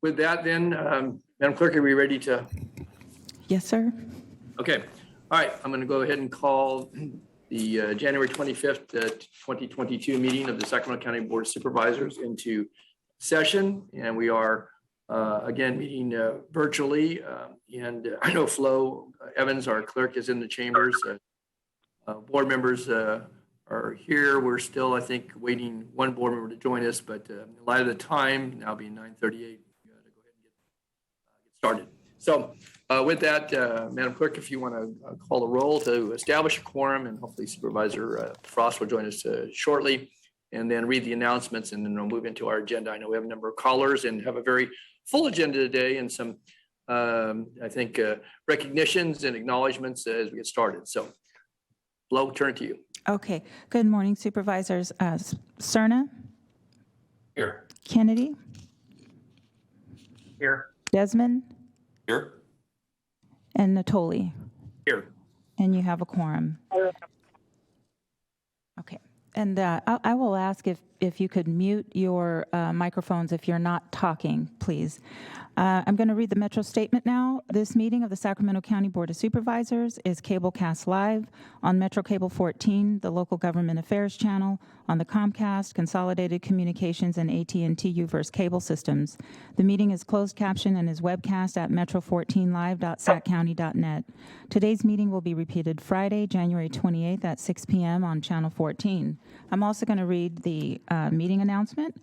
with that then, Madam Clerk, are we ready to? Yes, sir. Okay. All right. I'm going to go ahead and call the January 25th, 2022 meeting of the Sacramento County Board of Supervisors into session. And we are again meeting virtually. And I know Flo Evans, our clerk, is in the chambers. Board members are here. We're still, I think, waiting one board member to join us, but in light of the time, now being 9:38, we got to go ahead and get started. So with that, Madam Clerk, if you want to call the roll to establish a quorum, and hopefully Supervisor Frost will join us shortly, and then read the announcements, and then we'll move into our agenda. I know we have a number of callers and have a very full agenda today, and some, I think, recognitions and acknowledgments as we get started. So, Flo, turn it to you. Okay. Good morning, Supervisors. Cerna? Here. Kennedy? Here. Desmond? Here. And Natoli? Here. And you have a quorum. Okay. And I will ask if you could mute your microphones if you're not talking, please. I'm going to read the Metro statement now. This meeting of the Sacramento County Board of Supervisors is cablecast live on Metro Cable 14, the Local Government Affairs channel, on the Comcast, Consolidated Communications, and AT&T UVerse cable systems. The meeting is closed caption and is webcast at metro14live.saccounty.net. Today's meeting will be repeated Friday, January 28th at 6 p.m. on Channel 14. I'm also going to read the meeting announcement.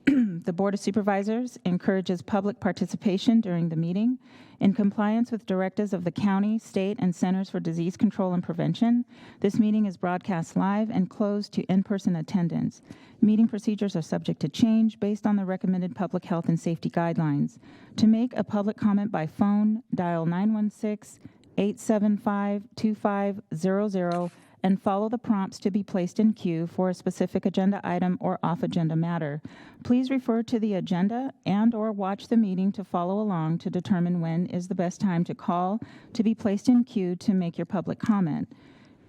The Board of Supervisors encourages public participation during the meeting. In compliance with directives of the county, state, and Centers for Disease Control and Prevention, this meeting is broadcast live and closed to in-person attendance. Meeting procedures are subject to change based on the recommended public health and safety guidelines. To make a public comment by phone, dial 916-875-2500 and follow the prompts to be placed in queue for a specific agenda item or off-agenda matter. Please refer to the agenda and/or watch the meeting to follow along to determine when is the best time to call to be placed in queue to make your public comment.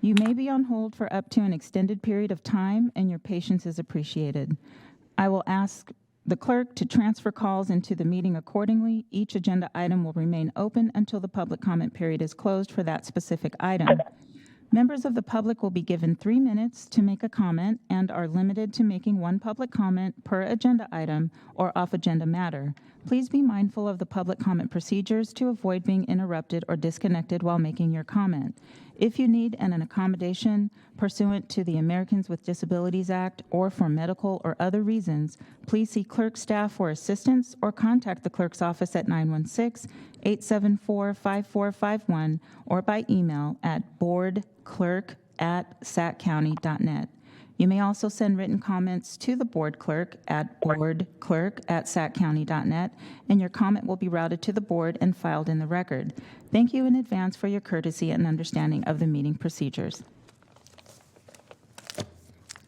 You may be on hold for up to an extended period of time, and your patience is appreciated. I will ask the clerk to transfer calls into the meeting accordingly. Each agenda item will remain open until the public comment period is closed for that specific item. Members of the public will be given 3 minutes to make a comment and are limited to making one public comment per agenda item or off-agenda matter. Please be mindful of the public comment procedures to avoid being interrupted or disconnected while making your comment. If you need an accommodation pursuant to the Americans with Disabilities Act or for medical or other reasons, please see clerk staff for assistance or contact the clerk's office at 916-874-5451 or by email at boardclerk@saccounty.net. You may also send written comments to the board clerk at boardclerk@saccounty.net, and your comment will be routed to the board and filed in the record. Thank you in advance for your courtesy and understanding of the meeting procedures.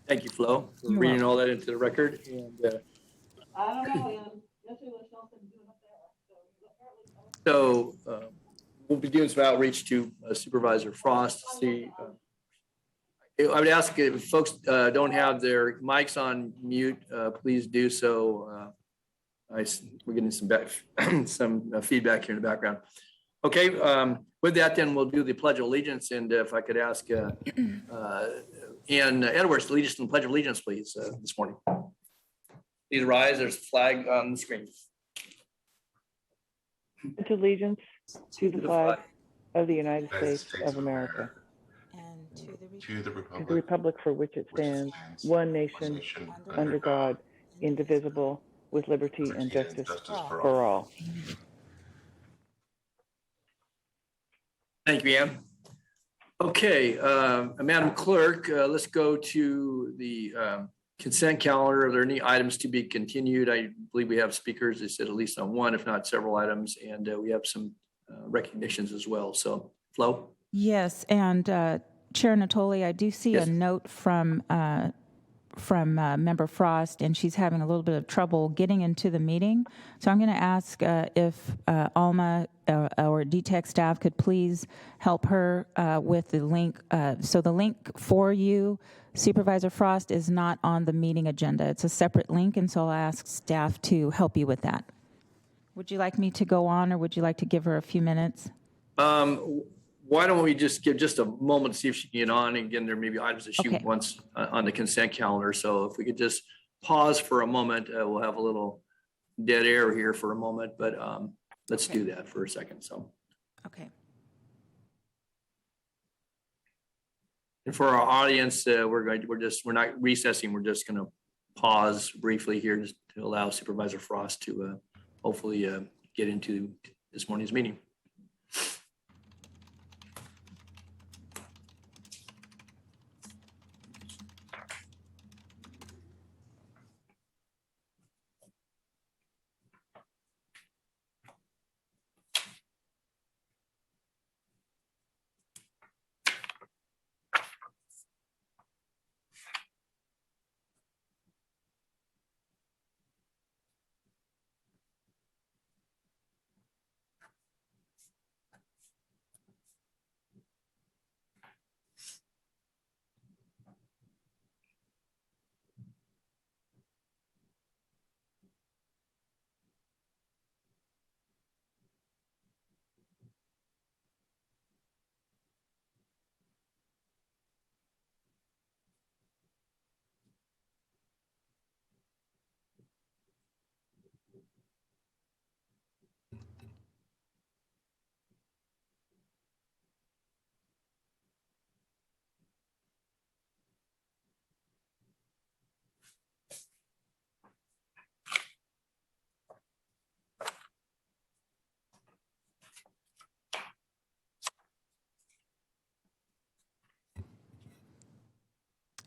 Thank you, Flo, for reading all that into the record. And I don't know, so we'll be doing some outreach to Supervisor Frost to see. I would ask if folks don't have their mics on mute, please do so. We're getting some feedback here in the background. Okay, with that, then we'll do the Pledge of Allegiance, and if I could ask Ann Edwards to lead us in the Pledge of Allegiance, please, this morning. Please rise. There's a flag on the screen. Pledge allegiance to the flag of the United States of America, And To the to the republic for which it stands, one nation, under God, indivisible, with liberty and justice for all. Thank you, Ann. Okay, Madam Clerk, let's go to the consent calendar. Are there any items to be continued? I believe we have speakers. They said at least on one, if not several items, and we have some recognitions as well. So, Flo? yes, and Chair Natoli, I do see Yes. a note from Member Frost, and she's having a little bit of trouble getting into the meeting. So I'm going to ask if Alma or DTEC staff could please help her with the link. So the link for you, Supervisor Frost, is not on the meeting agenda. It's a separate link, and so I'll ask staff to help you with that. Would you like me to go on, or would you like to give her a few minutes? Why don't we just give just a moment to see if she can get on? And again, there may be items that she Okay. wants on the consent calendar. So if we could just pause for a moment, we'll have a little dead air here for a moment, but let's do that for a second. So, Okay. and for our audience, we're not recessing. We're just going to pause briefly here just to allow Supervisor Frost to hopefully get into this morning's meeting.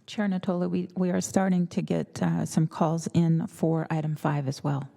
Chair Natola, we are starting to get some calls in for item 5 as well.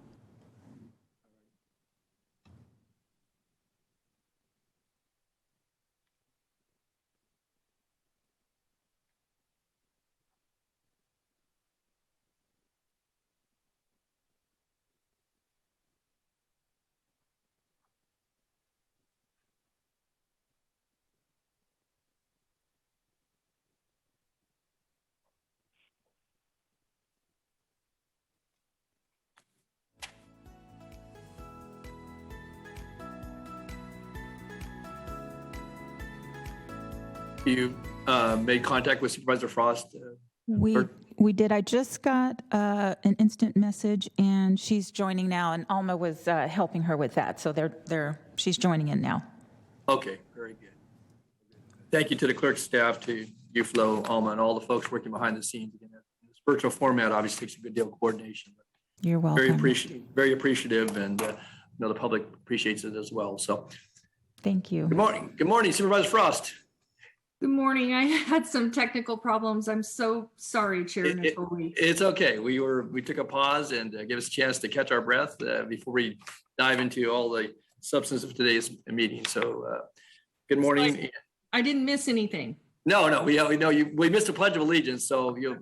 You made contact with Supervisor Frost? We did. I just got an instant message, and she's joining now, and Alma was helping her with that. So she's joining in now. Okay, very good. Thank you to the clerk's staff, to you, Flo, Alma, and all the folks working behind the scenes. Again, this virtual format obviously takes a good deal of coordination. You're welcome. Very appreciative, and I know the public appreciates it as well. So, thank you. Good morning. Good morning, Supervisor Frost. Good morning. I had some technical problems. I'm so sorry, Chair Natoli. It's okay. We took a pause and give us a chance to catch our breath before we dive into all the substance of today's meeting. So, good morning. I didn't miss anything. No, we know you. We missed a Pledge of Allegiance, so you.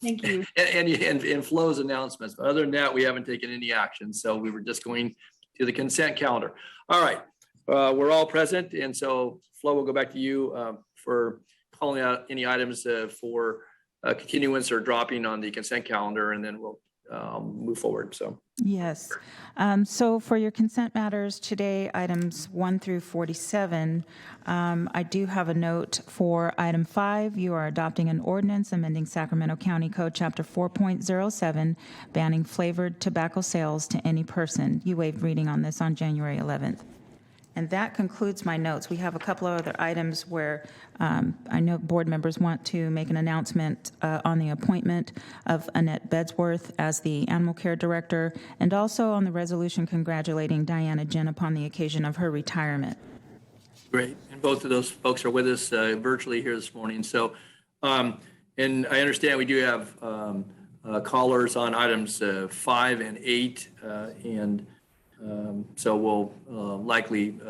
Thank you. And Flo's announcements. But other than that, we haven't taken any action. So we were just going to the consent calendar. All right, we're all present, and so Flo, will go back to you for calling out any items for continuance or dropping on the consent calendar, and then we'll move forward. So. Yes. So for your consent matters today, items 1 through 47, I do have a note for item 5. You are adopting an ordinance amending Sacramento County Code Chapter 4.07, banning flavored tobacco sales to any person. You waived reading on this on January 11th. And that concludes my notes. We have a couple of other items where I know board members want to make an announcement on the appointment of Annette Bedsworth as the Animal Care Director, and also on the resolution congratulating Diana Jen upon the occasion of her retirement. Great. And both of those folks are with us virtually here this morning. So, and I understand we do have callers on items 5 and 8, and so we'll likely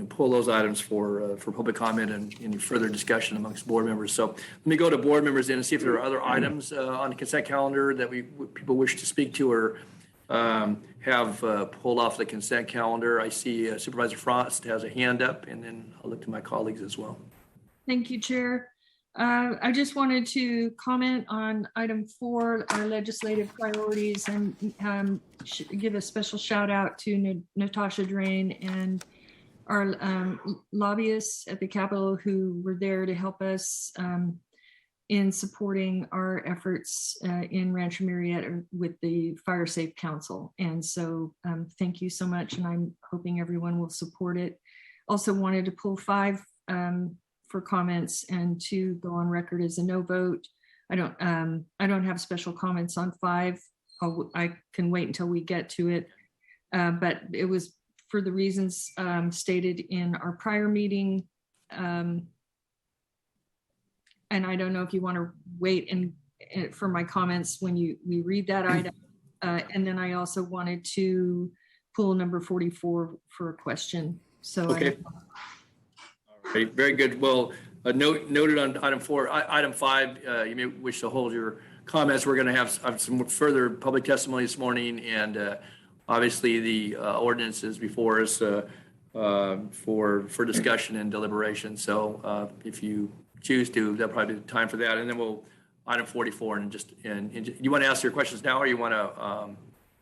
pull those items for public comment and any further discussion amongst board members. So let me go to board members in and see if there are other items on the consent calendar that people wish to speak to or have pulled off the consent calendar. I see Supervisor Frost has a hand up, and then I'll look to my colleagues as well. Thank you, Chair. I just wanted to comment on item 4, our legislative priorities, and give a special shout out to Natasha Drain and our lobbyists at the Capitol who were there to help us in supporting our efforts in Rancho Murieta with the Fire Safe Council. And so thank you so much, and I'm hoping everyone will support it. Also wanted to pull 5 for comments and 2 go on record as a no vote. I don't have special comments on 5. I can wait until we get to it. But it was for the reasons stated in our prior meeting. And I don't know if you want to wait for my comments when we read that item. And then I also wanted to pull number 44 for a question. So Okay. All right, very good. Well, noted on item 4. Item 5, you may wish to hold your comments. We're going to have some further public testimony this morning, and obviously the ordinance is before us for discussion and deliberation. So if you choose to, that'll probably be the time for that. And then we'll item 44 and you want to ask your questions now, or you want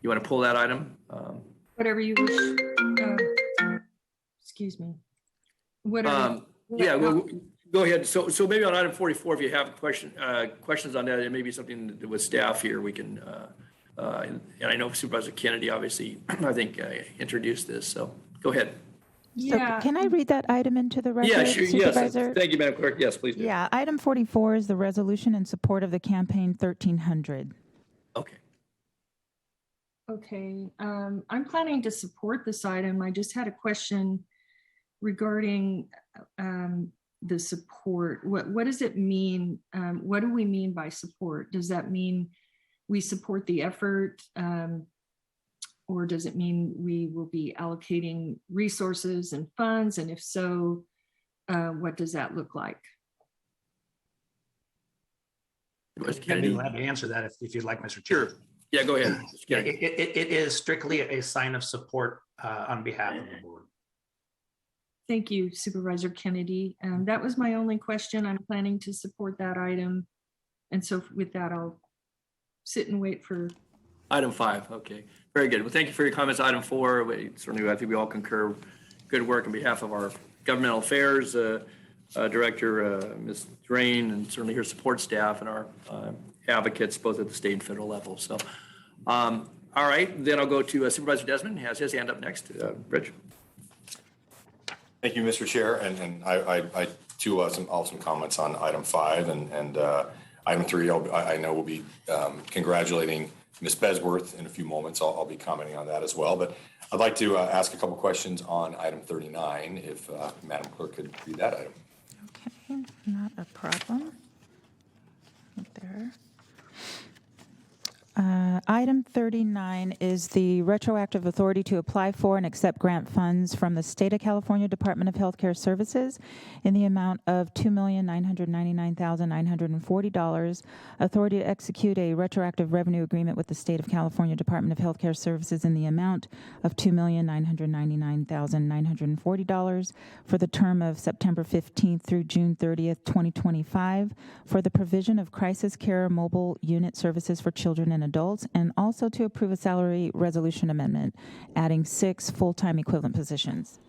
to pull that item? whatever you wish. Excuse me. Whatever. Yeah, well, go ahead. So maybe on item 44, if you have questions on that, it may be something with staff here. We can, and I know Supervisor Kennedy, obviously, I think introduced this. So go ahead. Yeah. So can I read that item into the record, Yeah, sure. Supervisor? Yes. Thank you, Madam Clerk. Yes, please do. Yeah, item 44 is the resolution in support of the campaign 1300. Okay. Okay. I'm planning to support this item. I just had a question regarding the support. What does it mean? What do we mean by support? Does that mean we support the effort? Or does it mean we will be allocating resources and funds? And if so, what does that look like? I'd be glad to answer that if you'd like, Mr. Chair. Sure. Yeah, go ahead. Yeah, it is strictly a sign of support on behalf of the board. Thank you, Supervisor Kennedy. That was my only question. I'm planning to support that item. And so with that, I'll sit and wait for. Item 5. Okay. Very good. Well, thank you for your comments. Item 4, certainly I think we all concur. Good work on behalf of our governmental affairs director, Ms. Drain, and certainly her support staff and our advocates, both at the state and federal level. So, all right, then I'll go to Supervisor Desmond. He has his hand up next. Rich. Thank you, Mr. Chair. And I too have some comments on item 5 and item 3. I know we'll be congratulating Ms. Besworth in a few moments. I'll be commenting on that as well. But I'd like to ask a couple questions on item 39, if Madam Clerk could read that item. Okay, not a problem. Right there. Item 39 is the retroactive authority to apply for and accept grant funds from the State of California Department of Healthcare Services in the amount of $2,999,940. Authority to execute a retroactive revenue agreement with the State of California Department of Healthcare Services in the amount of $2,999,940 for the term of September 15th through June 30th, 2025 for the provision of crisis care mobile unit services for children and adults, and also to approve a salary resolution amendment, adding 6 full-time equivalent positions.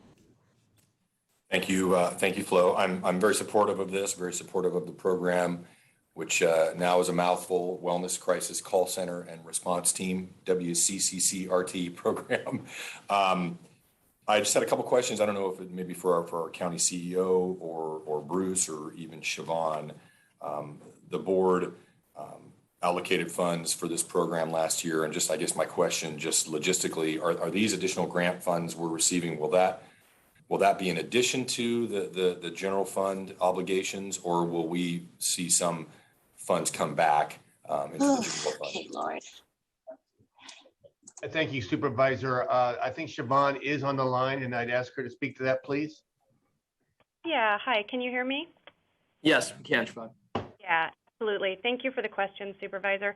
Thank you, Flo. I'm very supportive of this, very supportive of the program, which now is a mouthful: Wellness Crisis Call Center and Response Team, WCCCRT program. I just had a couple questions. I don't know if it maybe for our county CEO or Bruce or even Siobhan. The board allocated funds for this program last year, and just I guess my question, just logistically, are these additional grant funds we're receiving? Will that be in addition to the general fund obligations, or will we see some funds come back into the general fund? Okay, Lord. Thank you, Supervisor. I think Siobhan is on the line, and I'd ask her to speak to that, please. Yeah, hi, can you hear me? Yes, we can, Siobhan. Yeah, Absolutely. Thank you for the question, Supervisor.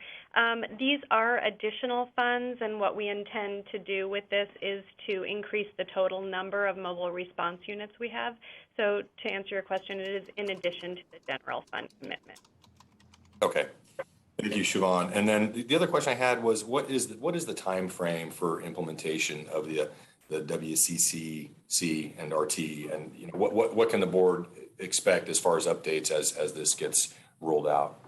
These are additional funds, and what we intend to do with this is to increase the total number of mobile response units we have. So to answer your question, it is in addition to the general fund commitment. Okay. Thank you, Siobhan. And then the other question I had was, what is the time frame for implementation of the WCCC and RT, and what can the board expect as far as updates as this gets rolled out?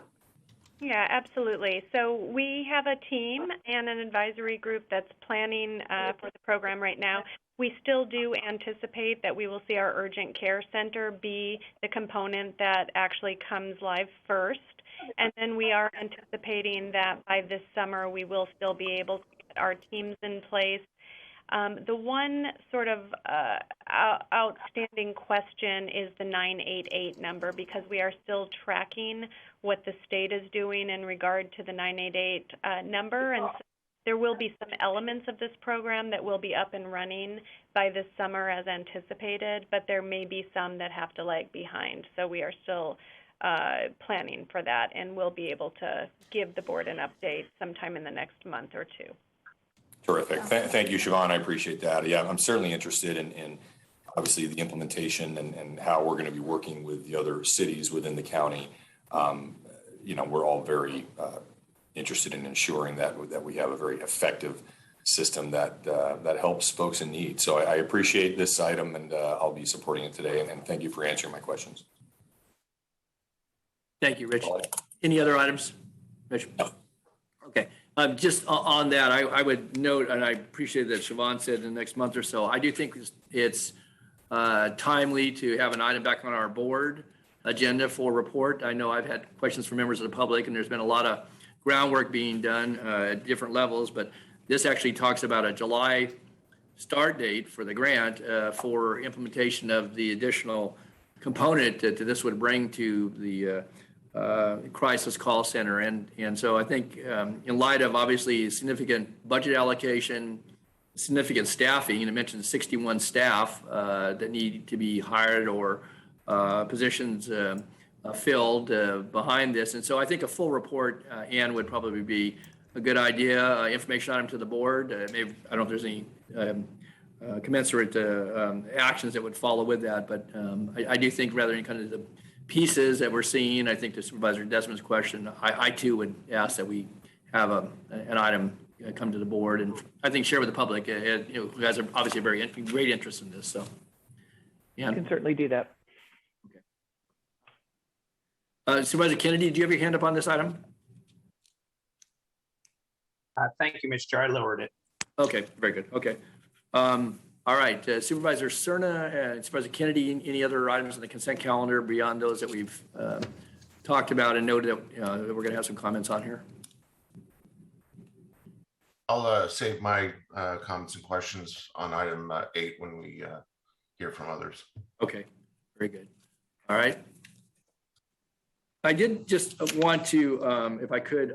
Yeah, absolutely. So we have a team and an advisory group that's planning for the program right now. We still do anticipate that we will see our urgent care center be the component that actually comes live first. And then we are anticipating that by this summer, we will still be able to get our teams in place. The one sort of outstanding question is the 988 number, because we are still tracking what the state is doing in regard to the 988 number. And so there will be some elements of this program that will be up and running by this summer as anticipated, but there may be some that have to lag behind. So we are still planning for that, and we'll be able to give the board an update sometime in the next month or two. Terrific. Thank you, Siobhan. I appreciate that. Yeah, I'm certainly interested in obviously the implementation and how we're going to be working with the other cities within the county. We're all very interested in ensuring that we have a very effective system that helps folks in need. So I appreciate this item, and I'll be supporting it today. And thank you for answering my questions. Thank you, Rich. Any other items? Rich? No. Okay. Just on that, I would note, and I appreciate that Siobhan said in the next month or so, I do think it's timely to have an item back on our board agenda for report. I know I've had questions from members of the public, and there's been a lot of groundwork being done at different levels, but this actually talks about a July start date for the grant for implementation of the additional component that this would bring to the crisis call center. And so I think in light of obviously significant budget allocation, significant staffing, and I mentioned 61 staff that need to be hired or positions filled behind this. And so I think a full report, Ann, would probably be a good idea, information item to the board. Maybe, I don't know if there's any commensurate actions that would follow with that, but I do think rather than kind of the pieces that we're seeing, I think to Supervisor Desmond's question, I too would ask that we have an item come to the board, and I think share with the public who has obviously a very great interest in this. So, yeah, You can certainly do that. Okay. Supervisor Kennedy, do you have your hand up on this item? Thank you, Mr. Chair. I lowered it. Okay, very good. Okay. All right, Supervisor Cerna and Supervisor Kennedy, any other items on the consent calendar beyond those that we've talked about and noted that we're going to have some comments on here? I'll save my comments and questions on item 8 when we hear from others. Okay, very good. All right. I did just want to, if I could,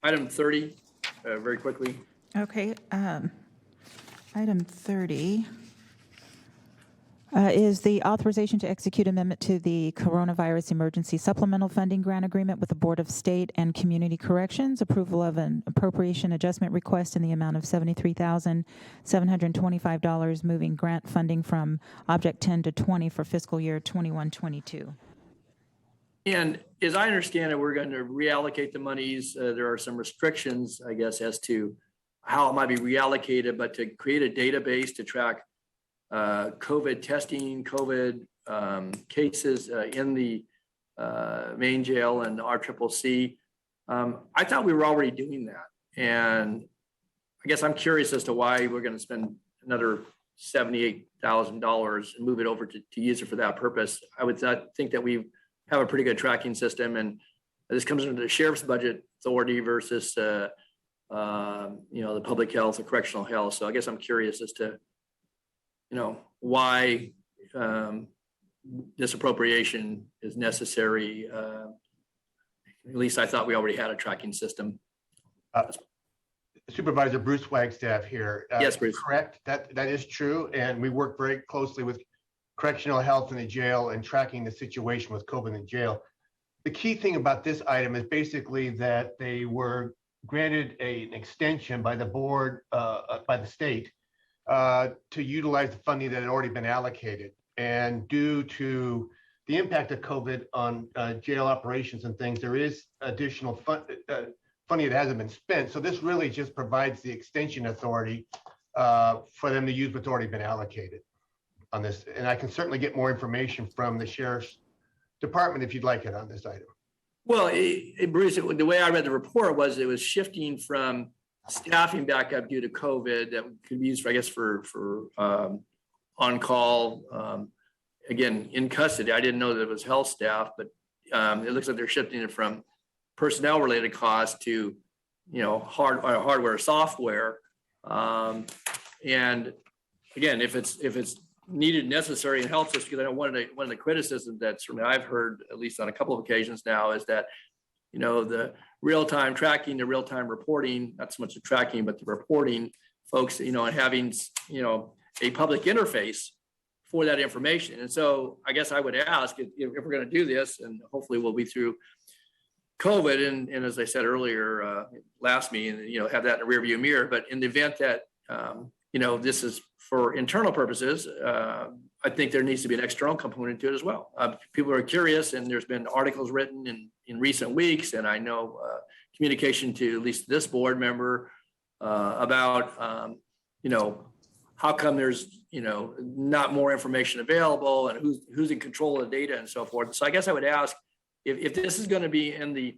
item 30, very quickly. Okay. Item 30 is the authorization to execute amendment to the Coronavirus Emergency Supplemental Funding Grant Agreement with the Board of State and Community Corrections, approval of an appropriation adjustment request in the amount of $73,725, moving grant funding from Object 10 to 20 for fiscal year 21-22. And as I understand it, we're going to reallocate the monies. There are some restrictions, I guess, as to how it might be reallocated, but to create a database to track COVID testing, COVID cases in the main jail and RCCC. I thought we were already doing that. And I guess I'm curious as to why we're going to spend another $78,000 and move it over to use it for that purpose. I would think that we have a pretty good tracking system, and this comes into the sheriff's budget authority versus the public health or correctional health. So I guess I'm curious as to, why this appropriation is necessary. At least I thought we already had a tracking system. Supervisor Bruce Wagstaff here. Yes, Bruce. Correct. That is true. And we work very closely with correctional health in the jail and tracking the situation with COVID in the jail. the key thing about this item is basically that they were granted an extension by the board, by the state, to utilize the funding that had already been allocated. And due to the impact of COVID on jail operations and things, there is additional funding that hasn't been spent. So this really just provides the extension authority for them to use what's already been allocated on this. And I can certainly get more information from the Sheriff's Department if you'd like it on this item. Well, Bruce, the way I read the report was it was shifting from staffing back up due to COVID that could be used, I guess, for on-call, again, in custody. I didn't know that it was health staff, but it looks like they're shifting it from personnel-related costs to, hardware, software. And again, if it's needed, necessary, and helps us, because I know one of the criticisms that's I've heard, at least on a couple of occasions now, is that the real-time tracking, the real-time reporting, not so much the tracking, but the reporting, folks, and having a public interface for that information. And so I guess I would ask if we're going to do this, and hopefully we'll be through COVID, and as I said earlier, last meeting, have that in a rearview mirror. But in the event that this is for internal purposes, I think there needs to be an external component to it as well. People are curious, and there's been articles written in recent weeks, and I know communication to at least this board member about how come there's not more information available, and who's in control of the data and so forth. So I guess I would ask if this is going to be in the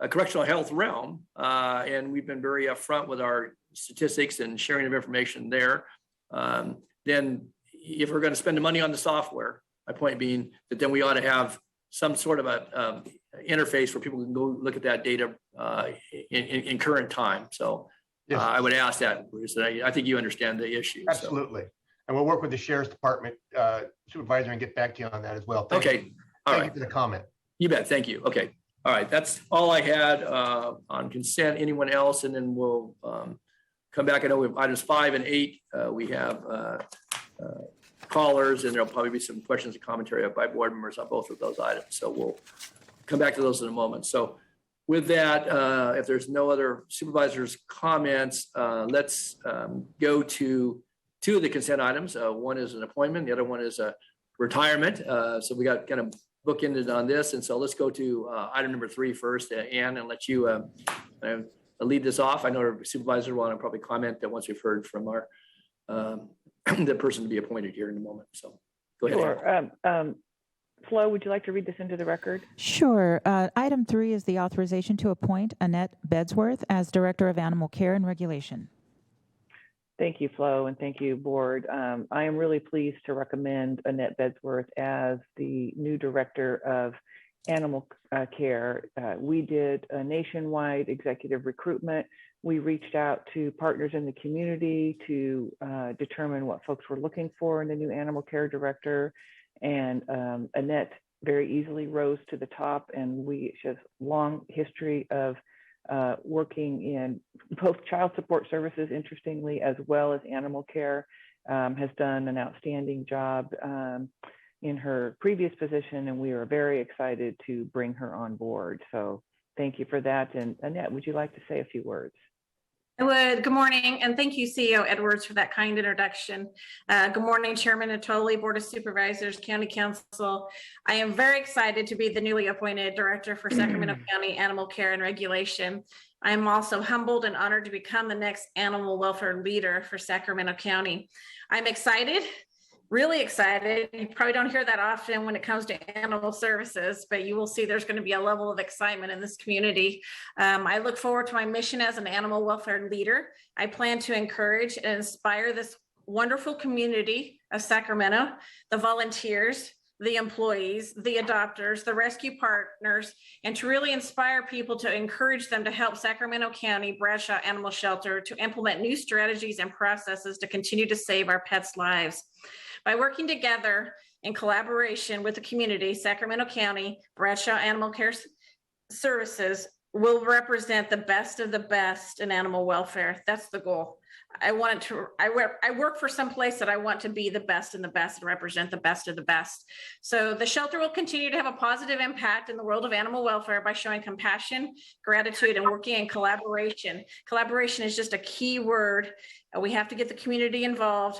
correctional health realm, and we've been very upfront with our statistics and sharing of information there, then if we're going to spend the money on the software, my point being that then we ought to have some sort of a interface where people can go look at that data in current time. So yes. I would ask that, Bruce. I think you understand the issue. Absolutely. So. And we'll work with the Sheriff's Department supervisor and get back to you on that as well. Thank you. Thank you for the comment. You bet. Thank you. Okay. All right. That's all I had on consent. Anyone else? And then we'll come back. I know we have items 5 and 8. We have callers, and there'll probably be some questions and commentary by board members on both of those items. So we'll come back to those in a moment. So with that, if there's no other supervisors' comments, let's go to 2 of the consent items. One is an appointment. The other one is a retirement. So we got kind of bookended on this. And so let's go to item number 3 first, Ann, and let you lead this off. I know our supervisor will want to probably comment that once we've heard from our the person to be appointed here in a moment. So go ahead. Sure. Flo, would you like to read this into the record? Sure. Item 3 is the authorization to appoint Annette Bedsworth as Director of Animal Care and Regulation. Thank you, Flo, and thank you, Board. I am really pleased to recommend Annette Bedsworth as the new Director of Animal Care. We did a nationwide executive recruitment. We reached out to partners in the community to determine what folks were looking for in a new animal care director. And Annette very easily rose to the top, and she has a long history of working in both child support services, interestingly, as well as animal care, has done an outstanding job in her previous position, and we are very excited to bring her on board. So thank you for that. And Annette, would you like to say a few words? I would. Good morning, and thank you, CEO Edwards, for that kind introduction. Good morning, Chairman Natoli, Board of Supervisors, County Council. I am very excited to be the newly appointed Director for Sacramento County Animal Care and Regulation. I am also humbled and honored to become the next animal welfare leader for Sacramento County. I'm excited. Really excited. You probably don't hear that often when it comes to animal services, but you will see there's going to be a level of excitement in this community. I look forward to my mission as an animal welfare leader. I plan to encourage and inspire this wonderful community of Sacramento, the volunteers, the employees, the adopters, the rescue partners, and to really inspire people to encourage them to help Sacramento County Bradshaw Animal Shelter to implement new strategies and processes to continue to save our pets' lives. By working together in collaboration with the community, Sacramento County Bradshaw Animal Care Services will represent the best of the best in animal welfare. That's the goal. I work for some place that I want to be the best and represent the best of the best. So the shelter will continue to have a positive impact in the world of animal welfare by showing compassion, gratitude, and working in collaboration. Collaboration is just a key word. We have to get the community involved.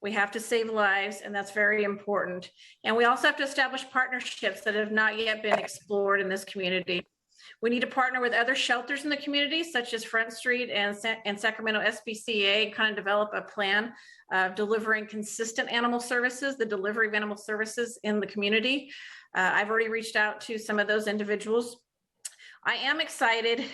We have to save lives, and that's very important. And we also have to establish partnerships that have not yet been explored in this community. We need to partner with other shelters in the community, such as Front Street and Sacramento SPCA, kind of develop a plan of delivering consistent animal services, the delivery of animal services in the community. I've already reached out to some of those individuals. I am excited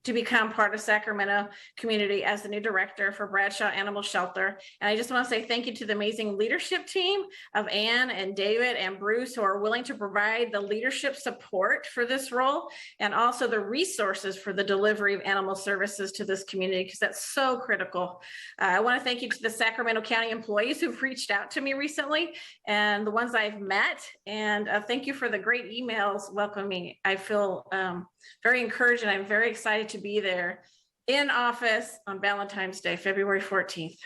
to become part of Sacramento community as the new director for Bradshaw Animal Shelter. And I just want to say thank you to the amazing leadership team of Ann and David and Bruce, who are willing to provide the leadership support for this role and also the resources for the delivery of animal services to this community, because that's so critical. I want to thank you to the Sacramento County employees who've reached out to me recently and the ones I've met. And thank you for the great emails welcoming. I feel very encouraged, and I'm very excited to be there in office on Valentine's Day, February 14th.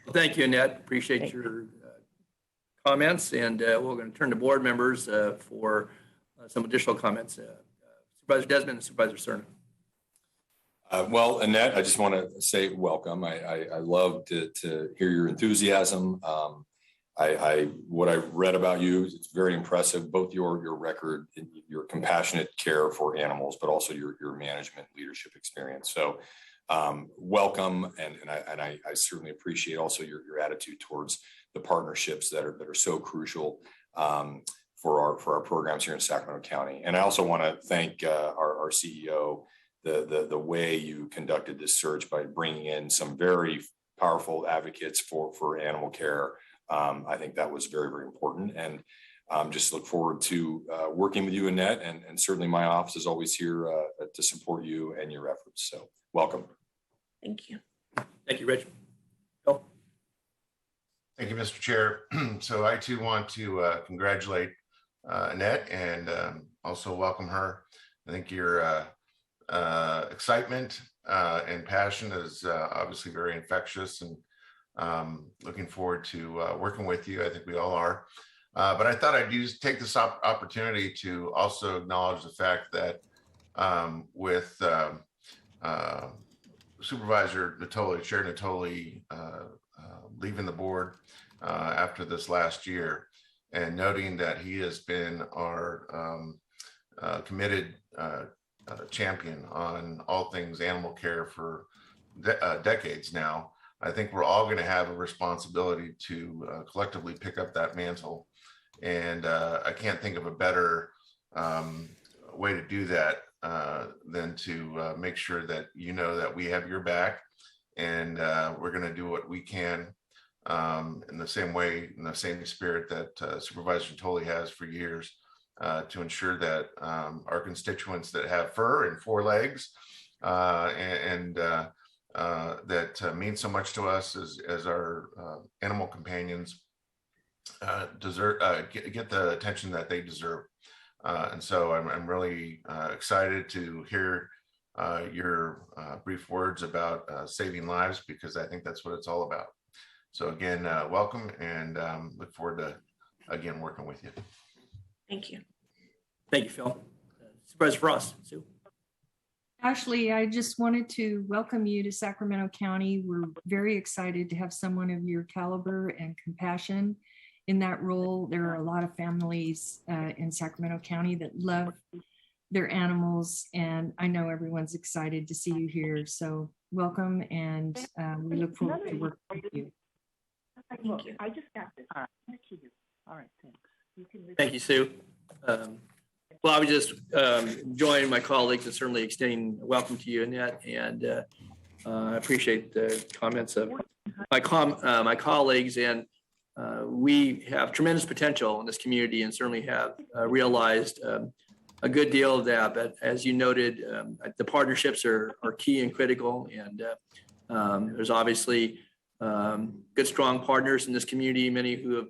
Well, thank you, Annette. Appreciate your comments, and we're going to turn to board members for some additional comments. Supervisor Desmond and Supervisor Cerna. Well, Annette, I just want to say welcome. I love to hear your enthusiasm. What I read about you, it's very impressive, both your record, your compassionate care for animals, but also your management leadership experience. So welcome, and I certainly appreciate also your attitude towards the partnerships that are so crucial for our programs here in Sacramento County. And I also want to thank our CEO, the way you conducted this search by bringing in some very powerful advocates for animal care. I think that was very, very important, and just look forward to working with you, Annette, and certainly my office is always here to support you and your efforts. So welcome. Thank you. Thank you, Rich. Bill? Thank you, Mr. Chair. So I too want to congratulate Annette and also welcome her. I think your excitement and passion is obviously very infectious, and looking forward to working with you. I think we all are. But I thought I'd take this opportunity to also acknowledge the fact that with Supervisor Natoli, Chair Natoli, leaving the board after this last year, and noting that he has been our committed champion on all things animal care for decades now, I think we're all going to have a responsibility to collectively pick up that mantle. And I can't think of a better way to do that than to make sure that you know that we have your back, and we're going to do what we can in the same way, in the same spirit that Supervisor Natoli has for years, to ensure that our constituents that have fur and four legs that mean so much to us as our animal companions deserve get the attention that they deserve. And so I'm really excited to hear your brief words about saving lives, because I think that's what it's all about. So again, welcome, and look forward to again working with you. Thank you. Thank you, Phil. Supervisor Frost. Sue. Ashley, I just wanted to welcome you to Sacramento County. We're very excited to have someone of your caliber and compassion in that role. There are a lot of families in Sacramento County that love their animals, and I know everyone's excited to see you here. So welcome, and we look forward to working with you. Thank you. I just got this. All right, thanks. Thank you, Sue. Well, I was just joining my colleagues and certainly extending a welcome to you, Annette, and I appreciate the comments of my colleagues. And we have tremendous potential in this community, and certainly have realized a good deal of that. But as you noted, the partnerships are key and critical, and there's obviously good, strong partners in this community, many who have,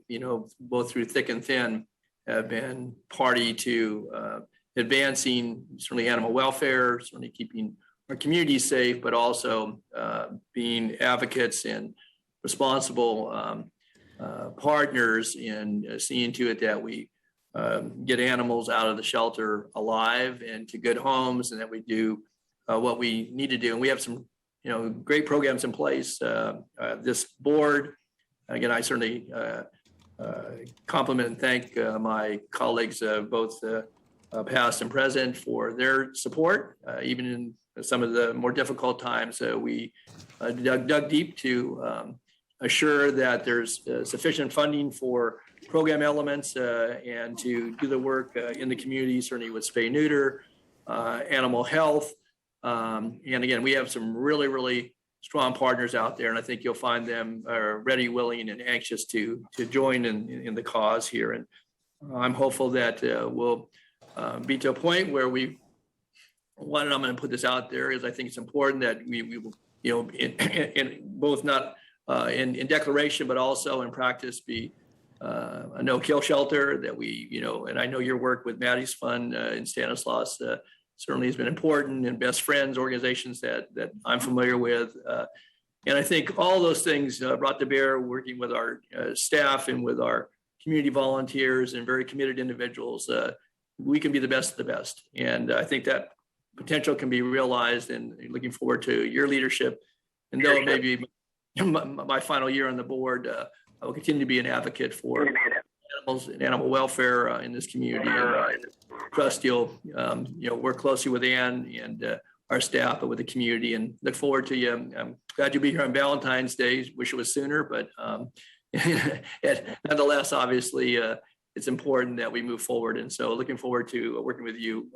both through thick and thin, have been party to advancing certainly animal welfare, certainly keeping our community safe, but also being advocates and responsible partners in seeing to it that we get animals out of the shelter alive and to good homes, and that we do what we need to do. And we have some, great programs in place. This board, again, I certainly compliment and thank my colleagues, both past and present, for their support, even in some of the more difficult times. We dug deep to assure that there's sufficient funding for program elements and to do the work in the community, certainly with spay neuter, animal health. And again, we have some really, really strong partners out there, and I think you'll find them ready, willing, and anxious to join in the cause here. And I'm hopeful that we'll be to a point where one, and I'm going to put this out there, is I think it's important that we will, in both not in declaration, but also in practice, be a no-kill shelter, that we, and I know your work with Maddie's Fund in Stanislaus certainly has been important, and Best Friends organizations that I'm familiar with. And I think all those things brought to bear, working with our staff and with our community volunteers and very committed individuals, we can be the best of the best. And I think that potential can be realized, and looking forward to your leadership. And though maybe my final year on the board, I will continue to be an advocate for animals and animal welfare in this community. And trust you'll work closely with Ann and our staff, but with the community, and look forward to you. I'm glad you'll be here on Valentine's Day. Wish it was sooner, but nonetheless, obviously, it's important that we move forward. And so looking forward to working with you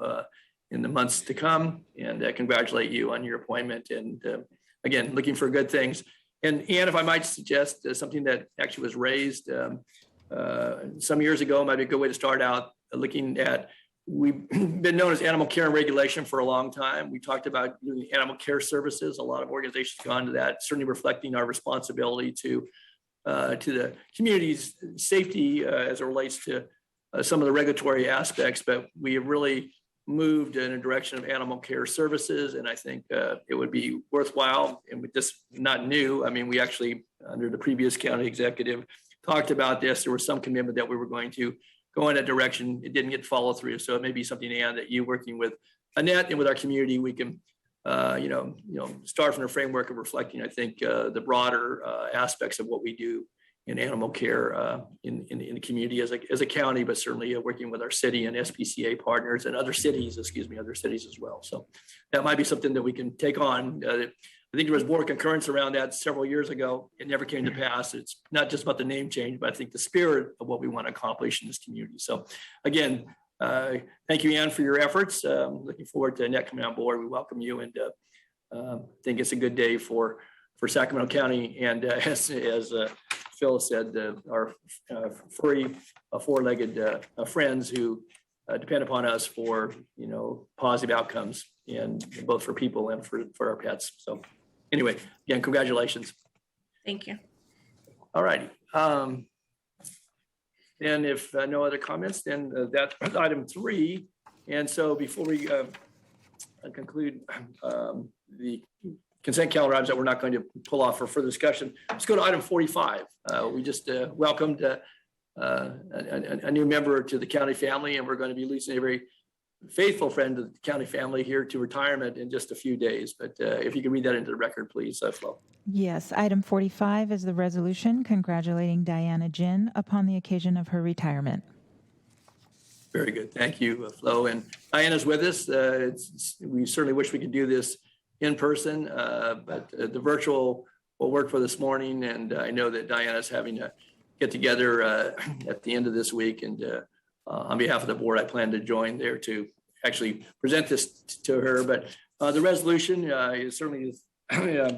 in the months to come, and congratulate you on your appointment. And again, looking for good things. And if I might suggest something that actually was raised some years ago, might be a good way to start out looking at, we've been known as animal care and regulation for a long time. We talked about doing animal care services. A lot of organizations have gone to that, certainly reflecting our responsibility to the community's safety as it relates to some of the regulatory aspects. But we have really moved in a direction of animal care services, and I think it would be worthwhile. And with this, not new, I mean, we actually, under the previous county executive, talked about this. There was some commitment that we were going to go in that direction. It didn't get followed through. So it may be something, Ann, that you, working with Annette and with our community, we can start from the framework of reflecting, I think, the broader aspects of what we do in animal care in the community as a county, but certainly working with our city and SPCA partners and other cities as well. So that might be something that we can take on. I think there was board concurrence around that several years ago. It never came to pass. It's not just about the name change, but I think the spirit of what we want to accomplish in this community. So again, thank you, Ann, for your efforts. Looking forward to Annette coming on board. We welcome you, and think it's a good day for Sacramento County. And as Phil said, our furry, four-legged friends who depend upon us for positive outcomes, and both for people and for our pets. So anyway, again, congratulations. Thank you. All righty. And if no other comments, then that's item 3. And so before we conclude the consent calendar items that we're not going to pull off for further discussion, let's go to item 45. We just welcomed a new member to the county family, and we're going to be losing a very faithful friend of the county family here to retirement in just a few days. But if you can read that into the record, please, Flo. Yes, item 45 is the resolution congratulating Diana Jin upon the occasion of her retirement. Very good. Thank you, Flo. And Diana's with us. We certainly wish we could do this in person, but the virtual will work for this morning. And I know that Diana's having to get together at the end of this week. And on behalf of the board, I plan to join there to actually present this to her. But the resolution is certainly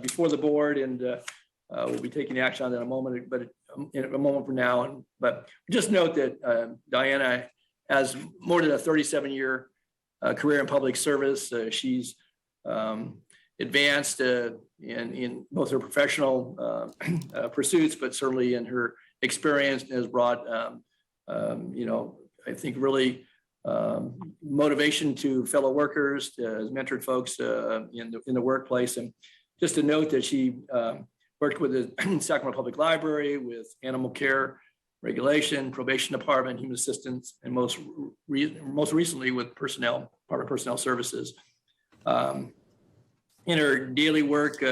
before the board, and we'll be taking action on that in a moment, but in a moment from now. But just note that Diana has more than a 37-year career in public service. She's advanced in both her professional pursuits, but certainly in her experience, has brought, I think, really motivation to fellow workers, has mentored folks in the workplace. And just to note that she worked with the Sacramento Public Library, with animal care regulation, probation department, human assistance, and most recently with Department of Personnel Services. In her daily work,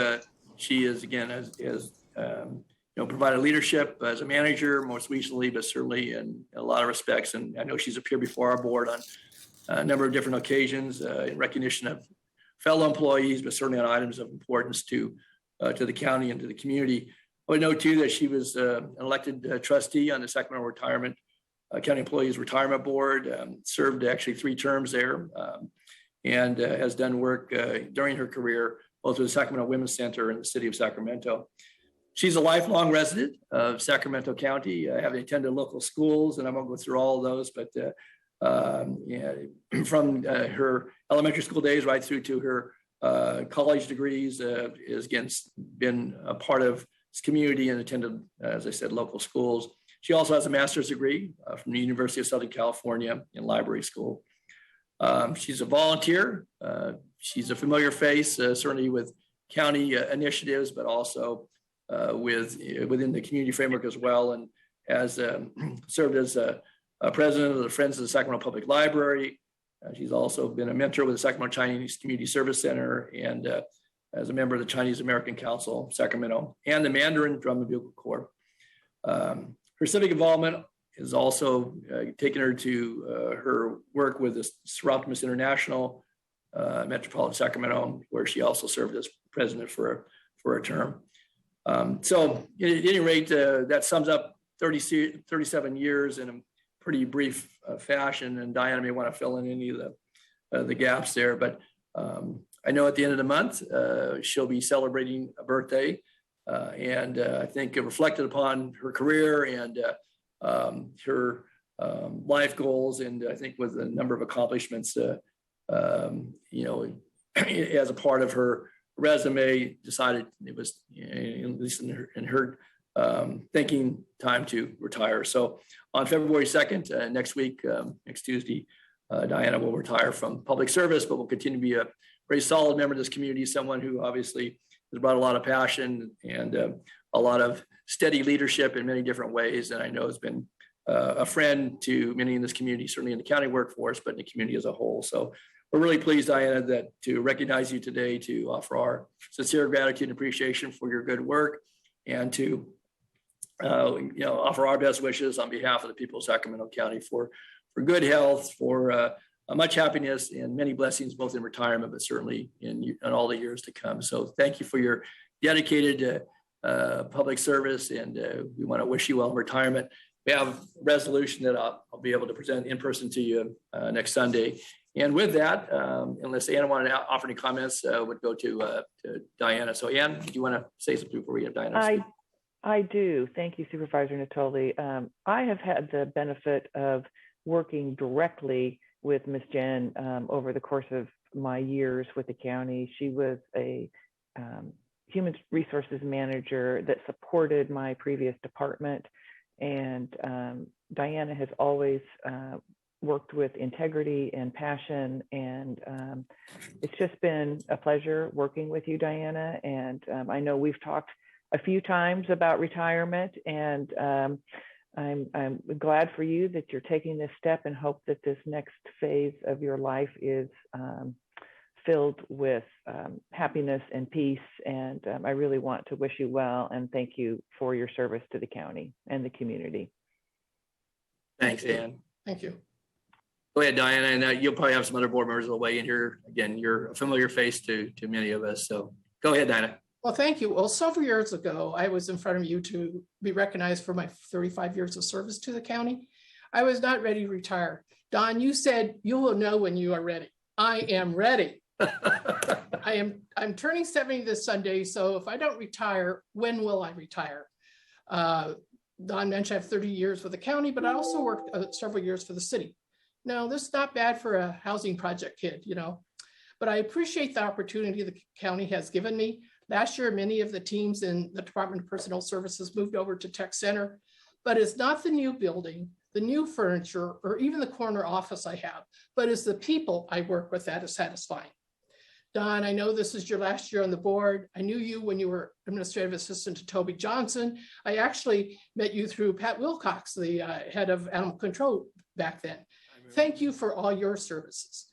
she is again provided leadership as a manager most recently, but certainly in a lot of respects. And I know she's appeared before our board on a number of different occasions in recognition of fellow employees, but certainly on items of importance to the county and to the community. I would note too that she was an elected trustee on the Sacramento Retirement County Employees Retirement Board, served actually 3 terms there, and has done work during her career both with the Sacramento Women's Center and the city of Sacramento. She's a lifelong resident of Sacramento County, having attended local schools, and I won't go through all of those, but from her elementary school days right through to her college degrees, has again been a part of this community and attended, as I said, local schools. She also has a master's degree from the University of Southern California in library school. She's a volunteer. She's a familiar face, certainly with county initiatives, but also within the community framework as well, and has served as a president of the Friends of the Sacramento Public Library. She's also been a mentor with the Sacramento Chinese Community Service Center, and as a member of the Chinese American Council, Sacramento, and the Mandarin Drum and Bugle Corps. Her civic involvement has also taken her to her work with the Sir Optimus International, Metropolitan Sacramento, where she also served as president for a term. So at any rate, that sums up 37 years in a pretty brief fashion, and Diana may want to fill in any of the gaps there, but I know at the end of the month, she'll be celebrating a birthday, and I think it reflected upon her career and her life goals, and I think with a number of accomplishments, as a part of her resume, decided it was, at least in her thinking, time to retire. So on February 2nd, next week, next Tuesday, Diana will retire from public service, but will continue to be a very solid member of this community, someone who obviously has brought a lot of passion and a lot of steady leadership in many different ways. And I know has been a friend to many in this community, certainly in the county workforce, but in the community as a whole. So we're really pleased, Diana, to recognize you today, to offer our sincere gratitude and appreciation for your good work, and to offer our best wishes on behalf of the people of Sacramento County for good health, for much happiness and many blessings, both in retirement, but certainly in all the years to come. So thank you for your dedicated public service, and we want to wish you well in retirement. We have a resolution that I'll be able to present in person to you next Sunday. And with that, unless Anna wanted to offer any comments, would go to Diana. So Ann, do you want to say something before we have Diana? I do. Thank you, Supervisor Natoli. I have had the benefit of working directly with Ms. Jen over the course of my years with the county. She was a human resources manager that supported my previous department. And Diana has always worked with integrity and passion. And it's just been a pleasure working with you, Diana. And I know we've talked a few times about retirement, and I'm glad for you that you're taking this step, and hope that this next phase of your life is filled with happiness and peace. And I really want to wish you well and thank you for your service to the county and the community. Thanks, Ann. Thank you. Go ahead, Diana, and you'll probably have some other board members on the way in here. Again, you're a familiar face to many of us. So go ahead, Diana. Well, thank you. Well, several years ago, I was in front of you to be recognized for my 35 years of service to the county. I was not ready to retire. Don, you said you will know when you are ready. I am ready. I'm turning 70 this Sunday, so if I don't retire, when will I retire? Don mentioned I have 30 years with the county, but I also worked several years for the city. Now, this is not bad for a housing project kid, but I appreciate the opportunity the county has given me. Last year, many of the teams in the Department of Personnel Services moved over to Tech Center, but it's not the new building, the new furniture, or even the corner office I have, but it's the people I work with that is satisfying. Don, I know this is your last year on the board. I knew you when you were administrative assistant to Toby Johnson. I actually met you through Pat Wilcox, the head of animal control back then. Thank you for all your services.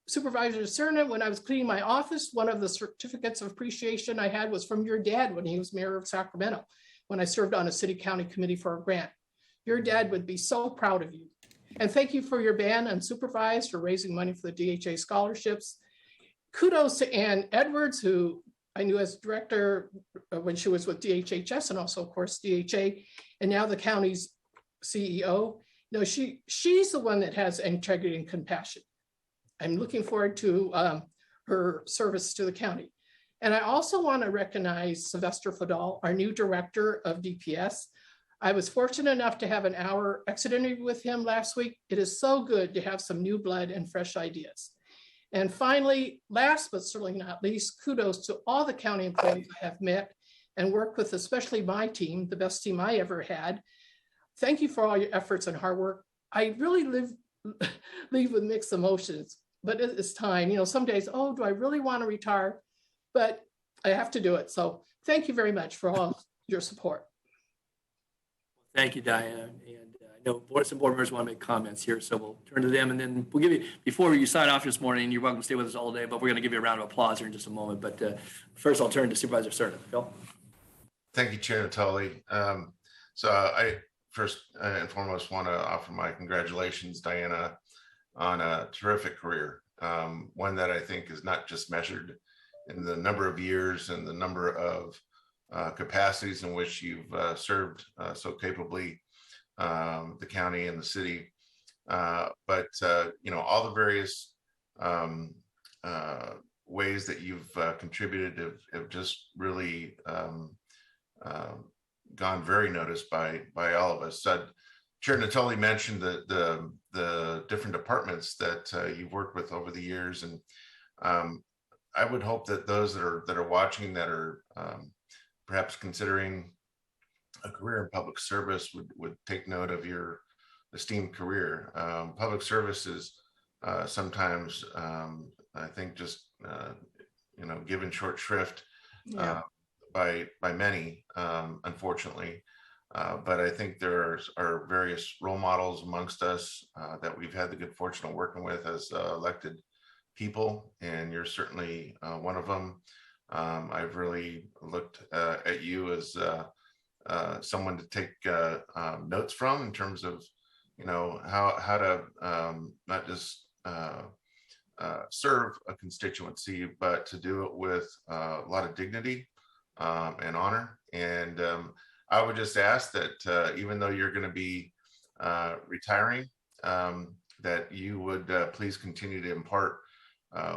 Supervisor Cerna, when I was cleaning my office, one of the certificates of appreciation I had was from your dad when he was mayor of Sacramento, when I served on a city county committee for a grant. Your dad would be so proud of you. And thank you for your ban unsupervised for raising money for the DHA scholarships. Kudos to Ann Edwards, who I knew as director when she was with DHHS and also, of course, DHA, and now the county's CEO. No, she's the one that has integrity and compassion. I'm looking forward to her service to the county. And I also want to recognize Sylvester Fadal, our new director of DPS. I was fortunate enough to have an hour exit interview with him last week. It is so good to have some new blood and fresh ideas. And finally, last but certainly not least, kudos to all the county employees I have met and worked with, especially my team, the best team I ever had. Thank you for all your efforts and hard work. I really leave with mixed emotions, but it's time. You know, some days, oh, do I really want to retire? But I have to do it. So thank you very much for all your support. Thank you, Diana. And I know some board members want to make comments here, so we'll turn to them. And then we'll give you, before you sign off this morning, you're welcome to stay with us all day, but we're going to give you a round of applause here in just a moment. But first, I'll turn to Supervisor Cerna. Phil? Thank you, Chair Natoli. So I first and foremost want to offer my congratulations, Diana, on a terrific career. One that I think is not just measured in the number of years and the number of capacities in which you've served so capably the county and the city, but you know, all the various ways that you've contributed have just really gone very noticed by all of us. Chair Natoli mentioned the different departments that you've worked with over the years, and I would hope that those that are watching, that are perhaps considering a career in public service, would take note of your esteemed career. Public service is sometimes, I think, just you know, given short shrift by many, unfortunately. But I think there are various role models amongst us that we've had the good fortune of working with as elected people, and you're certainly one of them. I've really looked at you as someone to take notes from in terms of, you know, how to not just serve a constituency, but to do it with a lot of dignity and honor. And I would just ask that even though you're going to be retiring, that you would please continue to impart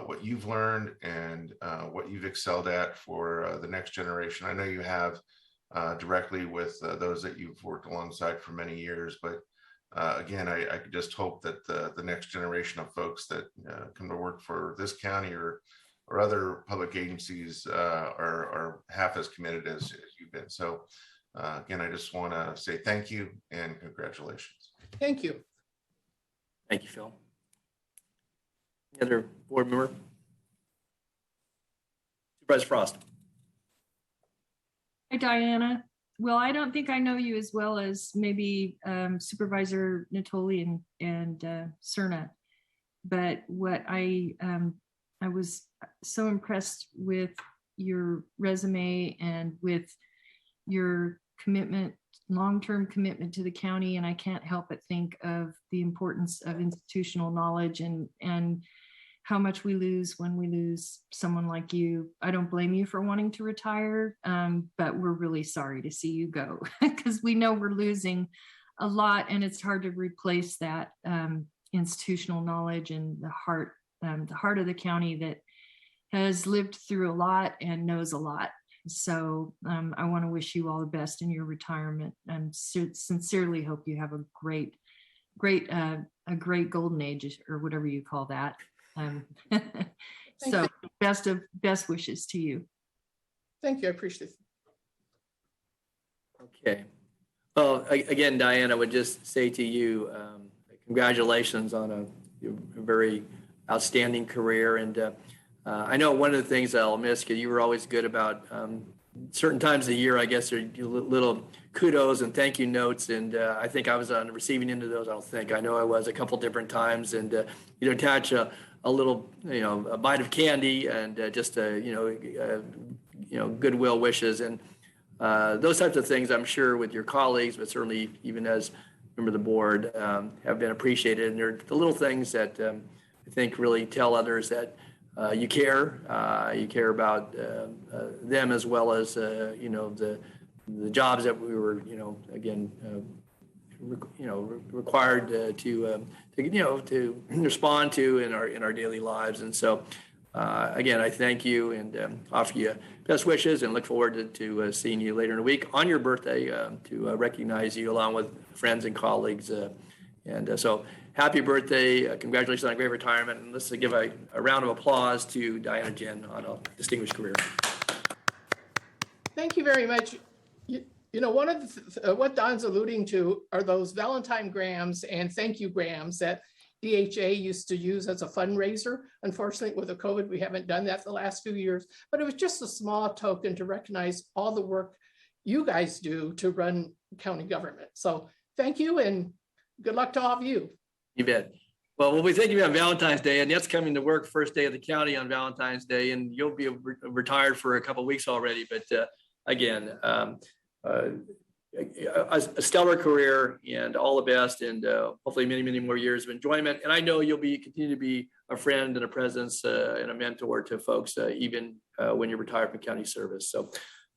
what you've learned and what you've excelled at for the next generation. I know you have directly with those that you've worked alongside for many years, but again, I could just hope that the next generation of folks that come to work for this county or other public agencies are half as committed as you've been. So again, I just want to say thank you and congratulations. Thank you. Thank you, Phil. Any other board member? Supervisor Frost. Hi, Diana. Well, I don't think I know you as well as maybe Supervisor Natoli and Cerna, but what I was so impressed with your resume and with your commitment, long-term commitment to the county, and I can't help but think of the importance of institutional knowledge and how much we lose when we lose someone like you. I don't blame you for wanting to retire, but we're really sorry to see you go because we know we're losing a lot, and it's hard to replace that institutional knowledge and the heart of the county that has lived through a lot and knows a lot. So I want to wish you all the best in your retirement, and sincerely hope you have a great golden age, or whatever you call that. So best wishes to you. Thank you. I appreciate it. Okay. Well, again, Diane, I would just say to you, congratulations on a very outstanding career. And I know one of the things I'll miss, because you were always good about certain times of the year, I guess, are little kudos and thank you notes. And I think I was on the receiving end of those. I know I was a couple different times. And you'd attach a little, a bite of candy and just, goodwill wishes. And those types of things, I'm sure, with your colleagues, but certainly even as a member of the board, have been appreciated. And they're the little things that I think really tell others that you care about them, as well as the jobs that we were required to respond to in our daily lives. And so again, I thank you and offer you best wishes, and look forward to seeing you later in the week on your birthday to recognize you along with friends and colleagues. So happy birthday. Congratulations on a great retirement. And let's give a round of applause to Diana Jen on a distinguished career. Thank you very much. One of what Don's alluding to are those Valentine grams and thank you grams that DHA used to use as a fundraiser. Unfortunately, with the COVID, we haven't done that the last few years, but it was just a small token to recognize all the work you guys do to run county government. So thank you, and good luck to all of you. You bet. Well, we'll be thinking about Valentine's Day, and that's coming to work first day of the county on Valentine's Day, and you'll be retired for a couple of weeks already. But again, a stellar career, and all the best, and hopefully many, many more years of enjoyment. And I know you'll continue to be a friend and a presence and a mentor to folks, even when you're retired from county service. So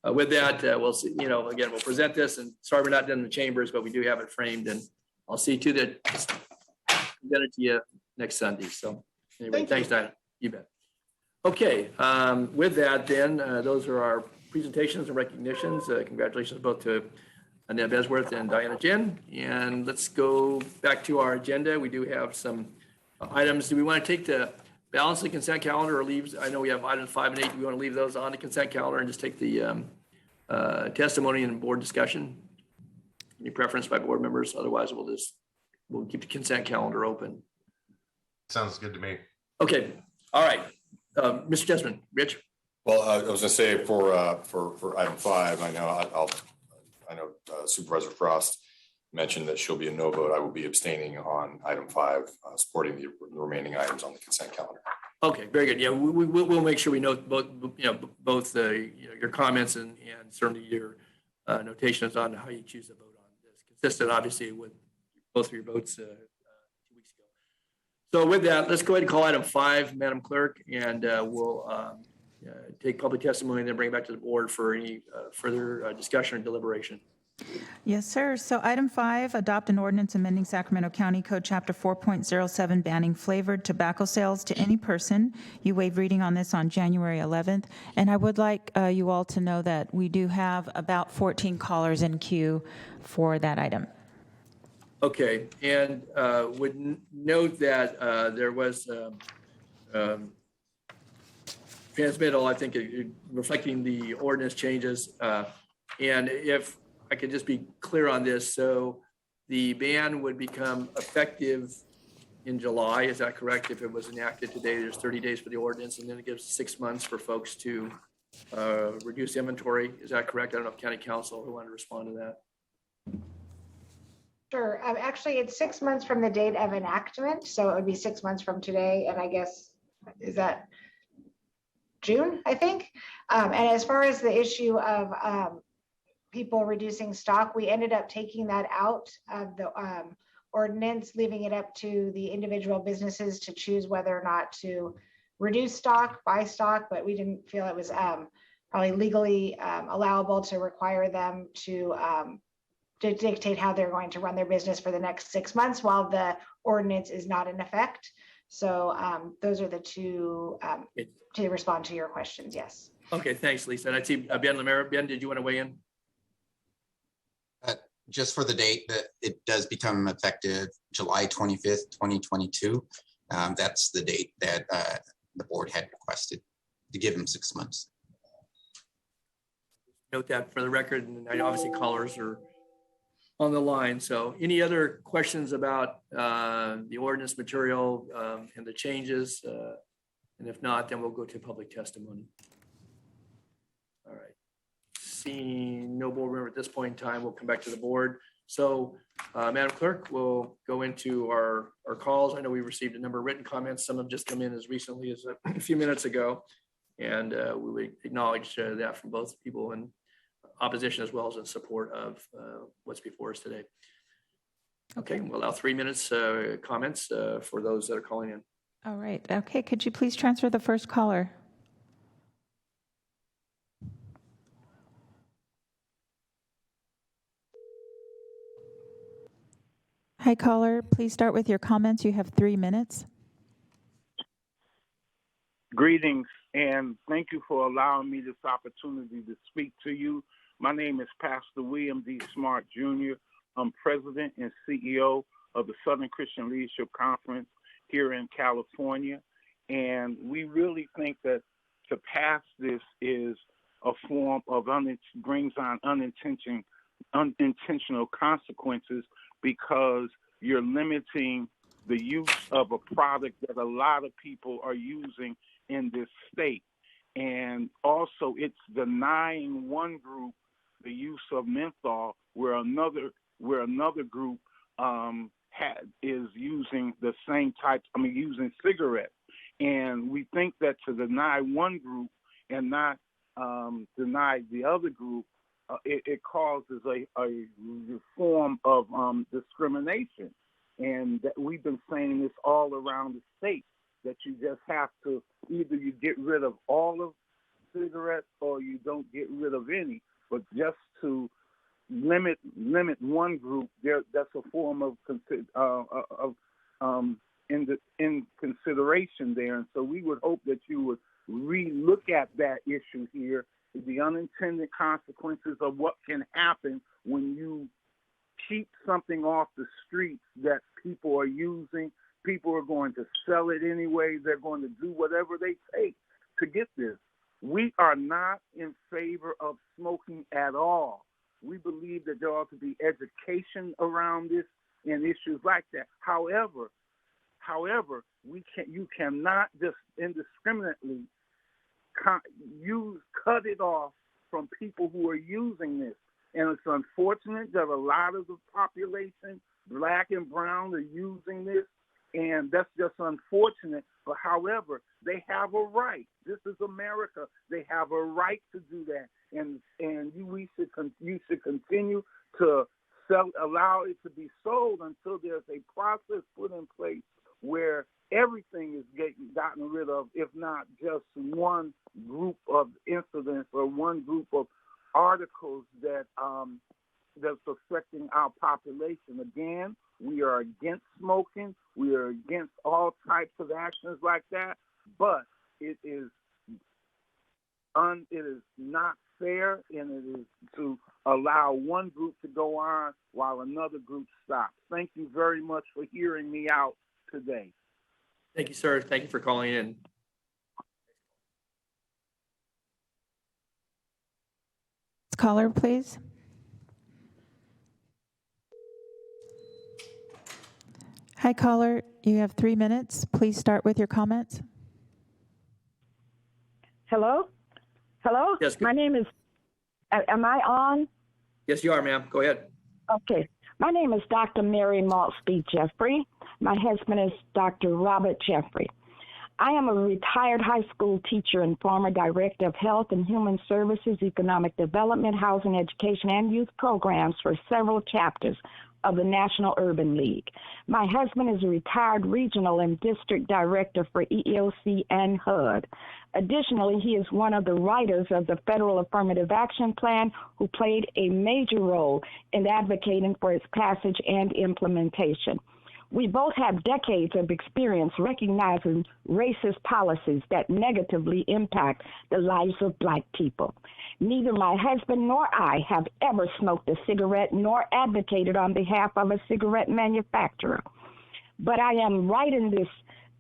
with that, we'll see, again, we'll present this, and sorry we're not done in the chambers, but we do have it framed, and I'll see to that present it to you next Sunday. So anyway, thanks, Diana. You bet. Okay, with that then, those are our presentations and recognitions. Congratulations both to Annette Besworth and Diana Jen. And let's go back to our agenda. We do have some items. Do we want to take the balance of the consent calendar, or leave? I know we have items 5 and 8. Do we want to leave those on the consent calendar and just take the testimony and board discussion? Any preference by board members? Otherwise, we'll keep the consent calendar open. Sounds good to me. Okay. All right. Mr. Jessamine, Rich. Well, I was going to say for item 5, I know Supervisor Frost mentioned that she'll be a no vote. I will be abstaining on item 5, supporting the remaining items on the consent calendar. Okay, very good. Yeah, we'll make sure we note both your comments and certainly your notations on how you choose to vote on this, consistent obviously with both of your votes 2 weeks ago. So with that, let's go ahead and call item 5, Madam Clerk, and we'll take public testimony and then bring it back to the board for any further discussion or deliberation. Yes, sir. So item 5, adopt an ordinance amending Sacramento County Code Chapter 4.07, banning flavored tobacco sales to any person. You waived reading on this on January 11th. And I would like you all to know that we do have about 14 callers in queue for that item. Okay, and would note that there was transmittal, I think, reflecting the ordinance changes. And if I could just be clear on this, so the ban would become effective in July, is that correct? If it was enacted today, there's 30 days for the ordinance, and then it gives 6 months for folks to reduce inventory. Is that correct? I don't know if County Council who wanted to respond to that. Sure. Actually, it's 6 months from the date of enactment, so it would be 6 months from today, and I guess, is that June, I think. And as far as the issue of people reducing stock, we ended up taking that out of the ordinance, leaving it up to the individual businesses to choose whether or not to reduce stock, buy stock, but we didn't feel it was probably legally allowable to require them to dictate how they're going to run their business for the next 6 months while the ordinance is not in effect. So those are the two to respond to your questions. Yes. Okay, thanks, Lisa. And I see Ben Lemare. Ben, did you want to weigh in? Just for the date that it does become effective July 25th, 2022. That's the date that the board had requested to give them 6 months. Note that for the record, and I know obviously callers are on the line. So any other questions about the ordinance material and the changes? And if not, then we'll go to public testimony. All right. Seeing no board member at this point in time, we'll come back to the board. So Madam Clerk, we'll go into our calls. I know we received a number of written comments. Some have just come in as recently as a few minutes ago. And we would acknowledge that from both people in opposition as well as in support of what's before us today. Okay, we'll allow 3 minutes comments for those that are calling in. All right. Okay, could you please transfer the first caller? Hi, caller. Please start with your comments. You have 3 minutes. Greetings, and thank you for allowing me this opportunity to speak to you. My name is Pastor William D. Smart Jr. I'm President and CEO of the Southern Christian Leadership Conference here in California. And we really think that to pass this is a form of brings on unintentional consequences, because you're limiting the use of a product that a lot of people are using in this state. And also it's denying one group the use of menthol, where another group is using the same types, using cigarettes. And we think that to deny one group and not deny the other group, it causes a form of discrimination. And that we've been saying this all around the state, that you just have to, either you get rid of all of cigarettes or you don't get rid of any. But just to limit one group, that's a form of in consideration there. And so we would hope that you would re-look at that issue here, the unintended consequences of what can happen when you keep something off the streets that people are using. People are going to sell it anyway. They're going to do whatever they take to get this. We are not in favor of smoking at all. We believe that there ought to be education around this and issues like that. However, you cannot just indiscriminately cut it off from people who are using this. And it's unfortunate that a lot of the population, black and brown, are using this, and that's just unfortunate. But however, they have a right. This is America. They have a right to do that, and you should continue to allow it to be sold until there's a process put in place where everything is gotten rid of, if not just one group of incidents or one group of articles that's affecting our population. Again, we are against smoking. We are against all types of actions like that. But it is not fair, and it is to allow one group to go on while another group stops. Thank you very much for hearing me out today. Thank you, sir. Thank you for calling in. Caller, please. Hi, caller. You have 3 minutes. Please start with your comments. Hello? Hello? Yes. My name is, am I on? Yes, you are, ma'am. Go ahead. Okay. My name is Dr. Mary Maltsby Jeffrey. My husband is Dr. Robert Jeffrey. I am a retired high school teacher and former director of Health and Human Services, Economic Development, Housing, Education, and Youth Programs for several chapters of the National Urban League. My husband is a retired regional and district director for EEOC and HUD. Additionally, he is one of the writers of the Federal Affirmative Action Plan, who played a major role in advocating for its passage and implementation. We both have decades of experience recognizing racist policies that negatively impact the lives of Black people. Neither my husband nor I have ever smoked a cigarette nor advocated on behalf of a cigarette manufacturer. But I am writing this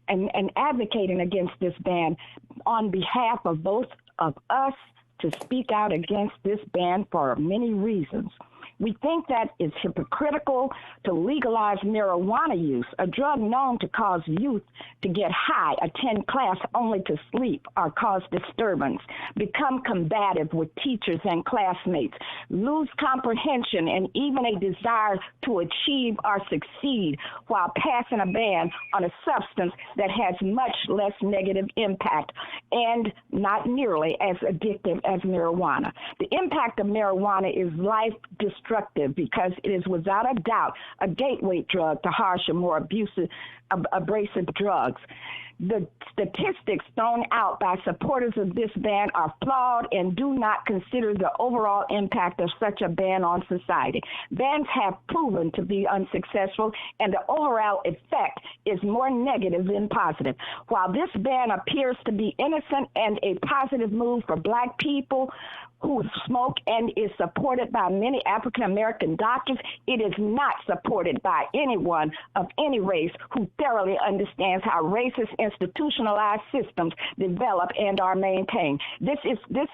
and advocating against this ban on behalf of both of us to speak out against this ban for many reasons. We think that it's hypocritical to legalize marijuana use, a drug known to cause youth to get high, attend class only to sleep or cause disturbance, become combative with teachers and classmates, lose comprehension and even a desire to achieve or succeed while passing a ban on a substance that has much less negative impact and not nearly as addictive as marijuana. The impact of marijuana is life destructive because it is without a doubt a gateway drug to harsher, more abrasive drugs. The statistics thrown out by supporters of this ban are flawed and do not consider the overall impact of such a ban on society. Bans have proven to be unsuccessful, and the overall effect is more negative than positive. While this ban appears to be innocent and a positive move for Black people who smoke and is supported by many African American doctors, it is not supported by anyone of any race who thoroughly understands how racist institutionalized systems develop and are maintained. This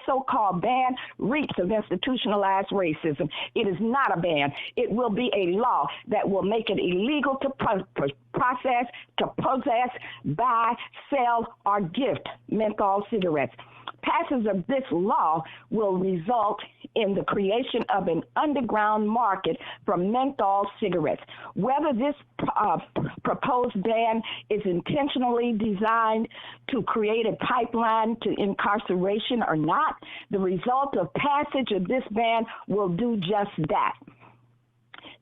so-called ban reeks of institutionalized racism. It is not a ban. It will be a law that will make it illegal to process, to possess, buy, sell, or gift menthol cigarettes. Passage of this law will result in the creation of an underground market for menthol cigarettes. Whether this proposed ban is intentionally designed to create a pipeline to incarceration or not, the result of passage of this ban will do just that.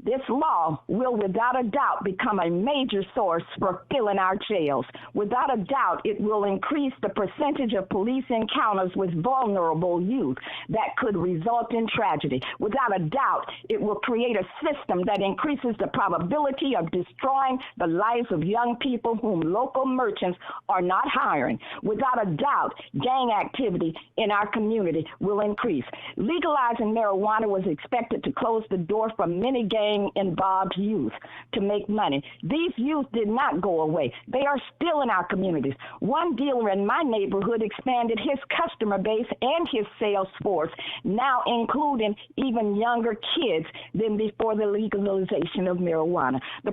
This law will without a doubt become a major source for filling our jails. Without a doubt, it will increase the percentage of police encounters with vulnerable youth that could result in tragedy. Without a doubt, it will create a system that increases the probability of destroying the lives of young people whom local merchants are not hiring. Without a doubt, gang activity in our community will increase. Legalizing marijuana was expected to close the door for many gang-involved youth to make money. These youth did not go away. They are still in our communities. One dealer in my neighborhood expanded his customer base and his sales force, now including even younger kids than before the legalization of marijuana. The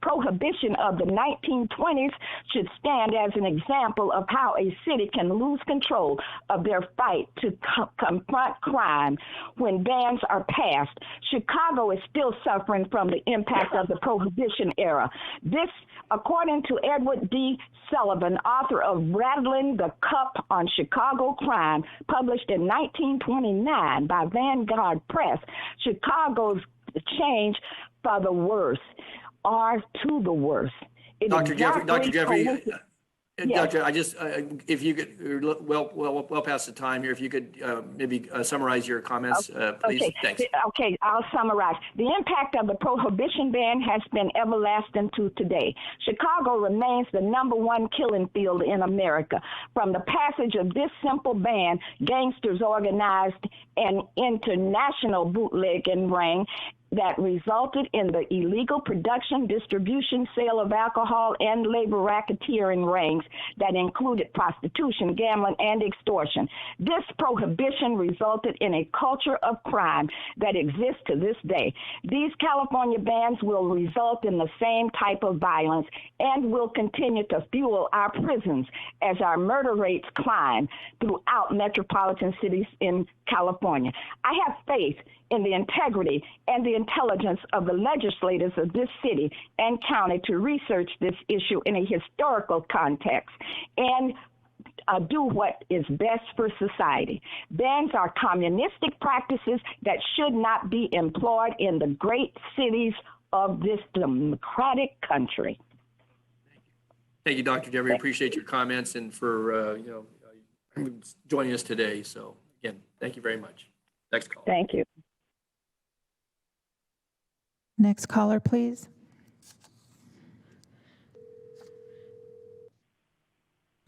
prohibition of the 1920s should stand as an example of how a city can lose control of their fight to confront crime when bans are passed. Chicago is still suffering from the impact of the Prohibition era. This, according to Edward D. Sullivan, author of Rattling the Cup on Chicago Crime, published in 1929 by Vanguard Press, Chicago's change for the worse or to the worse. Dr. Jeffrey, Yes. Doctor, I just, if you could, you're well past the time here, if you could maybe summarize your comments, please. Okay. Thanks. Okay, I'll summarize. The impact of the prohibition ban has been everlasting to today. Chicago remains the #1 killing field in America. From the passage of this simple ban, gangsters organized an international bootlegging ring that resulted in the illegal production, distribution, sale of alcohol, and labor racketeering rings that included prostitution, gambling, and extortion. This prohibition resulted in a culture of crime that exists to this day. These California bans will result in the same type of violence and will continue to fuel our prisons as our murder rates climb throughout metropolitan cities in California. I have faith in the integrity and the intelligence of the legislators of this city and county to research this issue in a historical context and do what is best for society. Bans are communistic practices that should not be employed in the great cities of this democratic country. Thank you, Dr. Jeffrey. Appreciate your comments and for joining us today. So again, thank you very much. Next call. Thank you. Next caller, please.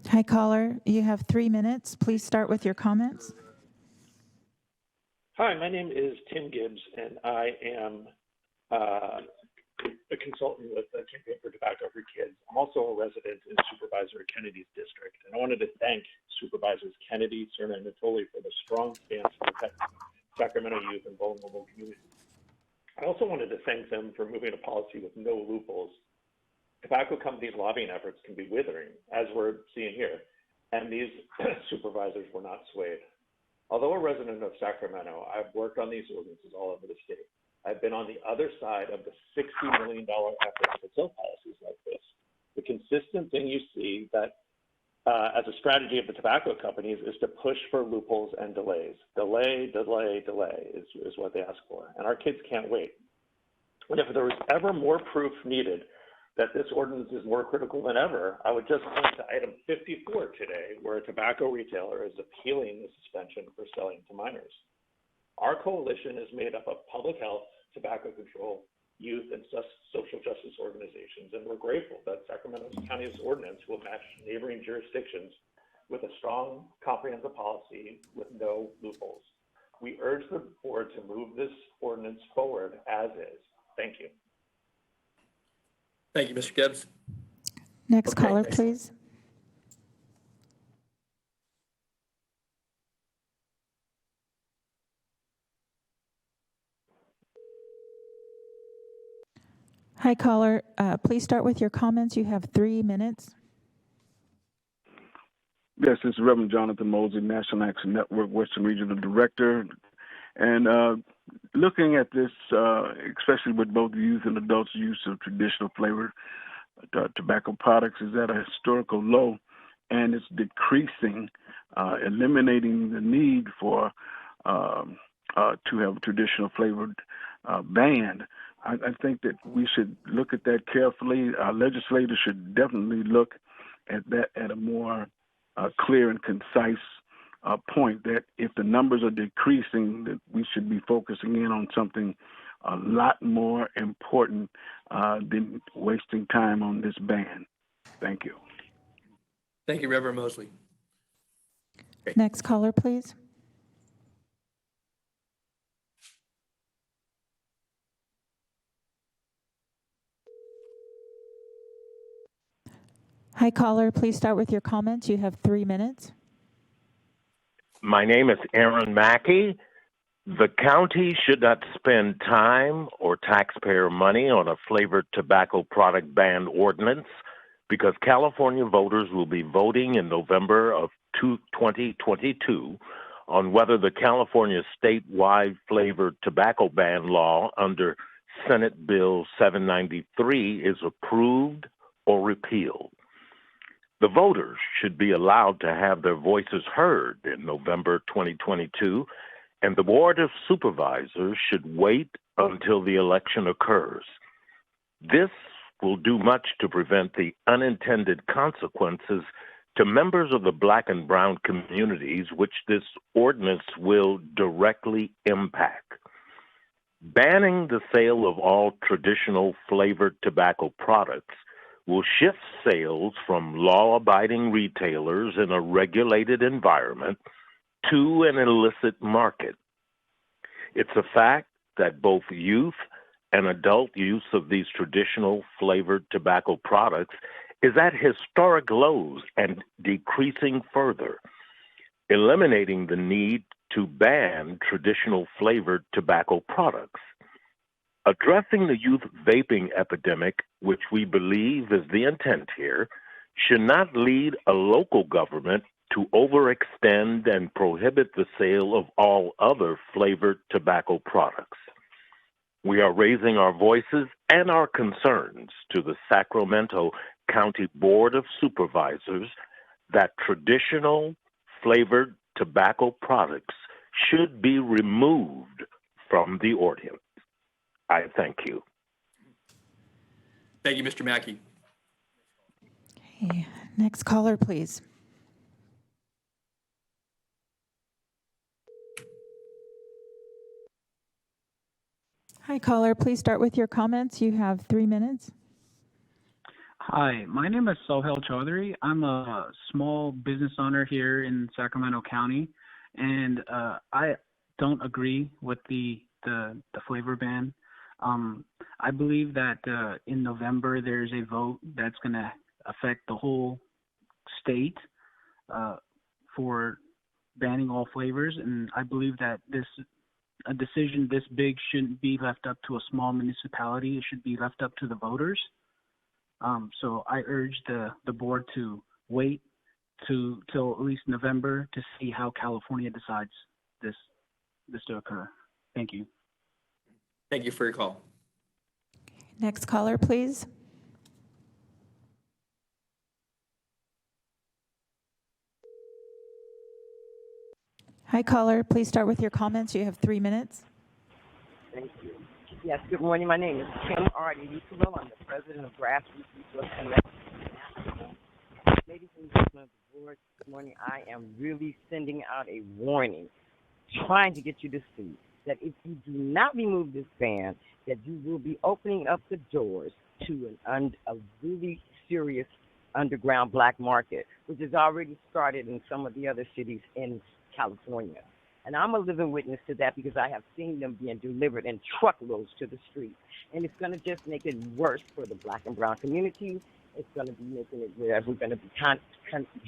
Hi, caller. You have 3 minutes. Please start with your comments. Hi, my name is Tim Gibbs, and I am a consultant with the Campaign for Tobacco for Kids. I'm also a resident in Supervisor Kennedy's district, and I wanted to thank Supervisors Kennedy, Cerna, and Natoli for the strong stance to protect Sacramento youth and vulnerable communities. I also wanted to thank them for moving a policy with no loopholes. Tobacco companies' lobbying efforts can be withering, as we're seeing here, and these supervisors were not swayed. Although a resident of Sacramento, I've worked on these ordinances all over the state. I've been on the other side of the $60 million effort to kill policies like this. The consistent thing you see that as a strategy of the tobacco companies is to push for loopholes and delays. Delay, delay, delay is what they ask for. And our kids can't wait. And if there was ever more proof needed that this ordinance is more critical than ever, I would just point to item 54 today, where a tobacco retailer is appealing the suspension for selling to minors. Our coalition is made up of public health, tobacco control, youth, and social justice organizations, and we're grateful that Sacramento County's ordinance will match neighboring jurisdictions with a strong, comprehensive policy with no loopholes. We urge the board to move this ordinance forward as is. Thank you. Thank you, Mr. Gibbs. Next Okay, caller, thanks. please. Hi, caller. Please start with your comments. You have 3 minutes. Yes, this is Reverend Jonathan Mosley, National Action Network, Western Regional Director. And looking at this, especially with both youth and adults' use of traditional flavored tobacco products, is at a historical low, and it's decreasing, eliminating the need for to have a traditional flavored ban. I think that we should look at that carefully. Our legislators should definitely look at that at a more clear and concise point, that if the numbers are decreasing, that we should be focusing in on something a lot more important than wasting time on this ban. Thank you. Thank you, Reverend Mosley. Next caller, please. Hi, caller. Please start with your comments. You have 3 minutes. My name is Aaron Mackey. The county should not spend time or taxpayer money on a flavored tobacco product ban ordinance because California voters will be voting in November of 2022 on whether the California statewide flavored tobacco ban law under Senate Bill 793 is approved or repealed. The voters should be allowed to have their voices heard in November 2022, and the Board of Supervisors should wait until the election occurs. This will do much to prevent the unintended consequences to members of the Black and brown communities, which this ordinance will directly impact. Banning the sale of all traditional flavored tobacco products will shift sales from law-abiding retailers in a regulated environment to an illicit market. It's a fact that both youth and adult use of these traditional flavored tobacco products is at historic lows and decreasing further, eliminating the need to ban traditional flavored tobacco products. Addressing the youth vaping epidemic, which we believe is the intent here, should not lead a local government to overextend and prohibit the sale of all other flavored tobacco products. We are raising our voices and our concerns to the Sacramento County Board of Supervisors that traditional flavored tobacco products should be removed from the ordinance. I thank you. Thank you, Mr. Mackey. Okay. Next caller, please. Hi, caller. Please start with your comments. You have 3 minutes. Hi, my name is Sohail Chaudhary. I'm a small business owner here in Sacramento County, and I don't agree with the flavor ban. I believe that in November there's a vote that's going to affect the whole state for banning all flavors, and I believe that this a decision this big shouldn't be left up to a small municipality. It should be left up to the voters. So I urge the board to wait till at least November to see how California decides this to occur. Thank you. Thank you for your call. Next caller, please. Hi, caller. Please start with your comments. You have 3 minutes. Thank you. Yes, good morning. My name is Kim Artie-Lutulo. I'm the president of Grassroots Resource Connection. Ladies and gentlemen of the board, good morning. I am really sending out a warning, trying to get you to see that if you do not remove this ban, that you will be opening up the doors to a really serious underground black market, which has already started in some of the other cities in California. And I'm a living witness to that because I have seen them being delivered in truckloads to the street. And it's going to just make it worse for the black and brown community. It's going to be making it where we're going to be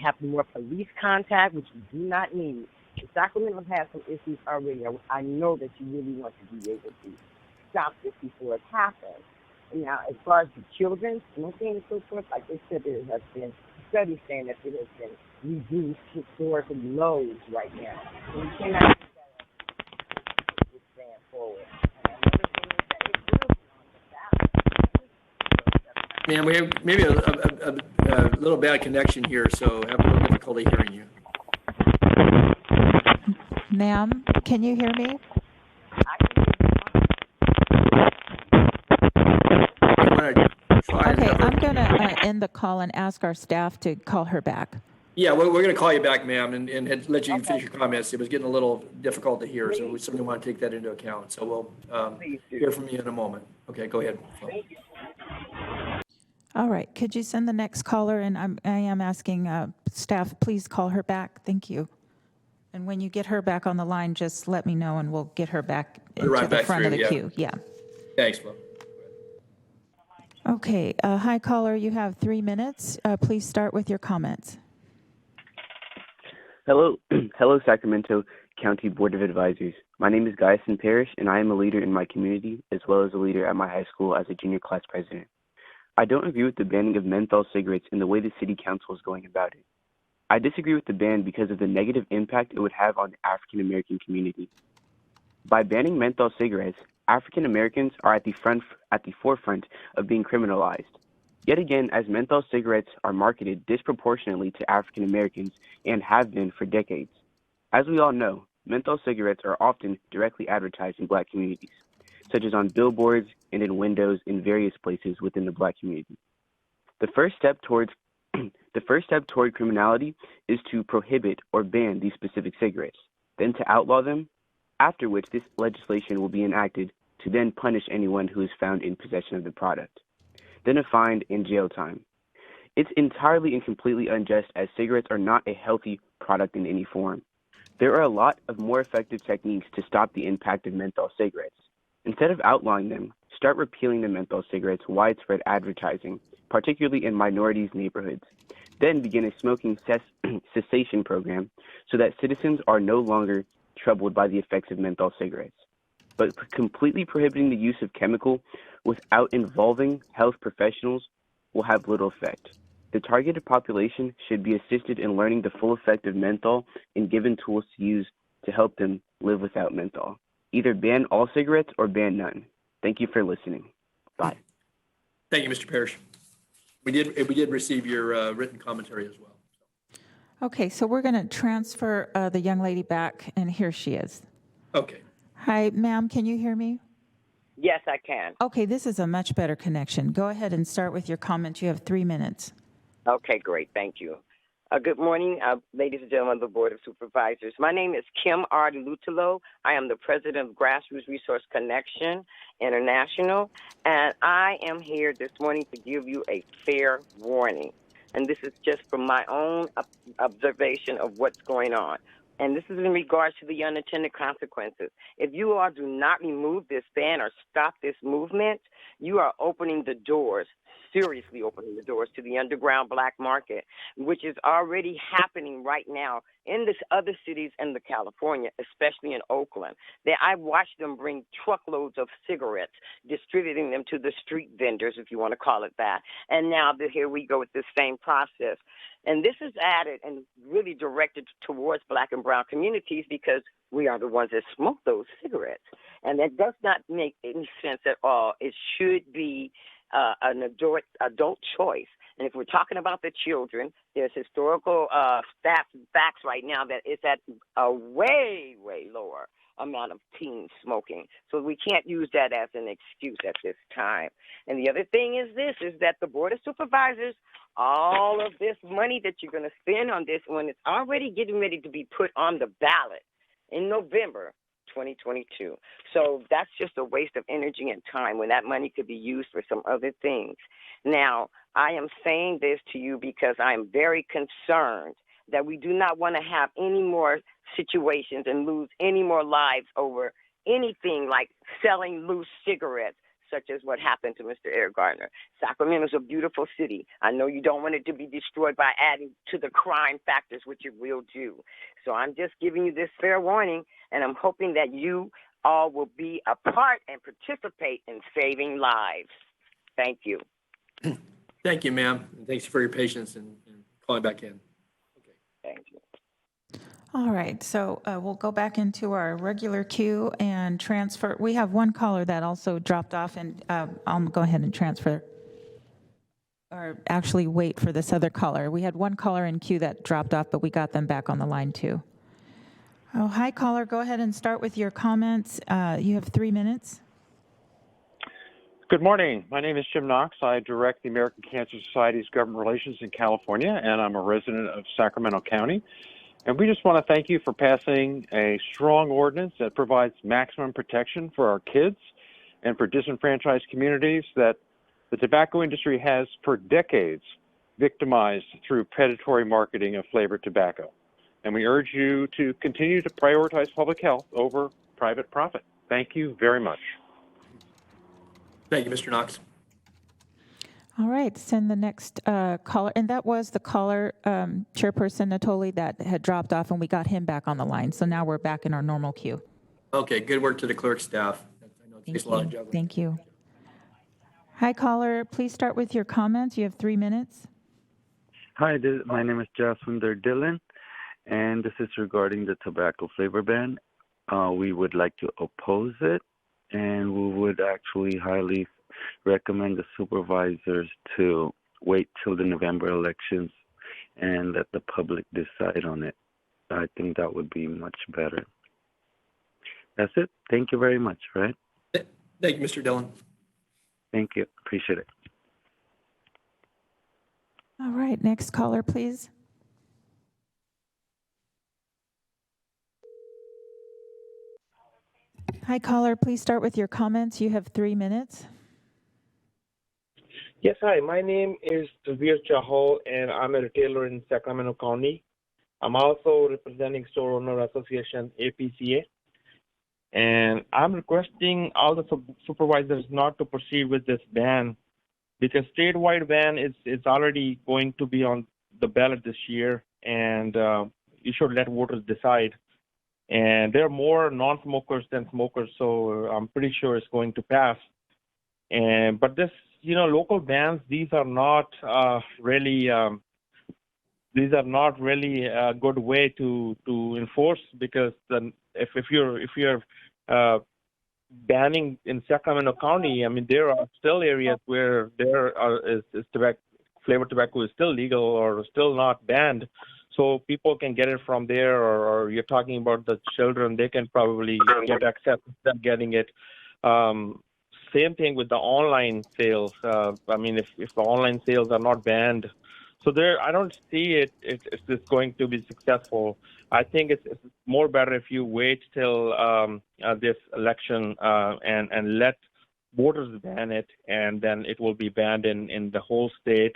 have more police contact, which we do not need. Sacramento has some issues already. I know that you really want to be able to stop this before it happens. And now, as far as the children, smoking and so forth, like they said, there has been studies saying that it has been reduced historical lows right now. So we cannot do that as this ban forward. And another thing is that it will be on the ballot. Man, we have maybe a little bad connection here, so I have a little difficulty hearing you. Ma'am, can you hear me? Okay, I'm going to end the call and ask our staff to call her back. Yeah, we're going to call you back, ma'am, and let you finish your comments. It was getting a little difficult to hear, so we certainly want to take that into account. So we'll hear from you in a moment. Okay, go ahead. All right, could you send the next caller? And I am asking staff, please call her back. Thank you. And when you get her back on the line, just let me know and we'll get her back into the front of the queue. Yeah. Thanks, Flo. Okay, hi caller, you have 3 minutes. Please start with your comments. Hello, hello Sacramento County Board of Advisors. My name is Guyson Parrish, and I am a leader in my community as well as a leader at my high school as a junior class president. I don't agree with the banning of menthol cigarettes in the way the city council is going about it. I disagree with the ban because of the negative impact it would have on the African American community. By banning menthol cigarettes, African Americans are at the forefront of being criminalized. Yet again, as menthol cigarettes are marketed disproportionately to African Americans and have been for decades. As we all know, menthol cigarettes are often directly advertised in black communities, such as on billboards and in windows in various places within the black community. The first step toward criminality is to prohibit or ban these specific cigarettes, then to outlaw them, after which this legislation will be enacted to then punish anyone who is found in possession of the product, then a fine and jail time. It's entirely and completely unjust as cigarettes are not a healthy product in any form. There are a lot of more effective techniques to stop the impact of menthol cigarettes. Instead of outlawing them, start repealing the menthol cigarettes' widespread advertising, particularly in minorities' neighborhoods. Then begin a smoking cessation program so that citizens are no longer troubled by the effects of menthol cigarettes. But completely prohibiting the use of chemical without involving health professionals will have little effect. The targeted population should be assisted in learning the full effect of menthol and given tools to use to help them live without menthol. Either ban all cigarettes or ban none. Thank you for listening. Bye. Thank you, Mr. Parrish. We did receive your written commentary as well. Okay, so we're going to transfer the young lady back, and here she is. Okay. Hi, ma'am, can you hear me? Yes, I can. Okay, this is a much better connection. Go ahead and start with your comment. You have 3 minutes. Okay, great. Thank you. Good morning, ladies and gentlemen of the Board of Supervisors. My name is Kim Artie-Lutulo. I am the president of Grassroots Resource Connection International, and I am here this morning to give you a fair warning. And this is just from my own observation of what's going on. And this is in regards to the unintended consequences. If you all do not remove this ban or stop this movement, you are opening the doors seriously opening the doors to the underground black market, which is already happening right now in this other cities in the California, especially in Oakland. I've watched them bring truckloads of cigarettes, distributing them to the street vendors, if you want to call it that. And now here we go with this same process. And this is added and really directed towards black and brown communities because we are the ones that smoke those cigarettes. And that does not make any sense at all. It should be an adult choice. And if we're talking about the children, there's historical facts right now that it's at a way, way lower amount of teens smoking. So we can't use that as an excuse at this time. And the other thing is that the Board of Supervisors, all of this money that you're going to spend on this, when it's already getting ready to be put on the ballot in November 2022. So that's just a waste of energy and time when that money could be used for some other things. Now, I am saying this to you because I am very concerned that we do not want to have any more situations and lose any more lives over anything like selling loose cigarettes, such as what happened to Mr. Eric Gardner. Sacramento is a beautiful city. I know you don't want it to be destroyed by adding to the crime factors, which it will do. So I'm just giving you this fair warning, and I'm hoping that you all will be a part and participate in saving lives. Thank you. Thank you, ma'am. And thanks for your patience and calling back in. Okay. Thank you. All right, so we'll go back into our regular queue and transfer. We have one caller that also dropped off, and I'll go ahead and transfer, or actually wait for this other caller. We had one caller in queue that dropped off, but we got them back on the line too. Oh, hi, caller. Go ahead and start with your comments. You have 3 minutes. Good morning. My name is Jim Knox. I direct the American Cancer Society's government relations in California, and I'm a resident of Sacramento County. And we just want to thank you for passing a strong ordinance that provides maximum protection for our kids and for disenfranchised communities that the tobacco industry has for decades victimized through predatory marketing of flavored tobacco. And we urge you to continue to prioritize public health over private profit. Thank you very much. Thank you, Mr. Knox. All right, send the next caller. And that was the caller, Chairperson Natoli, that had dropped off, and we got him back on the line. So now we're back in our normal queue. Okay, good work to the clerk staff. I know it takes a lot of juggling. Thank you. Hi, caller. Please start with your comments. You have 3 minutes. Hi, my name is Jaswinder Dillon, and this is regarding the tobacco flavor ban. We would like to oppose it, and we would actually highly recommend the supervisors to wait till the November elections and let the public decide on it. I think that would be much better. That's it. Thank you very much, right? Thank you, Mr. Dillon. Thank you. Appreciate it. All right, next caller, please. Hi, caller. Please start with your comments. You have 3 minutes. Yes, hi. My name is Tavir Chahal, and I'm a retailer in Sacramento County. I'm also representing Store Owner Association, APCA. And I'm requesting all the supervisors not to proceed with this ban because statewide ban is already going to be on the ballot this year, and you should let voters decide. And there are more non-smokers than smokers, so I'm pretty sure it's going to pass. But this, local bans, these are not really a good way to enforce, because if you're banning in Sacramento County, I mean, there are still areas where flavored tobacco is still legal or still not banned. So people can get it from there, or you're talking about the children, they can probably get access to getting it. Same thing with the online sales. I mean, if the online sales are not banned, so I don't see it's going to be successful. I think it's more better if you wait till this election and let voters ban it, and then it will be banned in the whole state,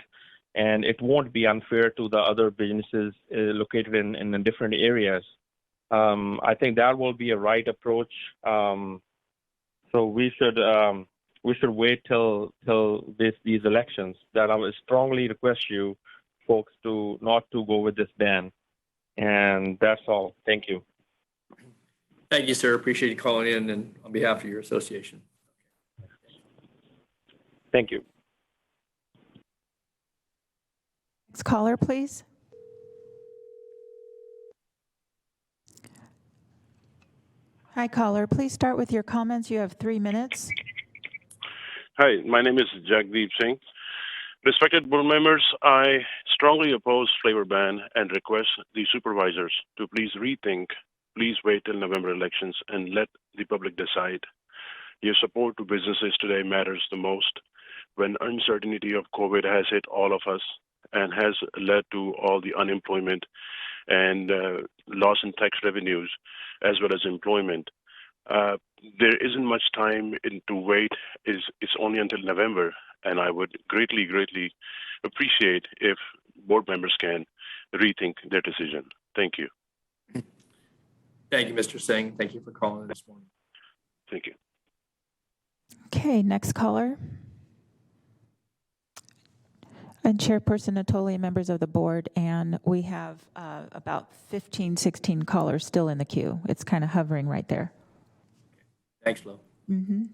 and it won't be unfair to the other businesses located in the different areas. I think that will be a right approach. So we should we should wait till these elections. That I would strongly request you folks to not to go with this ban. And that's all. Thank you. Thank you, sir. Appreciate you calling in and on behalf of your association. Thank you. Next caller, please. Hi, caller. Please start with your comments. You have 3 minutes. Hi, my name is Jagdeep Singh. Respected board members, I strongly oppose flavor ban and request the supervisors to please rethink, please wait till November elections and let the public decide. Your support to businesses today matters the most when uncertainty of COVID has hit all of us and has led to all the unemployment and loss in tax revenues as well as employment. There isn't much time to wait. It's only until November, and I would greatly appreciate if board members can rethink their decision. Thank you. Thank you, Mr. Singh. Thank you for calling this morning. Thank you. Okay, next caller. And Chairperson Natoli and members of the board, and we have about 15, 16 callers still in the queue. It's kind of hovering right there. Thanks, Flo. Mm-hmm.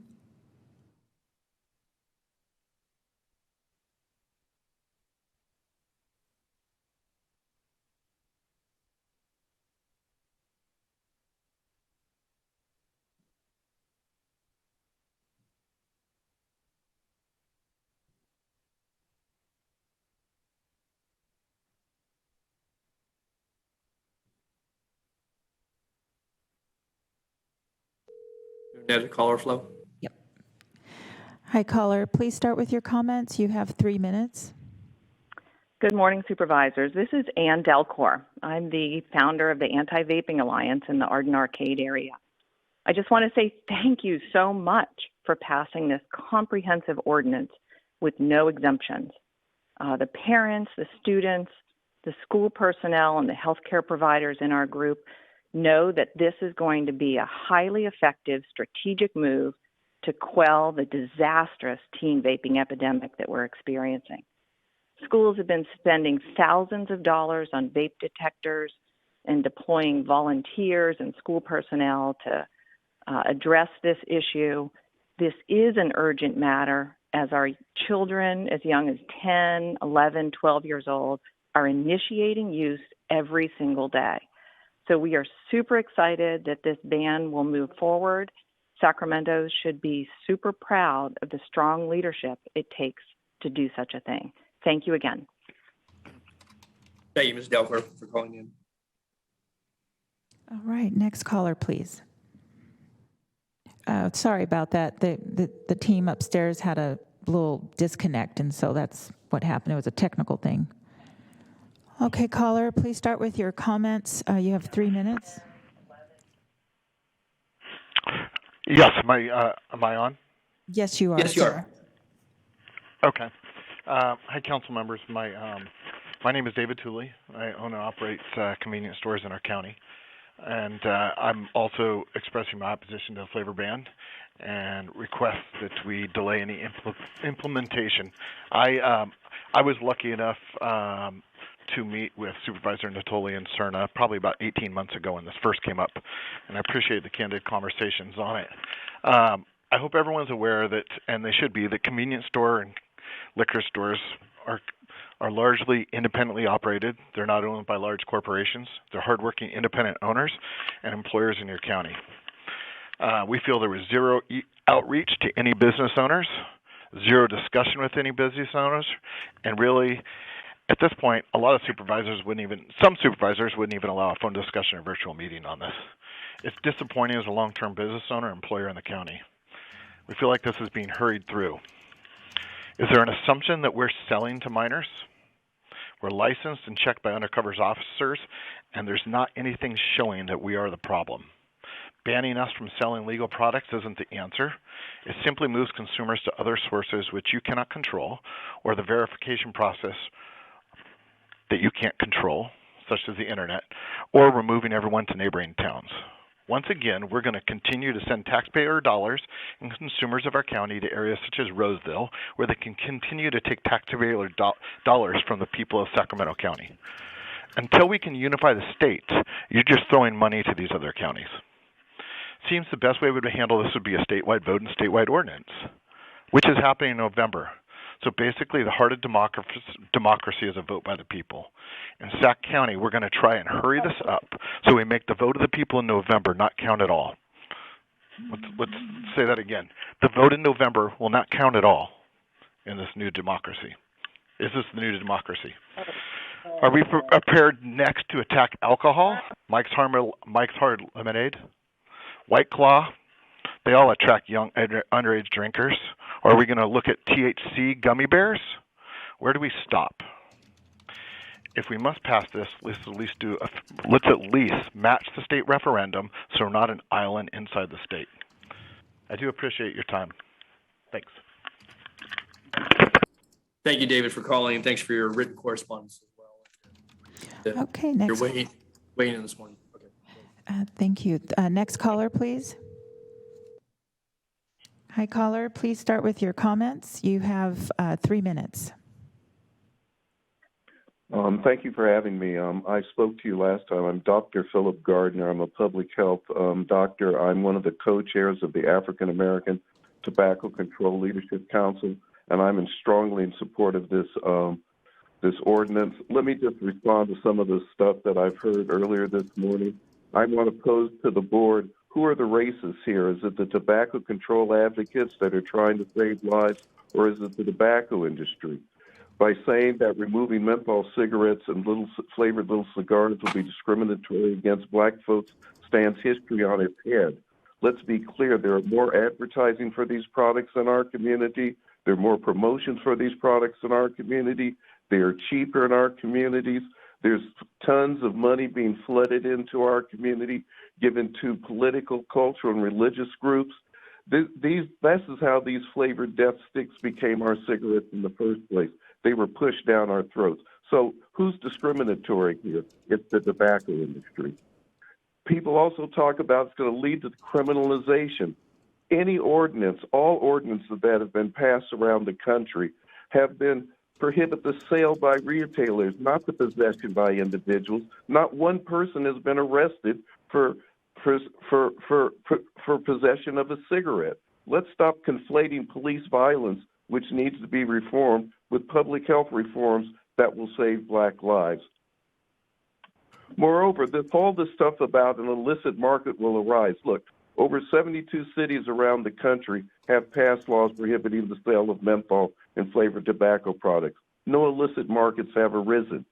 There's a caller, Flo. Yep. Hi, caller. Please start with your comments. You have 3 minutes. Good morning, supervisors. This is Ann Delcor. I'm the founder of the Anti-Vaping Alliance in the Arden Arcade area. I just want to say thank you so much for passing this comprehensive ordinance with no exemptions. The parents, the students, the school personnel, and the healthcare providers in our group know that this is going to be a highly effective strategic move to quell the disastrous teen vaping epidemic that we're experiencing. Schools have been spending thousands of dollars on vape detectors and deploying volunteers and school personnel to address this issue. This is an urgent matter as our children as young as 10, 11, 12 years old are initiating use every single day. So we are super excited that this ban will move forward. Sacramento should be super proud of the strong leadership it takes to do such a thing. Thank you again. Thank you, Ms. Delcor, for calling in. All right, next caller, please. Sorry about that. The team upstairs had a little disconnect, and so that's what happened. It was a technical thing. Okay, caller, please start with your comments. You have 3 minutes. Yes, am I on? Yes, you are. Yes, you are. Okay. Hi, council members. My name is David Tooley. I own and operate convenience stores in our county. And I'm also expressing my opposition to the flavor ban and request that we delay any implementation. I was lucky enough to meet with Supervisor Natoli and Cerna probably about 18 months ago when this first came up, and I appreciate the candid conversations on it. I hope everyone's aware that, and they should be, that convenience store and liquor stores are largely independently operated. They're not owned by large corporations. They're hardworking independent owners and employers in your county. We feel there was zero outreach to any business owners, zero discussion with any business owners, and really, at this point, some supervisors wouldn't even allow a phone discussion or virtual meeting on this. It's disappointing as a long-term business owner, employer in the county. We feel like this is being hurried through. Is there an assumption that we're selling to minors? We're licensed and checked by undercover officers, and there's not anything showing that we are the problem. Banning us from selling legal products isn't the answer. It simply moves consumers to other sources which you cannot control, or the verification process that you can't control, such as the internet, or removing everyone to neighboring towns. Once again, we're going to continue to send taxpayer dollars and consumers of our county to areas such as Roseville, where they can continue to take taxpayer dollars from the people of Sacramento County. Until we can unify the state, you're just throwing money to these other counties. Seems the best way we would handle this would be a statewide vote and statewide ordinance, which is happening in November. So basically, the heart of democracy is a vote by the people. In Sac County, we're going to try and hurry this up so we make the vote of the people in November not count at all. Let's say that again. The vote in November will not count at all in this new democracy. Is this the new democracy? Are we prepared next to attack alcohol? Mike's Hard Lemonade? White Claw? They all attract young underage drinkers. Or are we going to look at THC gummy bears? Where do we stop? If we must pass this, let's at least match the state referendum so we're not an island inside the state. I do appreciate your time. Thanks. Thank you, David, for calling, and thanks for your written correspondence as well. Okay, next. You're weighing in this morning. Okay. Thank you. Next caller, please. Hi, caller. Please start with your comments. You have 3 minutes. Thank you for having me. I spoke to you last time. I'm Dr. Philip Gardner. I'm a public health doctor. I'm one of the co-chairs of the African American Tobacco Control Leadership Council, and I'm strongly in support of this this ordinance. Let me just respond to some of the stuff that I've heard earlier this morning. I want to pose to the board, who are the racists here? Is it the tobacco control advocates that are trying to save lives, or is it the tobacco industry? By saying that removing menthol cigarettes and flavored little cigars will be discriminatory against black folks stands history on its head. Let's be clear, there are more advertising for these products in our community. There are more promotions for these products in our community. They are cheaper in our communities. There's tons of money being flooded into our community, given to political, cultural, and religious groups. This is how these flavored death sticks became our cigarettes in the first place. They were pushed down our throats. So who's discriminatory here? It's the tobacco industry. People also talk about it's going to lead to criminalization. Any ordinance, all ordinances that have been passed around the country have been prohibit the sale by retailers, not the possession by individuals. Not one person has been arrested for possession of a cigarette. Let's stop conflating police violence, which needs to be reformed, with public health reforms that will save black lives. Moreover, all this stuff about an illicit market will arise. Look, over 72 cities around the country have passed laws prohibiting the sale of menthol and flavored tobacco products. No illicit markets have arisen.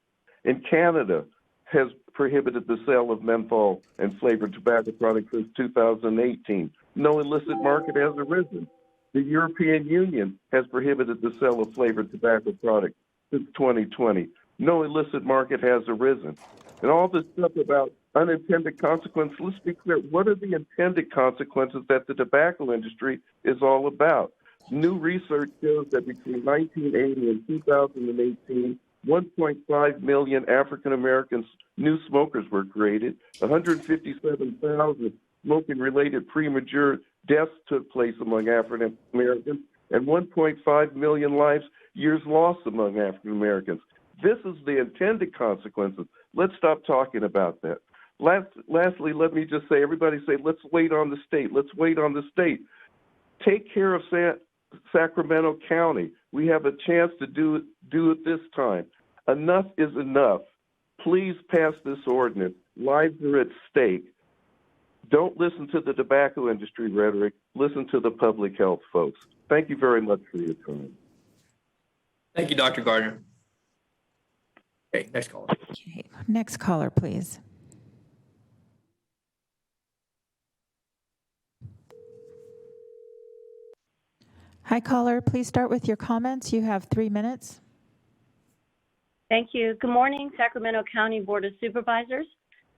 And Canada has prohibited the sale of menthol and flavored tobacco products since 2018. No illicit market has arisen. The European Union has prohibited the sale of flavored tobacco products since 2020. No illicit market has arisen. And all this stuff about unintended consequences, let's be clear, what are the intended consequences that the tobacco industry is all about? New research shows that between 1980 and 2018, 1.5 million African Americans new smokers were created, 157,000 smoking-related premature deaths took place among African Americans, and 1.5 million years lost among African Americans. This is the intended consequences. Let's stop talking about that. Lastly, let me just say, everybody say, let's wait on the state. Let's wait on the state. Take care of Sacramento County. We have a chance to do it this time. Enough is enough. Please pass this ordinance. Lives are at stake. Don't listen to the tobacco industry rhetoric. Listen to the public health folks. Thank you very much for your time. Thank you, Dr. Gardner. Okay, next caller. Okay, next caller, please. Hi, caller. Please start with your comments. You have 3 minutes. Thank you. Good morning, Sacramento County Board of Supervisors.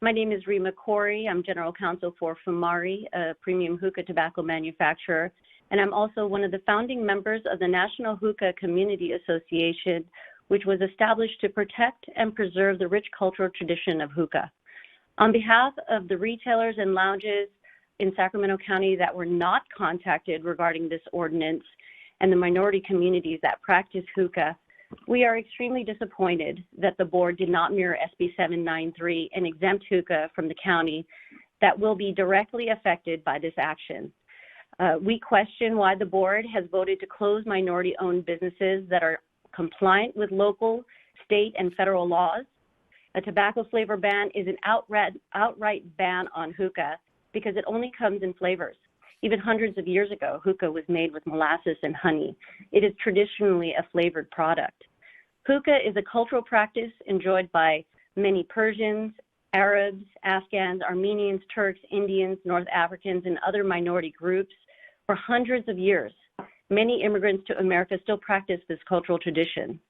My name is Rima Corey. I'm General Counsel for Fumari, a premium hookah tobacco manufacturer, and I'm also one of the founding members of the National Hookah Community Association, which was established to protect and preserve the rich cultural tradition of hookah. On behalf of the retailers and lounges in Sacramento County that were not contacted regarding this ordinance and the minority communities that practice hookah, we are extremely disappointed that the board did not mirror SB 793 and exempt hookah from the county that will be directly affected by this action. We question why the board has voted to close minority-owned businesses that are compliant with local, state, and federal laws. A tobacco flavor ban is an outright ban on hookah because it only comes in flavors. Even hundreds of years ago, hookah was made with molasses and honey. It is traditionally a flavored product. Hookah is a cultural practice enjoyed by many Persians, Arabs, Afghans, Armenians, Turks, Indians, North Africans, and other minority groups for hundreds of years. Many immigrants to America still practice this cultural tradition.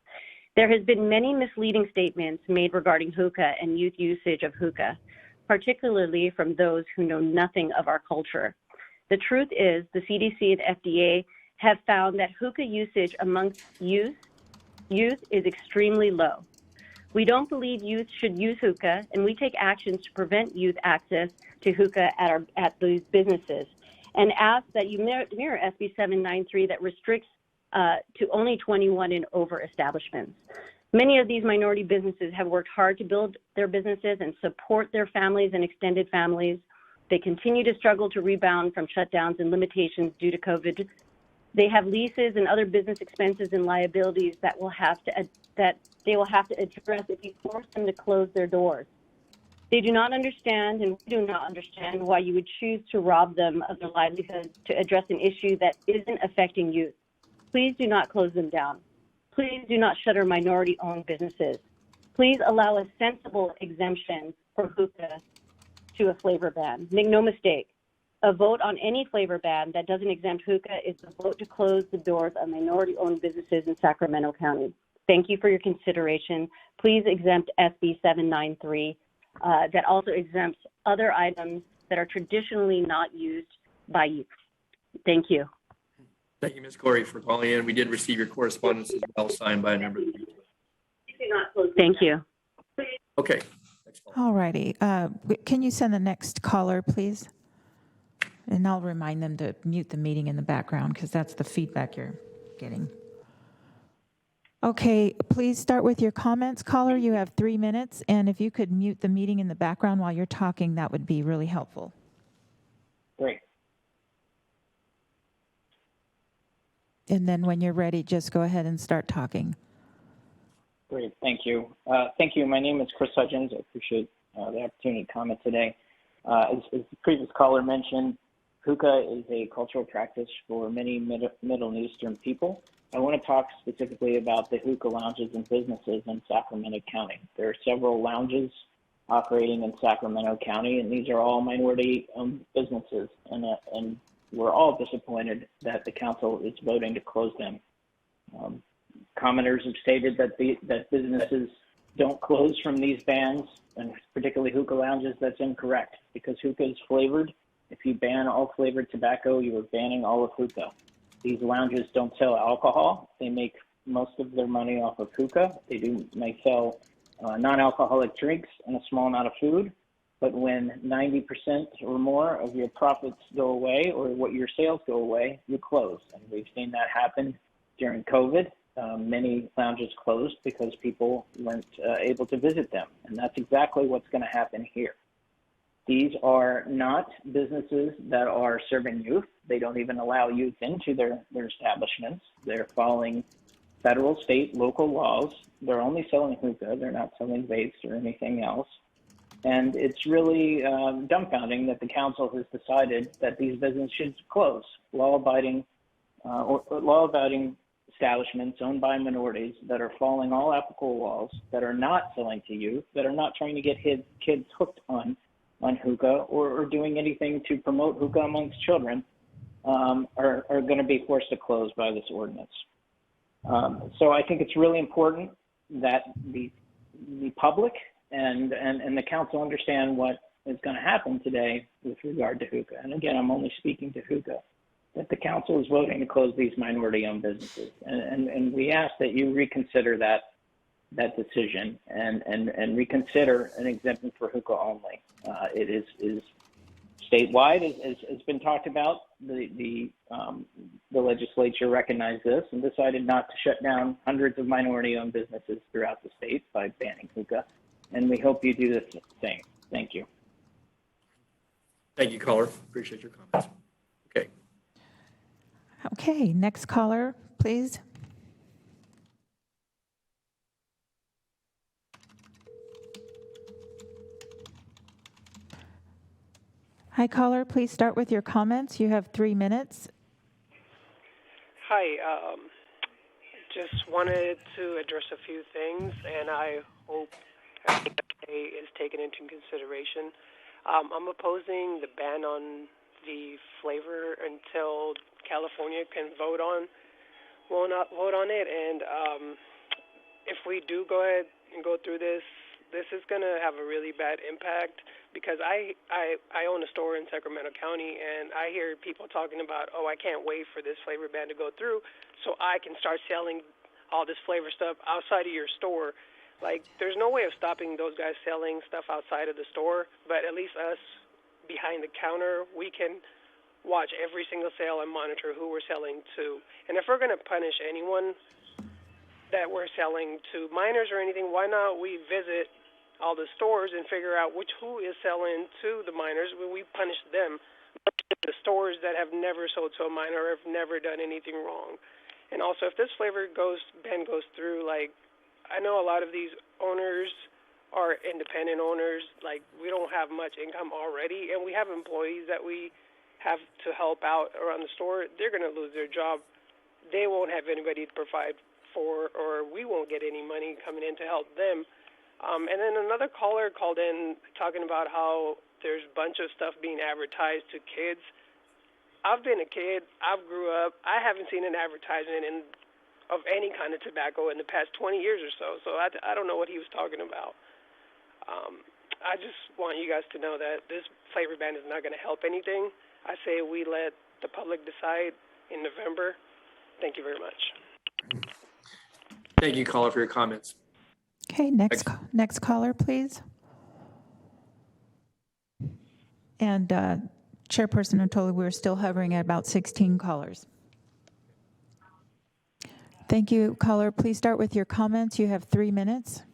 There has been many misleading statements made regarding hookah and youth usage of hookah, particularly from those who know nothing of our culture. The truth is, the CDC and FDA have found that hookah usage amongst youth is extremely low. We don't believe youth should use hookah, and we take actions to prevent youth access to hookah at these businesses, and ask that you mirror SB 793 that restricts to only 21 and over establishments. Many of these minority businesses have worked hard to build their businesses and support their families and extended families. They continue to struggle to rebound from shutdowns and limitations due to COVID. They have leases and other business expenses and liabilities that they will have to address if you force them to close their doors. They do not understand, and we do not understand, why you would choose to rob them of their livelihood to address an issue that isn't affecting youth. Please do not close them down. Please do not shutter minority-owned businesses. Please allow a sensible exemption for hookah to a flavor ban. Make no mistake, a vote on any flavor ban that doesn't exempt hookah is a vote to close the doors of minority-owned businesses in Sacramento County. Thank you for your consideration. Please exempt SB 793 that also exempts other items that are traditionally not used by youth. Thank you. Thank you, Ms. Corey, for calling in. We did receive your correspondence as well, signed by a number of you. Thank you. Okay. All righty. Can you send the next caller, please? And I'll remind them to mute the meeting in the background because that's the feedback you're getting. Okay, please start with your comments, caller. You have 3 minutes, and if you could mute the meeting in the background while you're talking, that would be really helpful. Great. And then when you're ready, just go ahead and start talking. Great, thank you. Thank you. My name is Chris Hudgens. I appreciate the opportunity to comment today. As the previous caller mentioned, hookah is a cultural practice for many Middle and Eastern people. I want to talk specifically about the hookah lounges and businesses in Sacramento County. There are several lounges operating in Sacramento County, and these are all minority-owned businesses, and we're all disappointed that the council is voting to close them. Commenters have stated that businesses don't close from these bans, and particularly hookah lounges. That's incorrect, because hookah is flavored. If you ban all flavored tobacco, you are banning all of hookah. These lounges don't sell alcohol. They make most of their money off of hookah. They may sell non-alcoholic drinks and a small amount of food. But when 90% or more of your profits go away, or what your sales go away, you close. And we've seen that happen during COVID. Many lounges closed because people weren't able to visit them. And that's exactly what's going to happen here. These are not businesses that are serving youth. They don't even allow youth into their establishments. They're following federal, state, local laws. They're only selling hookah. They're not selling vapes or anything else. And it's really dumbfounding that the council has decided that these businesses should close. Law-abiding establishments owned by minorities that are following all applicable laws, that are not selling to youth, that are not trying to get kids hooked on hookah or doing anything to promote hookah amongst children, are going to be forced to close by this ordinance. So I think it's really important that the public and the council understand what is going to happen today with regard to hookah. And again, I'm only speaking to hookah, that the council is voting to close these minority-owned businesses. And we ask that you reconsider that that decision and reconsider an exemption for hookah only. It is statewide, as has been talked about. The legislature recognized this and decided not to shut down hundreds of minority-owned businesses throughout the state by banning hookah. And we hope you do the same. Thank you. Thank you, caller. Appreciate your comments. Okay. Okay, next caller, please. Hi, caller, please start with your comments. You have 3 minutes. Hi, just wanted to address a few things, and I hope everything is taken into consideration. I'm opposing the ban on the flavor until California can vote on it, and if we do go ahead and go through this is going to have a really bad impact, because I own a store in Sacramento County, and I hear people talking about, I can't wait for this flavor ban to go through so I can start selling all this flavor stuff outside of your store. Like, there's no way of stopping those guys selling stuff outside of the store, but at least us behind the counter, we can watch every single sale and monitor who we're selling to. And if we're going to punish anyone that we're selling to, minors or anything, why not we visit all the stores and figure out who is selling to the minors when we punish them. The stores that have never sold to a minor or have never done anything wrong. And also, if this flavor ban goes through, like, I know a lot of these owners are independent owners. Like, we don't have much income already, and we have employees that we have to help out around the store. They're going to lose their job. They won't have anybody to provide for, or we won't get any money coming in to help them. And then another caller called in talking about how there's a bunch of stuff being advertised to kids. I've been a kid. I've grew up. I haven't seen an advertisement of any kind of tobacco in the past 20 years or so. So I don't know what he was talking about. I just want you guys to know that this flavor ban is not going to help anything. I say we let the public decide in November. Thank you very much. Thank you, caller, for your comments. Okay, next caller, please. And Chairperson Natoli, we're still hovering at about 16 callers. Thank you, caller. Please start with your comments. You have 3 minutes.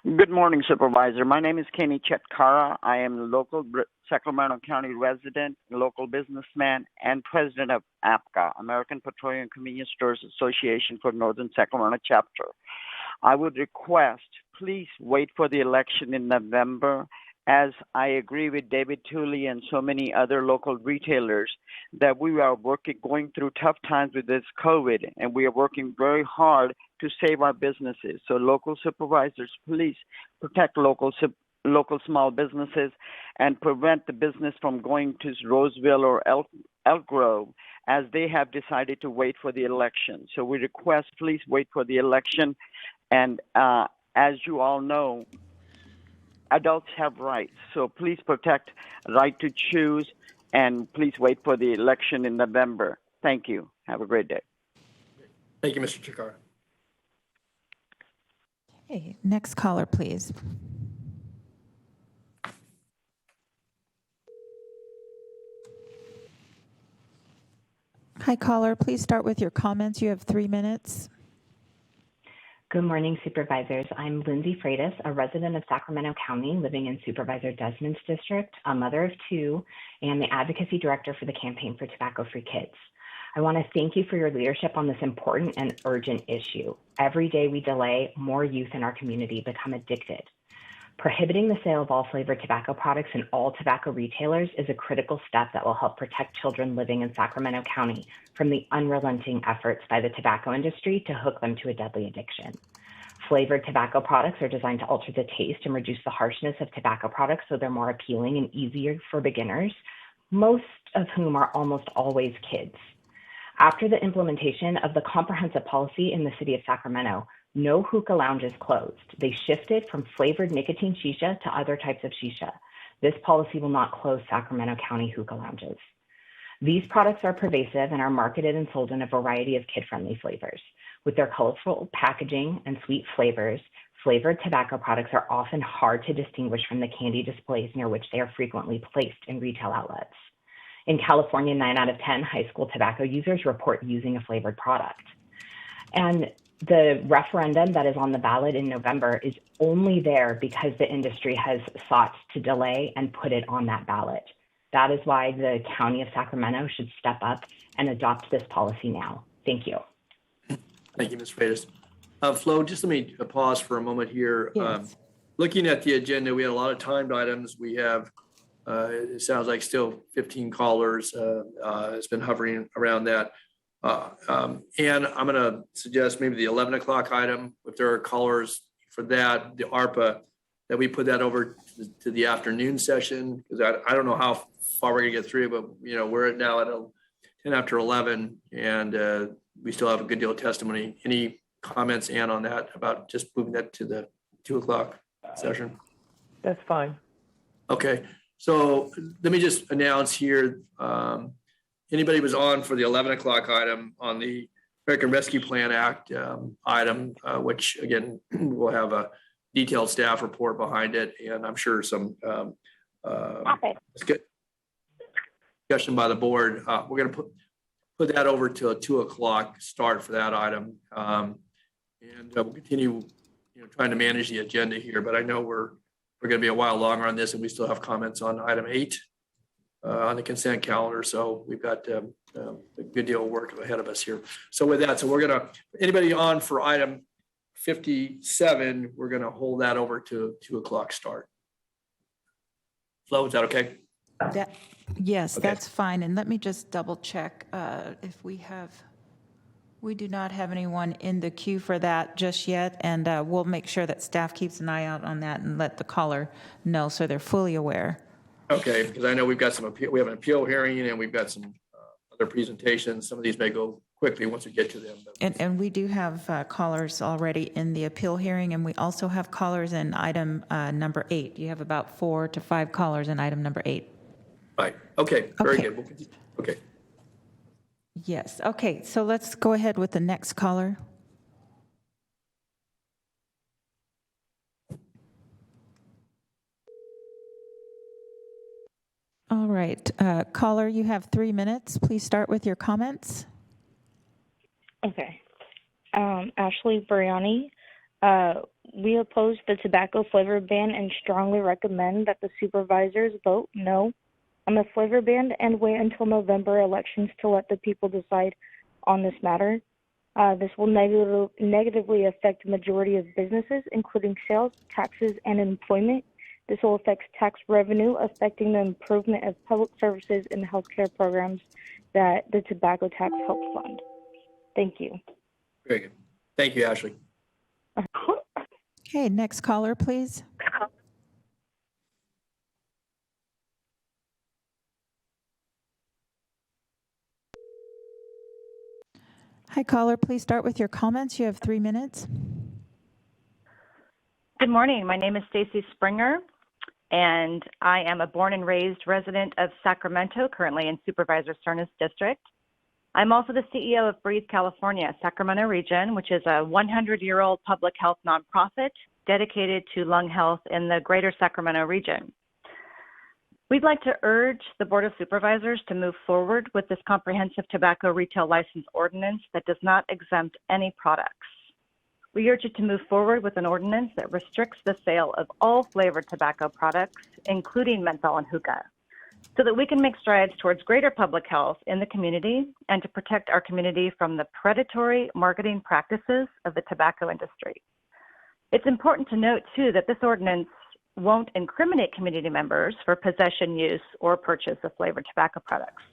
Good morning, Supervisor. My name is Kenny Chetkara. I am a local Sacramento County resident, local businessman, and president of APCA, American Petroleum Convenience Stores Association for Northern Sacramento Chapter. I would request, please wait for the election in November, as I agree with David Tooley and so many other local retailers that we are going through tough times with this COVID, and we are working very hard to save our businesses. So local supervisors, please protect local small businesses and prevent the business from going to Roseville or Elk Grove, as they have decided to wait for the election. So we request, please wait for the election. And as you all know, adults have rights. So please protect the right to choose, and please wait for the election in November. Thank you. Have a great day. Thank you, Mr. Chikara. Okay, next caller, please. Hi, caller. Please start with your comments. You have 3 minutes. Good morning, Supervisors. I'm Lindsay Freitas, a resident of Sacramento County, living in Supervisor Desmond's district, a mother of 2, and the advocacy director for the Campaign for Tobacco-Free Kids. I want to thank you for your leadership on this important and urgent issue. Every day we delay, more youth in our community become addicted. Prohibiting the sale of all flavored tobacco products in all tobacco retailers is a critical step that will help protect children living in Sacramento County from the unrelenting efforts by the tobacco industry to hook them to a deadly addiction. Flavored tobacco products are designed to alter the taste and reduce the harshness of tobacco products so they're more appealing and easier for beginners, most of whom are almost always kids. After the implementation of the comprehensive policy in the city of Sacramento, no hookah lounges closed. They shifted from flavored nicotine shisha to other types of shisha. This policy will not close Sacramento County hookah lounges. These products are pervasive and are marketed and sold in a variety of kid-friendly flavors. With their colorful packaging and sweet flavors, flavored tobacco products are often hard to distinguish from the candy displays near which they are frequently placed in retail outlets. In California, 9 out of 10 high school tobacco users report using a flavored product. And the referendum that is on the ballot in November is only there because the industry has sought to delay and put it on that ballot. That is why the County of Sacramento should step up and adopt this policy now. Thank you. Thank you, Ms. Freitas. Flo, just let me pause for a moment here. Yes. Looking at the agenda, we had a lot of timed items. We have, it sounds like still 15 callers. It's been hovering around that. And I'm going to suggest maybe the 11 o'clock item, if there are callers for that, the ARPA, that we put that over to the afternoon session, because I don't know how far we're going to get through, but we're now at 10 after 11, and we still have a good deal of testimony. Any comments, Ann, on that about just moving that to the 2 o'clock session? That's fine. Okay, so let me just announce here, anybody was on for the 11 o'clock item on the American Rescue Plan Act item, which again, will have a detailed staff report behind it, and I'm sure some discussion by the board. We're going to put that over to a 2 o'clock start for that item, and we'll continue, trying to manage the agenda here. But I know we're going to be a while longer on this, and we still have comments on item 8 on the consent calendar. So we've got a good deal of work ahead of us here. So with that, so we're going to, anybody on for item 57, we're going to hold that over to 2 o'clock start. Flo, is that okay? Yes, Okay. that's fine. And let me just double check if we do not have anyone in the queue for that just yet. And we'll make sure that staff keeps an eye out on that and let the caller know so they're fully aware. Okay, because I know we've got some appeal, we have an appeal hearing, and we've got some other presentations. Some of these may go quickly once we get to them. And we do have callers already in the appeal hearing, and we also have callers in item number 8. You have about 4 to 5 callers in item number 8. Right. Okay. Very Okay. good. We'll continue. Okay. Yes. Okay. So let's go ahead with the next caller. All right. Caller, you have 3 minutes. Please start with your comments. Okay. Ashley Briani. We oppose the tobacco flavor ban and strongly recommend that the supervisors vote no on the flavor ban and wait until November elections to let the people decide on this matter. This will negatively affect the majority of businesses, including sales, taxes, and employment. This will affect tax revenue, affecting the improvement of public services and healthcare programs that the tobacco tax helps fund. Thank you. Very good. Thank you, Ashley. Okay. Next caller, please. Hi, caller. Please start with your comments. You have 3 minutes. Good morning. My name is Stacy Springer, and I am a born and raised resident of Sacramento, currently in Supervisor Cernas District. I'm also the CEO of Breathe California, Sacramento region, which is a 100-year-old public health nonprofit dedicated to lung health in the greater Sacramento region. We'd like to urge the Board of Supervisors to move forward with this comprehensive tobacco retail license ordinance that does not exempt any products. We urge you to move forward with an ordinance that restricts the sale of all flavored tobacco products, including menthol and hookah, so that we can make strides towards greater public health in the community and to protect our community from the predatory marketing practices of the tobacco industry. It's important to note, too, that this ordinance won't incriminate community members for possession, use, or purchase of flavored tobacco products.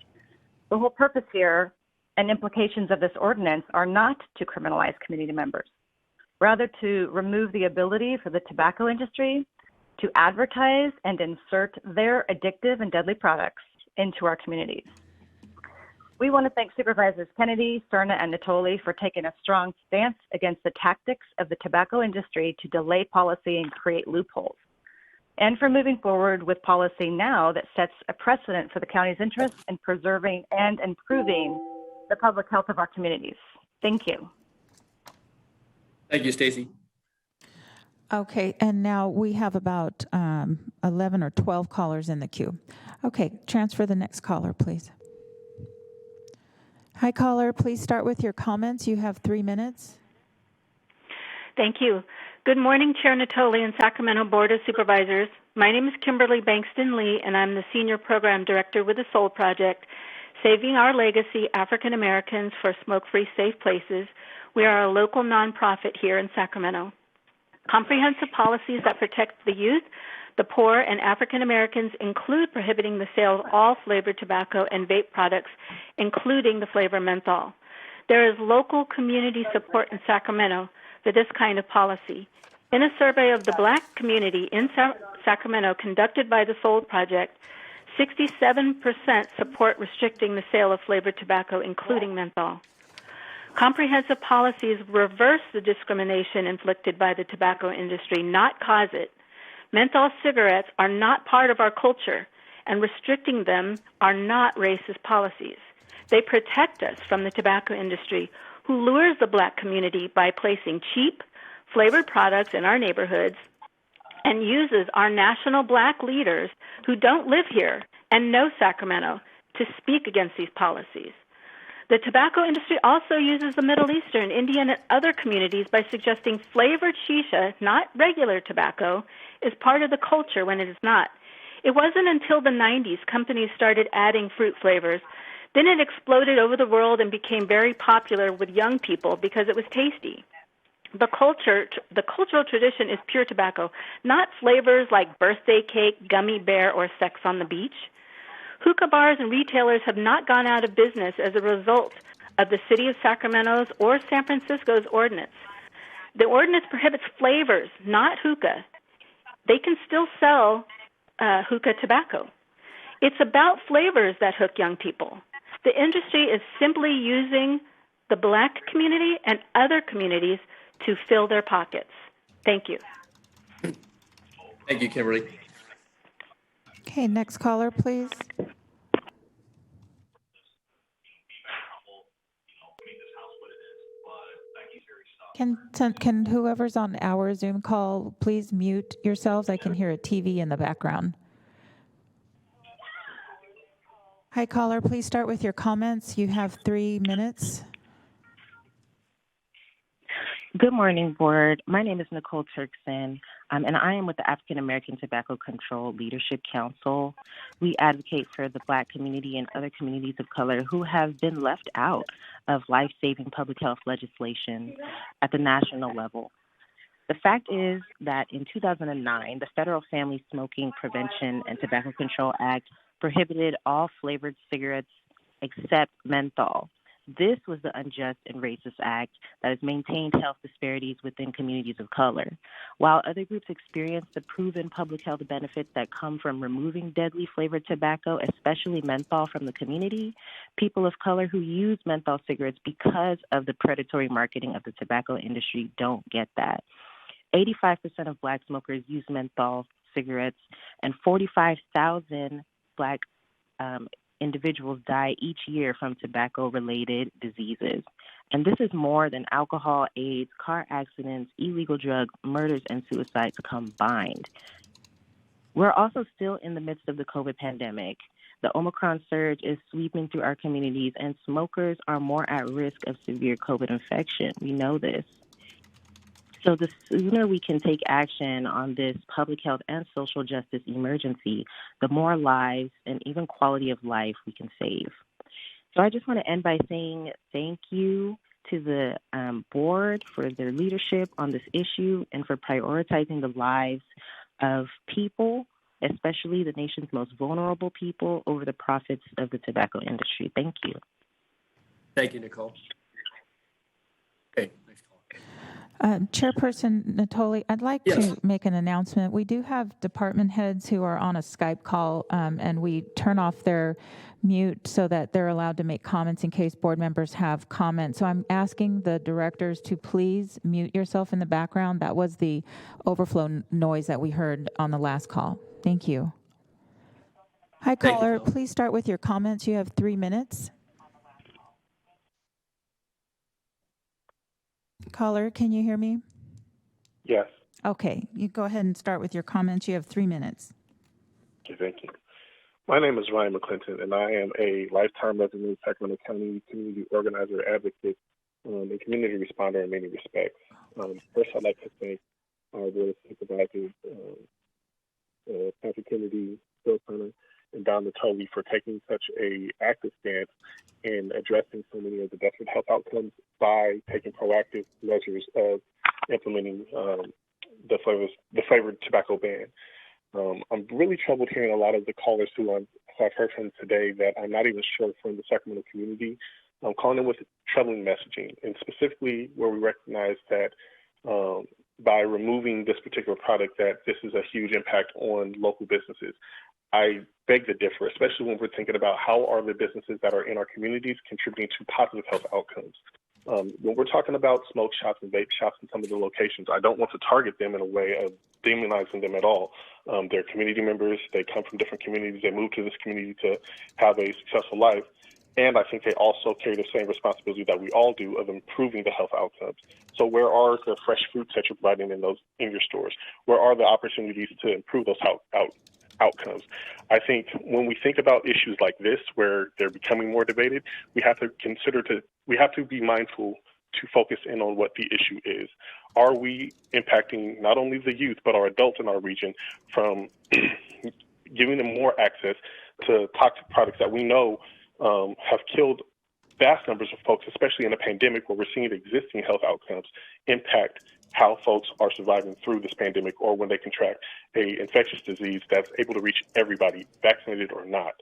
The whole purpose here and implications of this ordinance are not to criminalize community members, rather to remove the ability for the tobacco industry to advertise and insert their addictive and deadly products into our communities. We want to thank Supervisors Kennedy, Cerna, and Natoli for taking a strong stance against the tactics of the tobacco industry to delay policy and create loopholes. and for moving forward with policy now that sets a precedent for the county's interest in preserving and improving the public health of our communities. Thank you. Thank you, Stacy. Okay, and now we have about 11 or 12 callers in the queue. Okay, transfer the next caller, please. Hi, caller. Please start with your comments. You have 3 minutes. Thank you. Good morning, Chair Natoli and Sacramento Board of Supervisors. My name is Kimberly Bankston Lee, and I'm the Senior Program Director with the SOUL Project, Saving Our Legacy African Americans for Smoke-Free Safe Places. We are a local nonprofit here in Sacramento. Comprehensive policies that protect the youth, the poor, and African Americans include prohibiting the sale of all flavored tobacco and vape products, including the flavor menthol. There is local community support in Sacramento for this kind of policy. In a survey of the Black community in Sacramento conducted by the SOUL Project, 67% support restricting the sale of flavored tobacco, including menthol. Comprehensive policies reverse the discrimination inflicted by the tobacco industry, not cause it. Menthol cigarettes are not part of our culture, and restricting them are not racist policies. They protect us from the tobacco industry, who lures the Black community by placing cheap, flavored products in our neighborhoods and uses our national Black leaders who don't live here and know Sacramento to speak against these policies. The tobacco industry also uses the Middle Eastern, Indian, and other communities by suggesting flavored shisha, not regular tobacco, is part of the culture when it is not. It wasn't until the 90s companies started adding fruit flavors. Then it exploded over the world and became very popular with young people because it was tasty. The cultural tradition is pure tobacco, not flavors like birthday cake, gummy bear, or sex on the beach. Hookah bars and retailers have not gone out of business as a result of the city of Sacramento's or San Francisco's ordinance. The ordinance prohibits flavors, not hookah. They can still sell hookah tobacco. It's about flavors that hook young people. The industry is simply using the Black community and other communities to fill their pockets. Thank you. Thank you, Kimberly. Okay, next caller, please. Can whoever's on our Zoom call please mute yourselves? I can hear a TV in the background. Hi, caller. Please start with your comments. You have 3 minutes. Good morning, Board. My name is Nicole Turkson, and I am with the African American Tobacco Control Leadership Council. We advocate for the Black community and other communities of color who have been left out of life-saving public health legislation at the national level. The fact is that in 2009, the Federal Family Smoking Prevention and Tobacco Control Act prohibited all flavored cigarettes except menthol. This was the unjust and racist act that has maintained health disparities within communities of color. While other groups experience the proven public health benefits that come from removing deadly flavored tobacco, especially menthol, from the community, people of color who use menthol cigarettes because of the predatory marketing of the tobacco industry don't get that. 85% of Black smokers use menthol cigarettes, and 45,000 Black individuals die each year from tobacco-related diseases. And this is more than alcohol, AIDS, car accidents, illegal drugs, murders, and suicides combined. We're also still in the midst of the COVID pandemic. The Omicron surge is sweeping through our communities, and smokers are more at risk of severe COVID infection. We know this. So the sooner we can take action on this public health and social justice emergency, the more lives and even quality of life we can save. So I just want to end by saying thank you to the board for their leadership on this issue and for prioritizing the lives of people, especially the nation's most vulnerable people, over the profits of the tobacco industry. Thank you. Thank you, Nicole. Okay, next call. Chairperson Natoli, I'd like to make an announcement. We do have department heads who are on a Skype call, and we turn off their mute so that they're allowed to make comments in case board members have comments. So I'm asking the directors to please mute yourself in the background. That was the overflow noise that we heard on the last call. Thank you. Hi, caller. Please start with your comments. You have 3 minutes. Caller, can you hear me? Yes. Okay, you go ahead and start with your comments. You have 3 minutes. Okay, thank you. My name is Ryan McClinton, and I am a lifetime resident of Sacramento County, community organizer, advocate, and community responder in many respects. First, I'd like to thank our board of supervisors, Patrick Kennedy, Bill Turner, and Don Natoli for taking such a active stance in addressing so many of the desperate health outcomes by taking proactive measures of implementing the flavored tobacco ban. I'm really troubled hearing a lot of the callers who I've heard from today that I'm not even sure from the Sacramento community. I'm calling in with troubling messaging, and specifically where we recognize that by removing this particular product, that this is a huge impact on local businesses. I beg to differ, especially when we're thinking about how are the businesses that are in our communities contributing to positive health outcomes. When we're talking about smoke shops and vape shops in some of the locations, I don't want to target them in a way of demonizing them at all. They're community members. They come from different communities. They move to this community to have a successful life. And I think they also carry the same responsibility that we all do of improving the health outcomes. So where are the fresh fruits that you're providing in your stores? Where are the opportunities to improve those outcomes? I think when we think about issues like this, where they're becoming more debated, we have to be mindful to focus in on what the issue is. Are we impacting not only the youth, but our adults in our region from giving them more access to toxic products that we know have killed vast numbers of folks, especially in a pandemic where we're seeing existing health outcomes impact how folks are surviving through this pandemic, or when they contract a infectious disease that's able to reach everybody, vaccinated or not.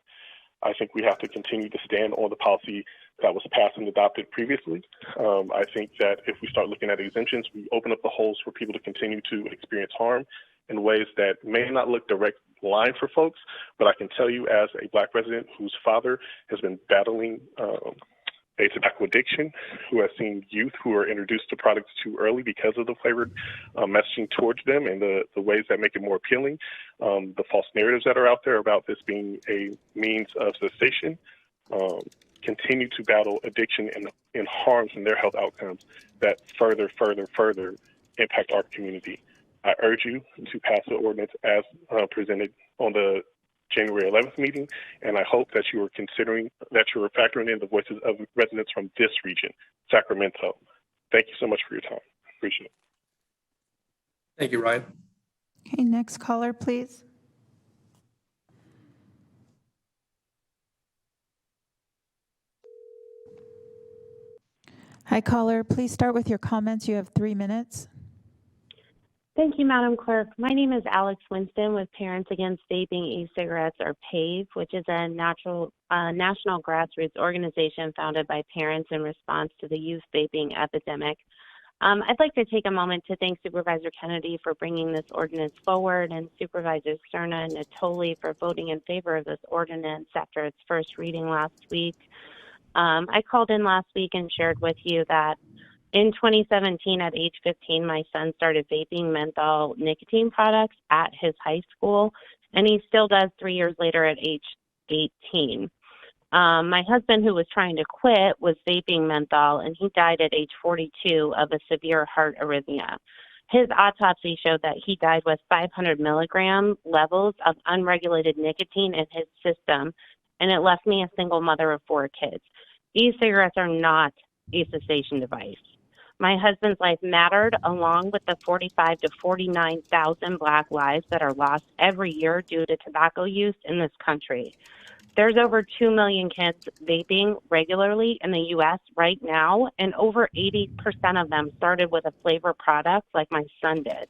I think we have to continue to stand on the policy that was passed and adopted previously. I think that if we start looking at exemptions, we open up the holes for people to continue to experience harm in ways that may not look direct line for folks, but I can tell you as a Black resident whose father has been battling a tobacco addiction, who has seen youth who are introduced to products too early because of the flavored messaging towards them and the ways that make it more appealing, the false narratives that are out there about this being a means of cessation, continue to battle addiction and harms in their health outcomes that further impact our community. I urge you to pass the ordinance as presented on the January 11th meeting, and I hope that you are considering, that you are factoring in the voices of residents from this region, Sacramento. Thank you so much for your time. Appreciate it. Thank you, Ryan. Okay, next caller, please. Hi, caller. Please start with your comments. You have 3 minutes. Thank you, Madam Clerk. My name is Alex Winston with Parents Against Vaping E-Cigarettes, or PAVE, which is a national grassroots organization founded by parents in response to the youth vaping epidemic. I'd like to take a moment to thank Supervisor Kennedy for bringing this ordinance forward, and Supervisors Cerna and Natoli for voting in favor of this ordinance after its first reading last week. I called in last week and shared with you that in 2017, at age 15, my son started vaping menthol nicotine products at his high school, and he still does 3 years later at age 18. My husband, who was trying to quit, was vaping menthol, and he died at age 42 of a severe heart arrhythmia. His autopsy showed that he died with 500 milligram levels of unregulated nicotine in his system, and it left me a single mother of 4 kids. E-cigarettes are not a cessation device. My husband's life mattered, along with the 45 to 49,000 Black lives that are lost every year due to tobacco use in this country. There's over 2 million kids vaping regularly in the U.S. right now, and over 80% of them started with a flavor product like my son did.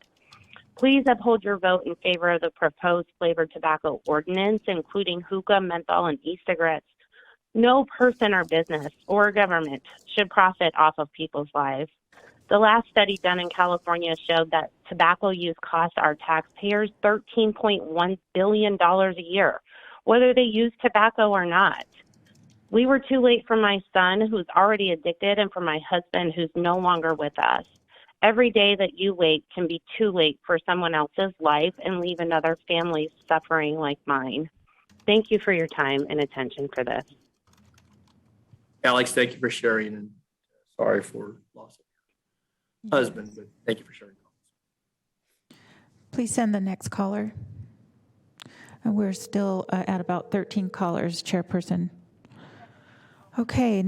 Please uphold your vote in favor of the proposed flavored tobacco ordinance, including hookah, menthol, and e-cigarettes. No person or business or government should profit off of people's lives. The last study done in California showed that tobacco use costs our taxpayers $13.1 billion a year, whether they use tobacco or not. We were too late for my son, who's already addicted, and for my husband, who's no longer with us. Every day that you wait can be too late for someone else's life and leave another family suffering like mine. Thank you for your time and attention for this. Alex, thank you for sharing, and sorry for loss of your husband, but thank you for sharing. Please send the next caller. And we're still at about 13 callers, Chairperson. Okay,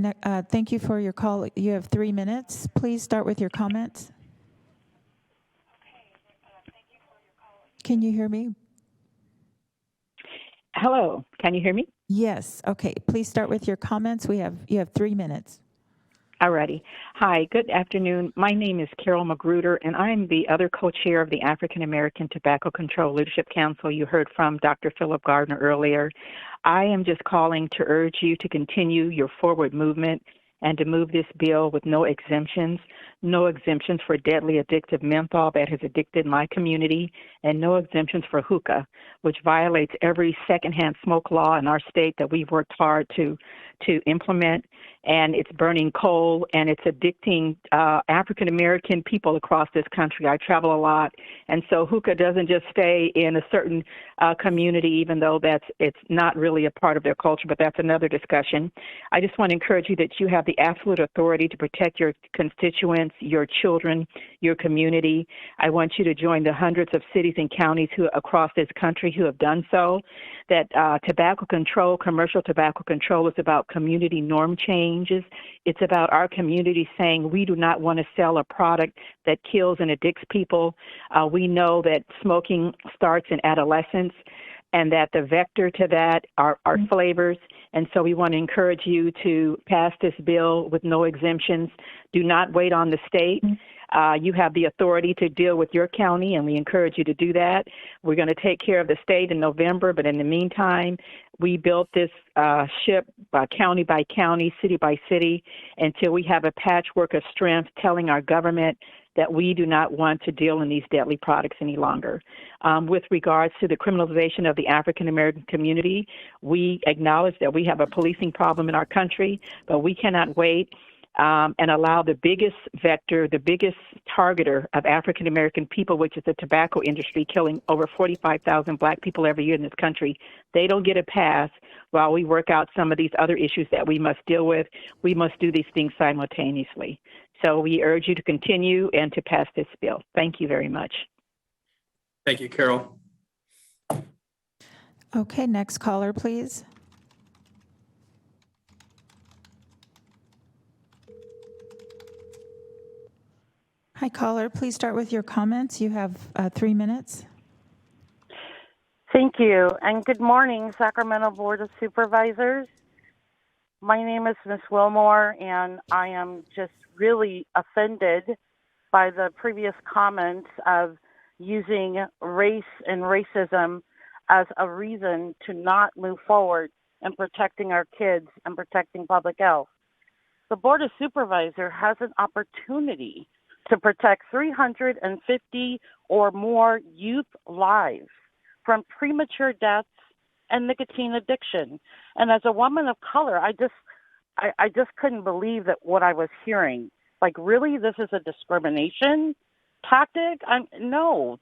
thank you for your call. You have 3 minutes. Please start with your comments. Can you hear me? Hello, can you hear me? Yes. Okay, please start with your comments. You have 3 minutes. Alrighty. Hi, good afternoon. My name is Carol Magruder, and I'm the other co-chair of the African American Tobacco Control Leadership Council. You heard from Dr. Philip Gardner earlier. I am just calling to urge you to continue your forward movement and to move this bill with no exemptions for deadly addictive menthol that has addicted my community, and no exemptions for hookah, which violates every secondhand smoke law in our state that we've worked hard to implement. And it's burning coal, and it's addicting African American people across this country. I travel a lot, and so hookah doesn't just stay in a certain community, even though it's not really a part of their culture, but that's another discussion. I just want to encourage you that you have the absolute authority to protect your constituents, your children, your community. I want you to join the hundreds of cities and counties across this country who have done so. That tobacco control, commercial tobacco control, is about community norm changes. It's about our community saying we do not want to sell a product that kills and addicts people. We know that smoking starts in adolescence, and that the vector to that are flavors. And so we want to encourage you to pass this bill with no exemptions. Do not wait on the state. You have the authority to deal with your county, and we encourage you to do that. We're going to take care of the state in November, but in the meantime, we built this ship county by county, city by city, until we have a patchwork of strength telling our government that we do not want to deal in these deadly products any longer. With regards to the criminalization of the African American community, we acknowledge that we have a policing problem in our country, but we cannot wait and allow the biggest vector, the biggest targeter of African American people, which is the tobacco industry, killing over 45,000 Black people every year in this country. They don't get a pass while we work out some of these other issues that we must deal with. We must do these things simultaneously. So we urge you to continue and to pass this bill. Thank you very much. Thank you, Carol. Okay, next caller, please. Hi, caller. Please start with your comments. You have 3 minutes. Thank you, and good morning, Sacramento Board of Supervisors. My name is Ms. Wilmore, and I am just really offended by the previous comments of using race and racism as a reason to not move forward in protecting our kids and protecting public health. The Board of Supervisors has an opportunity to protect 350 or more youth lives from premature deaths and nicotine addiction. And as a woman of color, I just couldn't believe that what I was hearing. Like, really, this is a discrimination tactic? No,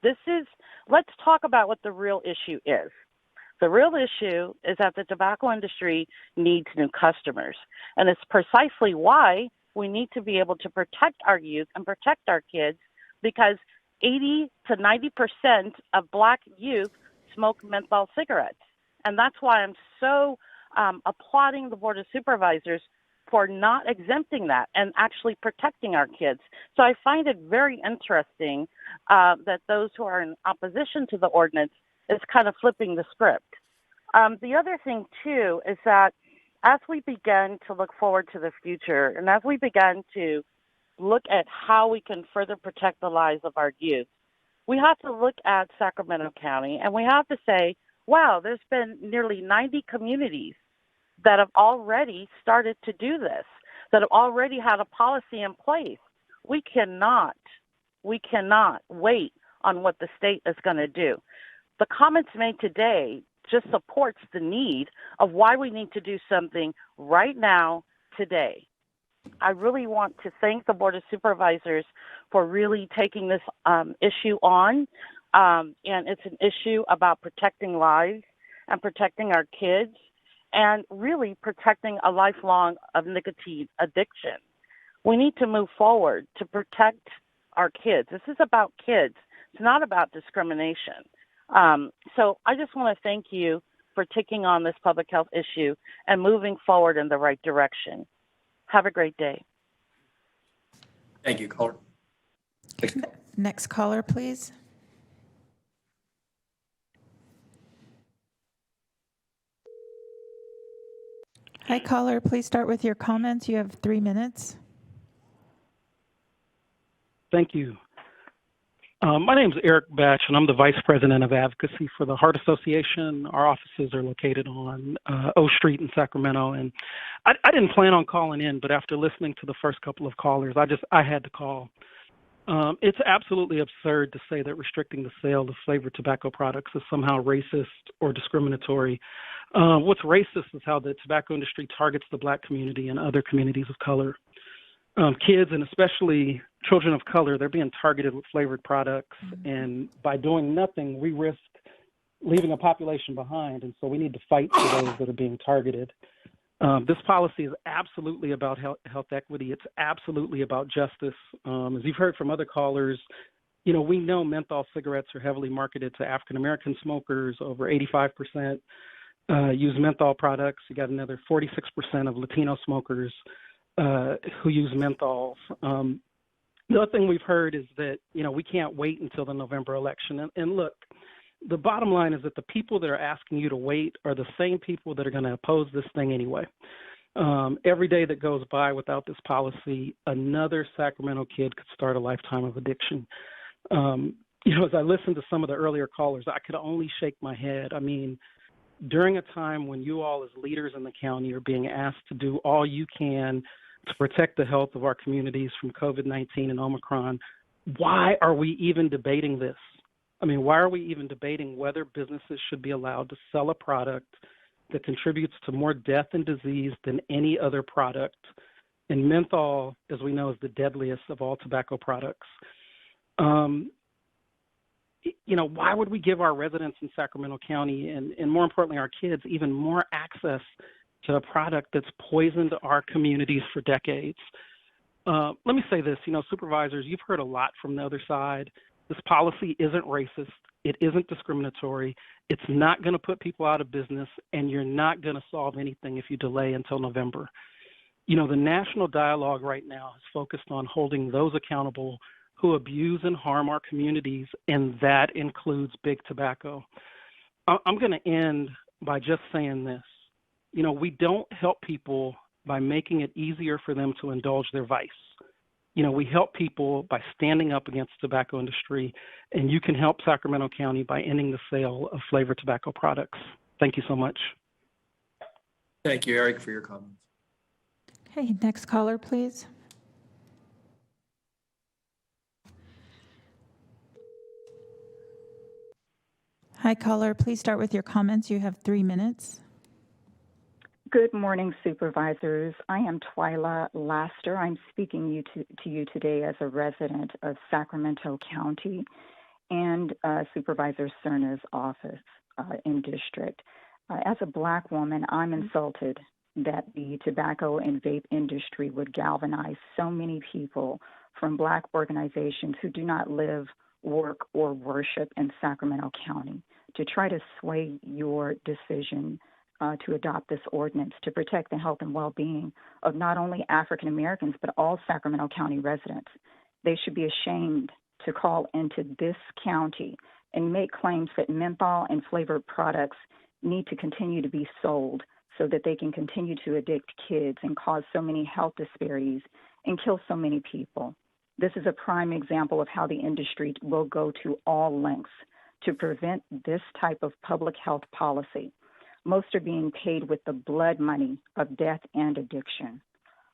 let's talk about what the real issue is. The real issue is that the tobacco industry needs new customers. And it's precisely why we need to be able to protect our youth and protect our kids, because 80 to 90% of Black youth smoke menthol cigarettes. And that's why I'm so applauding the Board of Supervisors for not exempting that and actually protecting our kids. So I find it very interesting that those who are in opposition to the ordinance is kind of flipping the script. The other thing, too, is that as we begin to look forward to the future, and as we begin to look at how we can further protect the lives of our youth, we have to look at Sacramento County, and we have to say, wow, there's been nearly 90 communities that have already started to do this, that have already had a policy in place. We cannot wait on what the state is going to do. The comments made today just supports the need of why we need to do something right now, today. I really want to thank the Board of Supervisors for really taking this issue on. And it's an issue about protecting lives and protecting our kids and really protecting a lifelong of nicotine addiction. We need to move forward to protect our kids. This is about kids. It's not about discrimination. So I just want to thank you for taking on this public health issue and moving forward in the right direction. Have a great day. Thank you, caller. Next caller, please. Hi, caller. Please start with your comments. You have 3 minutes. Thank you. My name is Eric Batch, and I'm the Vice President of Advocacy for the Heart Association. Our offices are located on O Street in Sacramento. And I didn't plan on calling in, but after listening to the first couple of callers, I had to call. It's absolutely absurd to say that restricting the sale of flavored tobacco products is somehow racist or discriminatory. What's racist is how the tobacco industry targets the Black community and other communities of color. Kids, and especially children of color, they're being targeted with flavored products. And by doing nothing, we risk leaving a population behind. And so we need to fight for those that are being targeted. This policy is absolutely about health equity. It's absolutely about justice. As you've heard from other callers, we know menthol cigarettes are heavily marketed to African-American smokers. Over 85% use menthol products. You got another 46% of Latino smokers who use menthols. The other thing we've heard is that, we can't wait until the November election. And look, the bottom line is that the people that are asking you to wait are the same people that are going to oppose this thing anyway. Every day that goes by without this policy, another Sacramento kid could start a lifetime of addiction. As I listened to some of the earlier callers, I could only shake my head. I mean, during a time when you all as leaders in the county are being asked to do all you can to protect the health of our communities from COVID-19 and Omicron, why are we even debating this? I mean, why are we even debating whether businesses should be allowed to sell a product that contributes to more death and disease than any other product? And menthol, as we know, is the deadliest of all tobacco products. Why would we give our residents in Sacramento County and more importantly, our kids, even more access to a product that's poisoned our communities for decades? Let me say this, supervisors, you've heard a lot from the other side. This policy isn't racist. It isn't discriminatory. It's not going to put people out of business, and you're not going to solve anything if you delay until November. The national dialogue right now is focused on holding those accountable who abuse and harm our communities, and that includes big tobacco. I'm going to end by just saying this. We don't help people by making it easier for them to indulge their vice. We help people by standing up against the tobacco industry, and you can help Sacramento County by ending the sale of flavored tobacco products. Thank you so much. Thank you, Eric, for your comments. Okay, next caller, please. Hi, caller. Please start with your comments. You have 3 minutes. Good morning, supervisors. I am Twyla Laster. I'm speaking to you today as a resident of Sacramento County and Supervisor Cerna's office in district. As a Black woman, I'm insulted that the tobacco and vape industry would galvanize so many people from Black organizations who do not live, work, or worship in Sacramento County to try to sway your decision to adopt this ordinance to protect the health and well-being of not only African Americans, but all Sacramento County residents. They should be ashamed to call into this county and make claims that menthol and flavored products need to continue to be sold so that they can continue to addict kids and cause so many health disparities and kill so many people. This is a prime example of how the industry will go to all lengths to prevent this type of public health policy. Most are being paid with the blood money of death and addiction.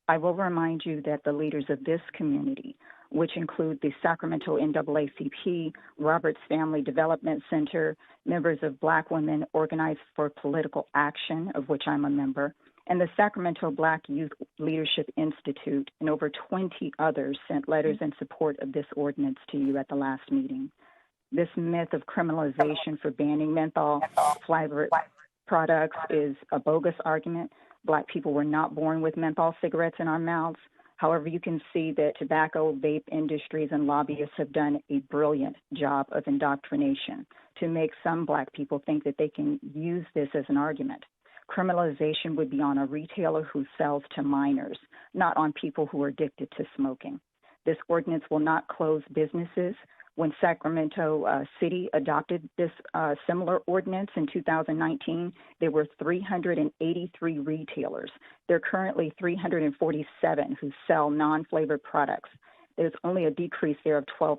I will remind you that the leaders of this community which include the Sacramento NAACP, Roberts Family Development Center, members of Black Women Organized for Political Action, of which I'm a member, and the Sacramento Black Youth Leadership Institute, and over 20 others sent letters in support of this ordinance to you at the last meeting. This myth of criminalization for banning menthol flavored products is a bogus argument. Black people were not born with menthol cigarettes in our mouths. However, you can see that tobacco, vape industries, and lobbyists have done a brilliant job of indoctrination to make some Black people think that they can use this as an argument. Criminalization would be on a retailer who sells to minors, not on people who are addicted to smoking. This ordinance will not close businesses. When Sacramento City adopted this similar ordinance in 2019, there were 383 retailers. There are currently 347 who sell non-flavored products. There's only a decrease there of 12%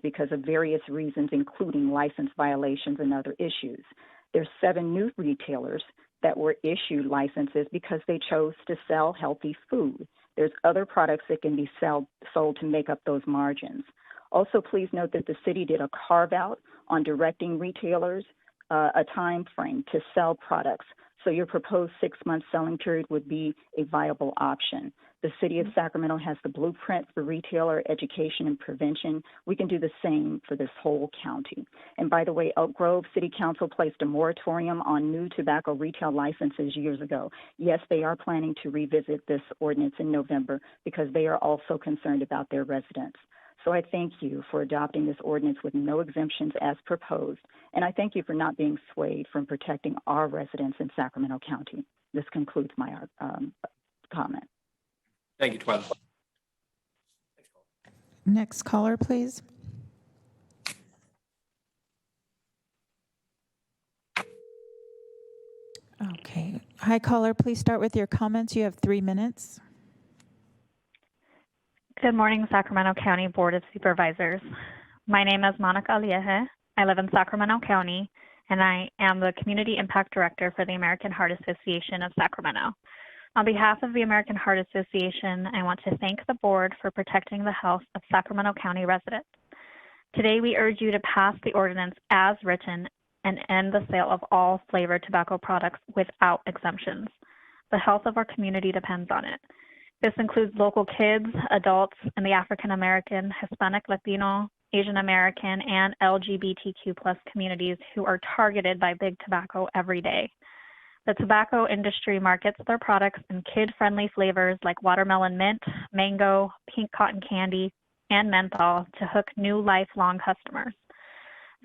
because of various reasons, including license violations and other issues. There's 7 new retailers that were issued licenses because they chose to sell healthy food. There's other products that can be sold to make up those margins. Also, please note that the city did a carve-out on directing retailers a time frame to sell products. So your proposed 6-month selling period would be a viable option. The city of Sacramento has the blueprint for retailer education and prevention. We can do the same for this whole county. And by the way, Elk Grove City Council placed a moratorium on new tobacco retail licenses years ago. Yes, they are planning to revisit this ordinance in November because they are also concerned about their residents. So I thank you for adopting this ordinance with no exemptions as proposed, and I thank you for not being swayed from protecting our residents in Sacramento County. This concludes my comment. Thank you, Twyla. Next caller, please. Okay. Hi, caller. Please start with your comments. You have 3 minutes. Good morning, Sacramento County Board of Supervisors. My name is Monica Alieje. I live in Sacramento County, and I am the Community Impact Director for the American Heart Association of Sacramento. On behalf of the American Heart Association, I want to thank the board for protecting the health of Sacramento County residents. Today, we urge you to pass the ordinance as written and end the sale of all flavored tobacco products without exemptions. The health of our community depends on it. This includes local kids, adults, and the African American, Hispanic, Latino, Asian American, and LGBTQ+ communities who are targeted by big tobacco every day. The tobacco industry markets their products in kid-friendly flavors like watermelon mint, mango, pink cotton candy, and menthol to hook new lifelong customers.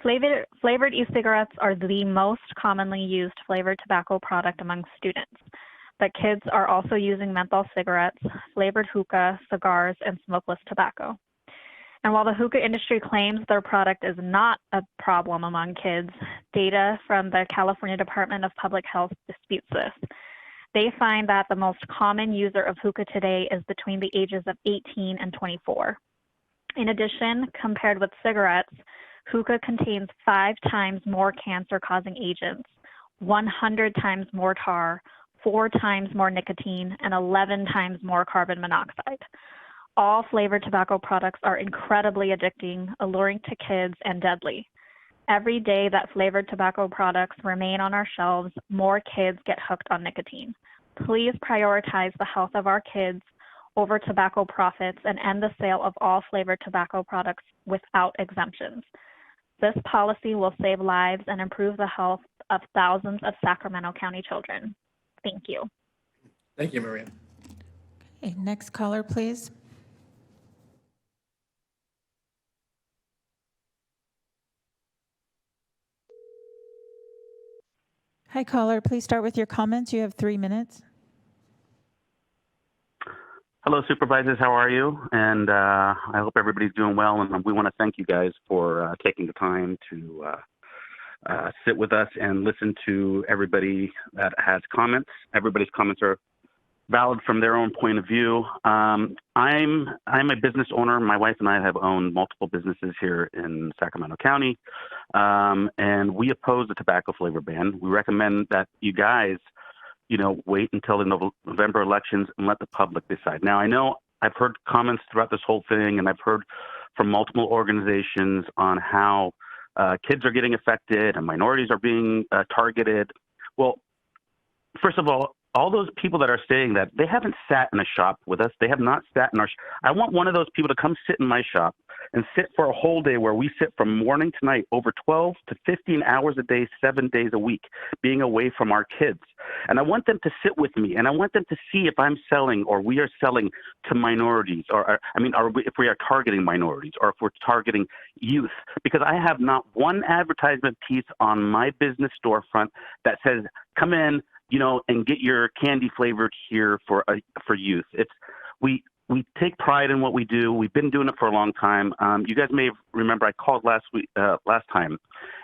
Flavored e-cigarettes are the most commonly used flavored tobacco product among students, but kids are also using menthol cigarettes, flavored hookah, cigars, and smokeless tobacco. And while the hookah industry claims their product is not a problem among kids, data from the California Department of Public Health disputes this. They find that the most common user of hookah today is between the ages of 18 and 24. In addition, compared with cigarettes, hookah contains 5 times more cancer-causing agents, 100 times more tar, 4 times more nicotine, and 11 times more carbon monoxide. All flavored tobacco products are incredibly addicting, alluring to kids, and deadly. Every day that flavored tobacco products remain on our shelves, more kids get hooked on nicotine. Please prioritize the health of our kids over tobacco profits and end the sale of all flavored tobacco products without exemptions. This policy will save lives and improve the health of thousands of Sacramento County children. Thank you. Thank you, Maria. Okay, next caller, please. Hi, caller. Please start with your comments. You have 3 minutes. Hello, supervisors. How are you? And I hope everybody's doing well. And we want to thank you guys for taking the time to sit with us and listen to everybody that has comments. Everybody's comments are valid from their own point of view. I'm a business owner. My wife and I have owned multiple businesses here in Sacramento County, and we oppose the tobacco flavor ban. We recommend that you guys, wait until the November elections and let the public decide. Now, I know I've heard comments throughout this whole thing, and I've heard from multiple organizations on how kids are getting affected and minorities are being targeted. Well, first of all those people that are saying that, they haven't sat in a shop with us. They have not sat in our I want one of those people to come sit in my shop and sit for a whole day where we sit from morning to night, over 12 to 15 hours a day, 7 days a week, being away from our kids. And I want them to sit with me, and I want them to see if I'm selling or we are selling to minorities, or if we are targeting minorities, or if we're targeting youth. Because I have not one advertisement piece on my business storefront that says, come in, and get your candy flavored here for youth. We take pride in what we do. We've been doing it for a long time. You guys may remember I called last time,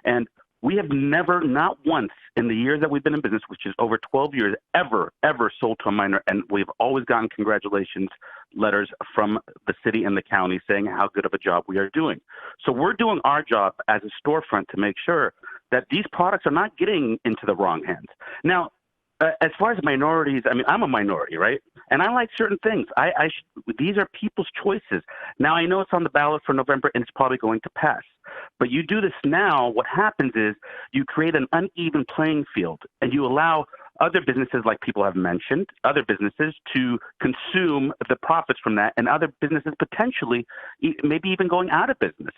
and we have never, not once in the years that we've been in business, which is over 12 years, ever sold to a minor. And we've always gotten congratulations letters from the city and the county saying how good of a job we are doing. So we're doing our job as a storefront to make sure that these products are not getting into the wrong hands. Now, as far as minorities, I'm a minority, right? And I like certain things. These are people's choices. Now, I know it's on the ballot for November, and it's probably going to pass. But you do this now, what happens is you create an uneven playing field, and you allow other businesses, like people have mentioned, other businesses to consume the profits from that, and other businesses potentially maybe even going out of business.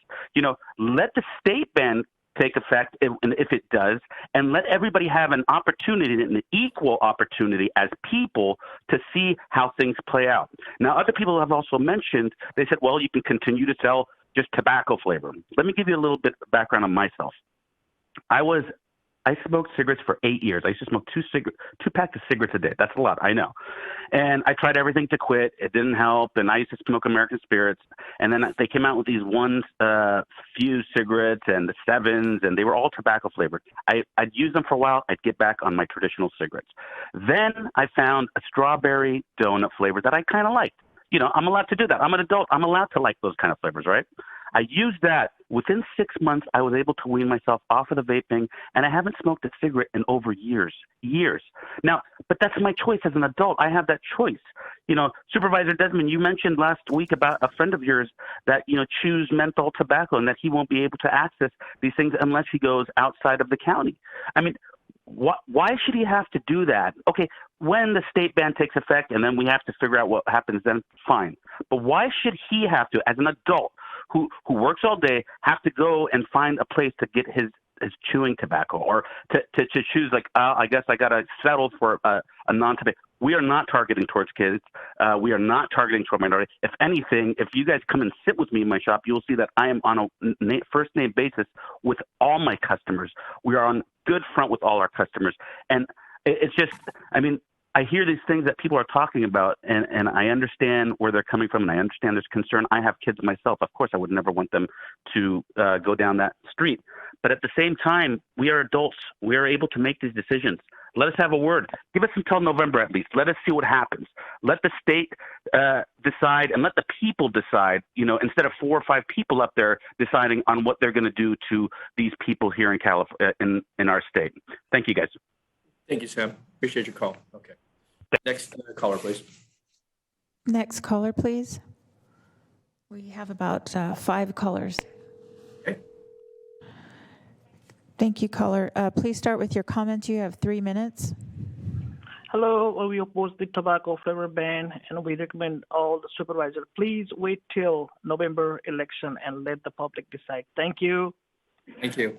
Let the state ban take effect, if it does, and let everybody have an opportunity, an equal opportunity as people to see how things play out. Now, other people have also mentioned, they said, well, you can continue to sell just tobacco flavor. Let me give you a little bit of background on myself. I smoked cigarettes for 8 years. I used to smoke two packs of cigarettes a day. That's a lot, I know. And I tried everything to quit. It didn't help. And I used to smoke American Spirits. And then they came out with these Fuse cigarettes and the Sevens, and they were all tobacco flavored. I'd use them for a while. I'd get back on my traditional cigarettes. Then I found a strawberry donut flavor that I kind of liked. I'm allowed to do that. I'm an adult. I'm allowed to like those kind of flavors, right? I used that. Within 6 months, I was able to wean myself off of the vaping, and I haven't smoked a cigarette in over years. Now, but that's my choice as an adult. I have that choice. Supervisor Desmond, you mentioned last week about a friend of yours that, chews menthol tobacco and that he won't be able to access these things unless he goes outside of the county. Why should he have to do that? Okay, when the state ban takes effect and then we have to figure out what happens then, fine. But why should he have to, as an adult who works all day, have to go and find a place to get his chewing tobacco, or to choose I guess I got to settle for a non-tobacco? We are not targeting towards kids. We are not targeting toward minorities. If anything, if you guys come and sit with me in my shop, you'll see that I am on a first name basis with all my customers. We are on good front with all our customers. And it's just, I hear these things that people are talking about, and I understand where they're coming from, and I understand there's concern. I have kids myself. Of course, I would never want them to go down that street. But at the same time, we are adults. We are able to make these decisions. Let us have a word. Give us until November at least. Let us see what happens. Let the state decide, and let the people decide, instead of 4 or 5 people up there deciding on what they're going to do to these people here in California, in our state. Thank you, guys. Thank you, Sam. Appreciate your call. Okay. Next caller, please. Next caller, please. We have about 5 callers. Okay. Thank you, caller. Please start with your comments. You have 3 minutes. Hello, we oppose the tobacco flavor ban, and we recommend all the supervisors, please wait till November election and let the public decide. Thank you. Thank you.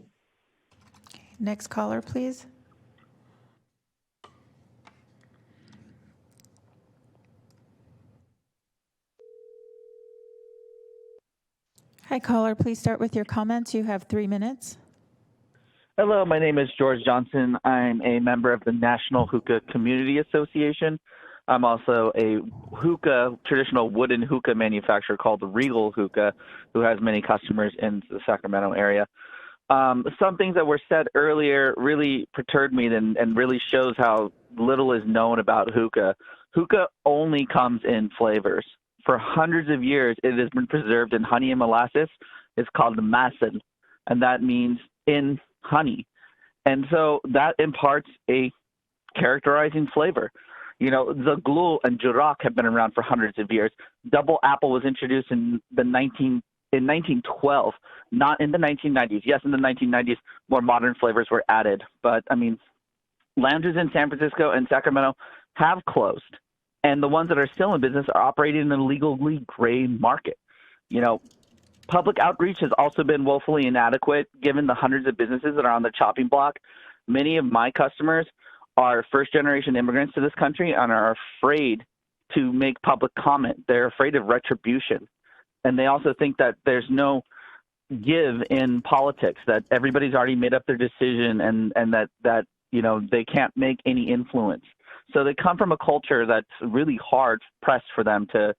Next caller, please. Hi, caller. Please start with your comments. You have 3 minutes. Hello, my name is George Johnson. I'm a member of the National Hookah Community Association. I'm also a traditional wooden hookah manufacturer called Regal Hookah, who has many customers in the Sacramento area. Some things that were said earlier really perturbed me and really shows how little is known about hookah. Hookah only comes in flavors. For hundreds of years, it has been preserved in honey and molasses. It's called the masin, and that means in honey. And so that imparts a characterizing flavor. You know, the glue and Duroc have been around for hundreds of years. Double apple was introduced in 1912, not in the 1990s. Yes, in the 1990s, more modern flavors were added. But, I mean, lounges in San Francisco and Sacramento have closed. And the ones that are still in business are operating in a legally gray market. You know, public outreach has also been woefully inadequate given the hundreds of businesses that are on the chopping block. Many of my customers are first-generation immigrants to this country and are afraid to make public comment. They're afraid of retribution. And they also think that there's no give in politics, that everybody's already made up their decision and that you know, they can't make any influence. So they come from a culture that's really hard pressed for them to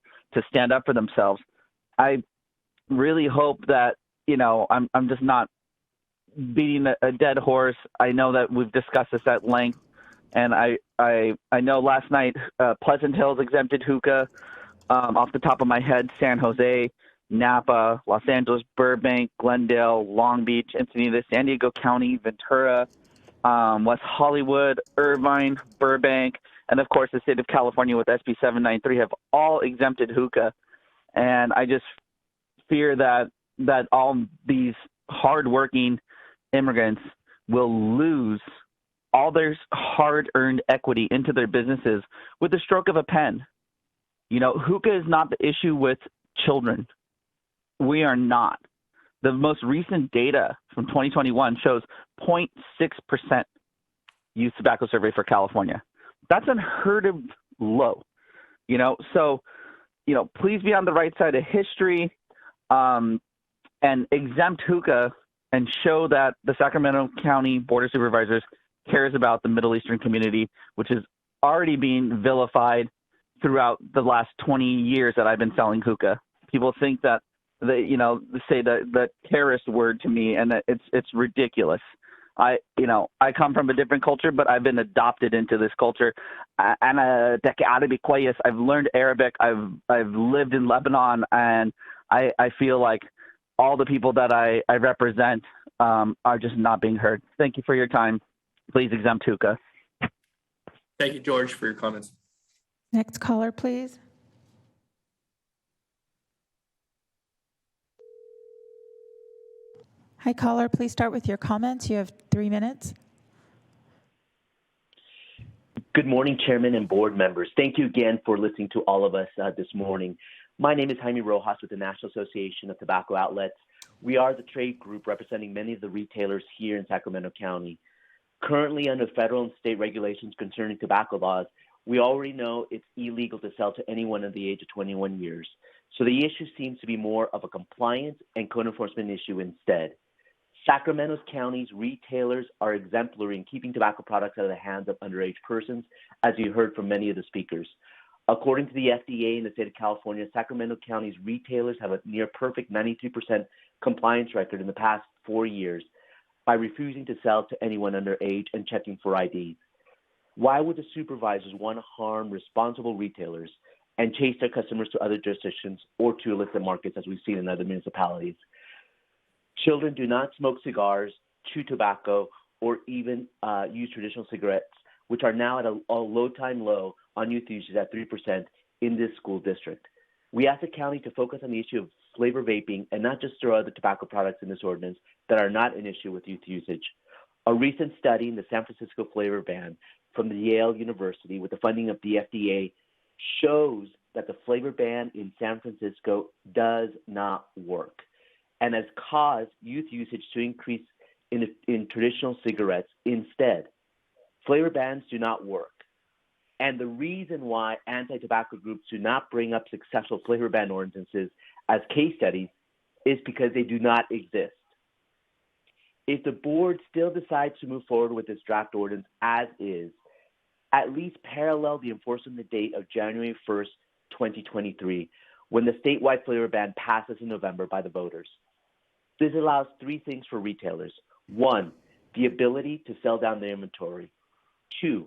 stand up for themselves. I really hope that, you know, I'm just not beating a dead horse. I know that we've discussed this at length, and I know last night Pleasant Hills exempted hookah. Off the top of my head, San Jose, Napa, Los Angeles, Burbank, Glendale, Long Beach, Encinitas, San Diego County, Ventura, West Hollywood, Irvine, Burbank, and of course the state of California with SB 793 have all exempted hookah. And I just fear that all these hardworking immigrants will lose all their hard-earned equity into their businesses with the stroke of a pen. You know, hookah is not the issue with children. We are not. The most recent data from 2021 shows 0.6% youth tobacco survey for California. That's unheard of low, you know. So, you know, please be on the right side of history and exempt hookah and show that the Sacramento County Board of Supervisors cares about the Middle Eastern community, which is already being vilified throughout the last 20 years that I've been selling hookah. People think that they, you know, say the terrorist word to me, and that it's ridiculous. I come from a different culture, but I've been adopted into this culture. I've learned Arabic. I've lived in Lebanon, and I feel like all the people that I represent are just not being heard. Thank you for your time. Please exempt hookah. Thank you, George, for your comments. Next caller, please. Hi, caller. Please start with your comments. You have 3 minutes. Good morning, Chairman and board members. Thank you again for listening to all of us this morning. My name is Jaime Rojas with the National Association of Tobacco Outlets. We are the trade group representing many of the retailers here in Sacramento County. Currently, under federal and state regulations concerning tobacco laws, we already know it's illegal to sell to anyone under the age of 21 years. So the issue seems to be more of a compliance and code enforcement issue instead. Sacramento County's retailers are exemplary in keeping tobacco products out of the hands of underage persons, as you heard from many of the speakers. According to the FDA in the state of California, Sacramento County's retailers have a near perfect 92% compliance record in the past 4 years by refusing to sell to anyone underage and checking for IDs. Why would the supervisors want to harm responsible retailers and chase their customers to other jurisdictions or to illicit markets, as we've seen in other municipalities? Children do not smoke cigars, chew tobacco, or even use traditional cigarettes, which are now at a low-time low on youth usage at 3% in this school district. We ask the county to focus on the issue of flavor vaping and not just throw other tobacco products in this ordinance that are not an issue with youth usage. A recent study in the San Francisco flavor ban from the Yale University with the funding of the FDA shows that the flavor ban in San Francisco does not work and has caused youth usage to increase in traditional cigarettes instead. Flavor bans do not work. And the reason why anti-tobacco groups do not bring up successful flavor ban ordinances as case studies is because they do not exist. If the board still decides to move forward with this draft ordinance as is, at least parallel the enforcement date of January 1st, 2023, when the statewide flavor ban passes in November by the voters. This allows 3 things for retailers. 1, the ability to sell down their inventory. 2,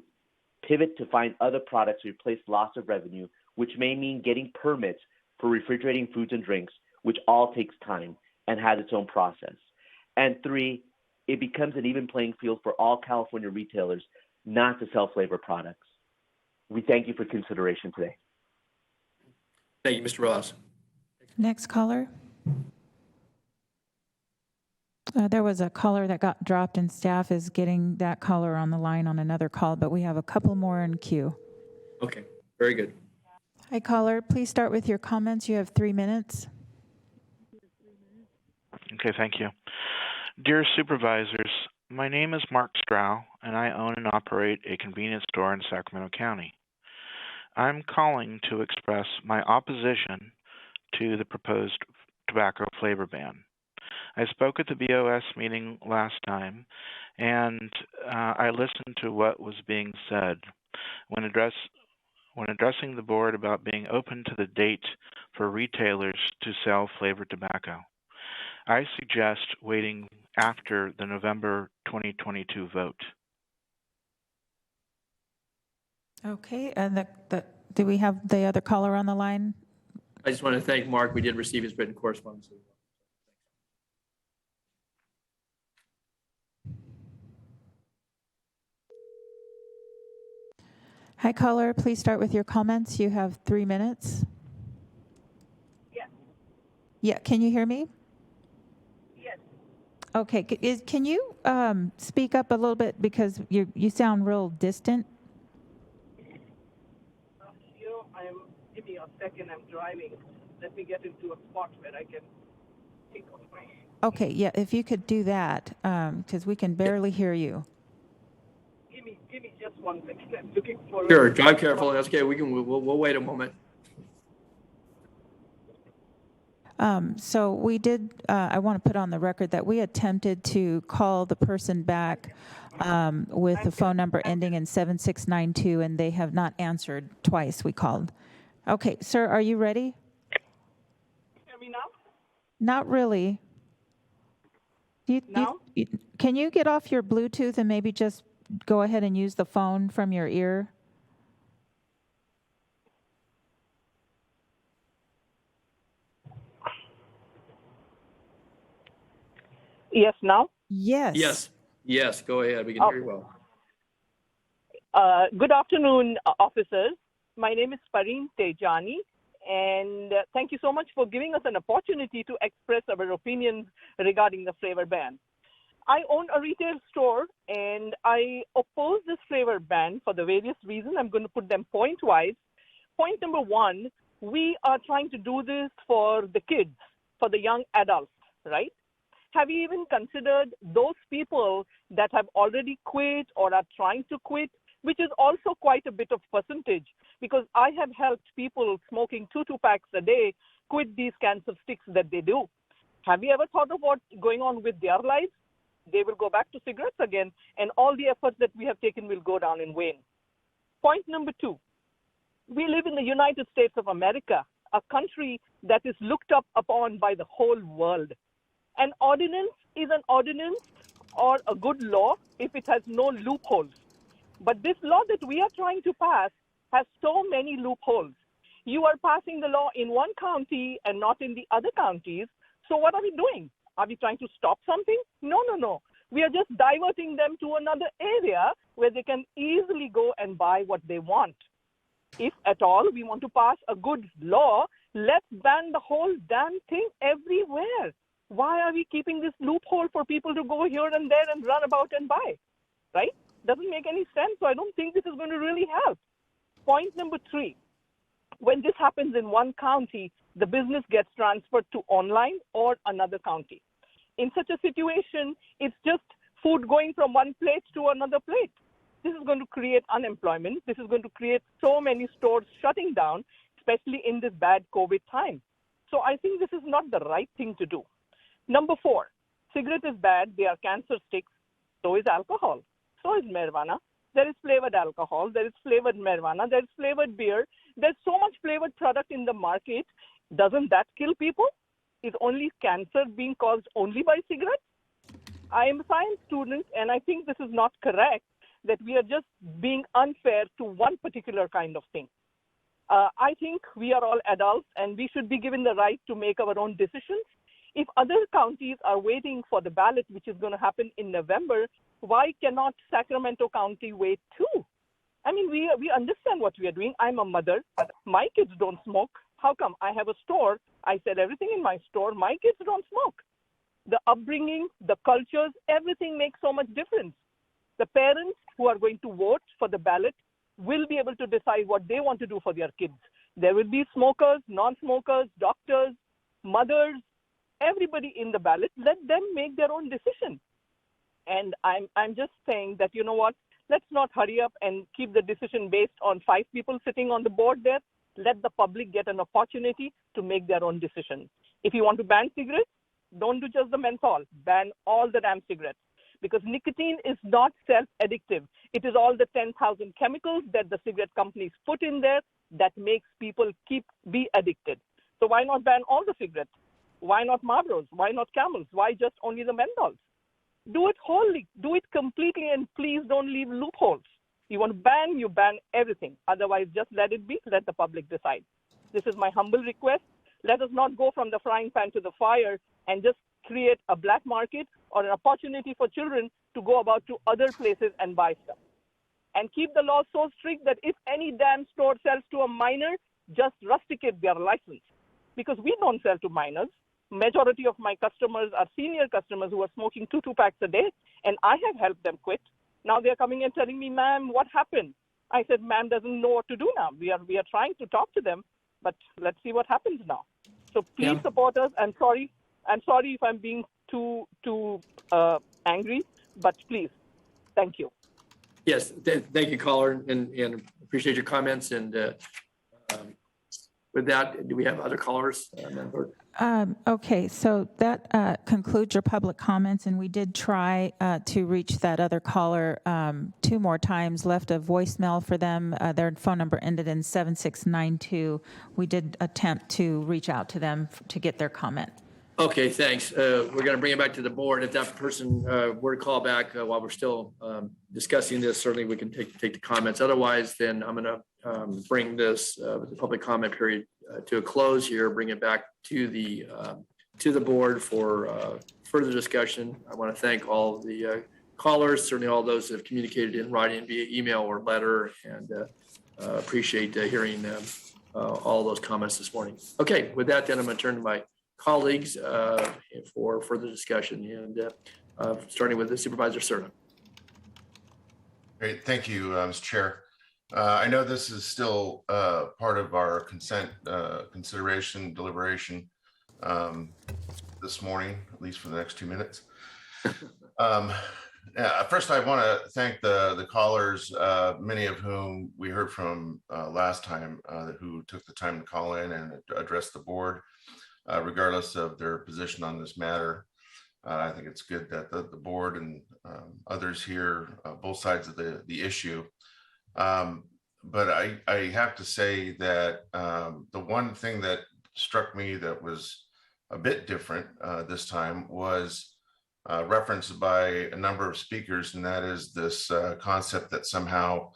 pivot to find other products to replace loss of revenue, which may mean getting permits for refrigerating foods and drinks, which all takes time and has its own process. And 3, it becomes an even playing field for all California retailers not to sell flavor products. We thank you for consideration today. Thank you, Mr. Ross. Next caller. There was a caller that got dropped, and staff is getting that caller on the line on another call, but we have a couple more in queue. Okay, very good. Hi, caller. Please start with your comments. You have 3 minutes. Okay, thank you. Dear Supervisors, my name is Mark Strow, and I own and operate a convenience store in Sacramento County. I'm calling to express my opposition to the proposed tobacco flavor ban. I spoke at the BOS meeting last time, and I listened to what was being said when addressing the board about being open to the date for retailers to sell flavored tobacco. I suggest waiting after the November 2022 vote. Okay, and do we have the other caller on the line? I just want to thank Mark. We did receive his written correspondence. Hi, caller. Please start with your comments. You have 3 minutes. Yes. Yeah, can you hear me? Yes. Okay, can you speak up a little bit because you sound real distant? Give me a second. I'm driving. Let me get into a spot where I can think of my. Okay, yeah, if you could do that, because we can barely hear you. Give me just 1 second. I'm looking for. Sure, drive careful. That's okay. We'll wait a moment. So we did, I want to put on the record that we attempted to call the person back with the phone number ending in 7692, and they have not answered twice we called. Okay, sir, are you ready? Hear me now? Not really. Can you get off your Bluetooth and maybe just go ahead and use the phone from your ear? Yes, now? Yes. Yes, go ahead. We can hear you well. Good afternoon, officers. My name is Pareen Tejani, and thank you so much for giving us an opportunity to express our opinions regarding the flavor ban. I own a retail store, and I oppose this flavor ban for the various reasons. I'm going to put them point-wise. Point number one, we are trying to do this for the kids, for the young adults, right? Have you even considered those people that have already quit or are trying to quit, which is also quite a bit of percentage, because I have helped people smoking 2 packs a day quit these cans of sticks that they do. Have you ever thought of what's going on with their lives? They will go back to cigarettes again, and all the efforts that we have taken will go down in vain. Point number two, we live in the United States of America, a country that is looked up upon by the whole world. An ordinance is an ordinance or a good law if it has no loopholes. But this law that we are trying to pass has so many loopholes. You are passing the law in one county and not in the other counties. So what are we doing? Are we trying to stop something? No. We are just diverting them to another area where they can easily go and buy what they want. If at all we want to pass a good law, let's ban the whole damn thing everywhere. Why are we keeping this loophole for people to go here and there and run about and buy? Right? Doesn't make any sense. So I don't think this is going to really help. Point number three, when this happens in one county, the business gets transferred to online or another county. In such a situation, it's just food going from one plate to another plate. This is going to create unemployment. This is going to create so many stores shutting down, especially in this bad COVID time. So I think this is not the right thing to do. Number four, cigarette is bad. They are cancer sticks. So is alcohol. So is marijuana. There is flavored alcohol. There is flavored marijuana. There is flavored beer. There's so much flavored product in the market. Doesn't that kill people? Is only cancer being caused only by cigarettes? I am a science student, and I think this is not correct, that we are just being unfair to one particular kind of thing. I think we are all adults, and we should be given the right to make our own decisions. If other counties are waiting for the ballot, which is going to happen in November, why cannot Sacramento County wait too? I mean, we understand what we are doing. I'm a mother. My kids don't smoke. How come? I have a store. I sell everything in my store. My kids don't smoke. The upbringing, the cultures, everything makes so much difference. The parents who are going to vote for the ballot will be able to decide what they want to do for their kids. There will be smokers, non-smokers, doctors, mothers, everybody in the ballot. Let them make their own decision. And I'm just saying that, you know what, let's not hurry up and keep the decision based on 5 people sitting on the board there. Let the public get an opportunity to make their own decision. If you want to ban cigarettes, don't do just the menthol. Ban all the damn cigarettes. Because nicotine is not self-addictive. It is all the 10,000 chemicals that the cigarette companies put in there that makes people be addicted. So why not ban all the cigarettes? Why not Marlboros? Why not Camels? Why just only the menthols? Do it wholly, do it completely, and please don't leave loopholes. You want to ban, you ban everything. Otherwise, just let it be, let the public decide. This is my humble request. Let us not go from the frying pan to the fire and just create a black market or an opportunity for children to go about to other places and buy stuff. And keep the law so strict that if any damn store sells to a minor, just rusticate their license. Because we don't sell to minors. Majority of my customers are senior customers who are smoking 2 packs a day, and I have helped them quit. Now they're coming and telling me, ma'am, what happened? I said, ma'am doesn't know what to do now. We are trying to talk to them, but let's see what happens now. So please support us. I'm sorry if I'm being too angry, but please, thank you. Yes, thank you, caller, and appreciate your comments. And with that, do we have other callers? Okay, so that concludes your public comments, and we did try to reach that other caller 2 more times, left a voicemail for them. Their phone number ended in 7692. We did attempt to reach out to them to get their comment. Okay, thanks. We're going to bring it back to the board. If that person were to call back while we're still discussing this, certainly we can take the comments. Otherwise, then I'm going to bring this the public comment period to a close here, bring it back to the board for further discussion. I want to thank all of the callers, certainly all those that have communicated in writing via email or letter, and appreciate hearing all those comments this morning. Okay, with that, then I'm going to turn to my colleagues for further discussion, and starting with the Supervisor Cerna. Great, thank you, Mr. Chair. I know this is still part of our consent consideration deliberation this morning, at least for the next 2 minutes. First, I want to thank the callers, many of whom we heard from last time, who took the time to call in and address the board, regardless of their position on this matter. I think it's good that the board and others hear both sides of the issue. But I have to say that the one thing that struck me that was a bit different this time was referenced by a number of speakers, and that is this concept that somehow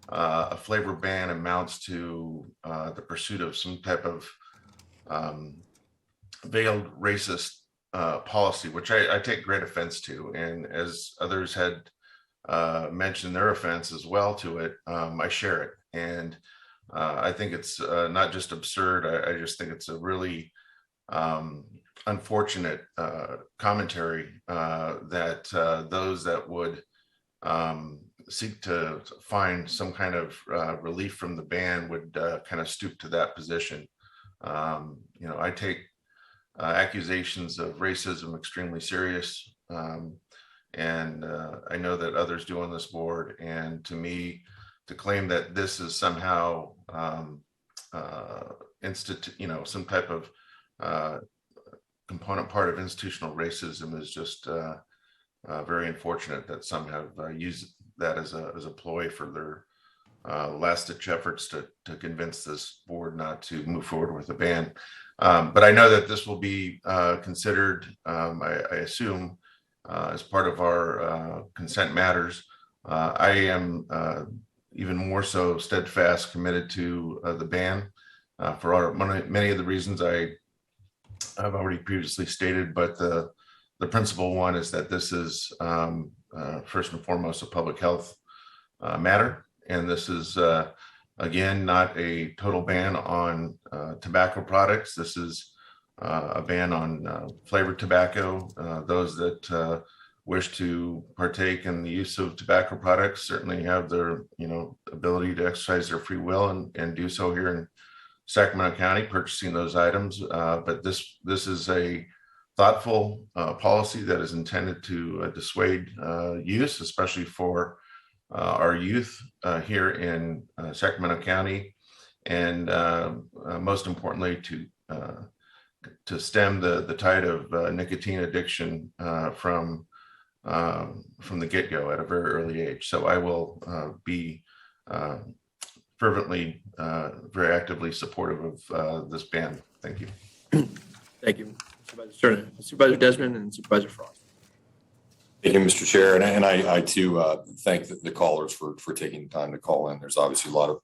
a flavor ban amounts to the pursuit of some type of veiled racist policy, which I take great offense to. And as others had mentioned their offense as well to it, I share it. And I think it's not just absurd, I just think it's a really unfortunate commentary that those that would seek to find some kind of relief from the ban would kind of stoop to that position. I take accusations of racism extremely serious, and I know that others do on this board. And to me, to claim that this is somehow some type of component part of institutional racism is just very unfortunate that some have used that as a ploy for their last-ditch efforts to convince this board not to move forward with a ban. But I know that this will be considered, I assume, as part of our consent matters. I am even more so steadfast committed to the ban for many of the reasons I've already previously stated, but the principal one is that this is first and foremost a public health matter, And this is, again, not a total ban on tobacco products. This is a ban on flavored tobacco. Those that wish to partake in the use of tobacco products certainly have their, ability to exercise their free will and do so here in Sacramento County, purchasing those items. But this is a thoughtful policy that is intended to dissuade use, especially for our youth here in Sacramento County, and most importantly, to stem the tide of nicotine addiction from the get-go at a very early age. So I will be fervently, very actively supportive of this ban. Thank you. Thank you, Supervisor Cerna. Supervisor Desmond and Supervisor Frost. Thank you, Mr. Chair. And I too thank the callers for taking the time to call in. There's obviously a lot of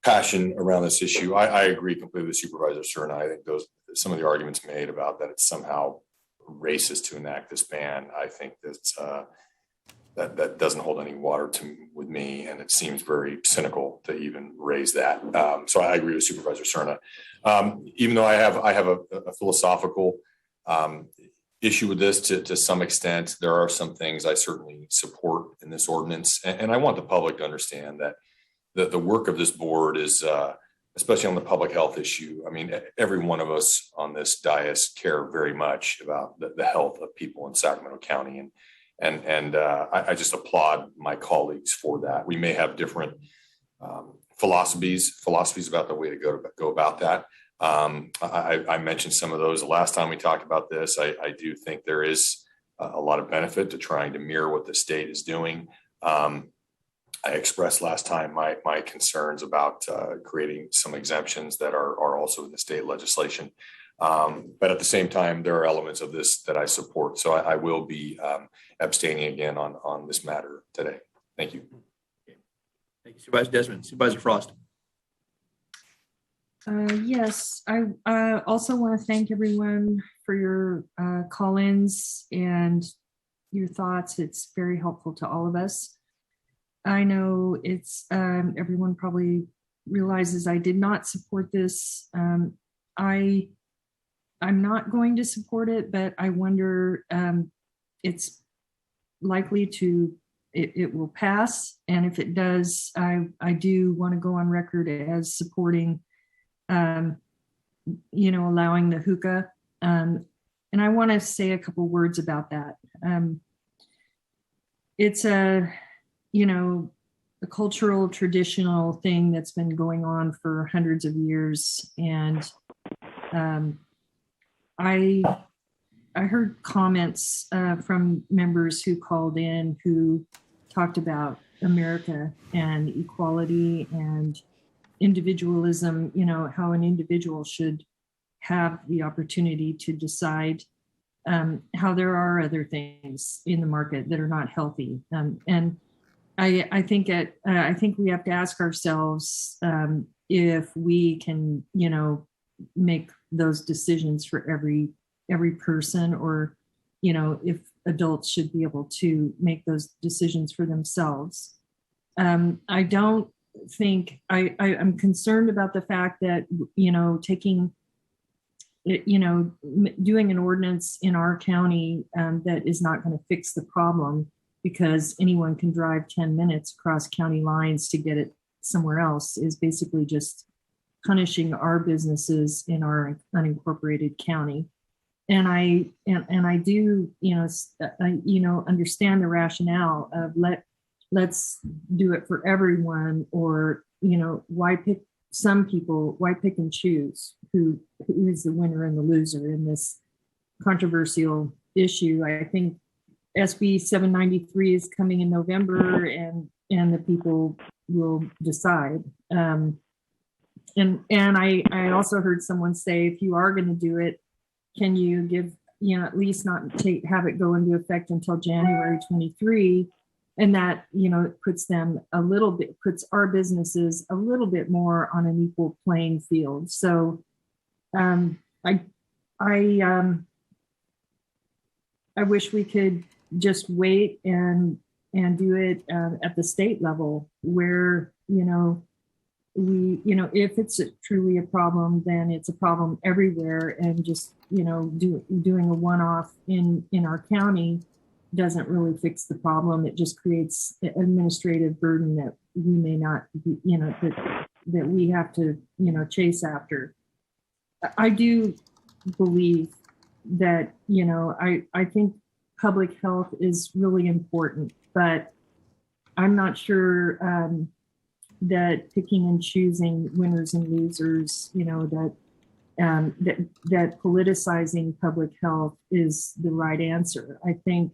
passion around this issue. I agree completely with Supervisor Cerna. I think some of the arguments made about that it's somehow racist to enact this ban, I think that doesn't hold any water with me, and it seems very cynical to even raise that. So I agree with Supervisor Cerna. Even though I have a philosophical issue with this to some extent, there are some things I certainly support in this ordinance, and I want the public to understand that the work of this board is, especially on the public health issue. I mean, every one of us on this dais care very much about the health of people in Sacramento County, and I just applaud my colleagues for that. We may have different philosophies about the way to go about that. I mentioned some of those the last time we talked about this. I do think there is a lot of benefit to trying to mirror what the state is doing. I expressed last time my concerns about creating some exemptions that are also in the state legislation. But at the same time, there are elements of this that I support. So I will be abstaining again on this matter today. Thank you. Thank you, Supervisor Desmond. Supervisor Frost. Yes, I also want to thank everyone for your call-ins and your thoughts. It's very helpful to all of us. I know it's everyone probably realizes I did not support this. I'm not going to support it, but I wonder it's likely it will pass. And if it does, I do want to go on record as supporting, allowing the hookah. And I want to say a couple words about that. It's a cultural, traditional thing that's been going on for hundreds of years. And I heard comments from members who called in who talked about America and equality and individualism, how an individual should have the opportunity to decide how there are other things in the market that are not healthy. And I think we have to ask ourselves if we can, make those decisions for every person, or, if adults should be able to make those decisions for themselves. I don't think I'm concerned about the fact that, doing an ordinance in our county that is not going to fix the problem, because anyone can drive 10 minutes across county lines to get it somewhere else, is basically just punishing our businesses in our unincorporated county. And I do, understand the rationale of let's do it for everyone, or, why pick some people, why pick and choose who is the winner and the loser in this controversial issue. I think SB 793 is coming in November, and the people will decide. And I also heard someone say, if you are going to do it, can you give, at least not have it go into effect until January 23, and that, puts our businesses a little bit more on an equal playing field. So I wish we could just wait and do it at the state level where, if it's truly a problem, then it's a problem everywhere, and just, doing a one-off in our county doesn't really fix the problem. It just creates an administrative burden that we may not be, that we have to, chase after. I do believe that, I think public health is really important, but I'm not sure that picking and choosing winners and losers, that politicizing public health is the right answer. I think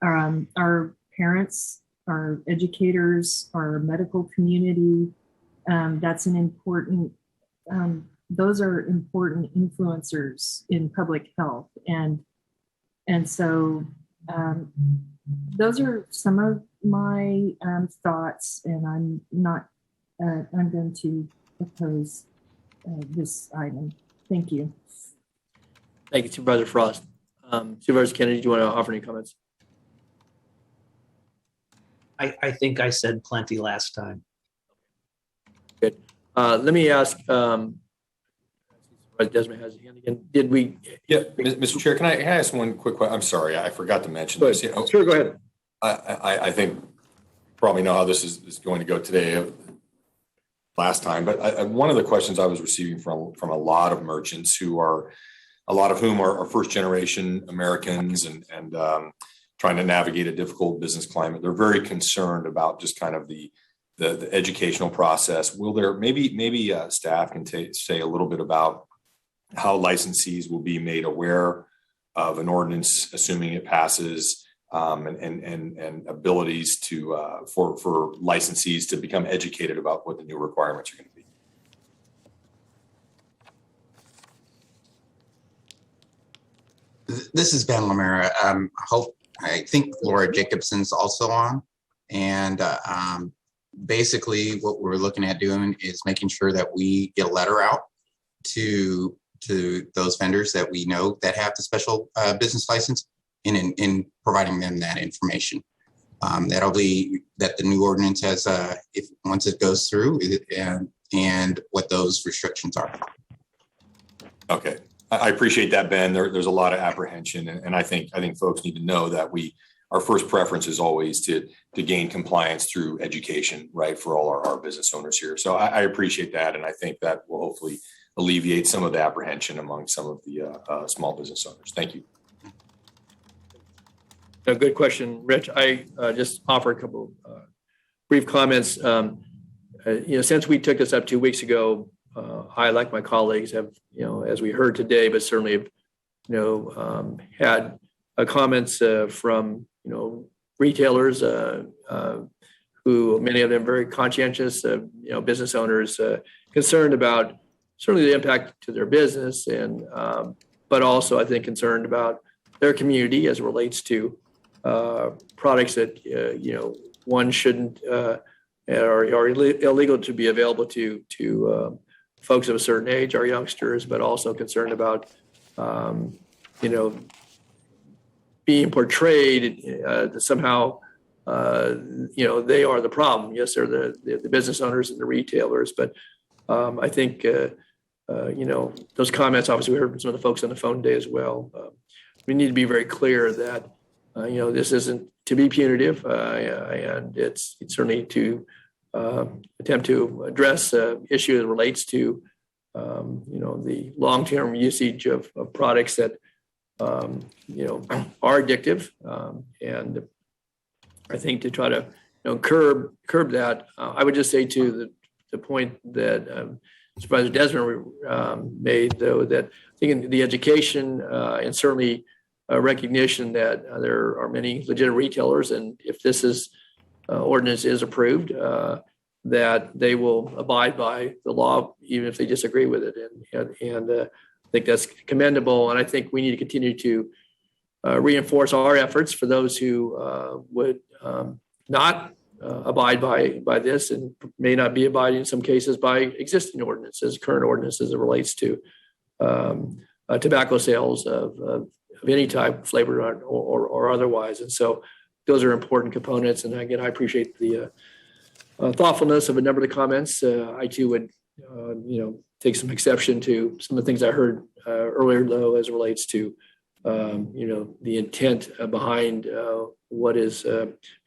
our parents, our educators, our medical community, that's an important, those are important influencers in public health. And so those are some of my thoughts, and I'm going to oppose this item. Thank you. Thank you, Supervisor Frost. Supervisor Kennedy, do you want to offer any comments? I think I said plenty last time. Good. Let me ask, Supervisor Desmond has his hand again. Did we? Yeah, Mr. Chair, can I ask one quick question? I'm sorry, I forgot to mention this. Sure, go ahead. I think probably know how this is going to go today last time, but one of the questions I was receiving from a lot of merchants a lot of whom are first generation Americans and trying to navigate a difficult business climate. They're very concerned about just kind of the educational process. Will there maybe staff can say a little bit about how licensees will be made aware of an ordinance, assuming it passes, and abilities to for licensees to become educated about what the new requirements are going to be. This is Ben Lamera. I think Laura Jacobson's also on, and basically what we're looking at doing is making sure that we get a letter out to those vendors that we know that have the special business license, in providing them that information. That'll be that the new ordinance has, once it goes through, and what those restrictions are. Okay, I appreciate that, Ben. There's a lot of apprehension, and I think folks need to know that our first preference is always to gain compliance through education, right, for all our business owners here. So I appreciate that, and I think that will hopefully alleviate some of the apprehension among some of the small business owners. Thank you. A good question, Rich. I just offer a couple brief comments. Since we took this up 2 weeks ago, I, like my colleagues, have, as we heard today, but certainly have, had comments from, retailers who, many of them very conscientious, business owners, concerned about certainly the impact to their business, and but also I think concerned about their community as it relates to products that one shouldn't are illegal to be available to folks of a certain age, our youngsters, but also concerned about being portrayed that somehow they are the problem. Yes, they're the business owners and the retailers, but I think those comments, obviously we heard from some of the folks on the phone today as well. We need to be very clear that this isn't to be punitive, and it's certainly to attempt to address issue that relates to the long-term usage of products that are addictive, and I think to try to curb that. I would just say to the point that Supervisor Desmond made, though, that I think in the education and certainly recognition that there are many legitimate retailers, and if this ordinance is approved, that they will abide by the law even if they disagree with it, and I think that's commendable. And I think we need to continue to reinforce our efforts for those who would not abide by this, and may not be abiding in some cases by existing ordinances, current ordinances, as it relates to tobacco sales of any type, flavored or otherwise. And so those are important components. And again, I appreciate the thoughtfulness of a number of the comments. I too would, take some exception to some of the things I heard earlier, though, as it relates to, the intent behind what is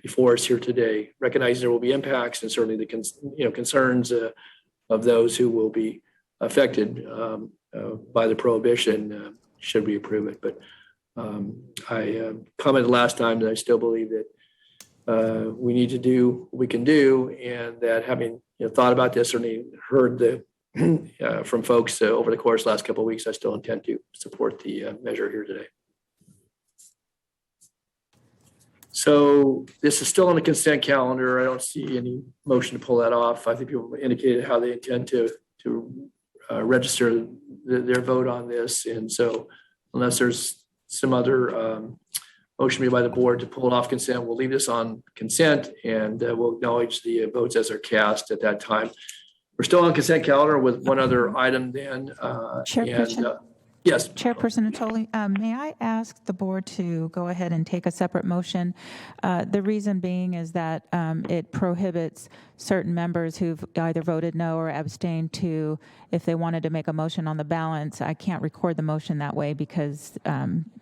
before us here today. Recognizing there will be impacts and certainly the concerns of those who will be affected by the prohibition should we approve it. But I commented last time that I still believe that we need to do what we can do, and that having thought about this, certainly heard from folks over the course of the last couple of weeks, I still intend to support the measure here today. So this is still on the consent calendar. I don't see any motion to pull that off. I think people indicated how they intend to register their vote on this, and so unless there's some other motion made by the board to pull it off consent, we'll leave this on consent, and we'll acknowledge the votes as they're cast at that time. We're still on consent calendar with one other item then. Chairperson? Yes. Chairperson Natoli, may I ask the board to go ahead and take a separate motion? The reason being is that it prohibits certain members who've either voted no or abstained to, if they wanted to make a motion on the balance, I can't record the motion that way because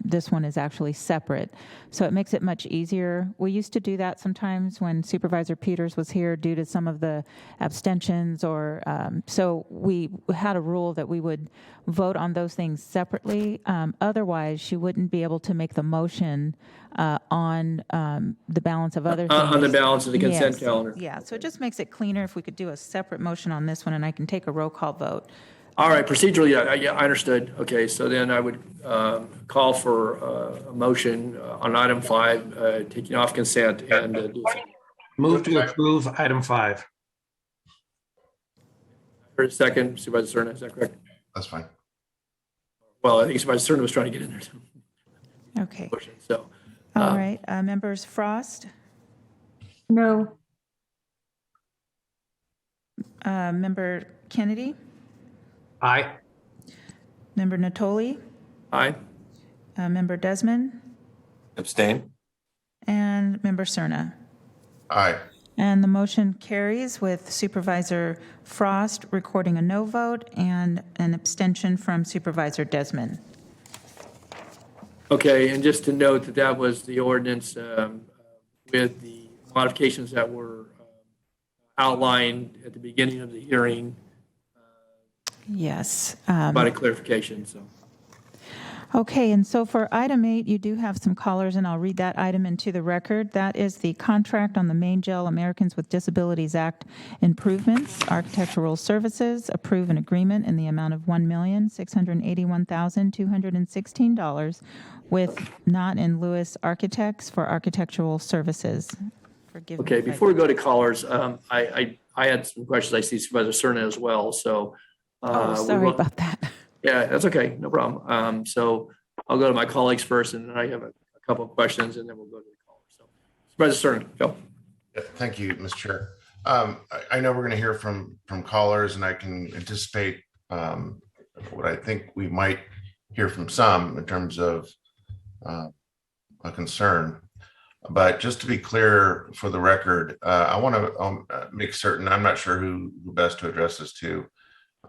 this one is actually separate. So it makes it much easier. We used to do that sometimes when Supervisor Peters was here due to some of the abstentions, or so we had a rule that we would vote on those things separately. Otherwise, she wouldn't be able to make the motion on the balance of other things. On the balance of the consent calendar. Yeah, so it just makes it cleaner if we could do a separate motion on this one, and I can take a roll call vote. All right, procedurally, yeah, I understood. Okay, so then I would call for a motion on item 5, taking off consent and do so. Move to approve item 5. For a second, Supervisor Cerna, is that correct? That's fine. Well, I think Supervisor Cerna was trying to get in there too. Okay. So, all right, members Frost? No. Member Kennedy? Aye. Member Natoli? Aye. Member Desmond? Abstain. And Member Cerna? Aye. And the motion carries with Supervisor Frost recording a no vote and an abstention from Supervisor Desmond. Okay, and just to note that that was the ordinance with the modifications that were outlined at the beginning of the hearing. Yes. About a clarification, so. Okay, and so for item 8, you do have some callers, and I'll read that item into the record. That is the contract on the Main Jail Americans with Disabilities Act improvements, architectural services, approve an agreement in the amount of $1,681,216 with Not in Lewis Architects for architectural services. Forgive me. Okay, before we go to callers, I had some questions. I see Supervisor Cerna as well, so. Sorry about that. Yeah, that's okay, no problem. So I'll go to my colleagues first, and then I have a couple of questions, and then we'll go to the callers. So, Supervisor Cerna, go. Yeah, thank you, Mr. Chair. I know we're going to hear from callers, and I can anticipate what I think we might hear from some in terms of a concern. But just to be clear for the record, I want to make certain, I'm not sure who best to address this to.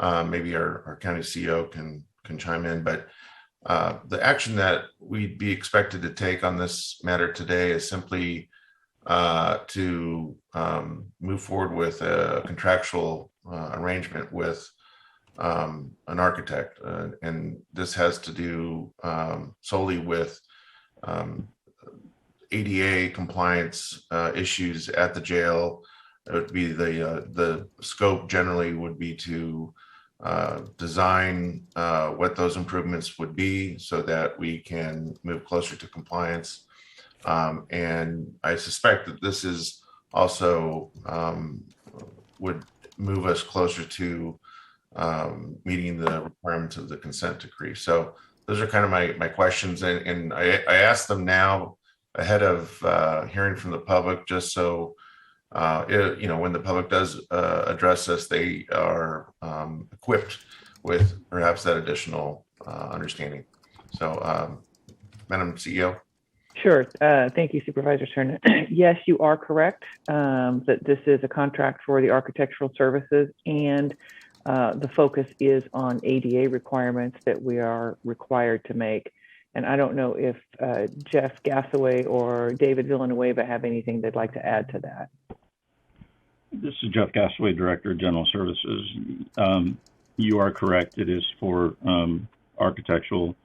Maybe our county CEO can chime in, but the action that we'd be expected to take on this matter today is simply to move forward with a contractual arrangement with an architect. And this has to do solely with ADA compliance issues at the jail. It would be the scope generally would be to design what those improvements would be so that we can move closer to compliance. And I suspect that this is also would move us closer to meeting the requirements of the consent decree. So those are kind of my questions. And I ask them now ahead of hearing from the public, just so when the public does address us, they are equipped with perhaps that additional understanding. So, Madam CEO. Sure. Thank you, Supervisor Cerna. Yes, you are correct that this is a contract for the architectural services, and the focus is on ADA requirements that we are required to make. And I don't know if Jeff Gassaway or David Villanueva have anything they'd like to add to that. This is Jeff Gassaway, Director of General Services. You are correct. It is for architectural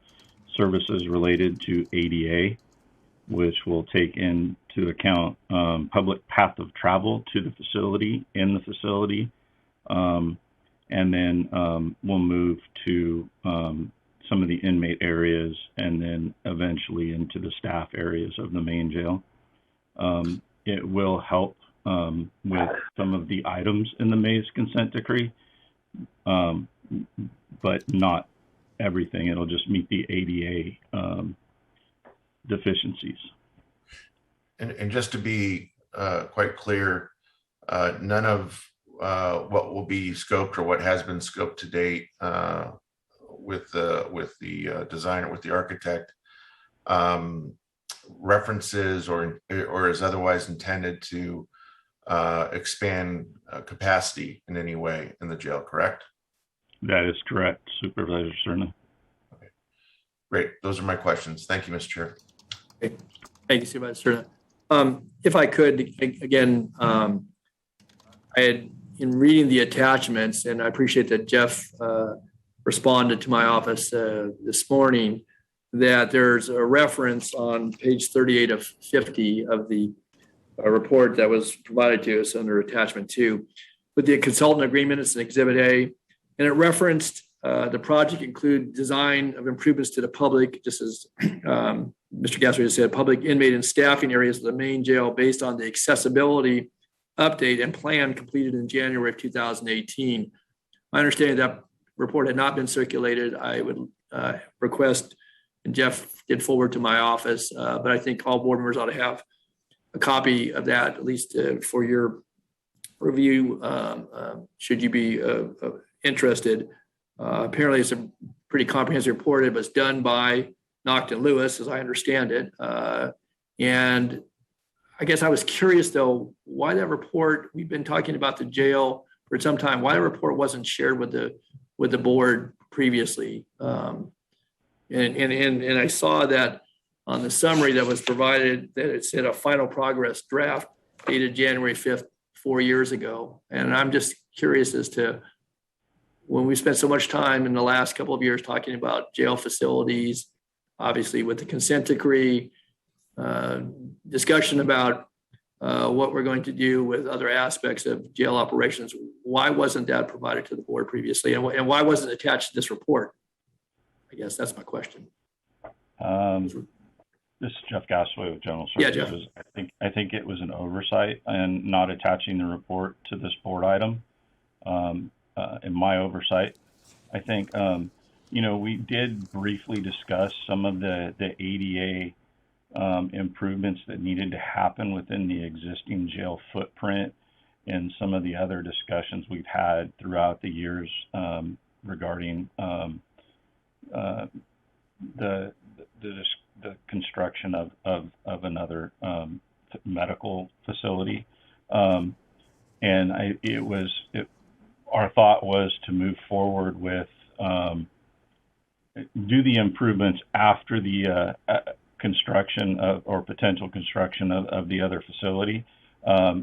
services related to ADA, which will take into account public path of travel to the facility, in the facility, and then we'll move to some of the inmate areas and then eventually into the staff areas of the main jail. It will help with some of the items in the Mays consent decree, but not everything. It'll just meet the ADA deficiencies. And just to be quite clear, none of what will be scoped or what has been scoped to date with the designer, with the architect, references or is otherwise intended to expand capacity in any way in the jail, correct? That is correct, Supervisor Cerna. Okay, great. Those are my questions. Thank you, Mr. Chair. Okay. Thank you, Supervisor Cerna. If I could, again, I had, in reading the attachments, and I appreciate that Jeff responded to my office this morning, that there's a reference on page 38 of 50 of the report that was provided to us under attachment 2 with the consultant agreement. It's an exhibit A, and it referenced the project include design of improvements to the public, just as Mr. Gassaway said, public inmate and staffing areas of the main jail based on the accessibility update and plan completed in January of 2018. My understanding that report had not been circulated. I would request, and Jeff did forward to my office, but I think all board members ought to have a copy of that, at least for your review, should you be interested. Apparently, it's a pretty comprehensive report. It was done by Nocton Lewis, as I understand it. And I guess I was curious, though, why that report, we've been talking about the jail for some time, why the report wasn't shared with the board previously. And I saw that on the summary that was provided, that it said a final progress draft dated January 5th, 4 years ago. And I'm just curious as to, when we spent so much time in the last couple of years talking about jail facilities, obviously with the consent decree, discussion about what we're going to do with other aspects of jail operations, why wasn't that provided to the board previously? And why wasn't it attached to this report? I guess that's my question. This is Jeff Gassaway with General Services. Yeah, I think it was an oversight and not attaching the report to this board item. In my oversight, I think, we did briefly discuss some of the ADA improvements that needed to happen within the existing jail footprint, and some of the other discussions we've had throughout the years regarding the construction of another medical facility. And our thought was to move forward with do the improvements after the construction or potential construction of the other facility,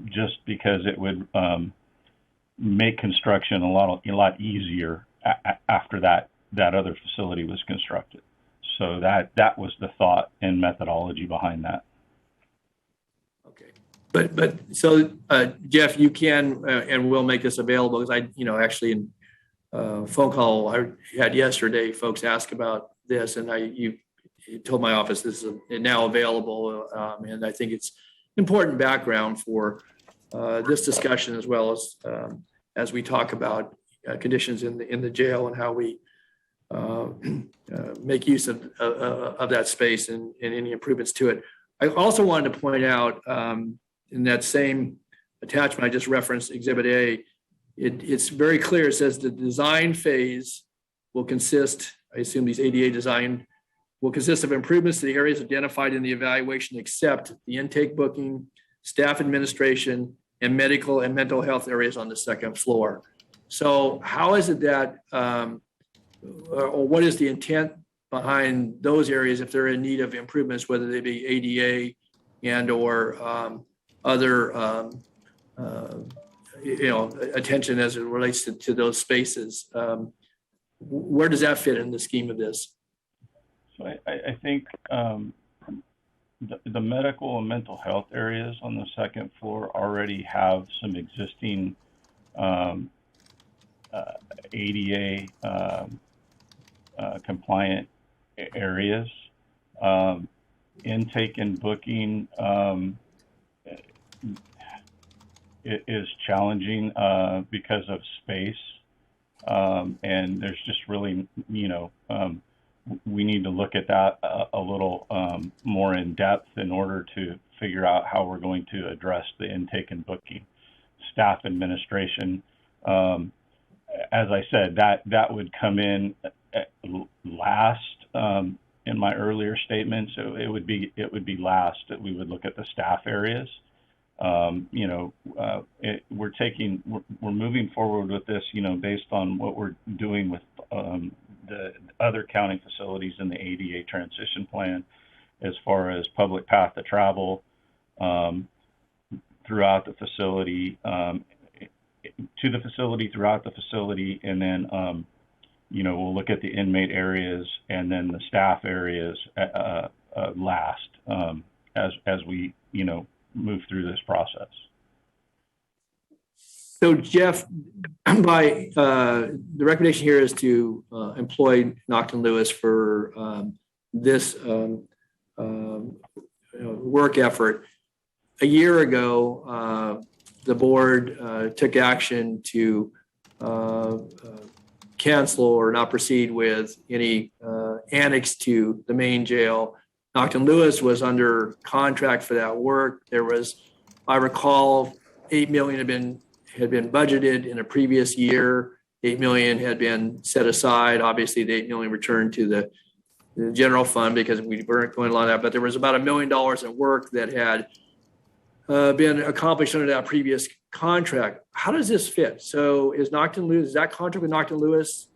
just because it would make construction a lot easier after that other facility was constructed. So that was the thought and methodology behind that. Okay, but so Jeff, you can and will make this available, because actually in phone call I had yesterday, folks ask about this, and you told my office this is now available, and I think it's important background for this discussion, as well as we talk about conditions in the jail and how we make use of that space and any improvements to it. I also wanted to point out in that same attachment I just referenced, Exhibit A, it's very clear. It says the design phase will consist, I assume these ADA design will consist of improvements to the areas identified in the evaluation, except the intake booking, staff administration, and medical and mental health areas on the second floor. So how is it that, or what is the intent behind those areas if they're in need of improvements, whether they be ADA and or other attention as it relates to those spaces? Where does that fit in the scheme of this? So I think the medical and mental health areas on the second floor already have some existing ADA compliant areas. Intake and booking it is challenging because of space, and there's just really, we need to look at that a little more in depth in order to figure out how we're going to address the intake and booking. Staff administration, as I said, that would come in last in my earlier statement. So it would be last that we would look at the staff areas. We're moving forward with this, based on what we're doing with the other county facilities in the ADA transition plan, as far as public path to travel throughout the facility, to the facility, throughout the facility, and then we'll look at the inmate areas and then the staff areas last as we move through this process. So Jeff, by the recommendation here is to employ Nocton Lewis for this work effort. A year ago, the board took action to cancel or not proceed with any annex to the main jail. Nocton Lewis was under contract for that work. There was, I recall, $8 million had been budgeted in a previous year. $8 million had been set aside. Obviously, the $8 million returned to the general fund because we weren't going along that. But there was about $1 million in work that had been accomplished under that previous contract. How does this fit? So is Nocton Lewis, is that contract with Nocton Lewis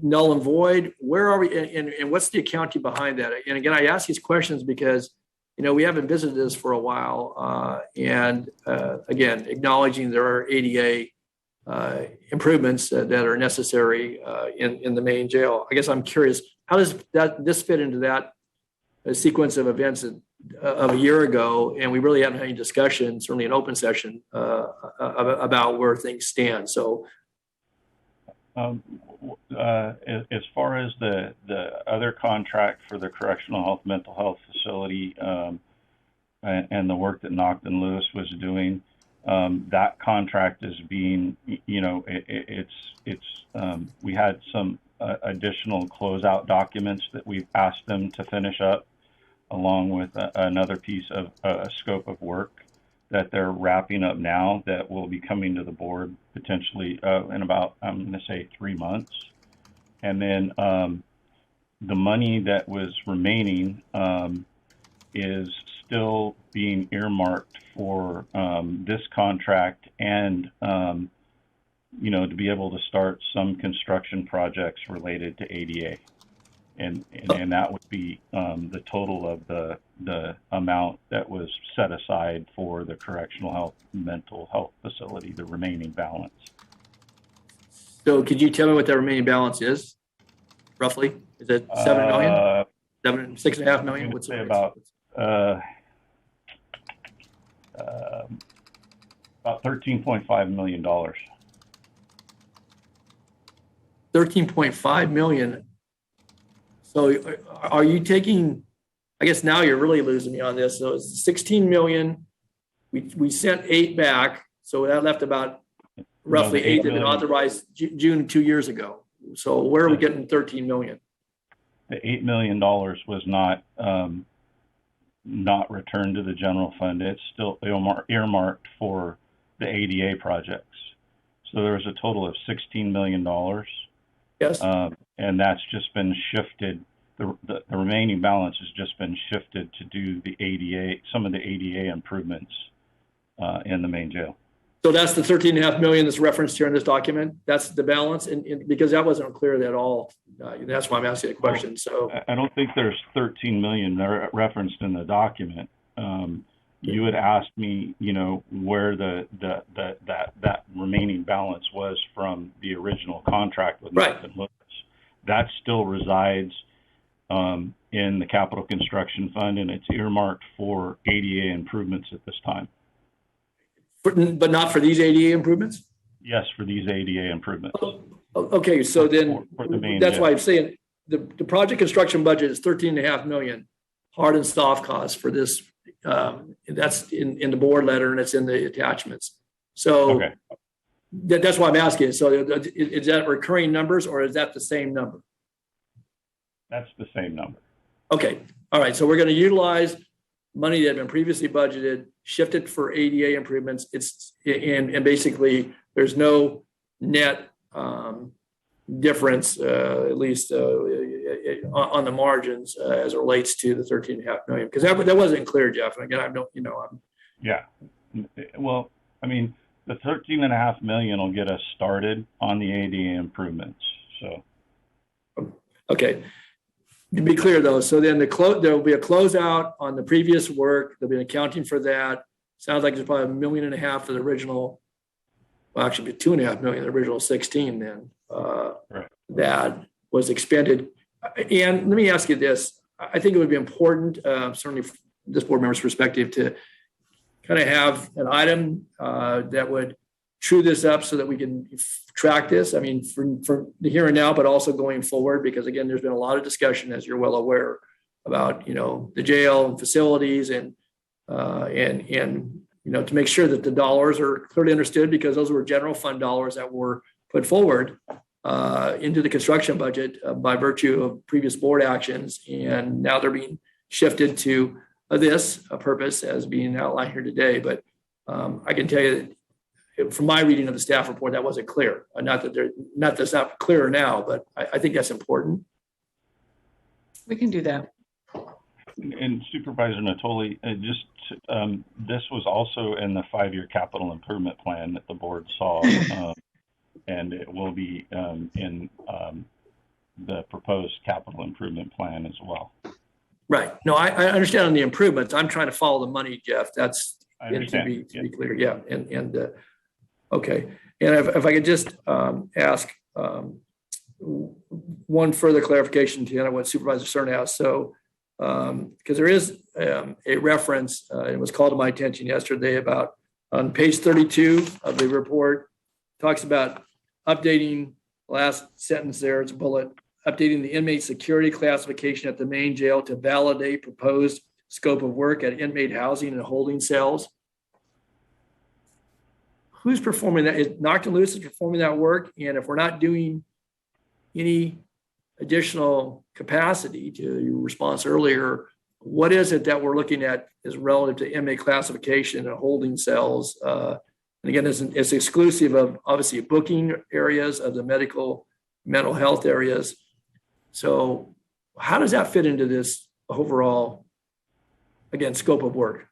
null and void? Where are we, and what's the accounting behind that? And again, I ask these questions because we haven't visited this for a while, and again, acknowledging there are ADA improvements that are necessary in the main jail. I guess I'm curious, how does this fit into that sequence of events of a year ago? And we really haven't had any discussion, certainly an open session, about where things stand. So. As far as the other contract for the correctional health, mental health facility, and the work that Nocton Lewis was doing, that contract is being, we had some additional closeout documents that we've asked them to finish up, along with another piece of a scope of work that they're wrapping up now that will be coming to the board potentially in about, I'm going to say 3 months. And then the money that was remaining is still being earmarked for this contract and, to be able to start some construction projects related to ADA. And that would be the total of the amount that was set aside for the correctional health, mental health facility, the remaining balance. So could you tell me what that remaining balance is, roughly? Is it 7 million? 6.5 million? What's it about? About $13.5 million. $13.5 million. So are you taking, I guess now you're really losing me on this. So it's 16 million. We sent 8 back. So that left about roughly 8 that had been authorized June 2 years ago. So where are we getting 13 million? The $8 million was not returned to the general fund. It's still earmarked for the ADA projects. So there was a total of $16 million. Yes. and that's just been shifted. The remaining balance has just been shifted to do the ADA, some of the ADA improvements in the main jail. So that's the 13.5 million that's referenced here in this document. That's the balance, and because that wasn't clear at all. That's why I'm asking the question. So I don't think there's 13 million referenced in the document. You had asked me, where that remaining balance was from the original contract with Nathan Lewis. That still resides in the capital construction fund, and it's earmarked for ADA improvements at this time. But not for these ADA improvements? Yes, for these ADA improvements. Okay, so then for the main that's jail. why I'm saying the project construction budget is 13.5 million, hard and soft costs for this. That's in the board letter, and it's in the attachments. So that's why I'm asking. So is that recurring numbers, or is that the same number? That's the same number. Okay, all right. So we're going to utilize money that had been previously budgeted, shift it for ADA improvements. It's and basically there's no net difference, at least on the margins as it relates to the 13.5 million, because that wasn't clear, Jeff. And again, I don't, Yeah. Well, I mean, the 13.5 million will get us started on the ADA improvements. So. Okay. To be clear though, so then there will be a closeout on the previous work. There'll be an accounting for that. Sounds like there's probably $1.5 million for the original. Well, actually, $2.5 million, the original 16. Then that was expended. And let me ask you this: I think it would be important, certainly from this board member's perspective, to kind of have an item that would true this up so that we can track this. I mean, for the here and now, but also going forward, because again, there's been a lot of discussion, as you're well aware, about the jail and facilities and to make sure that the dollars are clearly understood, because those were general fund dollars that were put forward into the construction budget by virtue of previous board actions, and now they're being shifted to this purpose as being outlined here today. But I can tell you that from my reading of the staff report, that wasn't clear. Not that's not clearer now, but I think that's important. We can do that. And Supervisor Natoli, this was also in the 5-year capital improvement plan that the board saw, and it will be in the proposed capital improvement plan as well. Right. No, I understand on the improvements. I'm trying to follow the money, Jeff. That's I understand. To be clear. Yeah. And okay. And if I could just ask one further clarification to what Supervisor Stern asked. So, because there is a reference, it was called to my attention yesterday about on page 32 of the report, talks about updating, last sentence there, it's a bullet, updating the inmate security classification at the main jail to validate proposed scope of work at inmate housing and holding cells. Who's performing that? Is Nocton Lewis is performing that work? And if we're not doing any additional capacity, to your response earlier, what is it that we're looking at is relative to inmate classification and holding cells? And again, it's exclusive of obviously booking areas of the mental health areas. So how does that fit into this overall, again, scope of work?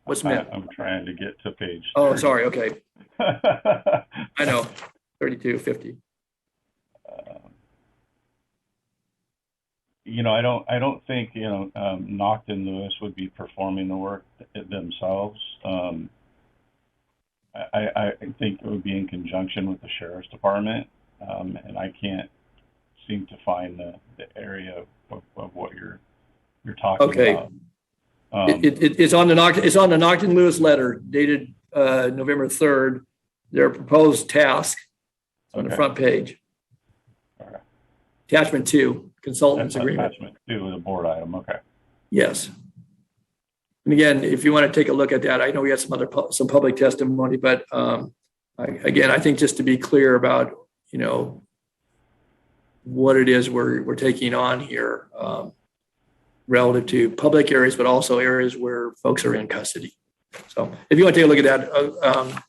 What's meant? I'm trying to get to page. Oh, sorry. Okay. I know. 3250. I don't think, Nocton Lewis would be performing the work themselves. I think it would be in conjunction with the Sheriff's Department. And I can't seem to find the area of what you're talking about. It's on the Nocton Lewis letter dated November 3rd. Their proposed task on the front page. Right. Attachment 2, consultants agreement. Attachment 2 is a board item. Okay. Yes. And again, if you want to take a look at that, I know we had some public testimony, but I think just to be clear about what it is we're taking on here relative to public areas, but also areas where folks are in custody. So if you want to take a look at that,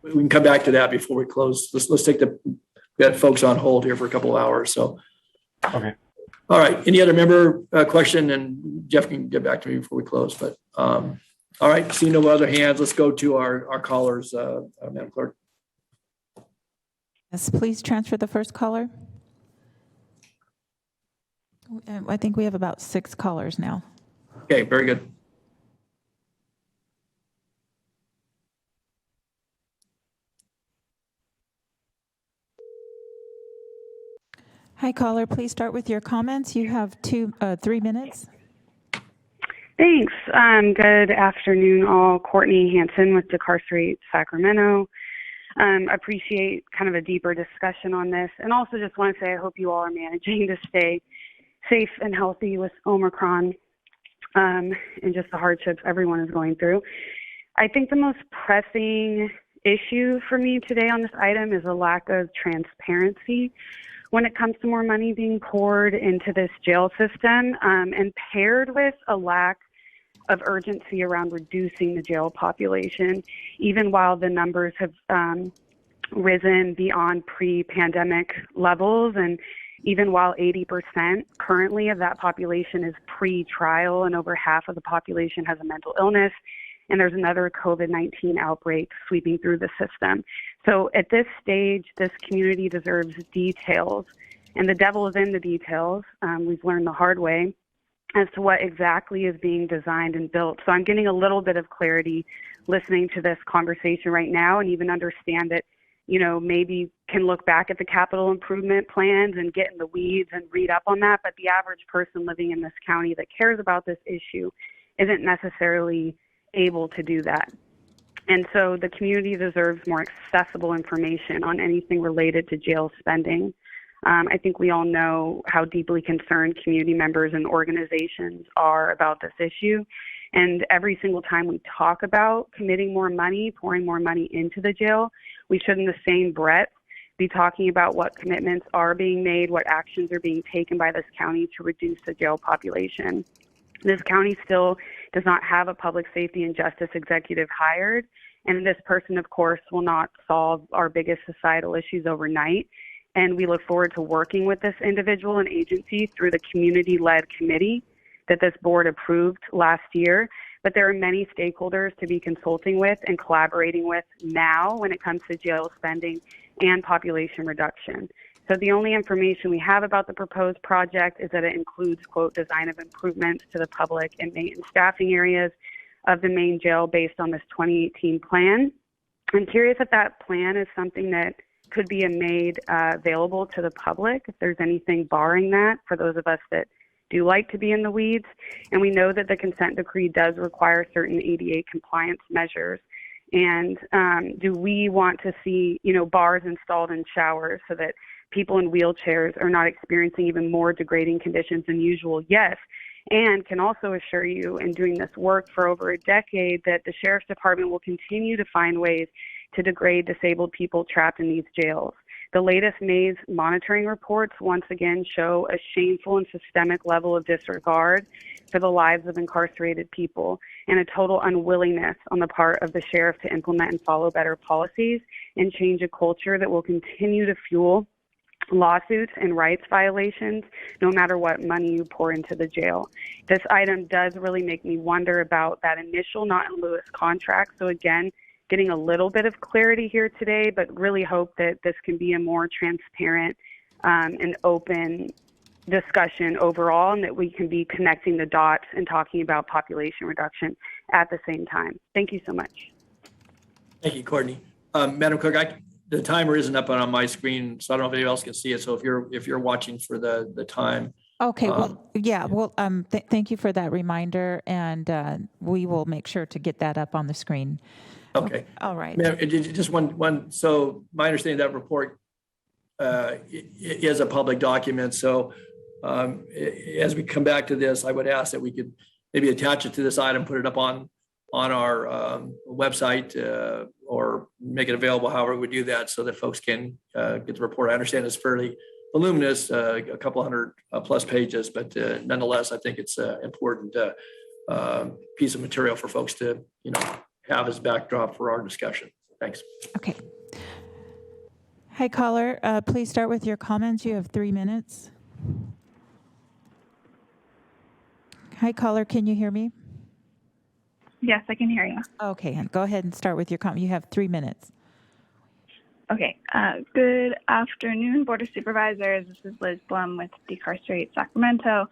we can come back to that before we close. Let's take we had folks on hold here for a couple of hours. So Okay. All right. Any other member question? And Jeff can get back to me before we close. But all right. Seeing no other hands, let's go to our callers, Madam Clerk. Yes, please transfer the first caller. I think we have about 6 callers now. Okay, very good. Hi, caller. Please start with your comments. You have 3 minutes. Thanks. Good afternoon, all. Courtney Hanson with Decarcerate Sacramento. Appreciate kind of a deeper discussion on this, and also just want to say I hope you all are managing to stay safe and healthy with Omicron and just the hardships everyone is going through. I think the most pressing issue for me today on this item is a lack of transparency when it comes to more money being poured into this jail system, and paired with a lack of urgency around reducing the jail population, even while the numbers have risen beyond pre-pandemic levels, and even while 80% currently of that population is pre-trial and over half of the population has a mental illness, and there's another COVID-19 outbreak sweeping through the system. So at this stage, this community deserves details, and the devil is in the details. We've learned the hard way as to what exactly is being designed and built. So I'm getting a little bit of clarity listening to this conversation right now, and even understand that, you know, maybe can look back at the capital improvement plans and get in the weeds and read up on that. But the average person living in this county that cares about this issue isn't necessarily able to do that. And so the community deserves more accessible information on anything related to jail spending. I think we all know how deeply concerned community members and organizations are about this issue. And every single time we talk about committing more money, pouring more money into the jail, we should in the same breath be talking about what commitments are being made, what actions are being taken by this county to reduce the jail population. This county still does not have a public safety and justice executive hired, and this person, of course, will not solve our biggest societal issues overnight. And we look forward to working with this individual and agency through the community-led committee that this board approved last year. But there are many stakeholders to be consulting with and collaborating with now when it comes to jail spending and population reduction. So the only information we have about the proposed project is that it includes, quote, design of improvements to the public inmate and staffing areas of the main jail based on this 2018 plan. I'm curious if that plan is something that could be made available to the public, if there's anything barring that for those of us that do like to be in the weeds. And we know that the consent decree does require certain ADA compliance measures. And do we want to see, you know, bars installed in showers so that people in wheelchairs are not experiencing even more degrading conditions than usual? Yes. And can also assure you, in doing this work for over a decade, that the Sheriff's Department will continue to find ways to degrade disabled people trapped in these jails. The latest Maze monitoring reports once again show a shameful and systemic level of disregard for the lives of incarcerated people, and a total unwillingness on the part of the sheriff to implement and follow better policies and change a culture that will continue to fuel lawsuits and rights violations no matter what money you pour into the jail. This item does really make me wonder about that initial Not in Lewis contract. So again, getting a little bit of clarity here today, but really hope that this can be a more transparent and open discussion overall, and that we can be connecting the dots and talking about population reduction at the same time. Thank you so much. Thank you, Courtney. Madam Clerk, the timer isn't up on my screen, so I don't know if anybody else can see it. So if you're watching for the time. Okay, well, yeah, well, thank you for that reminder, and we will make sure to get that up on the screen. Okay. All right. Just one. So my understanding that report is a public document. So as we come back to this, I would ask that we could maybe attach it to this item, put it up on our website, or make it available however we do that, so that folks can get the report. I understand it's fairly voluminous, a couple hundred plus pages, but nonetheless, I think it's an important piece of material for folks to, have as backdrop for our discussion. Thanks. Okay. Hi, caller. Please start with your comments. You have 3 minutes. Hi, caller. Can you hear me? Yes, I can hear you. Okay, and go ahead and start with your comment. You have 3 minutes. Okay. Good afternoon, Board of Supervisors. This is Liz Blum with Decarcerate Sacramento.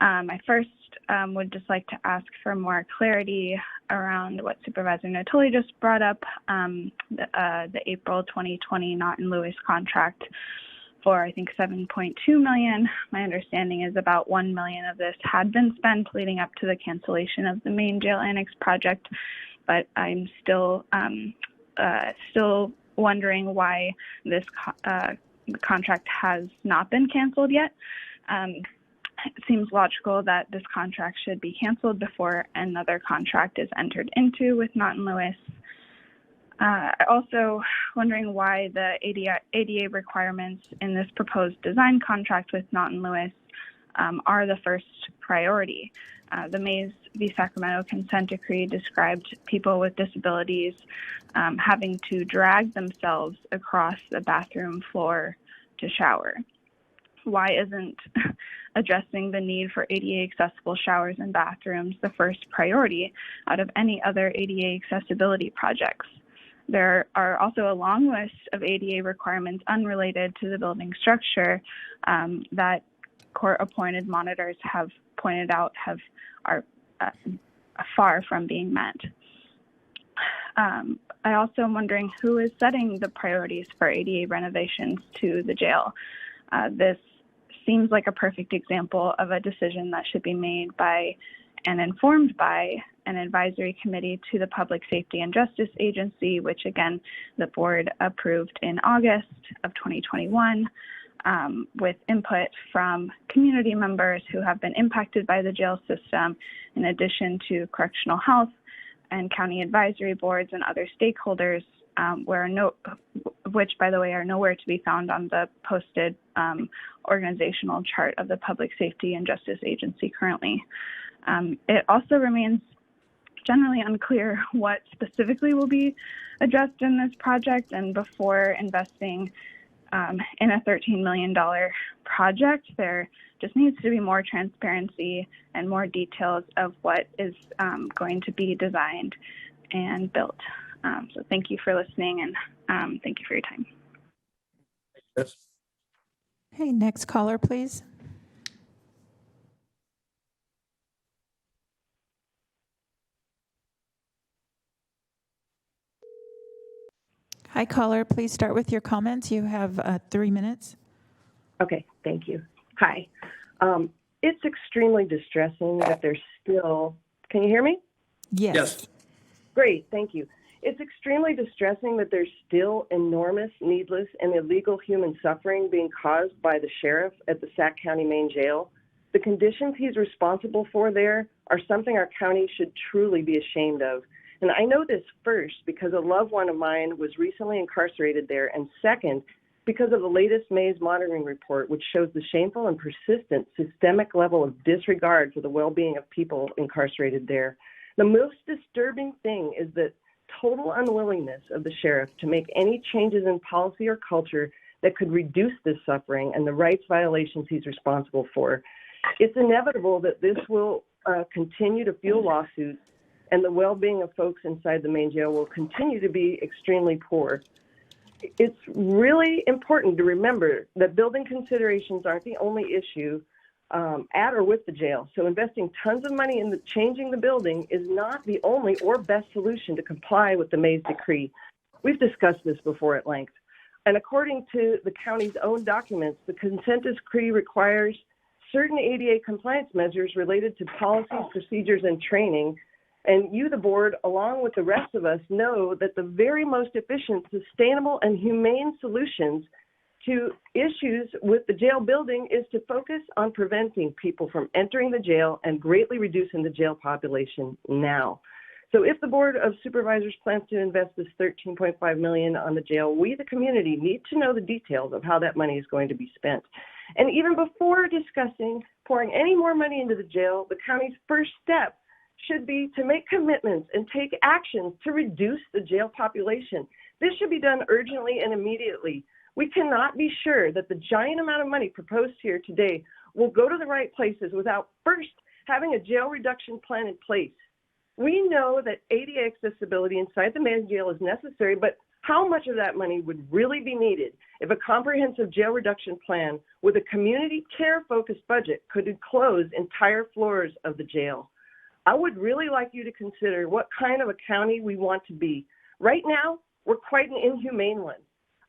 I first would just like to ask for more clarity around what Supervisor Natoli just brought up, the April 2020 Naughton Lewis contract for, I think, $7.2 million. My understanding is about $1 million of this had been spent leading up to the cancellation of the main jail annex project, but I'm still wondering why this contract has not been canceled yet. It seems logical that this contract should be canceled before another contract is entered into with Naughton Lewis. Also wondering why the ADA requirements in this proposed design contract with Naughton Lewis are the first priority. The Mays v. Sacramento consent decree described people with disabilities having to drag themselves across the bathroom floor to shower. Why isn't addressing the need for ADA accessible showers and bathrooms the first priority out of any other ADA accessibility projects? There are also a long list of ADA requirements unrelated to the building structure that court-appointed monitors have pointed out are far from being met. I also am wondering who is setting the priorities for ADA renovations to the jail. This seems like a perfect example of a decision that should be made by and informed by an advisory committee to the Public Safety and Justice Agency, which again, the board approved in August of 2021, with input from community members who have been impacted by the jail system, in addition to correctional health and county advisory boards and other stakeholders, which, by the way, are nowhere to be found on the posted organizational chart of the Public Safety and Justice Agency currently. It also remains generally unclear what specifically will be addressed in this project, and before investing in a $13 million project, there just needs to be more transparency and more details of what is going to be designed and built. So thank you for listening, and thank you for your time. Yes. Hey, next caller, please. Hi, caller. Please start with your comments. You have 3 minutes. Okay, thank you. Hi. It's extremely distressing that there's still, can you hear me? Yes. Great, thank you. It's extremely distressing that there's still enormous, needless, and illegal human suffering being caused by the sheriff at the Sac County Main Jail. The conditions he's responsible for there are something our county should truly be ashamed of. And I know this first because a loved one of mine was recently incarcerated there, and second, because of the latest Mays monitoring report, which shows the shameful and persistent systemic level of disregard for the well-being of people incarcerated there. The most disturbing thing is that total unwillingness of the sheriff to make any changes in policy or culture that could reduce this suffering and the rights violations he's responsible for. It's inevitable that this will continue to fuel lawsuits, and the well-being of folks inside the main jail will continue to be extremely poor. It's really important to remember that building considerations aren't the only issue at or with the jail. So investing tons of money in changing the building is not the only or best solution to comply with the Mays decree. We've discussed this before at length. And according to the county's own documents, the consent decree requires certain ADA compliance measures related to policies, procedures, and training. And you, the board, along with the rest of us, know that the very most efficient, sustainable, and humane solutions to issues with the jail building is to focus on preventing people from entering the jail and greatly reducing the jail population now. So if the Board of Supervisors plans to invest this $13.5 million on the jail, we, the community, need to know the details of how that money is going to be spent. And even before discussing pouring any more money into the jail, the county's first step should be to make commitments and take actions to reduce the jail population. This should be done urgently and immediately. We cannot be sure that the giant amount of money proposed here today will go to the right places without first having a jail reduction plan in place. We know that ADA accessibility inside the main jail is necessary, but how much of that money would really be needed if a comprehensive jail reduction plan with a community care-focused budget could enclose entire floors of the jail? I would really like you to consider what kind of a county we want to be. Right now, we're quite an inhumane one.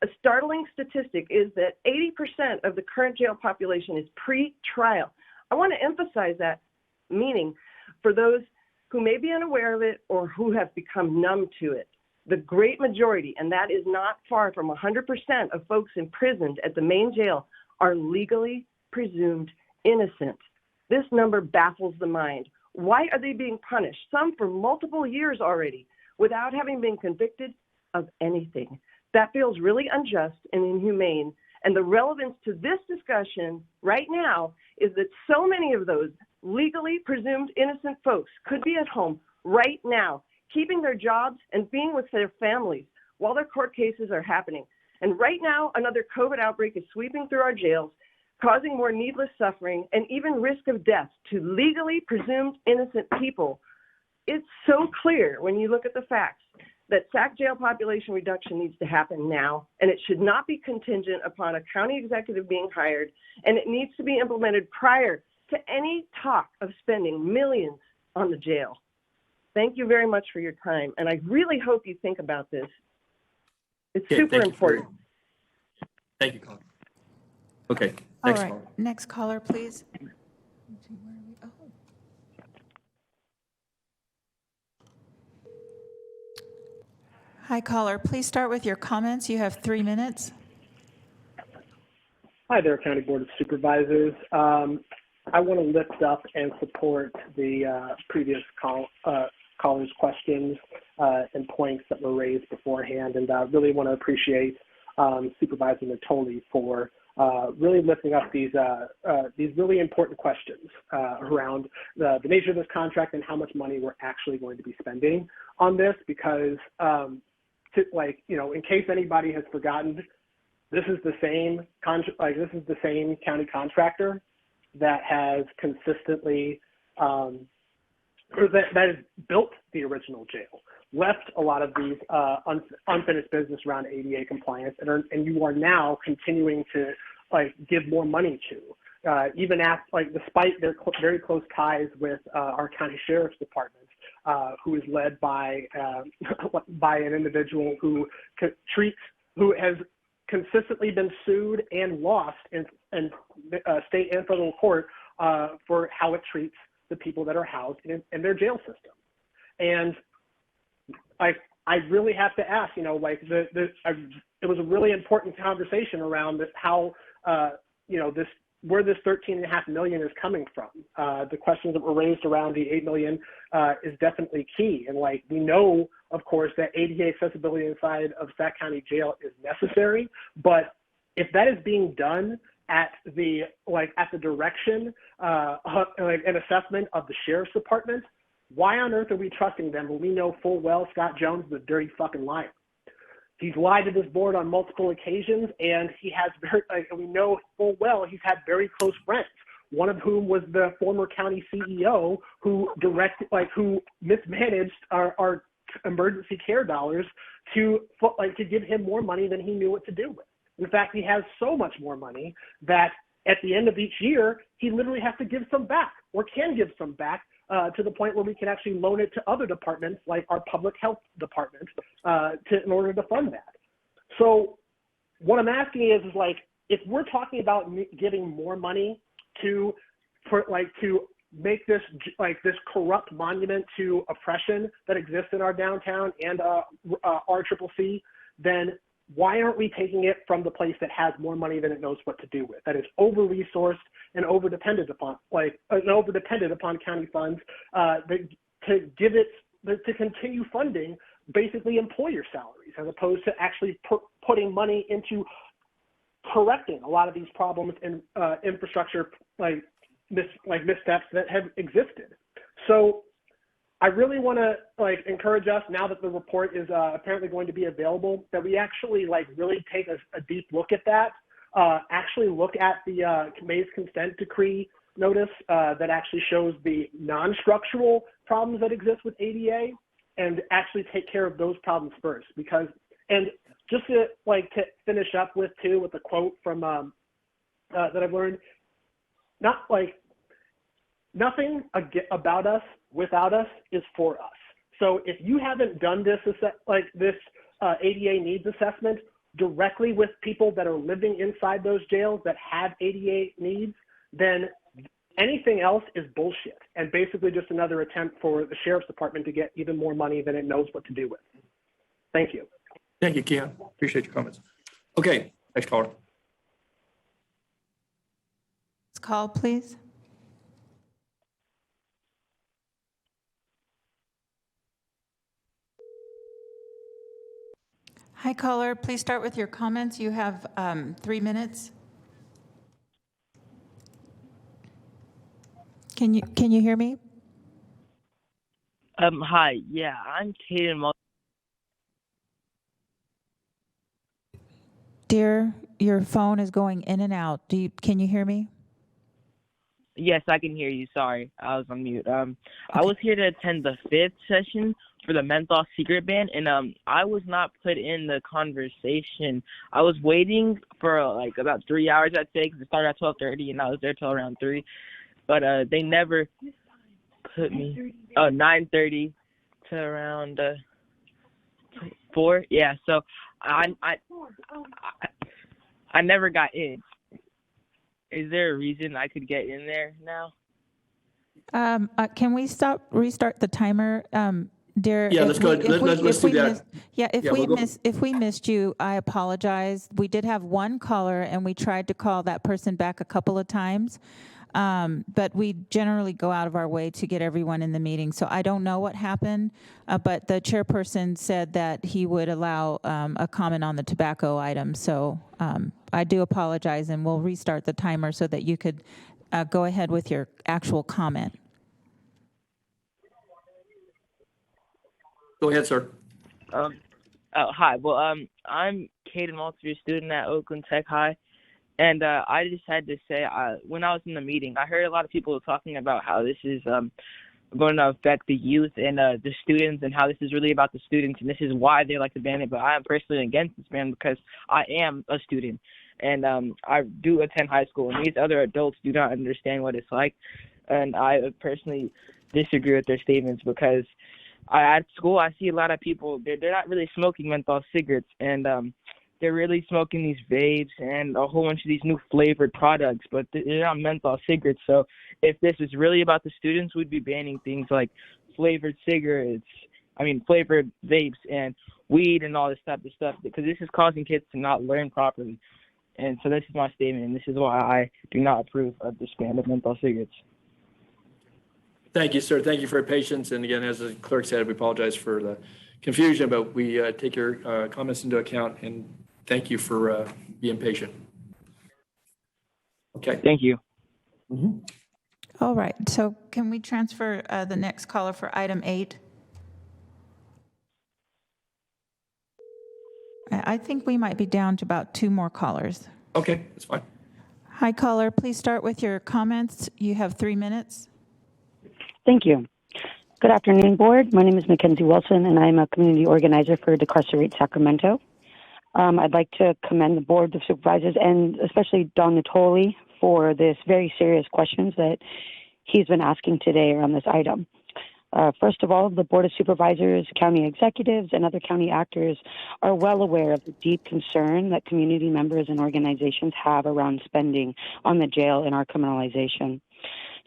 A startling statistic is that 80% of the current jail population is pre-trial. I want to emphasize that, meaning for those who may be unaware of it or who have become numb to it. The great majority, and that is not far from 100% of folks imprisoned at the main jail, are legally presumed innocent. This number baffles the mind. Why are they being punished, some for multiple years already, without having been convicted of anything? That feels really unjust and inhumane. And the relevance to this discussion right now is that so many of those legally presumed innocent folks could be at home right now, keeping their jobs and being with their families while their court cases are happening. And right now, another COVID outbreak is sweeping through our jails, causing more needless suffering and even risk of death to legally presumed innocent people. It's so clear when you look at the facts that SAC jail population reduction needs to happen now, and it should not be contingent upon a county executive being hired, and it needs to be implemented prior to any talk of spending millions on the jail. Thank you very much for your time, and I really hope you think about this. It's super important. Thank you, Colin. Okay, All next right, caller. next caller, please. Hi, caller. Please start with your comments. You have 3 minutes. Hi there, County Board of Supervisors. I want to lift up and support the previous caller's questions and points that were raised beforehand, and really want to appreciate Supervisor Natoli for really lifting up these really important questions around the nature of this contract and how much money we're actually going to be spending on this, because in case anybody has forgotten, this is the same county contractor that has consistently that has built the original jail, left a lot of these unfinished business around ADA compliance, and you are now continuing to give more money to, even at despite their very close ties with our county sheriff's department, who is led by an individual who has consistently been sued and lost in state and federal court for how it treats the people that are housed in their jail system. And I really have to ask, it was a really important conversation around this, how where this $13.5 million is coming from. The questions that were raised around the $8 million is definitely key. And we know, of course, that ADA accessibility inside of Sac County Jail is necessary. But if that is being done at the direction and assessment of the sheriff's department, why on earth are we trusting them when we know full well Scott Jones is a dirty fucking liar? He's lied to this board on multiple occasions, and he has we know full well he's had very close friends, one of whom was the former county CEO who mismanaged our emergency care dollars to give him more money than he knew what to do with. In fact, he has so much more money that at the end of each year, he literally has to give some back, or can give some back, to the point where we can actually loan it to other departments like our public health department in order to fund that. So what I'm asking is if we're talking about giving more money to make this this corrupt monument to oppression that exists in our downtown and RCCC, then why aren't we taking it from the place that has more money than it knows what to do with, that is over-resourced and over-dependent upon county funds to continue funding basically employer salaries, as opposed to actually putting money into correcting a lot of these problems in infrastructure missteps that have existed. So I really want to encourage us, now that the report is apparently going to be available, that we actually really take a deep look at that, actually look at the May's consent decree notice that actually shows the non-structural problems that exist with ADA and actually take care of those problems first. Because, and just to finish up with too, with the quote from that I've learned, nothing about us without us is for us. So if you haven't done this ADA needs assessment directly with people that are living inside those jails that have ADA needs, then anything else is bullshit and basically just another attempt for the sheriff's department to get even more money than it knows what to do with. Thank you. Thank you, Keon. Appreciate your comments. Okay, next caller. Next call, please. Hi, caller. Please start with your comments. You have 3 minutes. Can you hear me? Hi. Yeah, I'm Caden. Dear, your phone is going in and out. Can you hear me? Yes, I can hear you. Sorry, I was on mute. I was here to attend the 5th session for the menthol secret ban, and I was not put in the conversation. I was waiting for about 3 hours, I'd say, because it started at 12:30, and I was there till around 3. But they never put me. 9:30 to around 4. Yeah, so I never got in. Is there a reason I could get in there now? Can we restart the timer, dear? Yeah, let's go. Let's do that. If we missed you, I apologize. We did have one caller, and we tried to call that person back a couple of times. But we generally go out of our way to get everyone in the meeting. So I don't know what happened, but the chairperson said that he would allow a comment on the tobacco item. So I do apologize, and we'll restart the timer so that you could go ahead with your actual comment. Go ahead, sir. Hi. Well, I'm Caden Maltzer, student at Oakland Tech High. And I just had to say, when I was in the meeting, I heard a lot of people talking about how this is going to affect the youth and the students, and how this is really about the students, and this is why they like to ban it. But I am personally against this ban because I am a student, and I do attend high school, and these other adults do not understand what it's like. And I personally disagree with their statements because at school I see a lot of people, they're not really smoking menthol cigarettes, and they're really smoking these vapes and a whole bunch of these new flavored products, but they're not menthol cigarettes. So if this is really about the students, we'd be banning things like flavored cigarettes, flavored vapes and weed and all this type of stuff, because this is causing kids to not learn properly. And so this is my statement, and this is why I do not approve of this ban of menthol cigarettes. Thank you, sir. Thank you for your patience. And again, as the clerk said, we apologize for the confusion, but we take your comments into account, and thank you for being patient. Okay. Thank you. Mm-hmm. All right. So can we transfer the next caller for item 8? I think we might be down to about 2 more callers. Okay, that's fine. Hi, caller. Please start with your comments. You have 3 minutes. Thank you. Good afternoon, board. My name is Mackenzie Wilson, and I'm a community organizer for Decarcerate Sacramento. I'd like to commend the Board of Supervisors and especially Don Natoli for this very serious questions that he's been asking today around this item. First of all, the Board of Supervisors, county executives, and other county actors are well aware of the deep concern that community members and organizations have around spending on the jail and our criminalization.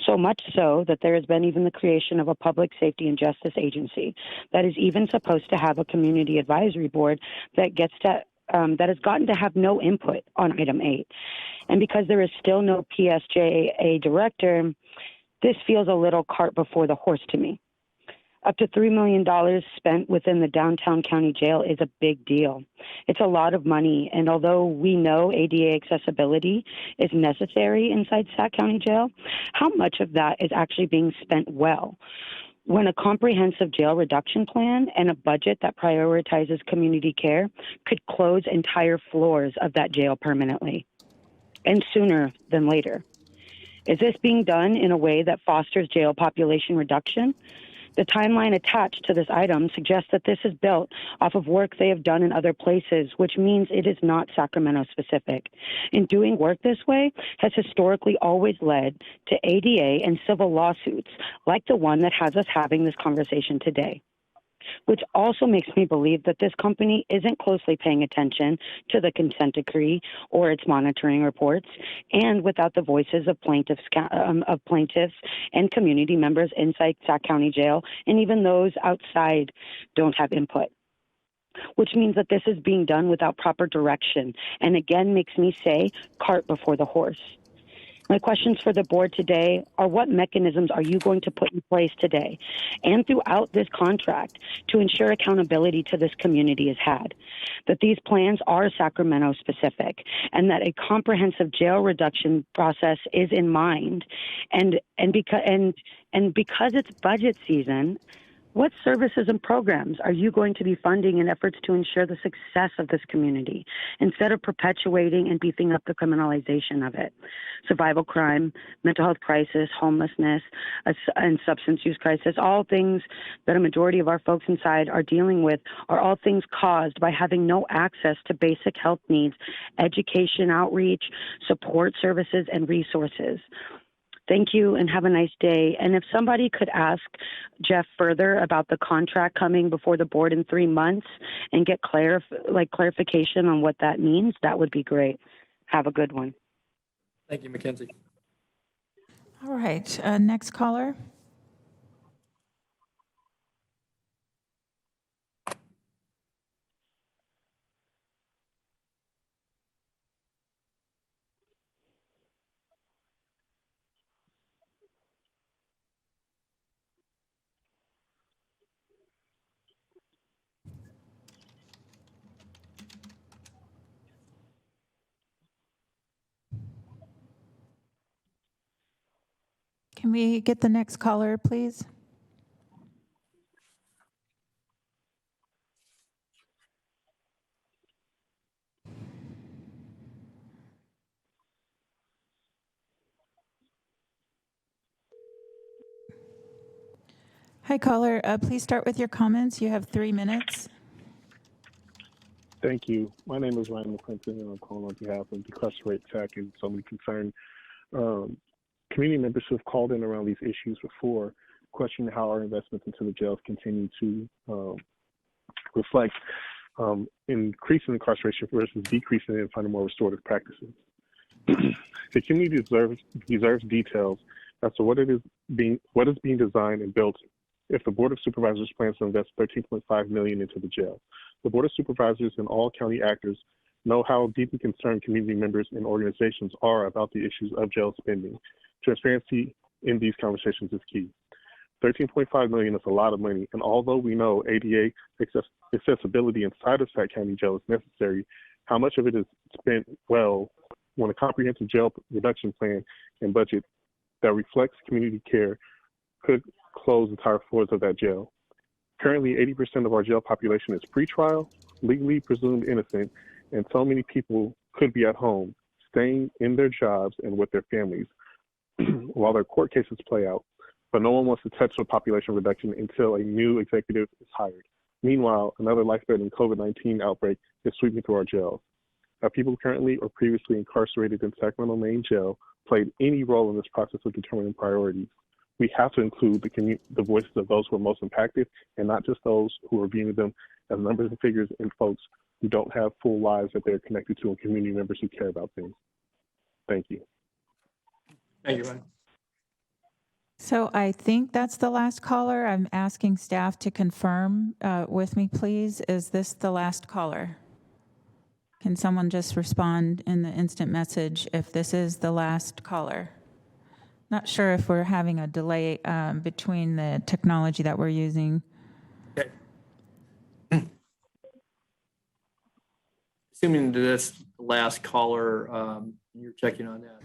So much so that there has been even the creation of a public safety and justice agency that is even supposed to have a community advisory board that has gotten to have no input on item 8. And because there is still no PSJA director, this feels a little cart before the horse to me. Up to $3 million spent within the downtown county jail is a big deal. It's a lot of money, and although we know ADA accessibility is necessary inside Sac County Jail, how much of that is actually being spent well? When a comprehensive jail reduction plan and a budget that prioritizes community care could close entire floors of that jail permanently, and sooner than later. Is this being done in a way that fosters jail population reduction? The timeline attached to this item suggests that this is built off of work they have done in other places, which means it is not Sacramento specific. In doing work this way has historically always led to ADA and civil lawsuits like the one that has us having this conversation today, which also makes me believe that this company isn't closely paying attention to the consent decree or its monitoring reports, and without the voices of plaintiffs and community members inside Sac County Jail, and even those outside don't have input, which means that this is being done without proper direction, and again makes me say cart before the horse. My questions for the board today are: what mechanisms are you going to put in place today and throughout this contract to ensure accountability to this community is had, that these plans are Sacramento specific, and that a comprehensive jail reduction process is in mind, and because it's budget season, what services and programs are you going to be funding in efforts to ensure the success of this community instead of perpetuating and beefing up the criminalization of it? Survival crime, mental health crisis, homelessness, and substance use crisis, all things that a majority of our folks inside are dealing with, are all things caused by having no access to basic health needs, education, outreach, support services, and resources. Thank you and have a nice day. And if somebody could ask Jeff further about the contract coming before the board in 3 months and get clarification on what that means, that would be great. Have a good one. Thank you, Mackenzie. All right, next caller. Can we get the next caller, please? Hi, caller. Please start with your comments. You have 3 minutes. Thank you. My name is Ryan McClinton, and I'm calling on behalf of Decarcerate Tech and so many concerned community members who have called in around these issues before, questioning how our investments into the jails continue to reflect increasing incarceration versus decreasing it and finding more restorative practices. The community deserves details as to what is being designed and built if the Board of Supervisors plans to invest $13.5 million into the jail. The Board of Supervisors and all county actors know how deeply concerned community members and organizations are about the issues of jail spending. Transparency in these conversations is key. $13.5 million is a lot of money, and although we know ADA accessibility inside of Sac County Jail is necessary, how much of it is spent well when a comprehensive jail reduction plan and budget that reflects community care could close entire floors of that jail. Currently, 80% of our jail population is pretrial, legally presumed innocent, and so many people could be at home, staying in their jobs and with their families while their court cases play out. But no one wants to touch the population reduction until a new executive is hired. Meanwhile, another life-threatening COVID-19 outbreak is sweeping through our jails. Have people currently or previously incarcerated in Sacramento Main Jail played any role in this process of determining priorities? We have to include the voices of those who are most impacted, and not just those who are viewing them as numbers and figures and folks who don't have full lives that they're connected to and community members who care about things. Thank you. Thank you, Ryan. So I think that's the last caller. I'm asking staff to confirm with me, please. Is this the last caller? Can someone just respond in the instant message if this is the last caller? Not sure if we're having a delay between the technology that we're using. Okay. Assuming this last caller, you're checking on that.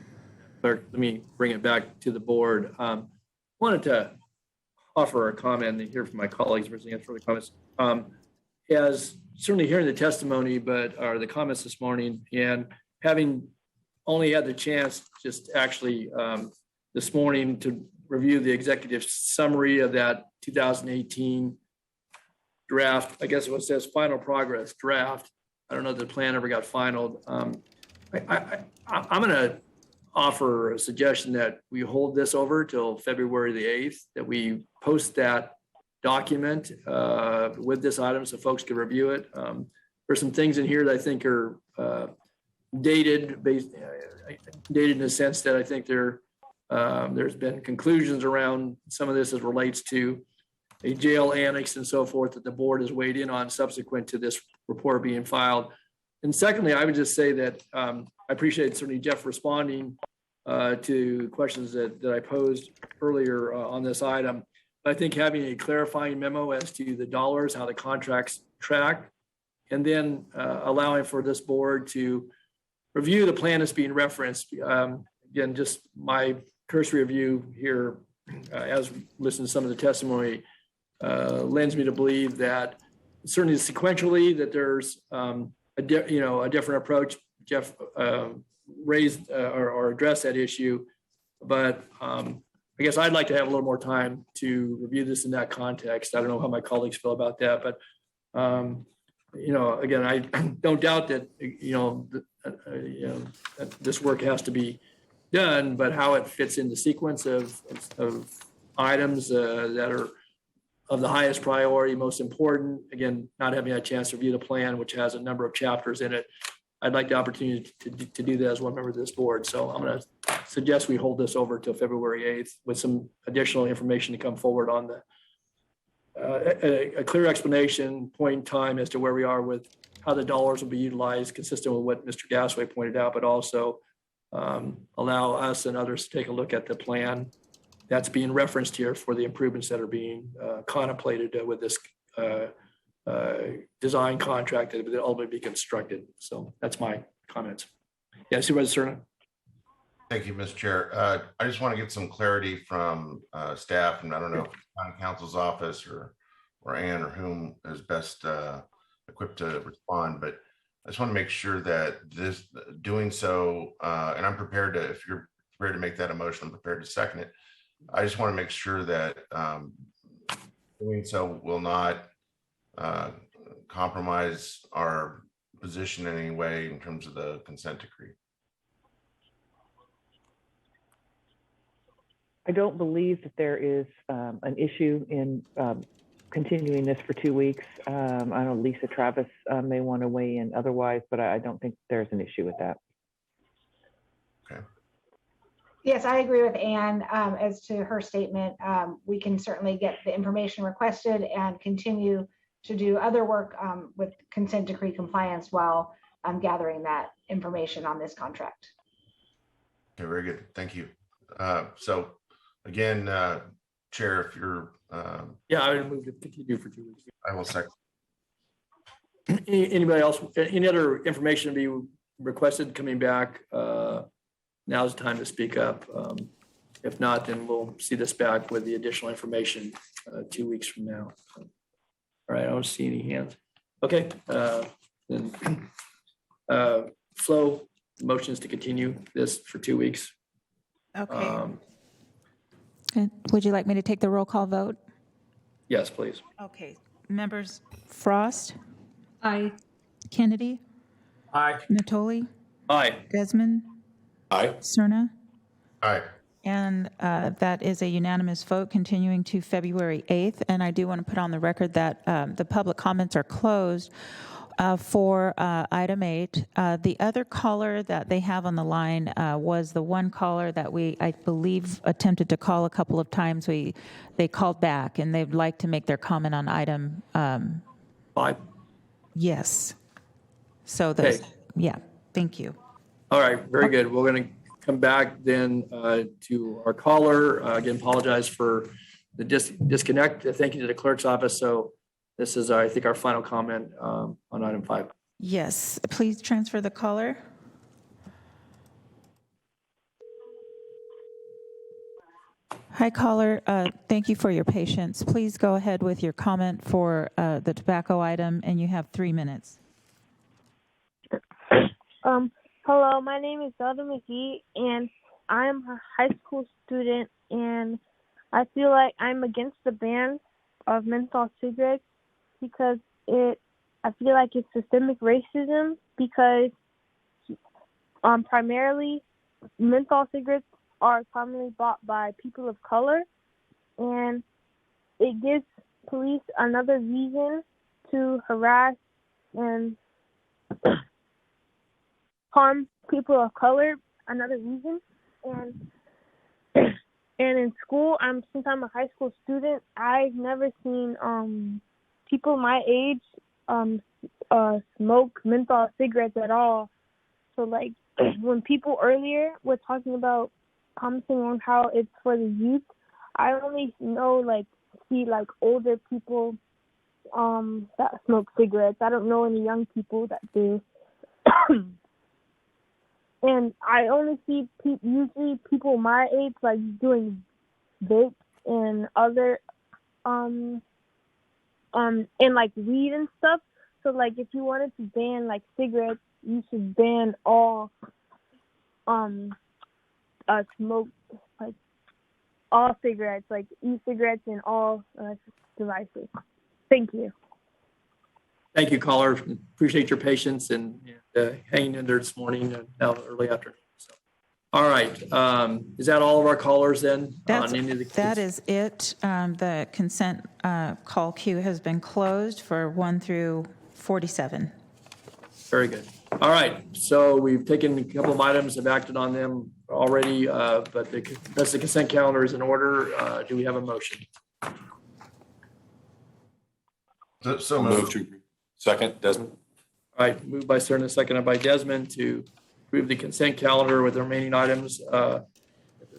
Clerk, let me bring it back to the board. Wanted to offer a comment and hear from my colleagues for any further comments. As certainly hearing the testimony, or the comments this morning, and having only had the chance just actually this morning to review the executive summary of that 2018 draft. I guess what says final progress draft. I don't know if the plan ever got finalized. I'm going to offer a suggestion that we hold this over till February the 8th, that we post that document with this item so folks can review it. There's some things in here that I think are dated in the sense that I think there's been conclusions around some of this as relates to a jail annex and so forth that the board has weighed in on subsequent to this report being filed. And secondly, I would just say that I appreciate certainly Jeff responding to questions that I posed earlier on this item. But I think having a clarifying memo as to the dollars, how the contracts track, and then allowing for this board to review the plan that's being referenced. Again, just my cursory review here, as listen to some of the testimony, lends me to believe that certainly sequentially that there's a different approach. Jeff raised or addressed that issue, but I guess I'd like to have a little more time to review this in that context. I don't know how my colleagues feel about that, but again, I don't doubt that that this work has to be done, but how it fits in the sequence of items that are of the highest priority, most important. Again, not having a chance to review the plan, which has a number of chapters in it. I'd like the opportunity to do that as one member of this board. So I'm going to suggest we hold this over till February 8th with some additional information to come forward on a clear explanation, point in time as to where we are with how the dollars will be utilized, consistent with what Mr. Gasway pointed out, but also allow us and others to take a look at the plan that's being referenced here for the improvements that are being contemplated with this design contract that will ultimately be constructed. So that's my comments. Yeah, Supervisor Cerna. Thank you, Mr. Chair. I just want to get some clarity from staff, and I don't know if County Counsel's office or Ann or whom is best equipped to respond, but I just want to make sure that doing so, and I'm prepared to, if you're prepared to make that a motion, I'm prepared to second it. I just want to make sure that doing so will not compromise our position in any way in terms of the consent decree. I don't believe that there is an issue in continuing this for 2 weeks. I know Lisa Travis may want to weigh in otherwise, but I don't think there's an issue with that. Okay. Yes, I agree with Ann as to her statement. We can certainly get the information requested and continue to do other work with consent decree compliance while gathering that information on this contract. Okay, very good. Thank you. So again, Chair, if you're yeah, I would move to continue for 2 weeks. I will second. Anybody else? Any other information to be requested coming back? Now's the time to speak up. If not, then we'll see this back with the additional information 2 weeks from now. All right, I don't see any hands. Okay, then Flo, motions to continue this for 2 weeks. Okay. Would you like me to take the roll call vote? Yes, please. Okay. Members Frost? Aye. Kennedy? Aye. Natoli? Aye. Desmond? Aye. Cerna? Aye. And that is a unanimous vote continuing to February 8th. And I do want to put on the record that the public comments are closed for item 8. The other caller that they have on the line was the one caller that I believe, attempted to call a couple of times. They called back and they'd like to make their comment on item 5. Yes. So yeah, thank you. All right, very good. We're going to come back then to our caller. Again, apologize for the disconnect. Thank you to the clerk's office. So this is, I think, our final comment on item 5. Yes, please transfer the caller. Hi, caller. Thank you for your patience. Please go ahead with your comment for the tobacco item, and you have 3 minutes. Hello, my name is Zelda McGee, and I'm a high school student, and I feel like I'm against the ban of menthol cigarettes because I feel like it's systemic racism because primarily menthol cigarettes are commonly bought by people of color, and it gives police another reason to harass and harm people of color, another reason. And in school, since I'm a high school student, I've never seen people my age smoke menthol cigarettes at all. So like when people earlier were talking about commenting on how it's for the youth, I only see older people that smoke cigarettes. I don't know any young people that do. And I only see usually people my age doing vapes and other and weed and stuff. So if you wanted to ban cigarettes, you should ban all smoke all cigarettes, e-cigarettes and all devices. Thank you. Thank you, caller. Appreciate your patience and hanging in there this morning and now early afternoon. So, all right. Is that all of our callers then? That is it. The consent call queue has been closed for 1 through 47. Very good. All right. So we've taken a couple of items, have acted on them already, but the rest of the consent calendar is in order. Do we have a motion? So moved. Second, Desmond. All right, moved by Cerna, seconded by Desmond to approve the consent calendar with the remaining items.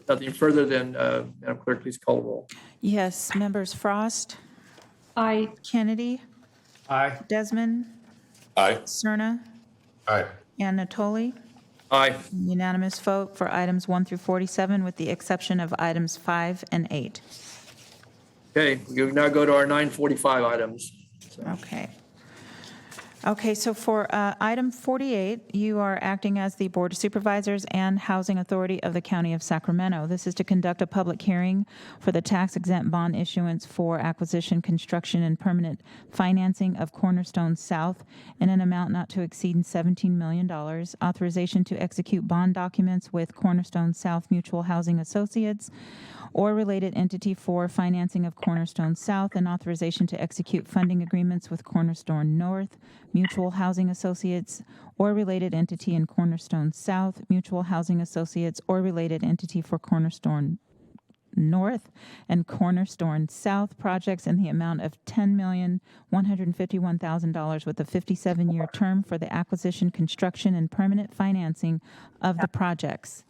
Nothing further than, Madam Clerk, please call the roll. Yes, members Frost. Aye. Kennedy. Aye. Desmond. Aye. Cerna. Aye. And Natoli. Aye. Unanimous vote for items 1 through 47 with the exception of items 5 and 8. Okay, we now go to our 9:45 items. So. Okay, so for item 48, you are acting as the Board of Supervisors and Housing Authority of the County of Sacramento. This is to conduct a public hearing for the tax-exempt bond issuance for acquisition, construction, and permanent financing of Cornerstone South in an amount not to exceed $17 million, authorization to execute bond documents with Cornerstone South Mutual Housing Associates or related entity for financing of Cornerstone South, and authorization to execute funding agreements with Cornerstone North Mutual Housing Associates or related entity in Cornerstone South Mutual Housing Associates or related entity for Cornerstone North and Cornerstone South projects in the amount of $10,151,000 with a 57-year term for the acquisition, construction, and permanent financing of the projects.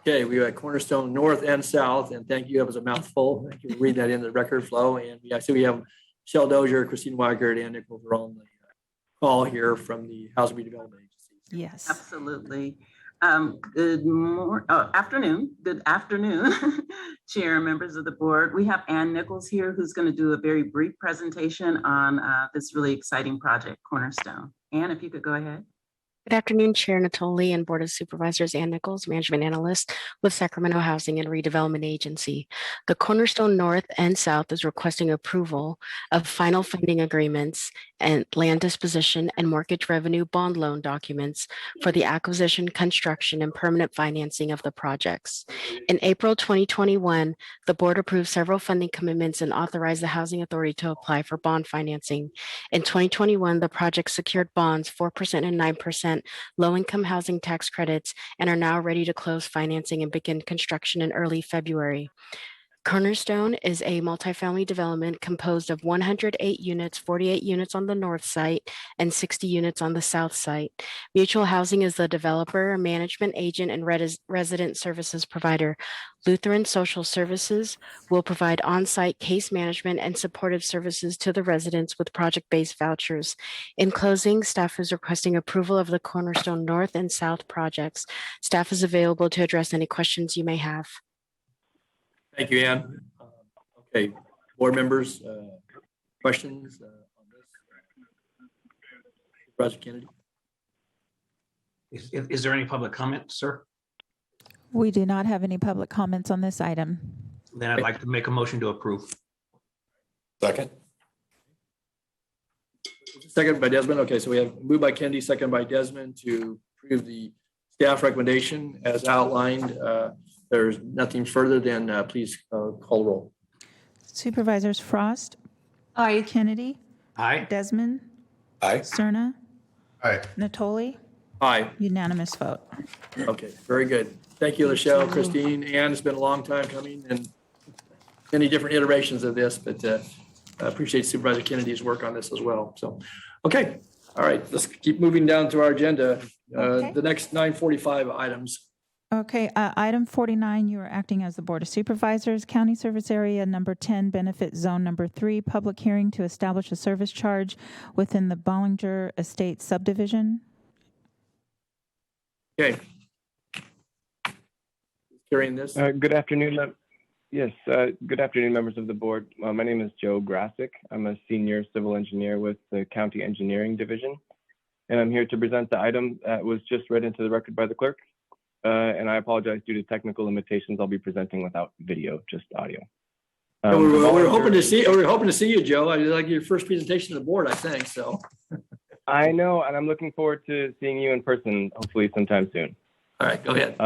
Okay, we got Cornerstone North and South, and thank you. That was a mouthful. Thank you for reading that in the record flow. And I see we have Michelle Dozier, Christine Weigert, and Nichols are on the call here from the Housing Redevelopment Agency. Yes, absolutely. Good afternoon. Good afternoon, Chair and members of the board. We have Ann Nichols here, who's going to do a very brief presentation on this really exciting project, Cornerstone. Ann, if you could go ahead. Good afternoon, Chair Natoli and Board of Supervisors. Ann Nichols, Management Analyst with Sacramento Housing and Redevelopment Agency. The Cornerstone North and South is requesting approval of final funding agreements and land disposition and mortgage revenue bond loan documents for the acquisition, construction, and permanent financing of the projects. In April 2021, the board approved several funding commitments and authorized the Housing Authority to apply for bond financing. In 2021, the project secured bonds 4% and 9% low-income housing tax credits and are now ready to close financing and begin construction in early February. Cornerstone is a multifamily development composed of 108 units, 48 units on the north site and 60 units on the south site. Mutual Housing is the developer, management agent, and resident services provider. Lutheran Social Services will provide on-site case management and supportive services to the residents with project-based vouchers. In closing, staff is requesting approval of the Cornerstone North and South projects. Staff is available to address any questions you may have. Thank you, Ann. Okay, board members, questions on this? Supervisor Kennedy. Is there any public comment, sir? We do not have any public comments on this item. Then I'd like to make a motion to approve. Second. Second by Desmond. Okay, so we have moved by Kennedy, second by Desmond to approve the staff recommendation as outlined. There's nothing further than please call roll. Supervisors Frost. Aye. Kennedy. Aye. Desmond. Aye. Cerna. Aye. Natoli. Aye. Unanimous vote. Okay, very good. Thank you, Lachelle, Christine, Ann. It's been a long time coming and many different iterations of this, but I appreciate Supervisor Kennedy's work on this as well. So, okay. All right, let's keep moving down to our agenda. Okay. The next 9:45 items. Okay, item 49, you are acting as the Board of Supervisors, County Service Area Number 10, Benefit Zone Number 3, public hearing to establish a service charge within the Bollinger Estate subdivision. Okay. Carrying this. Good afternoon. Yes, good afternoon, members of the board. My name is Joe Grassick. I'm a senior civil engineer with the County Engineering Division, and I'm here to present the item that was just read into the record by the clerk. And I apologize due to technical limitations. I'll be presenting without video, just audio. We're hoping to see. We're hoping to see you, Joe. I like your first presentation to the board, I think so. I know, and I'm looking forward to seeing you in person, hopefully sometime soon. All right, go ahead.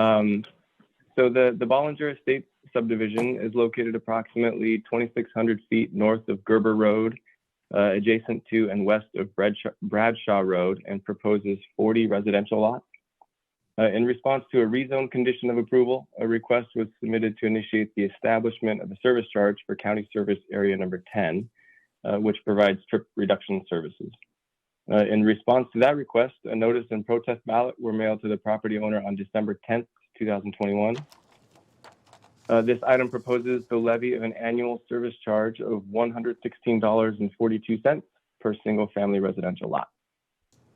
So the Bollinger Estate subdivision is located approximately 2,600 feet north of Gerber Road, adjacent to and west of Bradshaw Road, and proposes 40 residential lots. In response to a rezone condition of approval, a request was submitted to initiate the establishment of a service charge for County Service Area Number 10, which provides trip reduction services. In response to that request, a notice and protest ballot were mailed to the property owner on December 10th, 2021. This item proposes the levy of an annual service charge of $116.42 per single-family residential lot.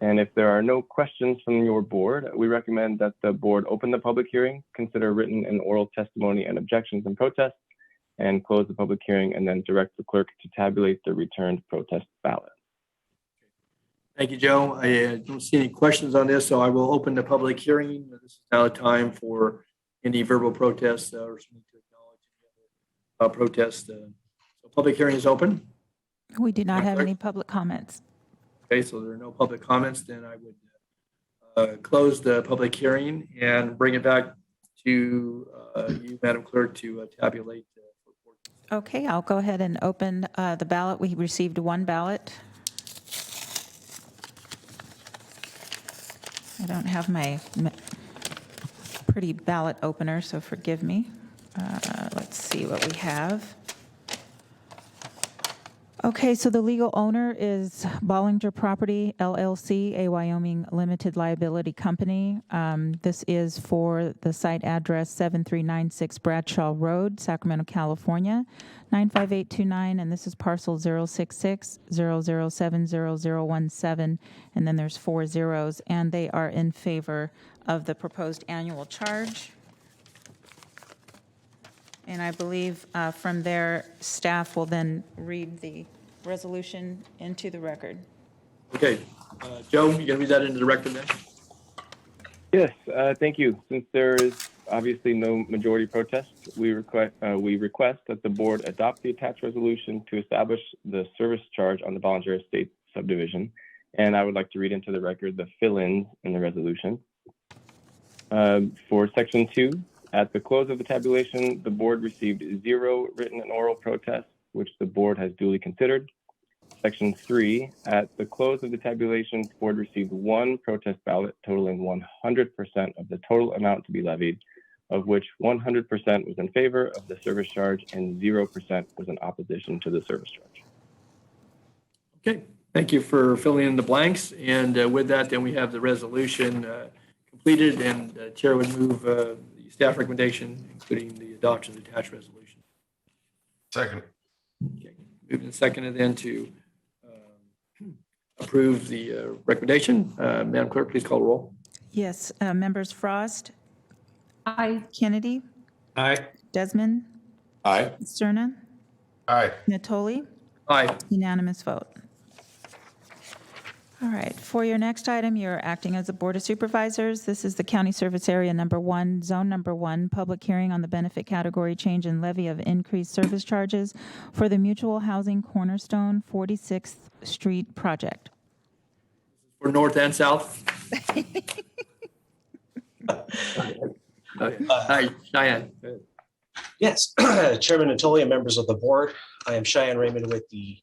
And if there are no questions from your board, we recommend that the board open the public hearing, consider written and oral testimony and objections and protests, and close the public hearing, and then direct the clerk to tabulate the returned protest ballot. Thank you, Joe. I don't see any questions on this, so I will open the public hearing. This is now a time for any verbal protests or something to acknowledge protests. So public hearing is open. We do not have any public comments. Okay, so there are no public comments. Then I would close the public hearing and bring it back to you, Madam Clerk, to tabulate the report. Okay, I'll go ahead and open the ballot. We received one ballot. I don't have my pretty ballot opener, so forgive me. Let's see what we have. Okay, so the legal owner is Bollinger Property LLC, a Wyoming limited liability company. This is for the site address 7396 Bradshaw Road, Sacramento, California, 95829, and this is parcel 066-0070017, and then there's 4 zeros, and they are in favor of the proposed annual charge. And I believe from there, staff will then read the resolution into the record. Okay, Joe, you gonna read that into the record then? Yes, thank you. Since there is obviously no majority protest, we request that the board adopt the attached resolution to establish the service charge on the Bollinger Estate subdivision. And I would like to read into the record the fill-ins in the resolution. For section 2, at the close of the tabulation, the board received 0 written and oral protests, which the board has duly considered. Section 3, at the close of the tabulation, the board received 1 protest ballot totaling 100% of the total amount to be levied, of which 100% was in favor of the service charge and 0% was in opposition to the service charge. Okay, thank you for filling in the blanks. And with that, then we have the resolution completed, and the chair would move the staff recommendation, including the adoption of the attached resolution. Second. Okay, moved and seconded then to approve the recommendation. Madam Clerk, please call the roll. Yes, members Frost. Aye. Kennedy. Aye. Desmond. Aye. Cerna. Aye. Natoli. Aye. Unanimous vote. All right, for your next item, you're acting as a Board of Supervisors. This is the County Service Area Number 1, Zone Number 1, public hearing on the benefit category change and levy of increased service charges for the Mutual Housing Cornerstone 46th Street project. For north and south? Hi, Cheyenne. Yes, Chairman Natoli and members of the board, I am Cheyenne Raymond with the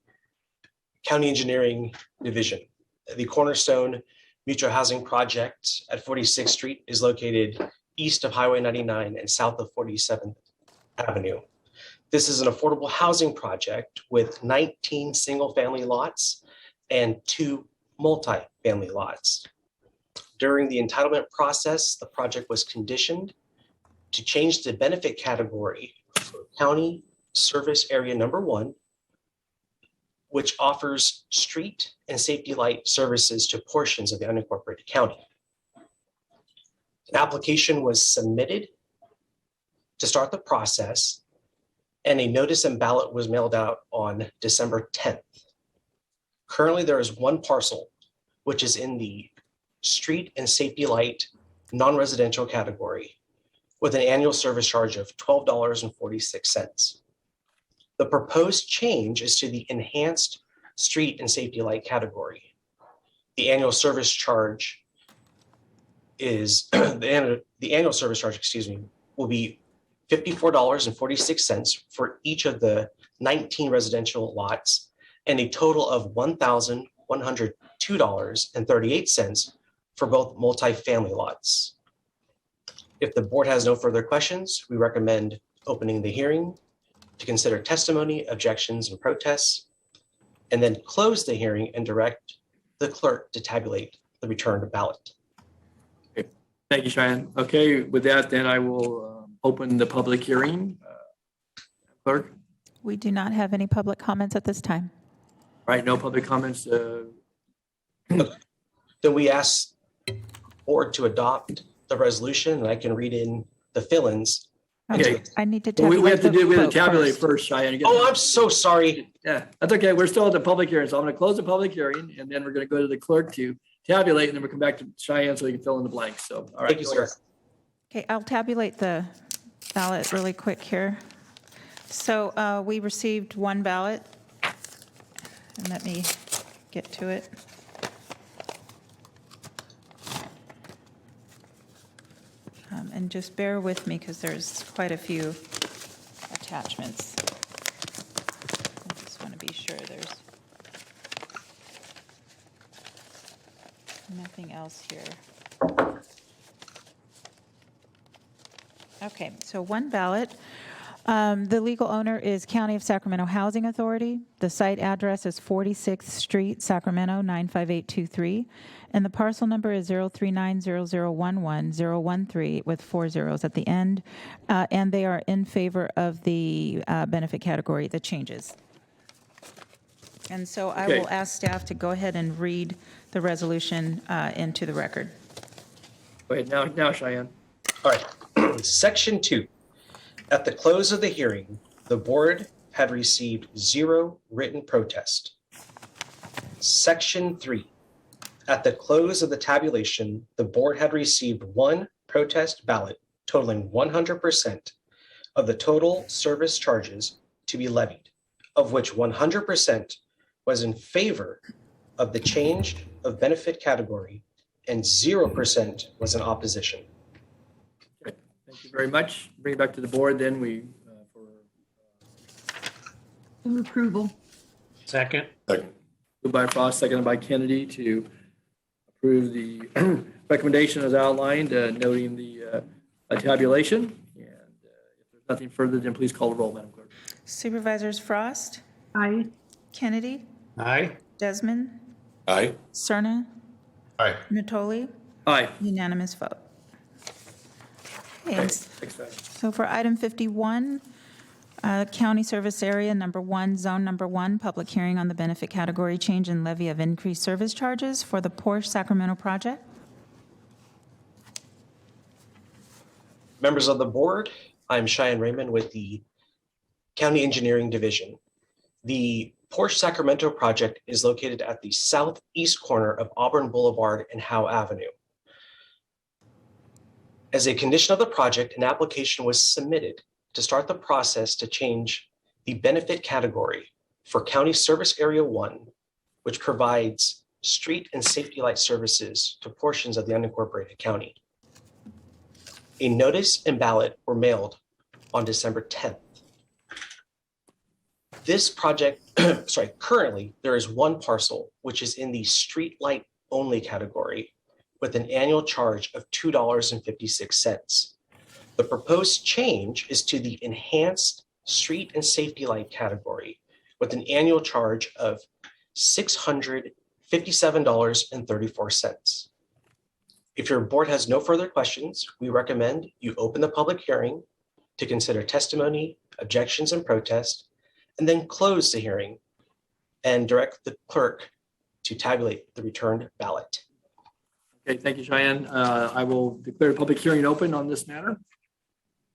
County Engineering Division. The Cornerstone Mutual Housing Project at 46th Street is located east of Highway 99 and south of 47th Avenue. This is an affordable housing project with 19 single-family lots and 2 multi-family lots. During the entitlement process, the project was conditioned to change the benefit category for County Service Area Number 1, which offers street and safety light services to portions of the unincorporated county. An application was submitted to start the process, and a notice and ballot was mailed out on December 10th. Currently, there is one parcel, which is in the street and safety light non-residential category with an annual service charge of $12.46. The proposed change is to the enhanced street and safety light category. The annual service charge is the annual service charge, will be $54.46 for each of the 19 residential lots and a total of $1,102.38 for both multifamily lots. If the board has no further questions, we recommend opening the hearing to consider testimony, objections, and protests, and then close the hearing and direct the clerk to tabulate the returned ballot. Okay. Thank you, Cheyenne. Okay, with that, then I will open the public hearing. Clerk? We do not have any public comments at this time. All right, no public comments. Then we ask the board to adopt the resolution, and I can read in the fill-ins. Okay. I need to we tabulate. have to tabulate first, Cheyenne. Oh, I'm so sorry. Yeah, that's okay. We're still at the public hearing. So I'm going to close the public hearing and then we're going to go to the clerk to tabulate and then we'll come back to Cheyenne so you can fill in the blanks. So, all right. Thank you, sir. Okay, I'll tabulate the ballot really quick here. So we received one ballot. And let me get to it. And just bear with me because there's quite a few attachments. I just want to be sure there's nothing else here. Okay, so one ballot. The legal owner is County of Sacramento Housing Authority. The site address is 46th Street, Sacramento, 95823. And the parcel number is 0390011-013 with 4 zeros at the end. And they are in favor of the benefit category, the changes. And so I will ask staff to go ahead and read the resolution into the record. Go ahead now, Cheyenne. All right, Section 2. At the close of the hearing, the board had received 0 written protest. Section 3. At the close of the tabulation, the board had received 1 protest ballot totaling 100% of the total service charges to be levied, of which 100% was in favor of the change of benefit category and 0% was in opposition. Thank you very much. Bring it back to the board then. Move approval. Second. Second. Moved by Frost, seconded by Kennedy to approve the recommendation as outlined, noting the tabulation. And if there's nothing further, then please call the roll, Madam Clerk. Supervisors Frost? Aye. Kennedy? Aye. Desmond? Aye. Cerna? Aye. Natoli? Aye. Unanimous vote. Okay, Thanks, Cheyenne. so for item 51, County Service Area Number 1, Zone Number 1, public hearing on the benefit category change and levy of increased service charges for the Porsche Sacramento project. Members of the board, I'm Cheyenne Raymond with the County Engineering Division. The Porsche Sacramento project is located at the southeast corner of Auburn Boulevard and Howe Avenue. As a condition of the project, an application was submitted to start the process to change the benefit category for County Service Area 1, which provides street and safety light services to portions of the unincorporated county. A notice and ballot were mailed on December 10th. This project, currently there is one parcel which is in the street light only category with an annual charge of $2.56. The proposed change is to the enhanced street and safety light category with an annual charge of $657.34. If your board has no further questions, we recommend you open the public hearing to consider testimony, objections, and protest, and then close the hearing and direct the clerk to tabulate the returned ballot. Okay, thank you, Cheyenne. I will declare the public hearing open on this matter.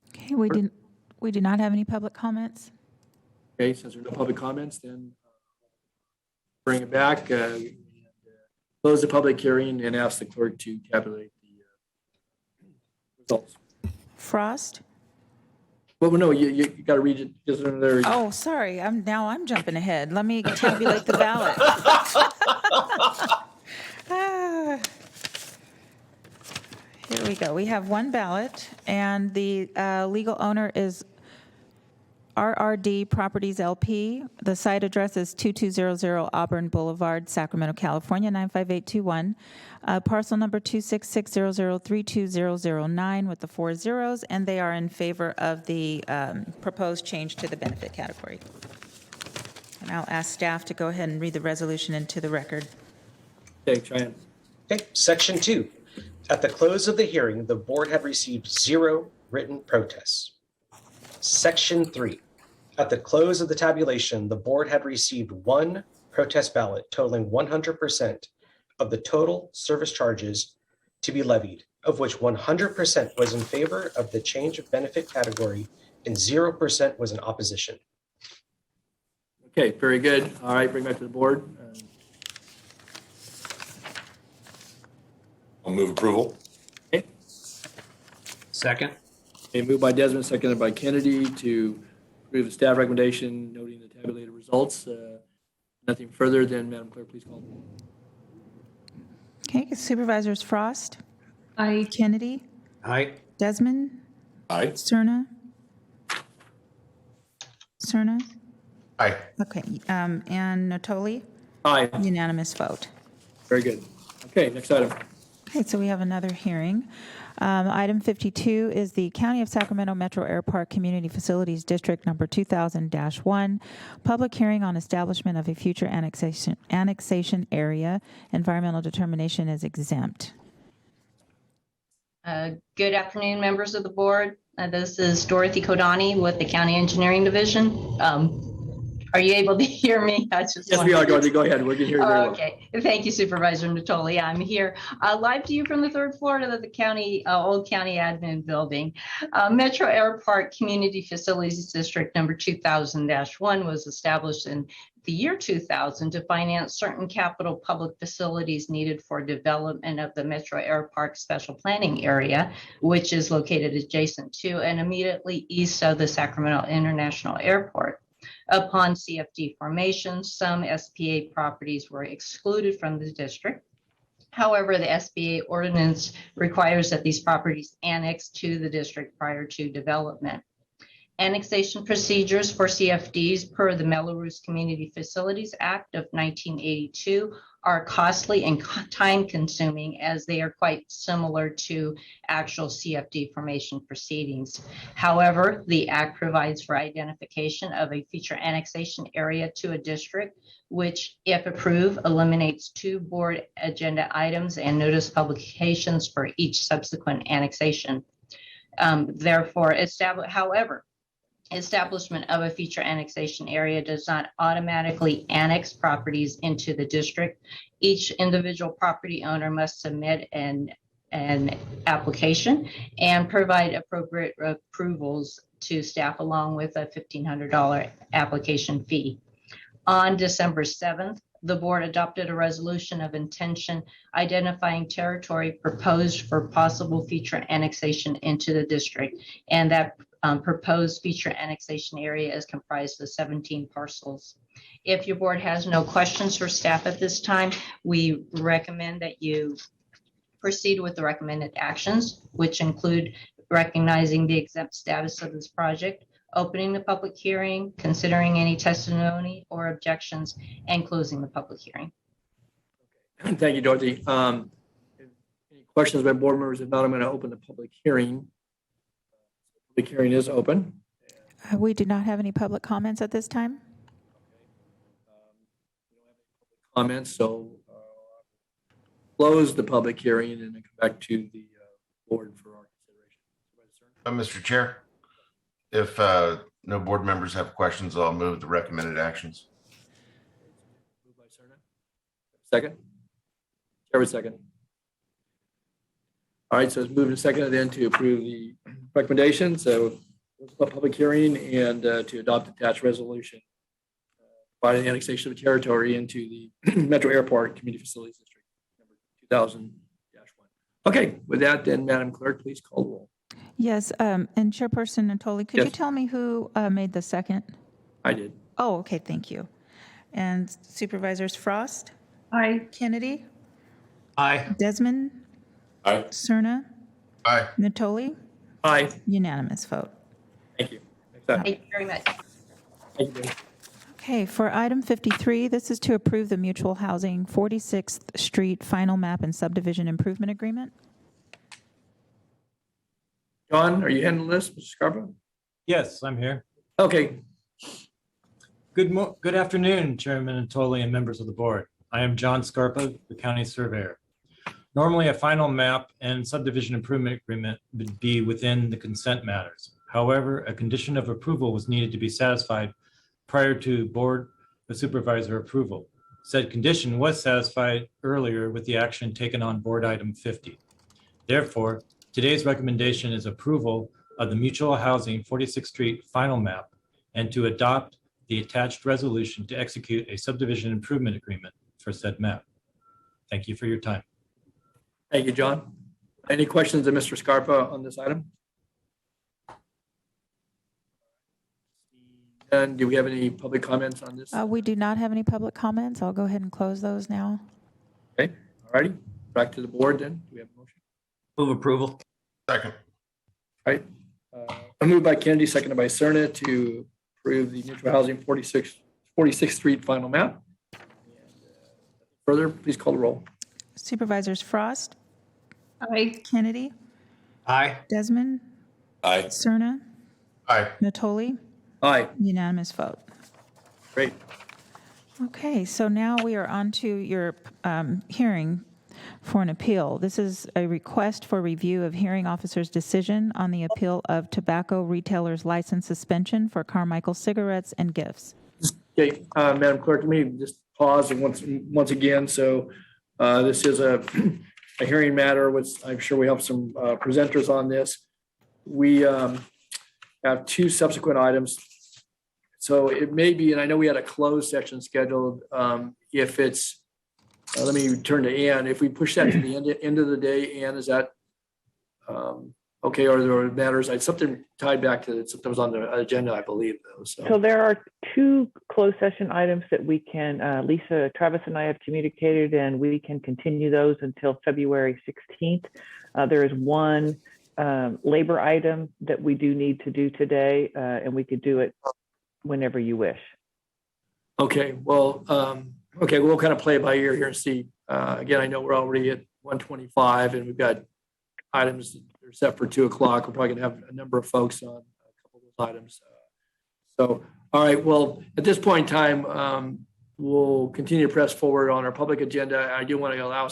Okay, we do not have any public comments. Okay, since there are no public comments, then bring it back, close the public hearing, and ask the clerk to tabulate the results. Frost? Well, no, you got to read it. Just another. Oh, sorry. I'm jumping ahead. Let me tabulate the ballot. Here we go. We have one ballot, and the legal owner is RRD Properties LP. The site address is 2200 Auburn Boulevard, Sacramento, California, 95821. Parcel number 26600320009 with the 4 zeros, and they are in favor of the proposed change to the benefit category. And I'll ask staff to go ahead and read the resolution into the record. Okay, Cheyenne. Okay, section 2. At the close of the hearing, the board had received 0 written protests. Section 3. At the close of the tabulation, the board had received 1 protest ballot totaling 100% of the total service charges to be levied, of which 100% was in favor of the change of benefit category and 0% was in opposition. Okay, very good. All right, bring back to the board. I'll move approval. Okay. Second. Okay, moved by Desmond, seconded by Kennedy to approve the staff recommendation, noting the tabulated results. Nothing further, then Madam Clerk, please call the roll. Okay, Supervisors Frost? Aye. Kennedy? Aye. Desmond? Aye. Cerna? Cerna? Aye. Okay, and Natoli? Aye. Unanimous vote. Very good. Okay, next item. Okay, so we have another hearing. Item 52 is the County of Sacramento Metro Air Park Community Facilities District number 2000-1, public hearing on establishment of a future annexation area. Environmental determination is exempt. Good afternoon, members of the board. This is Dorothy Kodani with the County Engineering Division. Are you able to hear me? Yes, we are. Go ahead. We can hear you very well. Okay. Thank you, Supervisor Natoli. I'm here live to you from the 3rd floor of the county, old county admin building. Metro Air Park Community Facilities District number 2000-1 was established in the year 2000 to finance certain capital public facilities needed for development of the Metro Air Park Special Planning Area, which is located adjacent to and immediately east of the Sacramento International Airport. Upon CFD formation, some SPA properties were excluded from the district. However, the SBA ordinance requires that these properties annex to the district prior to development. Annexation procedures for CFDs per the Melrose Community Facilities Act of 1982 are costly and time-consuming as they are quite similar to actual CFD formation proceedings. However, the Act provides for identification of a future annexation area to a district, which, if approved, eliminates 2 board agenda items and notice publications for each subsequent annexation. Establishment of a future annexation area does not automatically annex properties into the district. Each individual property owner must submit an application and provide appropriate approvals to staff along with a $1,500 application fee. On December 7th, the board adopted a resolution of intention identifying territory proposed for possible future annexation into the district. And that proposed future annexation area is comprised of 17 parcels. If your board has no questions for staff at this time, we recommend that you proceed with the recommended actions, which include recognizing the exempt status of this project, opening the public hearing, considering any testimony or objections, and closing the public hearing. Thank you, Dorothy. Any questions by board members? If not, I'm going to open the public hearing. Public hearing is open. We do not have any public comments at this time. Comments, so close the public hearing and then come back to the board for our consideration. Mr. Chair, if no board members have questions, I'll move the recommended actions. Second? Chair would second. All right, so it's moved and seconded then to approve the recommendation. So public hearing and to adopt attached resolution by the annexation of territory into the Metro Airport Community Facilities District, number 2000-1. Okay, with that then, Madam Clerk, please call the roll. Yes, and Chairperson Natoli, could you tell me who made the second? I did. Oh, okay, thank you. And Supervisors Frost? Aye. Kennedy? Aye. Desmond? Aye. Cerna? Aye. Natoli? Aye. Unanimous vote. Thank you. Thank you very much. Thank you. Okay, for item 53, this is to approve the Mutual Housing 46th Street Final Map and Subdivision Improvement Agreement. John, are you handling this, Mr. Scarpa? Yes, I'm here. Okay. Good afternoon, Chairman Natoli and members of the board. I am John Scarpa, the county surveyor. Normally, a final map and subdivision improvement agreement would be within the consent matters. However, a condition of approval was needed to be satisfied prior to Board of Supervisor approval. Said condition was satisfied earlier with the action taken on Board Item 50. Therefore, today's recommendation is approval of the Mutual Housing 46th Street final map and to adopt the attached resolution to execute a subdivision improvement agreement for said map. Thank you for your time. Thank you, John. Any questions of Mr. Scarpa on this item? And do we have any public comments on this? We do not have any public comments. I'll go ahead and close those now. Okay, all righty. Back to the board then. Do we have a motion? Move approval. Second. All right. Moved by Kennedy, seconded by Cerna to approve the Mutual Housing 46th Street final map. Further, please call the roll. Supervisors Frost? Aye. Kennedy? Aye. Desmond? Aye. Cerna? Aye. Natoli? Aye. Unanimous vote. Great. Okay, so now we are on to your hearing for an appeal. This is a request for review of hearing officer's decision on the appeal of tobacco retailer's license suspension for Carmichael cigarettes and gifts. Okay, Madam Clerk, let me just pause and once again. So this is a hearing matter, which I'm sure we have some presenters on this. We have two subsequent items. So it may be, and I know we had a closed session scheduled. If it's, let me turn to Ann. If we push that to the end of the day, Ann, is that okay? Or there are matters, something tied back to it, something was on the agenda, I believe, though. So there are two closed session items that we can, Lisa, Travis and I have communicated, and we can continue those until February 16th. There is one labor item that we do need to do today, and we could do it whenever you wish. Okay, well, okay, we'll kind of play it by ear here and see. Again, I know we're already at 1:25 and we've got items that are set for 2 o'clock. We're probably gonna have a number of folks on a couple of those items. So, all right, well, at this point in time, we'll continue to press forward on our public agenda. I do want to allow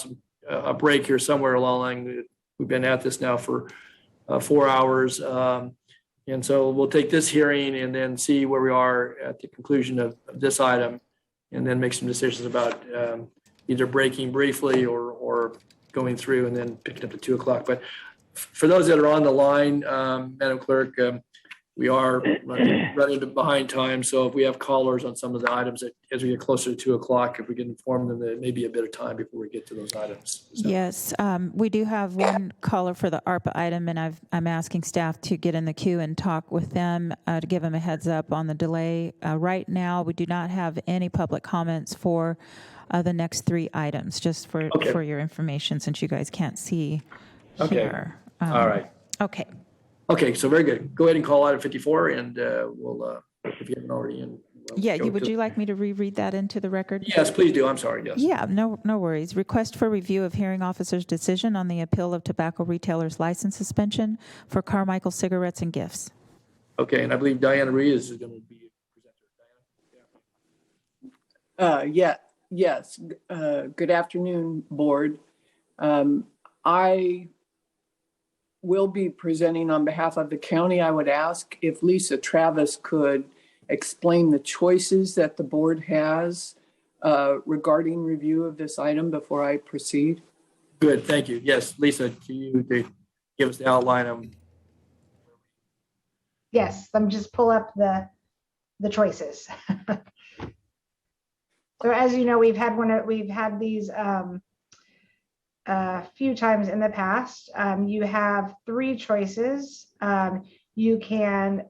a break here somewhere along. We've been at this now for 4 hours. And so we'll take this hearing and then see where we are at the conclusion of this item and then make some decisions about either breaking briefly or going through and then picking up at 2 o'clock. But for those that are on the line, Madam Clerk, we are running behind time. So if we have callers on some of the items as we get closer to 2 o'clock, if we can inform them that it may be a bit of time before we get to those items. So. Yes, we do have one caller for the ARPA item, and I'm asking staff to get in the queue and talk with them to give them a heads up on the delay. Right now, we do not have any public comments for the next 3 items, just for your information, since you guys can't see here. All right. Okay. Okay, so very good. Go ahead and call item 54, and we'll, if you haven't already. Would you like me to reread that into the record? Yes, please do. I'm sorry. Yes. Yeah, no worries. Request for review of hearing officer's decision on the appeal of tobacco retailer's license suspension for Carmichael cigarettes and gifts. Okay, and I believe Diana Rhea is going to be Yes. Good afternoon, board. I will be presenting on behalf of the county. I would ask if Lisa Travis could explain the choices that the board has regarding review of this item before I proceed. Good, thank you. Yes, Lisa, to you to give us the outline of. Yes, let me just pull up the choices. So as you know, we've had these a few times in the past. You have 3 choices. You can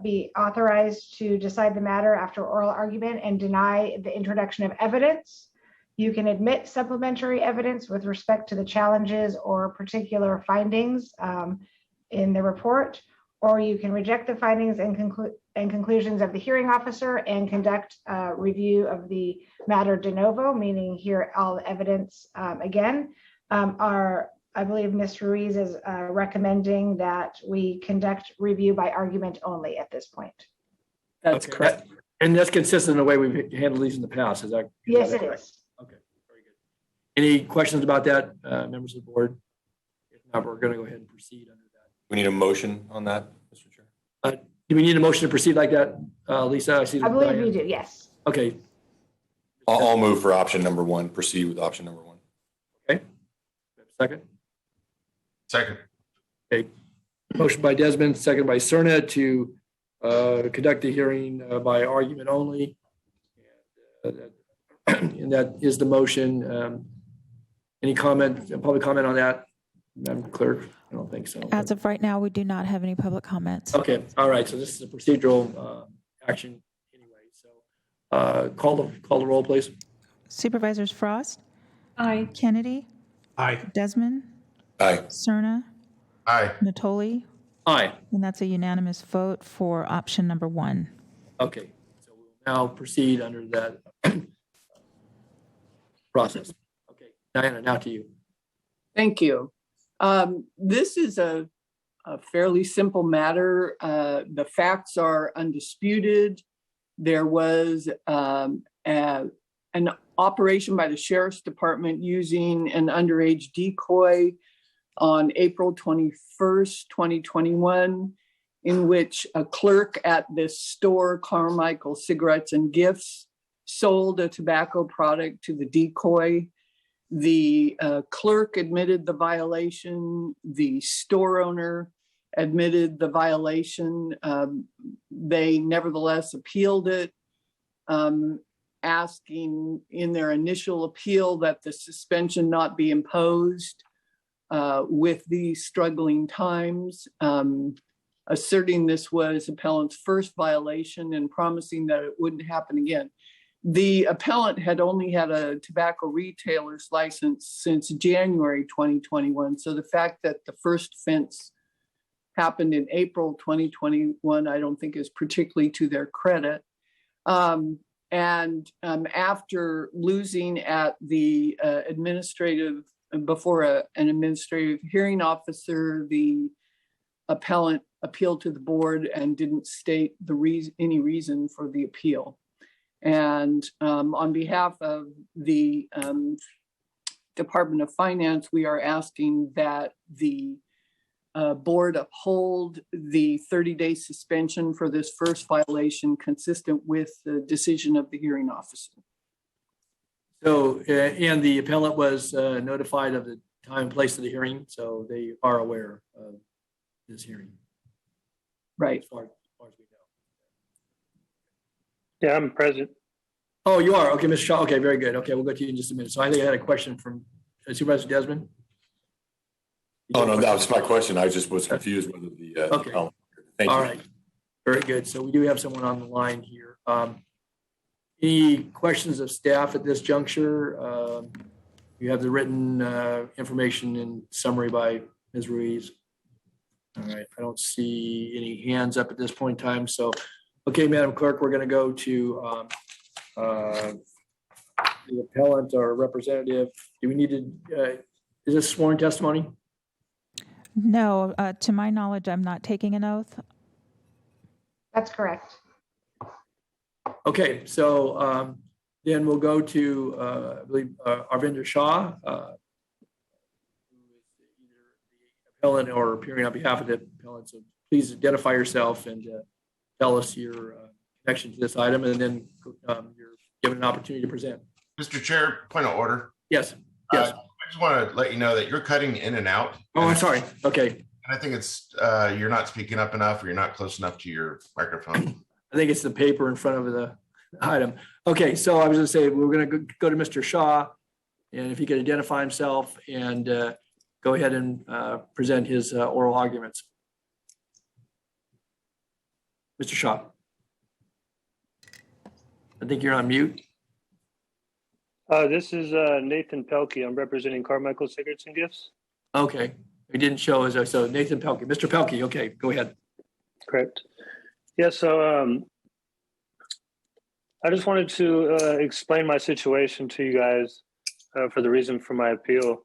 be authorized to decide the matter after oral argument and deny the introduction of evidence. You can admit supplementary evidence with respect to the challenges or particular findings in the report, or you can reject the findings and conclusions of the hearing officer and conduct a review of the matter de novo, meaning hear all the evidence again. I believe Ms. Ruiz is recommending that we conduct review by argument only at this point. That's correct. And that's consistent in the way we've handled these in the past. Is that? Yes, it is. Okay, very good. Any questions about that, members of the board? If not, we're going to go ahead and proceed under that. We need a motion on that, Mr. Chair. Do we need a motion to proceed like that, Lisa? I believe you do, yes. Okay. I'll move for option number 1, proceed with option number 1. Okay. Second? Second. Okay. Motion by Desmond, second by Cerna to conduct the hearing by argument only. And that is the motion. Any comment, public comment on that, Madam Clerk? I don't think so. As of right now, we do not have any public comments. Okay. All right. So this is a procedural action anyway. So call the roll, please. Supervisors Frost? Aye. Kennedy? Aye. Desmond? Aye. Cerna? Aye. Natoli? Aye. And that's a unanimous vote for option number 1. Okay. So we'll now proceed under that process. Okay. Diana, now to you. Thank you. This is a fairly simple matter. The facts are undisputed. There was an operation by the Sheriff's Department using an underage decoy on April 21st, 2021, in which a clerk at this store, Carmichael Cigarettes and Gifts, sold a tobacco product to the decoy. The clerk admitted the violation. The store owner admitted the violation. They nevertheless appealed it, asking in their initial appeal that the suspension not be imposed with these struggling times, asserting this was appellant's first violation and promising that it wouldn't happen again. The appellant had only had a tobacco retailer's license since January 2021. So the fact that the first offense happened in April 2021, I don't think is particularly to their credit. After losing at the before an administrative hearing officer, the appellant appealed to the board and didn't state any reason for the appeal. And on behalf of the Department of Finance, we are asking that the board uphold the 30-day suspension for this first violation consistent with the decision of the hearing officer. So, and the appellant was notified of the time and place of the hearing, so they are aware of this hearing. Right. Yeah, I'm present. Oh, you are? Okay, Mr. Shaw. Okay, very good. Okay, we'll go to you in just a minute. So I think I had a question from Supervisor Desmond. Oh, no, that was my question. I just was confused whether the. Okay. Thank you. All right. Very good. So we do have someone on the line here. Any questions of staff at this juncture? You have the written information and summary by Ms. Ruiz. All right. I don't see any hands up at this point in time. So, okay, Madam Clerk, we're going to go to the appellant or representative. Do we need to, is this sworn testimony? No, to my knowledge, I'm not taking an oath. That's correct. Okay, so then we'll go to, I believe, Arvinder Shah, who is either the appellant or appearing on behalf of the appellant. So please identify yourself and tell us your connection to this item, and then you're given an opportunity to present. Mr. Chair, point of order. Yes. Yes. I just want to let you know that you're cutting in and out. Oh, I'm sorry. Okay. And I think it's you're not speaking up enough, or you're not close enough to your microphone. I think it's the paper in front of the item. Okay, so I was going to say we're going to go to Mr. Shaw, and if he could identify himself and go ahead and present his oral arguments. Mr. Shaw. I think you're on mute. This is Nathan Pelkey. I'm representing Carmichael Cigarettes and Gifts. Okay, it didn't show as so Nathan Pelkey. Mr. Pelkey, okay, go ahead. Correct. Yeah, so I just wanted to explain my situation to you guys for the reason for my appeal.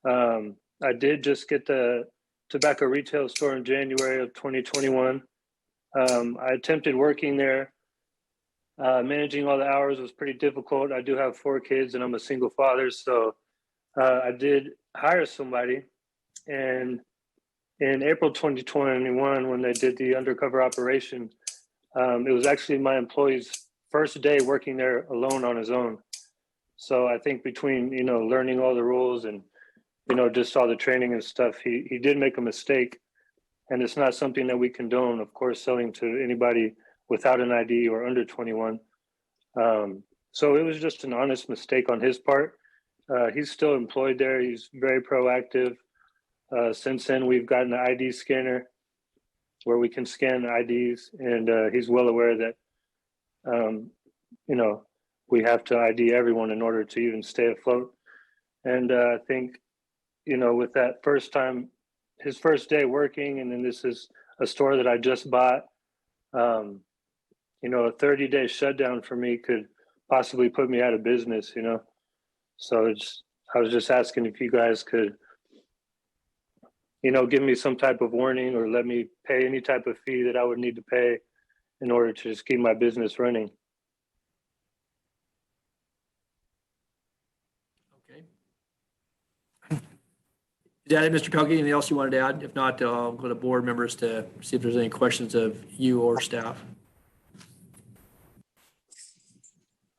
I did just get the tobacco retail store in January of 2021. I attempted working there. Managing all the hours was pretty difficult. I do have 4 kids and I'm a single father. So I did hire somebody. And in April 2021, when they did the undercover operation, it was actually my employee's first day working there alone on his own. So I think between, learning all the rules and, just all the training and stuff, he did make a mistake. And it's not something that we condone, of course, selling to anybody without an ID or under 21. So it was just an honest mistake on his part. He's still employed there. He's very proactive. Since then, we've gotten an ID scanner where we can scan IDs, and he's well aware that, we have to ID everyone in order to even stay afloat. And I think, with that first time, his first day working, and then this is a store that I just bought, a 30-day shutdown for me could possibly put me out of business, So I was just asking if you guys could, give me some type of warning or let me pay any type of fee that I would need to pay in order to just keep my business running. Okay. Is that it, Mr. Pelkey? Anything else you wanted to add? If not, I'll go to board members to see if there's any questions of you or staff.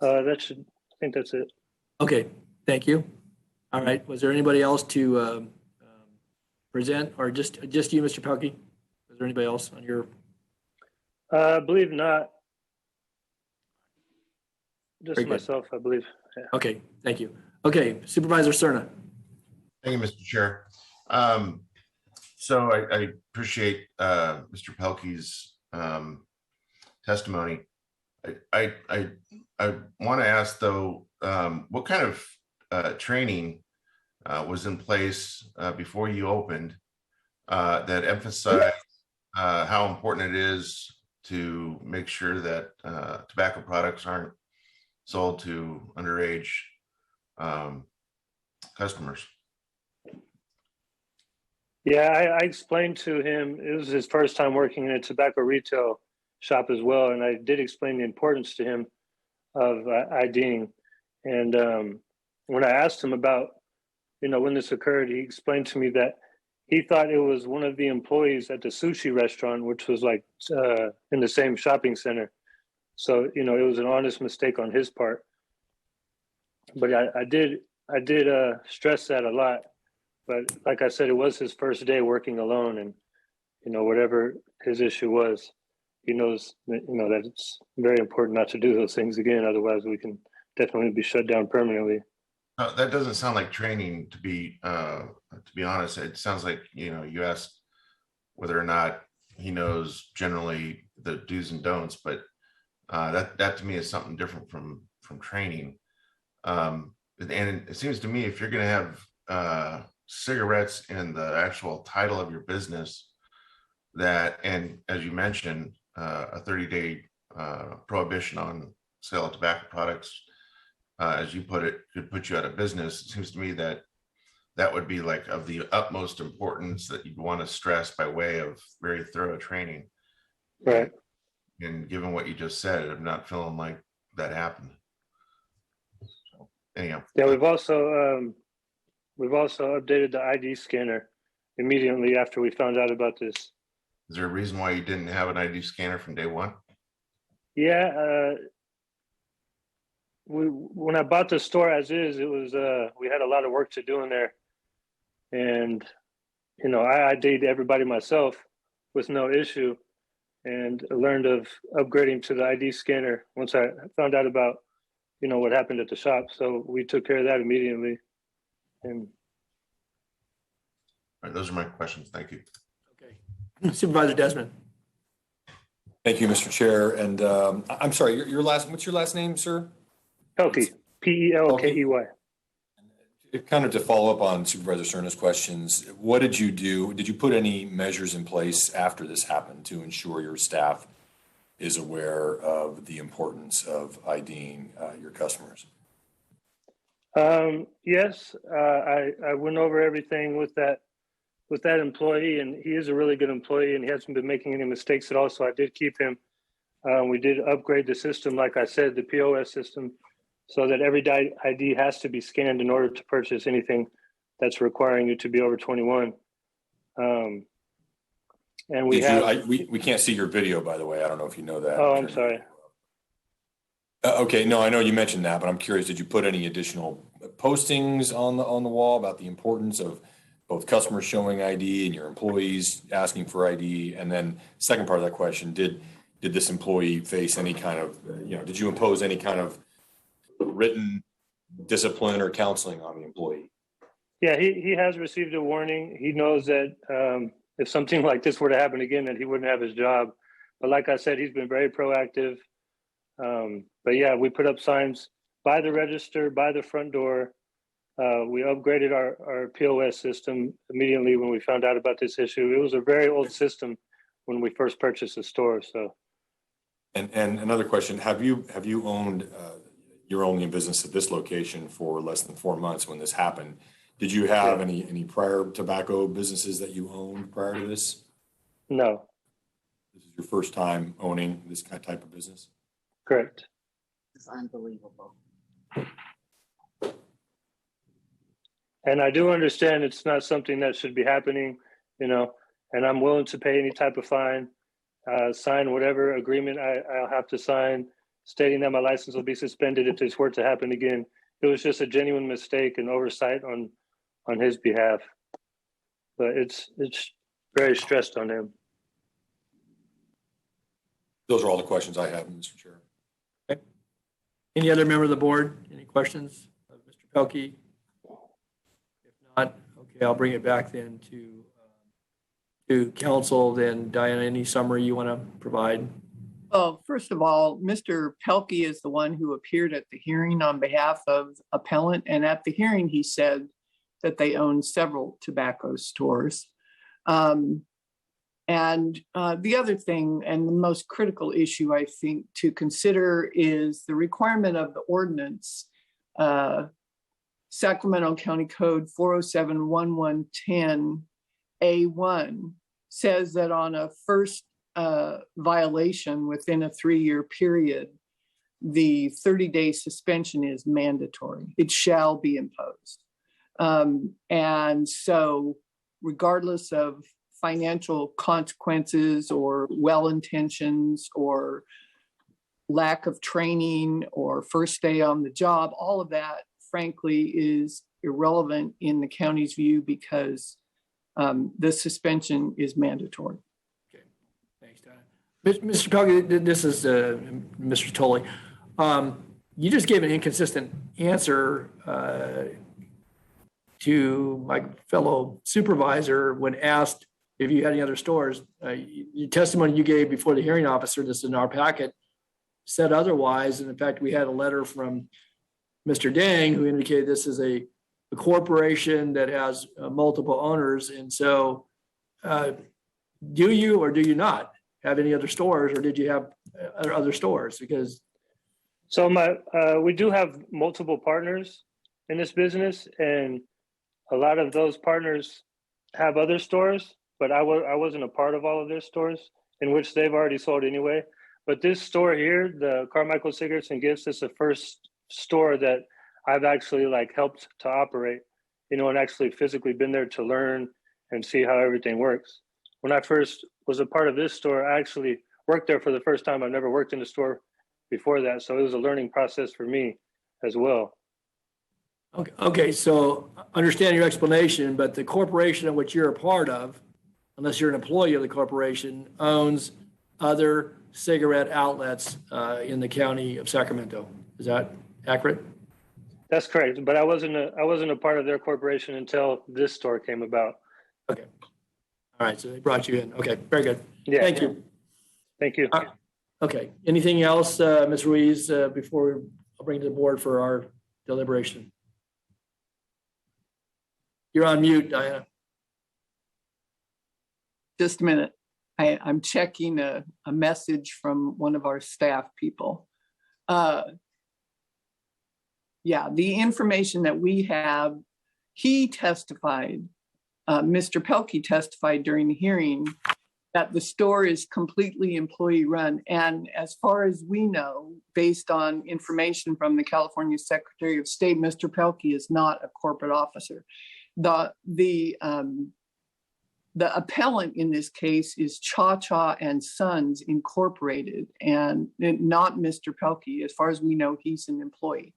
I think that's it. Okay, thank you. All right, was there anybody else to present, or just you, Mr. Pelkey? Is there anybody else on your? I believe not. Just Very good. myself, I believe. Yeah. Okay, thank you. Okay, Supervisor Cerna. Thank you, Mr. Chair. So I appreciate Mr. Pelkey's testimony. I want to ask, though, what kind of training was in place before you opened that emphasized how important it is to make sure that tobacco products aren't sold to underage customers? Yeah, I explained to him, it was his first time working in a tobacco retail shop as well. And I did explain the importance to him of IDing. And when I asked him about, when this occurred, he explained to me that he thought it was one of the employees at the sushi restaurant, which was like in the same shopping center. So, it was an honest mistake on his part. But I did stress that a lot. But like I said, it was his first day working alone, and whatever his issue was, he knows that, that it's very important not to do those things again. Otherwise, we can definitely be shut down permanently. That doesn't sound like training, to be honest. It sounds like, you asked whether or not he knows generally the do's and don'ts, but that to me is something different from training. And it seems to me, if you're going to have cigarettes in the actual title of your business, that, and as you mentioned, a 30-day prohibition on sale of tobacco products, as you put it, could put you out of business. It seems to me that would be like of the utmost importance that you'd want to stress by way of very thorough training. Right. And given what you just said, I'm not feeling like that happened. So, anyhow. Yeah, we've also updated the ID scanner immediately after we found out about this. Is there a reason why you didn't have an ID scanner from day one? Yeah, when I bought the store as is, it was we had a lot of work to do in there, and I ID'd everybody myself with no issue, and I learned of upgrading to the ID scanner once I found out about what happened at the shop. So we took care of that immediately. And all right, those are my questions. Thank you. Okay, Supervisor Desmond. Thank you, Mr. Chair. And I'm sorry, what's your last name, sir? Pelkey, Pelkey. Kind of to follow up on Supervisor Cerna's questions, what did you do? Did you put any measures in place after this happened to ensure your staff is aware of the importance of IDing your customers? Yes, I went over everything with that employee, and he is a really good employee, and he hasn't been making any mistakes at all. So I did keep him. We did upgrade the system, like I said, the POS system, so that every ID has to be scanned in order to purchase anything that's requiring you to be over 21. And we can't see your video, by the way. I don't know if you know that. Oh, I'm sorry. Okay, no, I know you mentioned that, but I'm curious, did you put any additional postings on the wall about the importance of both customers showing ID and your employees asking for ID? And then second part of that question, did this employee face any kind of, did you impose any kind of written discipline or counseling on the employee? Yeah, he has received a warning. He knows that if something like this were to happen again, that he wouldn't have his job. But like I said, he's been very proactive. But yeah, we put up signs by the register, by the front door. We upgraded our POS system immediately when we found out about this issue. It was a very old system when we first purchased the store. So, and another question: Have you owned you're only in business at this location for less than 4 months when this happened? Did you have any prior tobacco businesses that you owned prior to this? No. This is your first time owning this type of business? Correct. It's unbelievable. And I do understand it's not something that should be happening, and I'm willing to pay any type of fine, sign whatever agreement I'll have to sign, stating that my license will be suspended if this were to happen again. It was just a genuine mistake and oversight on his behalf. But it's very stressed on him. Those are all the questions I have, Mr. Chair. Okay. Any other member of the board? Any questions of Mr. Pelkey? If not, okay, I'll bring it back then to council. Then Diana, any summary you want to provide? Well, first of all, Mr. Pelkey is the one who appeared at the hearing on behalf of appellant. And at the hearing, he said that they own several tobacco stores. And the other thing, and the most critical issue, I think, to consider is the requirement of the ordinance, Sacramento County Code 407-1110A1 says that on a first violation within a 3-year period, the 30-day suspension is mandatory. It shall be imposed. And so regardless of financial consequences or well-intentions or lack of training or first day on the job, all of that, frankly, is irrelevant in the county's view because the suspension is mandatory. Okay, thanks, Diana. Mr. Pelkey, this is Mr. Tolley. You just gave an inconsistent answer to my fellow supervisor when asked if you had any other stores. Your testimony you gave before the hearing officer, this is in our packet, said otherwise. And in fact, we had a letter from Mr. Dang who indicated this is a corporation that has multiple owners. And so do you or do you not have any other stores, or did you have other stores? Because so we do have multiple partners in this business, and a lot of those partners have other stores, but I wasn't a part of all of their stores, in which they've already sold anyway. But this store here, the Carmichael Cigarettes and Gifts, is the first store that I've actually helped to operate, and actually physically been there to learn and see how everything works. When I first was a part of this store, I actually worked there for the first time. I've never worked in a store before that, so it was a learning process for me as well. Okay, so understand your explanation, but the corporation in which you're a part of, unless you're an employee of the corporation, owns other cigarette outlets in the county of Sacramento. Is that accurate? That's correct, but I wasn't a part of their corporation until this store came about. Okay. All right, so they brought you in. Okay, very good. Yeah. Thank you. Thank you. Okay, anything else, Ms. Ruiz, before I'll bring to the board for our deliberation? You're on mute, Diana. Just a minute. I'm checking a message from one of our staff people. Yeah, the information that we have, he testified, Mr. Pelkey testified during the hearing that the store is completely employee run. And as far as we know, based on information from the California Secretary of State, Mr. Pelkey is not a corporate officer. The appellant in this case is Cha Cha and Sons Incorporated, and not Mr. Pelkey. As far as we know, he's an employee.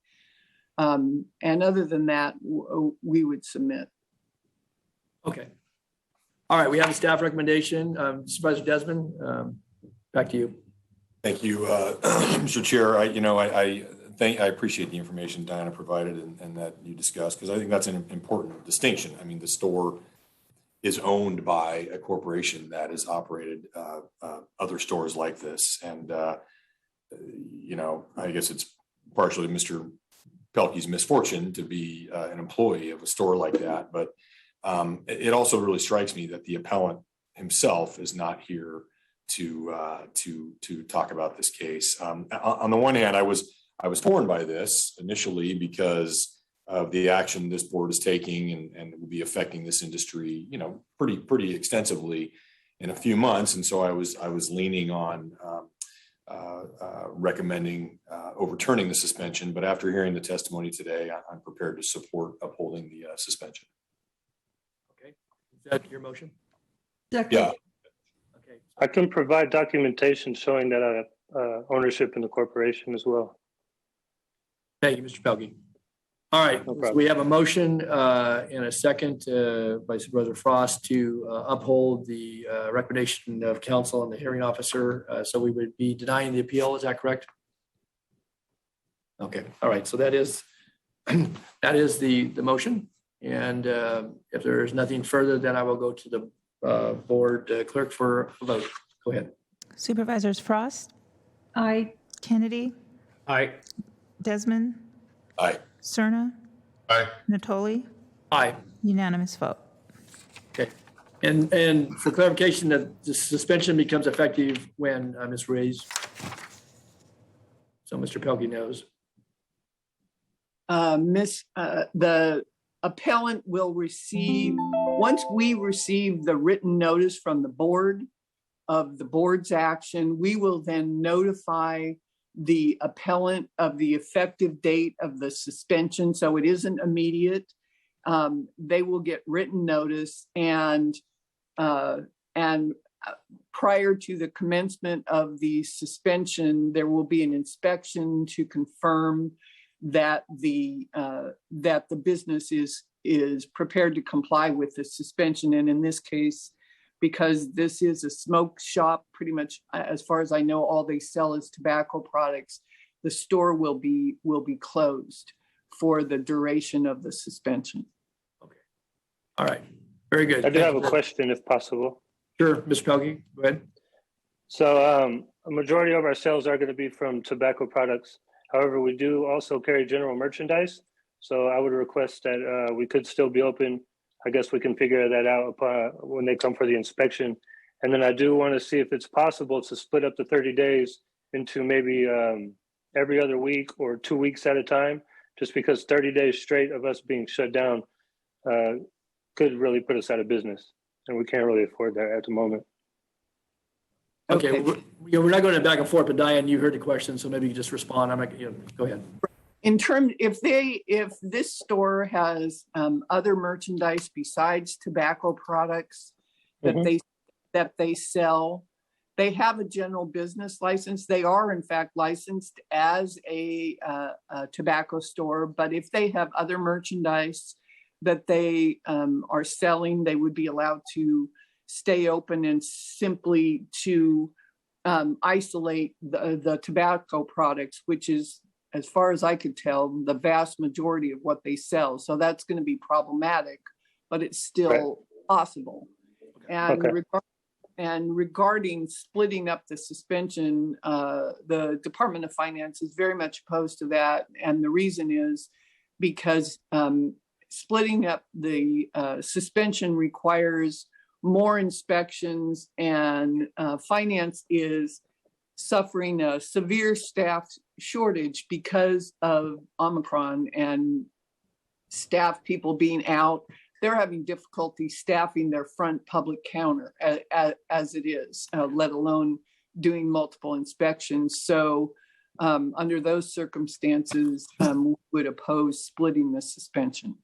And other than that, we would submit. Okay. All right, we have a staff recommendation. Supervisor Desmond, back to you. Thank you, Mr. Chair. I appreciate the information Diana provided and that you discussed, because I think that's an important distinction. I mean, the store is owned by a corporation that has operated other stores like this. And, I guess it's partially Mr. Pelkey's misfortune to be an employee of a store like that. But it also really strikes me that the appellant himself is not here to talk about this case. On the one hand, I was torn by this initially because of the action this board is taking and will be affecting this industry, pretty extensively in a few months. And so I was leaning on recommending overturning the suspension. But after hearing the testimony today, I'm prepared to support upholding the suspension. Okay, is that your motion? Second. Yeah. Okay. I can provide documentation showing that I have ownership in the corporation as well. Thank you, Mr. Pelkey. All right, No so problem. we have a motion and a second by Supervisor Frost to uphold the recommendation of counsel and the hearing officer. So we would be denying the appeal. Is that correct? Okay. All right. So that is the motion. And if there is nothing further, then I will go to the board clerk for a vote. Go ahead. Supervisors Frost, Aye. Kennedy, Aye. Desmond, Aye. Cerna, Aye. Natoli, Aye. unanimous vote. Okay. And for clarification, that the suspension becomes effective when Ms. Ruiz. So Mr. Pelkey knows. The appellant will receive, once we receive the written notice from the board of the board's action, we will then notify the appellant of the effective date of the suspension. So it isn't immediate. They will get written notice, and prior to the commencement of the suspension, there will be an inspection to confirm that the business is prepared to comply with the suspension. And in this case, because this is a smoke shop. Pretty much, as far as I know, all they sell is tobacco products. The store will be closed for the duration of the suspension. All right, very good. I do have a question if possible. Sure, Mr. Pelkey, go ahead. So a majority of our sales are going to be from tobacco products. However, we do also carry general merchandise. So I would request that we could still be open. I guess we can figure that out when they come for the inspection. And then I do want to see if it's possible to split up the 30 days into maybe every other week or 2 weeks at a time, just because 30 days straight of us being shut down could really put us out of business. And we can't really afford that at the moment. Okay, we're not going back and forth, but Diane, you heard the question, so maybe you just respond. Go ahead. In terms, if this store has other merchandise besides tobacco products that they sell, they have a general business license. They are in fact licensed as a tobacco store, but if they have other merchandise that they are selling, they would be allowed to stay open and simply to isolate the tobacco products, which is, as far as I could tell, the vast majority of what they sell. So that's going to be problematic, but it's still possible. And regarding splitting up the suspension, the Department of Finance is very much opposed to that. And the reason is because splitting up the suspension requires more inspections, and finance is suffering a severe staff shortage because of Omicron and staff people being out. They're having difficulty staffing their front public counter as it is, let alone doing multiple inspections. So under those circumstances, we would oppose splitting the suspension.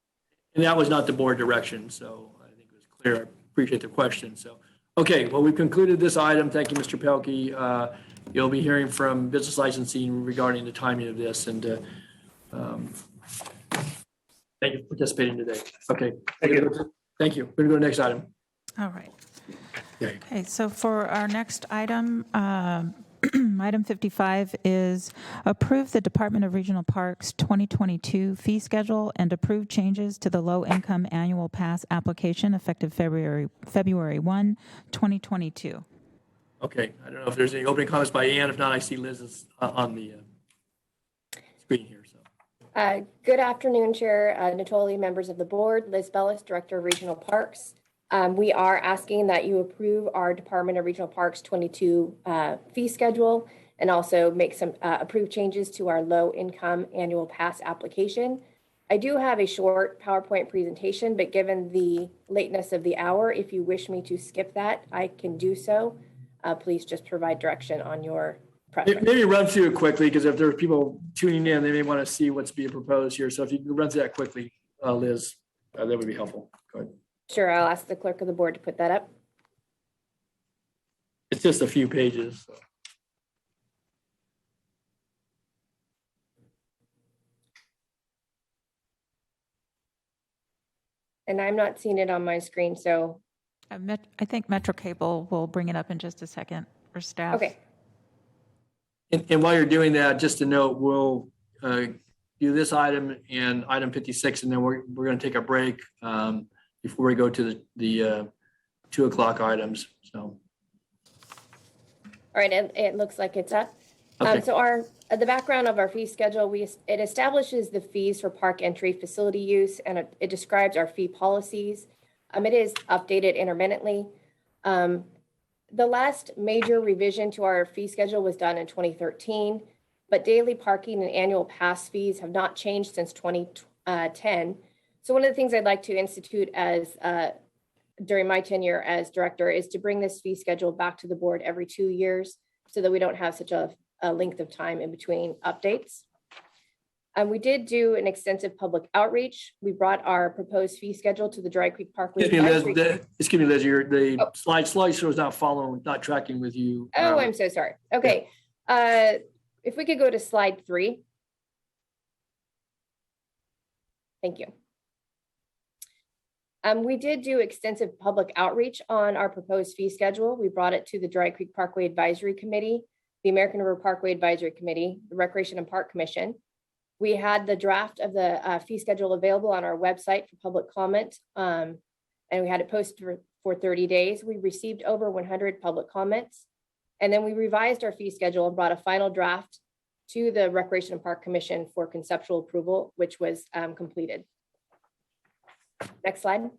And that was not the board direction, so I think it was clear. I appreciate the question. So, okay, well, we've concluded this item. Thank you, Mr. Pelkey. You'll be hearing from business licensing regarding the timing of this, and thank you for participating today. Okay. Thank you. We're going to go to the next item. All right. Okay. Okay, so for our next item, item 55 is approve the Department of Regional Parks 2022 fee schedule and approve changes to the low-income annual pass application effective February 1, 2022. Okay, I don't know if there's any opening comments by Ann. If not, I see Liz is on the screen here. So. Good afternoon, Chair Natoli, members of the board. Liz Bellis, Director of Regional Parks. We are asking that you approve our Department of Regional Parks 22 fee schedule and also make some approve changes to our low-income annual pass application. I do have a short PowerPoint presentation, but given the lateness of the hour, if you wish me to skip that, I can do so. Please just provide direction on your preference. Maybe run through it quickly, because if there are people tuning in, they may want to see what's being proposed here. So if you can run through that quickly, Liz, that would be helpful. Go ahead. Sure, I'll ask the clerk of the board to put that up. It's just a few pages. So. And I'm not seeing it on my screen, so. I think Metro Cable will bring it up in just a second for staff. Okay. And while you're doing that, just to note, we'll do this item and item 56, and then we're going to take a break before we go to the 2 o'clock items. So. All right, it looks like it's up. Okay. So the background of our fee schedule, it establishes the fees for park entry facility use, and it describes our fee policies. It is updated intermittently. The last major revision to our fee schedule was done in 2013, but daily parking and annual pass fees have not changed since 2010. So one of the things I'd like to institute as during my tenure as director is to bring this fee schedule back to the board every 2 years so that we don't have such a length of time in between updates. We did do an extensive public outreach. We brought our proposed fee schedule to the Dry Creek Parkway. Excuse me, Liz, the slideshow is not tracking with you. Oh, I'm so sorry. Okay. Yeah. If we could go to slide 3. Thank you. We did do extensive public outreach on our proposed fee schedule. We brought it to the Dry Creek Parkway Advisory Committee, the American River Parkway Advisory Committee, the Recreation and Park Commission. We had the draft of the fee schedule available on our website for public comment, and we had it posted for 30 days. We received over 100 public comments, and then we revised our fee schedule and brought a final draft to the Recreation and Park Commission for conceptual approval, which was completed. Next slide.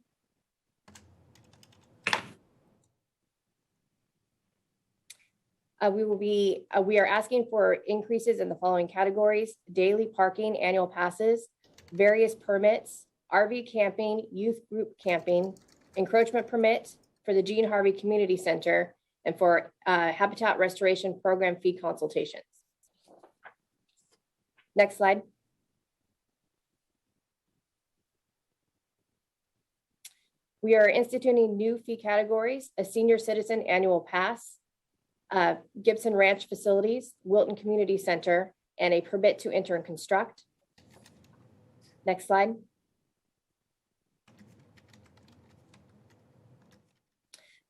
We are asking for increases in the following categories: daily parking, annual passes, various permits, RV camping, youth group camping, encroachment permit for the Gene Harvey Community Center, and for habitat restoration program fee consultations. Next slide. We are instituting new fee categories: a senior citizen annual pass, Gibson Ranch facilities, Wilton Community Center, and a permit to enter and construct. Next slide.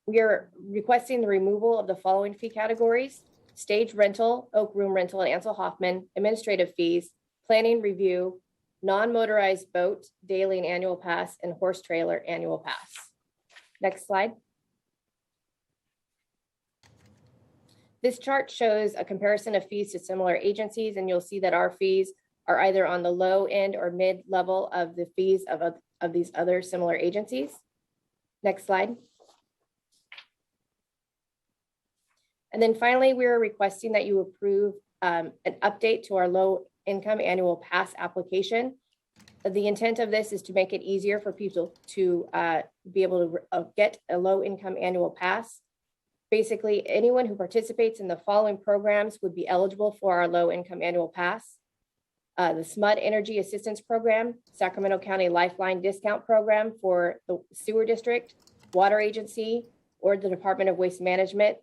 We are requesting the removal of the following fee categories: stage rental, Oak Room rental, and Ansel Hoffman, administrative fees, planning review, non-motorized boat, daily and annual pass, and horse trailer annual pass. Next slide. This chart shows a comparison of fees to similar agencies, and you'll see that our fees are either on the low end or mid level of the fees of these other similar agencies. Next slide. And then finally, we are requesting that you approve an update to our low income annual pass application. The intent of this is to make it easier for people to be able to get a low income annual pass. Basically, anyone who participates in the following programs would be eligible for our low income annual pass: the SMUD Energy Assistance Program, Sacramento County Lifeline Discount Program for the Sewer District, Water Agency, or the Department of Waste Management,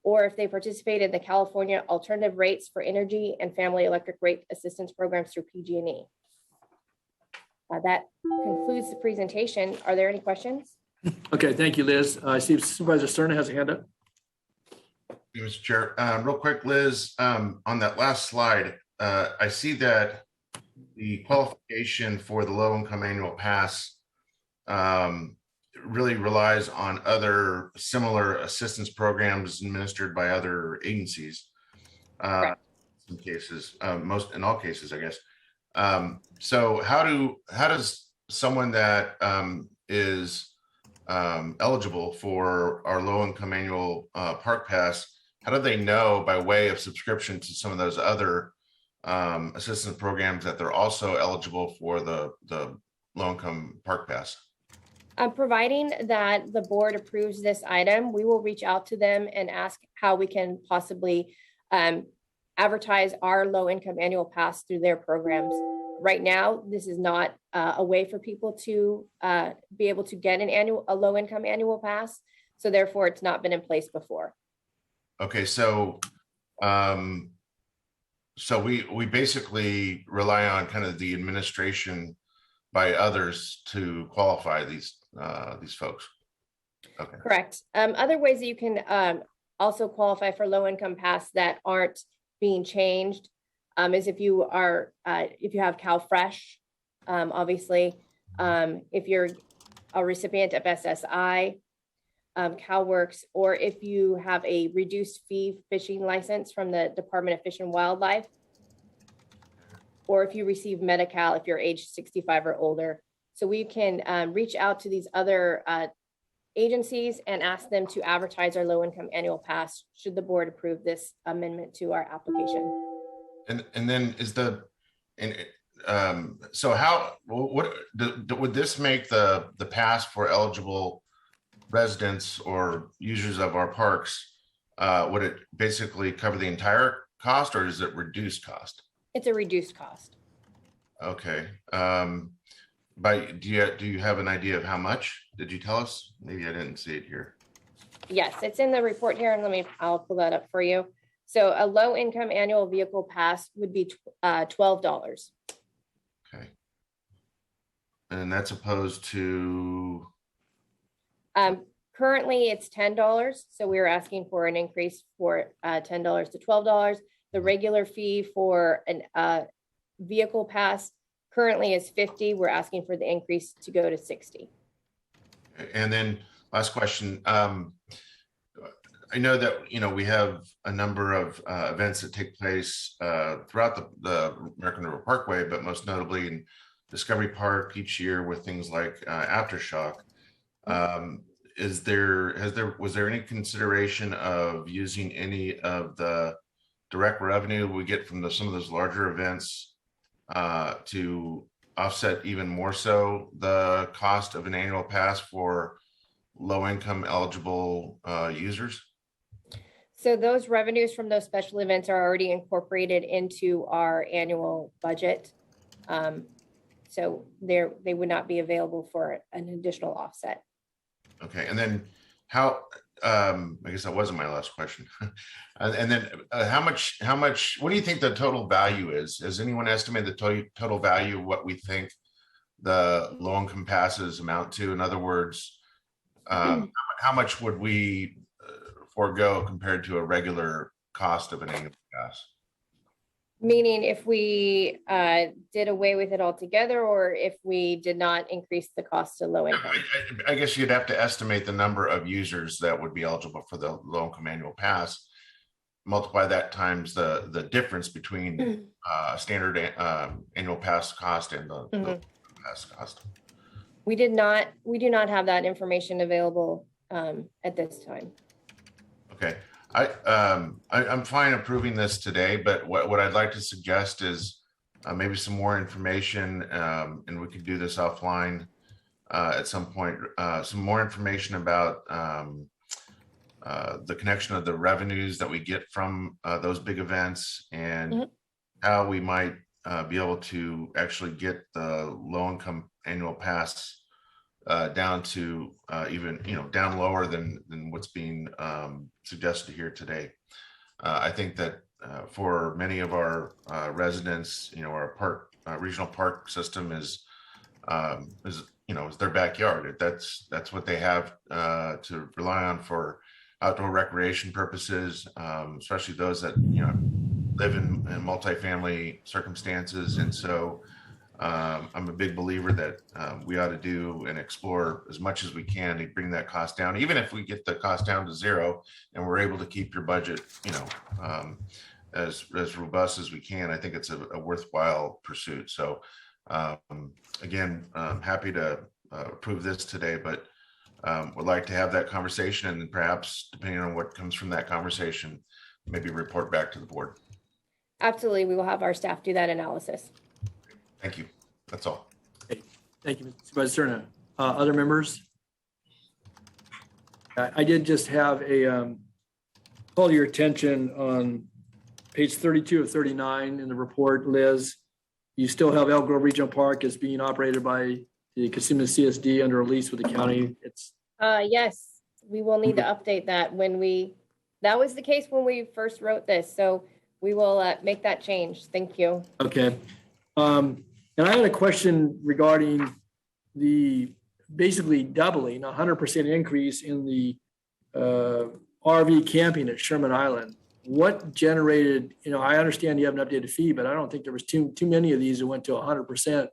or if they participate in the California Alternative Rates for Energy and Family Electric Rate Assistance Programs through PG&E. That concludes the presentation. Are there any questions? Okay, thank you, Liz. I see Supervisor Cerna has a hand up. Thank you, Mr. Chair. Real quick, Liz, on that last slide, I see that the qualification for the low income annual pass really relies on other similar assistance programs administered by other agencies. In some cases, in all cases, I guess. So how does someone that is eligible for our low income annual park pass, how do they know by way of subscription to some of those other assistance programs that they're also eligible for the low income park pass? Providing that the board approves this item, we will reach out to them and ask how we can possibly advertise our low income annual pass through their programs. Right now, this is not a way for people to be able to get a low income annual pass. So therefore, it's not been in place before. Okay, so we basically rely on kind of the administration by others to qualify these folks. Okay. Correct. Other ways that you can also qualify for low income pass that aren't being changed is if you have CalFresh, obviously, if you're a recipient of SSI, CalWorks, or if you have a reduced fee fishing license from the Department of Fish and Wildlife, or if you receive Medi-Cal if you're age 65 or older. So we can reach out to these other agencies and ask them to advertise our low income annual pass should the board approve this amendment to our application. And then so how, what would this make the pass for eligible residents or users of our parks? Would it basically cover the entire cost, or is it reduced cost? It's a reduced cost. Okay. Do you have an idea of how much? Did you tell us? Maybe I didn't see it here. Yes, it's in the report here, and I'll pull that up for you. So a low income annual vehicle pass would be $12. Okay. and that's opposed to, Currently, it's $10. So we are asking for an increase for $10 to $12. The regular fee for an vehicle pass currently is $50. We're asking for the increase to go to $60. and then last question. I know that, we have a number of events that take place throughout the American River Parkway, but most notably in Discovery Park each year with things like Aftershock. Was there any consideration of using any of the direct revenue we get from some of those larger events to offset even more so the cost of an annual pass for low-income eligible users? So those revenues from those special events are already incorporated into our annual budget. So they would not be available for an additional offset. Okay, and then how, I guess that wasn't my last question. And then how much, what do you think the total value is? Has anyone estimated the total value of what we think the low-income passes amount to? In other words, how much would we forego compared to a regular cost of an annual pass? Meaning if we did away with it altogether, or if we did not increase the cost to low income? I guess you'd have to estimate the number of users that would be eligible for the low-income annual pass, multiply that times the difference between standard annual pass cost and the pass cost. We do not have that information available at this time. Okay, I'm fine approving this today, but what I'd like to suggest is maybe some more information, and we could do this offline at some point. Some more information about the connection of the revenues that we get from those big events, and how we might be able to actually get the low-income annual pass down to even down lower than what's being suggested here today. I think that for many of our residents, our park regional park system is their backyard. That's what they have to rely on for outdoor recreation purposes, especially those that live in multifamily circumstances. And so I'm a big believer that we ought to do and explore as much as we can to bring that cost down. Even if we get the cost down to zero and we're able to keep your budget, as robust as we can, I think it's a worthwhile pursuit. So again, I'm happy to approve this today, but would like to have that conversation, and perhaps depending on what comes from that conversation, maybe report back to the board. Absolutely, we will have our staff do that analysis. Thank you. That's all. Okay. Thank you, Mr. Supervisor Serna. Other members? I did just have a call your attention on page 32 of 39 in the report, Liz. You still have Elk Grove Regional Park as being operated by the Kissimmee CSD under a lease with the county. Yes, we will need to update that that was the case when we first wrote this. So we will make that change. Thank you. Okay. And I had a question regarding the basically doubling, 100% increase in the RV camping at Sherman Island. What generated, I understand you have an updated fee, but I don't think there was too many of these that went to 100%,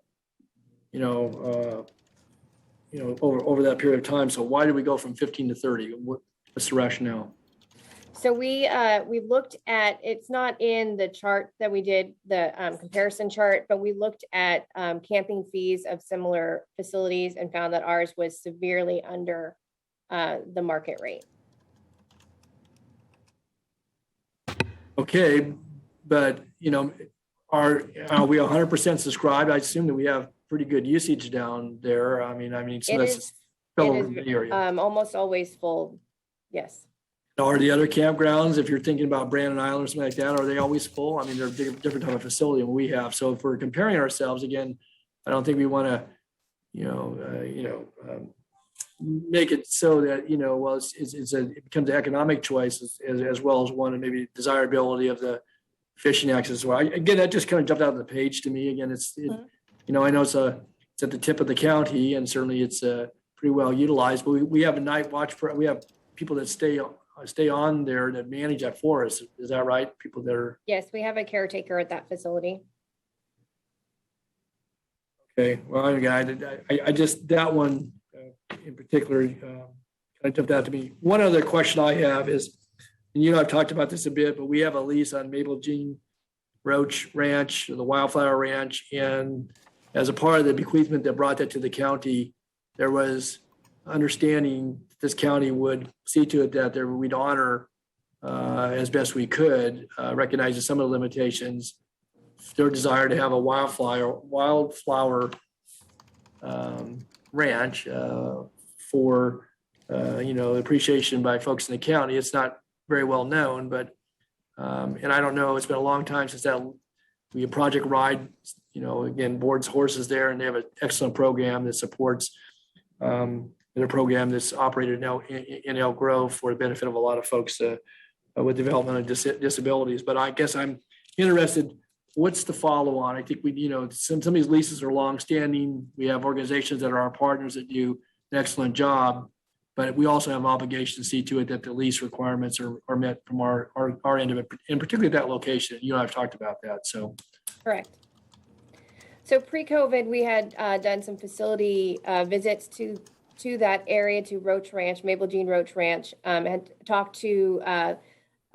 over that period of time. So why did we go from 15 to 30? What's the rationale? So we looked at, it's not in the chart that we did, the comparison chart, but we looked at camping fees of similar facilities and found that ours was severely under the market rate. Okay, but are we 100% subscribed? I assume that we have pretty good usage down there. I mean, so that's almost always full. Yes. Are the other campgrounds, if you're thinking about Brandon Island or something like that, are they always full? I mean, they're a different type of facility than we have. So if we're comparing ourselves again, I don't think we want to, make it so that it becomes an economic choice as well as one, and maybe desirability of the fishing access. Well, again, that just kind of jumped out of the page to me. Again, I know it's a it's at the tip of the county, and certainly it's pretty well utilized. But we have a night watch. We have people that stay on there that manage that for us. Is that right? People that are. Yes, we have a caretaker at that facility. Okay. Well, again, I just, that one in particular kind of jumped out to me. One other question I have is, and you know, I've talked about this a bit, but we have a lease on Maple Jean Roach Ranch, the Wildflower Ranch, and as a part of the bequeathment that brought that to the county, there was understanding this county would see to it that we'd honor as best we could, recognizing some of the limitations, their desire to have a wildflower ranch for appreciation by folks in the county. It's not very well known, but and I don't know, it's been a long time since that we have Project Ride, again, boards horses there, and they have an excellent program that supports their program that's operated now in Elk Grove for the benefit of a lot of folks with developmental disabilities. But I guess I'm interested, what's the follow on? I think some of these leases are longstanding. We have organizations that are our partners that do an excellent job, but we also have obligations to see to it that the lease requirements are met from our end of it, and particularly that location. You and I have talked about that. So correct. So pre-COVID, we had done some facility visits to that area, to Roach Ranch, Maple Jean Roach Ranch, had talked to a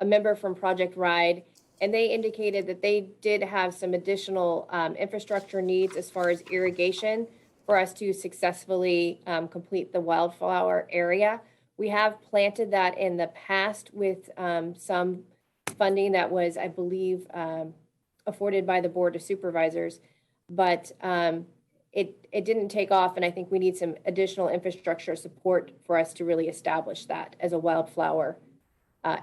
member from Project Ride, and they indicated that they did have some additional infrastructure needs as far as irrigation for us to successfully complete the wildflower area. We have planted that in the past with some funding that was, I believe, afforded by the Board of Supervisors, but it didn't take off, and I think we need some additional infrastructure support for us to really establish that as a wildflower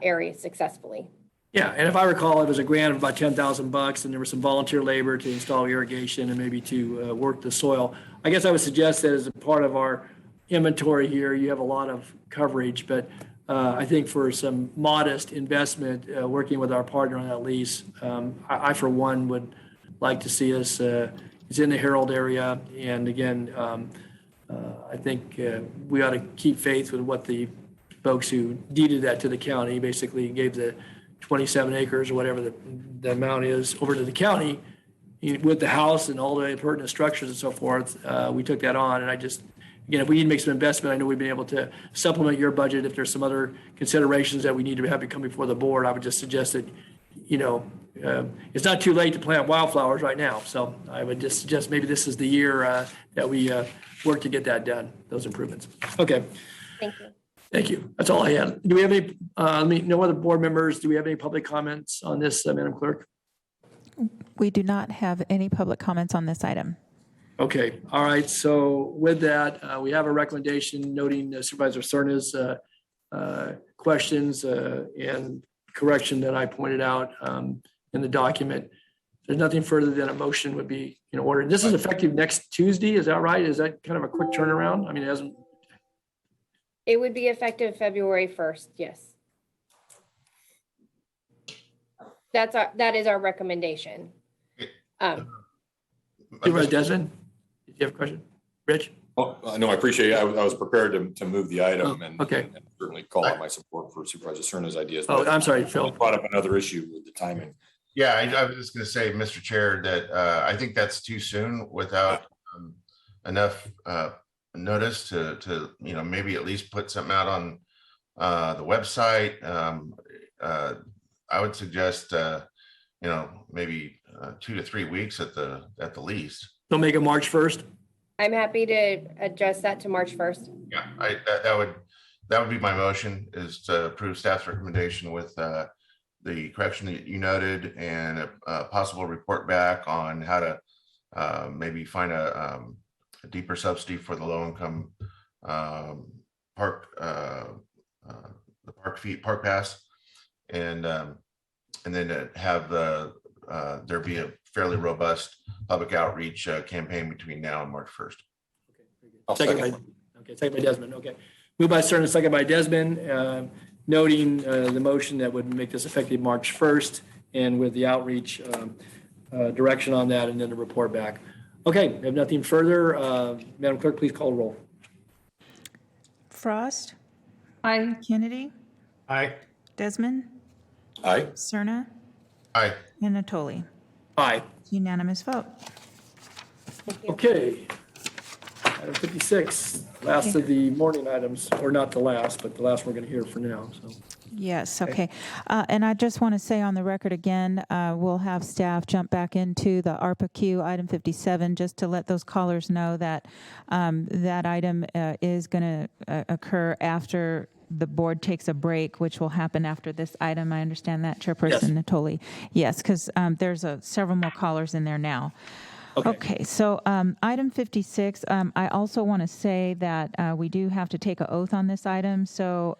area successfully. yeah, and if I recall, it was a grant of about $10,000, and there was some volunteer labor to install irrigation and maybe to work the soil. I guess I would suggest that as a part of our inventory here, you have a lot of coverage, but I think for some modest investment, working with our partner on that lease, I for one would like to see us. It's in the Herald area, and again, I think we ought to keep faith with what the folks who deeded that to the county basically gave the 27 acres or whatever the amount is over to the county with the house and all the pertinent structures and so forth. We took that on, and again, if we need to make some investment, I know we've been able to supplement your budget. If there's some other considerations that we need to have come before the board, I would just suggest that, it's not too late to plant wildflowers right now. So I would just suggest maybe this is the year that we work to get that done, those improvements. Okay. Thank you. Thank you. That's all I had. Do we have any, no other board members? Do we have any public comments on this, Madam Clerk? We do not have any public comments on this item. Okay. All right. So with that, we have a recommendation noting Supervisor Cerna's questions and correction that I pointed out in the document. There's nothing further than a motion would be in order. This is effective next Tuesday. Is that right? Is that kind of a quick turnaround? I mean, it hasn't. It would be effective February 1st. Yes. That is our recommendation. Supervisor Desmond, did you have a question? Rich? Oh, no, I appreciate it. I was prepared to move the item and certainly call out my support for Supervisor Cerna's ideas. Oh, I'm sorry, Phil. Brought up another issue with the timing. Yeah, I was just going to say, Mr. Chair, that I think that's too soon without enough notice to maybe at least put something out on the website. I would suggest maybe 2 to 3 weeks at the least. Don't make it March 1st. I'm happy to adjust that to March 1st. Yeah, that would be my motion, is to approve staff's recommendation with the correction that you noted and a possible report back on how to maybe find a deeper subsidy for the low-income park pass, and then to have there be a fairly robust public outreach campaign between now and March 1st. Second by Desmond. Okay. Moved by Cerna, second by Desmond, noting the motion that would make this effective March 1st, and with the outreach direction on that, and then the report back. Okay, we have nothing further. Madam Clerk, please call roll. Frost, Aye. Kennedy, Aye. Desmond, Aye. Cerna, Aye. and Natoli. Aye. Unanimous vote. Okay. Item 56, last of the morning items, or not the last, but the last we're going to hear for now. So. Yes, okay. And I just want to say on the record again, we'll have staff jump back into the ARPA queue, item 57, just to let those callers know that that item is going to occur after the board takes a break, which will happen after this item. I understand that, Chairperson Natoli. Yes, because there's several more callers in there now. Okay, so item 56, I also want to say that we do have to take an oath on this item, so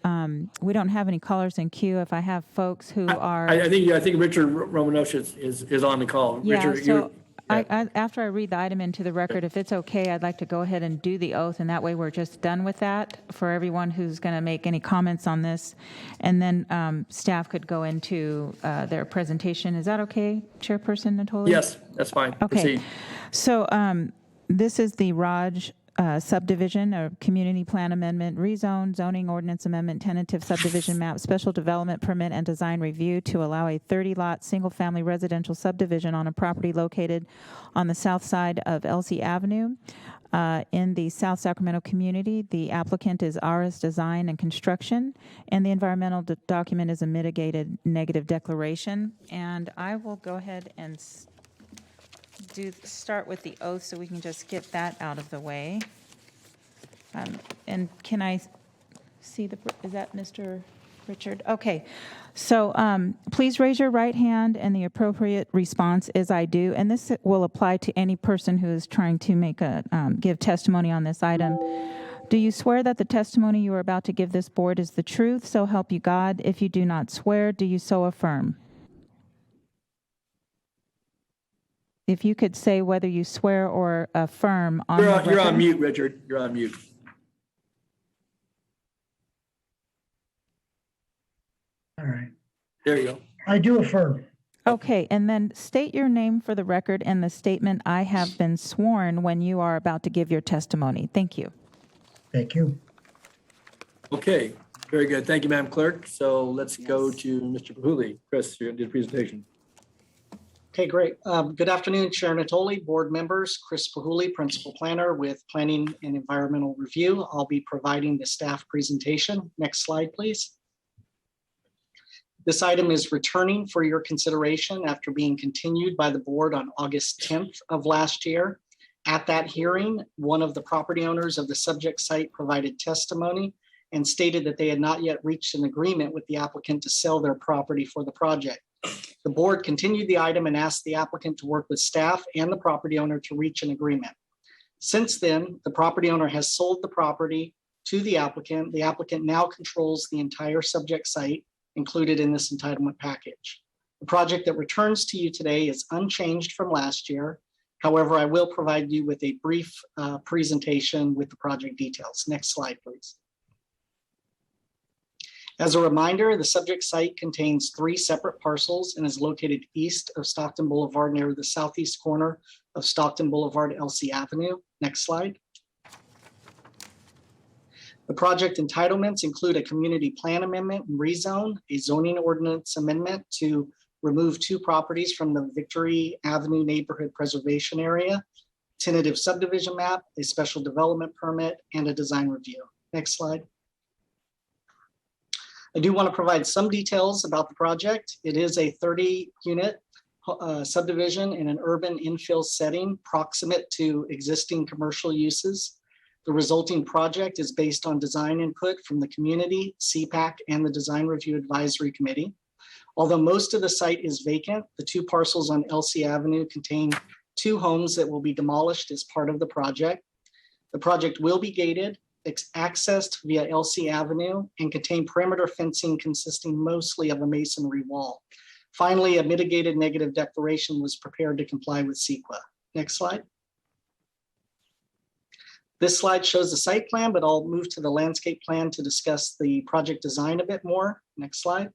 we don't have any callers in queue. If I have folks who are... I think Richard Romanovich is on the call. Yeah, Richard, so after I read the item into the record, if it's okay, I'd like to go ahead and do the oath, and that way we're just done with that for everyone who's going to make any comments on this. And then staff could go into their presentation. Is that okay, Chairperson Natoli? Yes, that's fine. Okay. Proceed. So this is the Raj subdivision, a community plan amendment, rezone, zoning ordinance amendment, tentative subdivision map, special development permit, and design review to allow a 30-lot single-family residential subdivision on a property located on the south side of Elsie Avenue in the South Sacramento community. The applicant is Aris Design and Construction, and the environmental document is a mitigated negative declaration. And I will go ahead and start with the oath so we can just get that out of the way. And can I see is that Mr. Richard? Okay. So please raise your right hand, and the appropriate response is I do. And this will apply to any person who is trying to give testimony on this item. Do you swear that the testimony you are about to give this board is the truth, so help you God? If you do not swear, do you so affirm? If you could say whether you swear or affirm on the record. You're on mute, Richard. You're on mute. All right. There you go. I do affirm. Okay, and then state your name for the record and the statement I have been sworn when you are about to give your testimony. Thank you. Thank you. Okay, very good. Thank you, Madam Clerk. So let's go to Mr. Pahuli. Chris, you're going to do the presentation. Okay, great. Good afternoon, Chair Natoli, board members. Chris Pahuli, Principal Planner with Planning and Environmental Review. I'll be providing the staff presentation. Next slide, please. This item is returning for your consideration after being continued by the board on August 10th of last year. At that hearing, one of the property owners of the subject site provided testimony and stated that they had not yet reached an agreement with the applicant to sell their property for the project. The board continued the item and asked the applicant to work with staff and the property owner to reach an agreement. Since then, the property owner has sold the property to the applicant. The applicant now controls the entire subject site included in this entitlement package. The project that returns to you today is unchanged from last year. However, I will provide you with a brief presentation with the project details. Next slide, please. As a reminder, the subject site contains 3 separate parcels and is located east of Stockton Boulevard near the southeast corner of Stockton Boulevard, Elsie Avenue. Next slide. The project entitlements include a community plan amendment and rezone, a zoning ordinance amendment to remove 2 properties from the Victory Avenue neighborhood preservation area, tentative subdivision map, a special development permit, and a design review. Next slide. I do want to provide some details about the project. It is a 30-unit subdivision in an urban infill setting proximate to existing commercial uses. The resulting project is based on design input from the community, CPAC, and the Design Review Advisory Committee. Although most of the site is vacant, the 2 parcels on Elsie Avenue contain 2 homes that will be demolished as part of the project. The project will be gated, accessed via Elsie Avenue, and contain perimeter fencing consisting mostly of a masonry wall. Finally, a mitigated negative declaration was prepared to comply with CEQA. Next slide. This slide shows the site plan, but I'll move to the landscape plan to discuss the project design a bit more. Next slide.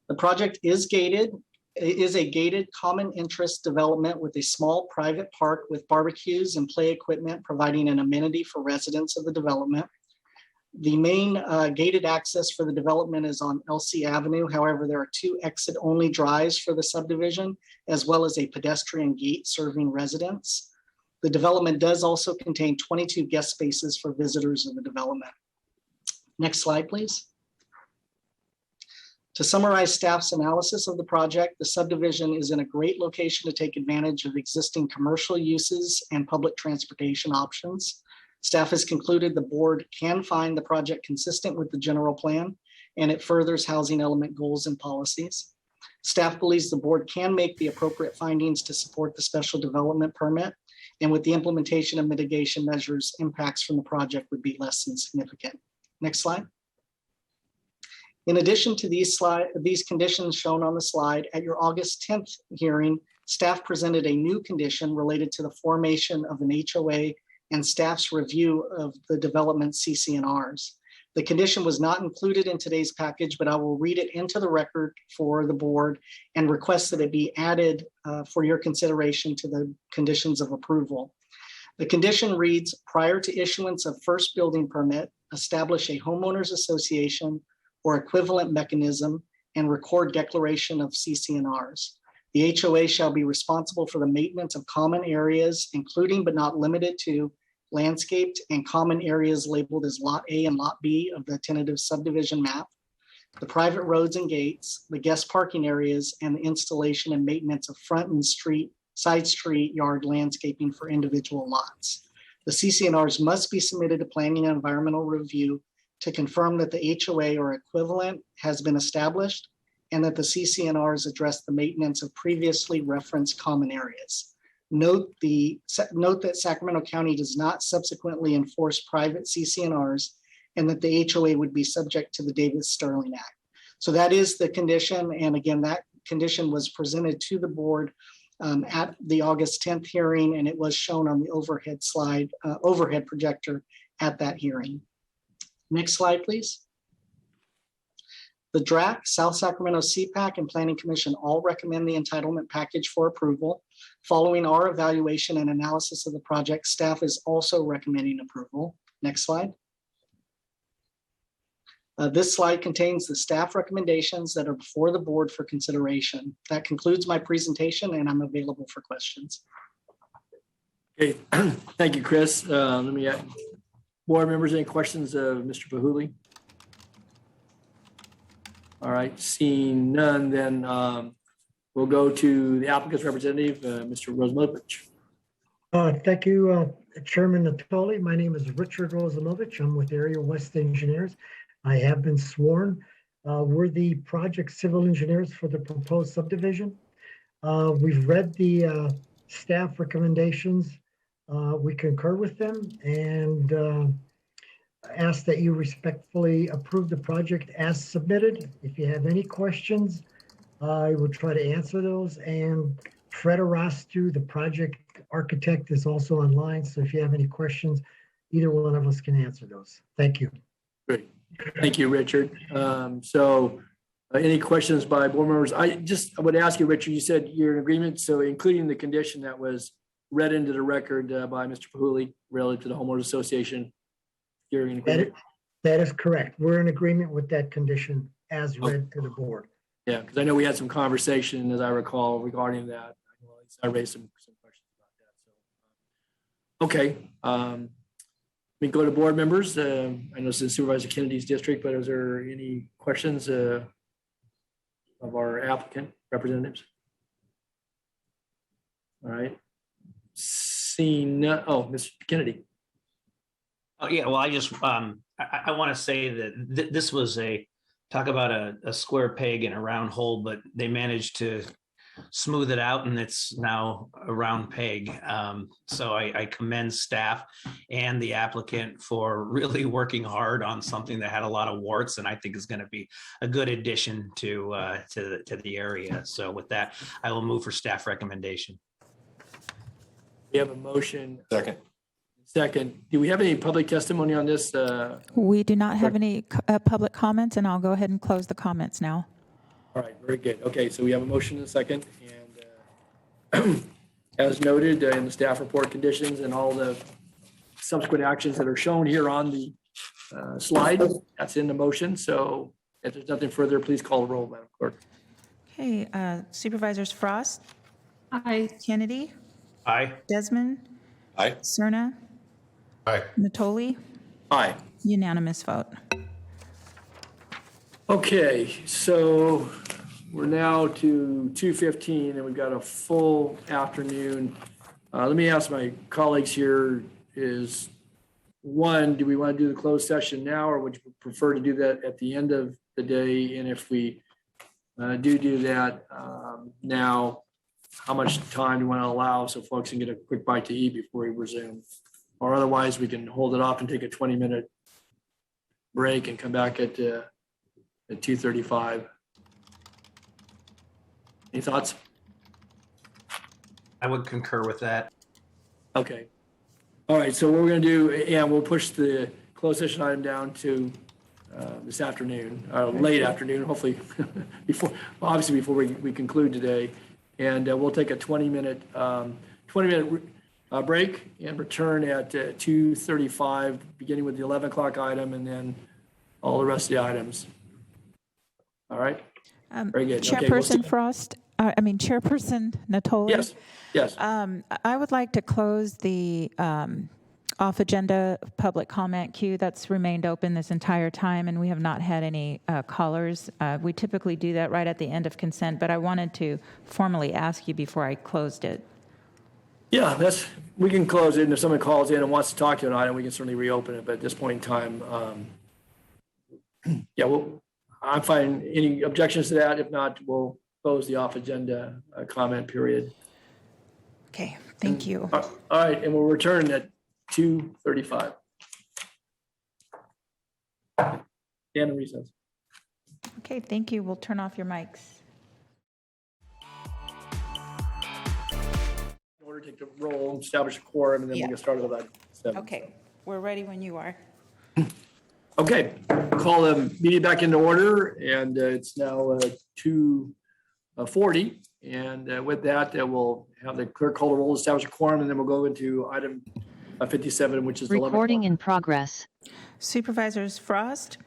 The project is gated. is a gated common interest development with a small private park with barbecues and play equipment, providing an amenity for residents of the development. The main gated access for the development is on LC Avenue. However, there are 2 exit-only drives for the subdivision, as well as a pedestrian gate serving residents. The development does also contain 22 guest spaces for visitors of the development. Next slide, please. To summarize staff's analysis of the project, the subdivision is in a great location to take advantage of existing commercial uses and public transportation options. Staff has concluded the board can find the project consistent with the general plan, and it furthers housing element goals and policies. Staff believes the board can make the appropriate findings to support the special development permit, and with the implementation of mitigation measures, impacts from the project would be less than significant. Next slide. In addition to these conditions shown on the slide, at your August 10th hearing, staff presented a new condition related to the formation of an HOA and staff's review of the development CCNRs. The condition was not included in today's package, but I will read it into the record for the board and request that it be added for your consideration to the conditions of approval. The condition reads, prior to issuance of first building permit, establish a homeowners association or equivalent mechanism and record declaration of CCNRs. The HOA shall be responsible for the maintenance of common areas, including but not limited to landscaped and common areas labeled as Lot A and Lot B of the tentative subdivision map, the private roads and gates, the guest parking areas, and the installation and maintenance of front and side street yard landscaping for individual lots. The CCNRs must be submitted to Planning and Environmental Review to confirm that the HOA or equivalent has been established and that the CCNRs address the maintenance of previously referenced common areas. Note that Sacramento County does not subsequently enforce private CCNRs and that the HOA would be subject to the Davis-Sterling Act. So that is the condition. And again, that condition was presented to the board at the August 10th hearing, and it was shown on the overhead projector at that hearing. Next slide, please. The DRAC, South Sacramento CPAC, and Planning Commission all recommend the entitlement package for approval. Following our evaluation and analysis of the project, staff is also recommending approval. Next slide. This slide contains the staff recommendations that are before the board for consideration. That concludes my presentation, and I'm available for questions. Okay, thank you, Chris. Let me board members, any questions of Mr. Pahuli? All right, seeing none, then we'll go to the applicant's representative, Mr. Rosmovich. Thank you, Chairman Natoli. My name is Richard Rosmovich. I'm with Area West Engineers. I have been sworn. We're the project civil engineers for the proposed subdivision. We've read the staff recommendations. We concur with them and ask that you respectfully approve the project as submitted. If you have any questions, I will try to answer those. And Fred Arastu, the project architect, is also online. So if you have any questions, either one of us can answer those. Thank you. Great. Thank you, Richard. Any questions by board members? I would ask you, Richard, you said you're in agreement. So including the condition that was read into the record by Mr. Pahuli relative to the homeowners association, you're in agreement? That is correct. We're in agreement with that condition as read to the board. Yeah, because I know we had some conversation, as I recall, regarding that. I raised some questions about that. So, okay. We go to board members. I know this is Supervisor Kennedy's district, but is there any questions of our applicant representatives? All right. Seeing none. Oh, Mr. Kennedy. Oh, yeah, well, I just, I want to say that this was talk about a square peg in a round hole, but they managed to smooth it out and it's now a round peg. So I commend staff and the applicant for really working hard on something that had a lot of warts and I think is going to be a good addition to the area. So with that, I will move for staff recommendation. We have a motion. Second. Do we have any public testimony on this? We do not have any public comments, and I'll go ahead and close the comments now. All right, very good. Okay, so we have a motion and a second, and as noted in the staff report conditions and all the subsequent actions that are shown here on the slide, that's in the motion. So if there's nothing further, please call the roll, Madam Clerk. Okay, Supervisors Frost. Aye. Kennedy. Aye. Desmond. Aye. Cerna. Aye. Natoli. Aye. Unanimous vote. Okay, so we're now to 2:15 and we've got a full afternoon. Let me ask my colleagues here is, one, do we want to do the closed session now, or would you prefer to do that at the end of the day? And if we do that now, how much time do we want to allow so folks can get a quick bite to eat before we resume? Or otherwise, we can hold it off and take a 20-minute break and come back at 2:35. Any thoughts? I would concur with that. Okay. All right, so what we're going to do, and we'll push the closed session item down to this afternoon, late afternoon, hopefully obviously before we conclude today. And we'll take a 20-minute break and return at 2:35, beginning with the 11 o'clock item and then all the rest of the items. All right. Very good. Chairperson Frost, Chairperson Natoli. Yes. Yes. I would like to close the off-agenda public comment queue that's remained open this entire time, and we have not had any callers. We typically do that right at the end of consent, but I wanted to formally ask you before I closed it. Yeah, we can close it, and if someone calls in and wants to talk to an item, we can certainly reopen it. But at this point in time, I'm fine. Any objections to that? If not, we'll close the off-agenda comment period. Okay, thank you. All right, and we'll return at 2:35. Stand in recess. Okay, thank you. We'll turn off your mics. In order to take the roll, establish a quorum, and then we'll get started with that. Okay, we're ready when you are. Okay, call the meeting back into order, and it's now 2:40. And with that, we'll have the clerk call the roll, establish a quorum, and then we'll go into item 57, which is the recording in progress. Supervisors Frost.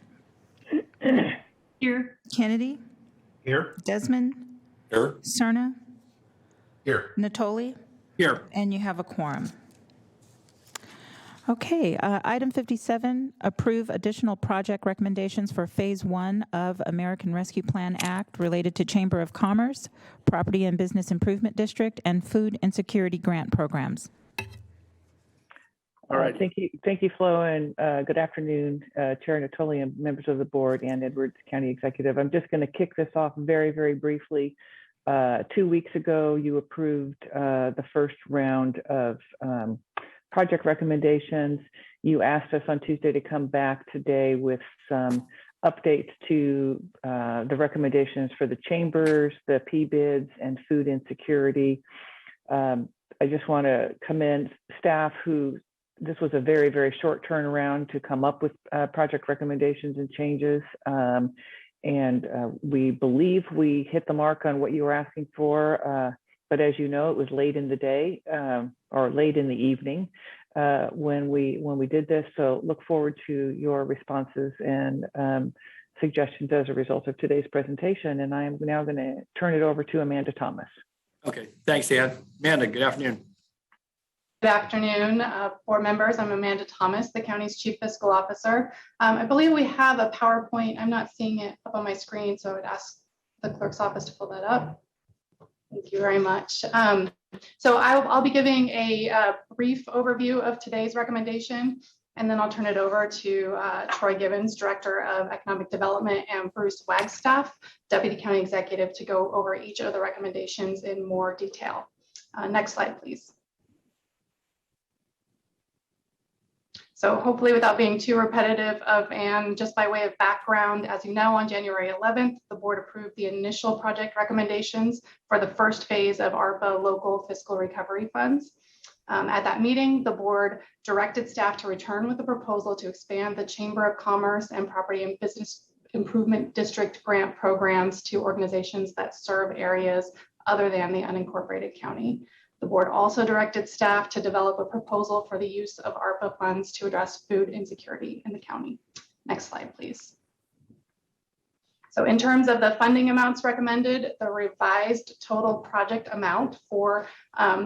Here. Kennedy. Here. Desmond. Here. Cerna. Here. Natoli. Here. And you have a quorum. Okay, item 57, approve additional project recommendations for Phase 1 of American Rescue Plan Act related to Chamber of Commerce, Property and Business Improvement District, and Food Insecurity Grant Programs. All right. Thank you, Flo, and good afternoon, Chair Natoli and members of the board and Edwards County Executive. I'm just going to kick this off very, very briefly. 2 weeks ago, you approved the first round of project recommendations. You asked us on Tuesday to come back today with some updates to the recommendations for the chambers, the P-bids, and food insecurity. I just want to commend staff who, this was a very, very short turnaround to come up with project recommendations and changes. And we believe we hit the mark on what you were asking for. But as you know, it was late in the day or late in the evening when we did this. So look forward to your responses and suggestions as a result of today's presentation. And I am now going to turn it over to Amanda Thomas. Okay, thanks, Dan. Amanda, good afternoon. Good afternoon, board members. I'm Amanda Thomas, the county's Chief Fiscal Officer. I believe we have a PowerPoint. I'm not seeing it up on my screen, so I would ask the clerk's office to pull that up. Thank you very much. So I'll be giving a brief overview of today's recommendation, and then I'll turn it over to Troy Gibbons, Director of Economic Development, and Bruce Wagstaff, Deputy County Executive, to go over each of the recommendations in more detail. Next slide, please. So hopefully without being too repetitive and just by way of background, as you know, on January 11th, the board approved the initial project recommendations for the first phase of ARPA local fiscal recovery funds. At that meeting, the board directed staff to return with a proposal to expand the Chamber of Commerce and Property and Business Improvement District grant programs to organizations that serve areas other than the unincorporated county. The board also directed staff to develop a proposal for the use of ARPA funds to address food insecurity in the county. Next slide, please. So in terms of the funding amounts recommended, the revised total project amount for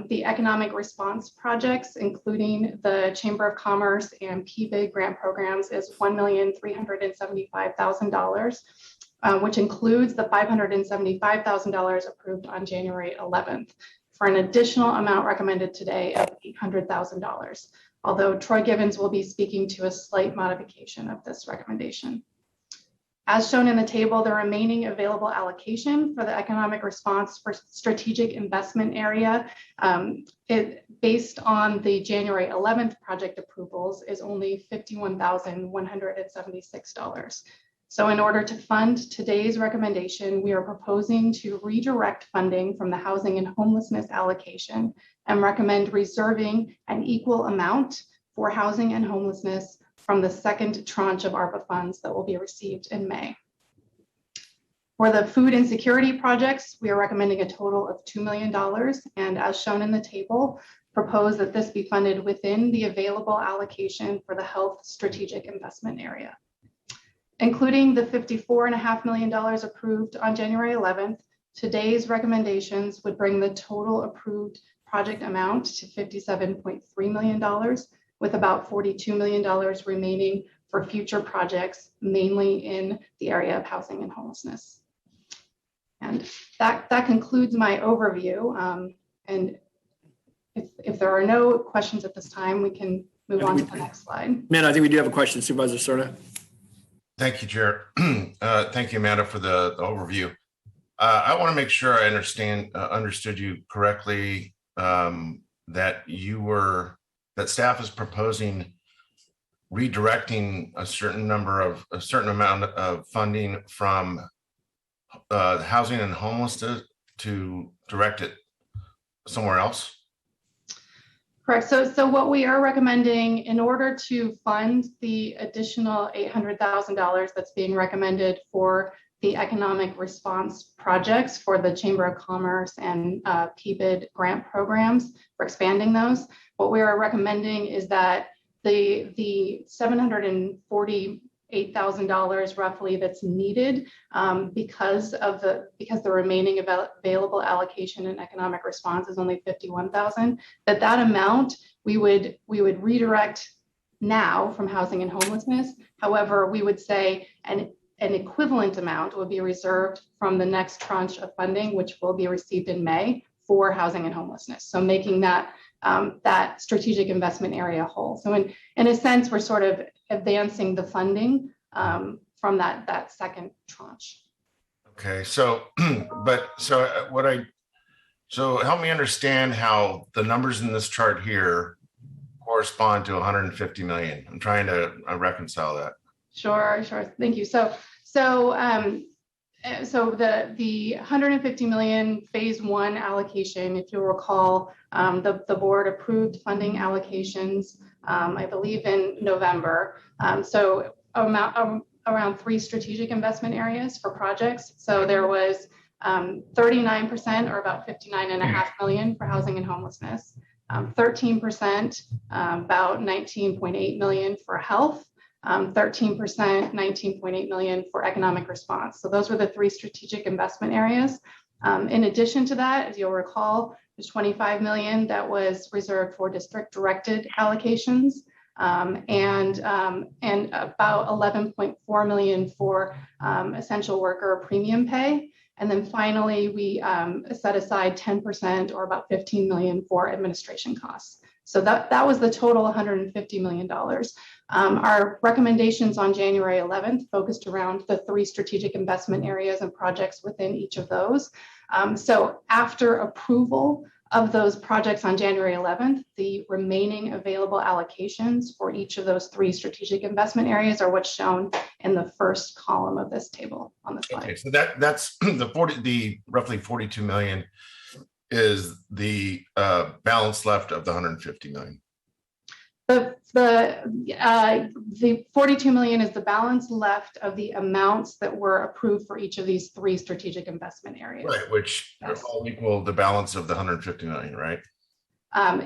the economic response projects, including the Chamber of Commerce and PBIG grant programs, is $1,375,000, which includes the $575,000 approved on January 11th, for an additional amount recommended today of $800,000. Although Troy Givens will be speaking to a slight modification of this recommendation. As shown in the table, the remaining available allocation for the economic response for strategic investment area, based on the January 11th project approvals, is only $51,176. So in order to fund today's recommendation, we are proposing to redirect funding from the housing and homelessness allocation and recommend reserving an equal amount for housing and homelessness from the second tranche of ARPA funds that will be received in May. For the food insecurity projects, we are recommending a total of $2 million, and as shown in the table, propose that this be funded within the available allocation for the health strategic investment area. Including the $54.5 million approved on January 11th, today's recommendations would bring the total approved project amount to $57.3 million, with about $42 million remaining for future projects, mainly in the area of housing and homelessness. And that concludes my overview. And if there are no questions at this time, we can move on to the next slide. Man, I think we do have a question, Supervisor Serna. Thank you, Chair. Thank you, Amanda, for the overview. I want to make sure I understood you correctly, that staff is proposing redirecting a certain amount of funding from housing and homelessness to direct it somewhere else. Correct. So what we are recommending, in order to fund the additional $800,000 that's being recommended for the economic response projects for the Chamber of Commerce and PBID grant programs, for expanding those, what we are recommending is that the $748,000 roughly that's needed because the remaining available allocation in economic response is only $51,000, that amount we would redirect now from housing and homelessness. However, we would say an equivalent amount will be reserved from the next tranche of funding, which will be received in May, for housing and homelessness. So making that strategic investment area whole. So in a sense, we're sort of advancing the funding from that second tranche. Okay, so help me understand how the numbers in this chart here correspond to 150 million. I'm trying to reconcile that. Sure. Thank you. So the 150 million phase one allocation, if you'll recall, the board approved funding allocations, I believe in November. So around 3 strategic investment areas for projects. So there was 39%, or about 59.5 million, for housing and homelessness, 13%, about 19.8 million for health, 13%, 19.8 million for economic response. So those were the 3 strategic investment areas. In addition to that, as you'll recall, there's 25 million that was reserved for district directed allocations, and about 11.4 million for essential worker premium pay. And then finally, we set aside 10%, or about 15 million, for administration costs. So that was the total $150 million. Our recommendations on January 11th focused around the 3 strategic investment areas and projects within each of those. So after approval of those projects on January 11th, the remaining available allocations for each of those 3 strategic investment areas are what's shown in the first column of this table on the slide. Okay, so that's the roughly 42 million is the balance left of the 150 million. The 42 million is the balance left of the amounts that were approved for each of these 3 strategic investment areas. Right, which all equal the balance of the 150 million, right?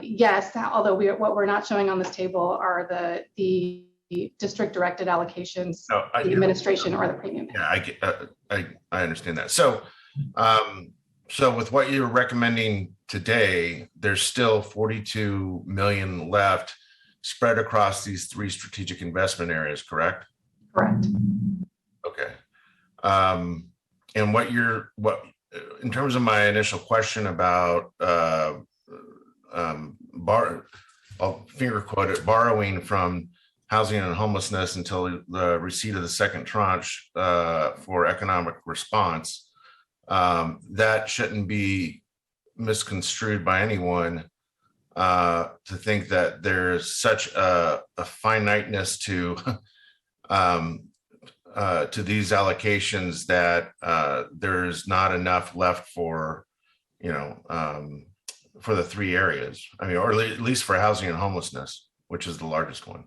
Yes, although what we're not showing on this table are the district directed allocations, No, the administration or the premium. Yeah, I understand that. So, so with what you're recommending today, there's still 42 million left spread across these 3 strategic investment areas, correct? Correct. Okay. And in terms of my initial question about I'll finger quote it, borrowing from housing and homelessness until the receipt of the second tranche for economic response, that shouldn't be misconstrued by anyone to think that there's such a finiteness to these allocations that there's not enough left for, for the 3 areas. I mean, or at least for housing and homelessness, which is the largest one.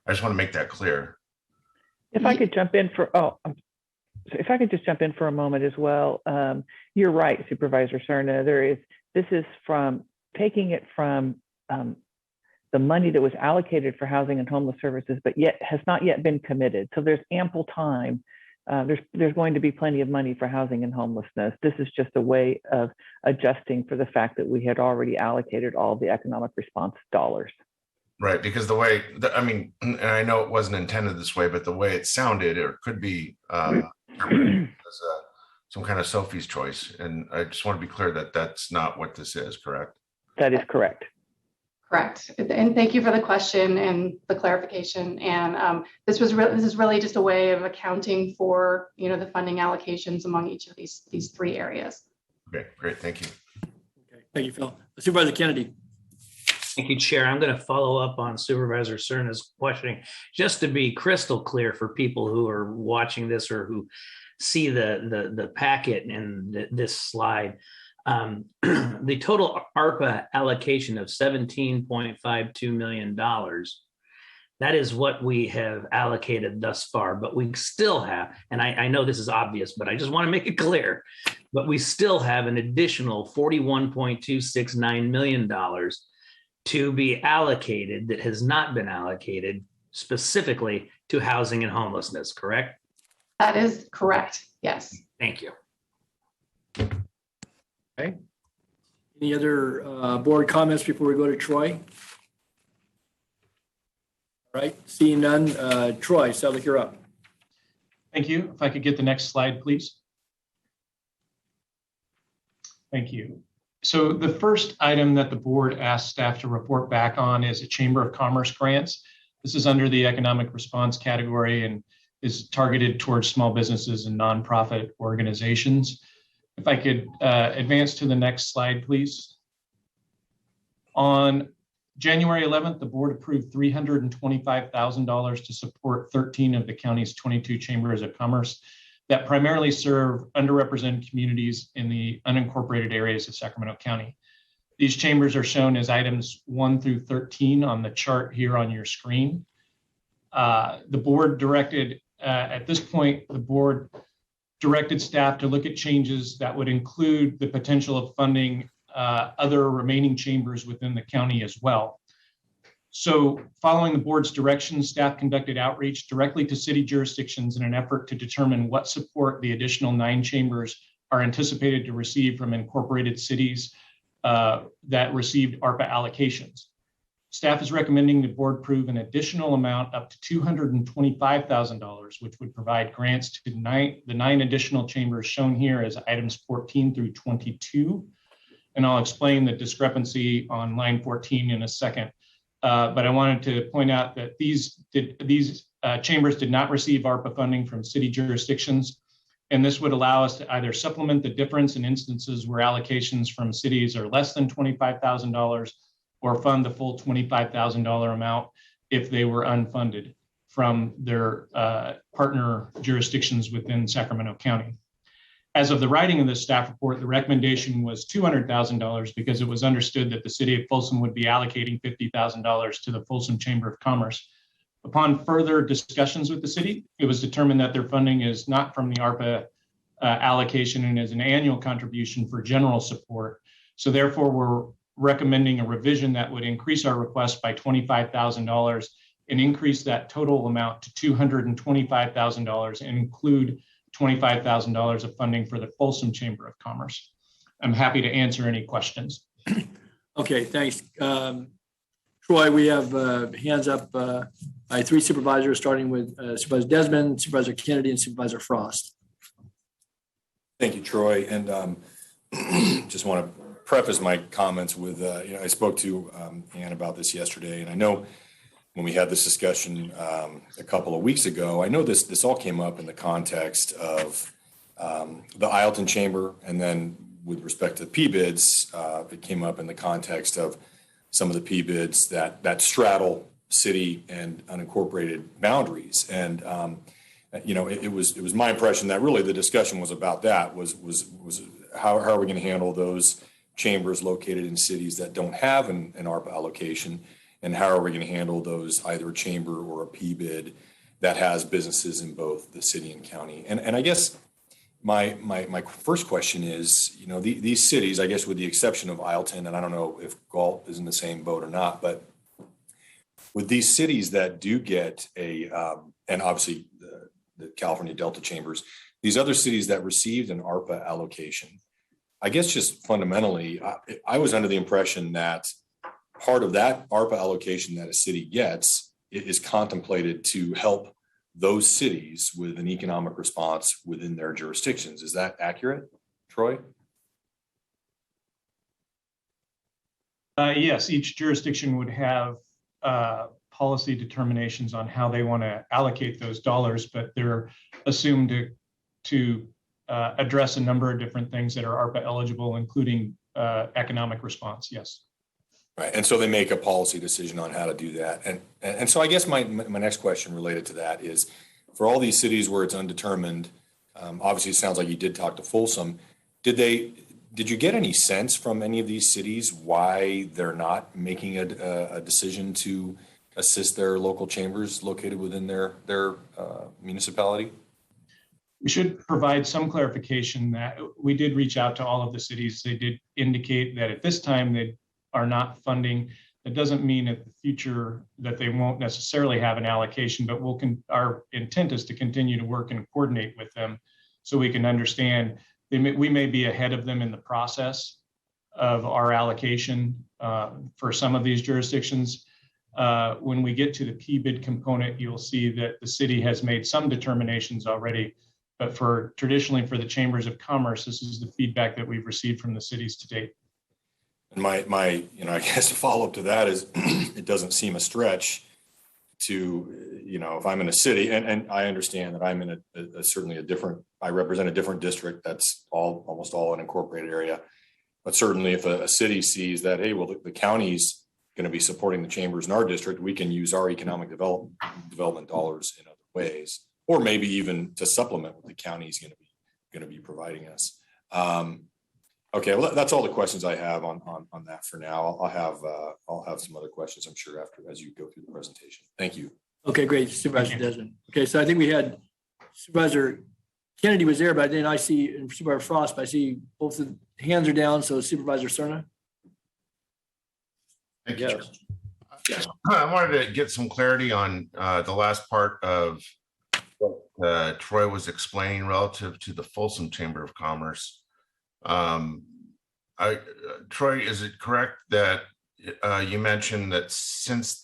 I just want to make that clear. If I could jump in for, if I could just jump in for a moment as well. You're right, Supervisor Cerna. This is from taking it from the money that was allocated for housing and homeless services, but yet has not yet been committed. So there's ample time. There's going to be plenty of money for housing and homelessness. This is just a way of adjusting for the fact that we had already allocated all the economic response dollars. Right, because the way, I mean, and I know it wasn't intended this way, but the way it sounded, or could be interpreted as some kind of Sophie's choice. And I just want to be clear that that's not what this is, correct? That is correct. Correct. And thank you for the question and the clarification. And this is really just a way of accounting for, the funding allocations among each of these 3 areas. Okay, great. Thank you. Okay, thank you, Phil. Supervisor Kennedy. Thank you, Chair. I'm going to follow up on Supervisor Cerna's questioning, just to be crystal clear for people who are watching this or who see the packet and this slide. The total ARPA allocation of $17.52 million, that is what we have allocated thus far, but we still have, and I know this is obvious, but I just want to make it clear, but we still have an additional $41.269 million to be allocated that has not been allocated specifically to housing and homelessness, correct? That is correct, yes. Thank you. Okay. Any other board comments before we go to Troy? All right, seeing none. Troy, sounds like you're up. Thank you. If I could get the next slide, please. Thank you. So the first item that the board asked staff to report back on is a Chamber of Commerce grants. This is under the economic response category and is targeted towards small businesses and nonprofit organizations. If I could advance to the next slide, please. On January 11th, the board approved $325,000 to support 13 of the county's 22 chambers of commerce that primarily serve underrepresented communities in the unincorporated areas of Sacramento County. These chambers are shown as items 1 through 13 on the chart here on your screen. The board directed, at this point, the board directed staff to look at changes that would include the potential of funding other remaining chambers within the county as well. So following the board's direction, staff conducted outreach directly to city jurisdictions in an effort to determine what support the additional 9 chambers are anticipated to receive from incorporated cities that received ARPA allocations. Staff is recommending the board approve an additional amount up to $225,000, which would provide grants to the 9 additional chambers shown here as items 14 through 22. And I'll explain the discrepancy on line 14 in a second. But I wanted to point out that these chambers did not receive ARPA funding from city jurisdictions. And this would allow us to either supplement the difference in instances where allocations from cities are less than $25,000 or fund the full $25,000 amount if they were unfunded from their partner jurisdictions within Sacramento County. As of the writing of the staff report, the recommendation was $200,000 because it was understood that the city of Folsom would be allocating $50,000 to the Folsom Chamber of Commerce. Upon further discussions with the city, it was determined that their funding is not from the ARPA allocation and is an annual contribution for general support. So therefore, we're recommending a revision that would increase our request by $25,000 and increase that total amount to $225,000 and include $25,000 of funding for the Folsom Chamber of Commerce. I'm happy to answer any questions. Okay, thanks. Troy, we have hands up by 3 supervisors, starting with Supervisor Desmond, Supervisor Kennedy, and Supervisor Frost. Thank you, Troy. And just want to preface my comments with, I spoke to Ann about this yesterday, and I know when we had this discussion a couple of weeks ago, I know this all came up in the context of the Ileton Chamber, and then with respect to P-bids, it came up in the context of some of the P-bids that straddle city and unincorporated boundaries. And it was my impression that really the discussion was about that, was how are we going to handle those chambers located in cities that don't have an ARPA allocation, and how are we going to handle those, either a chamber or a P-bid that has businesses in both the city and county. And I guess my first question is, these cities, I guess with the exception of Ileton, and I don't know if Galt is in the same boat or not, but with these cities that do get and obviously the California Delta Chambers, these other cities that received an ARPA allocation, I guess just fundamentally, I was under the impression that part of that ARPA allocation that a city gets is contemplated to help those cities with an economic response within their jurisdictions. Is that accurate, Troy? Yes, each jurisdiction would have policy determinations on how they want to allocate those dollars, but they're assumed to address a number of different things that are ARPA eligible, including economic response. Yes. Right, and so they make a policy decision on how to do that. And so I guess my next question related to that is, for all these cities where it's undetermined, obviously it sounds like you did talk to Folsom. Did you get any sense from any of these cities why they're not making a decision to assist their local chambers located within their municipality? We should provide some clarification that we did reach out to all of the cities. They did indicate that at this time they are not funding. That doesn't mean in the future that they won't necessarily have an allocation, but our intent is to continue to work and coordinate with them so we can understand. We may be ahead of them in the process of our allocation for some of these jurisdictions. When we get to the P-bid component, you'll see that the city has made some determinations already, but traditionally for the chambers of commerce, this is the feedback that we've received from the cities to date. And my I guess a follow-up to that is it doesn't seem a stretch to, if I'm in a city, and I understand that I'm in I represent a different district that's almost all an incorporated area. But certainly if a city sees that, hey, well, the county's going to be supporting the chambers in our district, we can use our economic development dollars in other ways, or maybe even to supplement what the county's going to be providing us. Okay, well, that's all the questions I have on that for now. I'll have some other questions, I'm sure, as you go through the presentation. Thank you. Okay, great, Supervisor Desmond. Okay, so I think we had Supervisor Kennedy was there, but then I see Supervisor Frost, but I see both the hands are down. So Supervisor Cerna. Thank you. Yes. I wanted to get some clarity on the last part of what Troy was explaining relative to the Folsom Chamber of Commerce. Troy, is it correct that you mentioned that since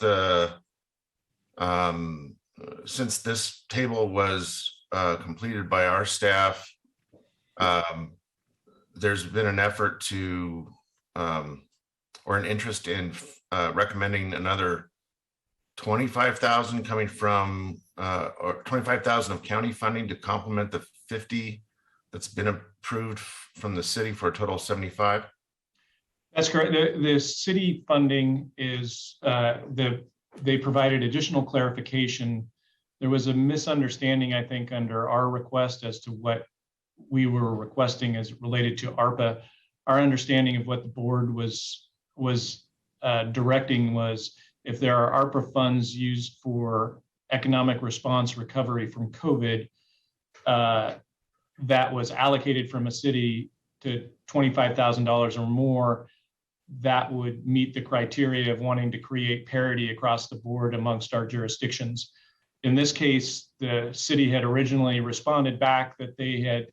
this table was completed by our staff, there's been an effort to or an interest in recommending another 25,000 coming from or 25,000 of county funding to complement the 50 that's been approved from the city for a total of 75? That's correct. The city funding is they provided additional clarification. There was a misunderstanding, I think, under our request as to what we were requesting as related to ARPA. Our understanding of what the board was directing was if there are ARPA funds used for economic response recovery from COVID, that was allocated from a city to $25,000 or more, that would meet the criteria of wanting to create parity across the board amongst our jurisdictions. In this case, the city had originally responded back that they had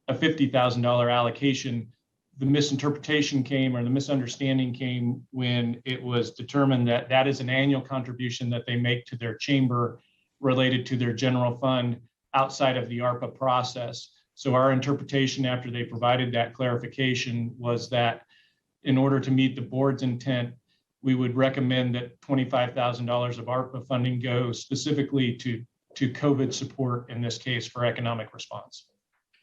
a $50,000 allocation. The misinterpretation came, or the misunderstanding came, when it was determined that that is an annual contribution that they make to their chamber related to their general fund outside of the ARPA process. So our interpretation after they provided that clarification was that in order to meet the board's intent, we would recommend that $25,000 of ARPA funding go specifically to COVID support, in this case for economic response.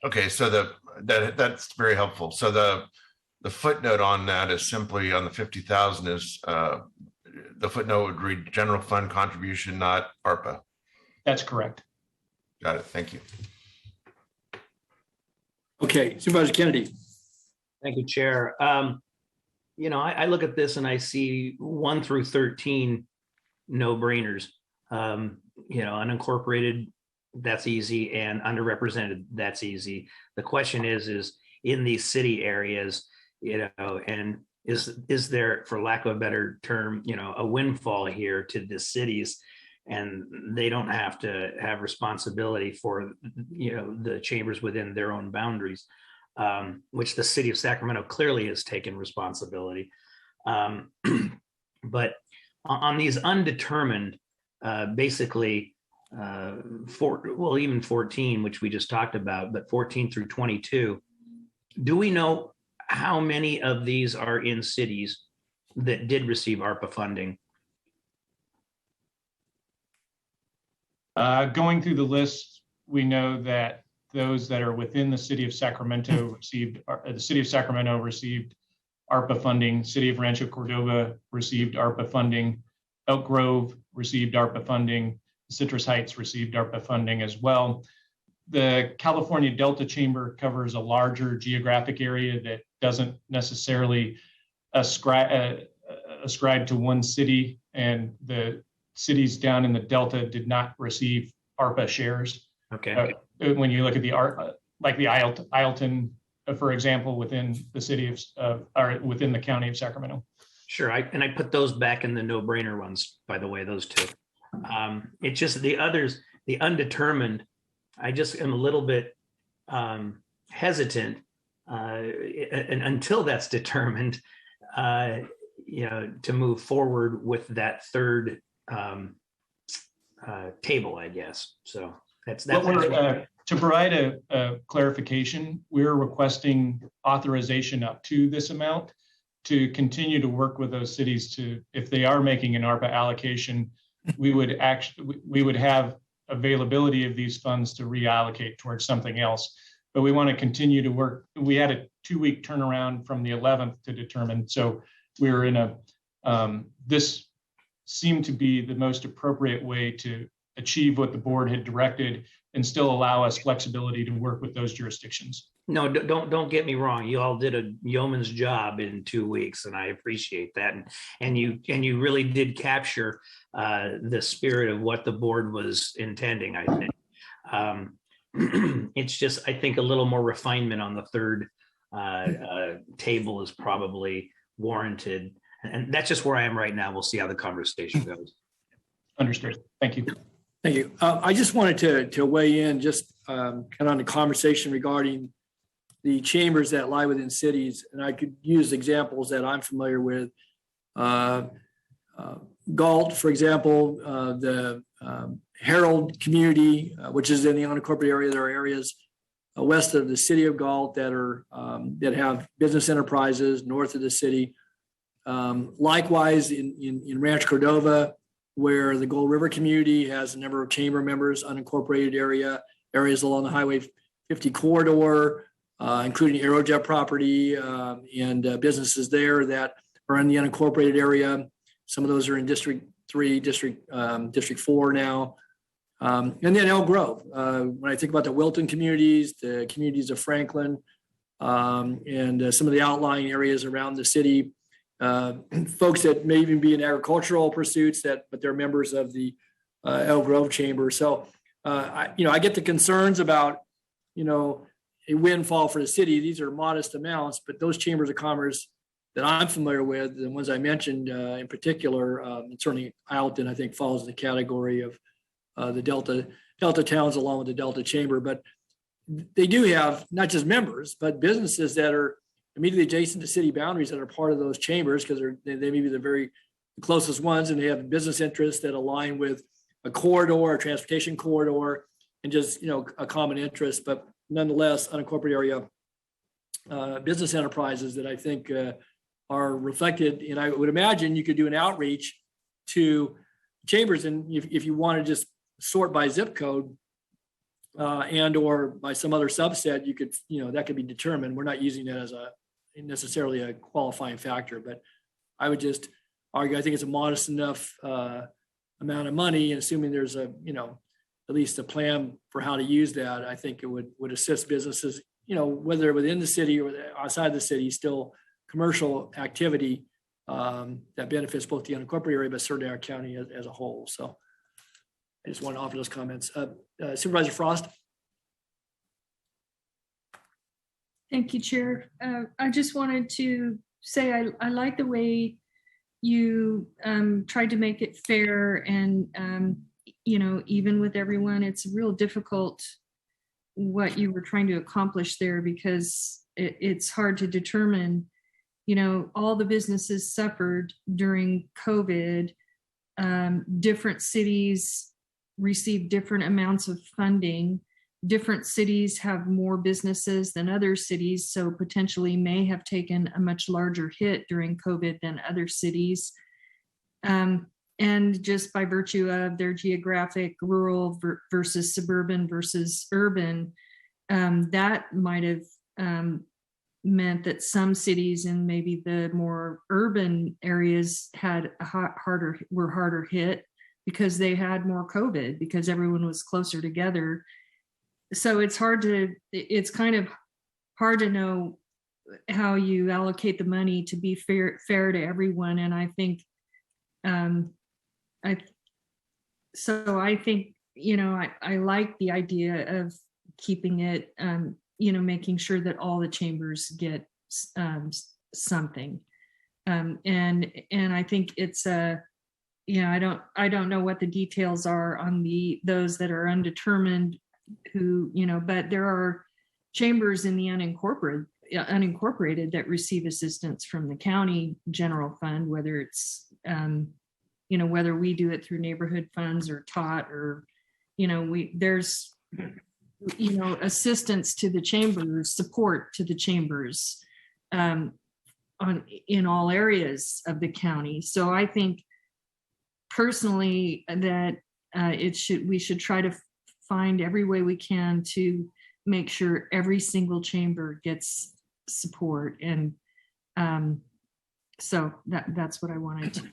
Okay, so that's very helpful. So the footnote on that is simply on the 50,000 is the footnote would read general fund contribution, not ARPA. That's correct. Got it. Thank you. Okay, Supervisor Kennedy. Thank you, Chair. You know, I look at this and I see 1 through 13 no-brainers. You know, unincorporated, that's easy, and underrepresented, that's easy. The question is in these city areas, you know, and is there, for lack of a better term, you know, a windfall here to the cities, and they don't have to have responsibility for, you know, the chambers within their own boundaries, which the city of Sacramento clearly has taken responsibility. But on these undetermined, basically, even 14, which we just talked about, but 14 through 22, do we know how many of these are in cities that did receive ARPA funding? Going through the list, we know that those that are within the city of Sacramento received, the city of Sacramento received ARPA funding, city of Rancho Cordova received ARPA funding, Elk Grove received ARPA funding, Citrus Heights received ARPA funding as well. The California Delta Chamber covers a larger geographic area that doesn't necessarily ascribe to one city, and the cities down in the Delta did not receive ARPA shares. Okay. When you look at the like the Ileton, for example, within the city of or within the county of Sacramento. Sure, I put those back in the no-brainer ones, by the way, those two. It's just the others, the undetermined, I just am a little bit hesitant and until that's determined, you know, to move forward with that third table, I guess. So that's to provide a clarification, we're requesting authorization up to this amount to continue to work with those cities to, if they are making an ARPA allocation, we would have availability of these funds to reallocate towards something else. But we want to continue to work. We had a 2-week turnaround from the 11th to determine. So we're in a, this seemed to be the most appropriate way to achieve what the board had directed and still allow us flexibility to work with those jurisdictions. No, don't get me wrong. You all did a yeoman's job in 2 weeks, and I appreciate that. And you really did capture the spirit of what the board was intending, I think. It's just, I think, a little more refinement on the third table is probably warranted. And that's just where I am right now. We'll see how the conversation goes. Understood. Thank you. Thank you. I just wanted to weigh in just kind of on the conversation regarding the chambers that lie within cities. And I could use examples that I'm familiar with. Galt, for example, the Herald community, which is in the unincorporated area. There are areas west of the city of Galt that are that have business enterprises north of the city. Likewise, in Rancho Cordova, where the Gold River community has a number of chamber members, unincorporated areas along the Highway 50 corridor, including Aerojet property and businesses there that are in the unincorporated area. Some of those are in District 3, District 4 now. And then Elk Grove. When I think about the Wilton communities, the communities of Franklin, and some of the outlying areas around the city, folks that may even be in agricultural pursuits, but they're members of the Elk Grove Chamber. So, I get the concerns about, a windfall for the city. These are modest amounts, but those chambers of commerce that I'm familiar with, the ones I mentioned in particular, and certainly Alton, I think, falls in the category of the Delta towns along with the Delta Chamber. But they do have not just members, but businesses that are immediately adjacent to city boundaries that are part of those chambers, because they may be the very closest ones, and they have business interests that align with a corridor, a transportation corridor, and just a common interest. But nonetheless, unincorporated area business enterprises that I think are reflected. And I would imagine you could do an outreach to chambers, and if you want to just sort by zip code and or by some other subset, you could, that could be determined. We're not using that as necessarily a qualifying factor, but I would just argue, I think it's a modest enough amount of money, and assuming there's at least a plan for how to use that, I think it would assist businesses, whether within the city or outside the city, still commercial activity that benefits both the unincorporated area, but certainly our county as a whole. So I just want to offer those comments. Supervisor Frost. Thank you, Chair. I just wanted to say I like the way you tried to make it fair, and even with everyone, it's real difficult what you were trying to accomplish there, because it's hard to determine, all the businesses suffered during COVID. Different cities receive different amounts of funding. Different cities have more businesses than other cities, so potentially may have taken a much larger hit during COVID than other cities. And just by virtue of their geographic, rural versus suburban versus urban, that might have meant that some cities in maybe the more urban areas were harder hit because they had more COVID, because everyone was closer together. So it's kind of hard to know how you allocate the money to be fair to everyone. And I think, I think, I like the idea of keeping it, making sure that all the chambers get something. And I think it's I don't know what the details are on those that are undetermined, but there are chambers in the unincorporated that receive assistance from the county general fund, whether it's whether we do it through neighborhood funds or TOT, or there's assistance to the chambers, support to the chambers in all areas of the county. So I think personally that we should try to find every way we can to make sure every single chamber gets support. And so that's what I wanted to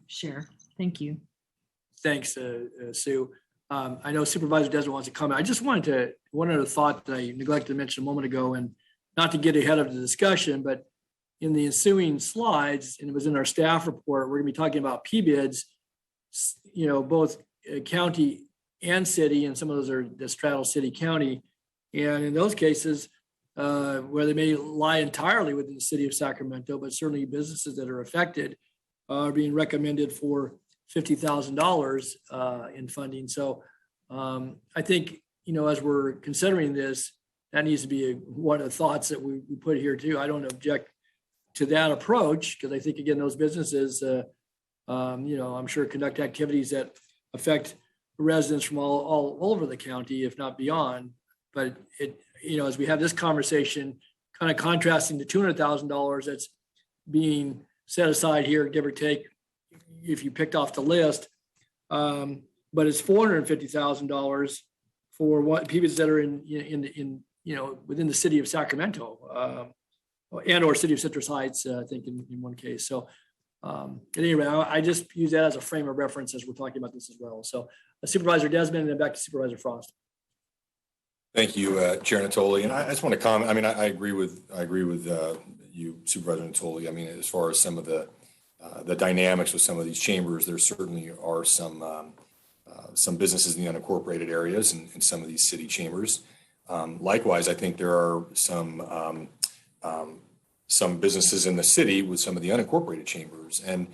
share. Thank you. Thanks, Sue. I know Supervisor Desmond wants to comment. I just one other thought that I neglected to mention a moment ago, and not to get ahead of the discussion, but in the ensuing slides, and it was in our staff report, we're gonna be talking about PBIDs, both county and city, and some of those are the straddle city county. And in those cases, where they may lie entirely within the city of Sacramento, but certainly businesses that are affected are being recommended for $50,000 in funding. So I think, as we're considering this, that needs to be one of the thoughts that we put here too. I don't object to that approach, because I think, again, those businesses, I'm sure conduct activities that affect residents from all over the county, if not beyond. But as we have this conversation, kind of contrasting the $200,000 that's being set aside here, give or take, if you picked off the list, but it's $450,000 for what people that are in within the city of Sacramento, and or city of Citrus Heights, I think in one case. So At any rate, I just use that as a frame of reference as we're talking about this as well. So Supervisor Desmond, and then back to Supervisor Frost. Thank you, Chair Natoli. And I just want to comment. I mean, I agree with you, Supervisor Natoli. I mean, as far as some of the dynamics with some of these chambers, there certainly are some businesses in the unincorporated areas and some of these city chambers. Likewise, I think there are some businesses in the city with some of the unincorporated chambers. And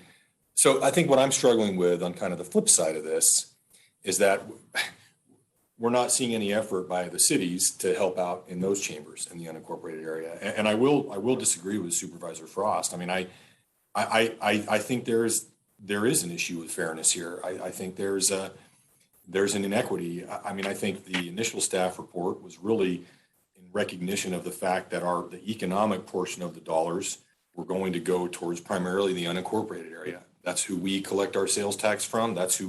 so I think what I'm struggling with on kind of the flip side of this is that we're not seeing any effort by the cities to help out in those chambers in the unincorporated area. And I will disagree with Supervisor Frost. I mean, I think there is an issue with fairness here. I think there's an inequity. I mean, I think the initial staff report was really in recognition of the fact that the economic portion of the dollars were going to go towards primarily the unincorporated area. That's who we collect our sales tax from. That's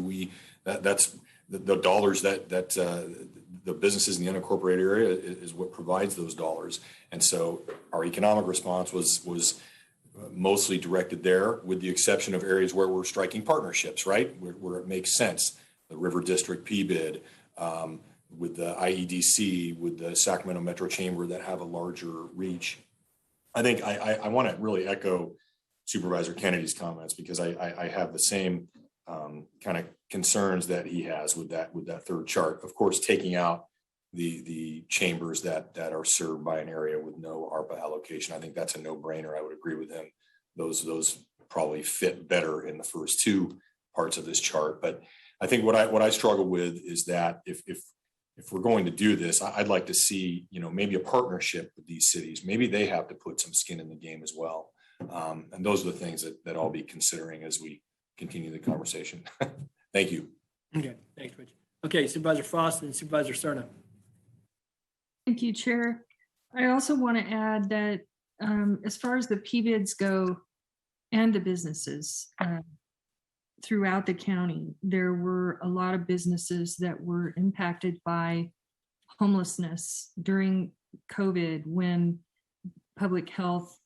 that's the dollars that the businesses in the unincorporated area is what provides those dollars. And so our economic response was mostly directed there, with the exception of areas where we're striking partnerships, right? Where it makes sense. The River District PBID, with the IEDC, with the Sacramento Metro Chamber that have a larger reach. I think I want to really echo Supervisor Kennedy's comments, because I have the same kind of concerns that he has with that third chart. Of course, taking out the chambers that are served by an area with no ARPA allocation. I think that's a no-brainer. I would agree with him. Those probably fit better in the first two parts of this chart. But I think what I struggle with is that if we're going to do this, I'd like to see, maybe a partnership with these cities. Maybe they have to put some skin in the game as well. And those are the things that I'll be considering as we continue the conversation. Thank you. Okay, thanks, Rich. Okay, Supervisor Frost and Supervisor Cerna. Thank you, Chair. I also want to add that as far as the PBIDs go and the businesses throughout the county, there were a lot of businesses that were impacted by homelessness during COVID, when public health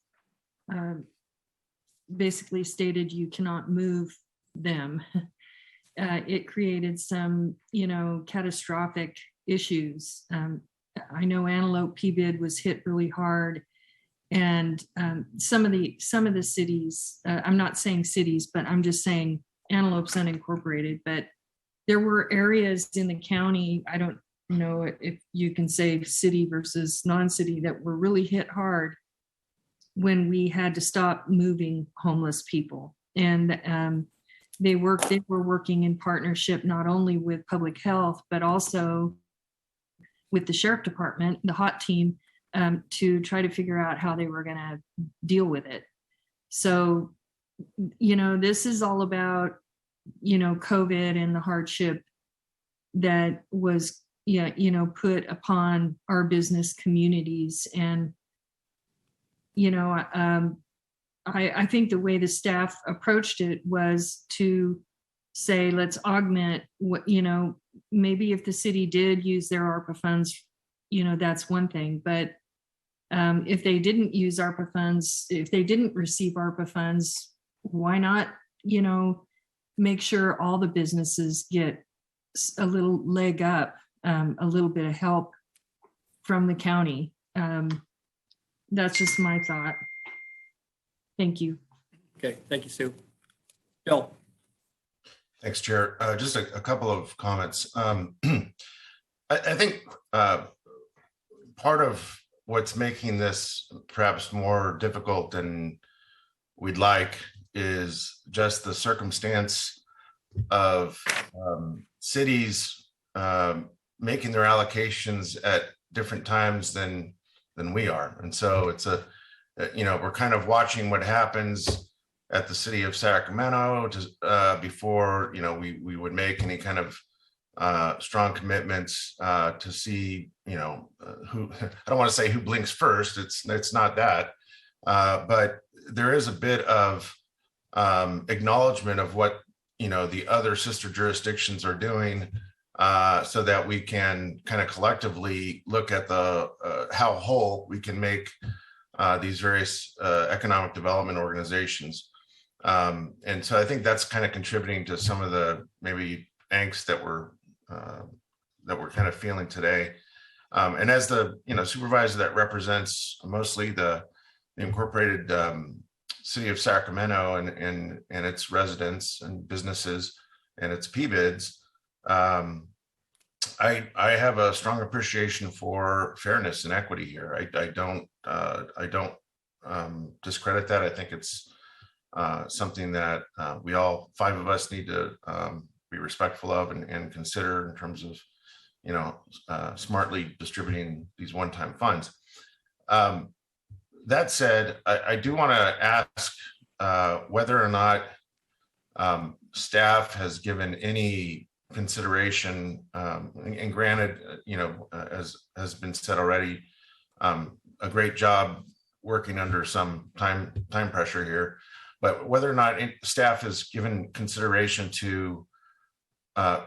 basically stated you cannot move them. It created some, catastrophic issues. I know Antelope PBID was hit really hard, and some of the cities. I'm not saying cities, but I'm just saying Antelope's unincorporated. But there were areas in the county. I don't know if you can say city versus non-city, that were really hit hard when we had to stop moving homeless people. And they were working in partnership not only with public health, but also with the sheriff department, the HOT team, to try to figure out how they were going to deal with it. So, this is all about, COVID and the hardship that was, put upon our business communities. And, I think the way the staff approached it was to say, let's augment what, maybe if the city did use their ARPA funds, that's one thing. But if they didn't use ARPA funds, if they didn't receive ARPA funds, why not, make sure all the businesses get a little leg up, a little bit of help from the county. That's just my thought. Thank you. Okay, thank you, Sue. Bill. Thanks, Chair. Just a couple of comments. I think part of what's making this perhaps more difficult than we'd like is just the circumstance of cities making their allocations at different times than we are. And so it's we're kind of watching what happens at the city of Sacramento before, we would make any kind of strong commitments to see, who, I don't want to say who blinks first. It's not that, but there is a bit of acknowledgement of what, the other sister jurisdictions are doing, so that we can kind of collectively look at how whole we can make these various economic development organizations. And so I think that's kind of contributing to some of the maybe angst that we're kind of feeling today. And as the supervisor that represents mostly the incorporated city of Sacramento and its residents and businesses and its PBIDs, I have a strong appreciation for fairness and equity here. I don't discredit that. I think it's something that we all, 5 of us, need to be respectful of and consider in terms of smartly distributing these one-time funds. That said, I do want to ask whether or not staff has given any consideration, and granted, as has been said already, a great job working under some time pressure here, but whether or not staff has given consideration to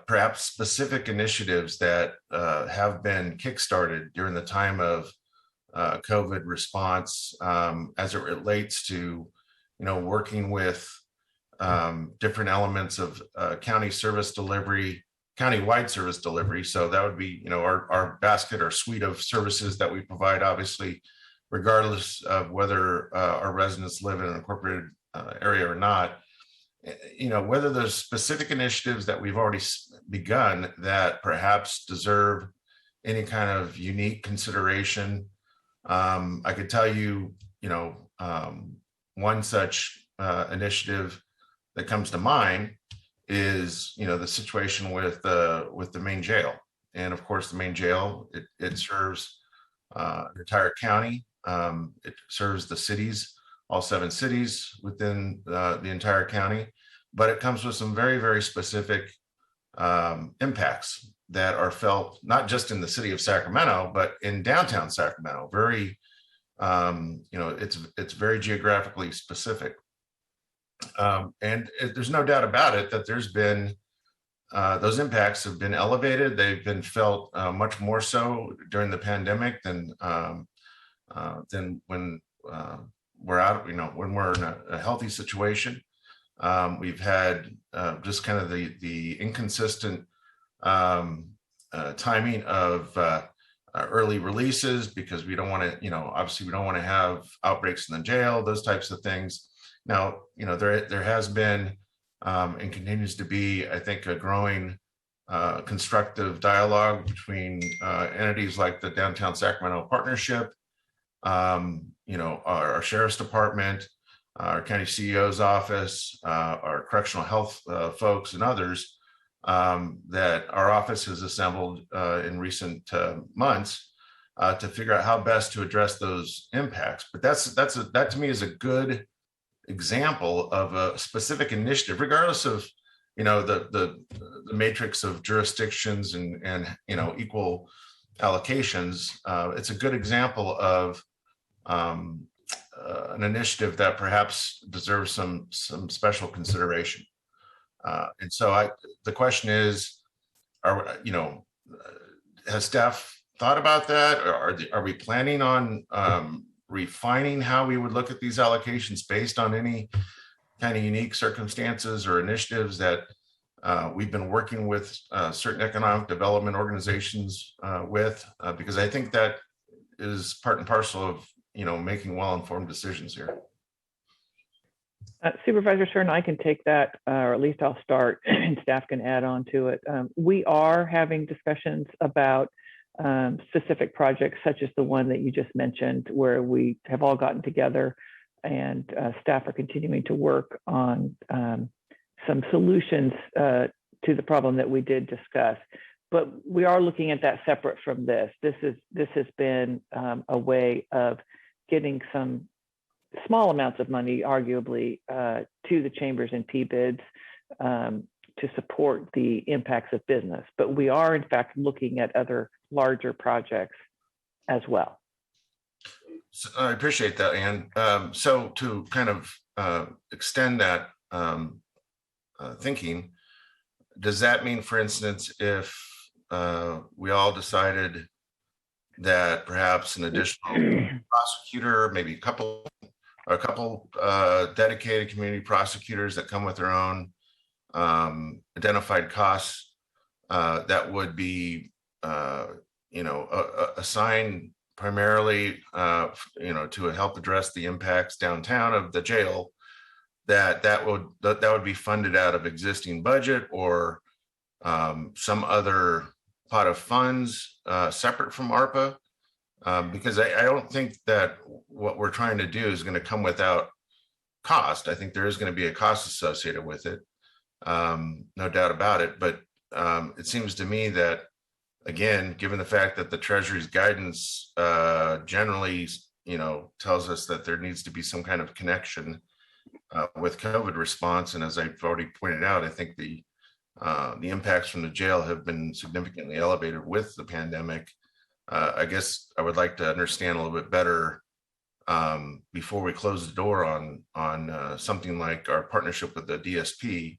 perhaps specific initiatives that have been kickstarted during the time of COVID response, as it relates to, working with different elements of county service delivery, county-wide service delivery. So that would be, our basket or suite of services that we provide, obviously, regardless of whether our residents live in an incorporated area or not. Whether there's specific initiatives that we've already begun that perhaps deserve any kind of unique consideration. I could tell you, one such initiative that comes to mind is, the situation with the main jail. And of course, the main jail, it serves the entire county. It serves the cities, all 7 cities within the entire county, but it comes with some very, very specific impacts that are felt not just in the city of Sacramento, but in downtown Sacramento. Very, it's very geographically specific. And there's no doubt about it that there's been, those impacts have been elevated. They've been felt much more so during the pandemic than when we're out, when we're in a healthy situation. We've had just kind of the inconsistent timing of early releases, because we don't want to, obviously we don't want to have outbreaks in the jail, those types of things. Now, there has been and continues to be, I think, a growing constructive dialogue between entities like the Downtown Sacramento Partnership, our Sheriff's Department, our County CEO's office, our correctional health folks, and others that our office has assembled in recent months to figure out how best to address those impacts. But that to me is a good example of a specific initiative, regardless of the matrix of jurisdictions and equal allocations. It's a good example of an initiative that perhaps deserves some special consideration. And so the question is, has staff thought about that? Or are we planning on refining how we would look at these allocations based on any kind of unique circumstances or initiatives that we've been working with certain economic development organizations with? Because I think that is part and parcel of making well-informed decisions here. Supervisor Stern, I can take that, or at least I'll start, and staff can add on to it. We are having discussions about specific projects, such as the one that you just mentioned, where we have all gotten together and staff are continuing to work on some solutions to the problem that we did discuss. But we are looking at that separate from this. This has been a way of getting some small amounts of money, arguably, to the chambers and PBIDs to support the impacts of business. But we are, in fact, looking at other larger projects as well. So I appreciate that, Ann. So to kind of extend that thinking, does that mean, for instance, if we all decided that perhaps an additional prosecutor, maybe a couple a couple dedicated community prosecutors that come with their own identified costs that would be, assigned primarily, to help address the impacts downtown of the jail. That would be funded out of existing budget or some other pot of funds separate from ARPA. Because I don't think that what we're trying to do is going to come without cost. I think there is going to be a cost associated with it, no doubt about it. But it seems to me that, again, given the fact that the Treasury's guidance generally, tells us that there needs to be some kind of connection with COVID response, and as I've already pointed out, I think the impacts from the jail have been significantly elevated with the pandemic. I guess I would like to understand a little bit better before we close the door on something like our partnership with the DSP,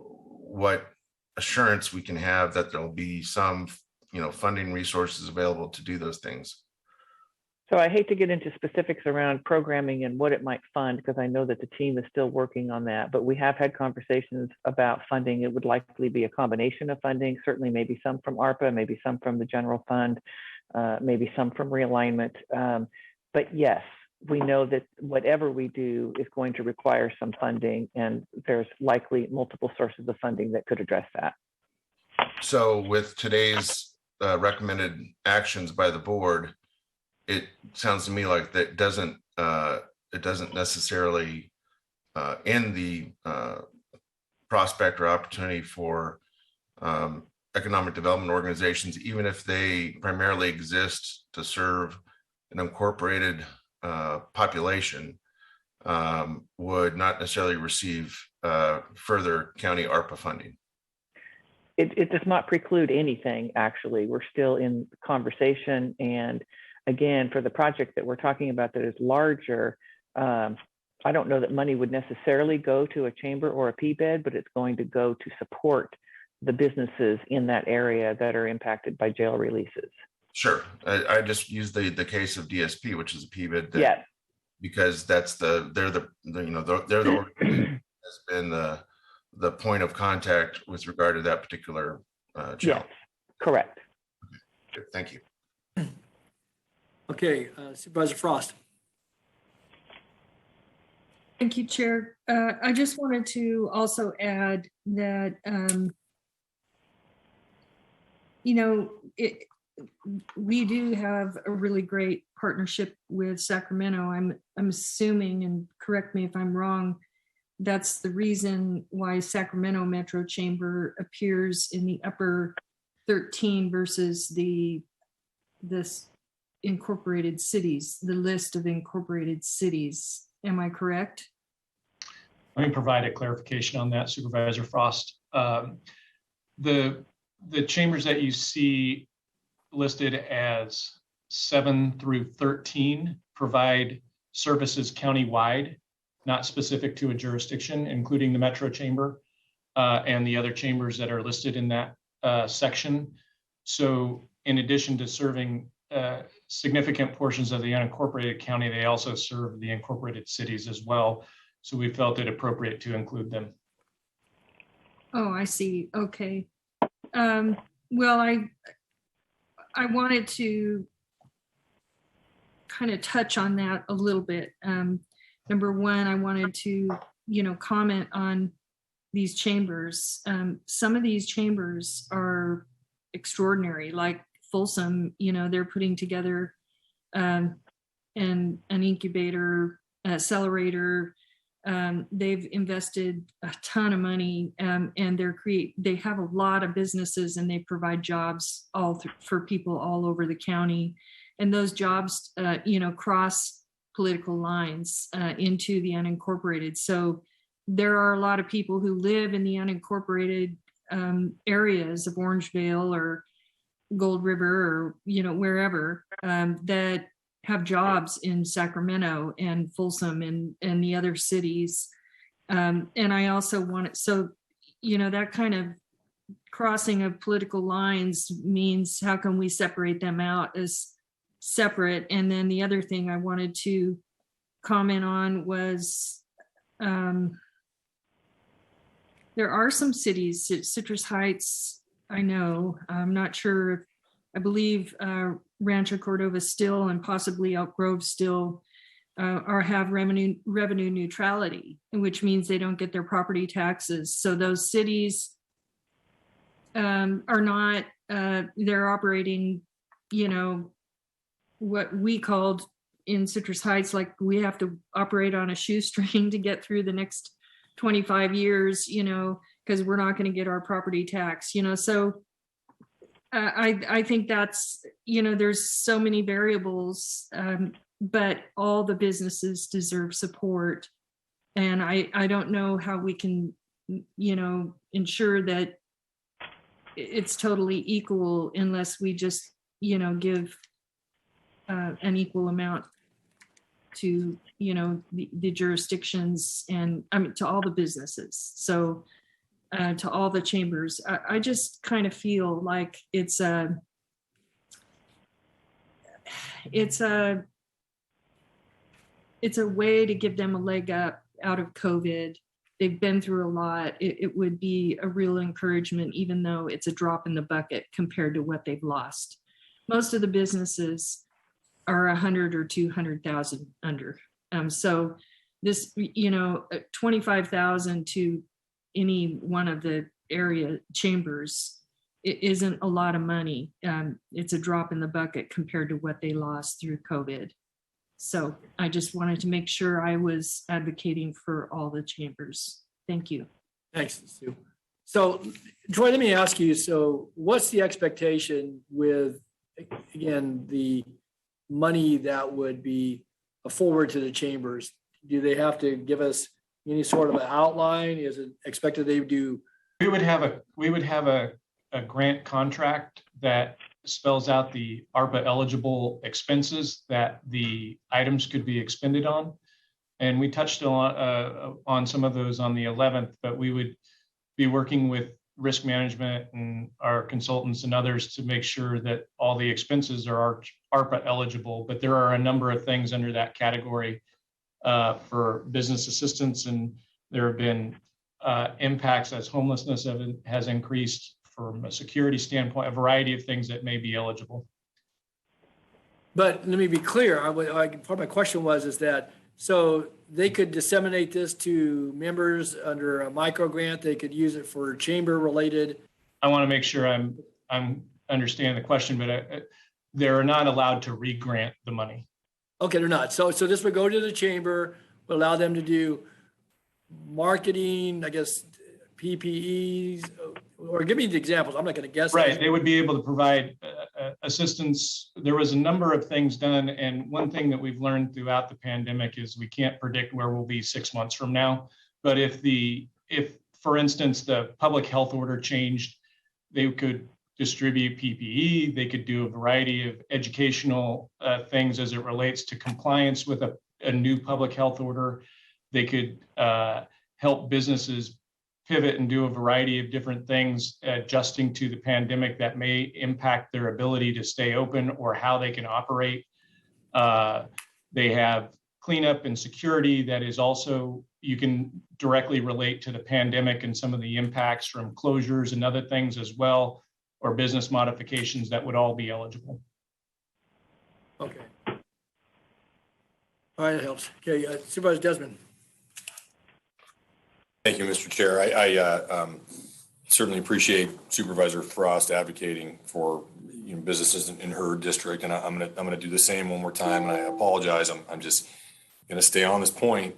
what assurance we can have that there'll be some, funding resources available to do those things. So I hate to get into specifics around programming and what it might fund, because I know that the team is still working on that, but we have had conversations about funding. It would likely be a combination of funding, certainly maybe some from ARPA, maybe some from the general fund, maybe some from realignment. But yes, we know that whatever we do is going to require some funding, and there's likely multiple sources of funding that could address that. So with today's recommended actions by the board, it sounds to me like that doesn't necessarily end the prospect or opportunity for economic development organizations, even if they primarily exist to serve an incorporated population, would not necessarily receive further county ARPA funding. It does not preclude anything, actually. We're still in conversation, and again, for the project that we're talking about that is larger, I don't know that money would necessarily go to a chamber or a PBED, but it's going to go to support the businesses in that area that are impacted by jail releases. Sure. I just used the case of DSP, which is a PBED. Yeah. Because that's they're the organization has been the point of contact with regard to that particular challenge. Yes, correct. Okay. Good. Thank you. Okay, Supervisor Frost. Thank you, Chair. I just wanted to also add that, we do have a really great partnership with Sacramento. I'm assuming, and correct me if I'm wrong, that's the reason why Sacramento Metro Chamber appears in the upper 13 versus this incorporated cities, the list of incorporated cities. Am I correct? Let me provide a clarification on that, Supervisor Frost. The chambers that you see listed as 7 through 13 provide services countywide, not specific to a jurisdiction, including the Metro Chamber and the other chambers that are listed in that section. So in addition to serving significant portions of the unincorporated county, they also serve the incorporated cities as well. So we felt it appropriate to include them. Oh, I see. Okay. Well, I wanted to kind of touch on that a little bit. Number one, I wanted to, comment on these chambers. Some of these chambers are extraordinary, like Folsom, they're putting together an incubator, accelerator. They've invested a ton of money, and they have a lot of businesses, and they provide jobs for people all over the county. And those jobs, cross political lines into the unincorporated. So there are a lot of people who live in the unincorporated areas of Orangevale or Gold River or, wherever that have jobs in Sacramento and Folsom and the other cities. And I also wanted, that kind of crossing of political lines means how can we separate them out as separate? And then the other thing I wanted to comment on was there are some cities, Citrus Heights, I know, I'm not sure, I believe Rancho Cordova still and possibly Elk Grove still have revenue neutrality, which means they don't get their property taxes. So those cities are not, they're operating, you know, what we called in Citrus Heights, like we have to operate on a shoestring to get through the next 25 years, you know, because we're not going to get our property tax, you know. So I think that's, you know, there's so many variables, but all the businesses deserve support. And I don't know how we can, you know, ensure that it's totally equal unless we just, you know, give an equal amount to, you know, the jurisdictions and I mean, to all the businesses. So to all the chambers, I just kind of feel like it's a way to give them a leg up out of COVID. They've been through a lot. It would be a real encouragement, even though it's a drop in the bucket compared to what they've lost. Most of the businesses are 100 or 200,000 under. So this, you know, 25,000 to any one of the area chambers, it isn't a lot of money. It's a drop in the bucket compared to what they lost through COVID. So I just wanted to make sure I was advocating for all the chambers. Thank you. Thanks, Sue. So Troy, let me ask you, so what's the expectation with, again, the money that would be forward to the chambers? Do they have to give us any sort of an outline? Is it expected they do? We would have a grant contract that spells out the ARPA eligible expenses that the items could be expended on. And we touched on some of those on the 11th, but we would be working with risk management and our consultants and others to make sure that all the expenses are ARPA eligible. But there are a number of things under that category for business assistance, and there have been impacts as homelessness has increased from a security standpoint, a variety of things that may be eligible. But let me be clear, part of my question is that, so they could disseminate this to members under a micro grant, they could use it for chamber related. I want to make sure I'm understanding the question, but they're not allowed to re-grant the money. Okay, they're not. So this would go to the chamber, would allow them to do marketing, I guess, PPEs, or give me the examples. I'm not going to guess. Right. They would be able to provide assistance. There was a number of things done. And one thing that we've learned throughout the pandemic is we can't predict where we'll be 6 months from now. But if for instance, the public health order changed, they could distribute PPE. They could do a variety of educational things as it relates to compliance with a new public health order. They could help businesses pivot and do a variety of different things, adjusting to the pandemic that may impact their ability to stay open or how they can operate. They have cleanup and security that is also, you can directly relate to the pandemic and some of the impacts from closures and other things as well, or business modifications that would all be eligible. Okay. All right, that helps. Okay, Supervisor Desmond. Thank you, Mr. Chair. I certainly appreciate Supervisor Frost advocating for businesses in her district, and I'm gonna do the same one more time. And I apologize. I'm just gonna stay on this point.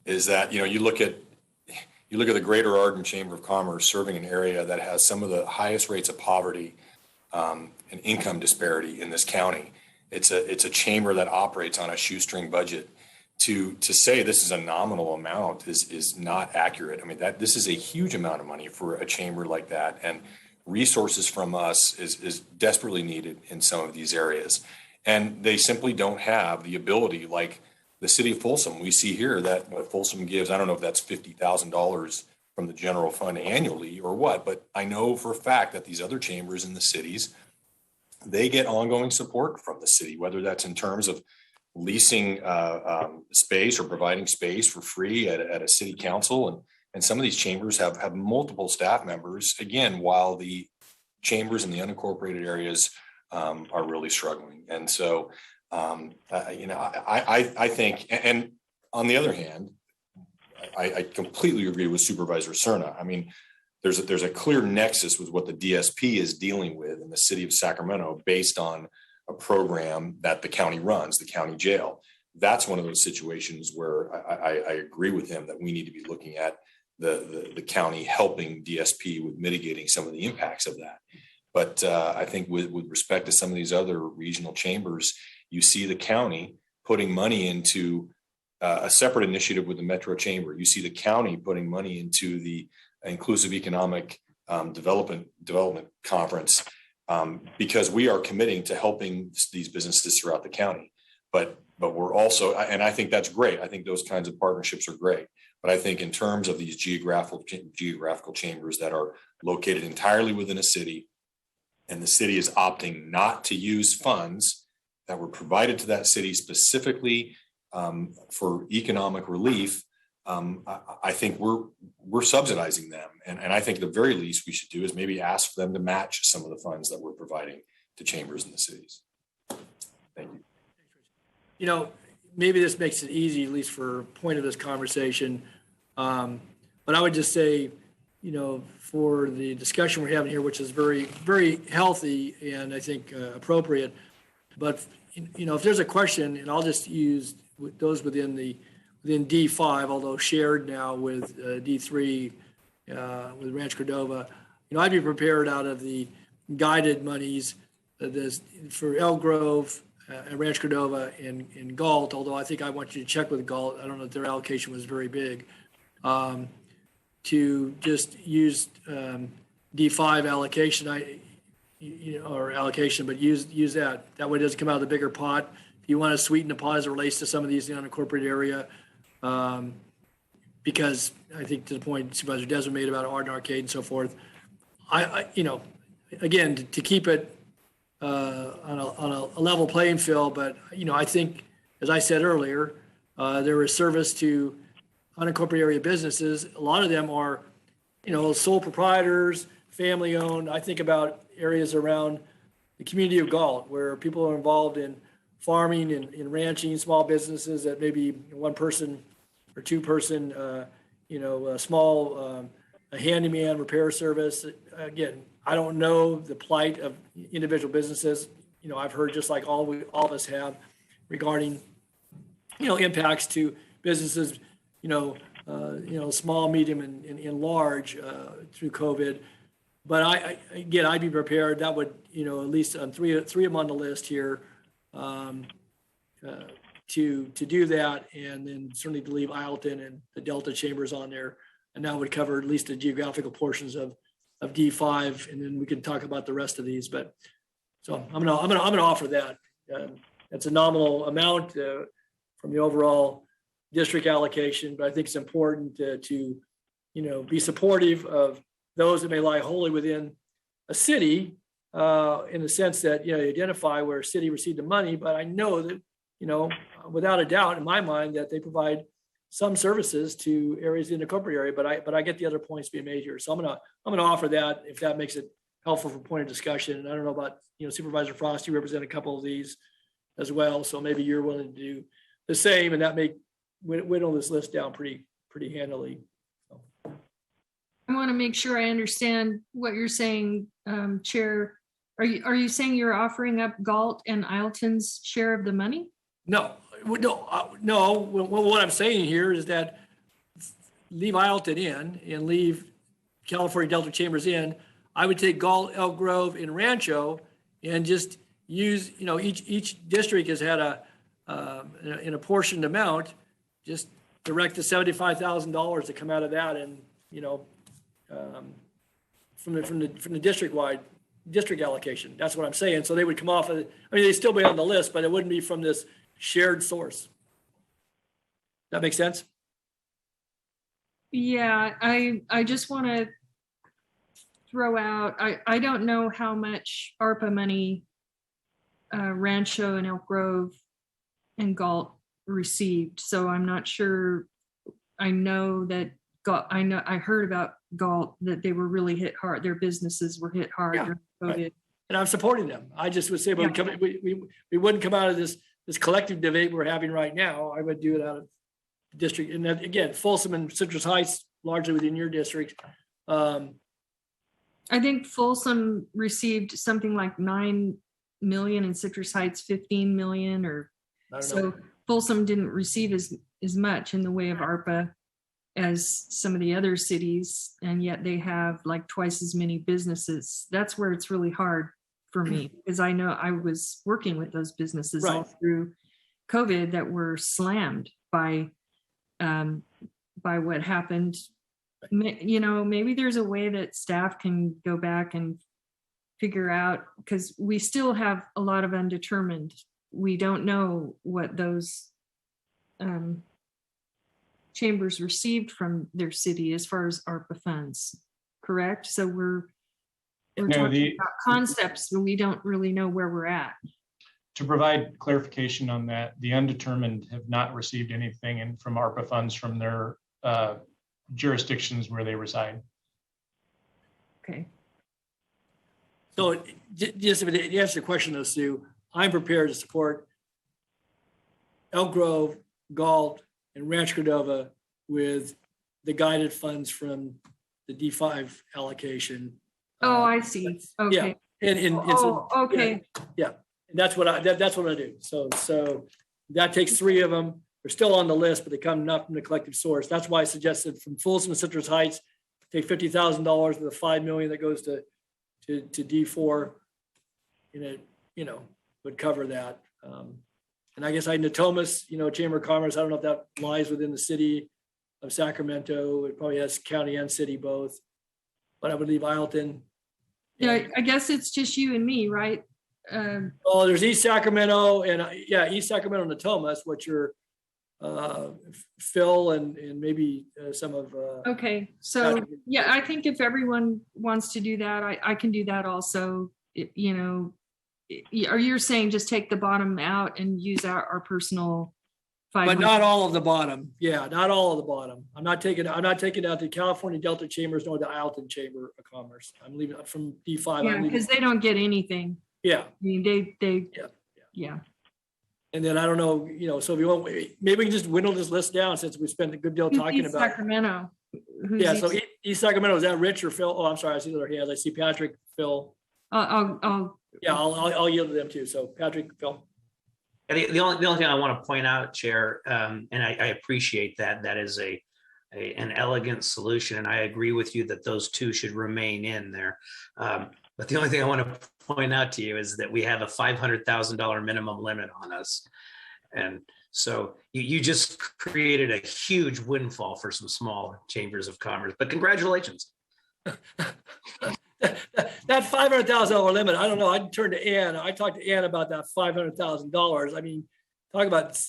Is that you look at the Greater Arden Chamber of Commerce serving an area that has some of the highest rates of poverty and income disparity in this county. It's a chamber that operates on a shoestring budget. To say this is a nominal amount is not accurate. I mean, this is a huge amount of money for a chamber like that, and resources from us is desperately needed in some of these areas. And they simply don't have the ability, like the city of Folsom. We see here that Folsom gives, I don't know if that's $50,000 from the general fund annually or what, but I know for a fact that these other chambers in the cities, they get ongoing support from the city, whether that's in terms of leasing space or providing space for free at a city council. And some of these chambers have multiple staff members, again, while the chambers in the unincorporated areas are really struggling. And so, I think, and on the other hand, I completely agree with Supervisor Cerna. I mean, there's a clear nexus with what the DSP is dealing with in the city of Sacramento based on a program that the county runs, the county jail. That's one of those situations where I agree with him that we need to be looking at the county helping DSP with mitigating some of the impacts of that. But I think with respect to some of these other regional chambers, you see the county putting money into a separate initiative with the Metro Chamber. You see the county putting money into the Inclusive Economic Development Conference because we are committing to helping these businesses throughout the county. But we're also, and I think that's great. I think those kinds of partnerships are great. But I think in terms of these geographical chambers that are located entirely within a city, and the city is opting not to use funds that were provided to that city specifically for economic relief, I think we're subsidizing them. And I think the very least we should do is maybe ask for them to match some of the funds that we're providing to chambers in the cities. Thank you. Maybe this makes it easy, at least for point of this conversation. But I would just say, for the discussion we're having here, which is very, very healthy and I think appropriate. But, if there's a question, and I'll just use those within D5, although shared now with D3 with Ranch Cordova, I'd be prepared out of the guided monies for Elk Grove, Ranch Cordova, and Galt, although I think I want you to check with Galt. I don't know if their allocation was very big. To just use D5 allocation, or allocation, but use that. That way it doesn't come out of the bigger pot. If you want to sweeten the pot as it relates to some of these in the unincorporated area, because I think to the point Supervisor Desmond made about Arden Arcade and so forth, again, to keep it on a level playing field, but I think, as I said earlier, there is service to unincorporated area businesses. A lot of them are, sole proprietors, family owned. I think about areas around the community of Galt where people are involved in farming and ranching, small businesses that maybe one person or two person, a small a handyman repair service. Again, I don't know the plight of individual businesses. I've heard, just like all of us have, regarding impacts to businesses, small, medium, and large through COVID. But I'd be prepared. That would, at least on three of them on the list here, to do that, and then certainly to leave Ileton and the Delta chambers on there, and that would cover at least the geographical portions of D5, and then we can talk about the rest of these. But so I'm gonna offer that. That's a nominal amount from the overall district allocation, but I think it's important to be supportive of those that may lie wholly within a city, in the sense that, identify where a city received the money. But I know that, without a doubt in my mind, that they provide some services to areas in the corporate area, but I get the other points being made here. So I'm gonna offer that, if that makes it helpful for point of discussion. And I don't know about, Supervisor Frost, you represent a couple of these as well. So maybe you're willing to do the same, and that may whittle this list down pretty handily. I want to make sure I understand what you're saying, Chair. Are you saying you're offering up Galt and Ileton's share of the money? No. What I'm saying here is that leave Ileton in and leave California Delta Chambers in. I would take Galt, Elk Grove, and Rancho, and just use, each district has had an apportioned amount. Just direct the $75,000 to come out of that, and from the district allocation. That's what I'm saying. So they would come off of, they'd still be on the list, but it wouldn't be from this shared source. That makes sense? Yeah, I just want to throw out, I don't know how much ARPA money Rancho and Elk Grove and Galt received. So I'm not sure. I know that I heard about Galt, that they were really hit hard. Their businesses were hit hard Yeah, during right. COVID. And I'm supporting them. I just would say, we wouldn't come out of this collective debate we're having right now. I would do it out of district. And then again, Folsom and Citrus Heights, largely within your district. I think Folsom received something like 9 million and Citrus Heights 15 million, or so. Folsom didn't receive as much in the way of ARPA as some of the other cities, and yet they have like twice as many businesses. That's where it's really hard for me, because I know I was working with those businesses all through COVID that were slammed by what happened. You know, maybe there's a way that staff can go back and figure out, because we still have a lot of undetermined. We don't know what those chambers received from their city as far as ARPA funds, correct? So we're talking about concepts, but we don't really know where we're at. To provide clarification on that, the undetermined have not received anything from ARPA funds from their jurisdictions where they reside. Okay. So just to answer the question though, Sue, I'm prepared to support Elk Grove, Galt, and Ranch Cordova with the guided funds from the D5 allocation. Oh, I see. Okay. Yeah. And so, okay. Yeah. And that's what I do. So that takes 3 of them. They're still on the list, but they come not from the collective source. That's why I suggested from Folsom and Citrus Heights, take $50,000 of the $5 million that goes to D4, and it, would cover that. And I guess Natomas, Chamber of Commerce, I don't know if that lies within the city of Sacramento. It probably has county and city both, but I would leave Ileton. Yeah, I guess it's just you and me, right? Oh, there's East Sacramento and East Sacramento and Natomas, which are Phil and maybe some of. Okay, so yeah, I think if everyone wants to do that, I can do that also. Are you saying just take the bottom out and use our personal 500? But not all of the bottom. Yeah, not all of the bottom. I'm not taking out the California Delta Chambers nor the Ileton Chamber of Commerce. I'm leaving it from D5. Yeah, because they don't get anything. Yeah. I mean, yeah. And then I don't know, so if you want, maybe we can just whittle this list down since we spent a good deal talking about Sacramento. Yeah, so East Sacramento, is that Rich or Phil? Oh, I'm sorry, I see the other hands. I see Patrick, Phil. I'll yield to them too. So Patrick, Phil. The only thing I want to point out, Chair, and I appreciate that is an elegant solution, and I agree with you that those 2 should remain in there. But the only thing I want to point out to you is that we have a $500,000 minimum limit on us, and so you just created a huge windfall for some small chambers of commerce. But congratulations. That $500,000 limit, I don't know. I'd turn to Ann. I talked to Ann about that $500,000. I mean, talk about,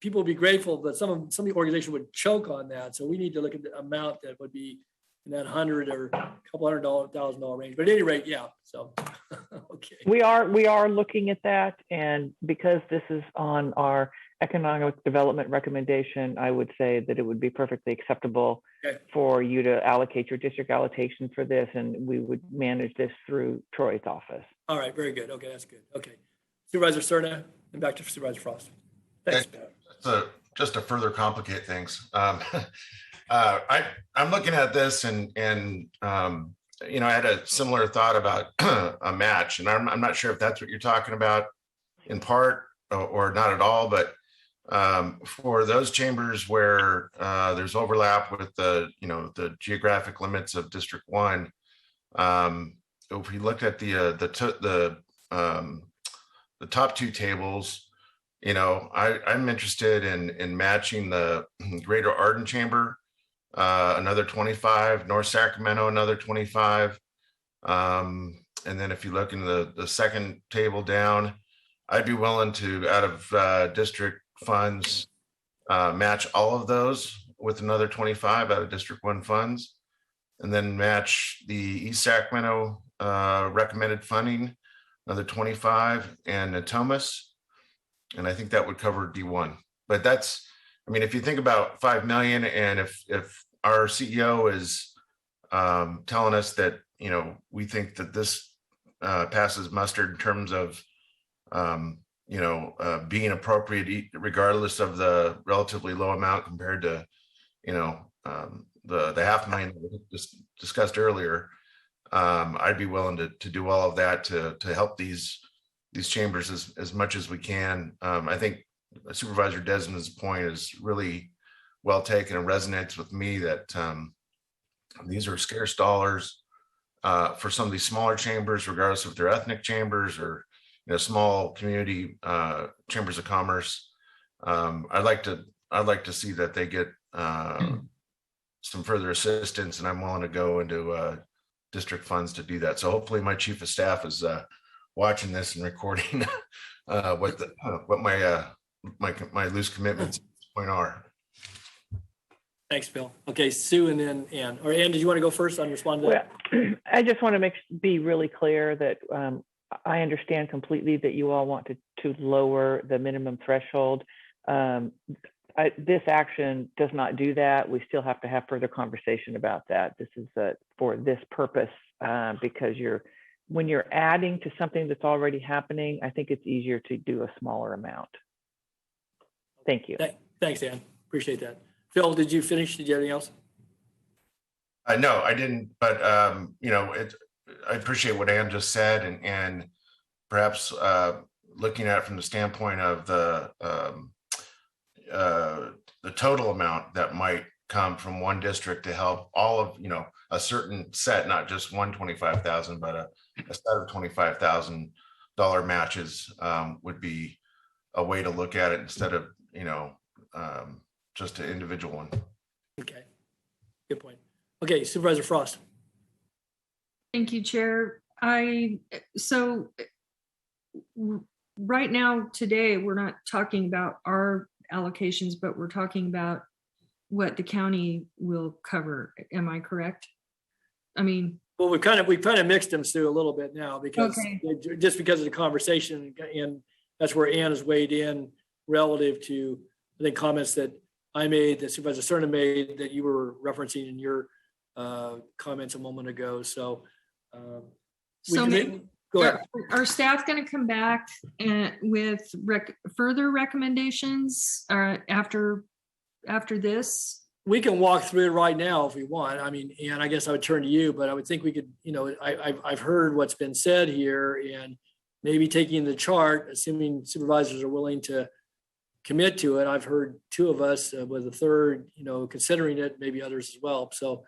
people would be grateful, but some of the organization would choke on that. So we need to look at the amount that would be in that $100,000 or a couple $100,000 range. But at any rate, yeah. So, okay. We are looking at that. And because this is on our economic development recommendation, I would say that it would be perfectly acceptable for you to allocate your district allocation for this, and we would manage this through Troy's office. All right, very good. Okay, that's good. Okay. Supervisor Cerna, and back to Supervisor Frost. Thanks. Just to further complicate things, I'm looking at this and I had a similar thought about a match, and I'm not sure if that's what you're talking about in part or not at all, but for those chambers where there's overlap with the geographic limits of District 1, if we look at the top 2 tables, I'm interested in matching the Greater Arden Chamber, another 25, North Sacramento, another 25. And then if you look in the second table down, I'd be willing to, out of district funds, match all of those with another 25 out of District 1 funds, and then match the East Sacramento recommended funding, another 25, and Natomas. I think that would cover D1. But that's, I mean, if you think about 5 million, and if our CEO is telling us that, you know, we think that this passes muster in terms of, you know, being appropriate regardless of the relatively low amount compared to, you know, the $500,000 that we just discussed earlier, I'd be willing to do all of that to help these chambers as much as we can. I think Supervisor Desmond's point is really well taken and resonates with me that these are scarce dollars for some of these smaller chambers, regardless if they're ethnic chambers or, you know, small community chambers of commerce. I'd like to see that they get some further assistance, and I'm willing to go into district funds to do that. So hopefully my chief of staff is watching this and recording what my loose commitments at this point are. Thanks, Bill. Okay, Sue and then Ann. Or Ann, did you want to go first on responding to that? Well, I just want to be really clear that I understand completely that you all want to lower the minimum threshold. This action does not do that. We still have to have further conversation about that. This is for this purpose because when you're adding to something that's already happening, I think it's easier to do a smaller amount. Thank you. Thanks, Ann. Appreciate that. Phil, did you finish? Did you have anything else? No, I didn't. But you know, I appreciate what Ann just said, and perhaps looking at it from the standpoint of the total amount that might come from one district to help all of, you know, a certain set, not just 125,000, but a set of $25,000 matches would be a way to look at it instead of, you know, just an individual one. Okay, good point. Okay, Supervisor Frost. Thank you, Chair. So right now, today, we're not talking about our allocations, but we're talking about what the county will cover. Am I correct? I mean, well, we've kind of mixed them, Sue, a little bit now because just because of the conversation, and that's where Ann has weighed in relative to, I think, comments that I made, that Supervisor Cerna made, that you were referencing in your comments a moment ago. So, go ahead. Are staff going to come back with further recommendations after this? We can walk through it right now if we want. I mean, and I guess I would turn to you, but I would think we could, you know, I've heard what's been said here, and maybe taking the chart, assuming supervisors are willing to commit to it. I've heard two of us with a third, you know, considering it, maybe others as well. So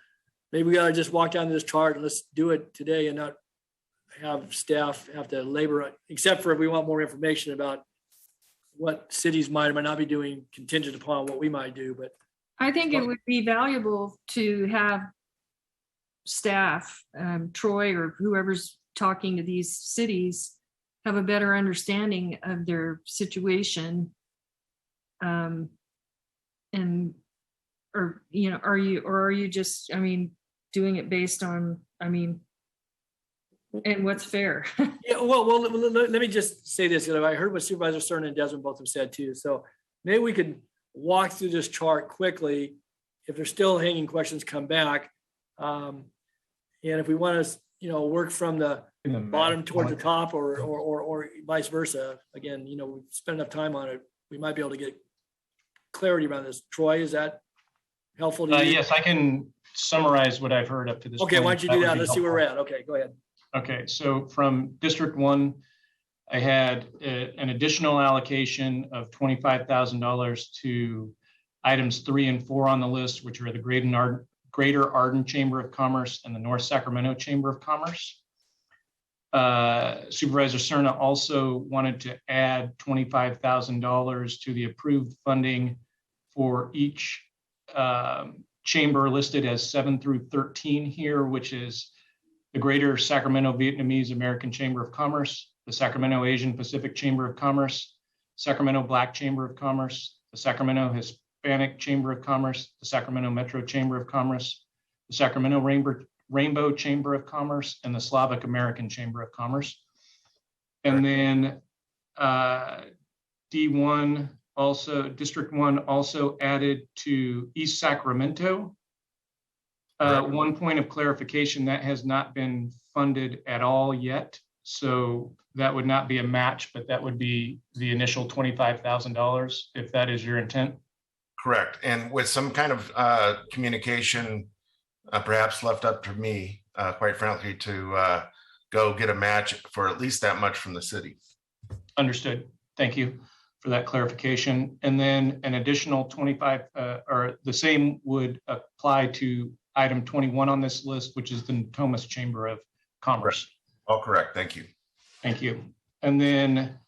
maybe we got to just walk down this chart and let's do it today and not have staff have to labor, except for if we want more information about what cities might or might not be doing contingent upon what we might do. But I think it would be valuable to have staff, Troy or whoever's talking to these cities, have a better understanding of their situation. Or, you know, are you just, I mean, doing it based on, I mean, and what's fair? Yeah, well, let me just say this. I heard what Supervisor Cerna and Desmond both have said too. So maybe we could walk through this chart quickly. If there's still hanging questions, come back. And if we want to, you know, work from the bottom toward the top or vice versa, again, you know, we spend enough time on it, we might be able to get clarity around this. Troy, is that helpful to you? Yes, I can summarize what I've heard up to this point. Okay, why don't you do that? Let's see where we're at. Okay, go ahead. Okay, so from District 1, I had an additional allocation of $25,000 to items 3 and 4 on the list, which are the Greater Arden Chamber of Commerce and the North Sacramento Chamber of Commerce. Supervisor Cerna also wanted to add $25,000 to the approved funding for each chamber listed as 7 through 13 here, which is the Greater Sacramento Vietnamese American Chamber of Commerce, the Sacramento Asian Pacific Chamber of Commerce, Sacramento Black Chamber of Commerce, the Sacramento Hispanic Chamber of Commerce, the Sacramento Metro Chamber of Commerce, the Sacramento Rainbow Chamber of Commerce, and the Slavic American Chamber of Commerce. And then D1 also, District 1 also added to East Sacramento. One point of clarification, that has not been funded at all yet. So that would not be a match, but that would be the initial $25,000 if that is your intent. Correct. And with some kind of communication, perhaps left up to me, quite frankly, to go get a match for at least that much from the city. Understood. Thank you for that clarification. And then an additional 25, or the same would apply to item 21 on this list, which is the Natomas Chamber of Commerce. All correct. Thank you. Thank you. And then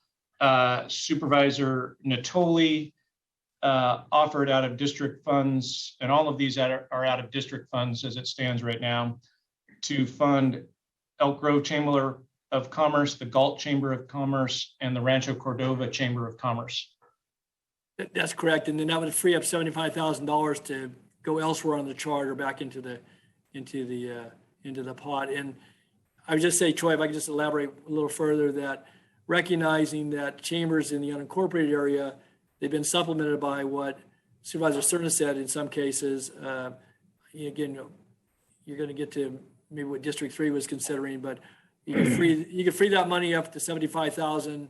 Supervisor Natoli offered out of district funds, and all of these are out of district funds as it stands right now, to fund Elk Grove Chamber of Commerce, the Galt Chamber of Commerce, and the Rancho Cordova Chamber of Commerce. That's correct. And then that would free up $75,000 to go elsewhere on the chart or back into the pot. And I would just say, Troy, if I could just elaborate a little further, that recognizing that chambers in the unincorporated area, they've been supplemented by what Supervisor Cerna said in some cases. Again, you're going to get to maybe what District 3 was considering, but you could free that money up to $75,000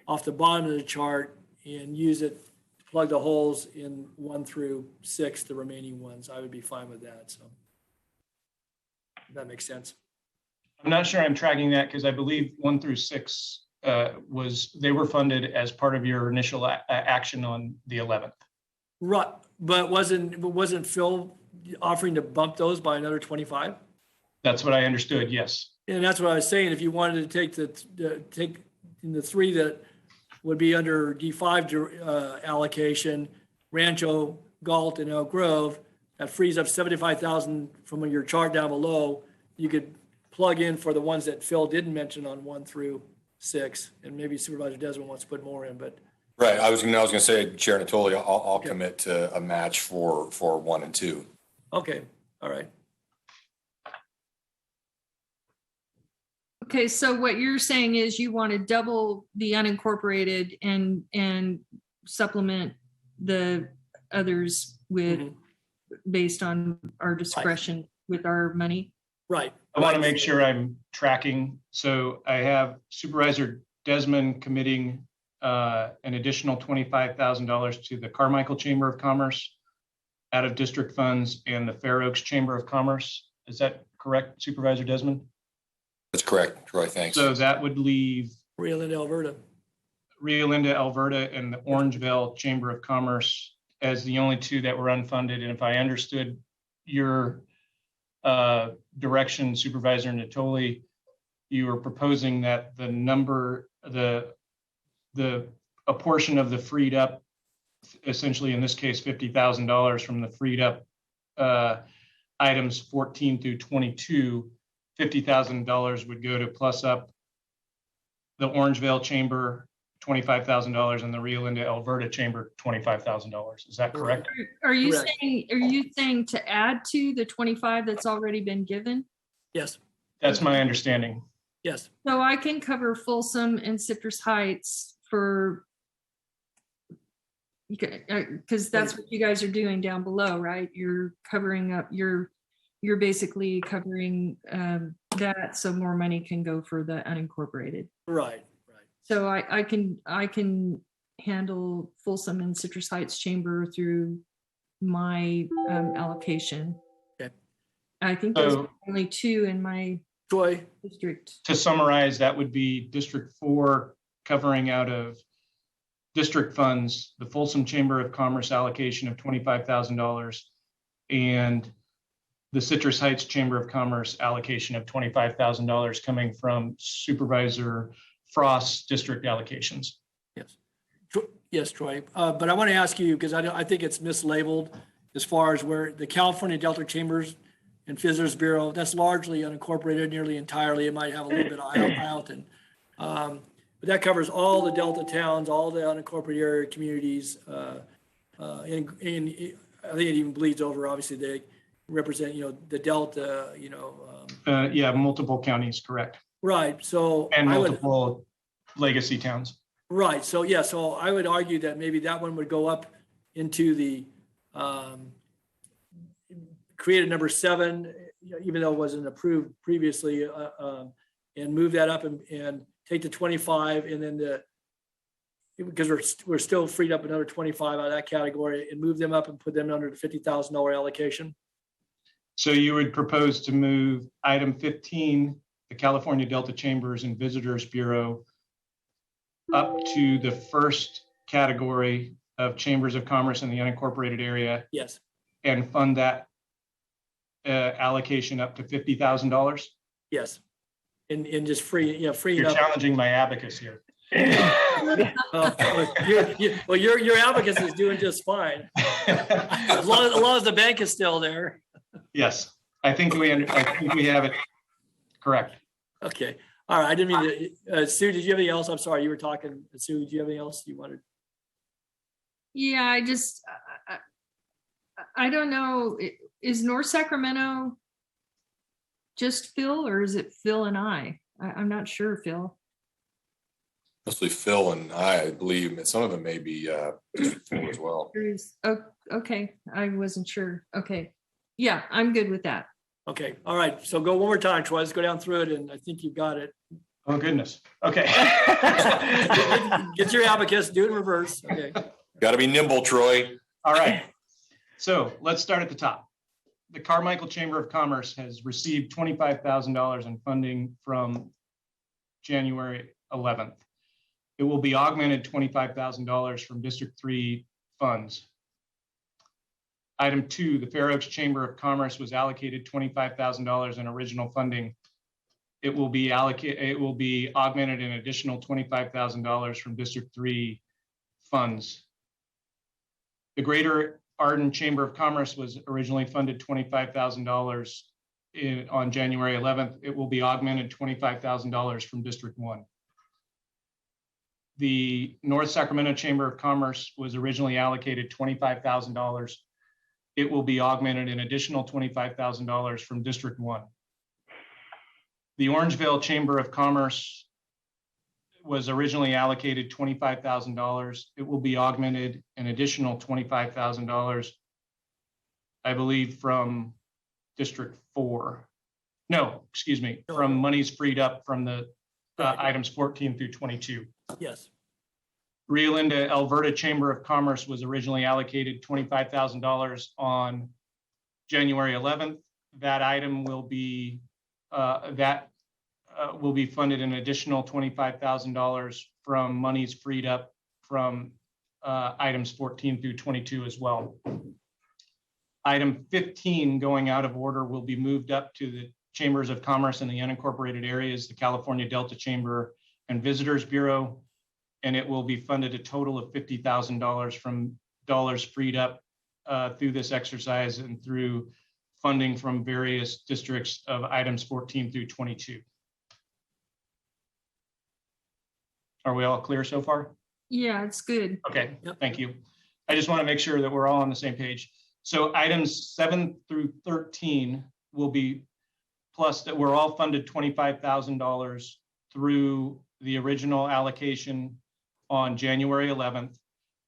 off the bottom of the chart and use it to plug the holes in 1 through 6, the remaining ones. I would be fine with that. So if that makes sense. I'm not sure I'm tracking that because I believe 1 through 6 they were funded as part of your initial action on the 11th. Right, but wasn't Phil offering to bump those by another 25? That's what I understood. Yes. And that's what I was saying. If you wanted to take the 3 that would be under D5 allocation, Rancho, Galt, and Elk Grove, that frees up $75,000 from your chart down below. You could plug in for the ones that Phil didn't mention on 1 through 6, and maybe Supervisor Desmond wants to put more in, but. Right. I was going to say, Chair Natoli, I'll commit to a match for 1 and 2. Okay. All right. Okay, so what you're saying is you want to double the unincorporated and supplement the others with based on our discretion with our money? Right. I want to make sure I'm tracking. So I have Supervisor Desmond committing an additional $25,000 to the Carmichael Chamber of Commerce out of district funds and the Fair Oaks Chamber of Commerce. Is that correct, Supervisor Desmond? That's correct, Troy. Thanks. So that would leave Rio Linda, Alberta, and the Orangeville Chamber of Commerce as the only 2 that were unfunded. And if I understood your direction, Supervisor Natoli, you were proposing that a portion of the freed up, essentially in this case $50,000 from the freed up items 14 through 22, $50,000 would go to plus up the Orangeville Chamber $25,000 and the Rio Linda Alberta Chamber $25,000. Is that correct? Are you saying to add to the 25 that's already been given? Yes. That's my understanding. Yes. So I can cover Folsom and Citrus Heights for, because that's what you guys are doing down below, right? You're covering up, you're basically covering that so more money can go for the unincorporated. Right. So I can handle Folsom and Citrus Heights Chamber through my allocation. Okay. I think there's only 2 in my district. To summarize, that would be District 4 covering out of district funds, the Folsom Chamber of Commerce allocation of $25,000 and the Citrus Heights Chamber of Commerce allocation of $25,000 coming from Supervisor Frost's district allocations. Yes. Yes, Troy. But I want to ask you, because I think it's mislabeled as far as where the California Delta Chambers and Visitors Bureau, that's largely unincorporated nearly entirely. It might have a little bit of Islton. But that covers all the Delta towns, all the unincorporated area communities. And I think it even bleeds over. Obviously, they represent, the Delta, yeah, multiple counties, correct. Right. So and multiple legacy towns. Right, so yeah, so I would argue that maybe that one would go up into the, create a number 7, even though it wasn't approved previously, and move that up and take the 25 and then because we're still freed up another 25 out of that category and move them up and put them under the $50,000 allocation. So you would propose to move item 15, the California Delta Chambers and Visitors Bureau, up to the first category of chambers of commerce in the unincorporated area. Yes. And fund that allocation up to $50,000. Yes. And just free You're up. challenging my abacus here. Your abacus is doing just fine. As long as the bank is still there. Yes, I think we have it correct. Okay. All right. I didn't mean to. Sue, did you have anything else? I'm sorry, you were talking. Sue, do you have anything else you wanted? Yeah, I don't know. Is North Sacramento just Phil, or is it Phil and I? I'm not sure, Phil. Mostly Phil and I believe some of them may be Phil as well. Oh, okay, I wasn't sure. Okay, yeah, I'm good with that. Okay, all right. So go one more time, Troy. Let's go down through it, and I think you've got it. Oh goodness. Okay. Get your abacus. Do it in reverse. Okay. Got to be nimble, Troy. All right. So let's start at the top. The Carmichael Chamber of Commerce has received $25,000 in funding from January 11th. It will be augmented $25,000 from District 3 funds. Item 2, the Fair Oaks Chamber of Commerce was allocated $25,000 in original funding. It will be augmented an additional $25,000 from District 3 funds. The Greater Arden Chamber of Commerce was originally funded $25,000 on January 11th. It will be augmented $25,000 from District 1. The North Sacramento Chamber of Commerce was originally allocated $25,000. It will be augmented an additional $25,000 from District 1. The Orangevale Chamber of Commerce was originally allocated $25,000. It will be augmented an additional $25,000, I believe, from District 4. No, excuse me, from monies freed up from the items 14 through 22. Yes. Rio Linda Alberta Chamber of Commerce was originally allocated $25,000 on January 11th. That item will be funded an additional $25,000 from monies freed up from items 14 through 22 as well. Item 15, going out of order, will be moved up to the Chambers of Commerce in the unincorporated areas, the California Delta Chamber and Visitors Bureau, and it will be funded a total of $50,000 from dollars freed up through this exercise and through funding from various districts of items 14 through 22. Are we all clear so far? Yeah, it's good. Okay, thank you. I just want to make sure that we're all on the same page. So items 7 through 13 will be plus that we're all funded $25,000 through the original allocation on January 11th.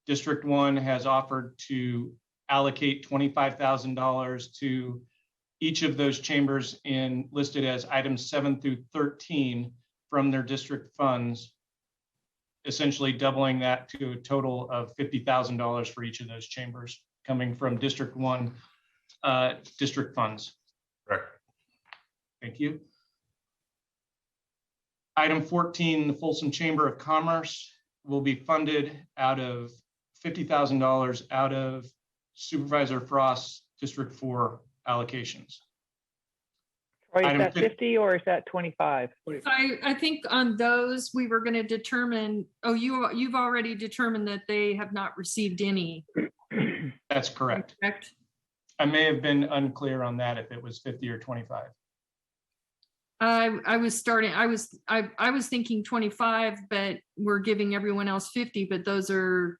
District 1 has offered to allocate $25,000 to each of those chambers listed as items 7 through 13 from their district funds, essentially doubling that to a total of $50,000 for each of those chambers coming from District 1 district funds. Correct. Thank you. Item 14, the Folsom Chamber of Commerce will be funded out of $50,000 out of Supervisor Frost's District 4 allocations. Troy, is that 50 or is that 25? I think on those we were going to determine. Oh, you've already determined that they have not received any. That's correct. Correct. I may have been unclear on that if it was 50 or 25. I was thinking 25, but we're giving everyone else 50, but those are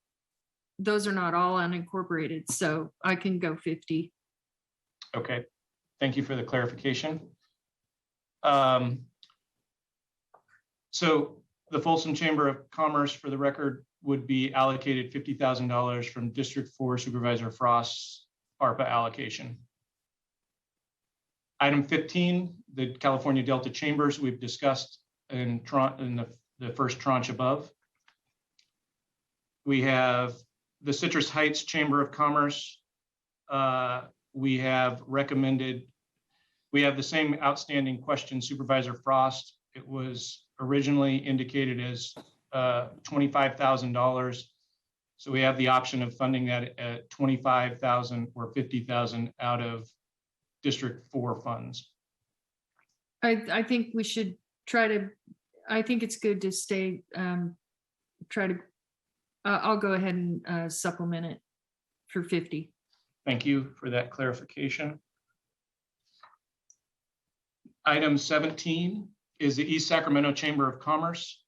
not all unincorporated, so I can go 50. Okay, thank you for the clarification. So The Folsom Chamber of Commerce, for the record, would be allocated $50,000 from District 4 Supervisor Frost's ARPA allocation. Item 15, the California Delta Chambers, we've discussed in the first tranche above. We have the Citrus Heights Chamber of Commerce. We have recommended, we have the same outstanding question, Supervisor Frost. It was originally indicated as $25,000. So we have the option of funding that at $25,000 or $50,000 out of District 4 funds. I think we should try to, I think it's good to stay, try to, I'll go ahead and supplement it for 50. Thank you for that clarification. Item 17 is the East Sacramento Chamber of Commerce.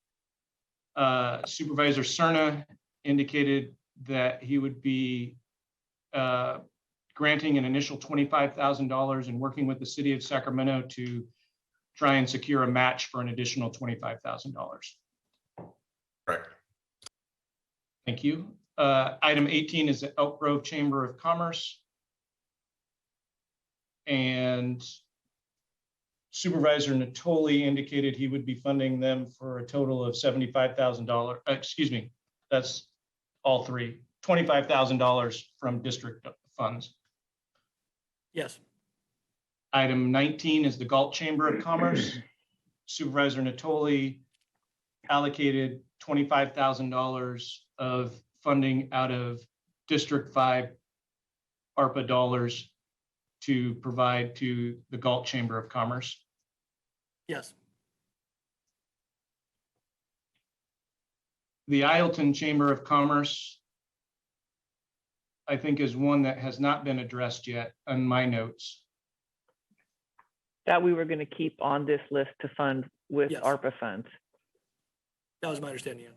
Supervisor Cerna indicated that he would be granting an initial $25,000 and working with the city of Sacramento to try and secure a match for an additional $25,000. Correct. Thank you. Item 18 is the Elk Grove Chamber of Commerce. And Supervisor Natoli indicated he would be funding them for a total of $75,000. Excuse me, that's all three. $25,000 from district funds. Yes. Item 19 is the Galt Chamber of Commerce. Supervisor Natoli allocated $25,000 of funding out of District 5 ARPA dollars to provide to the Galt Chamber of Commerce. Yes. The Ileton Chamber of Commerce, I think, is one that has not been addressed yet on my notes. That we were going to keep on this list to fund with Yes. ARPA funds. That was my understanding.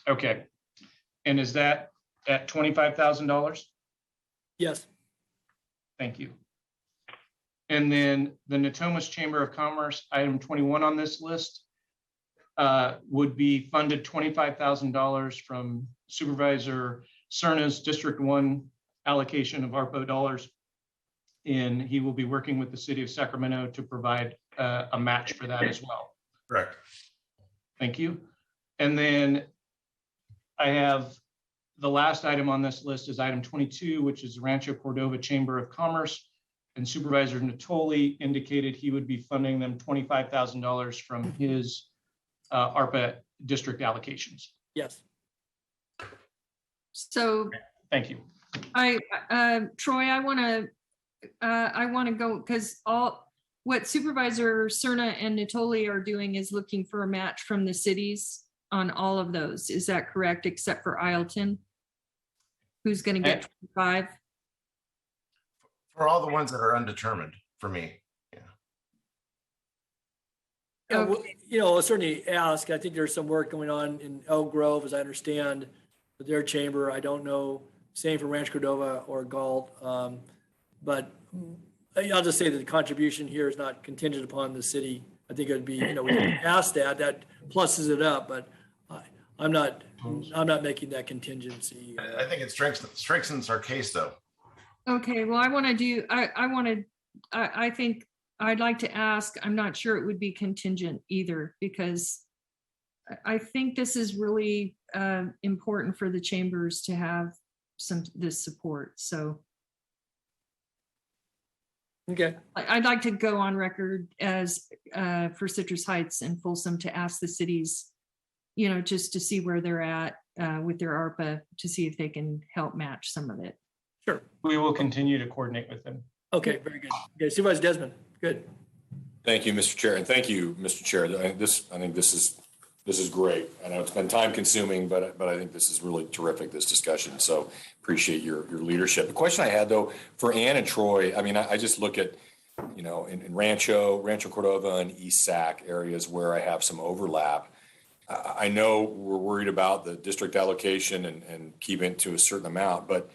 Okay. And is that at $25,000? Yes. Thank you. And then the Natomas Chamber of Commerce, item 21 on this list, would be funded $25,000 from Supervisor Cerna's District 1 allocation of ARPA dollars. And he will be working with the city of Sacramento to provide a match for that as well. Correct. Thank you. And then I have the last item on this list is item 22, which is Rancho Cordova Chamber of Commerce. And Supervisor Natoli indicated he would be funding them $25,000 from his ARPA district allocations. Yes. So Thank you. Troy, I want to go because what Supervisor Cerna and Natoli are doing is looking for a match from the cities on all of those. Is that correct? Except for Ileton, who's going to get 25? For all the ones that are undetermined for me. Yeah, well, you know, I'll certainly ask. I think there's some work going on in Elk Grove, as I understand, with their chamber. I don't know, same for Rancho Cordova or Galt. But I'll just say that the contribution here is not contingent upon the city. I think it'd be, you know, we can ask that pluses it up, but I'm not making that contingency. I think it strengthens our case though. Okay, well, I think I'd like to ask, I'm not sure it would be contingent either, because I think this is really important for the chambers to have this support. So. Okay. I'd like to go on record as for Citrus Heights and Folsom to ask the cities, you know, just to see where they're at with their ARPA, to see if they can help match some of it. Sure. We will continue to coordinate with them. Okay, very good. Okay, Supervisor Desmond, good. Thank you, Mr. Chair, and thank you, Mr. Chair. I think this is great. I know it's been time consuming, but I think this is really terrific, this discussion. So appreciate your leadership. The question I had though for Ann and Troy, I mean, I just look at, you know, in Rancho Cordova and East Sac areas where I have some overlap. I know we're worried about the district allocation and keeping it to a certain amount, but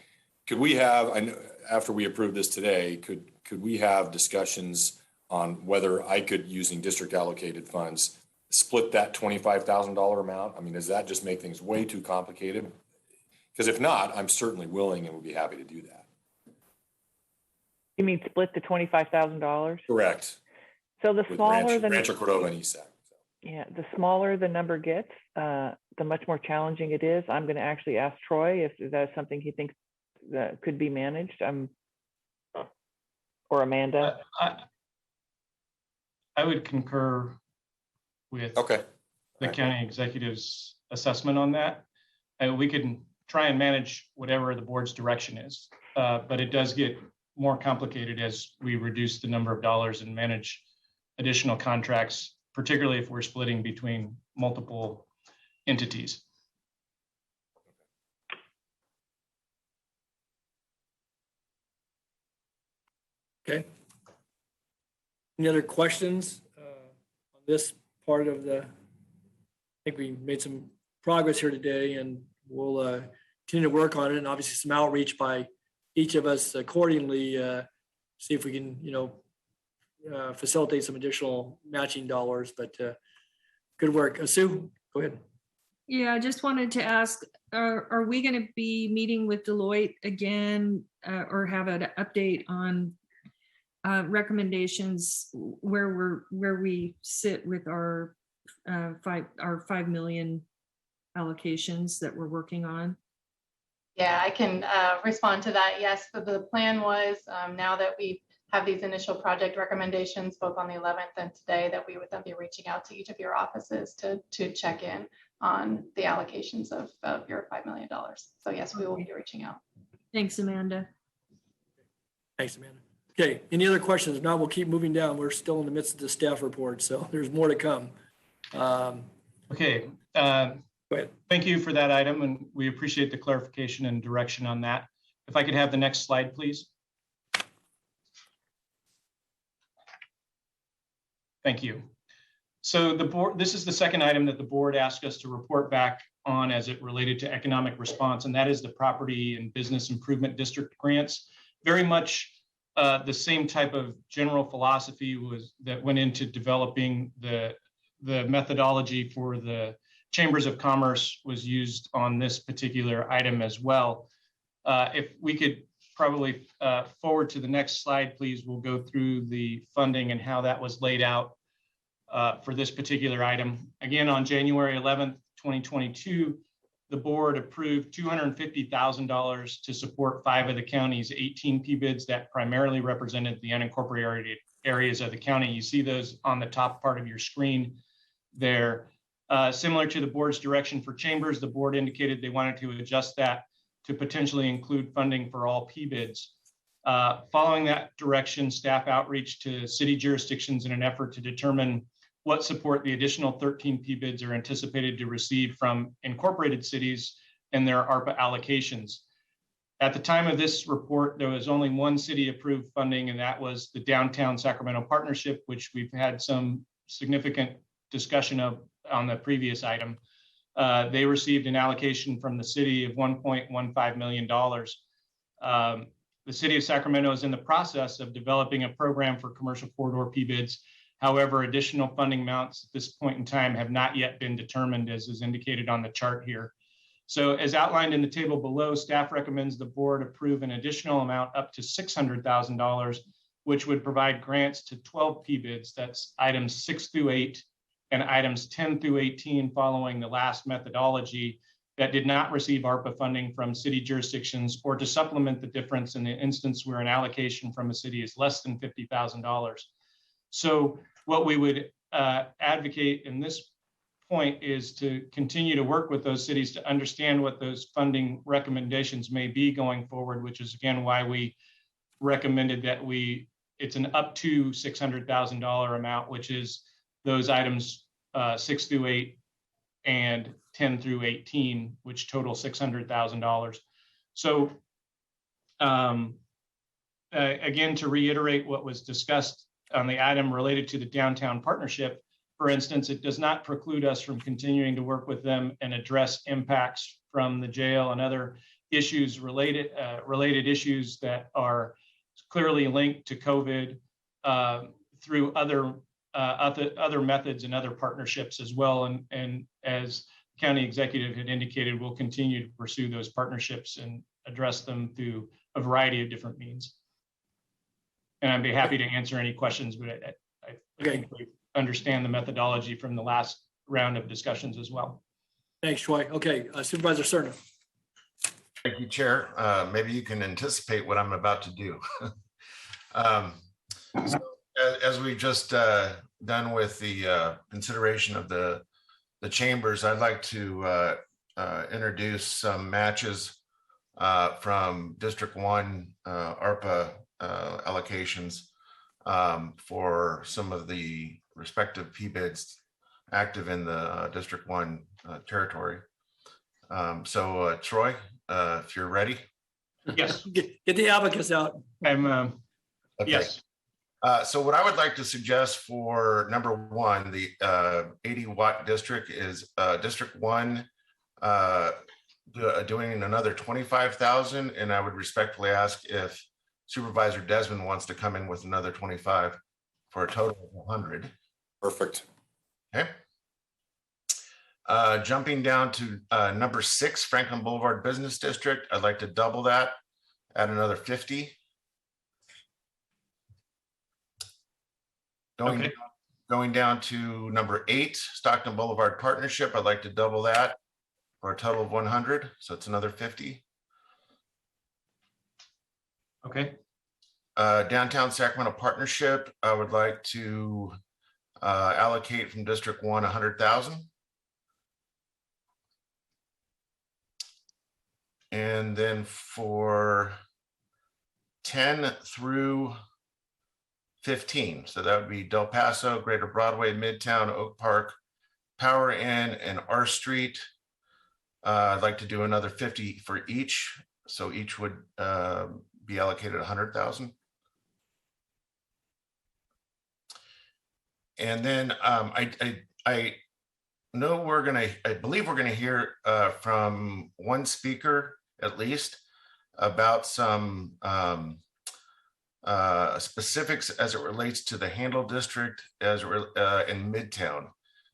could we have, I know after we approve this today, could we have discussions on whether I could, using district allocated funds, split that $25,000 amount? I mean, does that just make things way too complicated? Because if not, I'm certainly willing and would be happy to do that. You mean split the $25,000? Correct. So the With smaller Rancho Cordova and ESAC. yeah, the smaller the number gets, the much more challenging it is. I'm going to actually ask Troy if that's something he thinks that could be managed. Or Amanda. I would concur with the county executive's assessment on that. We can try and manage whatever the board's direction is, but it does get more complicated as we reduce the number of dollars and manage additional contracts, particularly if we're splitting between multiple entities. Okay. Any other questions on this part of the, I think we made some progress here today, and we'll continue to work on it, and obviously some outreach by each of us accordingly, see if we can, facilitate some additional matching dollars, but good work. Sue, go ahead. Yeah, I just wanted to ask, are we going to be meeting with Deloitte again or have an update on recommendations where we sit with our 5 million allocations that we're working on? Yeah, I can respond to that. Yes, the plan was now that we have these initial project recommendations, both on the 11th and today, that we would then be reaching out to each of your offices to check in on the allocations of your $5 million. So yes, we will be reaching out. Thanks, Amanda. Thanks, Amanda. Okay, any other questions? If not, we'll keep moving down. We're still in the midst of the staff report, so there's more to come. Okay. Go ahead. Thank you for that item, and we appreciate the clarification and direction on that. If I could have the next slide, please. Thank you. So the board, this is the second item that the board asked us to report back on as it related to economic response, and that is the property and business improvement district grants. Very much the same type of general philosophy that went into developing the methodology for the Chambers of Commerce was used on this particular item as well. If we could probably forward to the next slide, please, we'll go through the funding and how that was laid out for this particular item. Again, on January 11th, 2022, the board approved $250,000 to support 5 of the county's 18 PBIDs that primarily represented the unincorporated areas of the county. You see those on the top part of your screen there. Similar to the board's direction for Chambers, the board indicated they wanted to adjust that to potentially include funding for all PBIDs. Following that direction, staff outreach to city jurisdictions in an effort to determine what support the additional 13 PBIDs are anticipated to receive from incorporated cities and their ARPA allocations. At the time of this report, there was only one city approved funding, and that was the Downtown Sacramento Partnership, which we've had some significant discussion of on the previous item. They received an allocation from the city of $1.15 million. The city of Sacramento is in the process of developing a program for commercial corridor PBIDs. However, additional funding amounts at this point in time have not yet been determined, as is indicated on the chart here. So as outlined in the table below, staff recommends the board approve an additional amount up to $600,000, which would provide grants to 12 PBIDs. That's items 6 through 8 and items 10 through 18 following the last methodology that did not receive ARPA funding from city jurisdictions, or to supplement the difference in the instance where an allocation from a city is less than $50,000. So what we would advocate in this point is to continue to work with those cities to understand what those funding recommendations may be going forward, which is again why we recommended that it's an up to $600,000 amount, which is those items 6 through 8 and 10 through 18, which total $600,000. So again, to reiterate what was discussed on the item related to the downtown partnership, for instance, it does not preclude us from continuing to work with them and address impacts from the jail and other issues related issues that are clearly linked to COVID through other other methods and other partnerships as well. And as county executive had indicated, we'll continue to pursue those partnerships and address them through a variety of different means. And I'd be happy to answer any questions, but I think we understand the methodology from the last round of discussions as well. Thanks, Troy. Okay, Supervisor Cerna. Thank you, Chair. Maybe you can anticipate what I'm about to do. So, as we just done with the consideration of the chambers, I'd like to introduce some matches from District 1 ARPA allocations for some of the respective PBIDs active in the District 1 territory. So Troy, if you're ready. Yes. Get the abacus out. I'm okay. Yes. So what I would like to suggest for number one, the 80-watt district is District 1 doing another 25,000, and I would respectfully ask if Supervisor Desmond wants to come in with another 25 for a total of 100. Perfect. Okay. Jumping down to number 6, Franklin Boulevard Business District, I'd like to double that, add another 50. Going down to number 8, Stockton Boulevard Partnership, I'd like to double that for a total of 100. So it's another 50. Okay. Downtown Sacramento Partnership, I would like to allocate from District 1 100,000. And then for 10 through 15, so that would be Del Paso, Greater Broadway, Midtown, Oak Park, Power Inn, and R Street. I'd like to do another 50 for each, so each would be allocated 100,000. And then I know I believe we're gonna hear from one speaker at least about some specifics as it relates to the Handle District as in Midtown,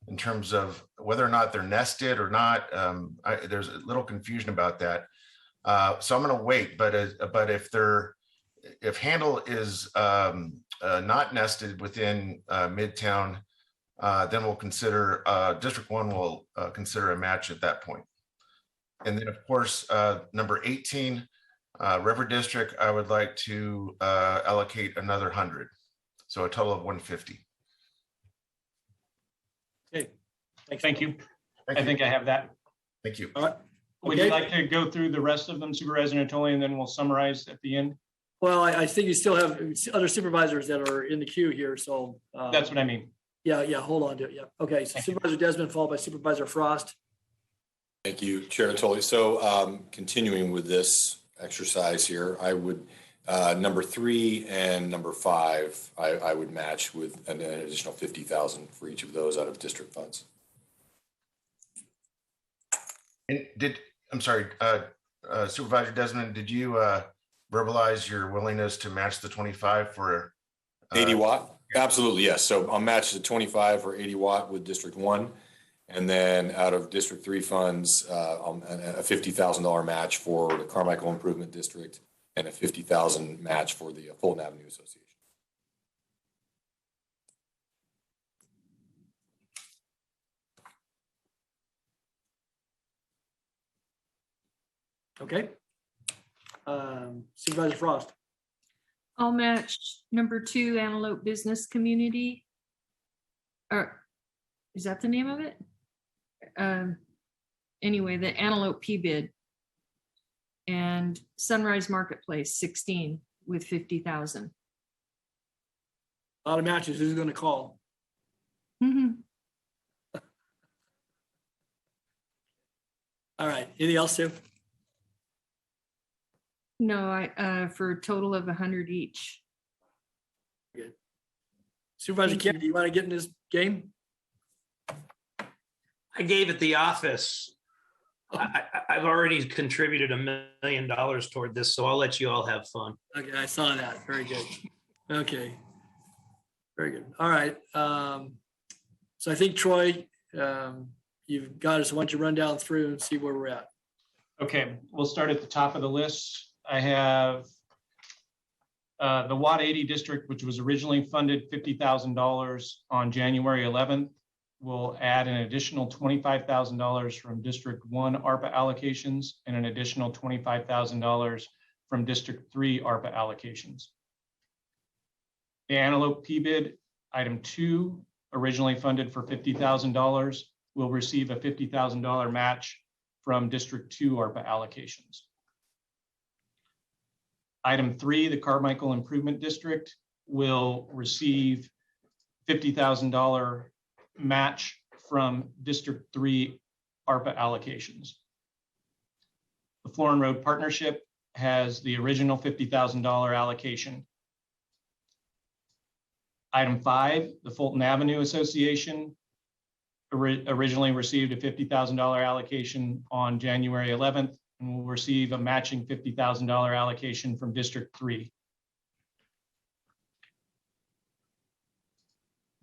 in terms of whether or not they're nested or not. There's a little confusion about that. So I'm going to wait, but if Handle is not nested within Midtown, then we'll consider, District 1 will consider a match at that point. And then of course, number 18, River District, I would like to allocate another 100. So a total of 150. Okay. Thank you. I think I have that. Thank you. All right. Would you like to go through the rest of them, Supervisor Natoli, and then we'll summarize at the end? Well, I think you still have other supervisors that are in the queue here, so. That's what I mean. Yeah, hold on to it, yeah. Okay, so Supervisor Desmond, followed by Supervisor Frost. Thank you, Chair Natoli. So continuing with this exercise here, I would, number 3 and number 5, I would match with an additional 50,000 for each of those out of district funds. And I'm sorry, Supervisor Desmond, did you verbalize your willingness to match the 25 for 80 watt? Absolutely, yes. So I'll match the 25 for 80 watt with District 1. And then out of District 3 funds, a $50,000 match for the Carmichael Improvement District and a $50,000 match for the Fulton Avenue Association. Okay. Supervisor Frost. I'll match number 2, Antelope Business Community. Or is that the name of it? Anyway, the Antelope PBID. And Sunrise Marketplace 16 with 50,000. A lot of matches. Who's going to call? Mm-hmm. All right. Anything else, Sue? No, I for a total of 100 each. Good. Supervisor Kennedy, you want to get in this game? I gave it the office. I've already contributed $1 million toward this, so I'll let you all have fun. Okay, I saw that. Very good. Okay. Very good. All right. So I think Troy, you've got us. Why don't you run down through and see where we're at? Okay, we'll start at the top of the list. I have the WAD 80 district, which was originally funded $50,000 on January 11th. We'll add an additional $25,000 from District 1 ARPA allocations and an additional $25,000 from District 3 ARPA allocations. The Antelope PBID, item 2, originally funded for $50,000, will receive a $50,000 match from District 2 ARPA allocations. Item 3, the Carmichael Improvement District will receive $50,000 match from District 3 ARPA allocations. The Florin Road Partnership has the original $50,000 allocation. Item 5, the Fulton Avenue Association originally received a $50,000 allocation on January 11th and will receive a matching $50,000 allocation from District 3.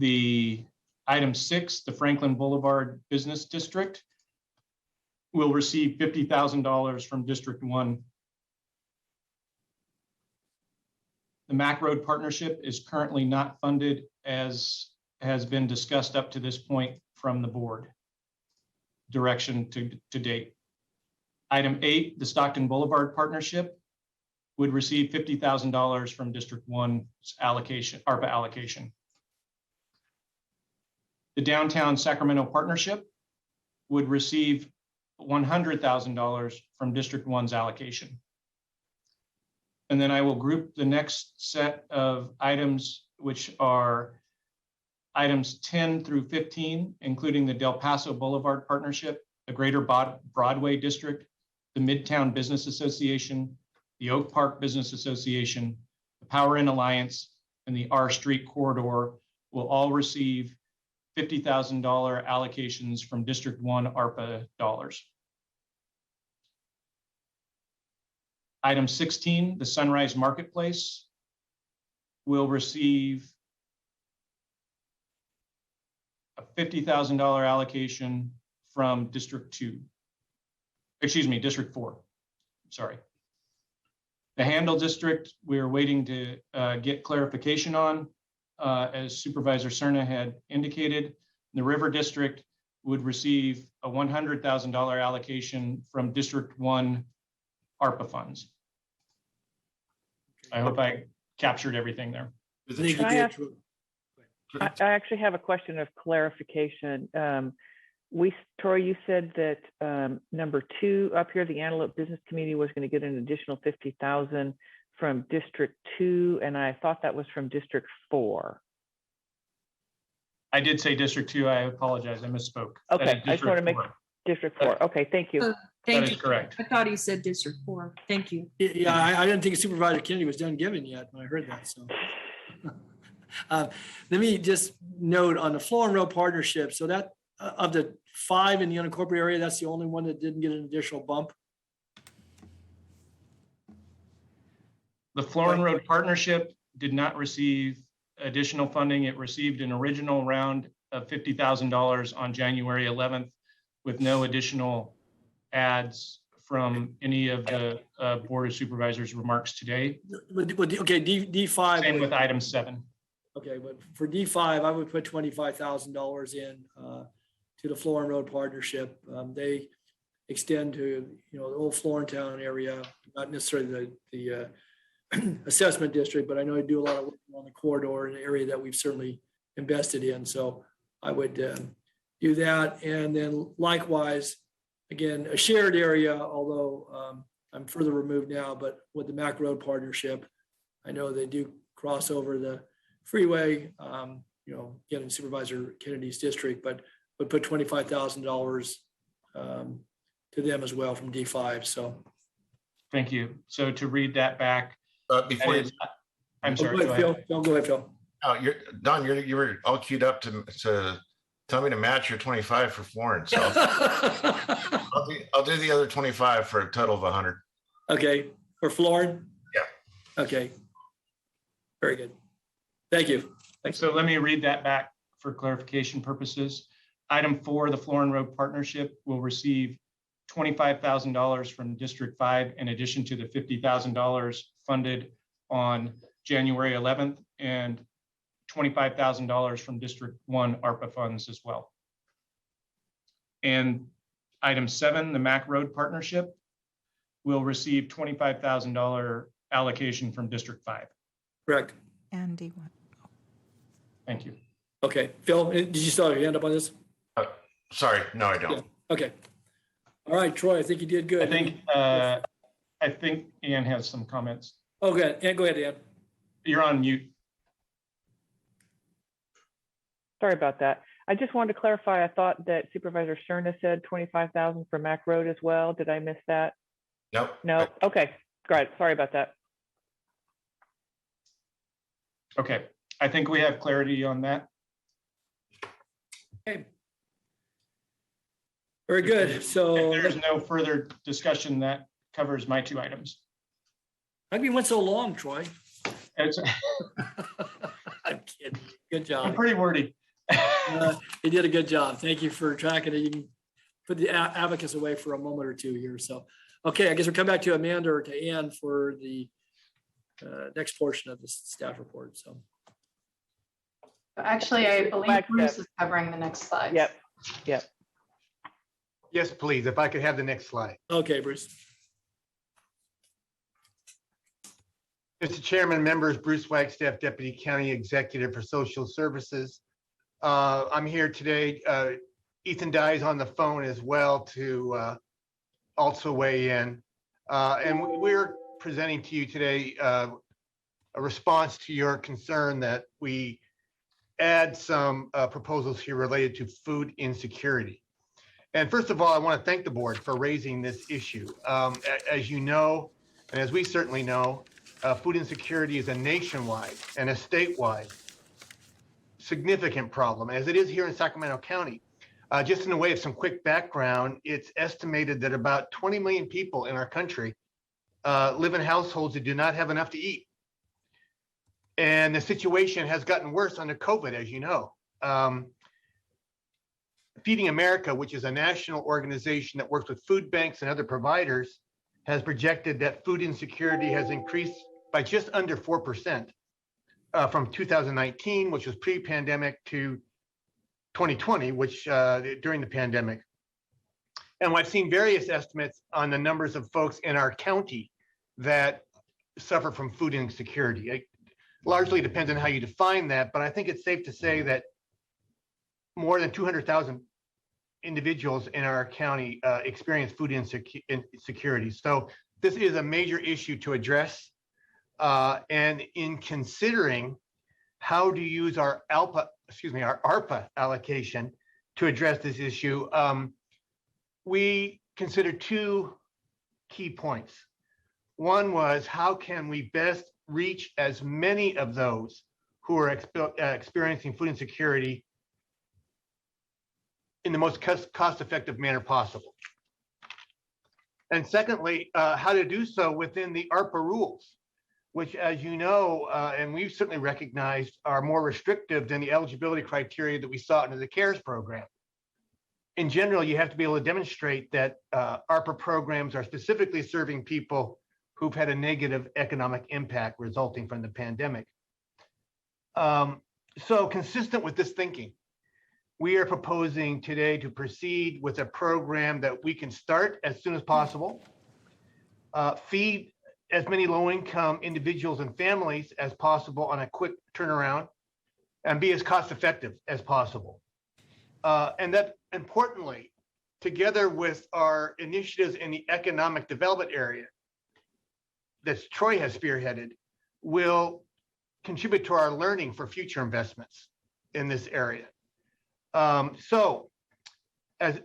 The item 6, the Franklin Boulevard Business District will receive $50,000 from District 1. The Mac Road Partnership is currently not funded as has been discussed up to this point from the board direction to date. Item 8, the Stockton Boulevard Partnership would receive $50,000 from District 1's allocation, ARPA allocation. The Downtown Sacramento Partnership would receive $100,000 from District 1's allocation. And then I will group the next set of items, which are items 10 through 15, including the Del Paso Boulevard Partnership, the Greater Broadway District, the Midtown Business Association, the Oak Park Business Association, the Power In Alliance, and the R Street Corridor will all receive $50,000 allocations from District 1 ARPA dollars. Item 16, the Sunrise Marketplace will receive a $50,000 allocation from District 4, sorry. The Handle District, we're waiting to get clarification on, as Supervisor Cerna had indicated. The River District would receive a $100,000 allocation from District 1 ARPA funds. I hope I captured everything there. I actually have a question of clarification. Troy, you said that number 2 up here, the Antelope Business Community was going to get an additional $50,000 from District 2, and I thought that was from District 4. I did say District 2. I apologize. I misspoke. Okay, I just want to make District 4. Okay, thank you. Thank That you. is correct. I thought he said District 4. Thank you. Yeah, I didn't think Supervisor Kennedy was done giving yet when I heard that. So let me just note on the Florin Road Partnership. So that of the 5 in the unincorporated area, that's the only one that didn't get an additional bump. The Florin Road Partnership did not receive additional funding. It received an original round of $50,000 on January 11th with no additional adds from any of the Board of Supervisors remarks today. Okay, D5. Same with item 7. Okay, but for D5, I would put $25,000 in to the Florin Road Partnership. They extend to the old Florintown area, not necessarily the assessment district, but I know they do a lot of work on the corridor, an area that we've certainly invested in. So I would do that, and then likewise, again, a shared area. Although I'm further removed now, but with the Mac Road Partnership, I know they do cross over the freeway, again, in Supervisor Kennedy's district, but would put $25,000 to them as well from D5. So, thank you. So to read that back, before I'm sorry. Go ahead, Phil. Oh, Don, you were all queued up to tell me to match your 25 for Florin. So I'll do the other 25 for a total of 100. Okay, for Florin? Yeah. Okay. Very good. Thank you. So let me read that back for clarification purposes. Item 4, the Florin Road Partnership will receive $25,000 from District 5 in addition to the $50,000 funded on January 11th and $25,000 from District 1 ARPA funds as well. And item 7, the Mac Road Partnership will receive $25,000 allocation from District 5. Correct. And D1. Thank you. Okay, Phil, did you still have your hand up on this? Sorry, no, I don't. Yeah. Okay. All right, Troy, I think you did good. I think Ann has some comments. Oh, good. Ann, go ahead, Ann. You're on mute. Sorry about that. I just wanted to clarify. I thought that Supervisor Cerna said 25,000 for Mac Road as well. Did I miss that? Nope. No. Okay. Great. Sorry about that. Okay. I think we have clarity on that. Okay. Very good. So if there's no further discussion, that covers my 2 items. How come you went so long, Troy? It's, I'm kidding. Good job. I'm pretty wordy. You did a good job. Thank you for tracking it. You can put the abacus away for a moment or two here. So, okay, I guess we'll come back to Amanda or to Ann for the next portion of the staff report. So, actually, I believe Bruce is covering the next slide. Yep. Yep. Yes, please. If I could have the next slide. Okay, Bruce. Mr. Chairman, members, Bruce Wagstaff, Deputy County Executive for Social Services. I'm here today. Ethan Dye is on the phone as well to also weigh in. And we're presenting to you today a response to your concern that we add some proposals here related to food insecurity. And first of all, I want to thank the board for raising this issue. As you know, and as we certainly know, food insecurity is a nationwide and a statewide significant problem, as it is here in Sacramento County. Just in the way of some quick background, it's estimated that about 20 million people in our country live in households that do not have enough to eat. And the situation has gotten worse under COVID, as you know. Feeding America, which is a national organization that works with food banks and other providers, has projected that food insecurity has increased by just under 4% from 2019, which was pre-pandemic, to 2020, which during the pandemic. And I've seen various estimates on the numbers of folks in our county that suffer from food insecurity. It largely depends on how you define that, but I think it's safe to say that more than 200,000 individuals in our county experience food insecurity. So this is a major issue to address. And in considering how to use our ARPA allocation to address this issue, we considered 2 key points. One was, how can we best reach as many of those who are experiencing food insecurity in the most cost-effective manner possible? And secondly, how to do so within the ARPA rules, which, as you know, and we've certainly recognized, are more restrictive than the eligibility criteria that we saw under the CARES program. In general, you have to be able to demonstrate that ARPA programs are specifically serving people who've had a negative economic impact resulting from the pandemic. So consistent with this thinking, we are proposing today to proceed with a program that we can start as soon as possible, feed as many low-income individuals and families as possible on a quick turnaround, and be as cost-effective as possible. And that, importantly, together with our initiatives in the economic development area that Troy has spearheaded, will contribute to our learning for future investments in this area. So, as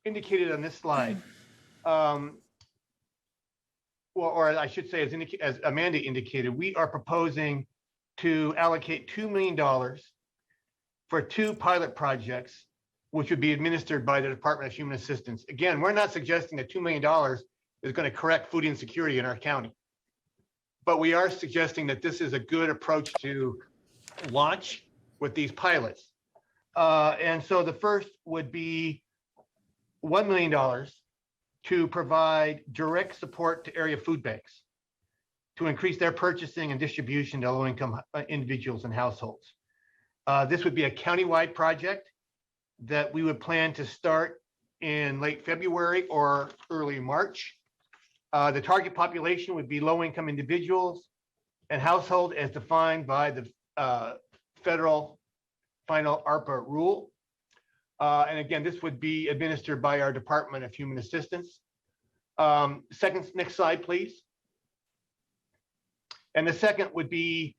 indicated on this slide, or I should say, as Amanda indicated, we are proposing to allocate $2 million for 2 pilot projects, which would be administered by the Department of Human Assistance. Again, we're not suggesting that $2 million is going to correct food insecurity in our county. but we are suggesting that this is a good approach to launch with these pilots. And so the first would be $1 million to provide direct support to area food banks to increase their purchasing and distribution to low-income individuals and households. This would be a countywide project that we would plan to start in late February or early March. The target population would be low-income individuals and household as defined by the federal final ARPA rule. And again, this would be administered by our Department of Human Assistance. Next slide, please. And the second would be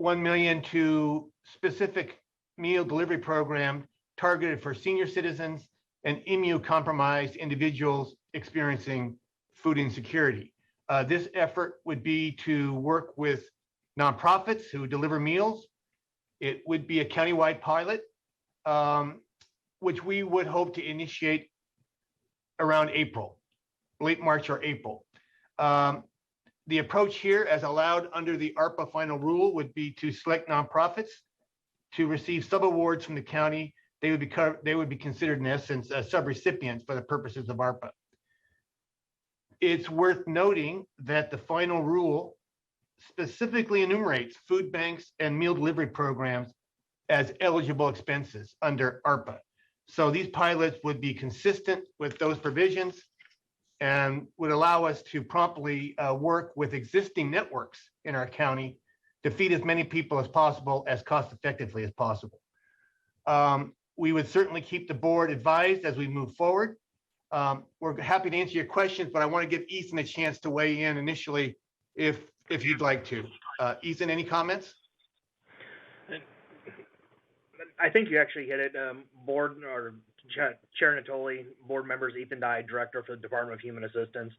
$1 million to specific meal delivery program targeted for senior citizens and immunocompromised individuals experiencing food insecurity. This effort would be to work with nonprofits who deliver meals. It would be a countywide pilot, which we would hope to initiate around April, late March or April. The approach here, as allowed under the ARPA final rule, would be to select nonprofits to receive subawards from the county. They would be considered, in essence, subrecipients for the purposes of ARPA. It's worth noting that the final rule specifically enumerates food banks and meal delivery programs as eligible expenses under ARPA. So these pilots would be consistent with those provisions and would allow us to promptly work with existing networks in our county to feed as many people as possible, as cost effectively as possible. We would certainly keep the board advised as we move forward. We're happy to answer your questions, but I want to give Ethan a chance to weigh in initially if you'd like to. Ethan, any comments? I think you actually hit it. Board or Chair Natoli, board members, Ethan Dye, Director for the Department of Human Assistance.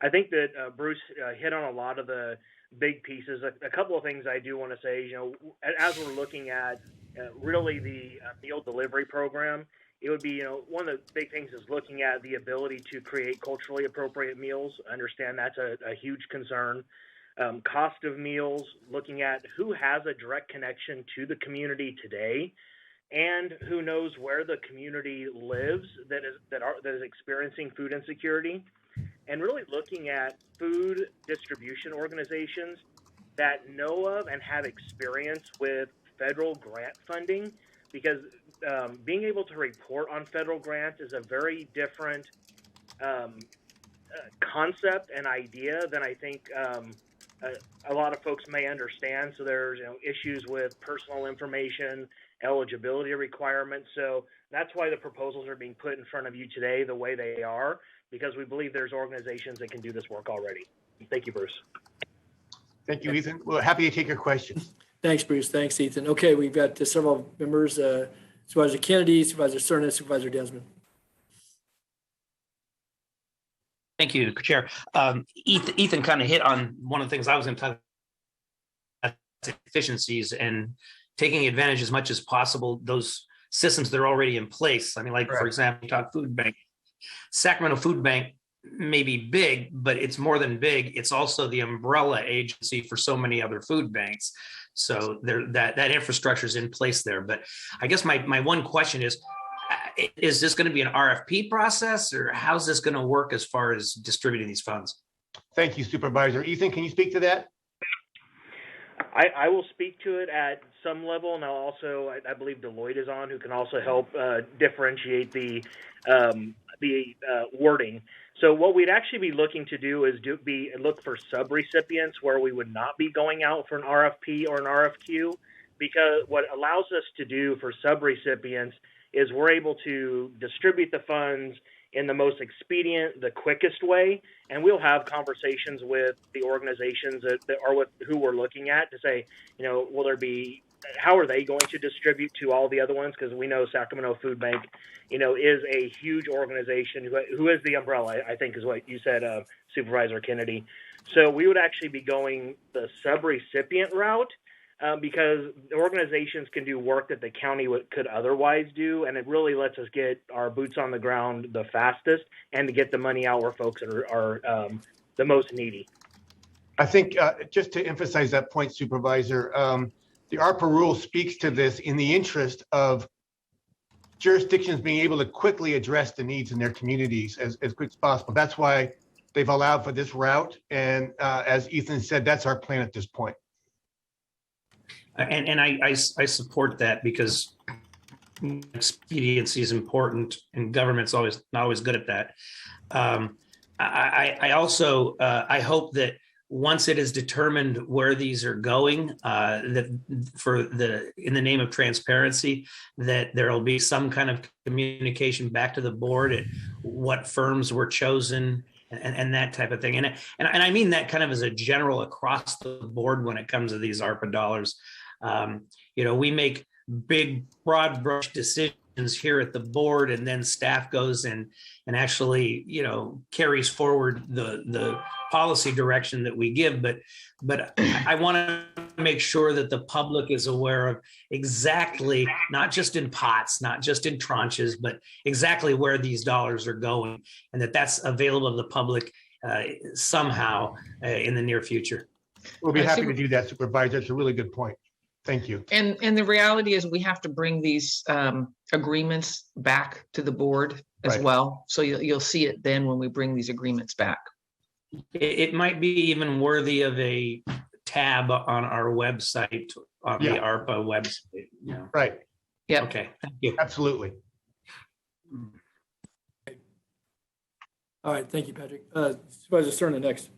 I think that Bruce hit on a lot of the big pieces. A couple of things I do want to say, as we're looking at really the meal delivery program, it would be, one of the big things is looking at the ability to create culturally appropriate meals. I understand that's a huge concern. Cost of meals, looking at who has a direct connection to the community today and who knows where the community lives that is experiencing food insecurity, and really looking at food distribution organizations that know of and have experience with federal grant funding, because being able to report on federal grants is a very different concept and idea than I think a lot of folks may understand. So there's issues with personal information, eligibility requirements. So that's why the proposals are being put in front of you today the way they are, because we believe there's organizations that can do this work already. Thank you, Bruce. Thank you, Ethan. We're happy to take your questions. Thanks, Bruce. Thanks, Ethan. Okay, we've got several members, Supervisor Kennedy, Supervisor Cerna, Supervisor Desmond. Thank you, Chair. Ethan kind of hit on one of the things I was going to talk about, efficiencies and taking advantage as much as possible those systems that are already in place. I mean, like, for example, you talk food bank. Sacramento Food Bank may be big, but it's more than big. It's also the umbrella agency for so many other food banks. So that infrastructure is in place there. But I guess my one question is this going to be an RFP process, or how's this going to work as far as distributing these funds? Thank you, Supervisor. Ethan, can you speak to that? I will speak to it at some level, and I'll also, I believe Deloitte is on, who can also help differentiate the wording. So what we'd actually be looking to do is look for sub-recipients where we would not be going out for an RFP or an RFQ, because what allows us to do for sub-recipients is we're able to distribute the funds in the most expedient, the quickest way, and we'll have conversations with the organizations that are with who we're looking at to say, will there be, how are they going to distribute to all the other ones? Because we know Sacramento Food Bank, is a huge organization who is the umbrella, I think is what you said, Supervisor Kennedy. So we would actually be going the sub-recipient route, because the organizations can do work that the county could otherwise do, and it really lets us get our boots on the ground the fastest and to get the money out where folks are the most needy. I think just to emphasize that point, Supervisor, the ARPA rule speaks to this in the interest of jurisdictions being able to quickly address the needs in their communities as quick as possible. That's why they've allowed for this route. And as Ethan said, that's our plan at this point. And I support that because expediency is important and government's not always good at that. I also I hope that once it is determined where these are going, that in the name of transparency, that there will be some kind of communication back to the board at what firms were chosen and that type of thing. And I mean that kind of as a general across the board when it comes to these ARPA dollars. We make big broad brush decisions here at the board, and then staff goes and actually carries forward the policy direction that we give. But I want to make sure that the public is aware of exactly, not just in pots, not just in tranches, but exactly where these dollars are going, and that's available to the public somehow in the near future. We'll be happy to do that, Supervisor. It's a really good point. Thank you. And the reality is we have to bring these agreements back to the board as well. So you'll see it then when we bring these agreements back. It might be even worthy of a tab on our website, on the ARPA website. Right. Yeah. Okay. Thank you. Absolutely. All right. Thank you, Patrick. Supervisor Cerna next.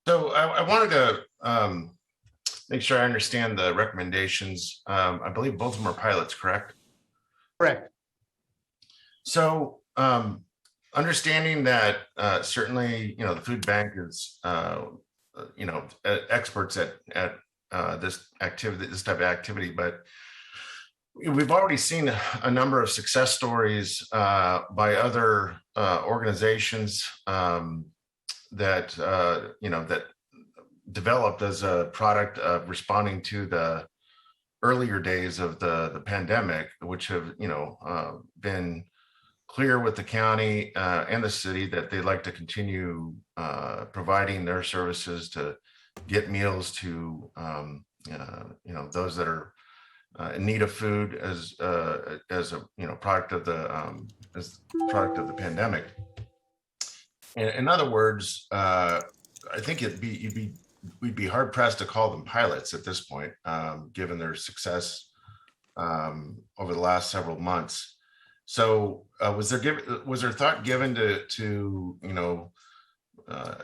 So I wanted to make sure I understand the recommendations. I believe both of them are pilots, correct? Correct. So understanding that certainly, the food bank is, experts at this activity, this type of activity, but we've already seen a number of success stories by other organizations that that developed as a product of responding to the earlier days of the pandemic, which have been clear with the county and the city that they'd like to continue providing their services to get meals to those that are in need of food as a product of the pandemic. In other words, I think we'd be hard pressed to call them pilots at this point, given their success over the last several months. So was there thought given to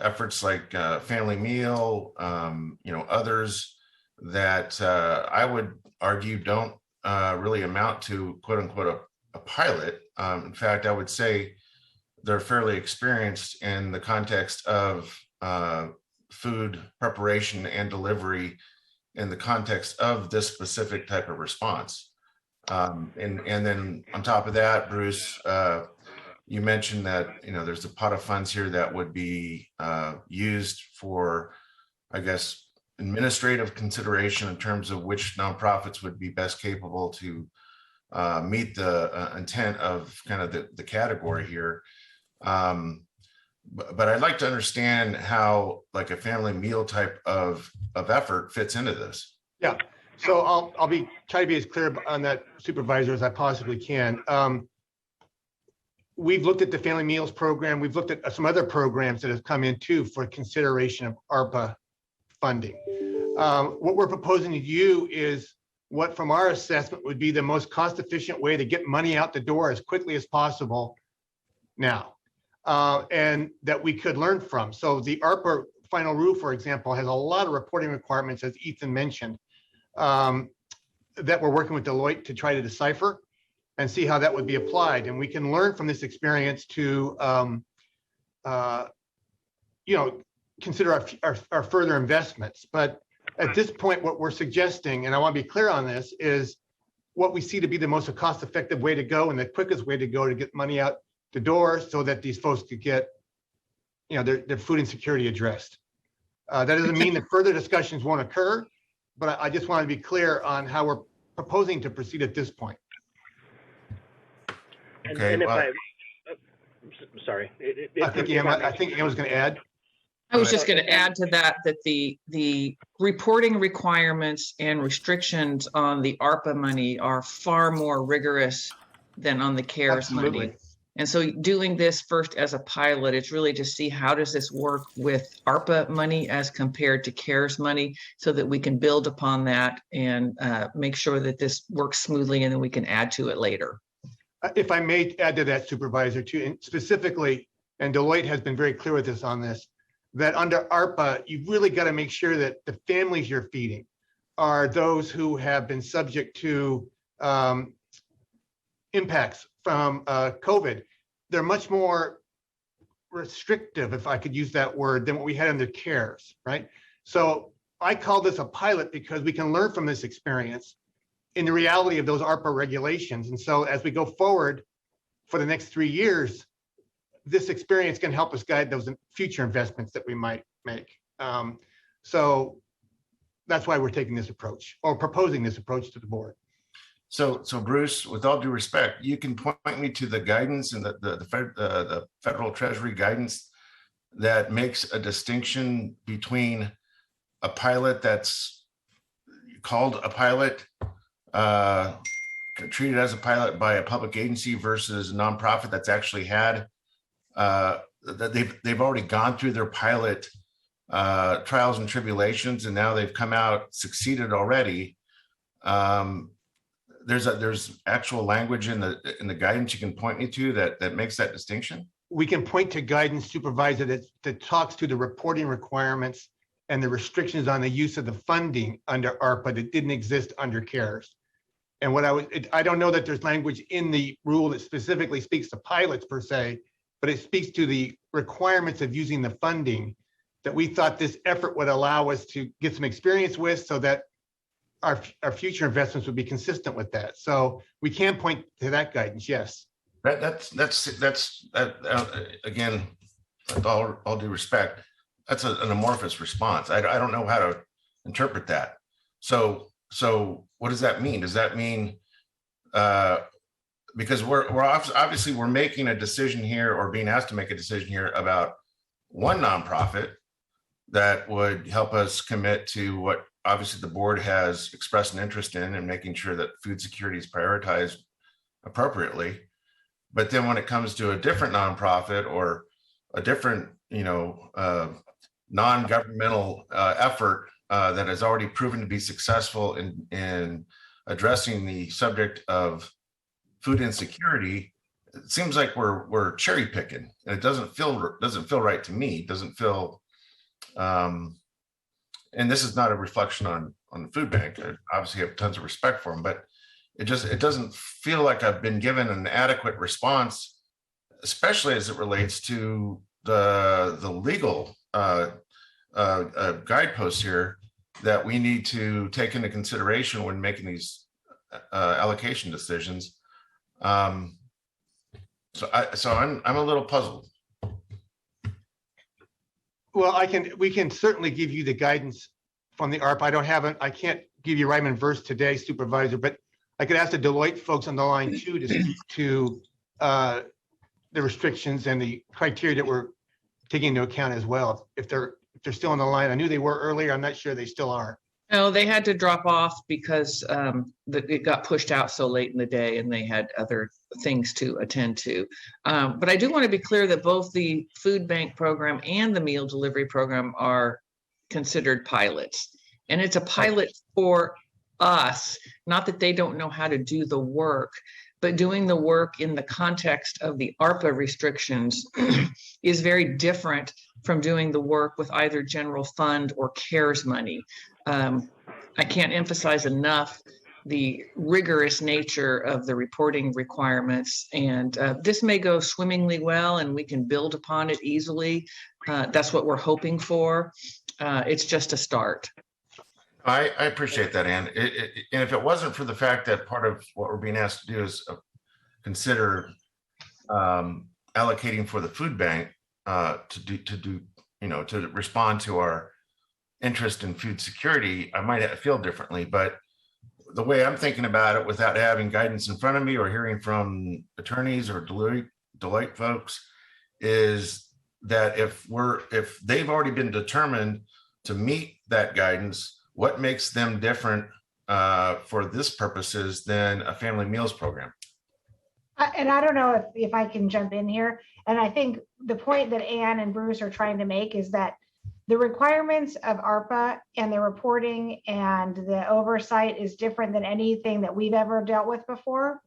efforts like Family Meal, others that I would argue don't really amount to quote unquote a pilot. In fact, I would say they're fairly experienced in the context of food preparation and delivery in the context of this specific type of response. And then on top of that, Bruce, you mentioned that, there's a pot of funds here that would be used for, I guess, administrative consideration in terms of which nonprofits would be best capable to meet the intent of kind of the category here. But I'd like to understand how like a family meal type of effort fits into this. Yeah. So I'll try to be as clear on that, Supervisor, as I possibly can. We've looked at the Family Meals Program. We've looked at some other programs that have come in too for consideration of ARPA funding. What we're proposing to you is what, from our assessment, would be the most cost-efficient way to get money out the door as quickly as possible now, and that we could learn from. So the ARPA final rule, for example, has a lot of reporting requirements, as Ethan mentioned, that we're working with Deloitte to try to decipher and see how that would be applied. And we can learn from this experience to, consider our further investments. But at this point, what we're suggesting, and I want to be clear on this, is what we see to be the most cost-effective way to go and the quickest way to go to get money out the door so that these folks could get, their food insecurity addressed. That doesn't mean that further discussions won't occur, but I just want to be clear on how we're proposing to proceed at this point. Okay. And if sorry. I think Ann was going to add. I was just going to add to that, that the reporting requirements and restrictions on the ARPA money are far more rigorous than on the CARES money. Absolutely. And so doing this first as a pilot, it's really to see how does this work with ARPA money as compared to CARES money, so that we can build upon that and make sure that this works smoothly, and then we can add to it later. If I may add to that, Supervisor, too, and specifically, and Deloitte has been very clear with us on this, that under ARPA, you've really got to make sure that the families you're feeding are those who have been subject to impacts from COVID. They're much more restrictive, if I could use that word, than what we had under CARES, right? So I call this a pilot because we can learn from this experience in the reality of those ARPA regulations. And so as we go forward for the next 3 years, this experience can help us guide those future investments that we might make. So that's why we're taking this approach, or proposing this approach to the board. So Bruce, with all due respect, you can point me to the guidance and the Federal Treasury guidance that makes a distinction between a pilot that's called a pilot, treated as a pilot by a public agency, versus a nonprofit that's actually had that they've already gone through their pilot trials and tribulations, and now they've come out succeeded already. There's actual language in the guidance you can point me to that makes that distinction. We can point to guidance, Supervisor, that talks to the reporting requirements and the restrictions on the use of the funding under ARPA that didn't exist under CARES. And what I don't know that there's language in the rule that specifically speaks to pilots per se, but it speaks to the requirements of using the funding that we thought this effort would allow us to get some experience with, so that our future investments would be consistent with that. So we can point to that guidance, yes. That's again, with all due respect, that's an amorphous response. I don't know how to interpret that. So what does that mean? Does that mean because we're obviously we're making a decision here, or being asked to make a decision here about one nonprofit that would help us commit to what obviously the board has expressed an interest in, and making sure that food security is prioritized appropriately. But then when it comes to a different nonprofit or a different, non-governmental effort that has already proven to be successful in addressing the subject of food insecurity, it seems like we're cherry picking, and it doesn't feel right to me. It doesn't feel, and this is not a reflection on the food bank. I obviously have tons of respect for them, but it doesn't feel like I've been given an adequate response, especially as it relates to the legal guideposts here that we need to take into consideration when making these allocation decisions. So I'm a little puzzled. Well, we can certainly give you the guidance from the ARPA. I can't give you rhyme and verse today, Supervisor, but I could ask the Deloitte folks on the line too to speak to the restrictions and the criteria that we're taking into account as well. If they're still on the line. I knew they were earlier. I'm not sure they still are. No, they had to drop off because it got pushed out so late in the day, and they had other things to attend to. But I do want to be clear that both the food bank program and the meal delivery program are considered pilots. And it's a pilot for us, not that they don't know how to do the work, but doing the work in the context of the ARPA restrictions is very different from doing the work with either general fund or CARES money. I can't emphasize enough the rigorous nature of the reporting requirements, and this may go swimmingly well and we can build upon it easily. That's what we're hoping for. It's just a start. I appreciate that, Ann. And if it wasn't for the fact that part of what we're being asked to do is consider allocating for the food bank to respond to our interest in food security, I might feel differently. But the way I'm thinking about it, without having guidance in front of me or hearing from attorneys or Deloitte folks, is that if they've already been determined to meet that guidance, what makes them different for this purposes than a family meals program? And I don't know if I can jump in here. And I think the point that Ann and Bruce are trying to make is that the requirements of ARPA and the reporting and the oversight is different than anything that we've ever dealt with before.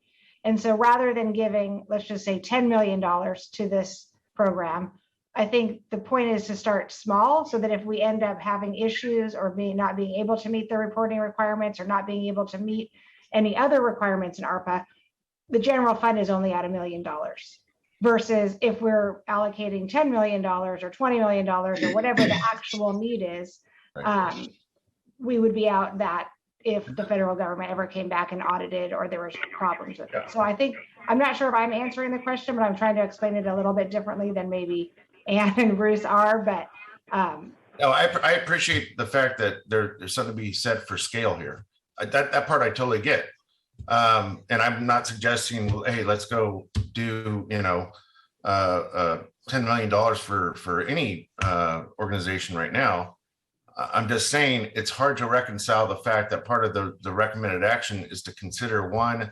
And so rather than giving, let's just say $10 million to this program, I think the point is to start small so that if we end up having issues or not being able to meet the reporting requirements or not being able to meet any other requirements in ARPA, the general fund is only at $1 million versus if we're allocating $10 million or $20 million or whatever the actual need is, we would be out that if the federal government ever came back and audited or there was problems with it. So I think, I'm not sure if I'm answering the question, but I'm trying to explain it a little bit differently than maybe Ann and Bruce are, but. No, I appreciate the fact that there's something to be said for scale here. That part I totally get. And I'm not suggesting, hey, let's go do, $10 million for any organization right now. I'm just saying it's hard to reconcile the fact that part of the recommended action is to consider one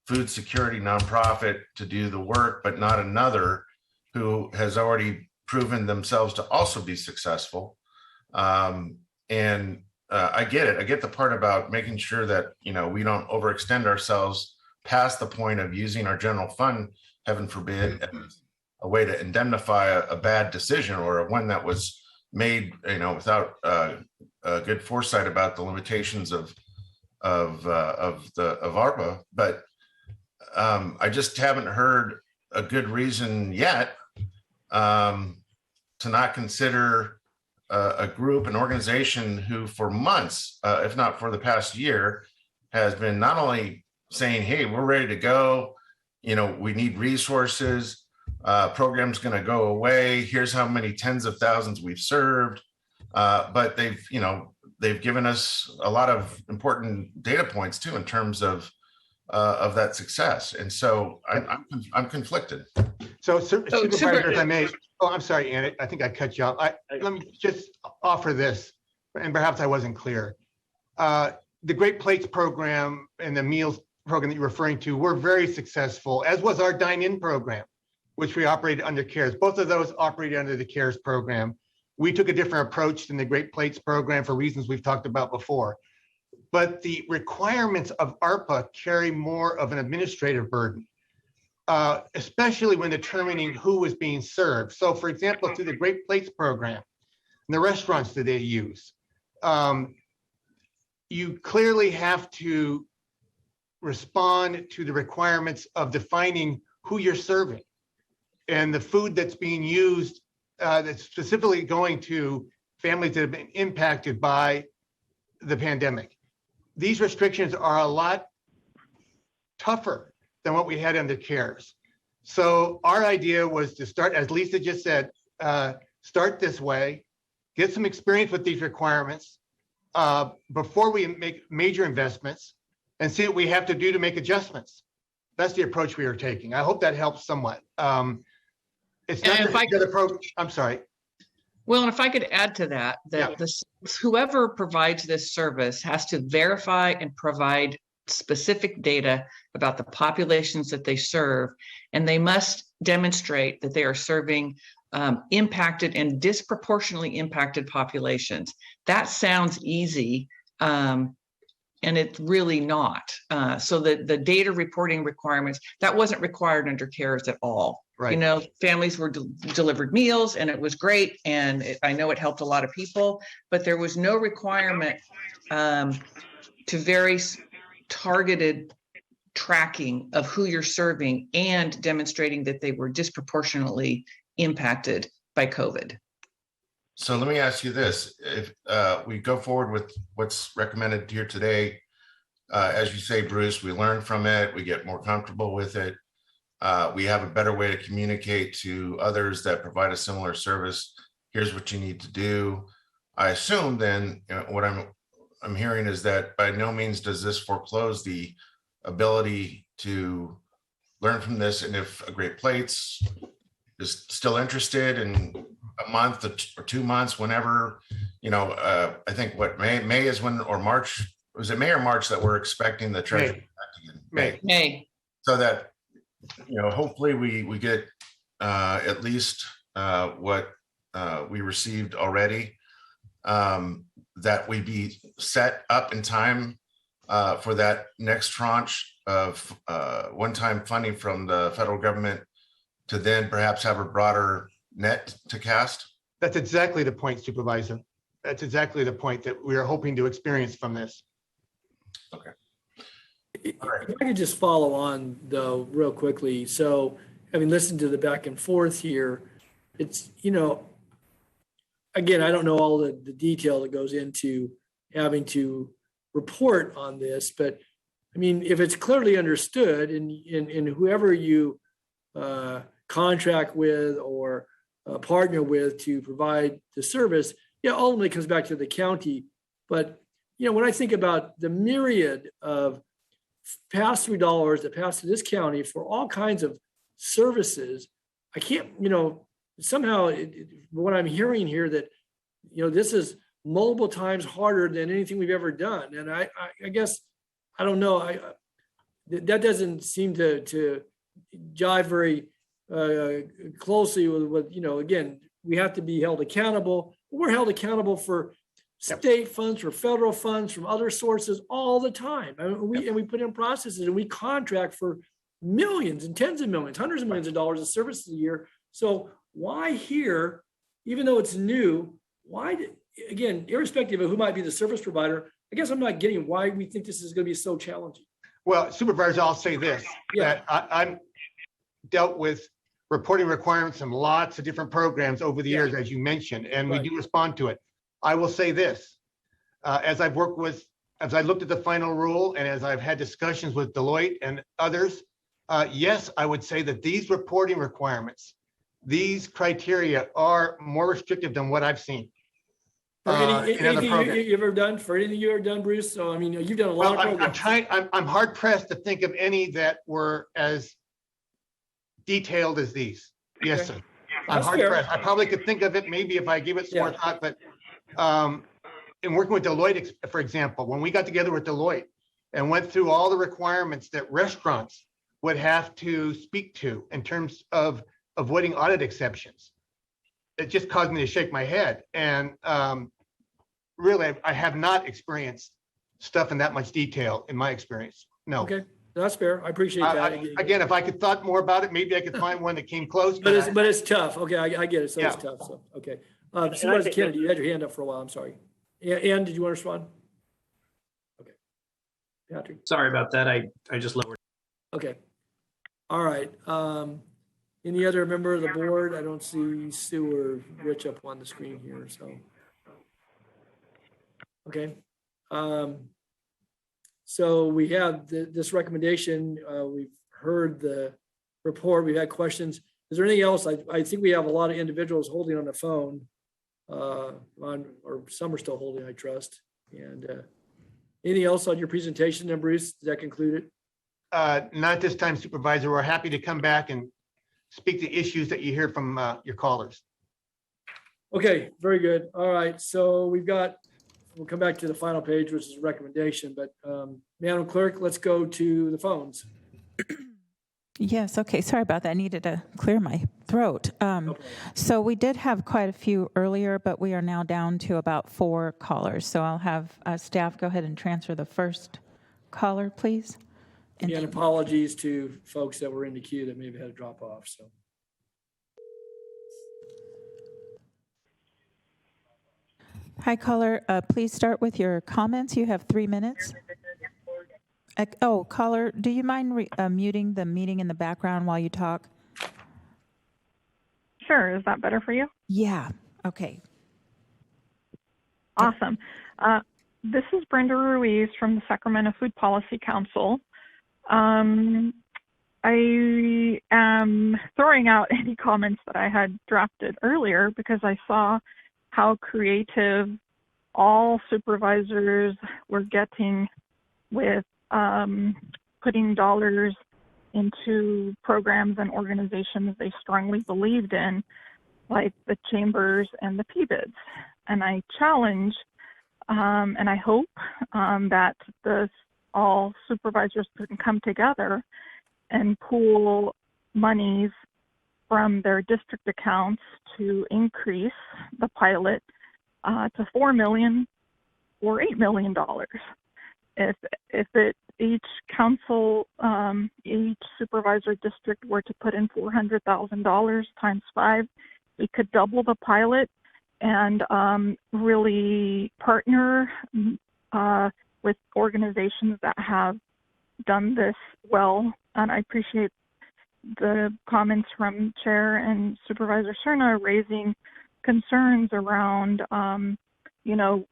food security nonprofit to do the work, but not another who has already proven themselves to also be successful. And I get it. I get the part about making sure that, we don't overextend ourselves past the point of using our general fund, heaven forbid, as a way to indemnify a bad decision or one that was made, without good foresight about the limitations of ARPA. But I just haven't heard a good reason yet to not consider a group, an organization who for months, if not for the past year, has been not only saying, hey, we're ready to go, we need resources, program's going to go away, here's how many tens of thousands we've served, but they've given us a lot of important data points too in terms of that success. And so I'm conflicted. So Supervisor, if I may, I'm sorry, Ann, I think I cut you off. Let me just offer this, and perhaps I wasn't clear. The Great Plates program and the meals program that you're referring to were very successful, as was our dine-in program, which we operated under CARES. Both of those operated under the CARES program. We took a different approach than the Great Plates program for reasons we've talked about before. But the requirements of ARPA carry more of an administrative burden, especially when determining who was being served. So for example, through the Great Plates program and the restaurants that they use, you clearly have to respond to the requirements of defining who you're serving and the food that's being used that's specifically going to families that have been impacted by the pandemic. These restrictions are a lot tougher than what we had under CARES. So our idea was to start, as Lisa just said, start this way, get some experience with these requirements before we make major investments and see what we have to do to make adjustments. That's the approach we are taking. I hope that helps somewhat. It's not the program. I'm sorry. Well, and if I could add to that, whoever provides this service has to verify and provide specific data about the populations that they serve, and they must demonstrate that they are serving impacted and disproportionately impacted populations. That sounds easy, and it's really not. So the data reporting requirements, that wasn't required under CARES at all. Right. Families were delivered meals and it was great. And I know it helped a lot of people, but there was no requirement to very targeted tracking of who you're serving and demonstrating that they were disproportionately impacted by COVID. So let me ask you this. If we go forward with what's recommended here today, as you say, Bruce, we learn from it, we get more comfortable with it. We have a better way to communicate to others that provide a similar service. Here's what you need to do. I assume then what I'm hearing is that by no means does this foreclose the ability to learn from this. And if a Great Plates is still interested in a month or 2 months, whenever, I think May is when, or March, was it May or March that we're expecting the treasurer back again? May. So that, hopefully we get at least what we received already, that we be set up in time for that next tranche of one-time funding from the federal government to then perhaps have a broader net to cast? That's exactly the point, Supervisor. That's exactly the point that we are hoping to experience from this. Okay. If I could just follow on though, real quickly. So having listened to the back and forth here, it's, again, I don't know all the detail that goes into having to report on this, but I mean, if it's clearly understood and whoever you contract with or partner with to provide the service, ultimately comes back to the county. But, when I think about the myriad of pass-through dollars that pass through this county for all kinds of services, I can't, somehow what I'm hearing here that, this is multiple times harder than anything we've ever done. And I guess, I don't know, that doesn't seem to jive very closely with, again, we have to be held accountable. We're held accountable for state funds, for federal funds, from other sources all the time. And we put in processes and we contract for millions and tens of millions, hundreds of millions of dollars of services a year. So why here, even though it's new, again, irrespective of who might be the service provider, I guess I'm not getting why we think this is going to be so challenging. Well, Supervisor, I'll say this, that I'm dealt with reporting requirements from lots of different programs over the years, as you mentioned, and we do respond to it. I will say this, as I looked at the final rule and as I've had discussions with Deloitte and others, yes, I would say that these reporting requirements, these criteria are more restrictive than what I've seen. Anything you've ever done, Bruce? So, I mean, you've done a lot of programs. I'm hard pressed to think of any that were as detailed as these. Yes, sir. I'm hard pressed. I probably could think of it maybe if I give it some more thought, but in working with Deloitte, for example, when we got together with Deloitte and went through all the requirements that restaurants would have to speak to in terms of avoiding audit exceptions, it just caused me to shake my head. And really, I have not experienced stuff in that much detail in my experience. No. Okay, that's fair. I appreciate that. Again, if I could thought more about it, maybe I could find one that came close. But it's tough. Okay, I get it. So it's tough. So okay. Supervisor Kennedy, you had your hand up for a while. I'm sorry. Ann, did you want to respond? Okay. Patrick. Sorry about that. I just lowered. Okay. All right. Any other member of the board? I don't see Sue or Rich up on the screen here. So. Okay. So we have this recommendation. We've heard the report. We've had questions. Is there anything else? I think we have a lot of individuals holding on the phone, or some are still holding, I trust. And anything else on your presentation then, Bruce? Does that conclude it? Not this time, Supervisor. We're happy to come back and speak to issues that you hear from your callers. Okay, very good. All right, so we'll come back to the final page, which is a recommendation, but Madam Clerk, let's go to the phones. Yes, okay, sorry about that. I needed to clear my throat. So we did have quite a few earlier, but we are now down to about 4 callers. So I'll have staff go ahead and transfer the first caller, please. And apologies to folks that were in the queue that maybe had to drop off. So. Hi, caller. Please start with your comments. You have 3 minutes. Caller, do you mind muting the meeting in the background while you talk? Sure. Is that better for you? Yeah. Okay. Awesome. This is Brenda Ruiz from the Sacramento Food Policy Council. I am throwing out any comments that I had drafted earlier because I saw how creative all supervisors were getting with putting dollars into programs and organizations they strongly believed in, like the chambers and the PBIDs. And I challenge and I hope that all supervisors can come together and pool monies from their district accounts to increase the pilot to $4 million or $8 million. If each council, each supervisor district were to put in $400,000 times 5, we could double the pilot and really partner with organizations that have done this well. And I appreciate the comments from Chair and Supervisor Cerna raising concerns around,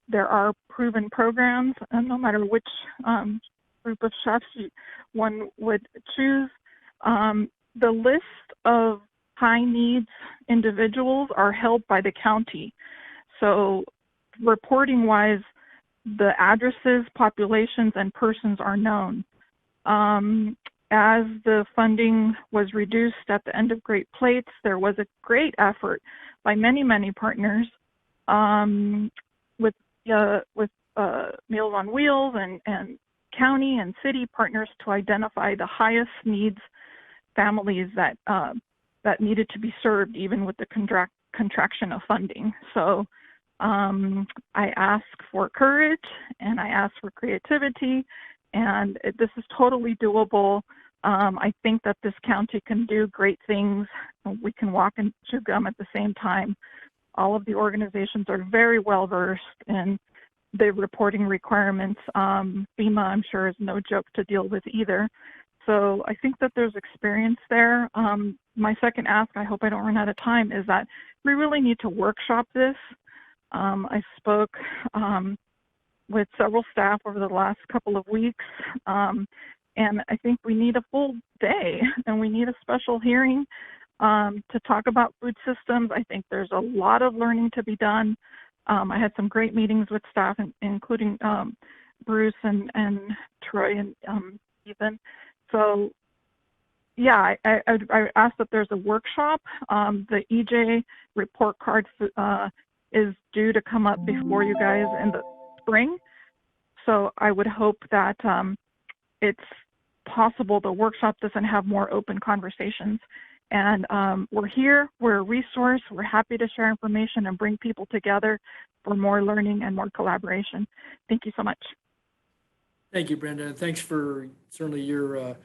there are proven programs, and no matter which group of chefs one would choose, the list of high needs individuals are held by the county. So reporting wise, the addresses, populations, and persons are known. As the funding was reduced at the end of Great Plates, there was a great effort by many, many partners with Meals on Wheels and county and city partners to identify the highest needs families that needed to be served, even with the contraction of funding. So I ask for courage and I ask for creativity, and this is totally doable. I think that this county can do great things. We can walk and chew gum at the same time. All of the organizations are very well versed in the reporting requirements. FEMA, I'm sure, is no joke to deal with either. So I think that there's experience there. My second ask, I hope I don't run out of time, is that we really need to workshop this. I spoke with several staff over the last couple of weeks, and I think we need a full day and we need a special hearing to talk about food systems. I think there's a lot of learning to be done. I had some great meetings with staff, including Bruce and Troy and Ethan. So, yeah, I asked that there's a workshop. The EJ report card is due to come up before you guys in the spring. So I would hope that it's possible to workshop this and have more open conversations. And we're here, we're a resource, we're happy to share information and bring people together for more learning and more collaboration. Thank you so much. Thank you, Brenda. And thanks for certainly your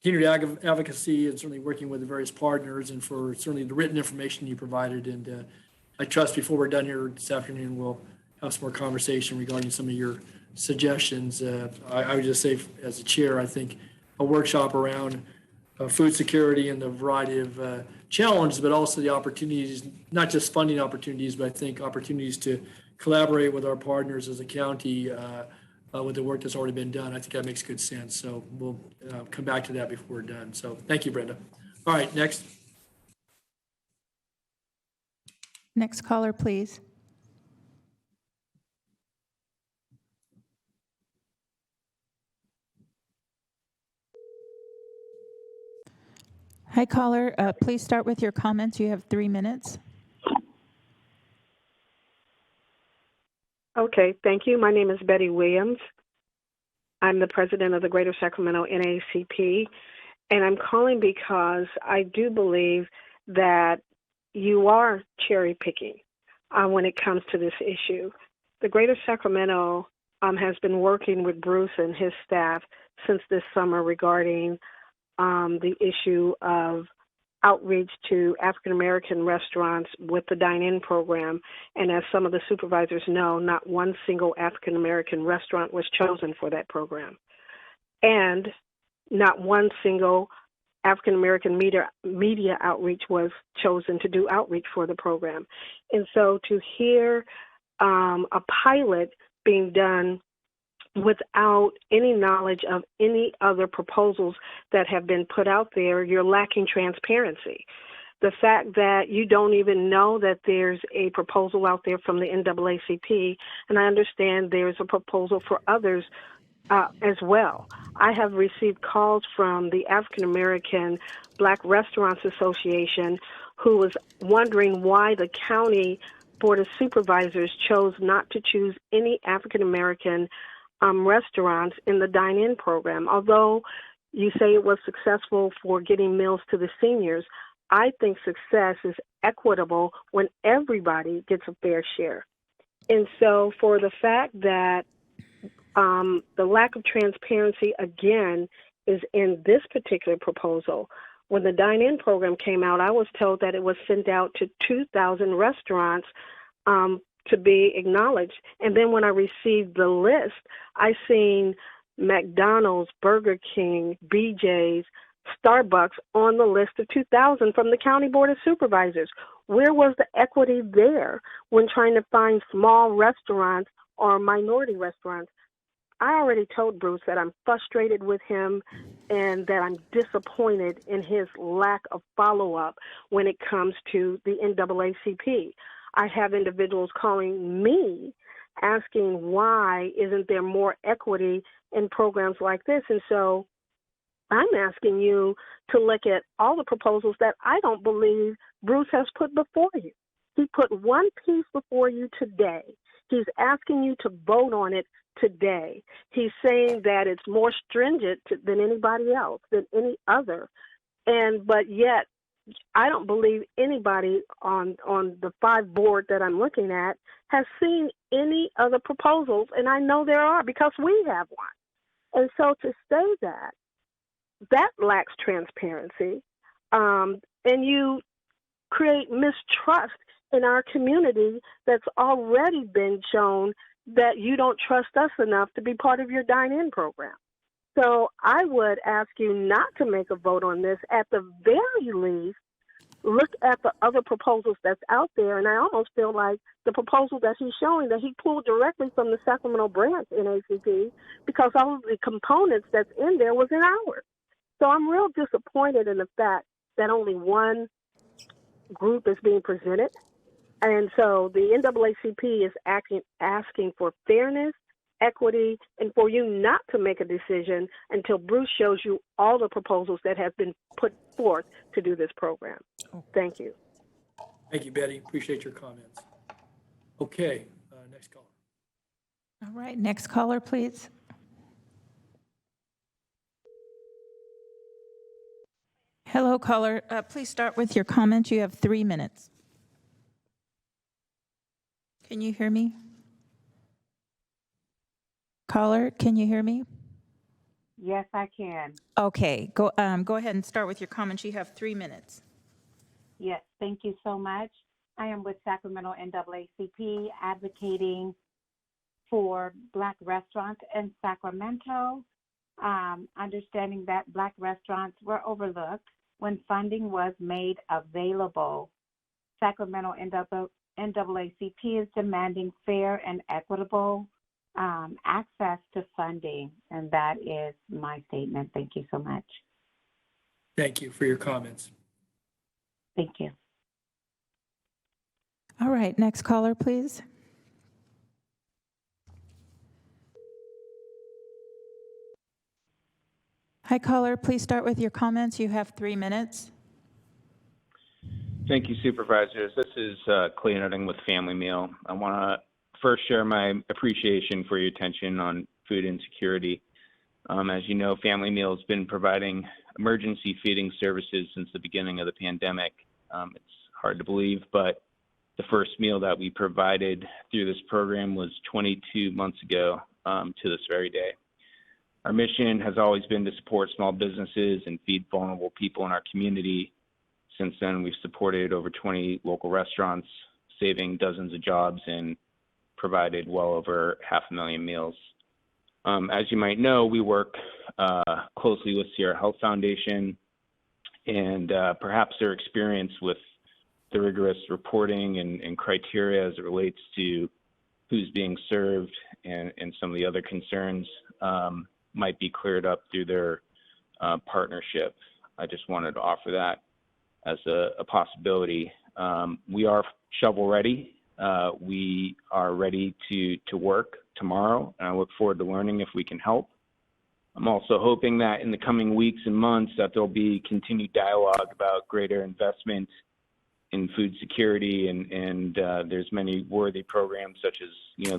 continued advocacy and certainly working with the various partners, and for certainly the written information you provided. And I trust before we're done here this afternoon, we'll have some more conversation regarding some of your suggestions. I would just say, as a chair, I think a workshop around food security and the variety of challenges, but also the opportunities, not just funding opportunities, but I think opportunities to collaborate with our partners as a county with the work that's already been done. I think that makes good sense. So we'll come back to that before we're done. So thank you, Brenda. All right, next. Next caller, please. Hi, caller. Please start with your comments. You have 3 minutes. Okay, thank you. My name is Betty Williams. I'm the president of the Greater Sacramento NAACP, and I'm calling because I do believe that you are cherry picking when it comes to this issue. The Greater Sacramento has been working with Bruce and his staff since this summer regarding the issue of outreach to African American restaurants with the dine-in program. And as some of the supervisors know, not one single African American restaurant was chosen for that program. And not one single African American media outreach was chosen to do outreach for the program. And so to hear a pilot being done without any knowledge of any other proposals that have been put out there, you're lacking transparency. The fact that you don't even know that there's a proposal out there from the NAACP, and I understand there's a proposal for others as well. I have received calls from the African American Black Restaurants Association, who was wondering why the county Board of Supervisors chose not to choose any African American restaurants in the dine-in program. Although you say it was successful for getting meals to the seniors, I think success is equitable when everybody gets a fair share. And so for the fact that the lack of transparency, again, is in this particular proposal. When the dine-in program came out, I was told that it was sent out to 2,000 restaurants to be acknowledged. And then when I received the list, I seen McDonald's, Burger King, BJ's, Starbucks on the list of 2,000 from the County Board of Supervisors. Where was the equity there when trying to find small restaurants or minority restaurants? I already told Bruce that I'm frustrated with him and that I'm disappointed in his lack of follow-up when it comes to the NAACP. I have individuals calling me asking why isn't there more equity in programs like this. And so I'm asking you to look at all the proposals that I don't believe Bruce has put before you. He put one piece before you today. He's asking you to vote on it today. He's saying that it's more stringent than anybody else, than any other. But yet, I don't believe anybody on the 5 board that I'm looking at has seen any other proposals, and I know there are because we have one. And so to say that lacks transparency, and you create mistrust in our community that's already been shown that you don't trust us enough to be part of your dine-in program. So I would ask you not to make a vote on this. At the very least, look at the other proposals that's out there, and I almost feel like the proposal that he's showing that he pulled directly from the Sacramento branch NAACP because all of the components that's in there was in ours. So I'm real disappointed in the fact that only one group is being presented. And so the NAACP is asking for fairness, equity, and for you not to make a decision until Bruce shows you all the proposals that have been put forth to do this program. Thank you. Thank you, Betty. Appreciate your comments. Okay, next caller. All right, next caller, please. Hello, caller. Please start with your comments. You have 3 minutes. Can you hear me? Caller, can you hear me? Yes, I can. Okay, go ahead and start with your comments. You have 3 minutes. Yes, thank you so much. I am with Sacramento NAACP advocating for Black restaurants in Sacramento, understanding that Black restaurants were overlooked when funding was made available. Sacramento NAACP is demanding fair and equitable access to funding, and that is my statement. Thank you so much. Thank you for your comments. Thank you. All right, next caller, please. Hi, caller. Please start with your comments. You have 3 minutes. Thank you, Supervisors. This is Clay Nutting with Family Meal. I want to first share my appreciation for your attention on food insecurity. As you know, Family Meal has been providing emergency feeding services since the beginning of the pandemic. It's hard to believe, but the first meal that we provided through this program was 22 months ago to this very day. Our mission has always been to support small businesses and feed vulnerable people in our community. Since then, we've supported over 20 local restaurants, saving dozens of jobs and provided well over 500,000 meals. As you might know, we work closely with Sierra Health Foundation, and perhaps their experience with the rigorous reporting and criteria as it relates to who's being served and some of the other concerns might be cleared up through their partnership. I just wanted to offer that as a possibility. We are shovel ready. We are ready to work tomorrow, and I look forward to learning if we can help. I'm also hoping that in the coming weeks and months that there'll be continued dialogue about greater investment in food security, and there's many worthy programs such as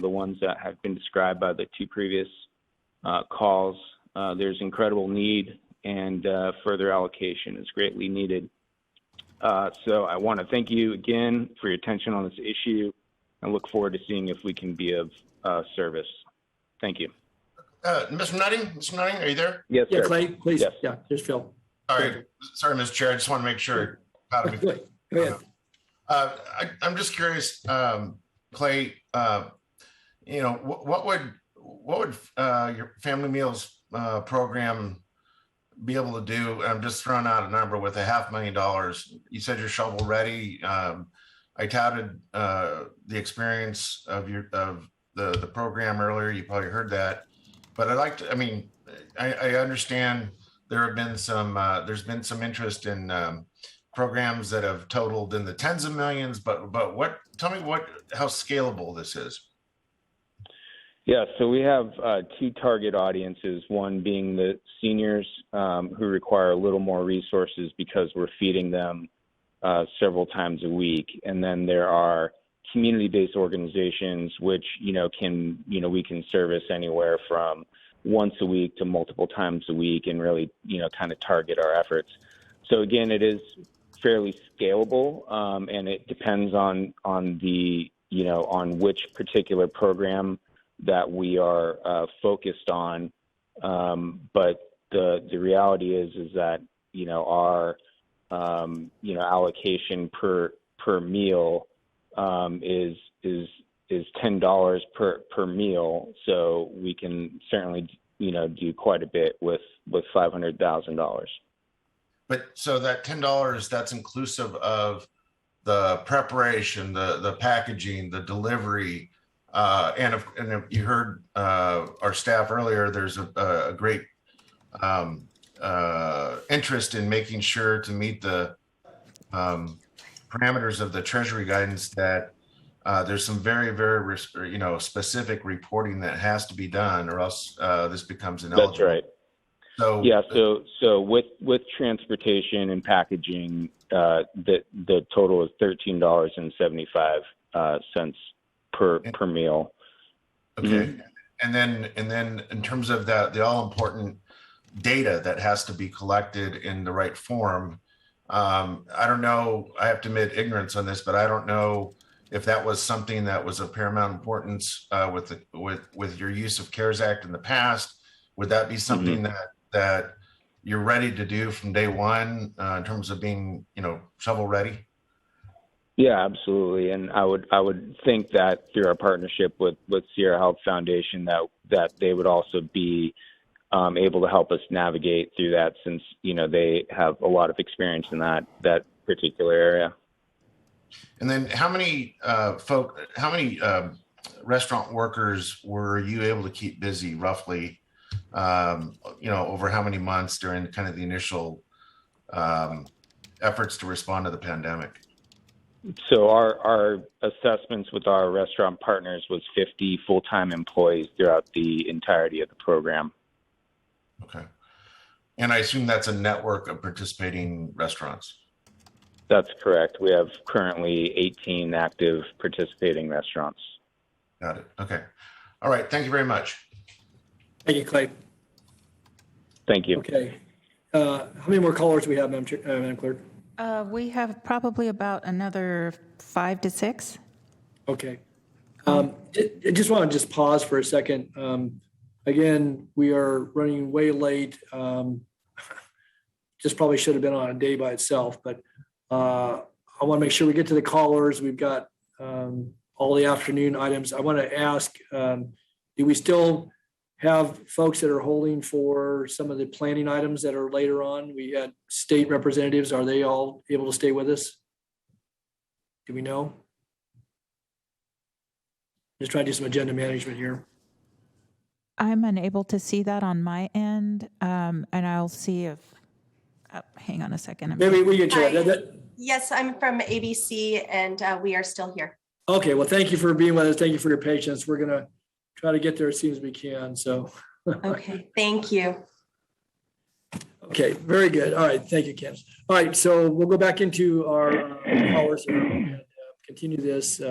the ones that have been described by the two previous calls. There's incredible need, and further allocation is greatly needed. So I want to thank you again for your attention on this issue. I look forward to seeing if we can be of service. Thank you. Mr. Nutting, are you there? Yes, Yeah, sir. Clay, please. Yes. Yeah, here's Phil. All right. Sorry, Mr. Chair. I just want to make sure. Go ahead. I'm just curious, Clay. What would your Family Meals program be able to do? I'm just throwing out a number with $500,000. You said you're shovel ready. I touted the experience of the program earlier. You probably heard that, but I understand there's been some interest in programs that have totaled in the tens of millions, but tell me how scalable this is. Yeah, so we have two target audiences, one being the seniors who require a little more resources because we're feeding them several times a week. And then there are community-based organizations which, we can service anywhere from once a week to multiple times a week and really, kind of target our efforts. So again, it is fairly scalable, and it depends on which particular program that we are focused on. But the reality is that, our, allocation per meal is $10 per meal. So we can certainly, do quite a bit with $500,000. But so that $10, that's inclusive of the preparation, the packaging, the delivery, and if you heard our staff earlier, there's a great interest in making sure to meet the parameters of the Treasury guidance that there's some very, very specific reporting that has to be done, or else this becomes ineligible. That's right. So yeah, so with transportation and packaging, the total is $13.75 per meal. Okay. Mm-hmm. And then in terms of that, the all important data that has to be collected in the right form. I don't know, I have to admit ignorance on this, but I don't know if that was something that was of paramount importance with your use of CARES Act in the past. Would that be something that you're ready to do from day one in terms of being, shovel ready? Yeah, absolutely. And I would think that through our partnership with Sierra Health Foundation that they would also be able to help us navigate through that, since they have a lot of experience in that particular area. And then how many restaurant workers were you able to keep busy roughly, over how many months during kind of the initial efforts to respond to the pandemic? So our assessments with our restaurant partners was 50 full-time employees throughout the entirety of the program. Okay. And I assume that's a network of participating restaurants. That's correct. We have currently 18 active participating restaurants. Got it. Okay. All right. Thank you very much. Thank you, Clay. Thank you. Okay. How many more callers do we have, Madam Clerk? We have probably about another 5 to 6. Okay. I just want to pause for a second. Again, we are running way late. Just probably should have been on a day by itself, but I want to make sure we get to the callers. We've got all the afternoon items. I want to ask, do we still have folks that are holding for some of the planning items that are later on? We had state representatives. Are they all able to stay with us? Do we know? Just trying to do some agenda management here. I'm unable to see that on my end, and I'll see if, hang on a second. Maybe we can chat. Yes, I'm from ABC, and we are still here. Okay, well, thank you for being with us. Thank you for your patience. We're going to try to get there as soon as we can. So Okay, thank you. Okay, very good. All right, thank you, Candace. All right, so we'll go back into our callers here and continue this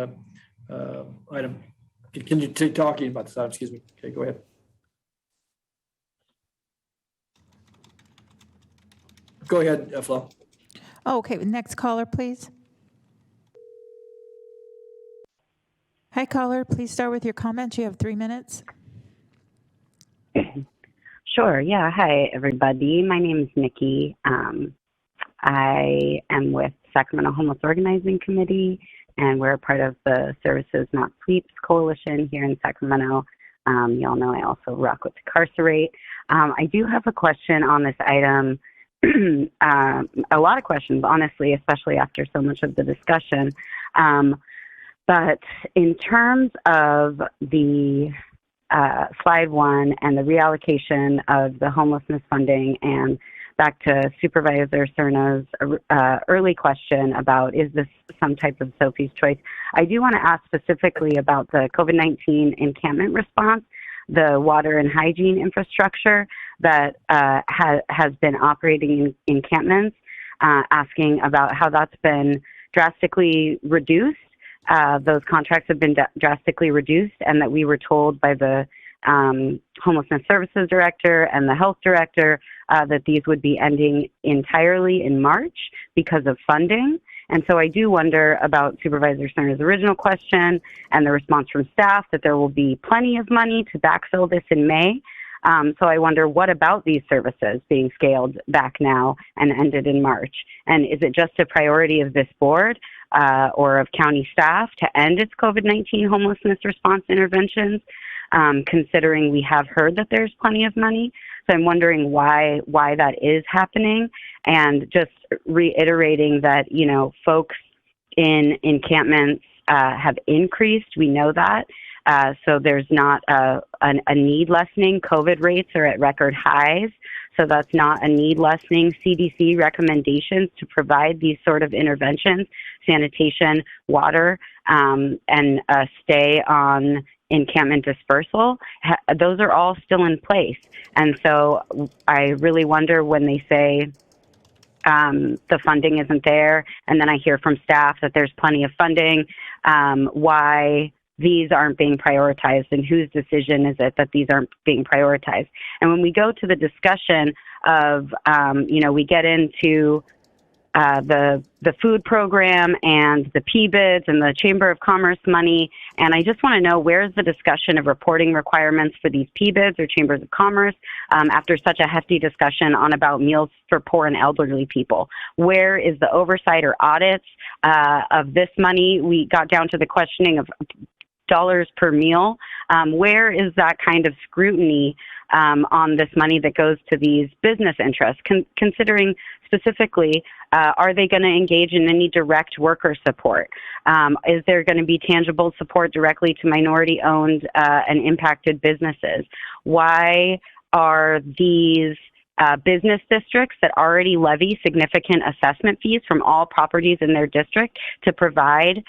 item. Continue talking about this item, excuse me. Okay, go ahead. Go ahead, Flo. Oh, okay, next caller, please. Hi, caller. Please start with your comments. You have 3 minutes. Sure. Yeah. Hi, everybody. My name is Nikki. I am with Sacramento Homeless Organizing Committee, and we're a part of the Services Not Sweeps Coalition here in Sacramento. Y'all know I also rock with Incarcerate. I do have a question on this item. A lot of questions, honestly, especially after so much of the discussion. But in terms of the slide 1 and the reallocation of the homelessness funding, and back to Supervisor Cerna's early question about, is this some type of Sophie's choice? I do want to ask specifically about the COVID-19 encampment response, the water and hygiene infrastructure that has been operating in encampments, asking about how that's been drastically reduced. Those contracts have been drastically reduced, and that we were told by the homelessness services director and the health director that these would be ending entirely in March because of funding. And so I do wonder about Supervisor Cerna's original question and the response from staff that there will be plenty of money to backfill this in May. So I wonder, what about these services being scaled back now and ended in March? And is it just a priority of this board or of county staff to end its COVID-19 homelessness response interventions, considering we have heard that there's plenty of money? So I'm wondering why that is happening, and just reiterating that, you know, folks in encampments have increased. We know that. So there's not a need lessening. COVID rates are at record highs. So that's not a need lessening. CDC recommendations to provide these sort of interventions, sanitation, water, and stay on encampment dispersal, those are all still in place. And so I really wonder when they say the funding isn't there, and then I hear from staff that there's plenty of funding, why these aren't being prioritized, and whose decision is it that these aren't being prioritized. And when we go to the discussion of, you know, we get into the food program and the PBIDs and the Chamber of Commerce money, and I just want to know, where's the discussion of reporting requirements for these PBIDs or Chambers of Commerce after such a hefty discussion on about meals for poor and elderly people? Where is the oversight or audits of this money? We got down to the questioning of dollars per meal. Where is that kind of scrutiny on this money that goes to these business interests, considering specifically, are they going to engage in any direct worker support? Is there going to be tangible support directly to minority-owned and impacted businesses? Why are these business districts that already levy significant assessment fees from all properties in their district to provide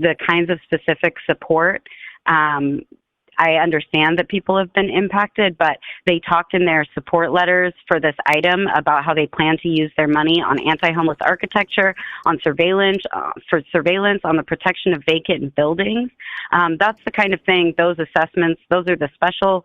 the kinds of specific support? I understand that people have been impacted, but they talked in their support letters for this item about how they plan to use their money on anti-homeless architecture, on surveillance, on the protection of vacant buildings. That's the kind of thing, those assessments, those are the special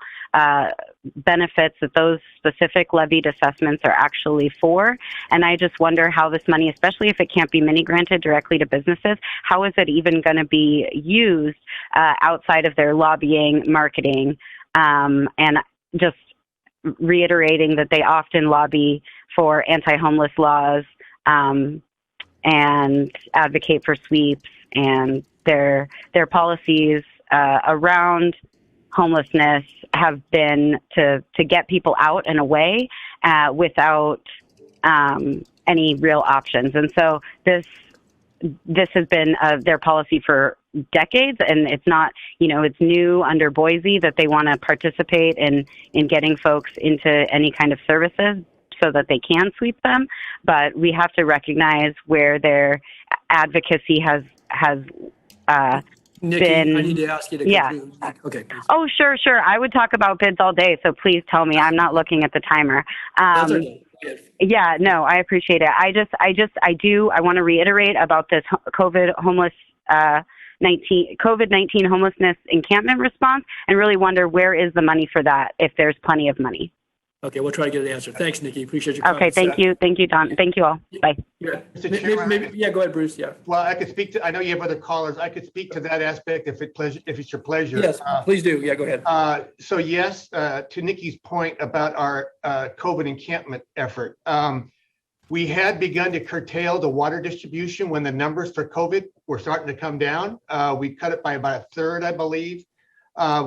benefits that those specific levied assessments are actually for. And I just wonder how this money, especially if it can't be mini granted directly to businesses, how is it even going to be used outside of their lobbying, marketing, and just reiterating that they often lobby for anti-homeless laws and advocate for sweeps, and their policies around homelessness have been to get people out and away without any real options. And so this has been their policy for decades, and it's not, you know, it's new under Boise that they want to participate in getting folks into any kind of services so that they can sweep them. But we have to recognize where their advocacy has Nikki, I been. need to ask you to Yeah. conclude. Okay. Please. Oh, sure. I would talk about bids all day, so please tell me. I'm not looking at the timer. That's okay. Yeah, no, I appreciate it. I want to reiterate about this COVID-19 homelessness encampment response, and really wonder where is the money for that, if there's plenty of money. Okay, we'll try to get an answer. Thanks, Nikki. Appreciate your Okay, comments. thank you, Don. Thank you all. Bye. Yeah. Mr. Chairman, Yeah, go ahead, Bruce. Yeah. well, I could speak to, I know you have other callers. I could speak to that aspect if it's your pleasure. Yes, please do. Yeah, go ahead. So yes, to Nikki's point about our COVID encampment effort, we had begun to curtail the water distribution when the numbers for COVID were starting to come down. We cut it by about a third, I believe.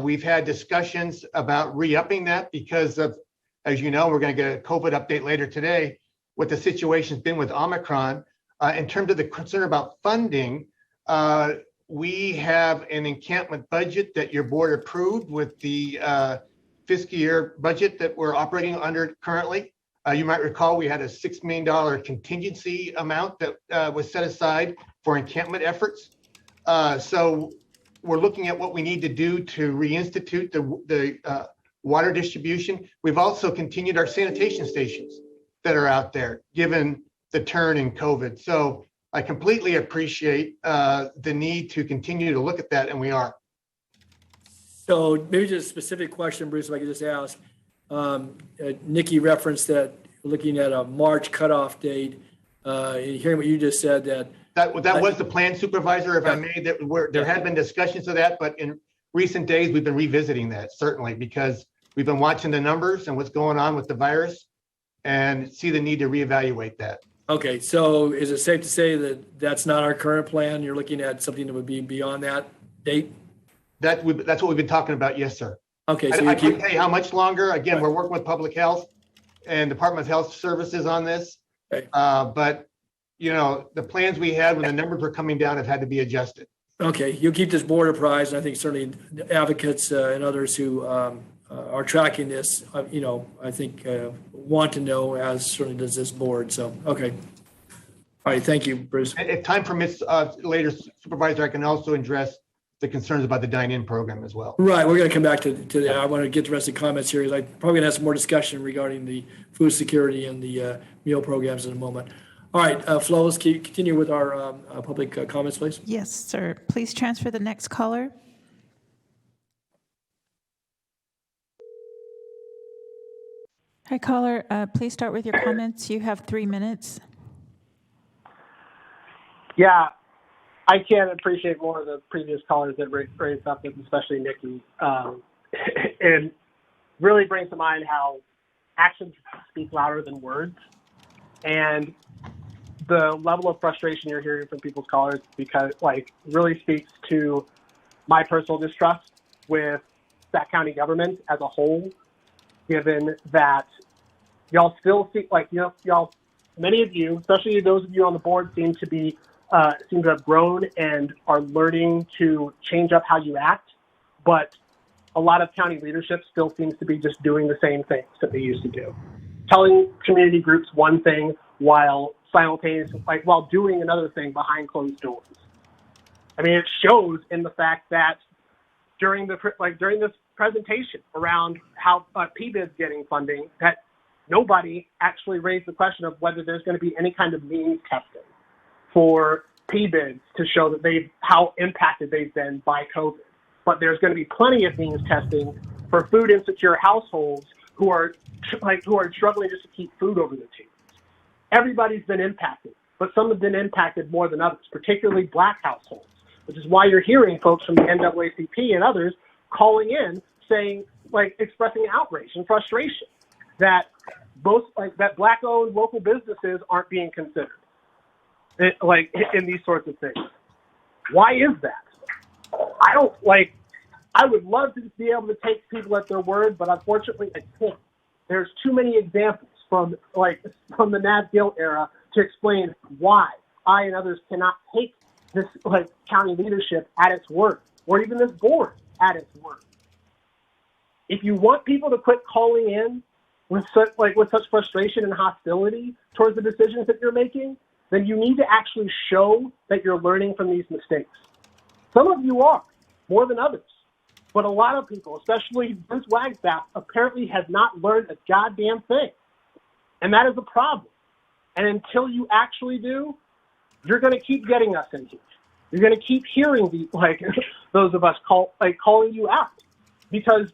We've had discussions about re-upping that because of, as you know, we're going to get a COVID update later today, what the situation's been with Omicron. In terms of the concern about funding, we have an encampment budget that your board approved with the fiscal year budget that we're operating under currently. You might recall we had a $6 million contingency amount that was set aside for encampment efforts. So we're looking at what we need to do to reinstitute the water distribution. We've also continued our sanitation stations that are out there, given the turn in COVID. So I completely appreciate the need to continue to look at that, and we are. So maybe just a specific question, Bruce, if I could just ask. Nikki referenced that looking at a March cutoff date, hearing what you just said, that was the plan, Supervisor, if I may, that there had been discussions of that, but in recent days, we've been revisiting that, certainly, because we've been watching the numbers and what's going on with the virus and see the need to reevaluate that. Okay, so is it safe to say that that's not our current plan? You're looking at something that would be beyond that date? That's what we've been talking about, yes, sir. Okay, so I can't tell you how much longer. Again, we're working with Public Health and Department of Health Services on this. Okay. But, you know, the plans we had when the numbers were coming down have had to be adjusted. Okay, you'll keep this board apprised. I think certainly advocates and others who are tracking this, I think want to know, as certainly does this board. So, okay. All right, thank you, Bruce. If time permits later, Supervisor, I can also address the concerns about the dine-in program as well. Right, we're going to come back to that. I want to get the rest of the comments here. I'm probably going to have some more discussion regarding the food security and the meal programs in a moment. All right, Flo, let's continue with our public comments, please. Yes, sir. Please transfer the next caller. Hi, caller. Please start with your comments. You have 3 minutes. Yeah, I can't appreciate more of the previous callers that raised up, especially Nikki. And really brings to mind how actions speak louder than words. And the level of frustration you're hearing from people's callers, because really speaks to my personal distrust with Sac County government as a whole, given that y'all still see, many of you, especially those of you on the board, seem to have grown and are learning to change up how you act. But a lot of county leadership still seems to be just doing the same things that they used to do. Telling community groups one thing while simultaneously, while doing another thing behind closed doors. I mean, it shows in the fact that during this presentation around how PBID's getting funding, that nobody actually raised the question of whether there's going to be any kind of means testing for PBIDs to show that how impacted they've been by COVID. But there's going to be plenty of means testing for food insecure households who are struggling just to keep food over their tables. Everybody's been impacted, but some have been impacted more than others, particularly Black households, which is why you're hearing folks from the NAACP and others calling in saying, expressing outrage and frustration that that Black-owned local businesses aren't being considered, in these sorts of things. Why is that? I would love to be able to take people at their word, but unfortunately I can't. There's too many examples from the Nav Gill era to explain why I and others cannot take this county leadership at its word, or even this board at its word. If you want people to quit calling in with such frustration and hostility towards the decisions that you're making, then you need to actually show that you're learning from these mistakes. Some of you are, more than others. But a lot of people, especially Bruce Wagstaff, apparently has not learned a goddamn thing. And that is a problem. And until you actually do, you're going to keep getting us in here. You're going to keep hearing those of us calling you out, because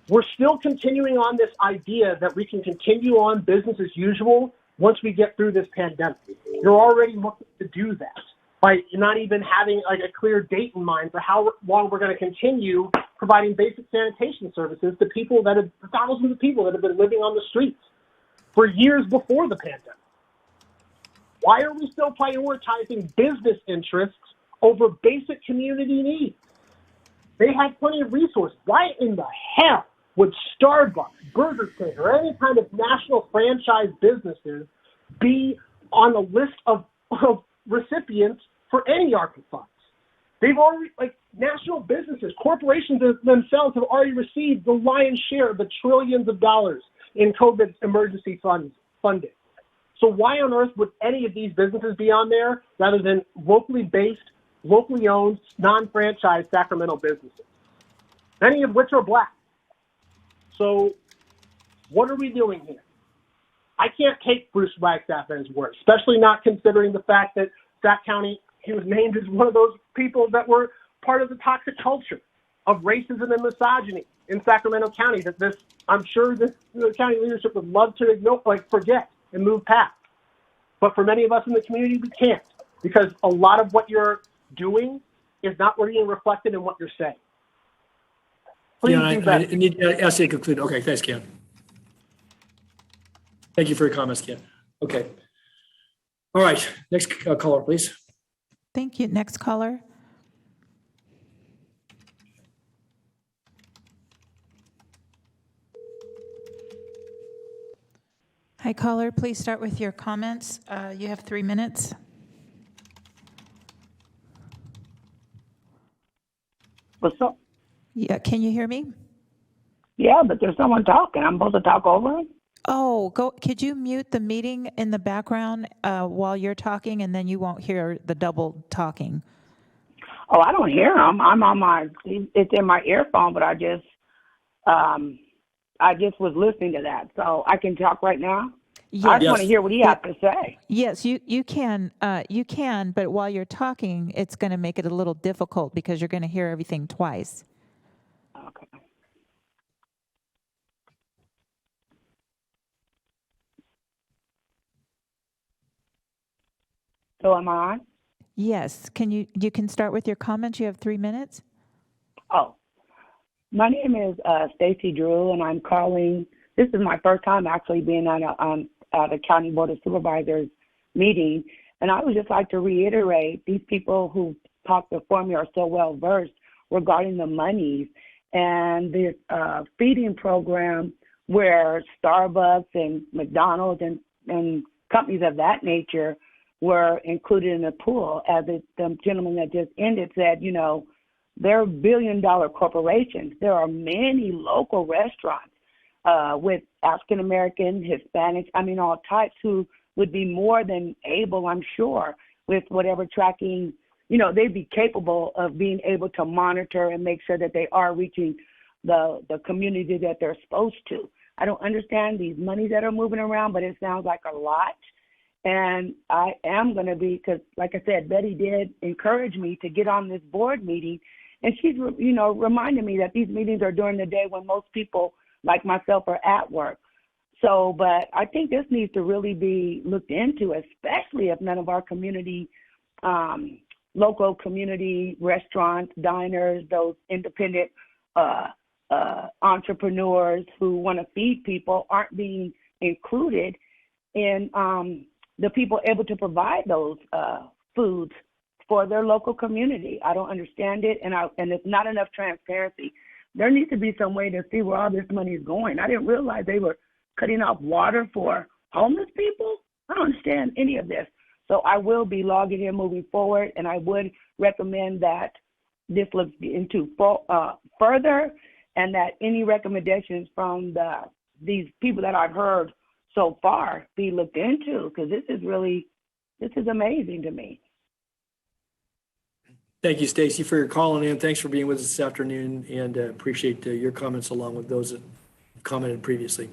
we're still continuing on this idea that we can continue on business as usual once we get through this pandemic. You're already looking to do that by not even having a clear date in mind for how long we're going to continue providing basic sanitation services to people thousands of people that have been living on the streets for years before the pandemic. Why are we still prioritizing business interests over basic community needs? They have plenty of resources. Why in the hell would Starbucks, Burger King, or any kind of national franchise businesses be on the list of recipients for any ARPA funds? They've already, national businesses, corporations themselves have already received the lion's share of the trillions of dollars in COVID emergency funding. So why on earth would any of these businesses be on there rather than locally based, locally owned, non-franchised Sacramento businesses, many of which are black? So what are we doing here? I can't take Bruce Wagstaff at his word, especially not considering the fact that Sac County, he was named as one of those people that were part of the toxic culture of racism and misogyny in Sacramento County that I'm sure the county leadership would love to ignore, forget and move past. But for many of us in the community, we can't, because a lot of what you're doing is not being reflected in what you're saying. Please Yeah, do better. I need to ask you to conclude. Okay, thanks, Ken. Thank you for your comments, Ken. Okay. All right, next caller, please. Thank you. Next caller. Hi, caller. Please start with your comments. You have 3 minutes. What's up? Yeah, can you hear me? Yeah, but there's someone talking. I'm supposed to talk over him? Oh, could you mute the meeting in the background while you're talking, and then you won't hear the double talking? Oh, I don't hear him. I'm on it's in my earphone, but I just was listening to that. So I can talk right now? Yes. I just want to hear what he has to say. Yes, you can, but while you're talking, it's going to make it a little difficult because you're going to hear everything twice. Okay. So am I on? Yes. You can start with your comments. You have 3 minutes. Oh, my name is Stacy Drew, and I'm calling. This is my first time actually being at a County Board of Supervisors meeting, and I would just like to reiterate, these people who talked before me are so well versed regarding the monies and the feeding program where Starbucks and McDonald's and companies of that nature were included in the pool. As the gentleman that just ended said, they're billion-dollar corporations. There are many local restaurants with African-American, Hispanics, all types who would be more than able, I'm sure, with whatever tracking, they'd be capable of being able to monitor and make sure that they are reaching the community that they're supposed to. I don't understand these monies that are moving around, but it sounds like a lot. And I am going to be, because like I said, Betty did encourage me to get on this board meeting. And she's, reminded me that these meetings are during the day when most people like myself are at work. So, but I think this needs to really be looked into, especially if none of our community, local community restaurants, diners, those independent entrepreneurs who want to feed people aren't being included in the people able to provide those foods for their local community. I don't understand it, and it's not enough transparency. There needs to be some way to see where all this money is going. I didn't realize they were cutting off water for homeless people. I don't understand any of this. So I will be logging in moving forward, and I would recommend that this looks into further, and that any recommendations from these people that I've heard so far be looked into, because this is amazing to me. Thank you, Stacy, for your calling in. Thanks for being with us this afternoon, and appreciate your comments along with those that commented previously.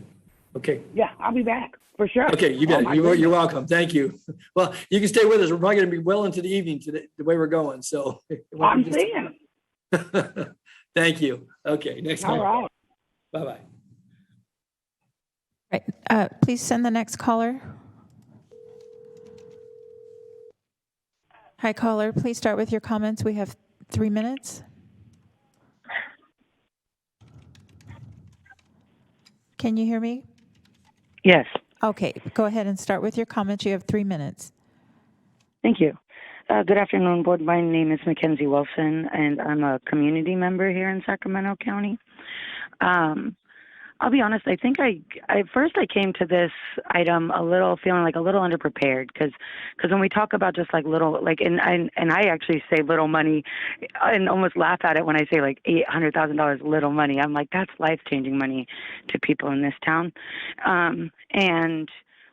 Okay. Yeah, I'll be back for sure. Okay, you got Oh, it. You're welcome. Thank you. Well, you can stay with us. We're probably going to be well into the evening today, the way we're going. So I'm seeing. Thank you. Okay, next All time. right. Bye-bye. Right. Please send the next caller. Hi, caller. Please start with your comments. We have 3 minutes. Can you hear me? Yes. Okay. Go ahead and start with your comments. You have 3 minutes. Thank you. Good afternoon, board. My name is Mackenzie Wilson, and I'm a community member here in Sacramento County. I'll be honest. I think I first came to this item feeling like a little underprepared because when we talk about just like little and I actually say little money and almost laugh at it when I say like $800,000 little money. I'm like, that's life-changing money to people in this town, and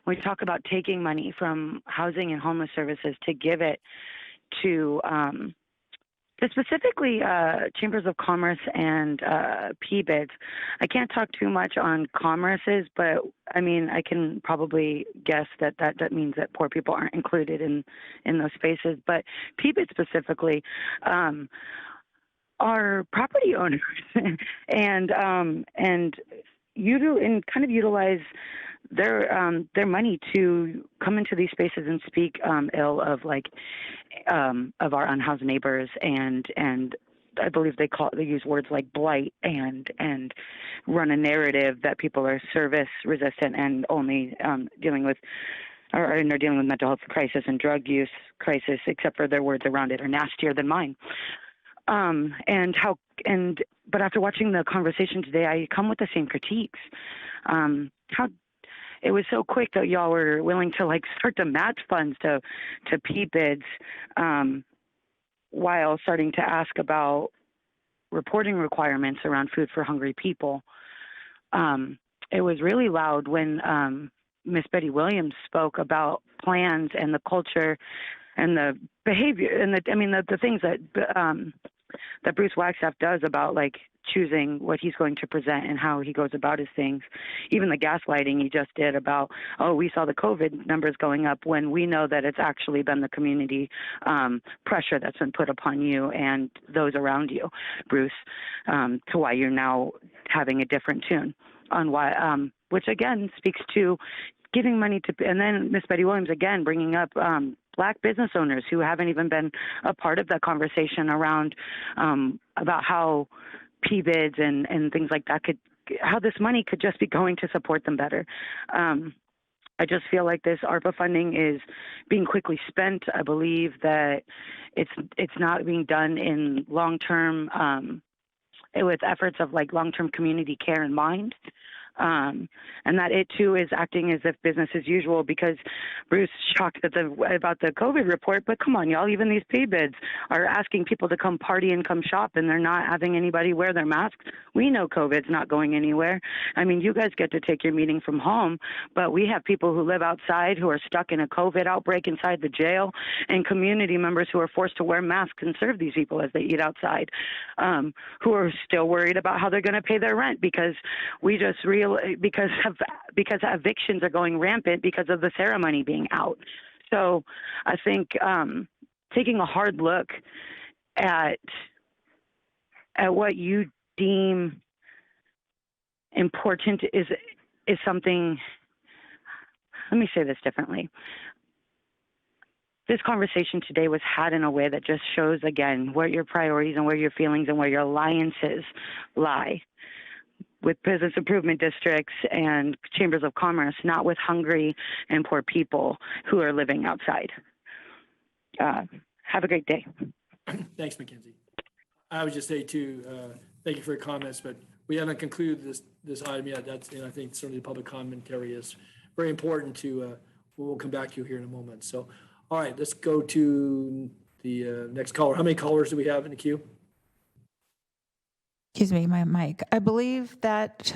we talk about taking money from housing and homeless services to give it to specifically chambers of commerce and PBIDs. I can't talk too much on commerces, but I mean, I can probably guess that means that poor people aren't included in those spaces. But PBID specifically are property owners and kind of utilize their money to come into these spaces and speak ill of of our unhoused neighbors and I believe they use words like blight and run a narrative that people are service resistant and only dealing with mental health crisis and drug use crisis, except for their words around it are nastier than mine. But after watching the conversation today, I come with the same critiques. How it was so quick that y'all were willing to start to match funds to PBIDs while starting to ask about reporting requirements around food for hungry people. It was really loud when Miss Betty Williams spoke about plans and the culture and the behavior and the things that Bruce Wagstaff does about choosing what he's going to present and how he goes about his things. Even the gaslighting he just did about, we saw the COVID numbers going up when we know that it's actually been the community pressure that's been put upon you and those around you, Bruce, to why you're now having a different tune on why, which again speaks to giving money to, and then Miss Betty Williams again bringing up Black business owners who haven't even been a part of that conversation around about how PBIDs and things like that how this money could just be going to support them better. I just feel like this ARPA funding is being quickly spent. I believe that it's not being done in long-term with efforts of long-term community care in mind. And that it too is acting as if business as usual because Bruce shocked about the COVID report, but come on, y'all, even these PBIDs are asking people to come party and come shop and they're not having anybody wear their masks. We know COVID's not going anywhere. I mean, you guys get to take your meeting from home, but we have people who live outside who are stuck in a COVID outbreak inside the jail and community members who are forced to wear masks and serve these people as they eat outside, who are still worried about how they're going to pay their rent because because evictions are going rampant because of the ceremony being out. So I think taking a hard look at what you deem important is something. Let me say this differently. This conversation today was had in a way that just shows again where your priorities and where your feelings and where your alliances lie. With business improvement districts and chambers of commerce, not with hungry and poor people who are living outside. Have a great day. Thanks, Mackenzie. I would just say too, thank you for your comments, but we haven't concluded this item yet. And I think certainly the public commentary is very important to, we'll come back to you here in a moment. So, all right, let's go to the next caller. How many callers do we have in the queue? Excuse me, my mic. I believe that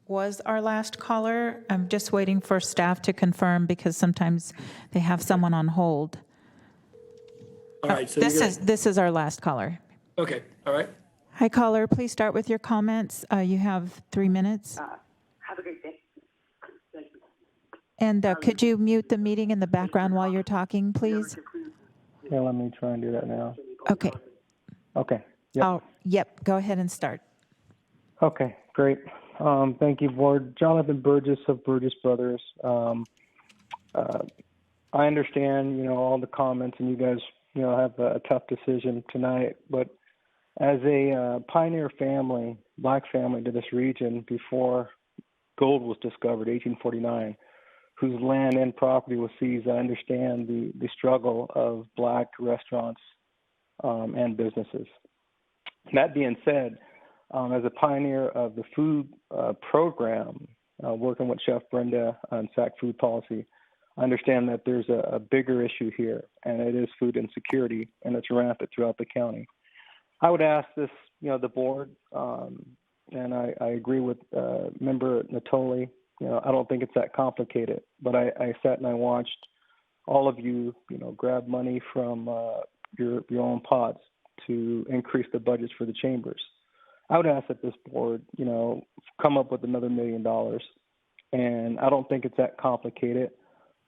was our last caller. I'm just waiting for staff to confirm because sometimes they have someone on hold. All right. So This is our last caller. okay. All right. Hi, caller. Please start with your comments. You have 3 minutes. Have a great day. Thank you. And could you mute the meeting in the background while you're talking, please? Yeah, let me try and do that now. Okay. Okay. Yep. Oh, yep. Go ahead and start. Okay, great. Thank you, Board. Jonathan Burgess of Burgess Brothers. I understand, all the comments, and you guys, have a tough decision tonight. But as a pioneer family, Black family to this region before gold was discovered, 1849, whose land and property was seized, I understand the struggle of Black restaurants and businesses. That being said, as a pioneer of the food program, working with Chef Brenda on SAC food policy, I understand that there's a bigger issue here, and it is food insecurity, and it's rampant throughout the county. I would ask this, the board, and I agree with Member Natoli. I don't think it's that complicated, but I sat and I watched all of you, grab money from your own pots to increase the budgets for the chambers. I would ask that this board, come up with another $1 million, and I don't think it's that complicated.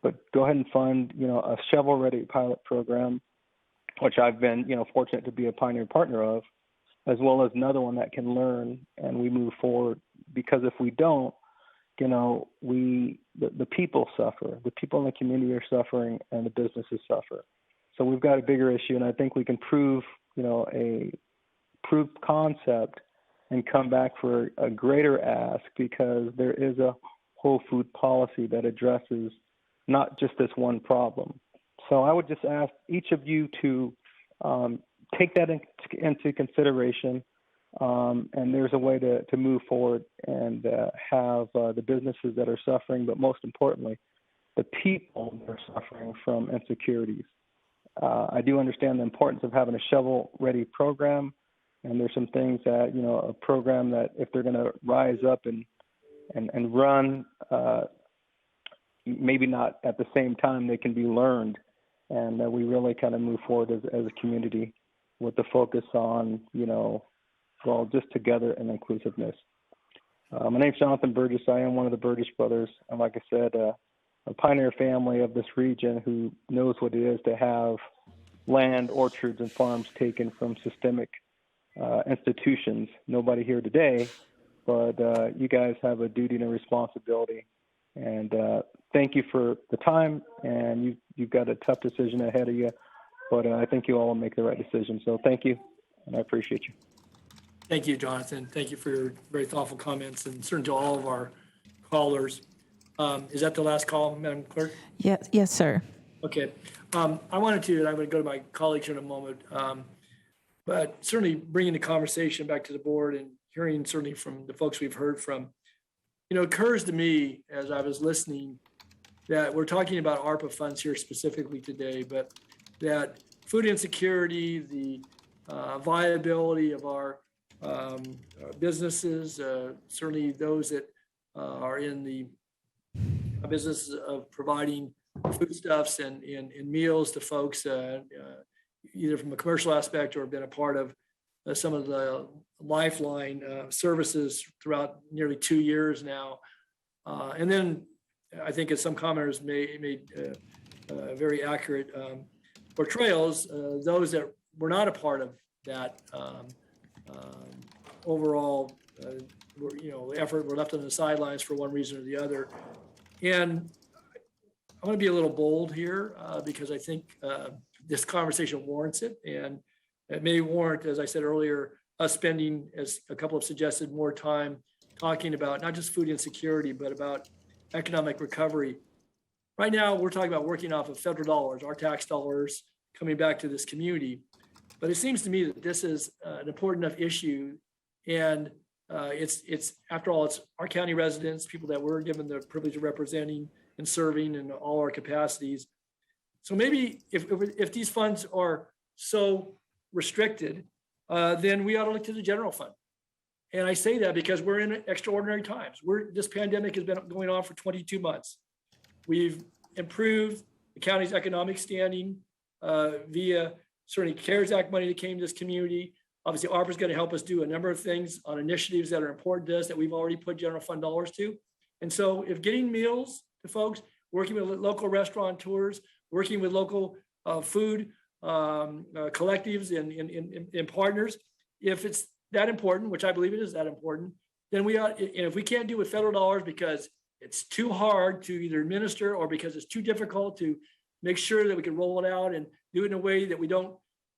But go ahead and fund, a shovel-ready pilot program, which I've been, fortunate to be a pioneer partner of, as well as another one that can learn and we move forward. Because if we don't, the people suffer. The people in the community are suffering, and the businesses suffer. So we've got a bigger issue, and I think we can prove, a proof concept and come back for a greater ask, because there is a whole food policy that addresses not just this one problem. So I would just ask each of you to take that into consideration, and there's a way to move forward and have the businesses that are suffering, but most importantly, the people that are suffering from insecurities. I do understand the importance of having a shovel-ready program, and there's some things that, a program that if they're going to rise up and run, maybe not at the same time, they can be learned, and that we really kind of move forward as a community with the focus on, just together and inclusiveness. My name's Jonathan Burgess. I am one of the Burgess brothers, and like I said, a pioneer family of this region who knows what it is to have land, orchards, and farms taken from systemic institutions. Nobody here today, but you guys have a duty and a responsibility. And thank you for the time, and you've got a tough decision ahead of you, but I think you all will make the right decision. So thank you, and I appreciate you. Thank you, Jonathan. Thank you for your very thoughtful comments, and certainly to all of our callers. Is that the last call, Madam Clerk? Yes, sir. Okay. I wanted to, and I'm going to go to my colleagues in a moment, but certainly bringing the conversation back to the board and hearing certainly from the folks we've heard from, it occurs to me as I was listening that we're talking about ARPA funds here specifically today, but that food insecurity, the viability of our businesses, certainly those that are in the business of providing foodstuffs and meals to folks, either from a commercial aspect or been a part of some of the Lifeline services throughout nearly 2 years now. And then I think as some commenters made very accurate portrayals, those that were not a part of that overall effort were left on the sidelines for one reason or the other. And I want to be a little bold here because I think this conversation warrants it. And it may warrant, as I said earlier, us spending, as a couple have suggested, more time talking about not just food insecurity, but about economic recovery. Right now, we're talking about working off of federal dollars, our tax dollars coming back to this community. But it seems to me that this is an important enough issue. And it's after all, it's our county residents, people that we're given the privilege of representing and serving in all our capacities. So maybe if these funds are so restricted, then we ought to look to the general fund. And I say that because we're in extraordinary times. This pandemic has been going on for 22 months. We've improved the county's economic standing via certainly CARES Act money that came to this community. Obviously, ARPA is going to help us do a number of things on initiatives that are important to us that we've already put general fund dollars to. And so if getting meals to folks, working with local restaurateurs, working with local food collectives and partners, if it's that important, which I believe it is that important, then we ought, and if we can't do it with federal dollars because it's too hard to either administer or because it's too difficult to make sure that we can roll it out and do it in a way that we don't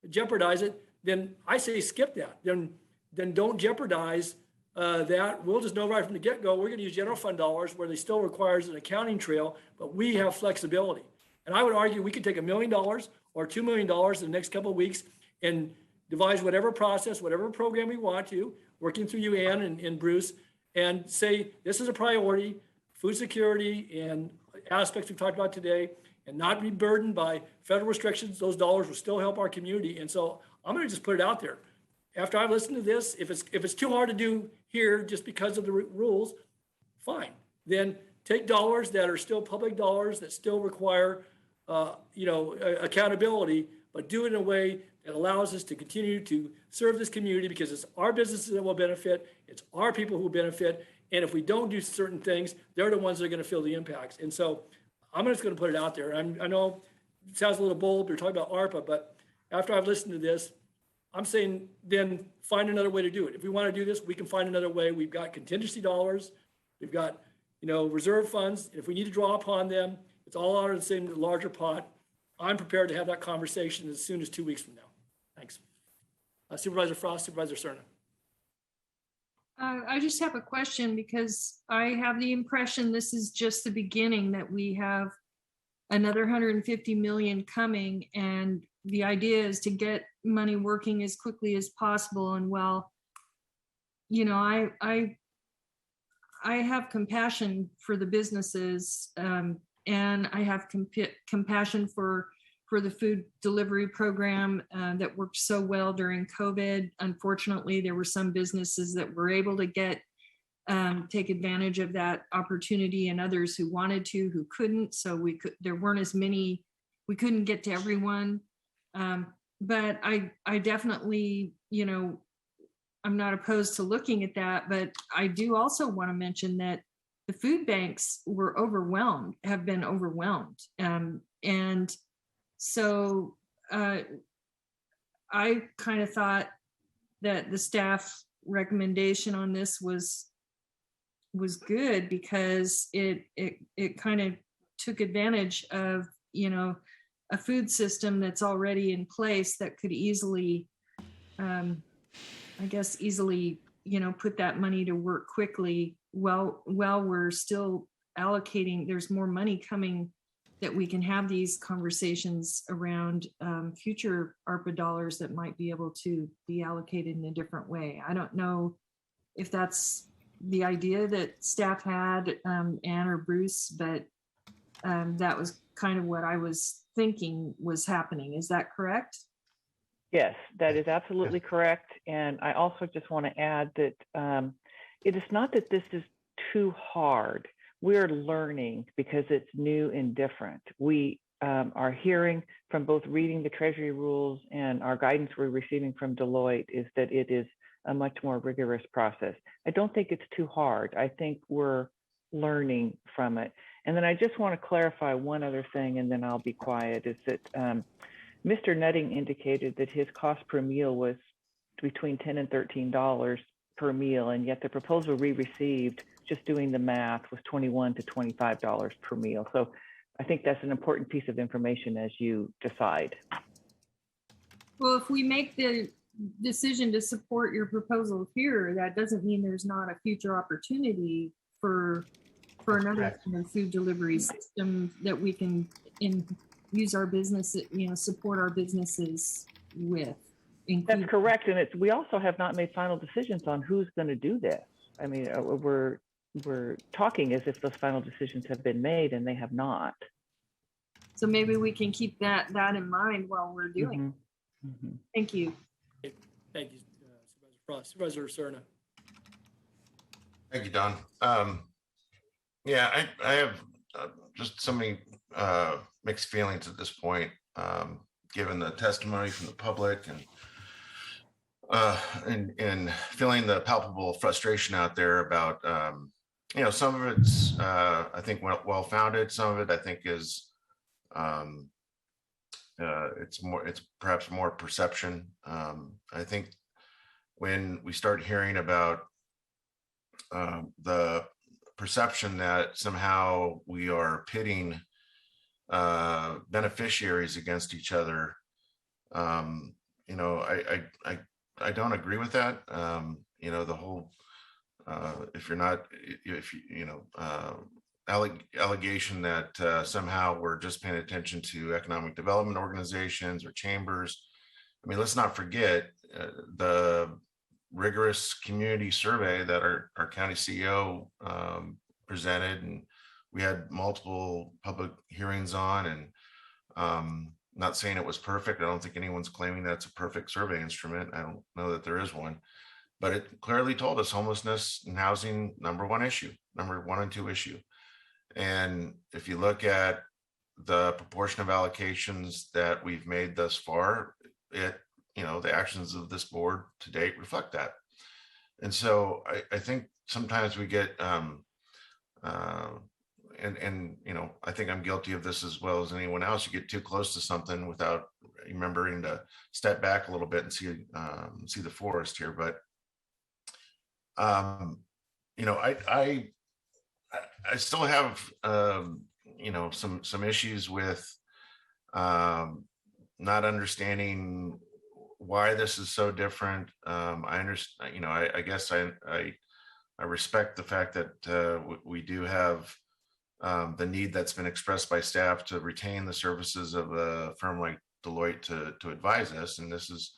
jeopardize it, then I say skip that. Then don't jeopardize that. We'll just know right from the get-go, we're going to use general fund dollars where they still requires an accounting trail, but we have flexibility. And I would argue we could take $1 million or $2 million in the next couple of weeks and devise whatever process, whatever program we want to, working through you, Ann and Bruce, and say, this is a priority, food security and aspects we've talked about today, and not be burdened by federal restrictions. Those dollars will still help our community. And so I'm going to just put it out there. After I've listened to this, if it's too hard to do here just because of the rules, fine. Then take dollars that are still public dollars that still require, accountability, but do it in a way that allows us to continue to serve this community because it's our businesses that will benefit. It's our people who benefit. And if we don't do certain things, they're the ones that are going to feel the impacts. And so I'm just going to put it out there. I know it sounds a little bold. We're talking about ARPA, but after I've listened to this, I'm saying then find another way to do it. If we want to do this, we can find another way. We've got contingency dollars. We've got, reserve funds. If we need to draw upon them, it's all out of the same larger pot. I'm prepared to have that conversation as soon as 2 weeks from now. Thanks. Supervisor Frost, Supervisor Cerna. I just have a question because I have the impression this is just the beginning, that we have another 150 million coming, and the idea is to get money working as quickly as possible. And I have compassion for the businesses, and I have compassion for the food delivery program that worked so well during COVID. Unfortunately, there were some businesses that were able to take advantage of that opportunity, and others who wanted to, who couldn't. So there weren't as many, we couldn't get to everyone. But I definitely, I'm not opposed to looking at that, but I do also want to mention that the food banks were overwhelmed, have been overwhelmed. And so I kind of thought that the staff recommendation on this was good because it kind of took advantage of, a food system that's already in place that could easily, put that money to work quickly while we're still allocating. There's more money coming that we can have these conversations around future ARPA dollars that might be able to be allocated in a different way. I don't know if that's the idea that staff had, Ann or Bruce, but that was kind of what I was thinking was happening. Is that correct? Yes, that is absolutely correct. And I also just want to add that it is not that this is too hard. We're learning because it's new and different. We are hearing from both reading the Treasury rules and our guidance we're receiving from Deloitte is that it is a much more rigorous process. I don't think it's too hard. I think we're learning from it. And then I just want to clarify one other thing, and then I'll be quiet, is that Mr. Nutting indicated that his cost per meal was between $10 and $13 per meal, and yet the proposal we received, just doing the math, was $21 to $25 per meal. So I think that's an important piece of information as you decide. Well, if we make the decision to support your proposal here, that doesn't mean there's not a future opportunity for another kind of food delivery system that we can use our business, support our businesses with. That's correct, and we also have not made final decisions on who's going to do this. I mean, we're talking as if those final decisions have been made, and they have not. So maybe we can keep that in mind while we're doing it. Mm-hmm. Thank you. Thank you, Supervisor Frost. Supervisor Cerna. Thank you, Don. Yeah, I have just so many mixed feelings at this point. given the testimony from the public and feeling the palpable frustration out there about, some of it's, I think, well-founded. Some of it, I think, is it's perhaps more perception. I think when we start hearing about the perception that somehow we are pitting beneficiaries against each other, I don't agree with that. The whole allegation that somehow we're just paying attention to economic development organizations or chambers. I mean, let's not forget the rigorous community survey that our county CEO presented, and we had multiple public hearings on, and not saying it was perfect. I don't think anyone's claiming that's a perfect survey instrument. I don't know that there is one, but it clearly told us homelessness and housing, number one and two issue. And if you look at the proportion of allocations that we've made thus far, the actions of this board to date reflect that. And so I think sometimes we get, I think I'm guilty of this as well as anyone else. You get too close to something without remembering to step back a little bit and see the forest here. But I still have some issues with not understanding why this is so different. I understand, I guess I respect the fact that we do have the need that's been expressed by staff to retain the services of a firm like Deloitte to advise us. And this is,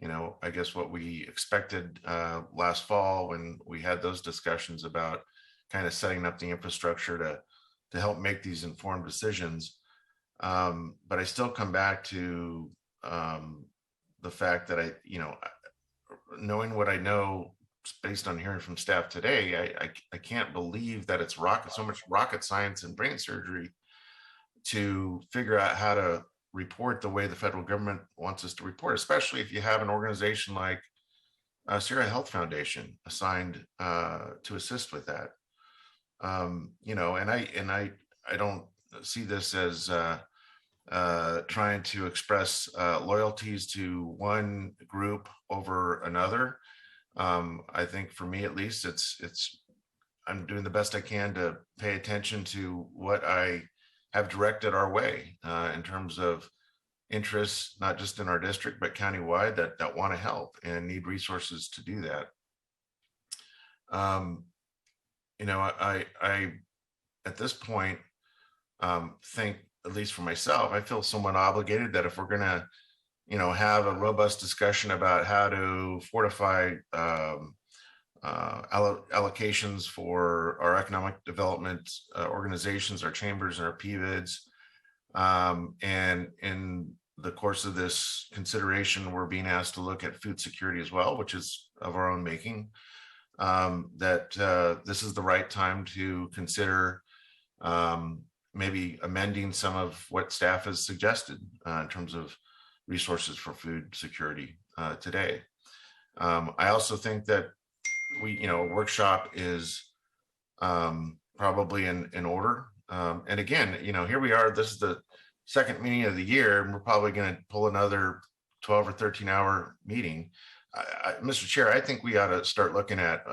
I guess what we expected last fall when we had those discussions about kind of setting up the infrastructure to help make these informed decisions. But I still come back to the fact that knowing what I know based on hearing from staff today, I can't believe that it's so much rocket science and brain surgery to figure out how to report the way the federal government wants us to report, especially if you have an organization like Sierra Health Foundation assigned to assist with that. And I don't see this as trying to express loyalties to one group over another. I think for me, at least, I'm doing the best I can to pay attention to what I have directed our way in terms of interests, not just in our district, but countywide that want to help and need resources to do that. I at this point think, at least for myself, I feel somewhat obligated that if we're going to have a robust discussion about how to fortify allocations for our economic development organizations, our chambers, and our PVIDs. And in the course of this consideration, we're being asked to look at food security as well, which is of our own making. That this is the right time to consider maybe amending some of what staff has suggested in terms of resources for food security today. I also think that a workshop is probably in order. And again, here we are, this is the second meeting of the year, and we're probably going to pull another 12 or 13-hour meeting. Mr. Chair, I think we ought to start looking at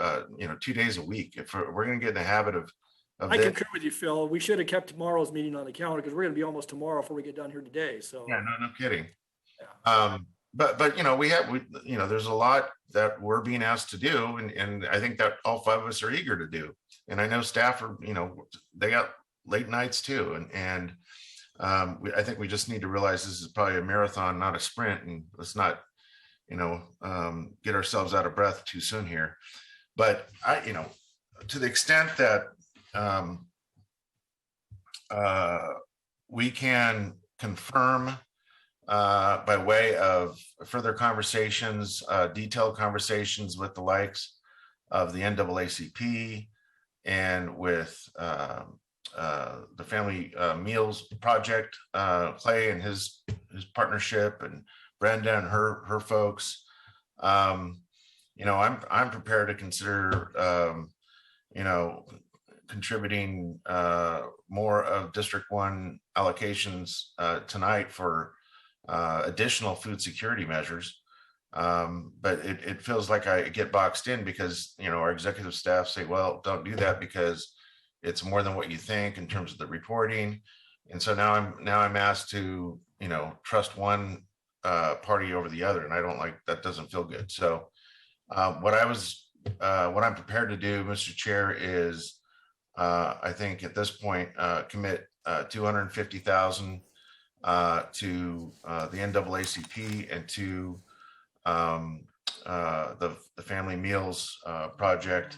2 days a week. If we're going to get in the habit of I concur with you, Phil. We should have kept tomorrow's meeting on the calendar because we're going to be almost tomorrow before we get done here today. So yeah, no kidding. But there's a lot that we're being asked to do, and I think that all five of us are eager to do. And I know staff are, they got late nights too, and I think we just need to realize this is probably a marathon, not a sprint, and let's not get ourselves out of breath too soon here. But to the extent that we can confirm by way of further conversations, detailed conversations with the likes of the NAACP and with the Family Meals Project, Clay and his his partnership, and Brenda and her folks. I'm prepared to consider, contributing more of District 1 allocations tonight for additional food security measures. But it feels like I get boxed in because, our executive staff say, well, don't do that because it's more than what you think in terms of the reporting. And so now I'm asked to, trust one party over the other. And I don't like, that doesn't feel good. So what I'm prepared to do, Mr. Chair, is I think at this point, commit $250,000 to the NAACP and to the Family Meals Project,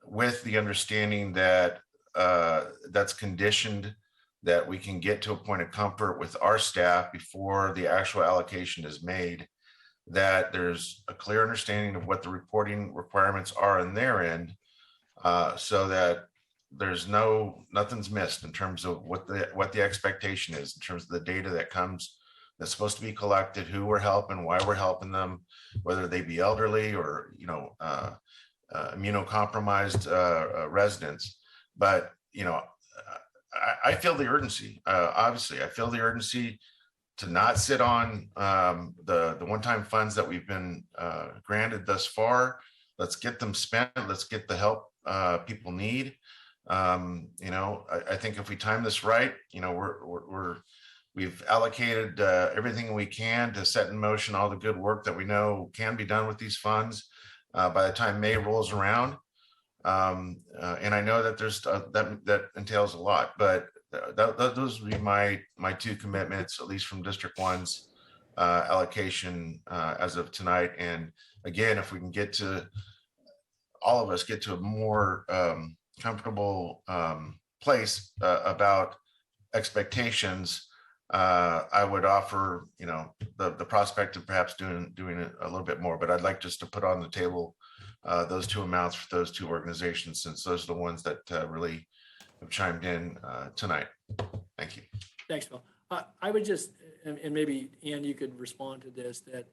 with the understanding that that's conditioned that we can get to a point of comfort with our staff before the actual allocation is made, that there's a clear understanding of what the reporting requirements are on their end, so that there's nothing's missed in terms of what the expectation is in terms of the data that's supposed to be collected, who we're helping, why we're helping them, whether they be elderly or immunocompromised residents. But I feel the urgency. Obviously, I feel the urgency to not sit on the one-time funds that we've been granted thus far. Let's get them spent. Let's get the help people need. I think if we time this right, we've allocated everything we can to set in motion all the good work that we know can be done with these funds by the time May rolls around. And I know that there's that entails a lot, but those would be my two commitments, at least from District 1's allocation as of tonight. And again, if we can all of us get to a more comfortable place about expectations, I would offer, the prospect of perhaps doing it a little bit more. But I'd like just to put on the table those two amounts for those two organizations, since those are the ones that really have chimed in tonight. Thank you. Thanks, Bill. I would just, and maybe Ann, you could respond to this, that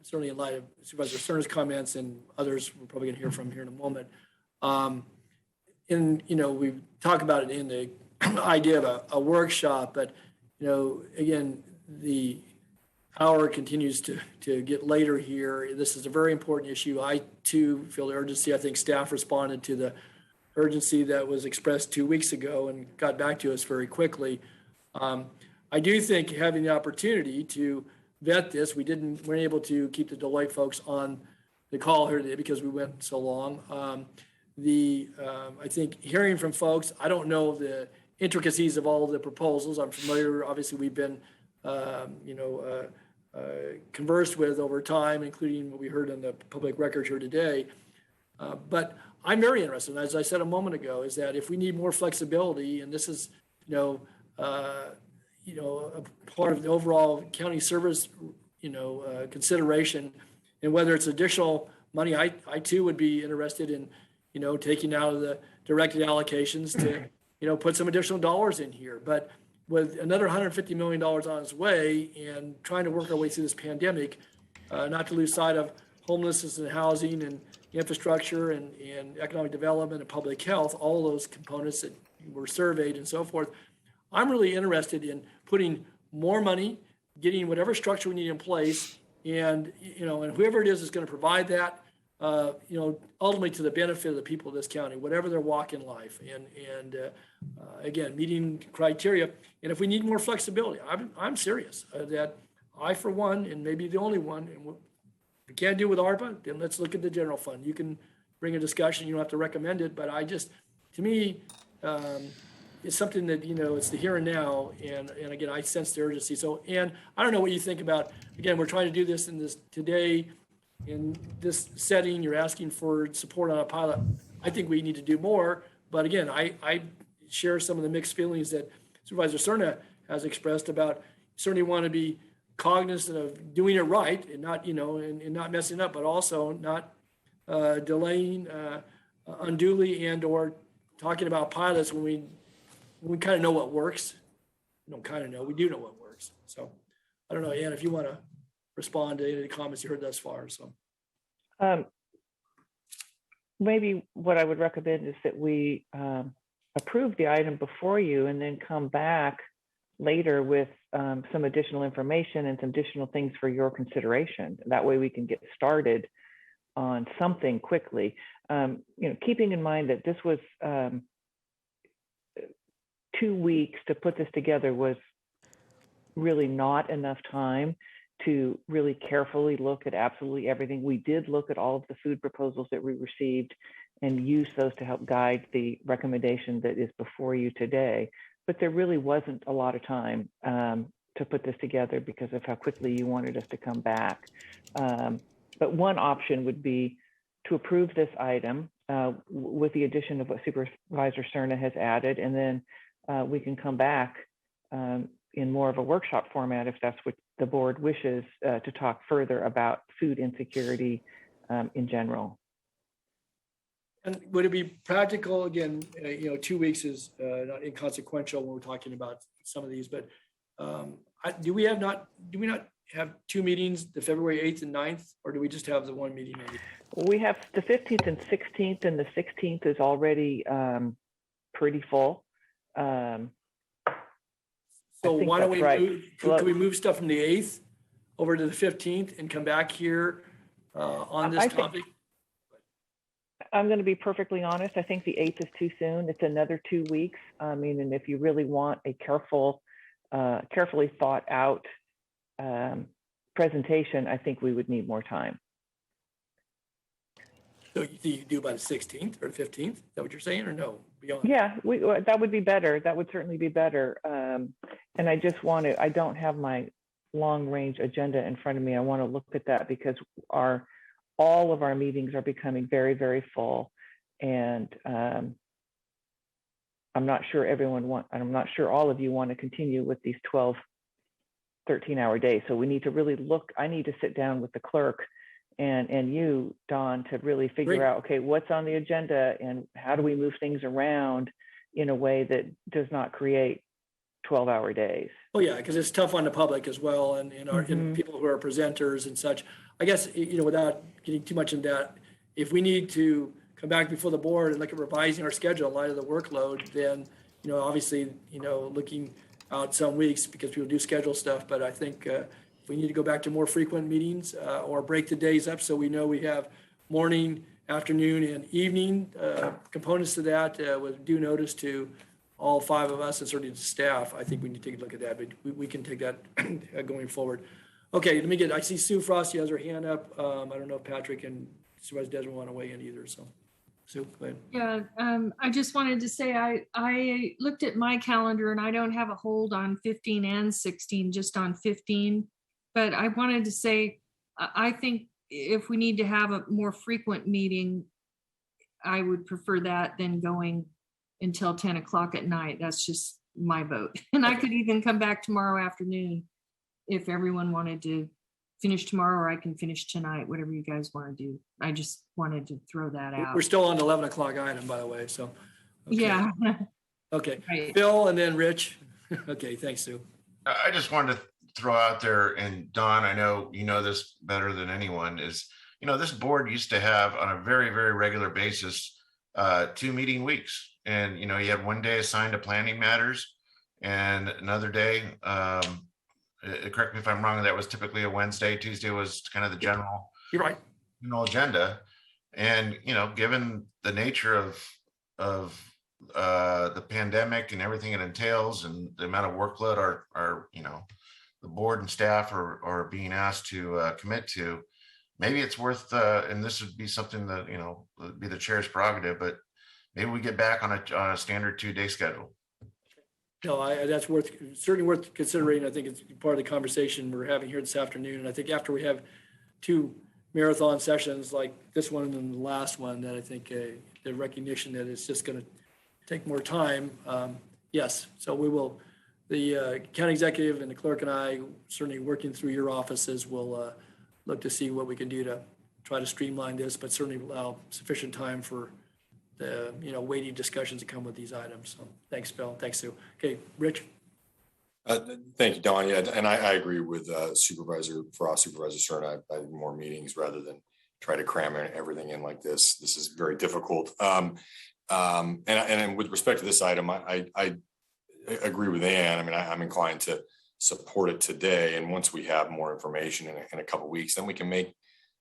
certainly in light of Supervisor Cerna's comments and others we're probably going to hear from here in a moment. We talk about it in the idea of a workshop, but again, the hour continues to get later here. This is a very important issue. I too feel the urgency. I think staff responded to the urgency that was expressed 2 weeks ago and got back to us very quickly. I do think having the opportunity to vet this, we weren't able to keep the Deloitte folks on the call here today because we went so long. I think hearing from folks, I don't know the intricacies of all of the proposals. I'm familiar, obviously we've been, conversed with over time, including what we heard on the public record here today. But I'm very interested, as I said a moment ago, is that if we need more flexibility, and this is, a part of the overall county service, consideration, and whether it's additional money, I too would be interested in, taking out of the directed allocations to, put some additional dollars in here. But with another $150 million on its way and trying to work our way through this pandemic, not to lose sight of homelessness and housing and infrastructure and economic development and public health, all those components that were surveyed and so forth. I'm really interested in putting more money, getting whatever structure we need in place, and whoever it is going to provide that, ultimately to the benefit of the people of this county, whatever their walk in life, and again, meeting criteria. And if we need more flexibility, I'm serious that I, for one, and maybe the only one, and if we can't do with ARPA, then let's look at the general fund. You can bring a discussion, you don't have to recommend it, but to me, it's something that, it's the here and now, and again, I sense the urgency. So, Ann, I don't know what you think about, again, we're trying to do this today, in this setting, you're asking for support on a pilot. I think we need to do more, but again, I share some of the mixed feelings that Supervisor Cerna has expressed about certainly want to be cognizant of doing it right and not, and not messing up, but also not delaying unduly and or talking about pilots when we kind of know what works. kind of know, we do know what works. So I don't know, Ann, if you want to respond to any of the comments you heard thus far. So maybe what I would recommend is that we approve the item before you and then come back later with some additional information and some additional things for your consideration. That way we can get started on something quickly. Keeping in mind that this was 2 weeks to put this together was really not enough time to really carefully look at absolutely everything. We did look at all of the food proposals that we received and use those to help guide the recommendation that is before you today. But there really wasn't a lot of time to put this together because of how quickly you wanted us to come back. But one option would be to approve this item with the addition of what Supervisor Cerna has added, and then we can come back in more of a workshop format if that's what the board wishes to talk further about food insecurity in general. And would it be practical, again, 2 weeks is not inconsequential when we're talking about some of these, but do we not have 2 meetings, the February 8th and 9th, or do we just have the one meeting? We have the 15th and 16th, and the 16th is already pretty full. So why don't we move, can we move stuff from the 8th over to the 15th and come back here on this topic? I'm going to be perfectly honest. I think the 8th is too soon. It's another 2 weeks. I mean, and if you really want a carefully thought out presentation, I think we would need more time. So you do by the 16th or the 15th? Is that what you're saying, or no? Beyond? Yeah, that would be better. That would certainly be better. And I just want to, I don't have my long range agenda in front of me. I want to look at that because all of our meetings are becoming very, very full. And I'm not sure I'm not sure all of you want to continue with these 12, 13-hour days. So we need to really look, I need to sit down with the clerk and you, Don, to really figure out, okay, what's on the agenda and how do we move things around in a way that does not create 12-hour days. Oh yeah, because it's tough on the public as well, and and people who are presenters and such. I guess, without getting too much into that, if we need to come back before the board and look at revising our schedule in light of the workload, then, obviously, looking out some weeks because people do schedule stuff. But I think if we need to go back to more frequent meetings or break the days up so we know we have morning, afternoon, and evening components to that with due notice to all 5 of us and certainly the staff, I think we need to take a look at that, but we can take that going forward. Okay, I see Sue Frosty has her hand up. I don't know if Patrick and Supervisor Desmond want to weigh in either, so. Sue, go ahead. Yeah, I just wanted to say I looked at my calendar and I don't have a hold on 15 and 16, just on 15. But I wanted to say, I think if we need to have a more frequent meeting, I would prefer that than going until 10 o'clock at night. That's just my vote. And I could even come back tomorrow afternoon if everyone wanted to finish tomorrow, or I can finish tonight, whatever you guys want to do. I just wanted to throw that out. We're still on the 11 o'clock item, by the way, so. Okay. Yeah. Okay, Right. Bill and then Rich. Okay, thanks, Sue. I just wanted to throw out there, and Don, I know you know this better than anyone, is, this board used to have on a very, very regular basis 2 meeting weeks. And, you had one day assigned to planning matters and another day, correct me if I'm wrong, that was typically a Wednesday. Tuesday was kind of the general. You're right. Agenda. And, given the nature of the pandemic and everything it entails and the amount of workload our the board and staff are being asked to commit to, maybe it's worth, and this would be something that, would be the chair's prerogative, but maybe we get back on a standard 2-day schedule. No, that's certainly worth considering. I think it's part of the conversation we're having here this afternoon. And I think after we have 2 marathon sessions like this one and the last one, that I think the recognition that it's just going to take more time. Yes, so we will, the county executive and the clerk and I, certainly working through your offices, will look to see what we can do to try to streamline this, but certainly allow sufficient time for the weighty discussions that come with these items. So thanks, Bill. Thanks, Sue. Okay, Rich. Thank you, Don. Yeah, and I agree with Supervisor Frost, Supervisor Stern. I need more meetings rather than try to cram everything in like this. This is very difficult. And with respect to this item, I agree with Ann. I mean, I'm inclined to support it today. And once we have more information in a couple of weeks, then we can make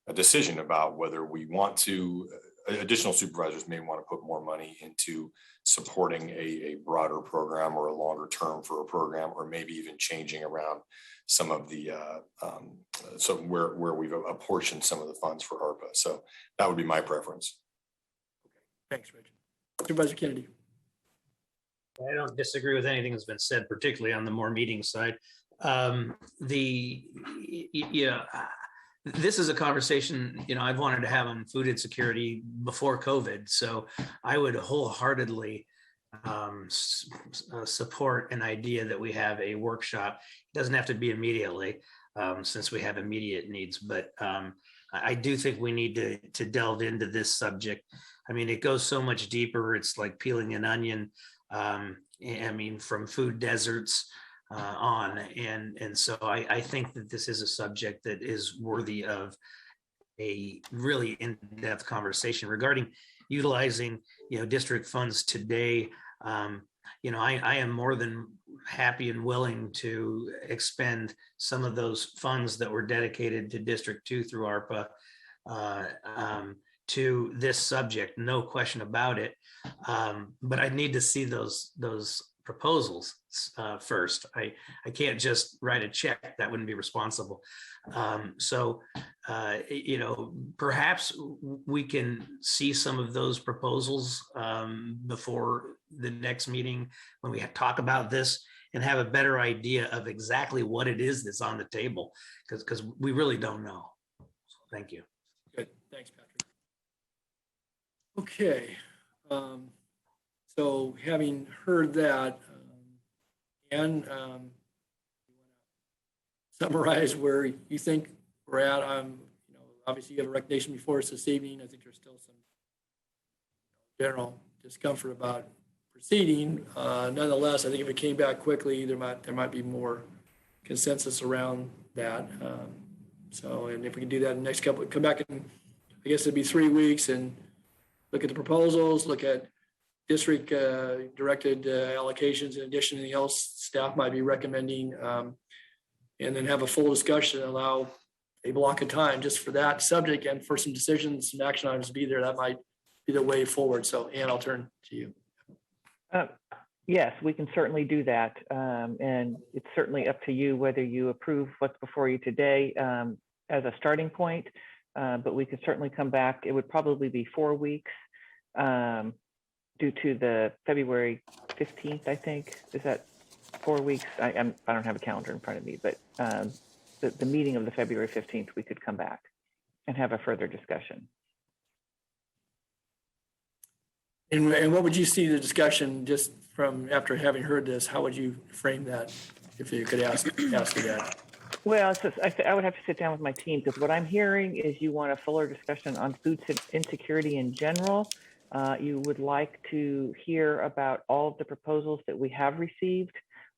a decision about whether we want to. Additional supervisors may want to put more money into supporting a broader program or a longer term for a program, or maybe even changing around some of the so where we've apportioned some of the funds for ARPA. So that would be my preference. Thanks, Rich. Supervisor Kennedy. I don't disagree with anything that's been said, particularly on the more meeting side. This is a conversation, I've wanted to have on food insecurity before COVID. So I would wholeheartedly support an idea that we have a workshop. It doesn't have to be immediately, since we have immediate needs, but I do think we need to delve into this subject. I mean, it goes so much deeper. It's like peeling an onion. From food deserts on. And so I think that this is a subject that is worthy of a really in-depth conversation regarding utilizing, district funds today. I am more than happy and willing to expend some of those funds that were dedicated to District 2 through ARPA to this subject, no question about it. But I need to see those proposals first. I can't just write a check. That wouldn't be responsible. Perhaps we can see some of those proposals before the next meeting when we talk about this and have a better idea of exactly what it is that's on the table, because we really don't know. So thank you. Good. Thanks, Patrick. Okay. So having heard that, Ann, summarize where you think we're at. Obviously you have a recommendation before us this evening. I think there's still some general discomfort about proceeding. Nonetheless, I think if it came back quickly, there might be more consensus around that. And if we can do that in the next couple, come back in, I guess it'd be 3 weeks, and look at the proposals, look at district directed allocations in addition to anything else staff might be recommending, and then have a full discussion, allow a block of time just for that subject and for some decisions, some action items to be there. That might be the way forward. So Ann, I'll turn to you. Yes, we can certainly do that. And it's certainly up to you whether you approve what's before you today as a starting point, but we could certainly come back. It would probably be 4 weeks. Due to the February 15th, I think. Is that 4 weeks? I don't have a calendar in front of me, but the meeting of the February 15th, we could come back and have a further discussion. And what would you see the discussion just from after having heard this? How would you frame that if you could ask you that? Well, I would have to sit down with my team, because what I'm hearing is you want a fuller discussion on food insecurity in general. You would like to hear about all of the proposals that we have received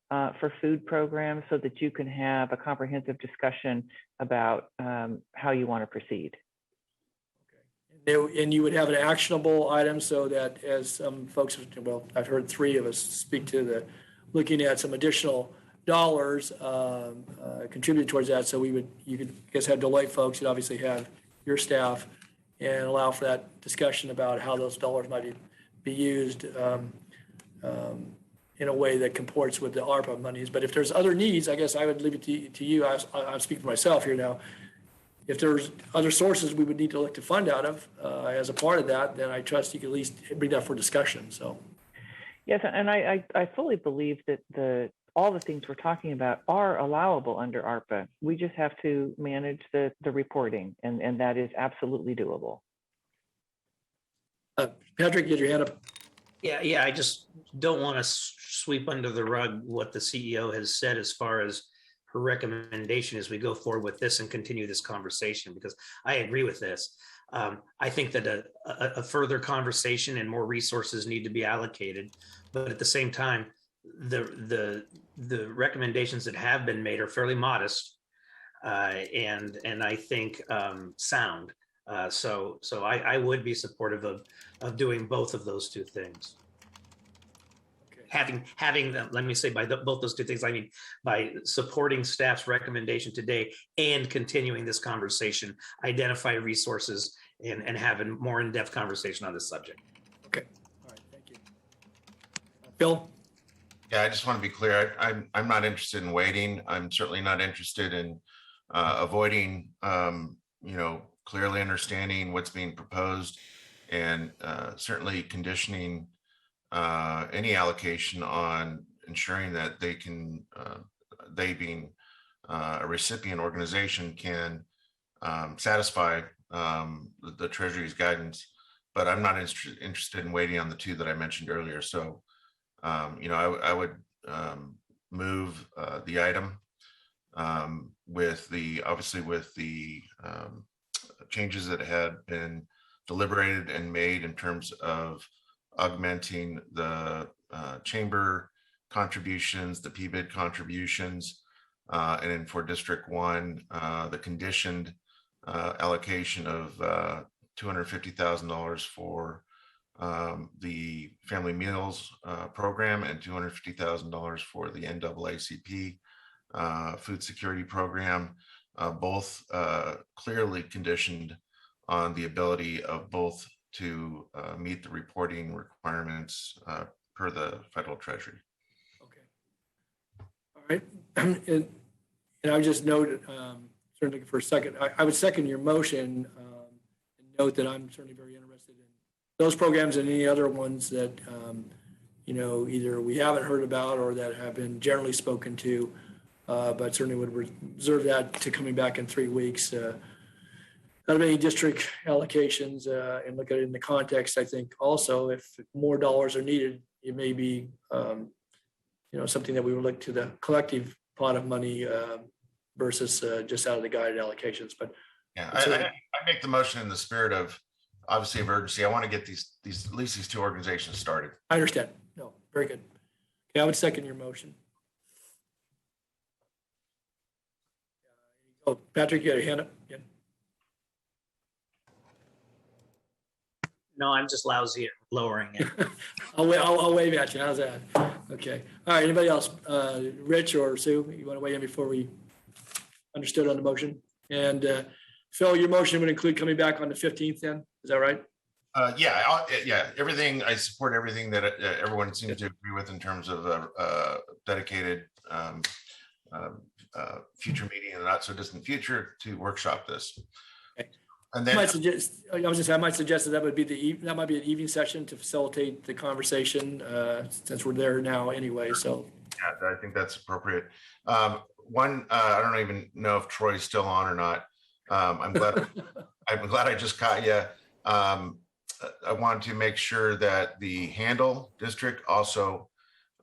for food programs so that you can have a comprehensive discussion about how you want to proceed. Okay. And you would have an actionable item so that as some folks, well, I've heard 3 of us speak to looking at some additional dollars contributed towards that. So you could, I guess, have Deloitte folks, you'd obviously have your staff, and allow for that discussion about how those dollars might be used in a way that comports with the ARPA monies. But if there's other needs, I guess I would leave it to you. I'm speaking for myself here now. If there's other sources we would need to look to fund out of as a part of that, then I trust you can at least bring that for discussion. So, yes, and I fully believe that all the things we're talking about are allowable under ARPA. We just have to manage the reporting, and that is absolutely doable. Patrick, get your hand up. Yeah, I just don't want to sweep under the rug what the CEO has said as far as her recommendation as we go forward with this and continue this conversation, because I agree with this. I think that a further conversation and more resources need to be allocated, but at the same time, the the recommendations that have been made are fairly modest, and I think sound. So I would be supportive of doing both of those two things. Having them, let me say both those two things, I mean, by supporting staff's recommendation today and continuing this conversation, identify resources and have a more in-depth conversation on this subject. Okay. All right. Thank you. Bill? Yeah, I just want to be clear. I'm not interested in waiting. I'm certainly not interested in avoiding, clearly understanding what's being proposed, and certainly conditioning any allocation on ensuring that they can, they being a recipient organization, can satisfy the Treasury's guidance. But I'm not interested in waiting on the two that I mentioned earlier. So, I would move the item with the changes that had been deliberated and made in terms of augmenting the chamber contributions, the PBID contributions, and then for District 1, the conditioned allocation of $250,000 for the Family Meals program and $250,000 for the NAACP food security program, both clearly conditioned on the ability of both to meet the reporting requirements per the federal Treasury. All right. And I would just note, certainly for a second, I would second your motion and note that I'm certainly very interested in those programs and any other ones that, either we haven't heard about or that have been generally spoken to, but certainly would reserve that to coming back in 3 weeks. Out of any district allocations and look at it in the context. I think also if more dollars are needed, it may be, something that we would look to the collective pot of money versus just out of the guided allocations. But yeah, I make the motion in the spirit of obviously of urgency. I want to get these at least these two organizations started. I understand. No, very good. Okay, I would second your motion. Oh, Patrick, you got your hand up again. No, I'm just lousy at lowering it. I'll wave at you. How's that? Okay. All right. Anybody else? Rich or Sue, you want to weigh in before we understood on the motion? And Phil, your motion would include coming back on the 15th then? Is that right? Yeah. Everything. I support everything that everyone seems to agree with in terms of dedicated future meeting in the not so distant future to workshop this. Okay. And then I might suggest that might be an evening session to facilitate the conversation since we're there now anyway. So yeah, I think that's appropriate. I don't even know if Troy's still on or not. I'm glad I just caught you. I want to make sure that the Handle district also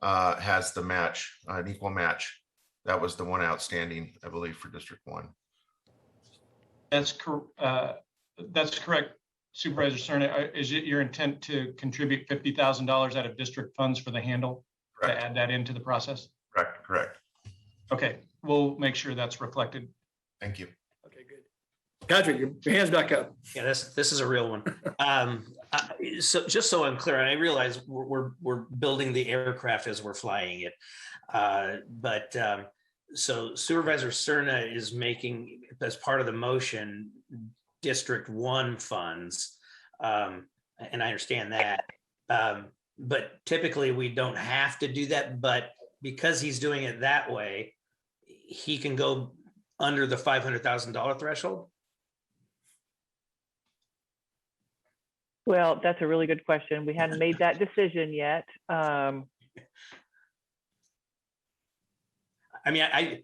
has the match, an equal match. That was the one outstanding, I believe, for District 1. That's correct, Supervisor Cerna. Is it your intent to contribute $50,000 out of district funds for the Handle? Correct. To add that into the process? Correct. Okay, we'll make sure that's reflected. Thank you. Okay, good. Patrick, your hand's back up. Yeah, this is a real one. So just so I'm clear, and I realize we're building the aircraft as we're flying it, but so Supervisor Cerna is making, as part of the motion, District 1 funds, and I understand that, but typically we don't have to do that, but because he's doing it that way, he can go under the $500,000 threshold? Well, that's a really good question. We hadn't made that decision yet. I mean,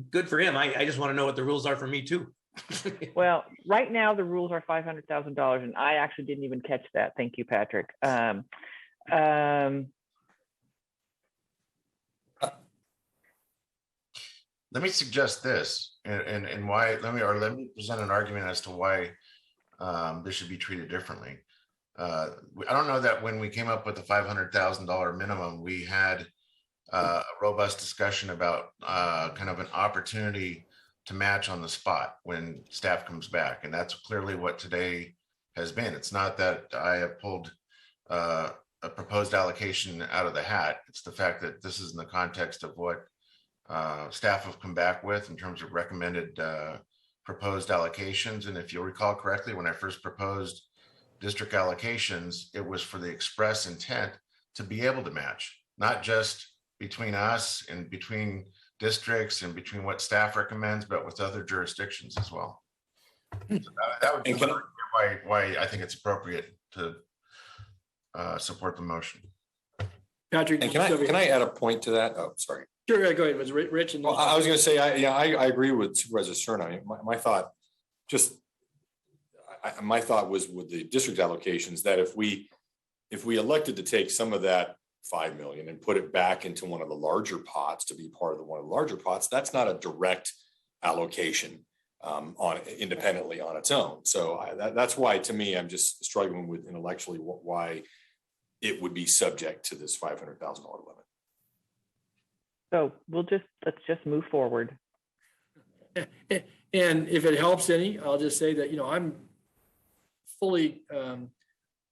good for him. I just want to know what the rules are for me too. Well, right now the rules are $500,000, and I actually didn't even catch that. Thank you, Patrick. Let me suggest this, and why. Let me present an argument as to why this should be treated differently. I don't know that when we came up with the $500,000 minimum, we had a robust discussion about kind of an opportunity to match on the spot when staff comes back. And that's clearly what today has been. It's not that I have pulled a proposed allocation out of the hat. It's the fact that this is in the context of what staff have come back with in terms of recommended proposed allocations. And if you'll recall correctly, when I first proposed district allocations, it was for the express intent to be able to match, not just between us and between districts and between what staff recommends, but with other jurisdictions as well. So that would be why I think it's appropriate to support the motion. Patrick, And can I add a point to that? Oh, sorry. Sure, go ahead. It was Rich. And well, I was going to say, I agree with Supervisor Stern. I mean, my thought was with the district allocations that if we elected to take some of that 5 million and put it back into one of the larger pots to be part of one of the larger pots, that's not a direct allocation independently on its own. So that's why, to me, I'm just struggling with intellectually why it would be subject to this $500,000 limit. So let's just move forward. And if it helps any, I'll just say that, I'm fully,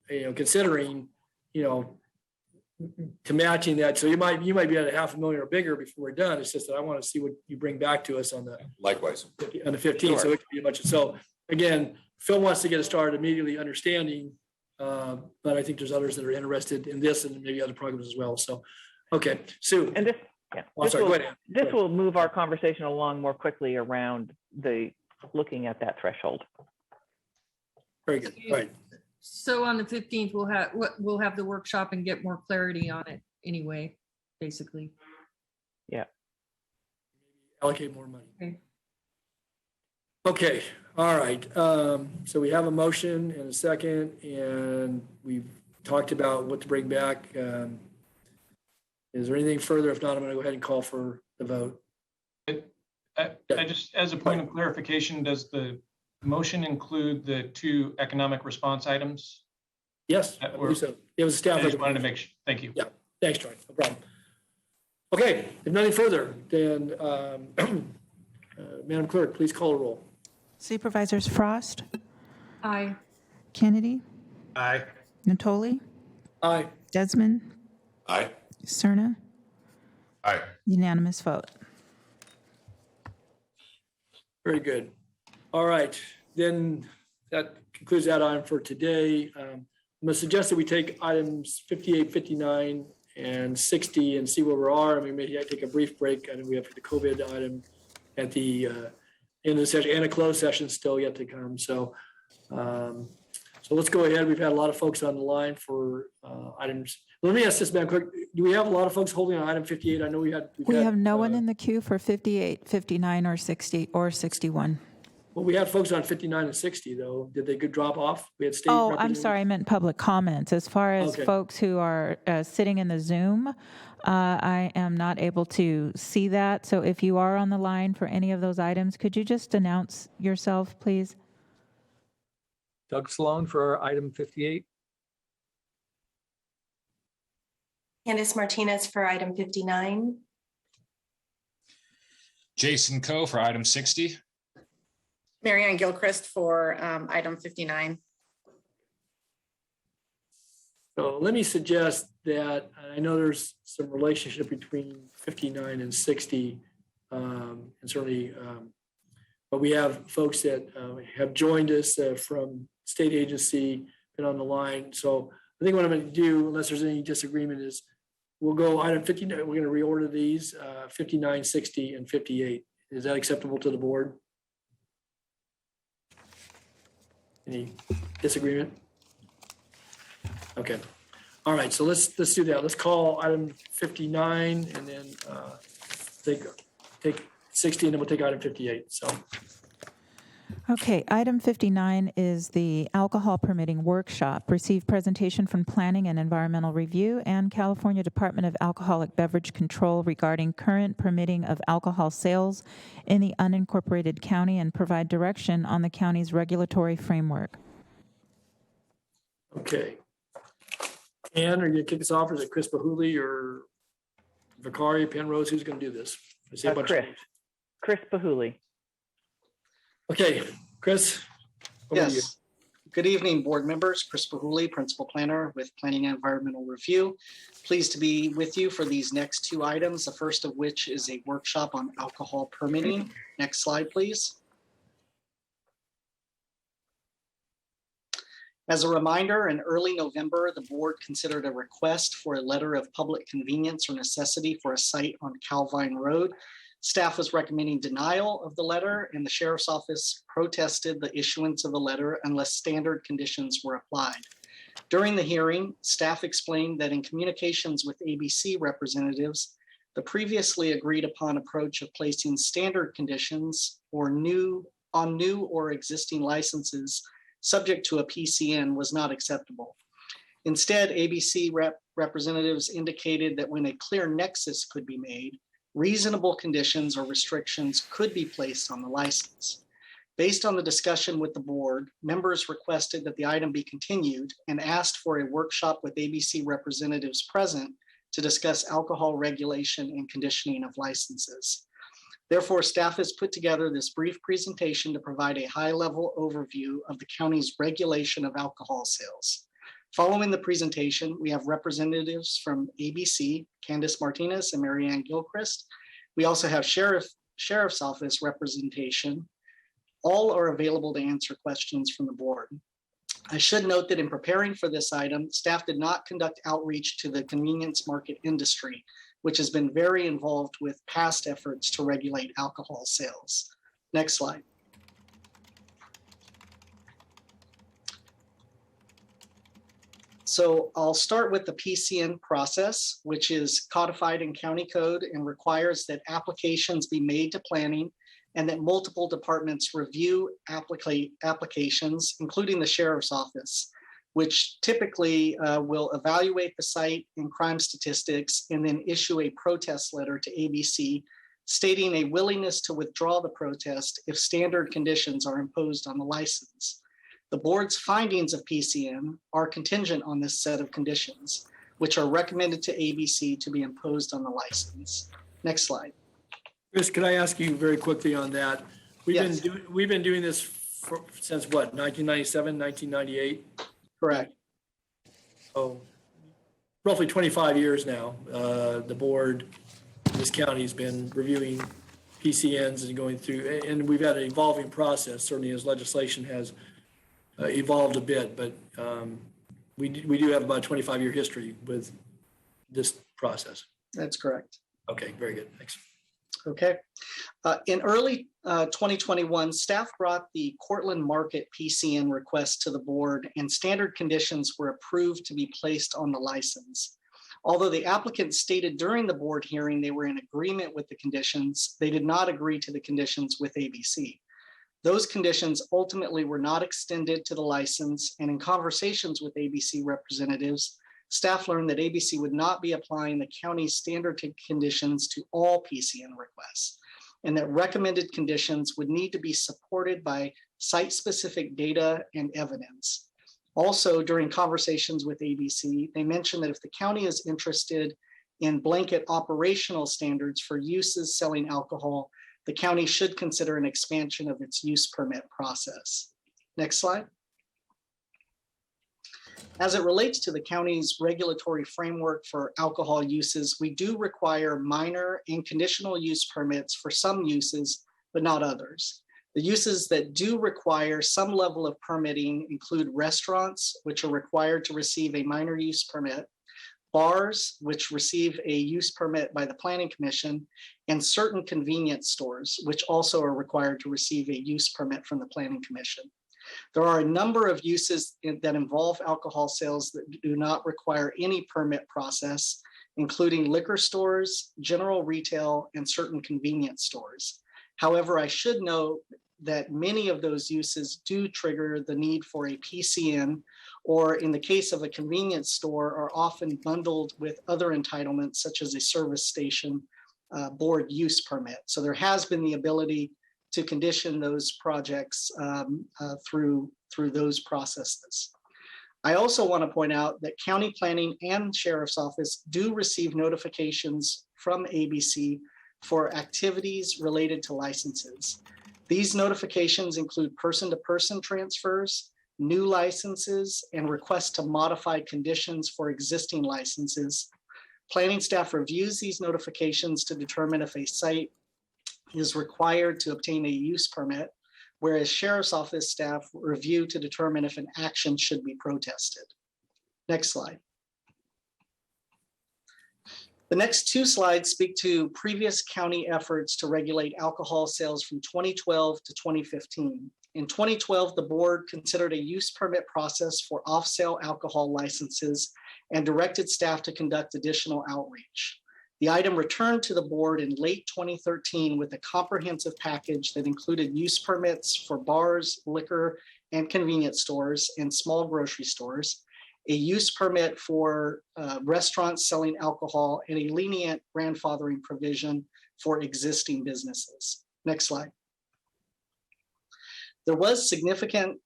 considering, to matching that. So you might be at $500,000 or bigger before we're done. It's just that I want to see what you bring back to us on the likewise on the 15th. Sure. So it could be a bunch. So again, Phil wants to get us started immediately understanding, but I think there's others that are interested in this and maybe other programs as well. So, okay, Sue. And this, this will move our conversation along more quickly around looking at that threshold. Very good. All right. So on the 15th, we'll have the workshop and get more clarity on it anyway, basically. Yeah. Allocate more money. Okay. All right. So we have a motion and a second, and we've talked about what to bring back. Is there anything further? If not, I'm going to go ahead and call for the vote. I just, as a point of clarification, does the motion include the 2 economic response items? Yes, I believe so. It was a staff. I just wanted to make sure. Thank you. Yeah, thanks, Troy. No problem. Okay, if nothing further, then Madam Clerk, please call a roll. Supervisors Frost, Aye. Kennedy, Aye. Natoli, Aye. Desmond, Aye. Cerna, Aye. Unanimous vote. Very good. All right, then that concludes that item for today. I'm going to suggest that we take items 58, 59, and 60 and see where we are. I mean, maybe I take a brief break. I know we have the COVID item at the end of the session and a closed session still yet to come. So, so let's go ahead. We've had a lot of folks on the line for items. Let me ask this, man, quick. Do we have a lot of folks holding on item 58? I know we have no one in the queue for 58, 59, or 60, or 61. Well, we had folks on 59 and 60, though. Did they drop off? We had state. Oh, I'm sorry. I meant public comments. As far as folks who are sitting in the Zoom, I am not able to see that. So if you are on the line for any of those items, could you just announce yourself, please? Doug Sloan for item 58. Candice Martinez for item 59. Jason Coe for item 60. Marianne Gilchrist for item 59. So let me suggest that I know there's some relationship between 59 and 60, and certainly, but we have folks that have joined us from state agency, been on the line. So I think what I'm going to do, unless there's any disagreement, is we'll go item 59. We're going to reorder these 59, 60, and 58. Is that acceptable to the board? Any disagreement? Okay. All right. So let's do that. Let's call item 59 and then take 60 and then we'll take item 58. So. Okay, item 59 is the alcohol permitting workshop. Received presentation from Planning and Environmental Review and California Department of Alcoholic Beverage Control regarding current permitting of alcohol sales in the unincorporated county and provide direction on the county's regulatory framework. Okay. Ann, are you going to kick us off? Or is it Chris Bahuli or Vicari, Penrose, who's going to do this? I see a bunch of names. Chris Pahuli. Okay, Chris, over to you. Yes. Good evening, board members. Chris Pahuli, Principal Planner with Planning and Environmental Review. Pleased to be with you for these next two items, the first of which is a workshop on alcohol permitting. Next slide, please. As a reminder, in early November, the board considered a request for a letter of public convenience or necessity for a site on Calvine Road. Staff was recommending denial of the letter, and the sheriff's office protested the issuance of the letter unless standard conditions were applied. During the hearing, staff explained that in communications with ABC representatives, the previously agreed upon approach of placing standard conditions on new or existing licenses subject to a PCN was not acceptable. Instead, ABC representatives indicated that when a clear nexus could be made, reasonable conditions or restrictions could be placed on the license. Based on the discussion with the board, members requested that the item be continued and asked for a workshop with ABC representatives present to discuss alcohol regulation and conditioning of licenses. Therefore, staff has put together this brief presentation to provide a high-level overview of the county's regulation of alcohol sales. Following the presentation, we have representatives from ABC, Candice Martinez and Marianne Gilchrist. We also have Sheriff's Office representation. All are available to answer questions from the board. I should note that in preparing for this item, staff did not conduct outreach to the convenience market industry, which has been very involved with past efforts to regulate alcohol sales. Next slide. So I'll start with the PCN process, which is codified in county code and requires that applications be made to planning and that multiple departments review applications, including the sheriff's office, which typically will evaluate the site and crime statistics and then issue a protest letter to ABC stating a willingness to withdraw the protest if standard conditions are imposed on the license. The board's findings of PCN are contingent on this set of conditions, which are recommended to ABC to be imposed on the license. Next slide. Chris, could I ask you very quickly on that? We've been doing this since what, 1997, 1998? Correct. So roughly 25 years now, the board in this county has been reviewing PCNs and going through, and we've had an evolving process, certainly as legislation has evolved a bit, but we do have about a 25-year history with this process. That's correct. Okay, very good, thanks. Okay. In early 2021, staff brought the Cortland Market PCN request to the board and standard conditions were approved to be placed on the license. Although the applicant stated during the board hearing they were in agreement with the conditions, they did not agree to the conditions with ABC. Those conditions ultimately were not extended to the license, and in conversations with ABC representatives, staff learned that ABC would not be applying the county's standard conditions to all PCN requests, and that recommended conditions would need to be supported by site-specific data and evidence. Also, during conversations with ABC, they mentioned that if the county is interested in blanket operational standards for uses selling alcohol, the county should consider an expansion of its use permit process. Next slide. As it relates to the county's regulatory framework for alcohol uses, we do require minor and conditional use permits for some uses, but not others. The uses that do require some level of permitting include restaurants, which are required to receive a minor use permit, bars, which receive a use permit by the Planning Commission, and certain convenience stores, which also are required to receive a use permit from the Planning Commission. There are a number of uses that involve alcohol sales that do not require any permit process, including liquor stores, general retail, and certain convenience stores. However, I should note that many of those uses do trigger the need for a PCN, or in the case of a convenience store, are often bundled with other entitlements, such as a service station board use permit. So there has been the ability to condition those projects through those processes. I also want to point out that county planning and sheriff's office do receive notifications from ABC for activities related to licenses. These notifications include person-to-person transfers, new licenses, and requests to modify conditions for existing licenses. Planning staff reviews these notifications to determine if a site is required to obtain a use permit, whereas Sheriff's Office staff review to determine if an action should be protested. Next slide. The next two slides speak to previous county efforts to regulate alcohol sales from 2012 to 2015. In 2012, the board considered a use permit process for off-sale alcohol licenses and directed staff to conduct additional outreach. The item returned to the board in late 2013 with a comprehensive package that included use permits for bars, liquor, and convenience stores and small grocery stores, a use permit for restaurants selling alcohol, and a lenient grandfathering provision for existing businesses. Next slide. There was significant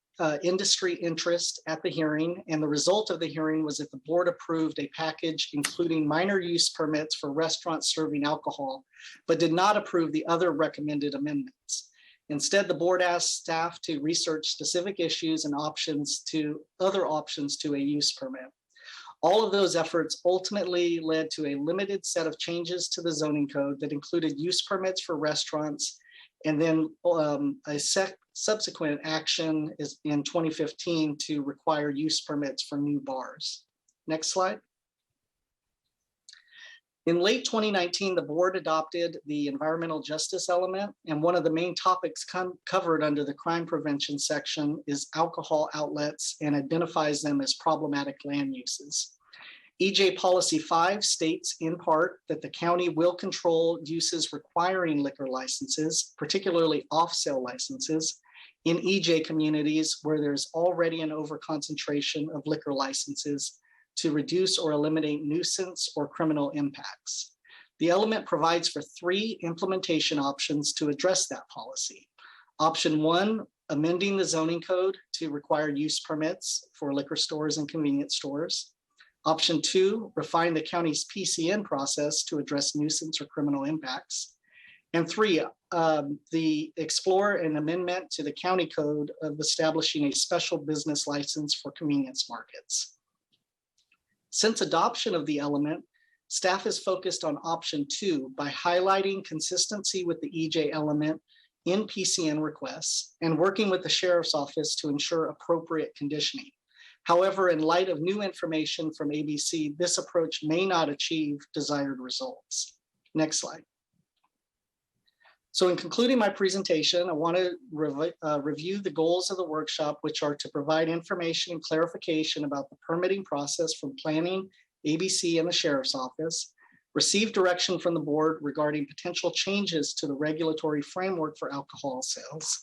industry interest at the hearing, and the result of the hearing was that the board approved a package including minor use permits for restaurants serving alcohol, but did not approve the other recommended amendments. Instead, the board asked staff to research specific issues and other options to a use permit. All of those efforts ultimately led to a limited set of changes to the zoning code that included use permits for restaurants, and then a subsequent action is in 2015 to require use permits for new bars. Next slide. In late 2019, the board adopted the environmental justice element, and one of the main topics covered under the crime prevention section is alcohol outlets and identifies them as problematic land uses. EJ Policy 5 states in part that the county will control uses requiring liquor licenses, particularly off-sale licenses, in EJ communities where there's already an overconcentration of liquor licenses to reduce or eliminate nuisance or criminal impacts. The element provides for 3 implementation options to address that policy. Option 1, amending the zoning code to require use permits for liquor stores and convenience stores. Option 2, refine the county's PCN process to address nuisance or criminal impacts. And 3, explore an amendment to the county code of establishing a special business license for convenience markets. Since adoption of the element, staff is focused on option 2 by highlighting consistency with the EJ element in PCN requests and working with the Sheriff's Office to ensure appropriate conditioning. However, in light of new information from ABC, this approach may not achieve desired results. Next slide. So in concluding my presentation, I want to review the goals of the workshop, which are to provide information and clarification about the permitting process from planning, ABC, and the Sheriff's Office, receive direction from the board regarding potential changes to the regulatory framework for alcohol sales,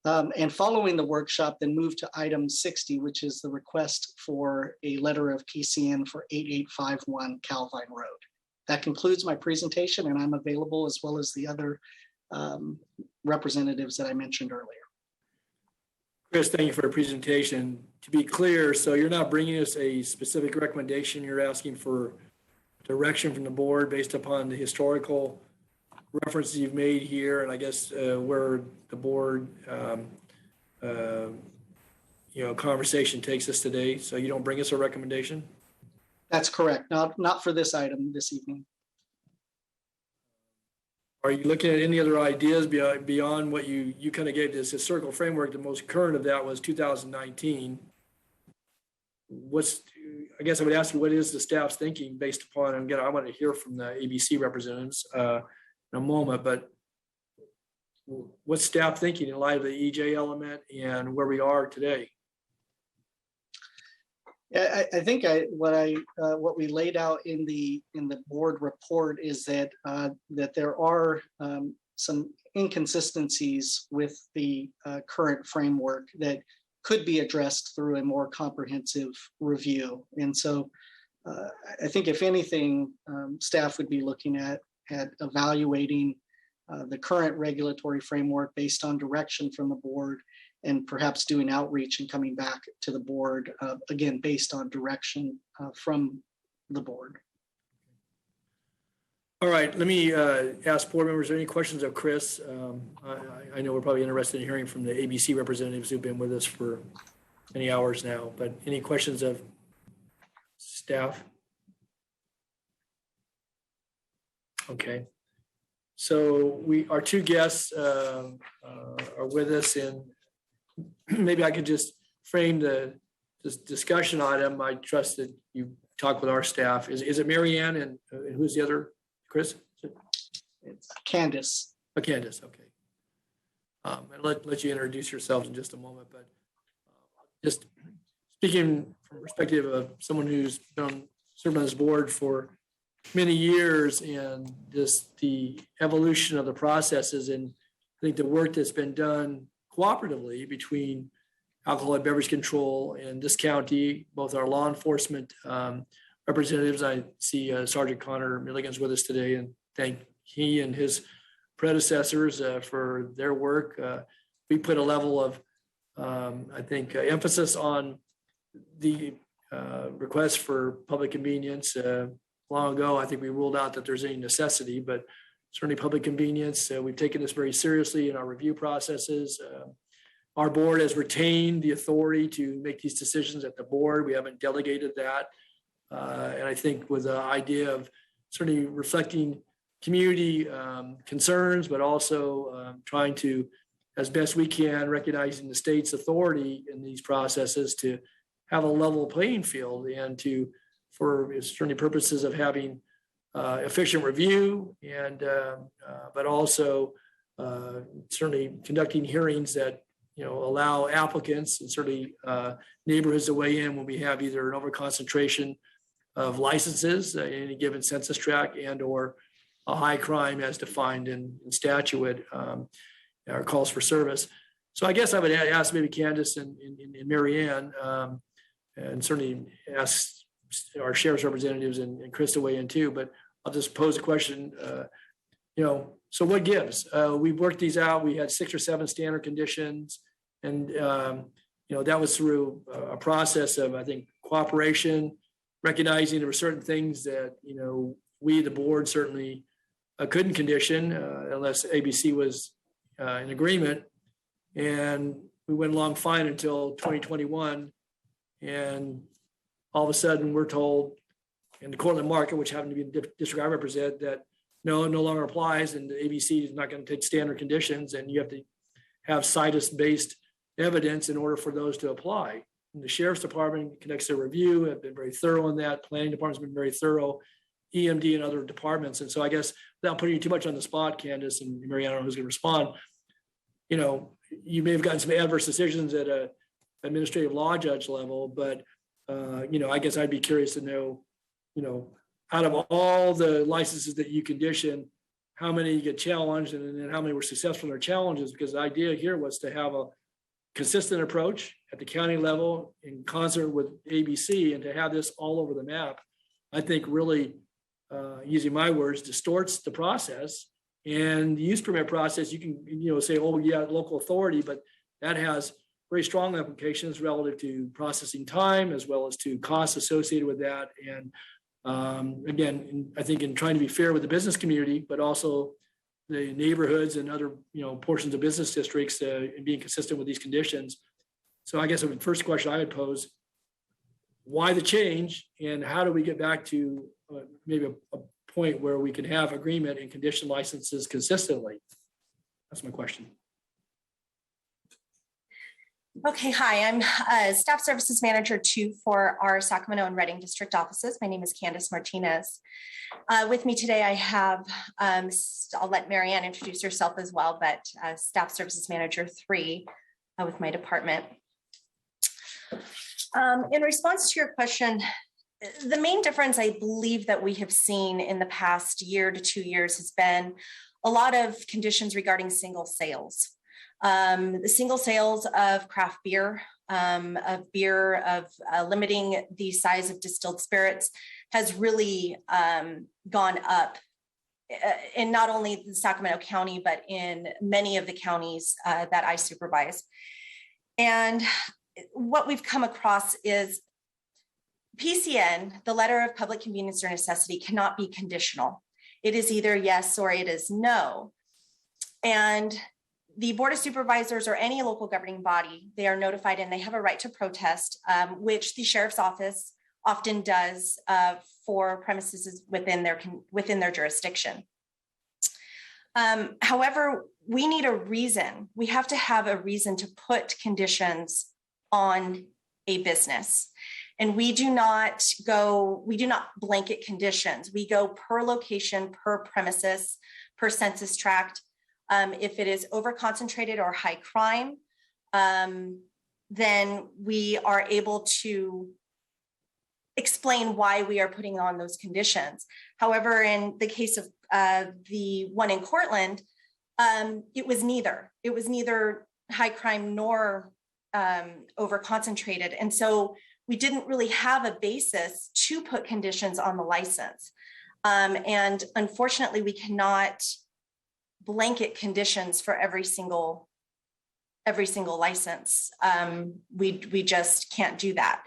and following the workshop, then move to item 60, which is the request for a letter of PCN for 8851 Calvine Road. That concludes my presentation, and I'm available as well as the other representatives that I mentioned earlier. Chris, thank you for the presentation. To be clear, so you're not bringing us a specific recommendation, you're asking for direction from the board based upon the historical references you've made here, and I guess where the board conversation takes us today. So you don't bring us a recommendation? That's correct. Not for this item this evening. Are you looking at any other ideas beyond what you kind of gave this historical framework? The most current of that was 2019. I guess I would ask you, what is the staff's thinking based upon, and again, I want to hear from the ABC representatives in a moment, but what's staff thinking in light of the EJ element and where we are today? I think what we laid out in the board report is that that there are some inconsistencies with the current framework that could be addressed through a more comprehensive review. And so I think if anything, staff would be looking at evaluating the current regulatory framework based on direction from the board, and perhaps doing outreach and coming back to the board, again, based on direction from the board. All right, let me ask board members, are there any questions of Chris? I know we're probably interested in hearing from the ABC representatives who've been with us for many hours now, but any questions of staff? Okay. So our two guests are with us, and maybe I could just frame this discussion item. I trust that you talked with our staff. Is it Mary Ann and who's the other, Chris? It's Candace. Oh, Candace, okay. And let you introduce yourselves in just a moment, but just speaking from the perspective of someone who's been serving on this board for many years, and the evolution of the processes, and I think the work that's been done cooperatively between alcohol and beverage control and this county, both our law enforcement representatives. I see Sergeant Connor Milligan's with us today, and thank he and his predecessors for their work. We put a level of, I think, emphasis on the request for public convenience. Long ago, I think we ruled out that there's any necessity, but certainly public convenience. We've taken this very seriously in our review processes. Our board has retained the authority to make these decisions at the board. We haven't delegated that. And I think with the idea of certainly reflecting community concerns, but also trying to, as best we can, recognizing the state's authority in these processes to have a level playing field, and for certainly purposes of having efficient review, and but also certainly conducting hearings that allow applicants and certainly neighborhoods to weigh in when we have either an overconcentration of licenses in any given census tract, and or a high crime as defined in statute or calls for service. So I guess I would ask maybe Candace and Mary Ann, and certainly ask our sheriff's representatives and Chris to weigh in too, but I'll just pose a question. So what gives? We've worked these out. We had 6 or 7 standard conditions, and that was through a process of, I think, cooperation, recognizing there were certain things that we, the board, certainly couldn't condition unless ABC was in agreement, and we went along fine until 2021, and all of a sudden we're told in the Cortland market, which happened to be the district I represent, that no longer applies, and the ABC is not going to take standard conditions, and you have to have situs-based evidence in order for those to apply. And the sheriff's department conducts their review, have been very thorough in that. Planning department's been very thorough, EMD and other departments. And so I guess without putting you too much on the spot, Candace and Mary Ann, I don't know who's going to respond, you may have gotten some adverse decisions at a administrative law judge level, but I guess I'd be curious to know, out of all the licenses that you condition, how many get challenged, and then how many were successful in their challenges? Because the idea here was to have a consistent approach at the county level in concert with ABC, and to have this all over the map, I think really, using my words, distorts the process. And the use permit process, you can say, oh yeah, local authority, but that has very strong implications relative to processing time as well as to costs associated with that. And again, I think in trying to be fair with the business community, but also the neighborhoods and other portions of business districts, and being consistent with these conditions. So I guess the first question I would pose: why the change, and how do we get back to maybe a point where we can have agreement and condition licenses consistently? That's my question. Okay, hi, I'm Staff Services Manager 2 for our Sacramento and Redding District offices. My name is Candace Martinez. With me today, I have, I'll let Mary Ann introduce herself as well, but Staff Services Manager 3 with my department. In response to your question, the main difference I believe that we have seen in the past year to 2 years has been a lot of conditions regarding single sales. The single sales of craft beer, of limiting the size of distilled spirits has really gone up in not only the Sacramento County, but in many of the counties that I supervise. And what we've come across is PCN, the letter of public convenience or necessity, cannot be conditional. It is either yes or it is no. And the Board of Supervisors or any local governing body, they are notified and they have a right to protest, which the sheriff's office often does for premises within their jurisdiction. However, we need a reason. We have to have a reason to put conditions on a business. And we do not blanket conditions. We go per location, per premises, per census tract. If it is over-concentrated or high crime, then we are able to explain why we are putting on those conditions. However, in the case of the one in Cortland, it was neither. It was neither high crime nor over-concentrated. And so we didn't really have a basis to put conditions on the license. And unfortunately, we cannot blanket conditions for every single license. We just can't do that.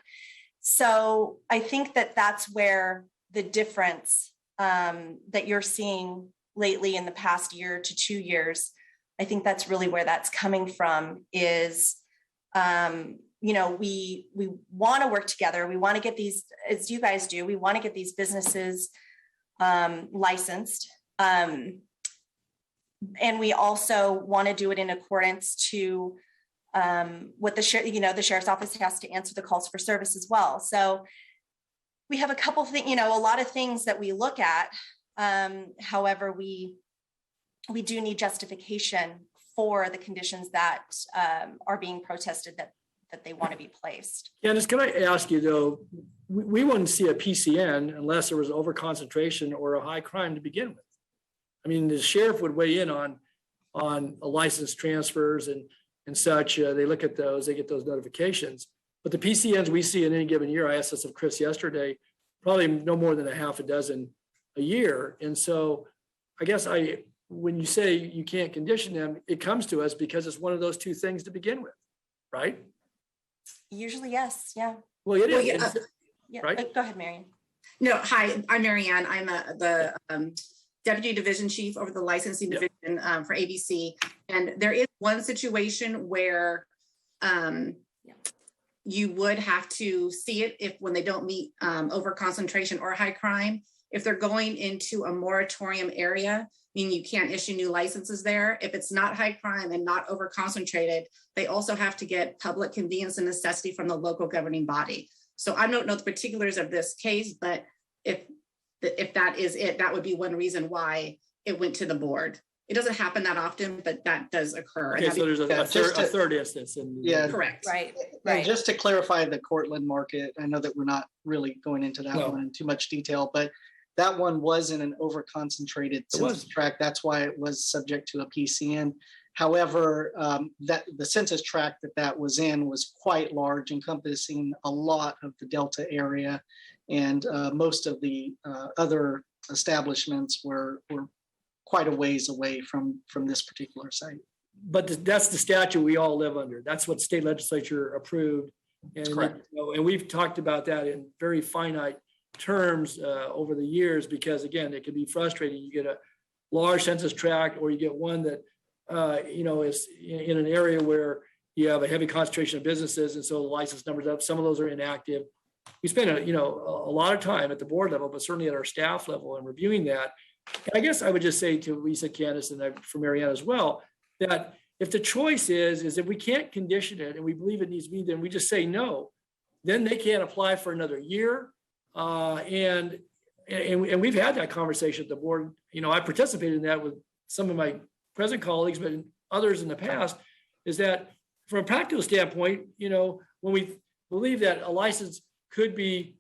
So I think that that's where the difference that you're seeing lately in the past year to 2 years, I think that's really where that's coming from is, we want to work together. We want to get these, as you guys do, we want to get these businesses licensed. And we also want to do it in accordance to what the sheriff's office has to answer the calls for service as well. So we have a couple things, a lot of things that we look at. However, we do need justification for the conditions that are being protested that they want to be placed. Candace, can I ask you though, we wouldn't see a PCN unless there was overconcentration or a high crime to begin with. I mean, the sheriff would weigh in on a license transfers and such. They look at those, they get those notifications. But the PCNs we see in any given year, I asked this of Chris yesterday, probably no more than a half a dozen a year. And so I guess when you say you can't condition them, it comes to us because it's one of those two things to begin with, right? Usually, yes. Yeah. Well, it is. Yeah. Right? Go ahead, Marian. No, hi, I'm Marianne. I'm the Deputy Division Chief over the licensing division for ABC. And there is one situation where you would have to see it when they don't meet over concentration or high crime. If they're going into a moratorium area, meaning you can't issue new licenses there. If it's not high crime and not over concentrated, they also have to get public convenience and necessity from the local governing body. So I don't know the particulars of this case, but if that is it, that would be one reason why it went to the board. It doesn't happen that often, but that does occur. Okay, so there's a third instance. Correct. Right. And just to clarify the Cortland market, I know that we're not really going into that one in too much detail, but that one was in an over-concentrated census tract. That's why it was subject to a PCN. However, that the census tract that was in was quite large, encompassing a lot of the Delta area, and most of the other establishments were quite a ways away from this particular site. But that's the statute we all live under. That's what state legislature approved. And, and we've talked about that in very finite terms over the years, because again, it can be frustrating. You get a large census tract, or you get one that is in an area where you have a heavy concentration of businesses, and so the license numbers up. Some of those are inactive. We spend a lot of time at the board level, but certainly at our staff level, and reviewing that. And I guess I would just say to Lisa, Candace, and for Marianne as well, that if the choice is if we can't condition it and we believe it needs to be, then we just say no. Then they can't apply for another year. And we've had that conversation at the board. I participated in that with some of my present colleagues, but others in the past, is that from a practical standpoint, when we believe that a license could be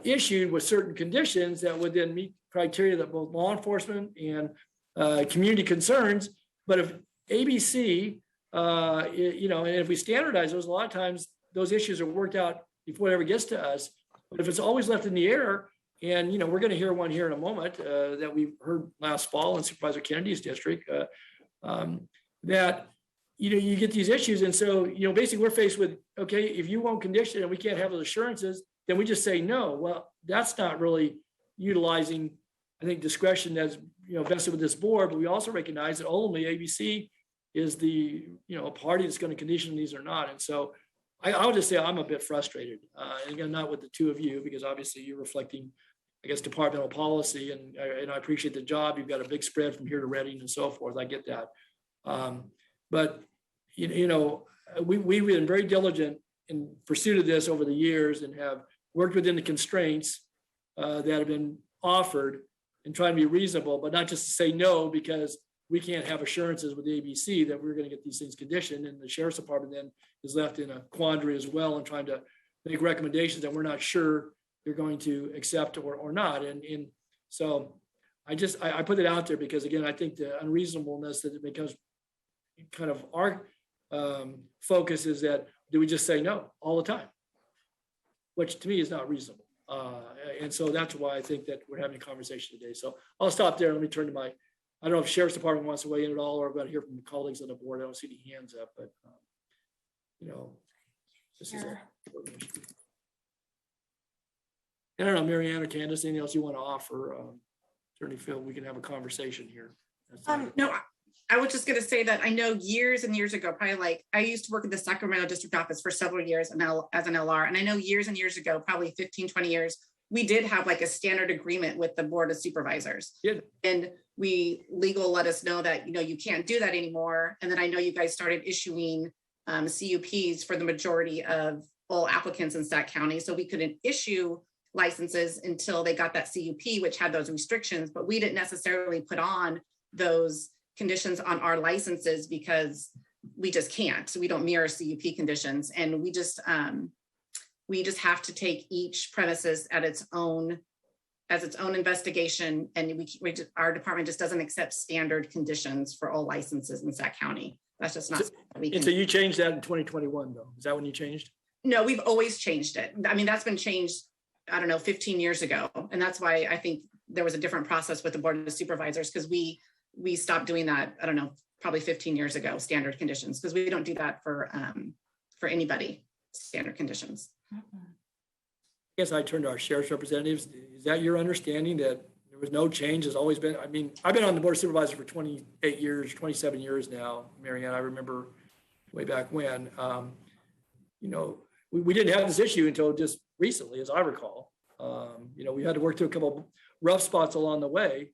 issued with certain conditions that would then meet criteria that both law enforcement and community concerns. But if ABC, and if we standardize those, a lot of times those issues are worked out before it ever gets to us. But if it's always left in the air, and we're going to hear one here in a moment that we heard last fall in Supervisor Kennedy's district, that you get these issues, and so basically we're faced with, okay, if you won't condition and we can't have those assurances, then we just say no. Well, that's not really utilizing I think discretion that's, vested with this board, but we also recognize that ultimately ABC is the, a party that's going to condition these or not. And so I'll just say I'm a bit frustrated. And again, not with the two of you, because obviously you're reflecting, I guess, departmental policy, and I appreciate the job. You've got a big spread from here to Reading and so forth. I get that. But, we've been very diligent in pursuit of this over the years and have worked within the constraints that have been offered and trying to be reasonable, but not just to say no because we can't have assurances with the ABC that we're going to get these things conditioned. And the sheriff's department then is left in a quandary as well and trying to make recommendations that we're not sure they're going to accept or not. And so I put it out there because, again, I think the unreasonableness that it becomes kind of our focus is that do we just say no all the time, which to me is not reasonable. And so that's why I think that we're having a conversation today. So I'll stop there. Let me turn to I don't know if Sheriff's Department wants to weigh in at all, or I've got to hear from the colleagues on the board. I don't see any hands up, but this is a. I don't know, Mary Ann or Candace, anything else you want to offer? Certainly feel we can have a conversation here. No, I was just going to say that I know years and years ago, probably I used to work at the Sacramento district office for several years as an LR. And I know years and years ago, probably 15, 20 years, we did have a standard agreement with the Board of Supervisors. Yeah. And legal let us know that, you can't do that anymore. And then I know you guys started issuing CUPs for the majority of all applicants in Sac County. So we couldn't issue licenses until they got that CUP, which had those restrictions, but we didn't necessarily put on those conditions on our licenses because we just can't. So we don't mirror CUP conditions, and we just have to take each premises as its own investigation, and our department just doesn't accept standard conditions for all licenses in Sac County. That's just not. And so you changed that in 2021, though. Is that when you changed? No, we've always changed it. I mean, that's been changed, 15 years ago, and that's why I think there was a different process with the Board of Supervisors, because we stopped doing that, probably 15 years ago, standard conditions, because we don't do that for anybody, standard conditions. I guess I turn to our sheriff's representatives. Is that your understanding that there was no change? Has always been, I've been on the Board of Supervisors for 28 years, 27 years now, Mary Ann. I remember way back when, we didn't have this issue until just recently, as I recall. We had to work through a couple of rough spots along the way.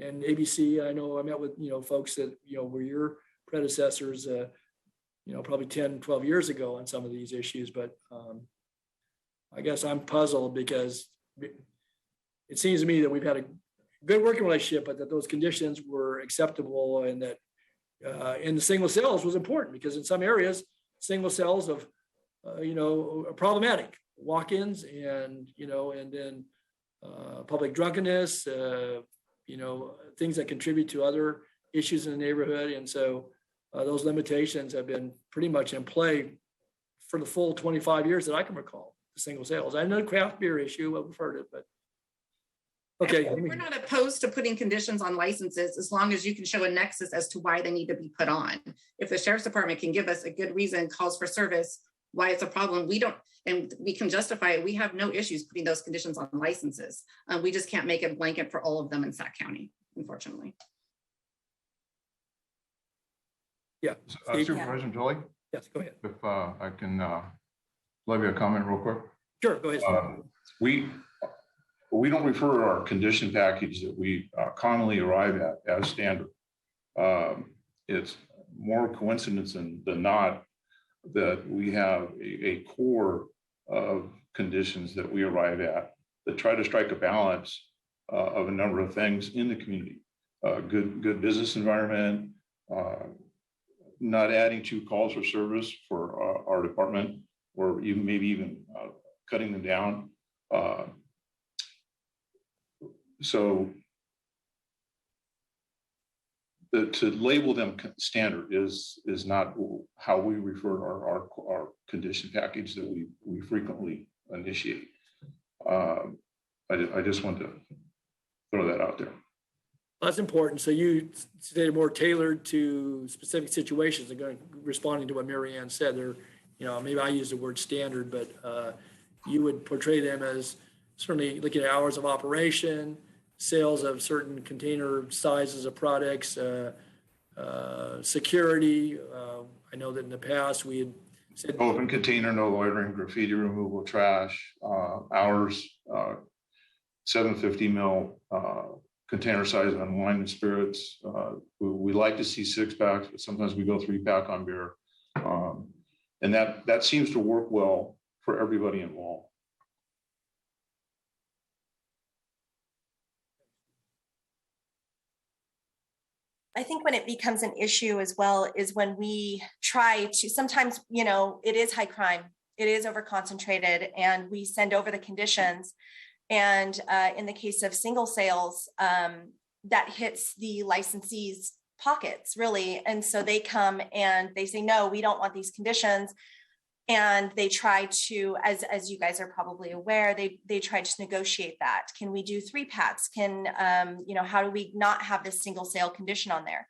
And ABC, I know I met with, folks that, were your predecessors, probably 10, 12 years ago on some of these issues. But I guess I'm puzzled because it seems to me that we've had a good working relationship, but that those conditions were acceptable, and that in the single cells was important because in some areas, single cells of, are problematic. Walk-ins and then public drunkenness, things that contribute to other issues in the neighborhood. And so those limitations have been pretty much in play for the full 25 years that I can recall, the single sales. I know the craft beer issue, we've heard it, but okay. We're not opposed to putting conditions on licenses as long as you can show a nexus as to why they need to be put on. If the sheriff's department can give us a good reason, calls for service, why it's a problem, and we can justify it. We have no issues putting those conditions on licenses. We just can't make it blanket for all of them in Sac County, unfortunately. Yeah. Supervisor Jolie? Yes, go ahead. If I can levy a comment real quick. Sure, go ahead. We don't refer to our condition package that we commonly arrive at as standard. It's more coincidence than not that we have a core of conditions that we arrive at that try to strike a balance of a number of things in the community. Good business environment, not adding to calls for service for our department, or maybe even cutting them down. So to label them standard is not how we refer to our condition package that we frequently initiate. I just want to throw that out there. That's important. So you stated more tailored to specific situations and responding to what Mary Ann said. There, maybe I use the word standard, but you would portray them as certainly looking at hours of operation, sales of certain container sizes of products, security. I know that in the past we had said Open container, no loitering, graffiti removal, trash, hours, 750 mil container size on wine and spirits. We like to see 6-packs, but sometimes we go 3-pack on beer. And that seems to work well for everybody involved. I think when it becomes an issue as well is when we try to, sometimes, you know, it is high crime, it is over concentrated, and we send over the conditions. And in the case of single sales, that hits the licensees' pockets, really. And so they come and they say, no, we don't want these conditions. And they try to, as you guys are probably aware, they try to negotiate that. Can we do 3-packs? Can, you know, how do we not have this single sale condition on there?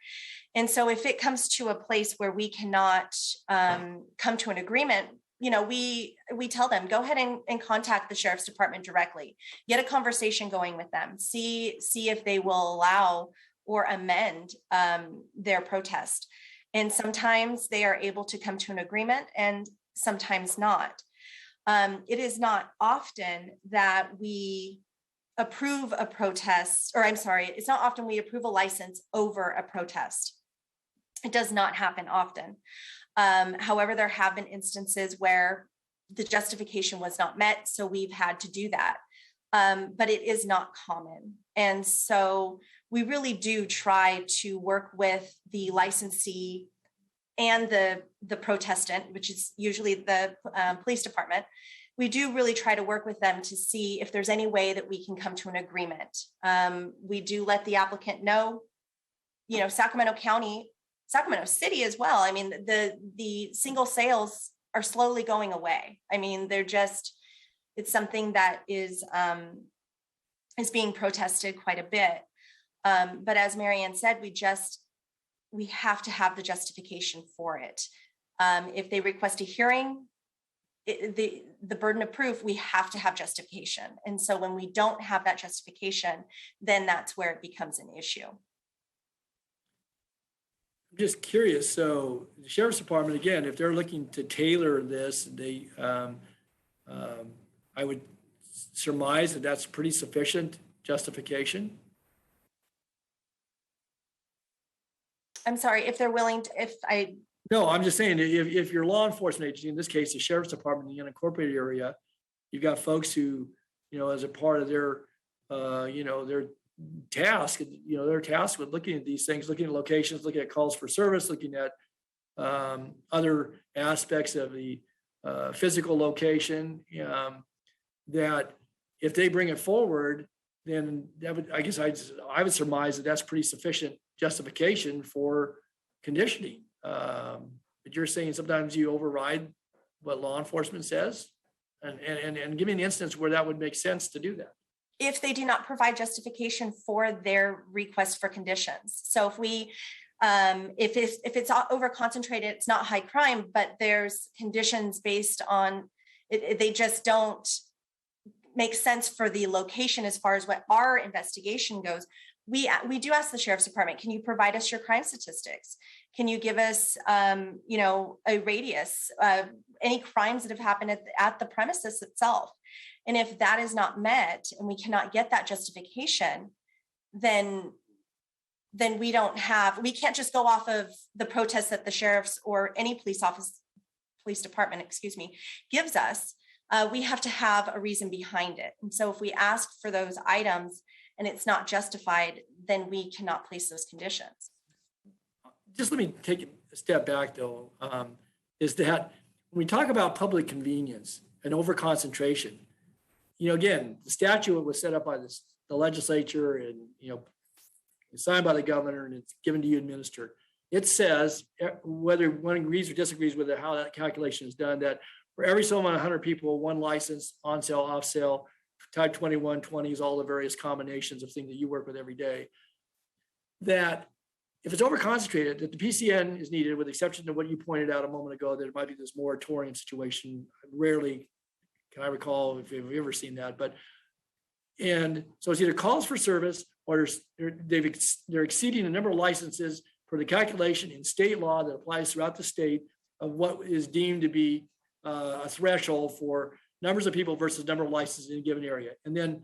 And so if it comes to a place where we cannot come to an agreement, you know, we tell them, go ahead and contact the sheriff's department directly, get a conversation going with them, see if they will allow or amend their protest. And sometimes they are able to come to an agreement, and sometimes not. It is not often that we approve a protest, or I'm sorry, it's not often we approve a license over a protest. It does not happen often. However, there have been instances where the justification was not met, so we've had to do that. But it is not common. And so we really do try to work with the licensee and the protestant, which is usually the police department. We do really try to work with them to see if there's any way that we can come to an agreement. We do let the applicant know, you know, Sacramento City as well. I mean, the single sales are slowly going away. I mean, it's something that is being protested quite a bit. But as Marianne said, we have to have the justification for it. If they request a hearing, the burden of proof, we have to have justification. And so when we don't have that justification, then that's where it becomes an issue. I'm just curious. So the sheriff's department, again, if they're looking to tailor this, I would surmise that that's pretty sufficient justification. I'm sorry, if they're willing to, No, I'm just saying, if your law enforcement agency, in this case, the sheriff's department in the unincorporated area, you've got folks who, you know, as a part of their, you know, their task, you know, they're tasked with looking at these things, looking at locations, looking at calls for service, looking at other aspects of the physical location, that if they bring it forward, then that would, I guess I would surmise that that's pretty sufficient justification for conditioning. But you're saying sometimes you override what law enforcement says, and give me an instance where that would make sense to do that. If they do not provide justification for their request for conditions. So if we, if it's over concentrated, it's not high crime, but there's conditions based on it, they just don't make sense for the location as far as what our investigation goes. We do ask the sheriff's department, can you provide us your crime statistics? Can you give us, you know, a radius, any crimes that have happened at the premises itself? And if that is not met and we cannot get that justification, then we can't just go off of the protest that the sheriff's or any police department, gives us. We have to have a reason behind it. And so if we ask for those items and it's not justified, then we cannot place those conditions. Just let me take a step back though, is that when we talk about public convenience and over-concentration, you know, again, the statute was set up by the legislature and, you know, signed by the governor and it's given to you administered. It says, whether one agrees or disagrees with it, how that calculation is done, that for every so amount of 100 people, one license, on sale, off sale, type 21, 20s, all the various combinations of things that you work with every day, that if it's over concentrated, that the PCN is needed, with the exception of what you pointed out a moment ago, that it might be this moratorium situation. Rarely can I recall if you've ever seen that, but And so it's either calls for service or they're exceeding the number of licenses for the calculation in state law that applies throughout the state of what is deemed to be a threshold for numbers of people versus number of licenses in a given area. And then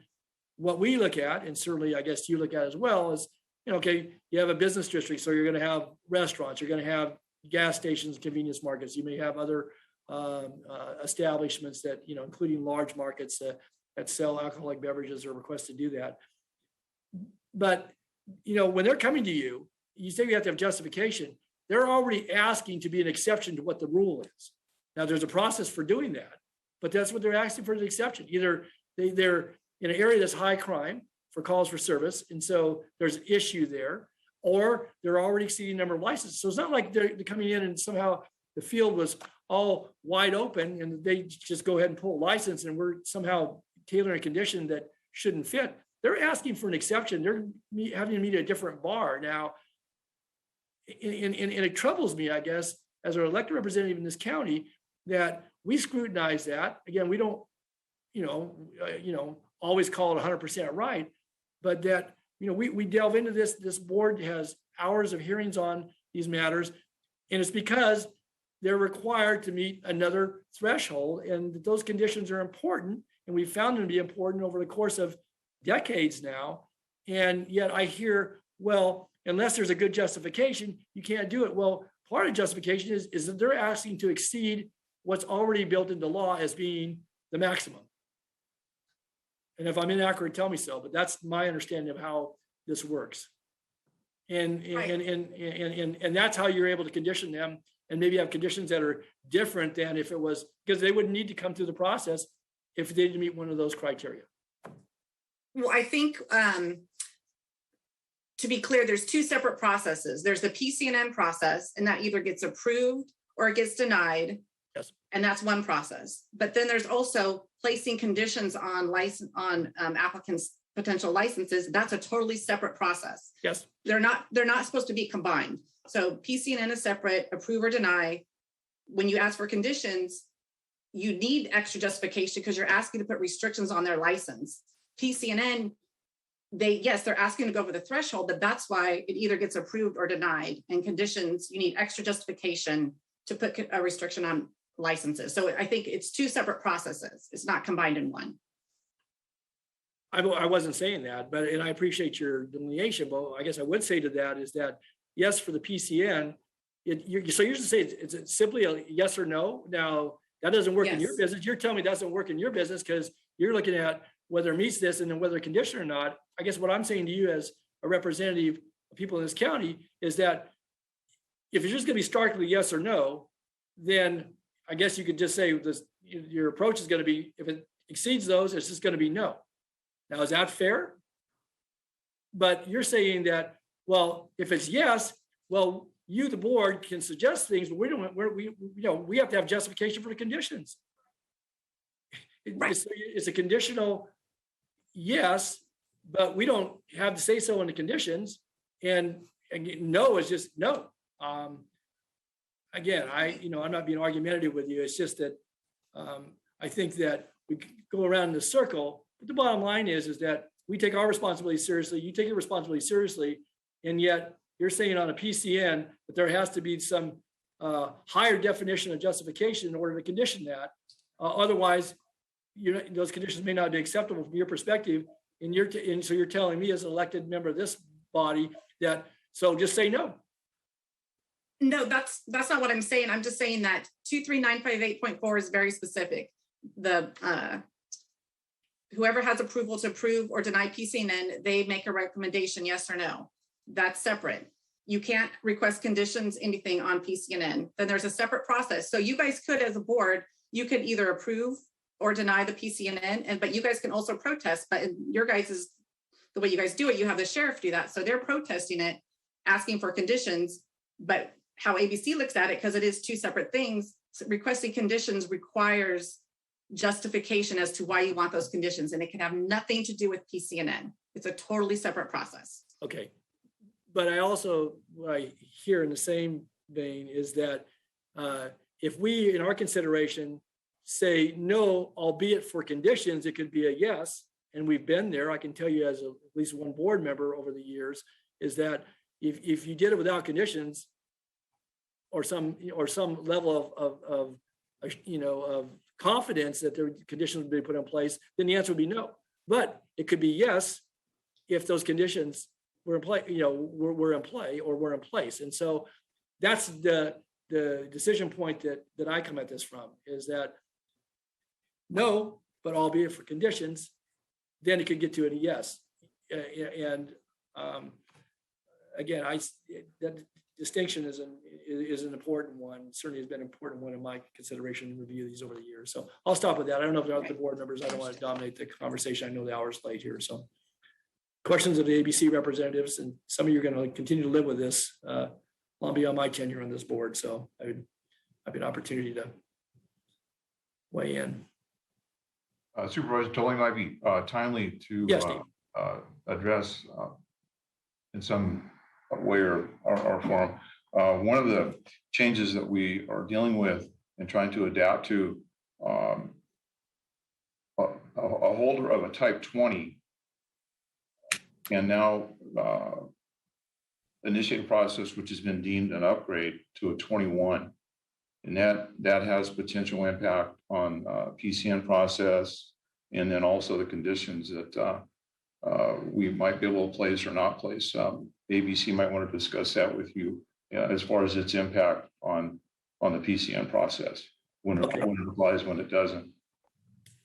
what we look at, and certainly I guess you look at as well, is, okay, you have a business district, so you're going to have restaurants, you're going to have gas stations, convenience markets, you may have other establishments that, including large markets that sell alcoholic beverages or request to do that. But, when they're coming to you, you say you have to have justification. They're already asking to be an exception to what the rule is. Now, there's a process for doing that, but that's what they're asking for, an exception. Either they're in an area that's high crime for calls for service, and so there's an issue there, or they're already exceeding the number of licenses. So it's not like they're coming in and somehow the field was all wide open and they just go ahead and pull a license and we're somehow tailoring a condition that shouldn't fit. They're asking for an exception. They're having to meet a different bar. Now, and it troubles me, I guess, as an elected representative in this county, that we scrutinize that. Again, we don't, always call it 100% right, but that, we delve into this. This board has hours of hearings on these matters, and it's because they're required to meet another threshold, and those conditions are important, and we've found them to be important over the course of decades now. And yet I hear, well, unless there's a good justification, you can't do it. Well, part of the justification is that they're asking to exceed what's already built into law as being the maximum. And if I'm inaccurate, tell me so, but that's my understanding of how this works. And that's how you're able to condition them, and maybe have conditions that are different than if it was, because they wouldn't need to come through the process if they didn't meet one of those criteria. Well, I think to be clear, there's two separate processes. There's the PCNN process, and that either gets approved or it gets denied. Yes. And that's one process. But then there's also placing conditions on applicants' potential licenses. That's a totally separate process. Yes. They're not supposed to be combined. So PCNN is separate, approve or deny. When you ask for conditions, you need extra justification because you're asking to put restrictions on their license. PCNN, they're asking to go over the threshold, but that's why it either gets approved or denied. And conditions, you need extra justification to put a restriction on licenses. So I think it's two separate processes. It's not combined in one. I wasn't saying that, and I appreciate your delineation, but I guess I would say to that is that, yes, for the PCN, so you're just saying it's simply a yes or no. Now, that doesn't work in your business. You're telling me that doesn't work in your business because you're looking at whether it meets this and then whether condition or not. I guess what I'm saying to you as a representative of people in this county is that if it's just going to be starkly yes or no, then I guess you could just say this, your approach is going to be, if it exceeds those, it's just going to be no. Now, is that fair? But you're saying that, well, if it's yes, well, you, the board, can suggest things, but we have to have justification for the conditions. It's a conditional yes, but we don't have to say so in the conditions. And no is just no. Again, I'm not being argumentative with you. It's just that I think that we go around in a circle. But the bottom line is that we take our responsibility seriously. You take your responsibility seriously, and yet you're saying on a PCN that there has to be some higher definition of justification in order to condition that. Otherwise, those conditions may not be acceptable from your perspective. And so you're telling me as an elected member of this body that, so just say no. No, that's not what I'm saying. I'm just saying that 23958.4 is very specific. The whoever has approval to approve or deny PCNN, they make a recommendation, yes or no. That's separate. You can't request conditions, anything on PCNN. Then there's a separate process. So you guys could, as a board, you could either approve or deny the PCNN, but you guys can also protest. But in your guys' the way you guys do it, you have the sheriff do that. So they're protesting it, asking for conditions. But how ABC looks at it, because it is two separate things, requesting conditions requires justification as to why you want those conditions, and it can have nothing to do with PCNN. It's a totally separate process. Okay. But what I hear in the same vein is that if we, in our consideration, say no, albeit for conditions, it could be a yes. and we've been there, I can tell you as at least one board member over the years, is that if you did it without conditions or some level of confidence that the conditions would be put in place, then the answer would be no. But it could be yes if those conditions were in play, were in play or were in place. And so that's the decision point that I come at this from, is that no, but albeit for conditions, then it could get to a yes. And again, that distinction is an important one. Certainly has been an important one in my consideration and review of these over the years. So I'll stop with that. I don't know if there are other board members. I don't want to dominate the conversation. I know the hour's late here. So questions of the ABC representatives, and some of you are going to continue to live with this long beyond my tenure on this board. So I would have an opportunity to weigh in. Supervisor Tully, might be timely to Yes, address in some way or form. One of the changes that we are dealing with and trying to adapt to, a holder of a type 20 can now initiate a process which has been deemed an upgrade to a 21. And that has potential impact on PCN process, and then also the conditions that we might be able to place or not place. ABC might want to discuss that with you as far as its impact on the PCN process, when it applies, when it doesn't.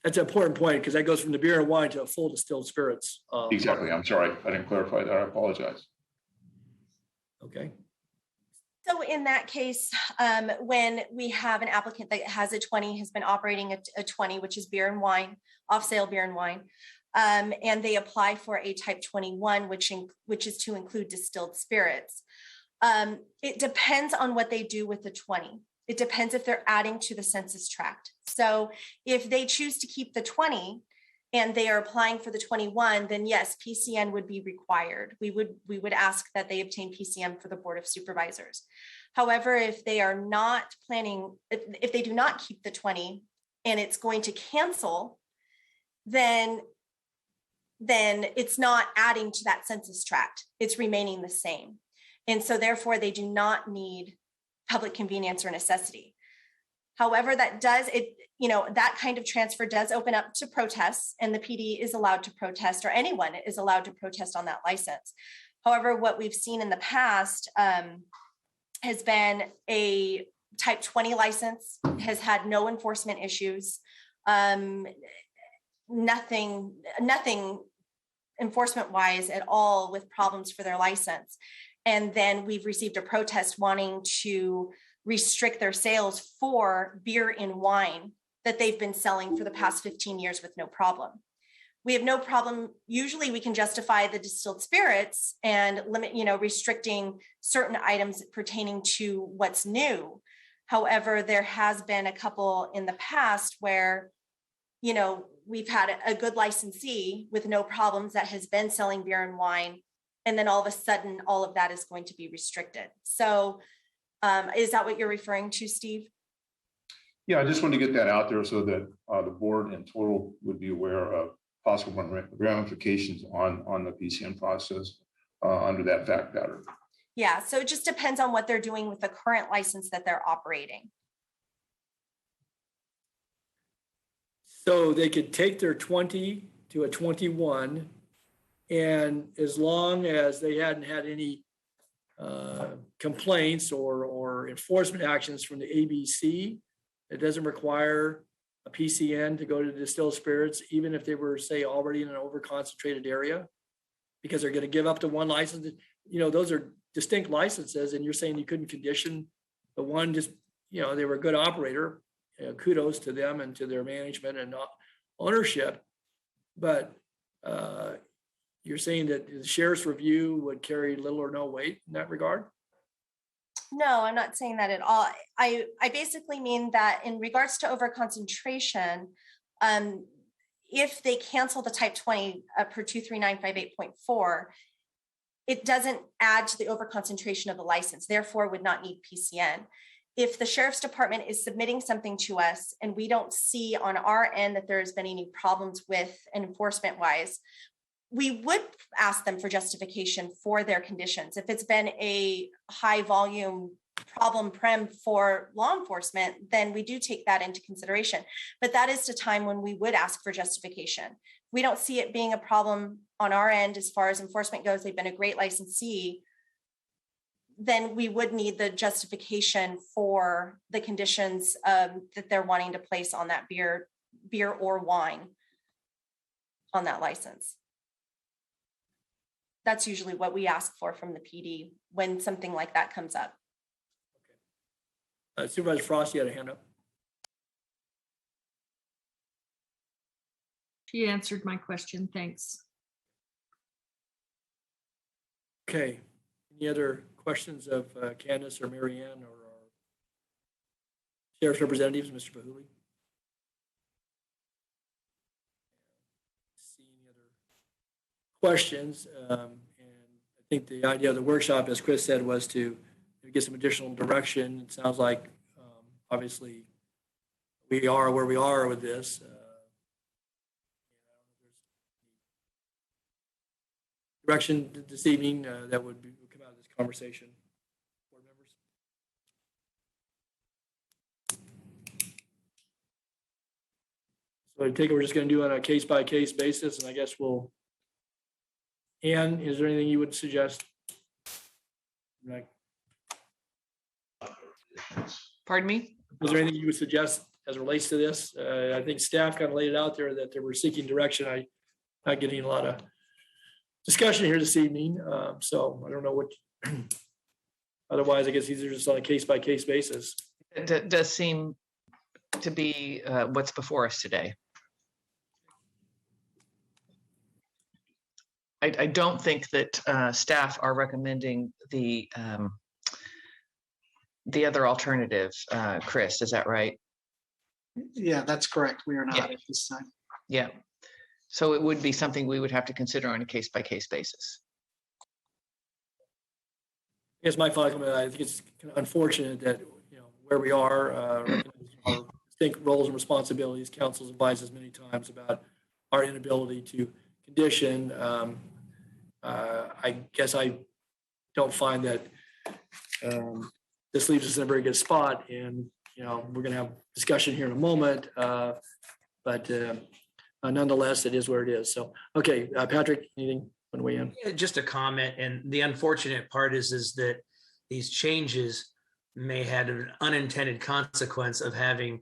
That's an important point, because that goes from the beer and wine to a full distilled spirits. Exactly. I'm sorry, I didn't clarify that. I apologize. Okay. So in that case, when we have an applicant that has a 20, has been operating a 20, which is beer and wine, off-sale beer and wine, and they apply for a type 21, which is to include distilled spirits. It depends on what they do with the 20. It depends if they're adding to the census tract. So if they choose to keep the 20 and they are applying for the 21, then yes, PCN would be required. We would ask that they obtain PCN for the Board of Supervisors. However, if they are not planning, if they do not keep the 20 and it's going to cancel, then it's not adding to that census tract. It's remaining the same. And so therefore they do not need public convenience or necessity. However, that kind of transfer does open up to protests, and the PD is allowed to protest, or anyone is allowed to protest on that license. However, what we've seen in the past has been a type 20 license has had no enforcement issues, nothing enforcement wise at all with problems for their license. And then we've received a protest wanting to restrict their sales for beer and wine that they've been selling for the past 15 years with no problem. We have no problem. Usually we can justify the distilled spirits and limit, restricting certain items pertaining to what's new. However, there has been a couple in the past where, we've had a good licensee with no problems that has been selling beer and wine. And then all of a sudden, all of that is going to be restricted. So is that what you're referring to, Steve? Yeah, I just wanted to get that out there so that the board in total would be aware of possible ramifications on the PCN process under that fact pattern. Yeah, so it just depends on what they're doing with the current license that they're operating. So they could take their 20 to a 21, and as long as they hadn't had any complaints or enforcement actions from the ABC, it doesn't require a PCN to go to distilled spirits, even if they were, say, already in an overconcentrated area, because they're going to give up to one license. Those are distinct licenses, and you're saying you couldn't condition the one. Just they were a good operator. Kudos to them and to their management and ownership, but you're saying that the sheriff's review would carry little or no weight in that regard? No, I'm not saying that at all. I basically mean that in regards to overconcentration, if they cancel the type 20 per 23958.4, it doesn't add to the overconcentration of the license, therefore would not need PCN. if the sheriff's department is submitting something to us and we don't see on our end that there's been any problems with enforcement wise, we would ask them for justification for their conditions. If it's been a high volume problem prem for law enforcement, then we do take that into consideration. But that is the time when we would ask for justification. We don't see it being a problem on our end as far as enforcement goes. They've been a great licensee. Then we would need the justification for the conditions that they're wanting to place on that beer or wine on that license. That's usually what we ask for from the PD when something like that comes up. Supervisor Frost, you had a hand up. She answered my question. Thanks. Okay. Any other questions of Candace or Marianne or our sheriff's representatives, Mr. Bahuli? See any other questions? And I think the idea of the workshop, as Chris said, was to get some additional direction. It sounds like obviously we are where we are with this. Direction this evening that would come out of this conversation. Board members. So I take it we're just going to do it on a case-by-case basis, and I guess we'll. Ann, is there anything you would suggest? Right. Pardon me? Is there anything you would suggest as it relates to this? I think staff kind of laid it out there that they were seeking direction. I'm not getting a lot of discussion here this evening. So I don't know what, otherwise I guess these are just on a case-by-case basis. It does seem to be what's before us today. I don't think that staff are recommending the other alternative, Chris, is that right? Yeah, that's correct. We are not at this time. Yeah. So it would be something we would have to consider on a case-by-case basis. I guess my thought, I think it's kind of unfortunate that, where we are, our distinct roles and responsibilities, council's advised us many times about our inability to condition. I guess I don't find that this leaves us in a very good spot, and we're going to have discussion here in a moment, but nonetheless, it is where it is. So, okay, Patrick, anything on the way in? Yeah, just a comment, and the unfortunate part is that these changes may have an unintended consequence of having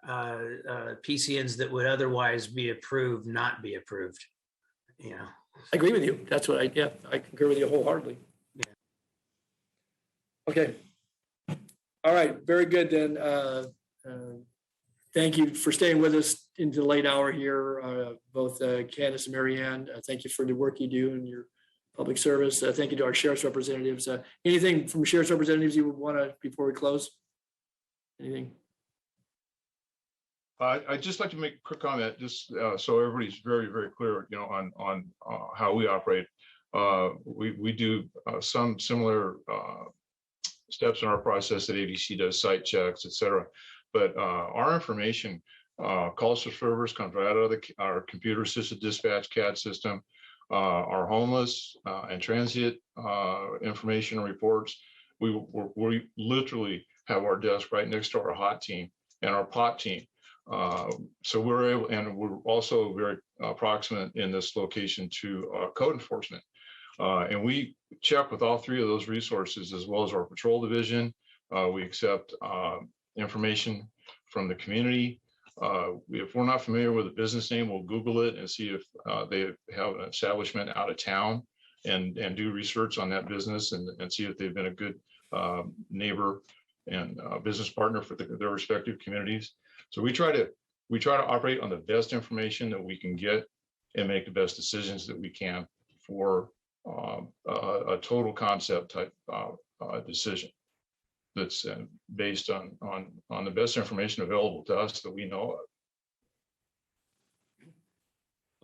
PCNs that would otherwise be approved not be approved. I agree with you. That's what I concur with you wholeheartedly. Yeah. Okay. All right. Very good then. Thank you for staying with us into the late hour here, both Candace and Marianne. Thank you for the work you do in your public service. Thank you to our sheriff's representatives. Anything from sheriff's representatives you would want to, before we close? Anything? I'd just like to make a quick comment, just so everybody's very, very clear, on how we operate. We do some similar steps in our process that ADC does, site checks, et cetera. But our information, calls to servers comes right out of our computer assisted dispatch CAD system. Our homeless and transient information reports. We literally have our desk right next to our hot team and our pot team. So we're able, and we're also very proximate in this location to code enforcement. And we check with all three of those resources, as well as our patrol division. We accept information from the community. If we're not familiar with a business name, we'll Google it and see if they have an establishment out of town, and do research on that business and see if they've been a good neighbor and business partner for their respective communities. So we try to operate on the best information that we can get and make the best decisions that we can for a total concept type decision that's based on the best information available to us that we know of.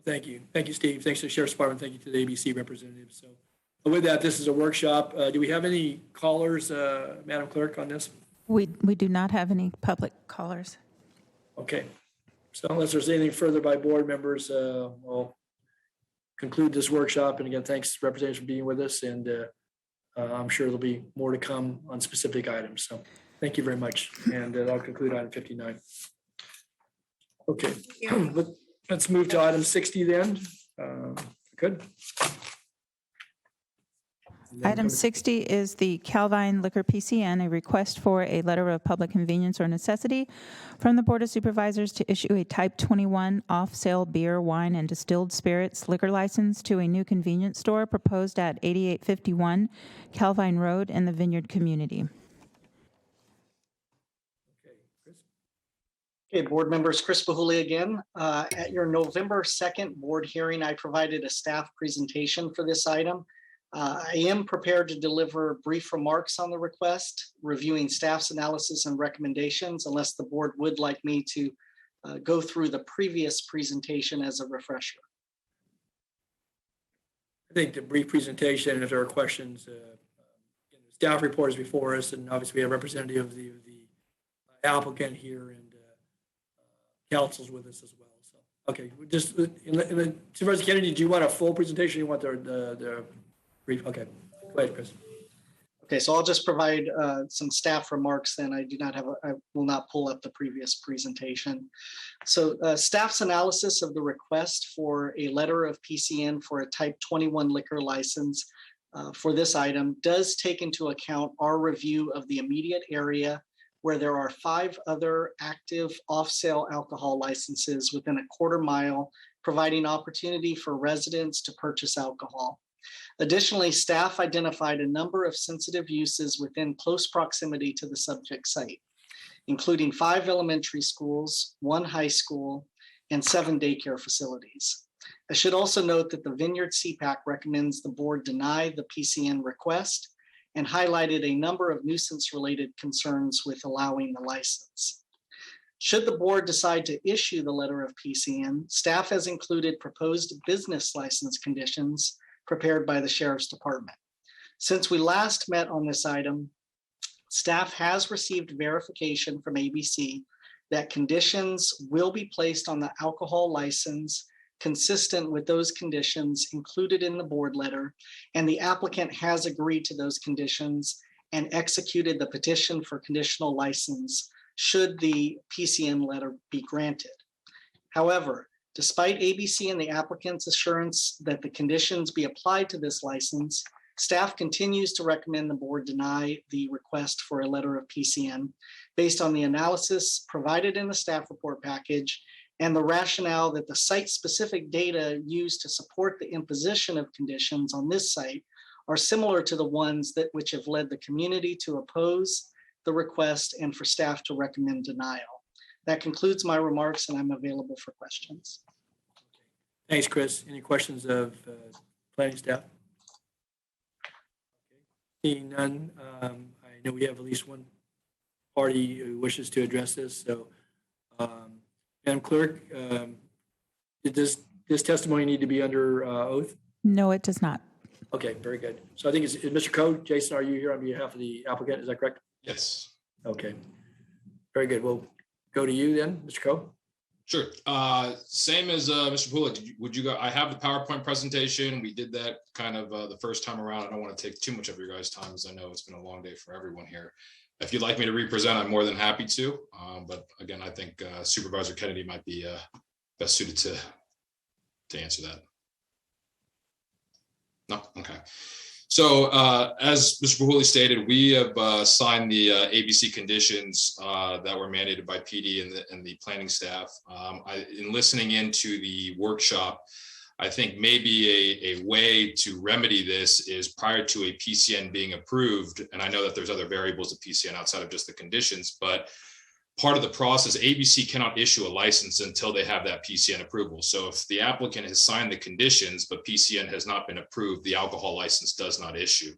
Thank you. Thank you, Steve. Thanks to the Sheriff's Department. Thank you to the ABC representatives. So with that, this is a workshop. Do we have any callers, Madam Clerk, on this? We do not have any public callers. Okay. So unless there's anything further by board members, we'll conclude this workshop. And again, thanks representatives for being with us. And I'm sure there'll be more to come on specific items. So thank you very much. And I'll conclude item 59. Okay, let's move to item 60 then. Good. Item 60 is the Calvine Liquor PCN, a request for a letter of public convenience or necessity from the Board of Supervisors to issue a Type 21 off-sale beer, wine, and distilled spirits liquor license to a new convenience store proposed at 8851 Calvine Road in the Vineyard community. Okay, board members, Chris Bahuli again. At your November 2nd board hearing, I provided a staff presentation for this item. I am prepared to deliver brief remarks on the request, reviewing staff's analysis and recommendations, unless the board would like me to go through the previous presentation as a refresher. I think the brief presentation, if there are questions, the staff report is before us, and obviously we have a representative of the applicant here, and council's with us as well. So, okay, just Supervisor Kennedy, do you want a full presentation? You want the brief? Okay, go ahead, Chris. Okay, so I'll just provide some staff remarks then. I will not pull up the previous presentation. So staff's analysis of the request for a letter of PCN for a Type 21 liquor license for this item does take into account our review of the immediate area where there are 5 other active off-sale alcohol licenses within a quarter mile, providing opportunity for residents to purchase alcohol. Additionally, staff identified a number of sensitive uses within close proximity to the subject site, including 5 elementary schools, 1 high school, and 7 daycare facilities. I should also note that the Vineyard CPAC recommends the board deny the PCN request and highlighted a number of nuisance-related concerns with allowing the license. Should the board decide to issue the letter of PCN, staff has included proposed business license conditions prepared by the Sheriff's Department. Since we last met on this item, staff has received verification from ABC that conditions will be placed on the alcohol license consistent with those conditions included in the board letter, and the applicant has agreed to those conditions and executed the petition for conditional license should the PCN letter be granted. However, despite ABC and the applicant's assurance that the conditions be applied to this license, staff continues to recommend the board deny the request for a letter of PCN based on the analysis provided in the staff report package and the rationale that the site-specific data used to support the imposition of conditions on this site are similar to the ones which have led the community to oppose the request and for staff to recommend denial. That concludes my remarks, and I'm available for questions. Thanks, Chris. Any questions of planning staff? Seeing none, I know we have at least one party who wishes to address this. So, Madam Clerk, did this testimony need to be under oath? No, it does not. Okay, very good. So I think it's Mr. Coe. Jason, are you here on behalf of the applicant? Is that correct? Yes. Okay, very good. We'll go to you then, Mr. Coe. Sure. Same as Mr. Pula. Would you go? I have the PowerPoint presentation. We did that kind of the first time around. I don't want to take too much of your guys' time, as I know it's been a long day for everyone here. If you'd like me to represent, I'm more than happy to. But again, I think Supervisor Kennedy might be best suited to answer that. No? Okay. So as Mr. Bahuli stated, we have signed the ABC conditions that were mandated by PD and the planning staff. In listening into the workshop, I think maybe a way to remedy this is prior to a PCN being approved, and I know that there's other variables of PCN outside of just the conditions, but part of the process, ABC cannot issue a license until they have that PCN approval. So if the applicant has signed the conditions, but PCN has not been approved, the alcohol license does not issue.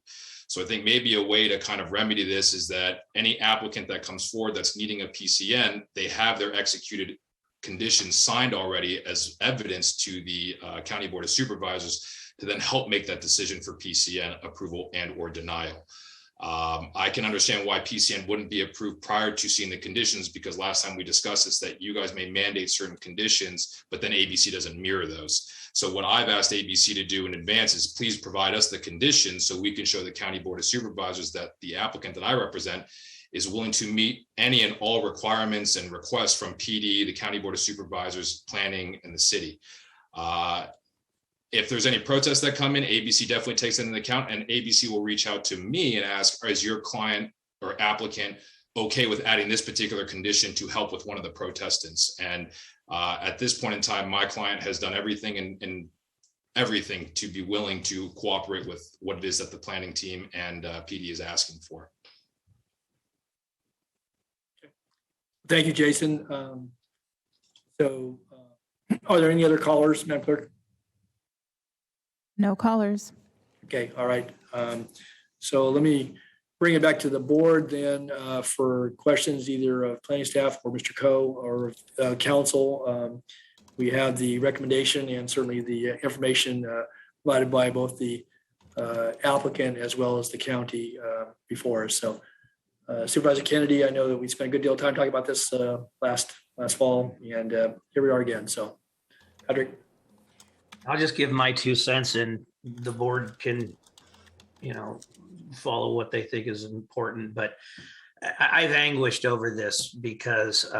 So I think maybe a way to kind of remedy this is that any applicant that comes forward that's needing a PCN, they have their executed conditions signed already as evidence to the County Board of Supervisors to then help make that decision for PCN approval and or denial. I can understand why PCN wouldn't be approved prior to seeing the conditions, because last time we discussed this, that you guys may mandate certain conditions, but then ABC doesn't mirror those. So what I've asked ABC to do in advance is please provide us the conditions so we can show the County Board of Supervisors that the applicant that I represent is willing to meet any and all requirements and requests from PD, the County Board of Supervisors, Planning, and the city. If there's any protests that come in, ABC definitely takes that into account, and ABC will reach out to me and ask, is your client or applicant okay with adding this particular condition to help with one of the protestants? And at this point in time, my client has done everything and everything to be willing to cooperate with what it is that the planning team and PD is asking for. Thank you, Jason. Are there any other callers, Madam Clerk? No callers. Okay, all right. So let me bring it back to the board then for questions either of planning staff or Mr. Coe or council. We have the recommendation and certainly the information provided by both the applicant as well as the county before us. So Supervisor Kennedy, I know that we spent a good deal of time talking about this last fall, and here we are again. So Patrick. I'll just give my 2 cents, and the board can, follow what they think is important. But I've anguished over this because,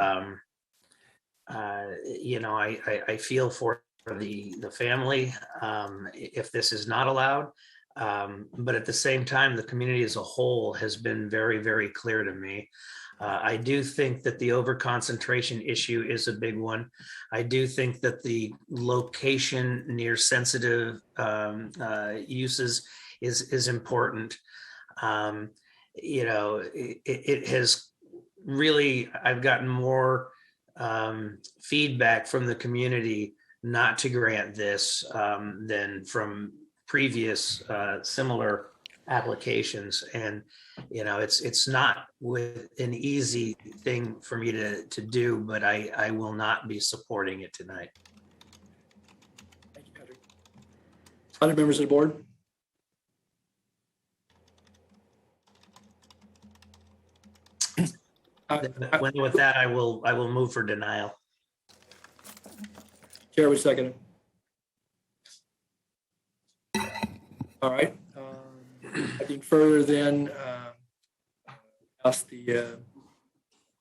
I feel for the family if this is not allowed. But at the same time, the community as a whole has been very, very clear to me. I do think that the overconcentration issue is a big one. I do think that the location near sensitive uses is important. It has really, I've gotten more feedback from the community not to grant this than from previous similar applications. And it's not with an easy thing for me to do, but I will not be supporting it tonight. Thank you, Patrick. Other members of the board? With that, I will move for denial. Chair would second it. All right. I think further then ask the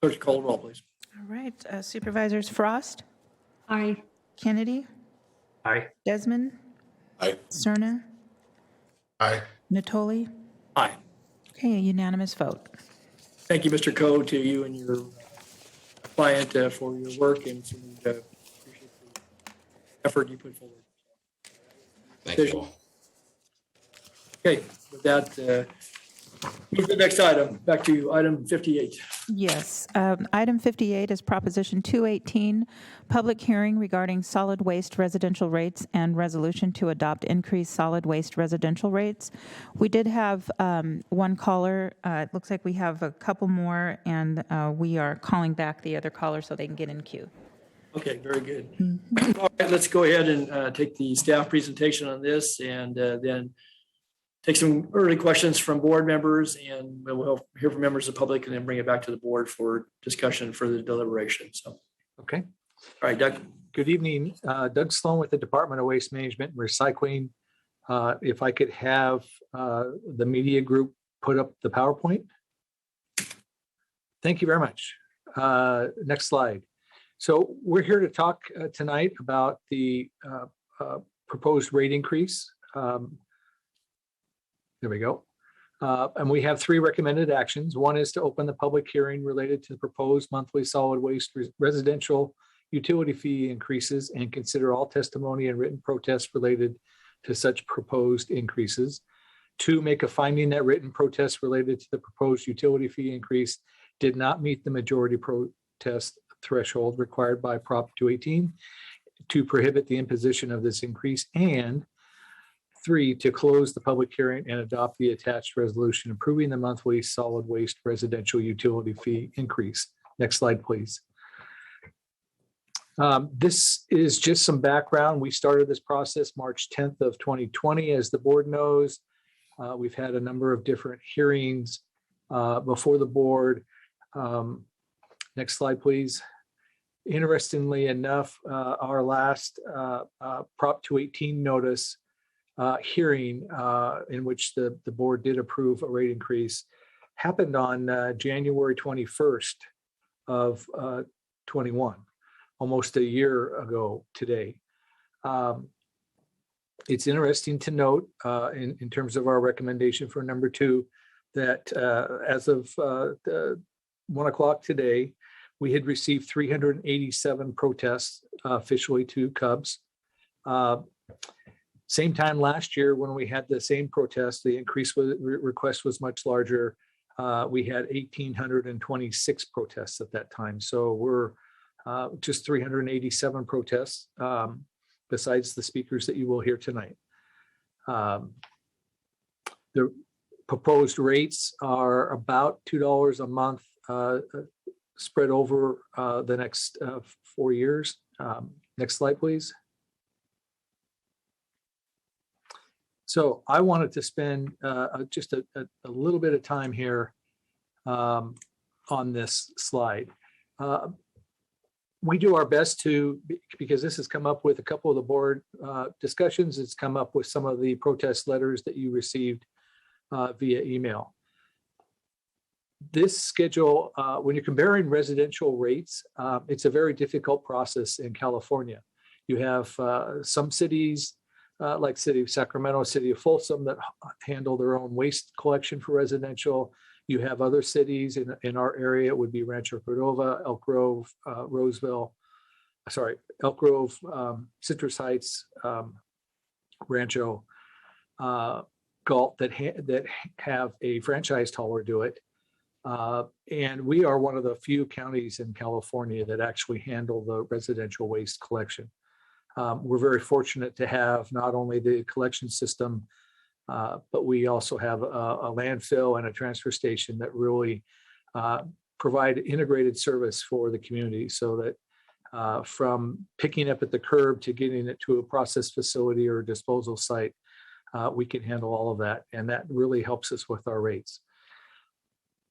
clerk to call the roll, please. All right. Supervisors Frost? Aye. Kennedy? Aye. Desmond? Aye. Cerna? Aye. Natoli? Aye. Okay, a unanimous vote. Thank you, Mr. Coe, to you and your client for your work and appreciate the effort you put forward. Thank you all. Okay, with that, move to the next item. Back to item 58. Yes. Item 58 is Proposition 218, public hearing regarding solid waste residential rates and resolution to adopt increased solid waste residential rates. We did have one caller. It looks like we have a couple more, and we are calling back the other caller so they can get in queue. Okay, very good. All right, let's go ahead and take the staff presentation on this and then take some early questions from board members, and we'll hear from members of the public and then bring it back to the board for discussion and further deliberation. So, okay. All right, Doug. Good evening. Doug Sloan with the Department of Waste Management and Recycling. If I could have the media group put up the PowerPoint. Thank you very much. Next slide. So we're here to talk tonight about the proposed rate increase. There we go. And we have 3 recommended actions. One is to open the public hearing related to the proposed monthly solid waste residential utility fee increases and consider all testimony and written protests related to such proposed increases. 2, make a finding that written protests related to the proposed utility fee increase did not meet the majority protest threshold required by Prop 218 to prohibit the imposition of this increase, and 3, to close the public hearing and adopt the attached resolution approving the monthly solid waste residential utility fee increase. Next slide, please. This is just some background. We started this process March 10th of 2020. As the board knows, We've had a number of different hearings before the board. Next slide, please. Interestingly enough, our last Prop 218 notice hearing in which the board did approve a rate increase happened on January 21st of 21, almost a year ago today. It's interesting to note in terms of our recommendation for number 2 that as of 1 o'clock today, we had received 387 protests officially to Cubs. Same time last year when we had the same protest, the increase request was much larger. We had 1,826 protests at that time. So we're just 387 protests besides the speakers that you will hear tonight. The proposed rates are about $2 a month spread over the next 4 years. Next slide, please. So I wanted to spend just a little bit of time here on this slide. We do our best to, because this has come up with a couple of the board discussions, it's come up with some of the protest letters that you received via email. This schedule, when you're comparing residential rates, it's a very difficult process in California. You have some cities like City of Sacramento, City of Folsom that handle their own waste collection for residential. You have other cities in our area, it would be Rancho Cordova, Elk Grove, Elk Grove, Citrus Heights, Rancho, Galt that have a franchised hauler do it. And we are one of the few counties in California that actually handle the residential waste collection. We're very fortunate to have not only the collection system, but we also have a landfill and a transfer station that really provide integrated service for the community, so that from picking up at the curb to getting it to a process facility or disposal site, we can handle all of that. And that really helps us with our rates.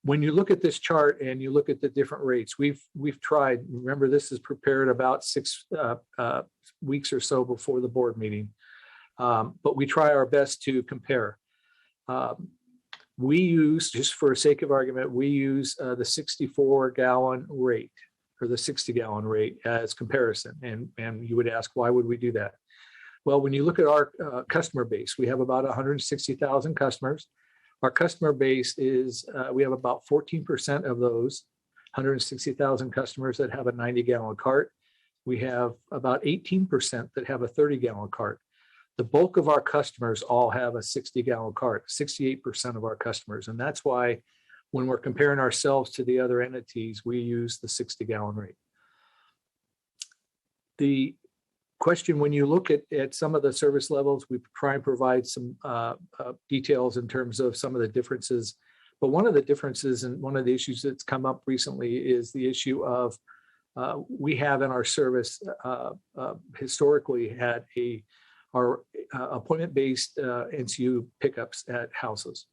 When you look at this chart and you look at the different rates, we've tried, remember this is prepared about 6 weeks or so before the board meeting, but we try our best to compare. We use, just for sake of argument, we use the 64-gallon rate or the 60-gallon rate as comparison. And you would ask, why would we do that? Well, when you look at our customer base, we have about 160,000 customers. Our customer base is, we have about 14% of those 160,000 customers that have a 90-gallon cart. We have about 18% that have a 30-gallon cart. The bulk of our customers all have a 60-gallon cart, 68% of our customers. And that's why when we're comparing ourselves to the other entities, we use the 60-gallon rate. The question, when you look at some of the service levels, we try and provide some details in terms of some of the differences. But one of the differences and one of the issues that's come up recently is the issue of we have in our service historically had our appointment-based NCU pickups at houses.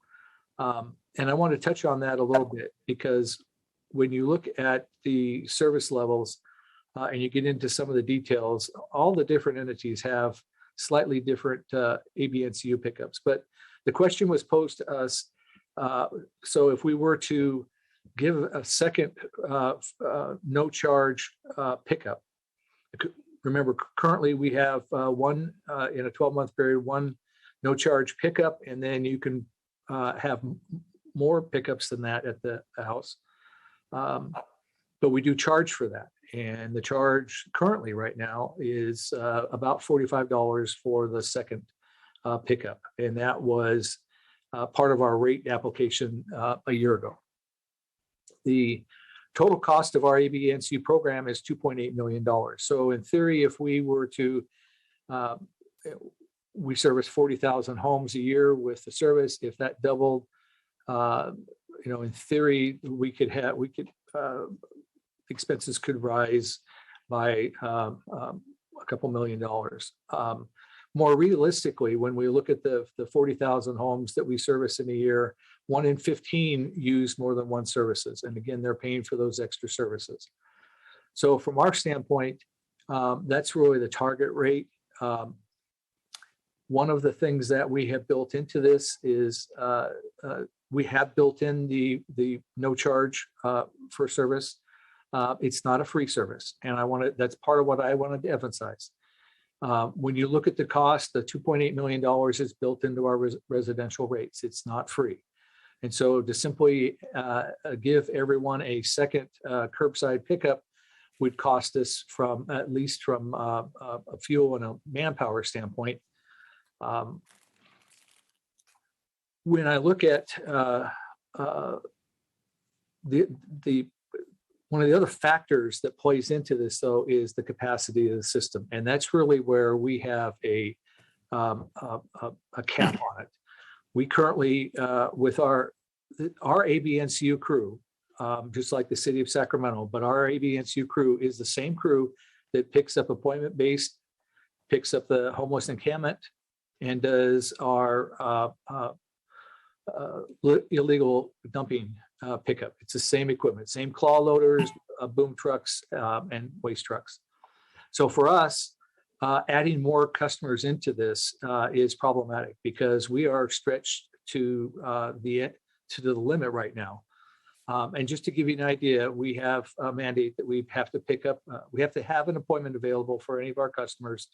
And I want to touch on that a little bit, because when you look at the service levels, and you get into some of the details, all the different entities have slightly different ABNCU pickups. But the question was posed to us, so if we were to give a second no charge pickup, remember currently we have one in a 12-month period, one no charge pickup, and then you can have more pickups than that at the house. But we do charge for that. And the charge currently right now is about $45 for the second pickup. And that was part of our rate application a year ago. The total cost of our ABNCU program is $2.8 million. So in theory, if we were to, we service 40,000 homes a year with the service. If that doubled, in theory, expenses could rise by a couple $1 million. more realistically, when we look at the 40,000 homes that we service in a year, 1 in 15 use more than one services. And again, they're paying for those extra services. So from our standpoint, that's really the target rate. One of the things that we have built into this is we have built in the no charge for service. It's not a free service. And that's part of what I wanted to emphasize. When you look at the cost, the $2.8 million is built into our residential rates. It's not free. And so to simply give everyone a second curbside pickup would cost us at least from a fuel and a manpower standpoint. When I look at one of the other factors that plays into this, though, is the capacity of the system, and that's really where we have a cap on it. We currently, with our ABNCU crew, just like the city of Sacramento, but our ABNCU crew is the same crew that picks up appointment-based, picks up the homeless encampment, and does our illegal dumping pickup. It's the same equipment, same claw loaders, boom trucks, and waste trucks. So for us, adding more customers into this is problematic because we are stretched to the limit right now. And just to give you an idea, we have a mandate that we have to pick up. We have to have an appointment available for any of our customers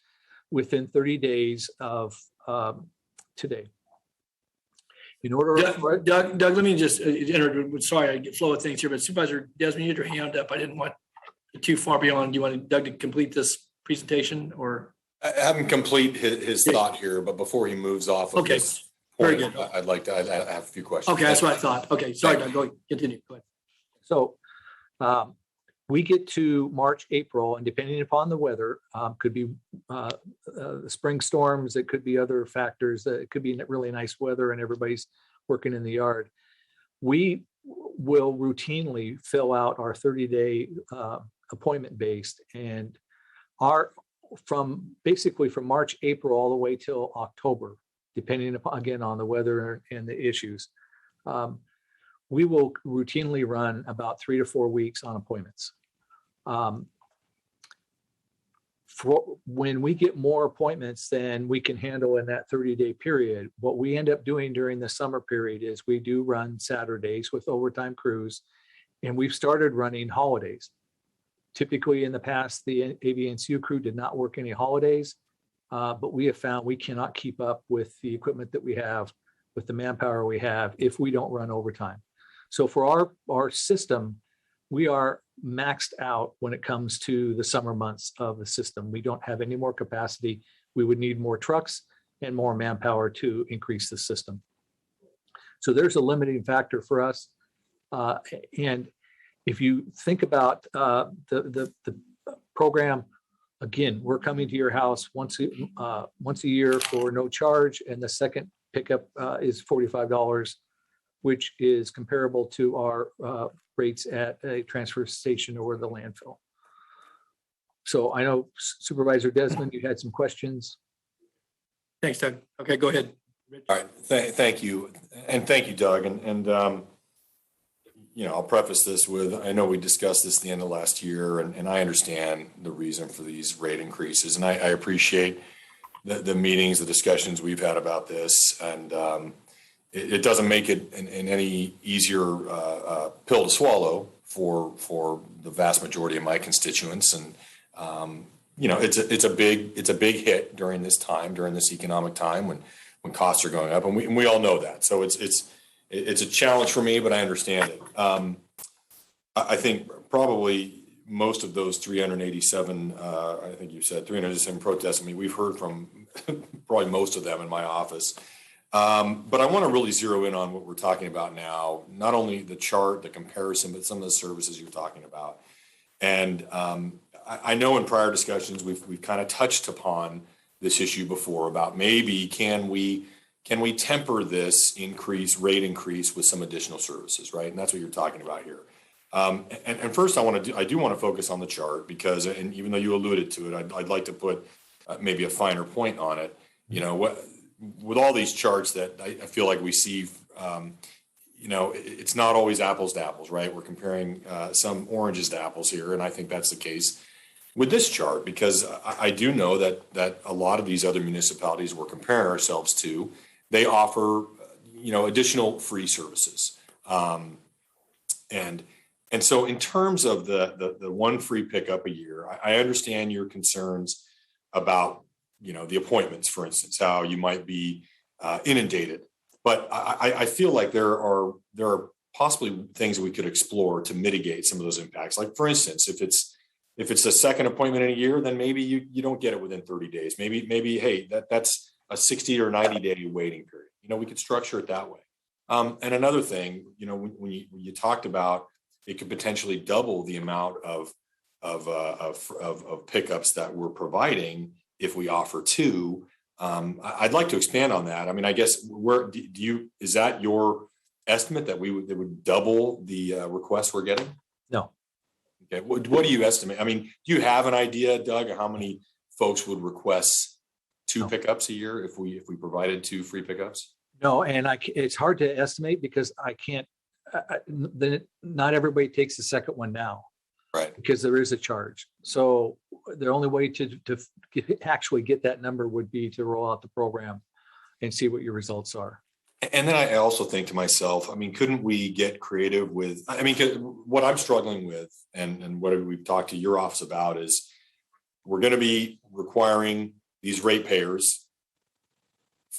within 30 days of today. In order, Doug, let me just enter. Sorry, I get flow of things here, but Supervisor Desmond, you had your hand up. I didn't want too far beyond. Do you want Doug to complete this presentation, or? I haven't complete his thought here, but before he moves off of this very point, good. I'd like to. I have a few questions. Okay, that's what I thought. Okay, sorry, Doug. Go ahead. Continue. Go ahead. So we get to March, April, and depending upon the weather, could be spring storms. It could be other factors. It could be really nice weather and everybody's working in the yard. We will routinely fill out our 30-day appointment based, and basically from March, April, all the way till October, depending upon, again, on the weather and the issues. We will routinely run about 3 to 4 weeks on appointments. When we get more appointments than we can handle in that 30-day period, what we end up doing during the summer period is we do run Saturdays with overtime crews, and we've started running holidays. Typically in the past, the ABNCU crew did not work any holidays, but we have found we cannot keep up with the equipment that we have, with the manpower we have, if we don't run overtime. So for our system, we are maxed out when it comes to the summer months of the system. We don't have any more capacity. We would need more trucks and more manpower to increase the system. So there's a limiting factor for us. And if you think about the program, again, we're coming to your house once a year for no charge, and the second pickup is $45, which is comparable to our rates at a transfer station or the landfill. So I know Supervisor Desmond, you had some questions. Thanks, Doug. Okay, go ahead. All right, thank you. And thank you, Doug. And I'll preface this with, I know we discussed this at the end of last year, and I understand the reason for these rate increases. And I appreciate the meetings, the discussions we've had about this. And it doesn't make it an any easier pill to swallow for the vast majority of my constituents. And it's a big hit during this economic time when costs are going up, and we all know that. So it's a challenge for me, but I understand it. I think probably most of those 387, I think you said 387 protests. I mean, we've heard from probably most of them in my office. But I want to really zero in on what we're talking about now, not only the chart, the comparison, but some of the services you're talking about. And I know in prior discussions, we've kind of touched upon this issue before about maybe can we temper this rate increase with some additional services, right? And that's what you're talking about here. And first, I do want to focus on the chart because, and even though you alluded to it, I'd like to put maybe a finer point on it. you know, what with all these charts that I feel like we see, you know, it's not always apples to apples, right? We're comparing some oranges to apples here, and I think that's the case with this chart, because I do know that a lot of these other municipalities we're comparing ourselves to, they offer, you know, additional free services. And so in terms of the one free pickup a year, I understand your concerns about, you know, the appointments, for instance, how you might be inundated. But I feel like there are possibly things that we could explore to mitigate some of those impacts. Like, for instance, if it's a second appointment in a year, then maybe you don't get it within 30 days. Maybe hey, that's a 60 or 90 day waiting period. You know, we could structure it that way. And another thing, you know, when you talked about it could potentially double the amount of pickups that we're providing if we offer two. I'd like to expand on that. I mean, I guess is that your estimate that it would double the requests we're getting? No. Okay. What do you estimate? I mean, do you have an idea, Doug, of how many folks would request two pickups a year if we provided two free pickups? No, and it's hard to estimate because I can't. Not everybody takes the second one now, right? Because there is a charge. So the only way to actually get that number would be to roll out the program and see what your results are. And then I also think to myself, I mean, couldn't we get creative with? I mean, what I'm struggling with, and what we've talked to your office about, is we're going to be requiring these ratepayers,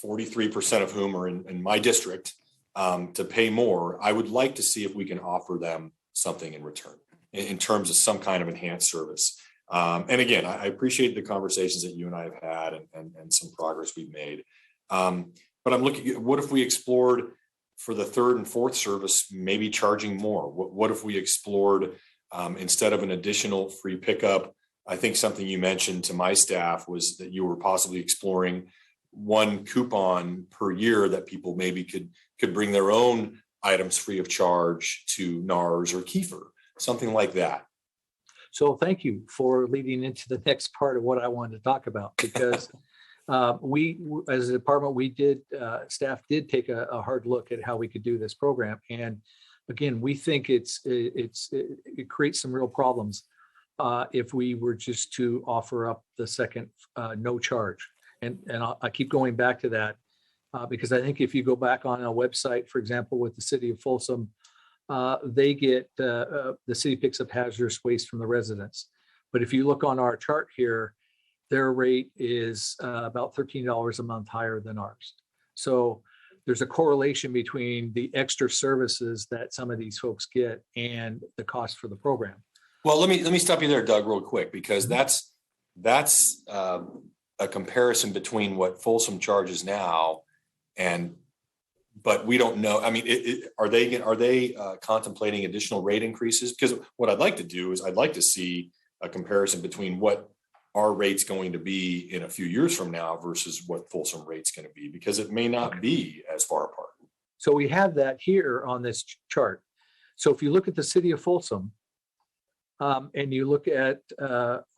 43% of whom are in my district, to pay more. I would like to see if we can offer them something in return in terms of some kind of enhanced service. And again, I appreciate the conversations that you and I have had and some progress we've made. But I'm looking at, what if we explored for the third and fourth service, maybe charging more? What if we explored, instead of an additional free pickup, I think something you mentioned to my staff was that you were possibly exploring one coupon per year that people maybe could bring their own items free of charge to NARS or Kiefer, something like that. So thank you for leading into the next part of what I wanted to talk about, because we, as a department, staff did take a hard look at how we could do this program. And again, we think it creates some real problems if we were just to offer up the second no charge. And I keep going back to that because I think if you go back on a website, for example, with the city of Folsom, they get the city picks up hazardous waste from the residents. But if you look on our chart here, their rate is about $13 a month higher than ours. So there's a correlation between the extra services that some of these folks get and the cost for the program. Well, let me stop you there, Doug, real quick, because that's a comparison between what Folsom charges now but we don't know. I mean, are they contemplating additional rate increases? Because what I'd like to do is I'd like to see a comparison between what our rate's going to be in a few years from now versus what Folsom rate's going to be, because it may not be as far apart. So we have that here on this chart. So if you look at the city of Folsom and you look at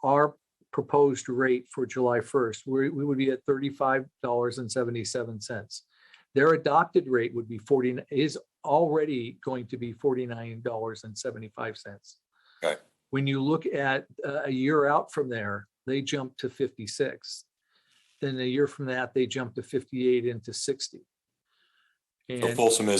our proposed rate for July 1st, we would be at $35.77. Their adopted rate would be is already going to be $49.75. Okay. When you look at a year out from there, they jump to 56. Then a year from that, they jump to 58 into 60. And so Folsom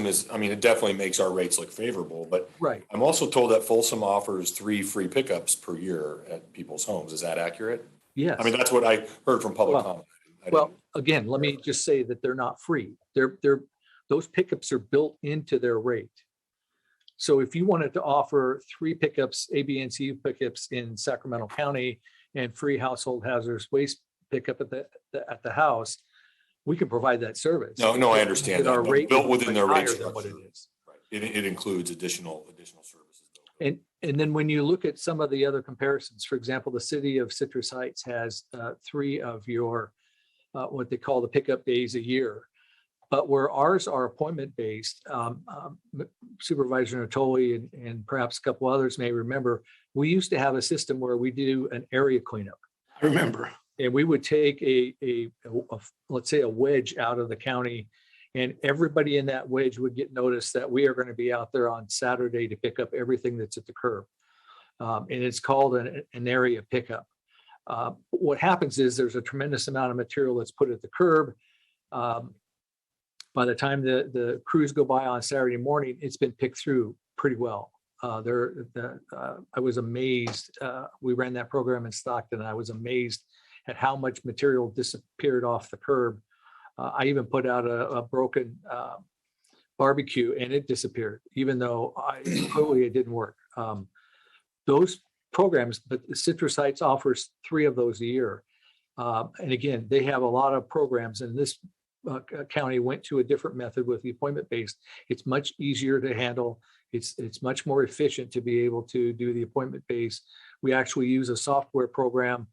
is, I mean, it definitely makes our rates look favorable, but right. I'm also told that Folsom offers 3 free pickups per year at people's homes. Is that accurate? Yes. I mean, that's what I heard from public comment. Well, again, let me just say that they're not free. Those pickups are built into their rate. So if you wanted to offer 3 pickups, A, B, and C pickups in Sacramento County and free household hazardous waste pickup at the house, we can provide that service. No, I understand that. Our rate built within their rate than what it is. Right. It includes additional services. And then when you look at some of the other comparisons, for example, the city of Citrus Heights has 3 of your what they call the pickup days a year, but where ours are appointment based, Supervisor Natoli and perhaps a couple others may remember, we used to have a system where we do an area cleanup. I remember. And we would take let's say a wedge out of the county, and everybody in that wedge would get notice that we are going to be out there on Saturday to pick up everything that's at the curb. And it's called an area pickup. What happens is there's a tremendous amount of material that's put at the curb. By the time the crews go by on Saturday morning, it's been picked through pretty well. I was amazed. We ran that program in Stockton, and I was amazed at how much material disappeared off the curb. I even put out a broken barbecue, and it disappeared, even though clearly it didn't work. Those programs, but Citrus Heights offers 3 of those a year. And again, they have a lot of programs, and this county went to a different method with the appointment-based. It's much easier to handle. It's much more efficient to be able to do the appointment-based. We actually use a software program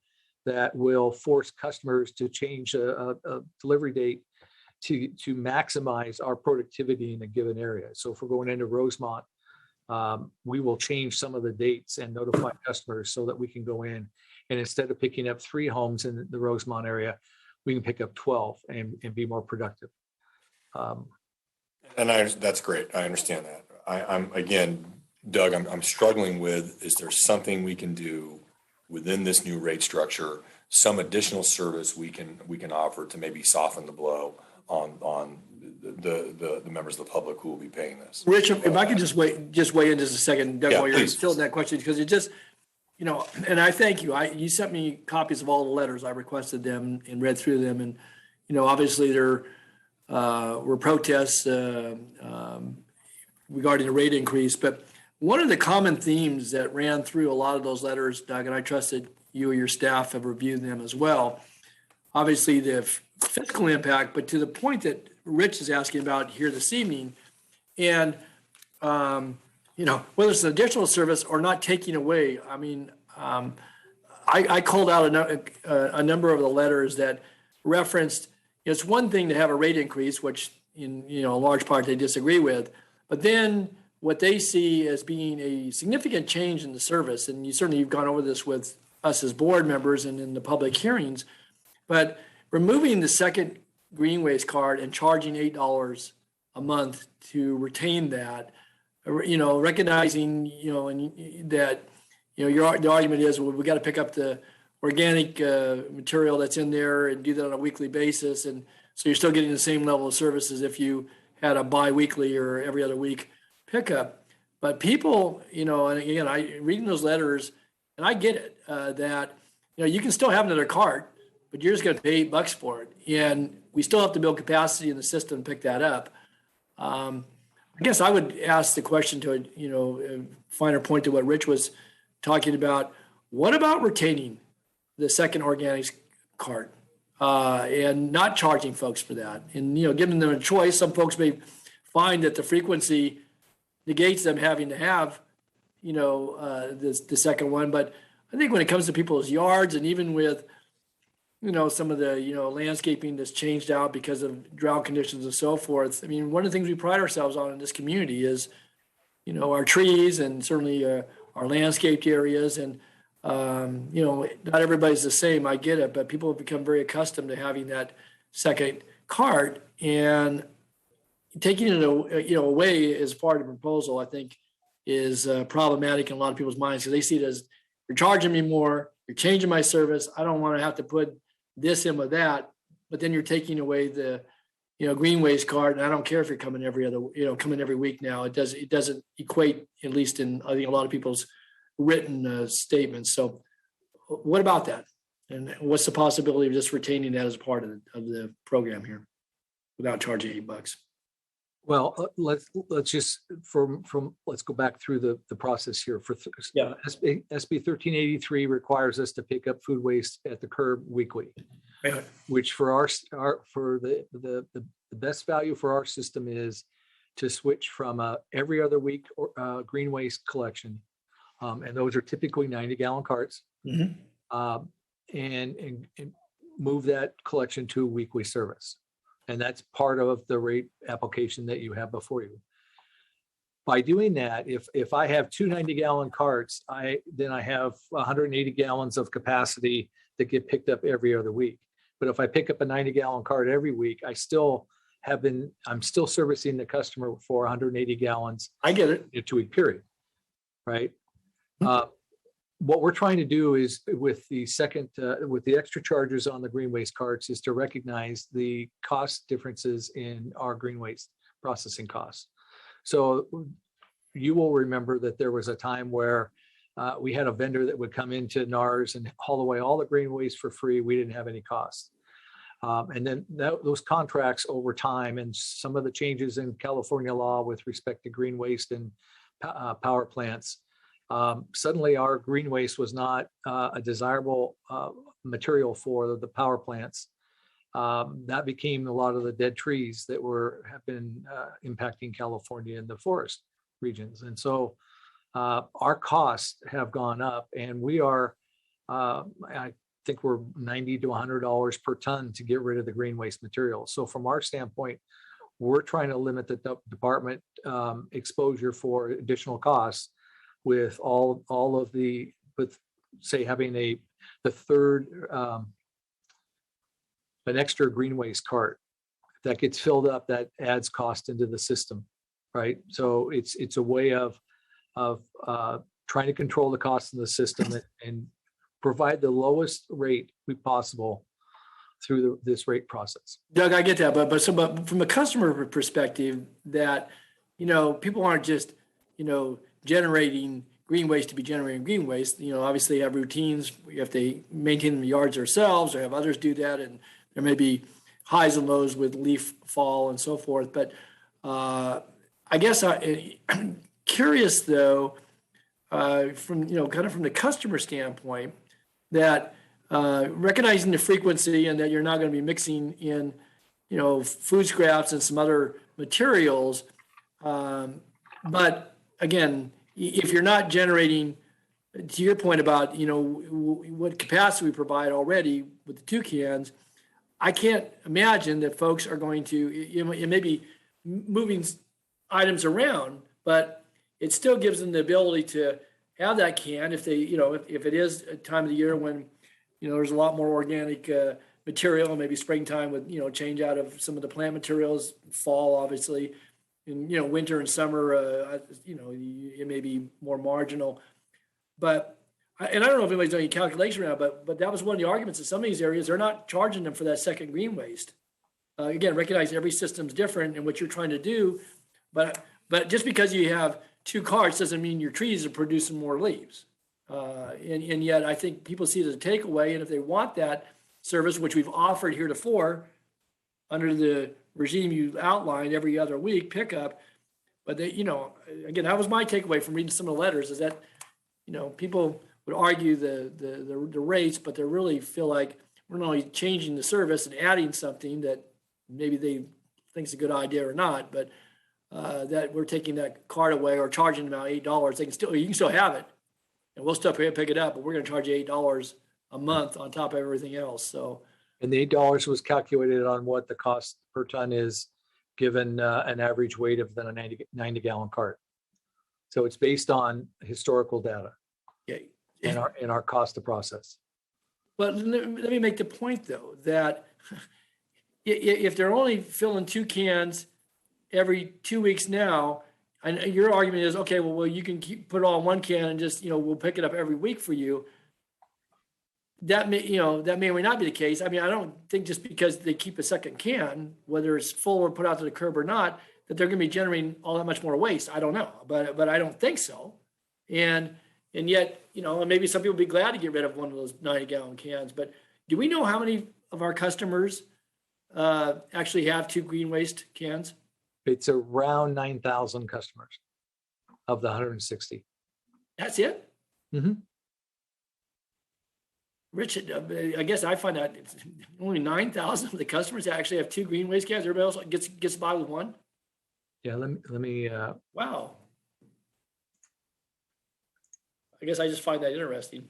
that will force customers to change a delivery date to maximize our productivity in a given area. So if we're going into Rosemont, we will change some of the dates and notify customers so that we can go in, and instead of picking up 3 homes in the Rosemont area, we can pick up 12 and be more productive. That's great. I understand that. I'm again, Doug, I'm struggling with, is there something we can do within this new rate structure, some additional service we can offer to maybe soften the blow on the members of the public who will be paying this? Rich, if I could just weigh in just a second, Doug, while you're filling that question, because it just, and I thank you. You sent me copies of all the letters. I requested them and read through them, and obviously there were protests regarding the rate increase. But one of the common themes that ran through a lot of those letters, Doug, and I trusted you or your staff have reviewed them as well. Obviously, the fiscal impact, but to the point that Rich is asking about here this evening, and whether it's an additional service or not taking away. I mean, I called out a number of the letters that referenced. It's one thing to have a rate increase, which in a large part they disagree with, but then what they see as being a significant change in the service, and you've gone over this with us as board members and in the public hearings, but removing the second Greenways card and charging $8 a month to retain that, recognizing, that, the argument is, well, we got to pick up the organic material that's in there and do that on a weekly basis. And so you're still getting the same level of service as if you had a bi-weekly or every other week pickup. But people, and again, reading those letters, and I get it, that, you can still have another cart, but you're just going to pay $8 for it. And we still have to build capacity in the system to pick that up. I guess I would ask the question to a finer point to what Rich was talking about. What about retaining the second organics cart and not charging folks for that? And, giving them a choice. Some folks may find that the frequency negates them having to have, the second one. But I think when it comes to people's yards, and even with, some of the, landscaping that's changed out because of drought conditions and so forth. I mean, one of the things we pride ourselves on in this community is, our trees and certainly our landscaped areas. And, not everybody's the same. I get it, but people have become very accustomed to having that second cart, and taking it, away as part of the proposal, I think is problematic in a lot of people's minds, because they see it as, you're charging me more, you're changing my service. I don't want to have to put this in with that, but then you're taking away the, Greenways card. And I don't care if you're coming every week now. It doesn't equate, at least in, I think, a lot of people's written statements. So what about that? And what's the possibility of just retaining that as part of the program here without charging $8? Well, let's just let's go back through the process here. SB 1383 requires us to pick up food waste at the curb weekly, which for the best value for our system is to switch from every other week green waste collection, and those are typically 90-gallon carts, and move that collection to a weekly service. And that's part of the rate application that you have before you. By doing that, if I have two 90-gallon carts, then I have 180 gallons of capacity that get picked up every other week. But if I pick up a 90-gallon cart every week, I'm still servicing the customer for 180 gallons. I get it. In a 2-week period, right? What we're trying to do is with the extra charges on the green waste carts is to recognize the cost differences in our green waste processing costs. So you will remember that there was a time where we had a vendor that would come into NARS and haul away all the green waste for free. We didn't have any costs. And then those contracts over time and some of the changes in California law with respect to green waste and power plants, suddenly our green waste was not a desirable material for the power plants. That became a lot of the dead trees that have been impacting California and the forest regions. And so our costs have gone up, and we are, I think we're $90 to $100 per ton to get rid of the green waste material. So from our standpoint, we're trying to limit the department exposure for additional costs with all of the, with say having the third, an extra green waste cart that gets filled up, that adds cost into the system, right? So it's a way of trying to control the cost in the system and provide the lowest rate we possible through this rate process. Doug, I get that, but from a customer perspective, that people aren't just generating green waste to be generating green waste. Obviously you have routines. We have to maintain the yards ourselves or have others do that, and there may be highs and lows with leaf fall and so forth. But I guess I'm curious though, from from the customer standpoint, that recognizing the frequency and that you're not going to be mixing in food scraps and some other materials, but again, if you're not generating, to your point about what capacity we provide already with the 2 cans, I can't imagine that folks are going to, it may be moving items around, but it still gives them the ability to have that can if they, if it is a time of the year when, there's a lot more organic material, maybe springtime with, change out of some of the plant materials, fall, obviously, and, winter and summer, it may be more marginal. But, and I don't know if anybody's doing any calculation around, but that was one of the arguments in some of these areas. They're not charging them for that second green waste. Again, recognize every system's different and what you're trying to do, but just because you have 2 carts doesn't mean your trees are producing more leaves. And yet I think people see it as a takeaway. And if they want that service, which we've offered heretofore under the regime you outlined every other week pickup, but they, again, that was my takeaway from reading some of the letters, is that, people would argue the rates, but they really feel like we're not only changing the service and adding something that maybe they think is a good idea or not, but that we're taking that cart away or charging them out $8. You can still have it, and we'll still pick it up, but we're going to charge you $8 a month on top of everything else. So, and the $8 was calculated on what the cost per ton is, given an average weight of than a 90-gallon cart. So it's based on historical data. Okay. And our cost to process. But let me make the point though, that if they're only filling 2 cans every 2 weeks now, and your argument is, okay, well you can put it all in 1 can and just, we'll pick it up every week for you. That may or may not be the case. I mean, I don't think just because they keep a second can, whether it's full or put out to the curb or not, that they're going to be generating all that much more waste. I don't know, but I don't think so. And yet, and maybe some people would be glad to get rid of one of those 90-gallon cans. But do we know how many of our customers actually have 2 green waste cans? It's around 9,000 customers of the 160. That's it? Mm-hmm. Rich, I guess I find out it's only 9,000 of the customers that actually have 2 green waste cans. Everybody else gets by with 1. Yeah, let me. Wow. I guess I just find that interesting.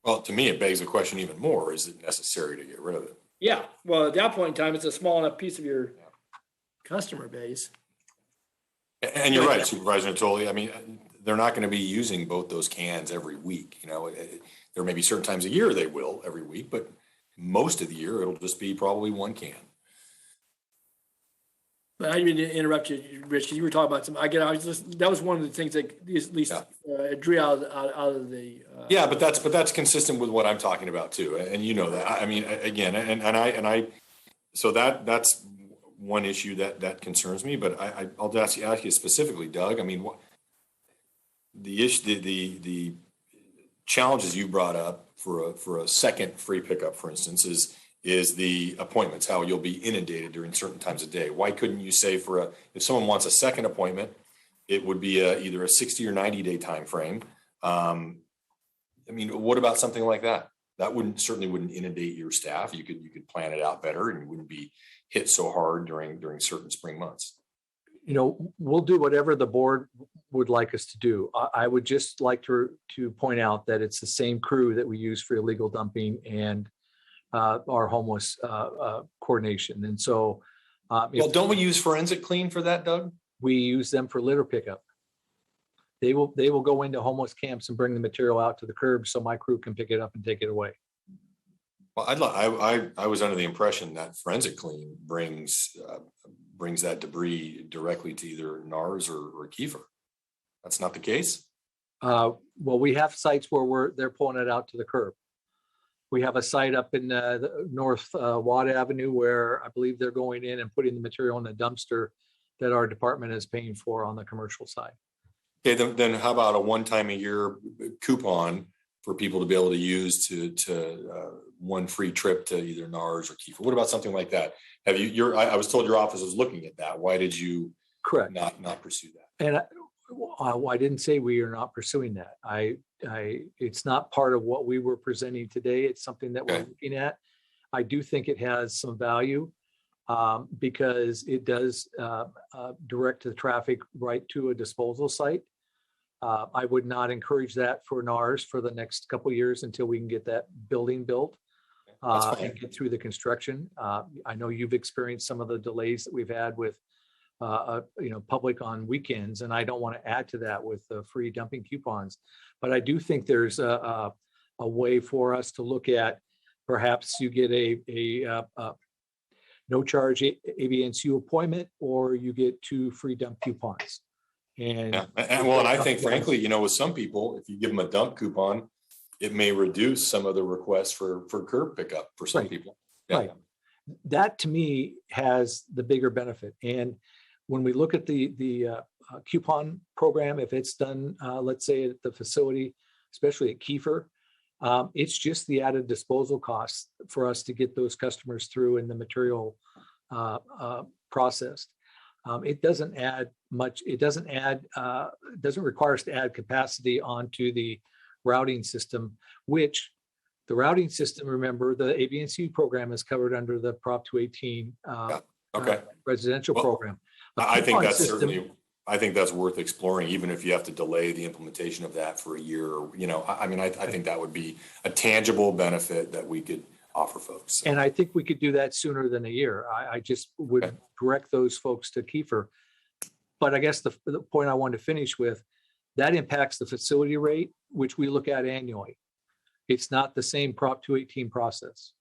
Well, to me, it begs the question even more: is it necessary to get rid of it? Yeah. Well, at that point in time, it's a small enough piece of your customer base. And you're right, Supervisor Natoli. I mean, they're not going to be using both those cans every week. There may be certain times a year they will every week, but most of the year it'll just be probably one can. But I didn't mean to interrupt you, Rich, 'cause you were talking about some, that was one of the things that at least drew out of the. Yeah, but that's consistent with what I'm talking about too. And you know that, I mean, again, and I, so that's one issue that concerns me, but I'll ask you specifically, Doug. I mean, what the challenges you brought up for a second free pickup, for instance, is the appointments, how you'll be inundated during certain times of day. Why couldn't you say if someone wants a second appointment, it would be either a 60 or 90 day time frame. I mean, what about something like that? That certainly wouldn't inundate your staff. You could plan it out better, and you wouldn't be hit so hard during certain spring months. You know, we'll do whatever the board would like us to do. I would just like to point out that it's the same crew that we use for illegal dumping and our homeless coordination. And so, well, don't we use Forensic Clean for that, Doug? We use them for litter pickup. They will go into homeless camps and bring the material out to the curb so my crew can pick it up and take it away. Well, I was under the impression that Forensic Clean brings that debris directly to either NARS or Kiefer. That's not the case. Well, we have sites where they're pulling it out to the curb. We have a site up in the North Watt Avenue where I believe they're going in and putting the material in the dumpster that our department is paying for on the commercial side. Okay, then how about a one-time a year coupon for people to be able to use to one free trip to either NARS or Kiefer? What about something like that? Have you? I was told your office was looking at that. Why did you not pursue that? And I didn't say we are not pursuing that. It's not part of what we were presenting today. It's something that we're looking at. I do think it has some value because it does direct the traffic right to a disposal site. I would not encourage that for NARS for the next couple of years until we can get that building built and get through the construction. I know you've experienced some of the delays that we've had with public on weekends, and I don't want to add to that with the free dumping coupons. But I do think there's a way for us to look at perhaps you get a no charge ABNCU appointment, or you get 2 free dump coupons. And I think frankly, with some people, if you give them a dump coupon, it may reduce some of the requests for curb pickup for some people. Yeah. Right. That to me has the bigger benefit. And when we look at the coupon program, if it's done, let's say at the facility, especially at Kiefer, it's just the added disposal costs for us to get those customers through and the material processed. It doesn't add much. It doesn't require us to add capacity onto the routing system, which the routing system, remember, the ABNCU program is covered under the Prop 218 residential program. I think that's worth exploring, even if you have to delay the implementation of that for a year. I think that would be a tangible benefit that we could offer folks. And I think we could do that sooner than a year. I just would direct those folks to Kiefer. But I guess the point I wanted to finish with, that impacts the facility rate, which we look at annually. It's not the same Prop 218 process.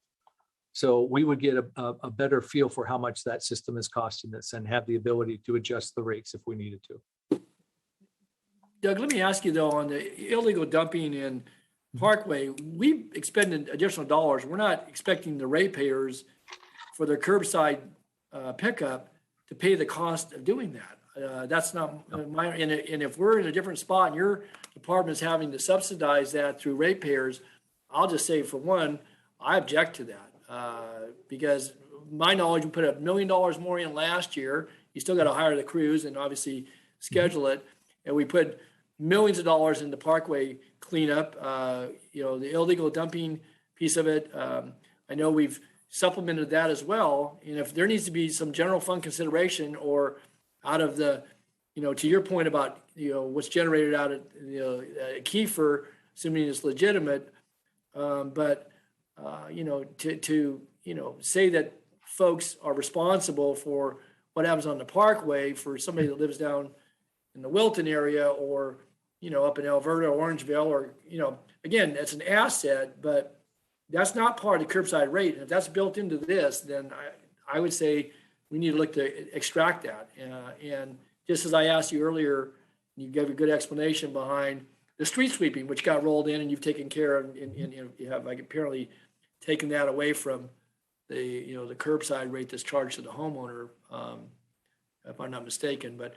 So we would get a better feel for how much that system is costing us and have the ability to adjust the rates if we needed to. Doug, let me ask you though, on the illegal dumping in Parkway, we expended additional dollars. We're not expecting the ratepayers for their curbside pickup to pay the cost of doing that. That's not my, and if we're in a different spot and your department is having to subsidize that through ratepayers, I'll just say, for one, I object to that because my knowledge, we put $1 million more in last year. You still got to hire the crews and obviously schedule it. And we put millions of dollars into Parkway cleanup, the illegal dumping piece of it. I know we've supplemented that as well. And if there needs to be some general fund consideration or out of the, to your point about, what's generated out of, Kiefer, assuming it's legitimate, but say that folks are responsible for what happens on the Parkway for somebody that lives down in the Wilton area or, up in Alberta, Orangeville, or, again, that's an asset, but that's not part of the curbside rate. And if that's built into this, then I would say we need to look to extract that. And just as I asked you earlier, you gave a good explanation behind the street sweeping, which got rolled in and you've taken care of, and you have like apparently taken that away from the curbside rate that's charged to the homeowner, if I'm not mistaken. But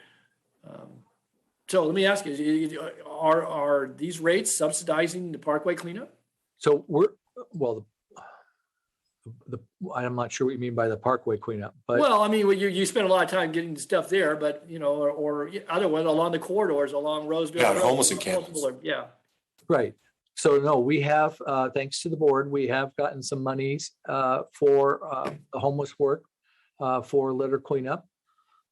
so let me ask you, are these rates subsidizing the parkway cleanup? So I'm not sure what you mean by the parkway cleanup, but Well, I mean, you spend a lot of time getting stuff there, but or otherwise along the corridors, along Roseville. Yeah, Road, homeless encampments. Yeah. right. So no, we have, thanks to the board, we have gotten some monies for the homeless work for litter cleanup.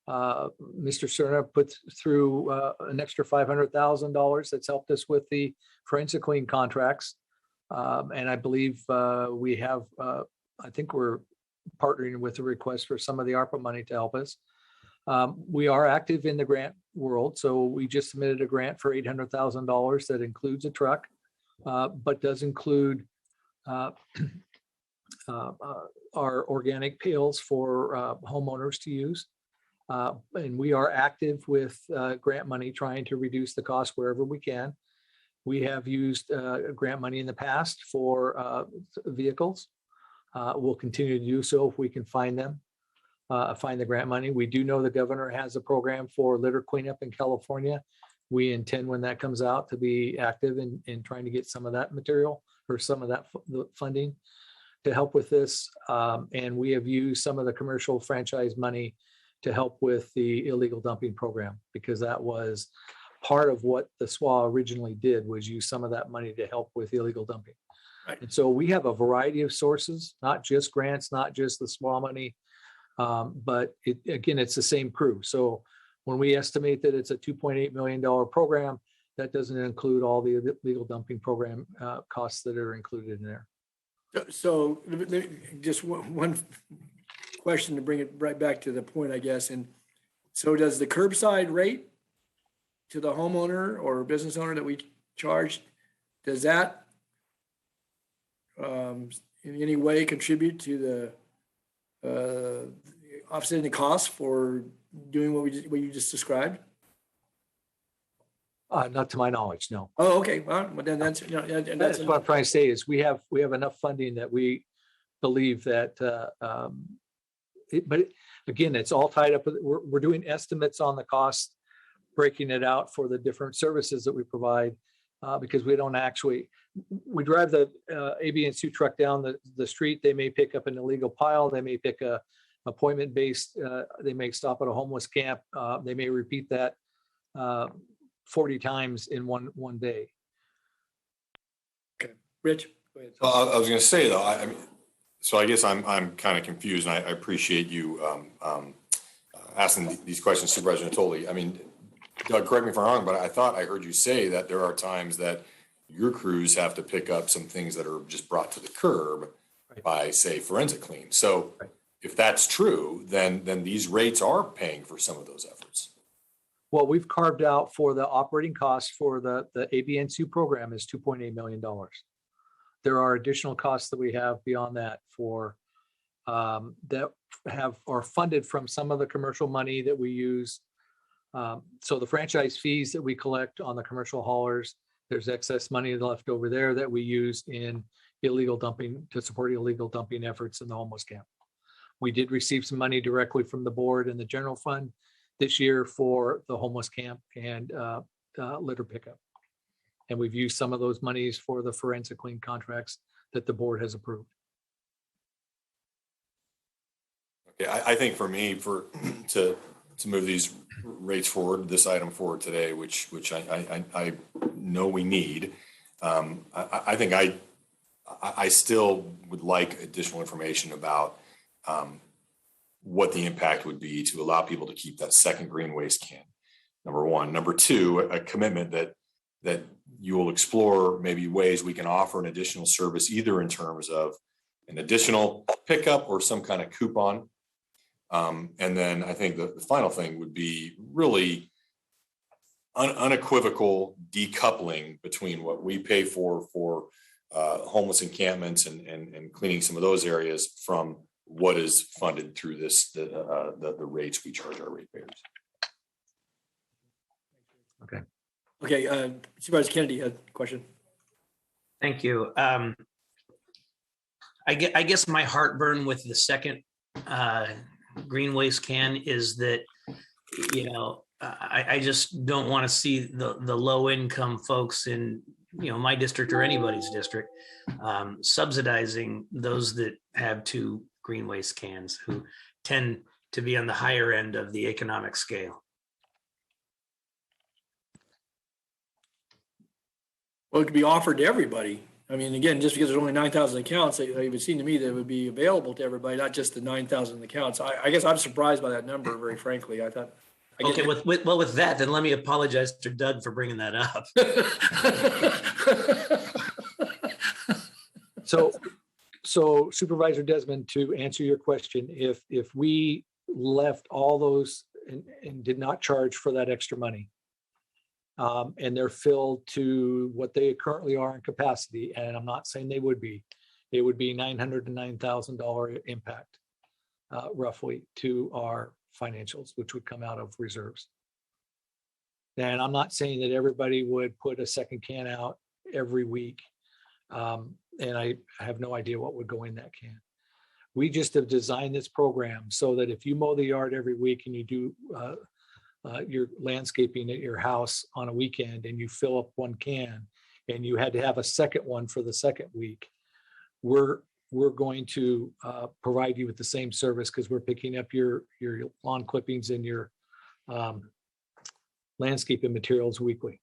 Mr. Cerna put through an extra $500,000 that's helped us with the forensic clean contracts. And I believe we have, I think we're partnering with a request for some of the ARPA money to help us. We are active in the grant world. So we just submitted a grant for $800,000 that includes a truck, but does include our organic pails for homeowners to use. And we are active with grant money trying to reduce the cost wherever we can. We have used grant money in the past for vehicles. We'll continue to do so if we can find them, find the grant money. We do know the governor has a program for litter cleanup in California. We intend when that comes out to be active in trying to get some of that material or some of that funding to help with this. And we have used some of the commercial franchise money to help with the illegal dumping program, because that was part of what the SWA originally did, was use some of that money to help with illegal dumping. Right. And so we have a variety of sources, not just grants, not just the SWA money, but again, it's the same crew. So when we estimate that it's a $2.8 million program, that doesn't include all the illegal dumping program costs that are included in there. So just one question to bring it right back to the point, I guess. And so does the curbside rate to the homeowner or business owner that we charge, does that in any way contribute to the offsetting the cost for doing what you just described? Not to my knowledge, no. Oh, okay. Well, then that's That's what I'm trying to say is we have enough funding that we believe that. But again, it's all tied up with, we're doing estimates on the cost, breaking it out for the different services that we provide, because we don't actually, we drive the AB&C truck down the street. They may pick up an illegal pile. They may pick a appointment-based, they may stop at a homeless camp. They may repeat that 40 times in one day. Okay, Rich, go ahead. Well, I was going to say though, I mean, so I guess I'm kind of confused, and I appreciate you asking these questions, Supervisor Natoli. I mean, Doug, correct me if I'm wrong, but I thought I heard you say that there are times that your crews have to pick up some things that are just brought to the curb by, say, forensic clean. So if that's true, then these rates are paying for some of those efforts. Well, we've carved out for the operating costs for the AB&C program is $2.8 million. There are additional costs that we have beyond that for that are funded from some of the commercial money that we use. So the franchise fees that we collect on the commercial haulers, there's excess money left over there that we use in illegal dumping to support illegal dumping efforts in the homeless camp. We did receive some money directly from the board and the general fund this year for the homeless camp and litter pickup. And we've used some of those monies for the forensic clean contracts that the board has approved. Okay, I think for me, to move these rates forward, this item forward today, which I know we need, I think I still would like additional information about what the impact would be to allow people to keep that second green waste can. Number one. Number two, a commitment that you will explore maybe ways we can offer an additional service, either in terms of an additional pickup or some kind of coupon. And then I think the final thing would be really unequivocal decoupling between what we pay for homeless encampments and cleaning some of those areas from what is funded through the rates we charge our ratepayers. Okay. Okay, Supervisor Kennedy had a question. Thank you. I guess my heartburn with the second green waste can is that, I just don't want to see the low income folks in, my district or anybody's district subsidizing those that have 2 green waste cans, who tend to be on the higher end of the economic scale. Well, it could be offered to everybody. I mean, again, just because there's only 9,000 accounts, it would seem to me that it would be available to everybody, not just the 9,000 accounts. I guess I'm surprised by that number, very frankly. I thought. Okay, with that, then let me apologize to Doug for bringing that up. So Supervisor Desmond, to answer your question, if we left all those and did not charge for that extra money, and they're filled to what they currently are in capacity, and I'm not saying they would be, it would be $900 to $9,000 impact roughly to our financials, which would come out of reserves. And I'm not saying that everybody would put a second can out every week. And I have no idea what would go in that can. We just have designed this program so that if you mow the yard every week and you do your landscaping at your house on a weekend and you fill up 1 can and you had to have a second one for the second week, we're going to provide you with the same service because we're picking up your lawn clippings and your landscaping materials weekly.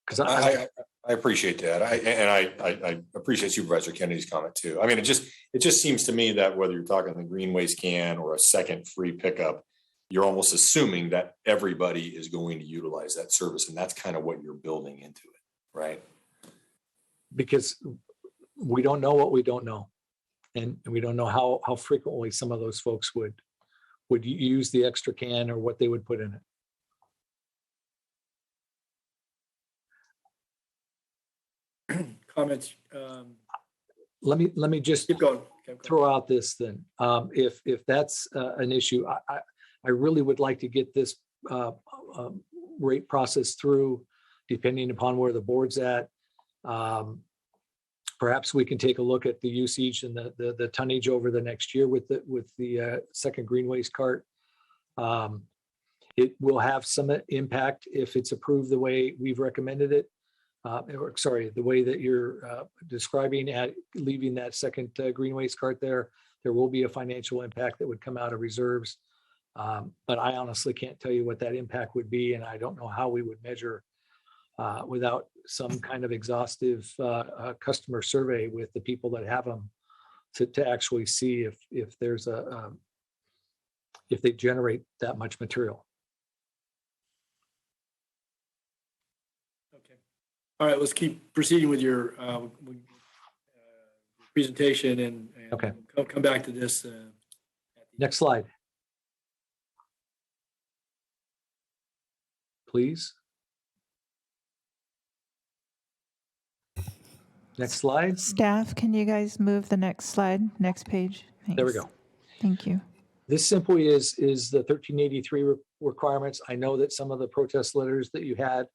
Because I appreciate that. I appreciate Supervisor Kennedy's comment too. I mean, it just seems to me that whether you're talking the green waste can or a second free pickup, you're almost assuming that everybody is going to utilize that service. And that's kind of what you're building into it, right? Because we don't know what we don't know. And we don't know how frequently some of those folks would use the extra can or what they would put in it. Comments? Let me just keep going. Throw out this then. If that's an issue, I really would like to get this rate process through, depending upon where the board's at. Perhaps we can take a look at the usage and the tonnage over the next year with the second green waste cart. It will have some impact if it's approved the way we've recommended it. The way that you're describing at leaving that second green waste cart there will be a financial impact that would come out of reserves. But I honestly can't tell you what that impact would be, and I don't know how we would measure without some kind of exhaustive customer survey with the people that have them to actually see if there's if they generate that much material. All right, let's keep proceeding with your presentation and okay. Come back to this. Next slide. Please. Next slide. Staff, can you guys move the next slide, next page? Thanks. There we go. Thank you. This simply is the 1383 requirements. I know that some of the protest letters that you had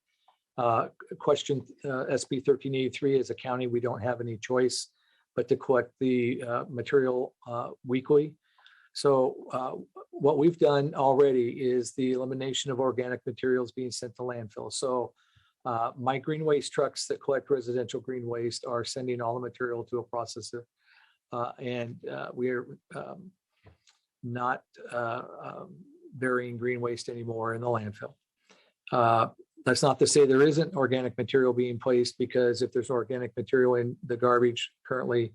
questioned SB 1383. As a county, we don't have any choice but to collect the material weekly. So what we've done already is the elimination of organic materials being sent to landfill. So my green waste trucks that collect residential green waste are sending all the material to a processor, and we're not burying green waste anymore in the landfill. That's not to say there isn't organic material being placed, because if there's organic material in the garbage currently,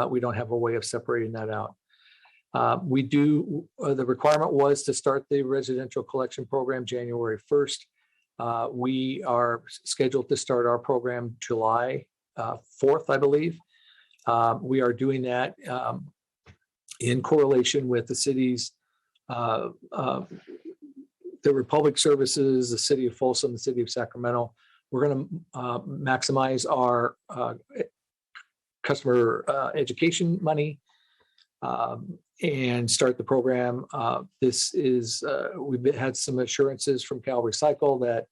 we don't have a way of separating that out. The requirement was to start the residential collection program January 1st. We are scheduled to start our program July 4th, I believe. We are doing that in correlation with the city's 30 the Republic Services, the City of Folsom, the City of Sacramento. We're going to maximize our customer education money and start the program. We've had some assurances from Cal Recycle that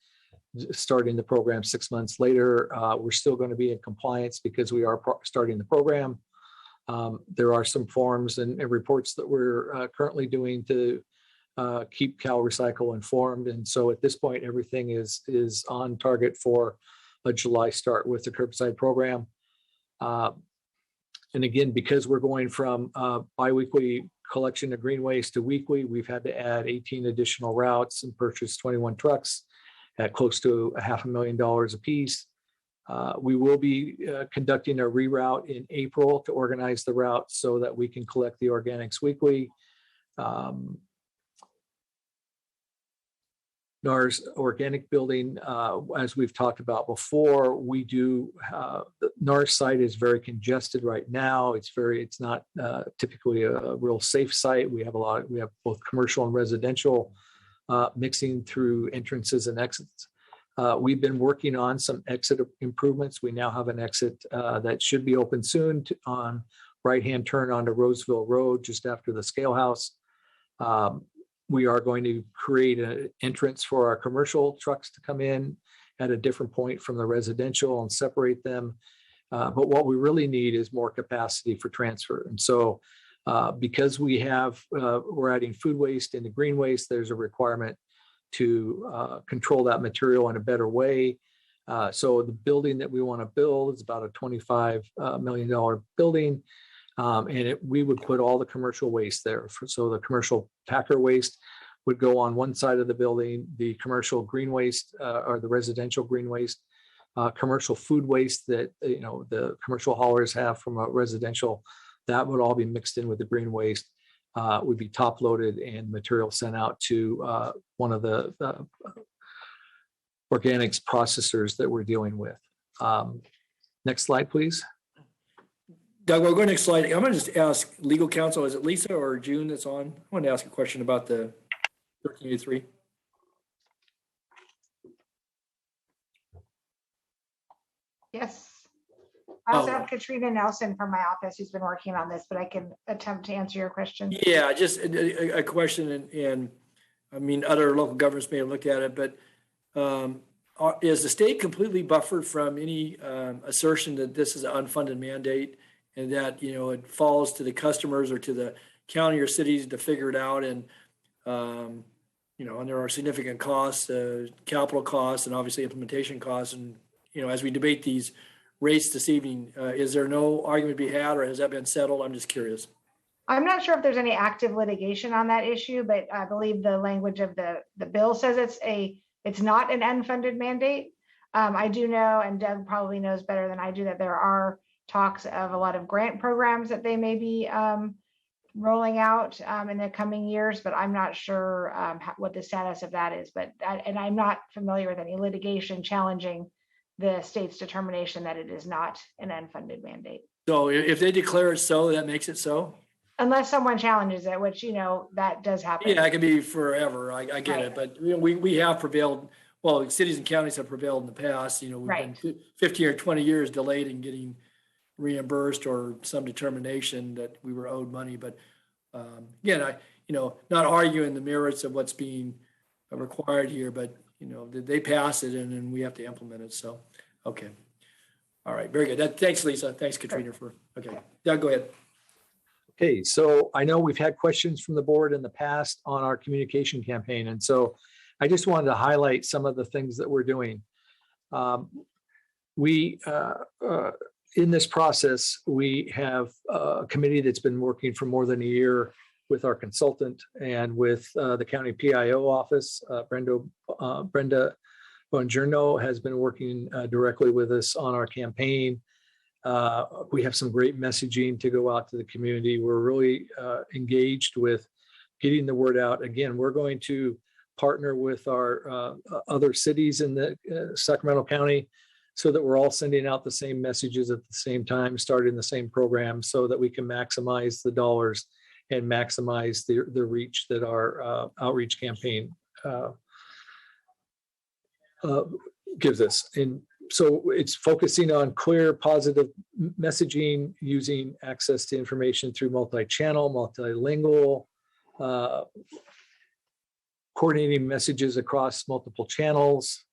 starting the program 6 months later, we're still going to be in compliance because we are starting the program. There are some forms and reports that we're currently doing to keep Cal Recycle informed. And so at this point, everything is on target for a July start with the curbside program. And again, because we're going from biweekly collection of green waste to weekly, we've had to add 18 additional routes and purchase 21 trucks at close to $500,000 apiece. We will be conducting a reroute in April to organize the route so that we can collect the organics weekly. NAR's organic building, as we've talked about before, the NAR site is very congested right now. It's not typically a real safe site. We have both commercial and residential mixing through entrances and exits. We've been working on some exit improvements. We now have an exit that should be open soon on right-hand turn onto Roseville Road, just after the Scale House. We are going to create an entrance for our commercial trucks to come in at a different point from the residential and separate them. But what we really need is more capacity for transfer. And so because we're adding food waste into green waste, there's a requirement to control that material in a better way. So the building that we want to build is about a $25 million building. And we would put all the commercial waste there. So the commercial packer waste would go on one side of the building, the commercial green waste or the residential green waste, commercial food waste that the commercial haulers have from a residential, that would all be mixed in with the green waste, would be top loaded and material sent out to one of the organics processors that we're dealing with. Next slide, please. Doug, we'll go next slide. I'm going to just ask legal counsel, is it Lisa or June that's on? I want to ask a question about the 1383. Yes. I also have Katrina Nelson from my office who's been working on this, but I can attempt to answer your question. Yeah, just a question, and I mean, other local governments may have looked at it, but is the state completely buffered from any assertion that this is an unfunded mandate? And that, it falls to the customers or to the county or cities to figure it out. And, and there are significant costs, capital costs, and obviously implementation costs. And, as we debate these rates this evening, is there no argument to be had, or has that been settled? I'm just curious. I'm not sure if there's any active litigation on that issue, but I believe the language of the bill says it's not an unfunded mandate. I do know, and Doug probably knows better than I do, that there are talks of a lot of grant programs that they may be rolling out in the coming years, but I'm not sure what the status of that is. And I'm not familiar with any litigation challenging the state's determination that it is not an unfunded mandate. So if they declare it so, that makes it so? Unless someone challenges it, which, that does happen. Yeah, it can be forever. I get it. But we have prevailed. Well, cities and counties have prevailed in the past. We've been 15 or 20 years delayed in getting reimbursed or some determination that we were owed money. But again, not arguing the merits of what's being required here, but they pass it and then we have to implement it. So, okay. All right. Very good. Thanks, Lisa. Thanks, Katrina, okay. Doug, go ahead. Okay. So I know we've had questions from the board in the past on our communication campaign. And so I just wanted to highlight some of the things that we're doing. In this process, we have a committee that's been working for more than a year with our consultant and with the county PIO office. Brenda Bongiorno has been working directly with us on our campaign. We have some great messaging to go out to the community. We're really engaged with getting the word out. Again, we're going to partner with our other cities in the Sacramento County so that we're all sending out the same messages at the same time, starting the same program so that we can maximize the dollars and maximize the reach that our outreach campaign gives us. And so it's focusing on clear, positive messaging, using access to information through multi-channel, multilingual, coordinating messages across multiple channels,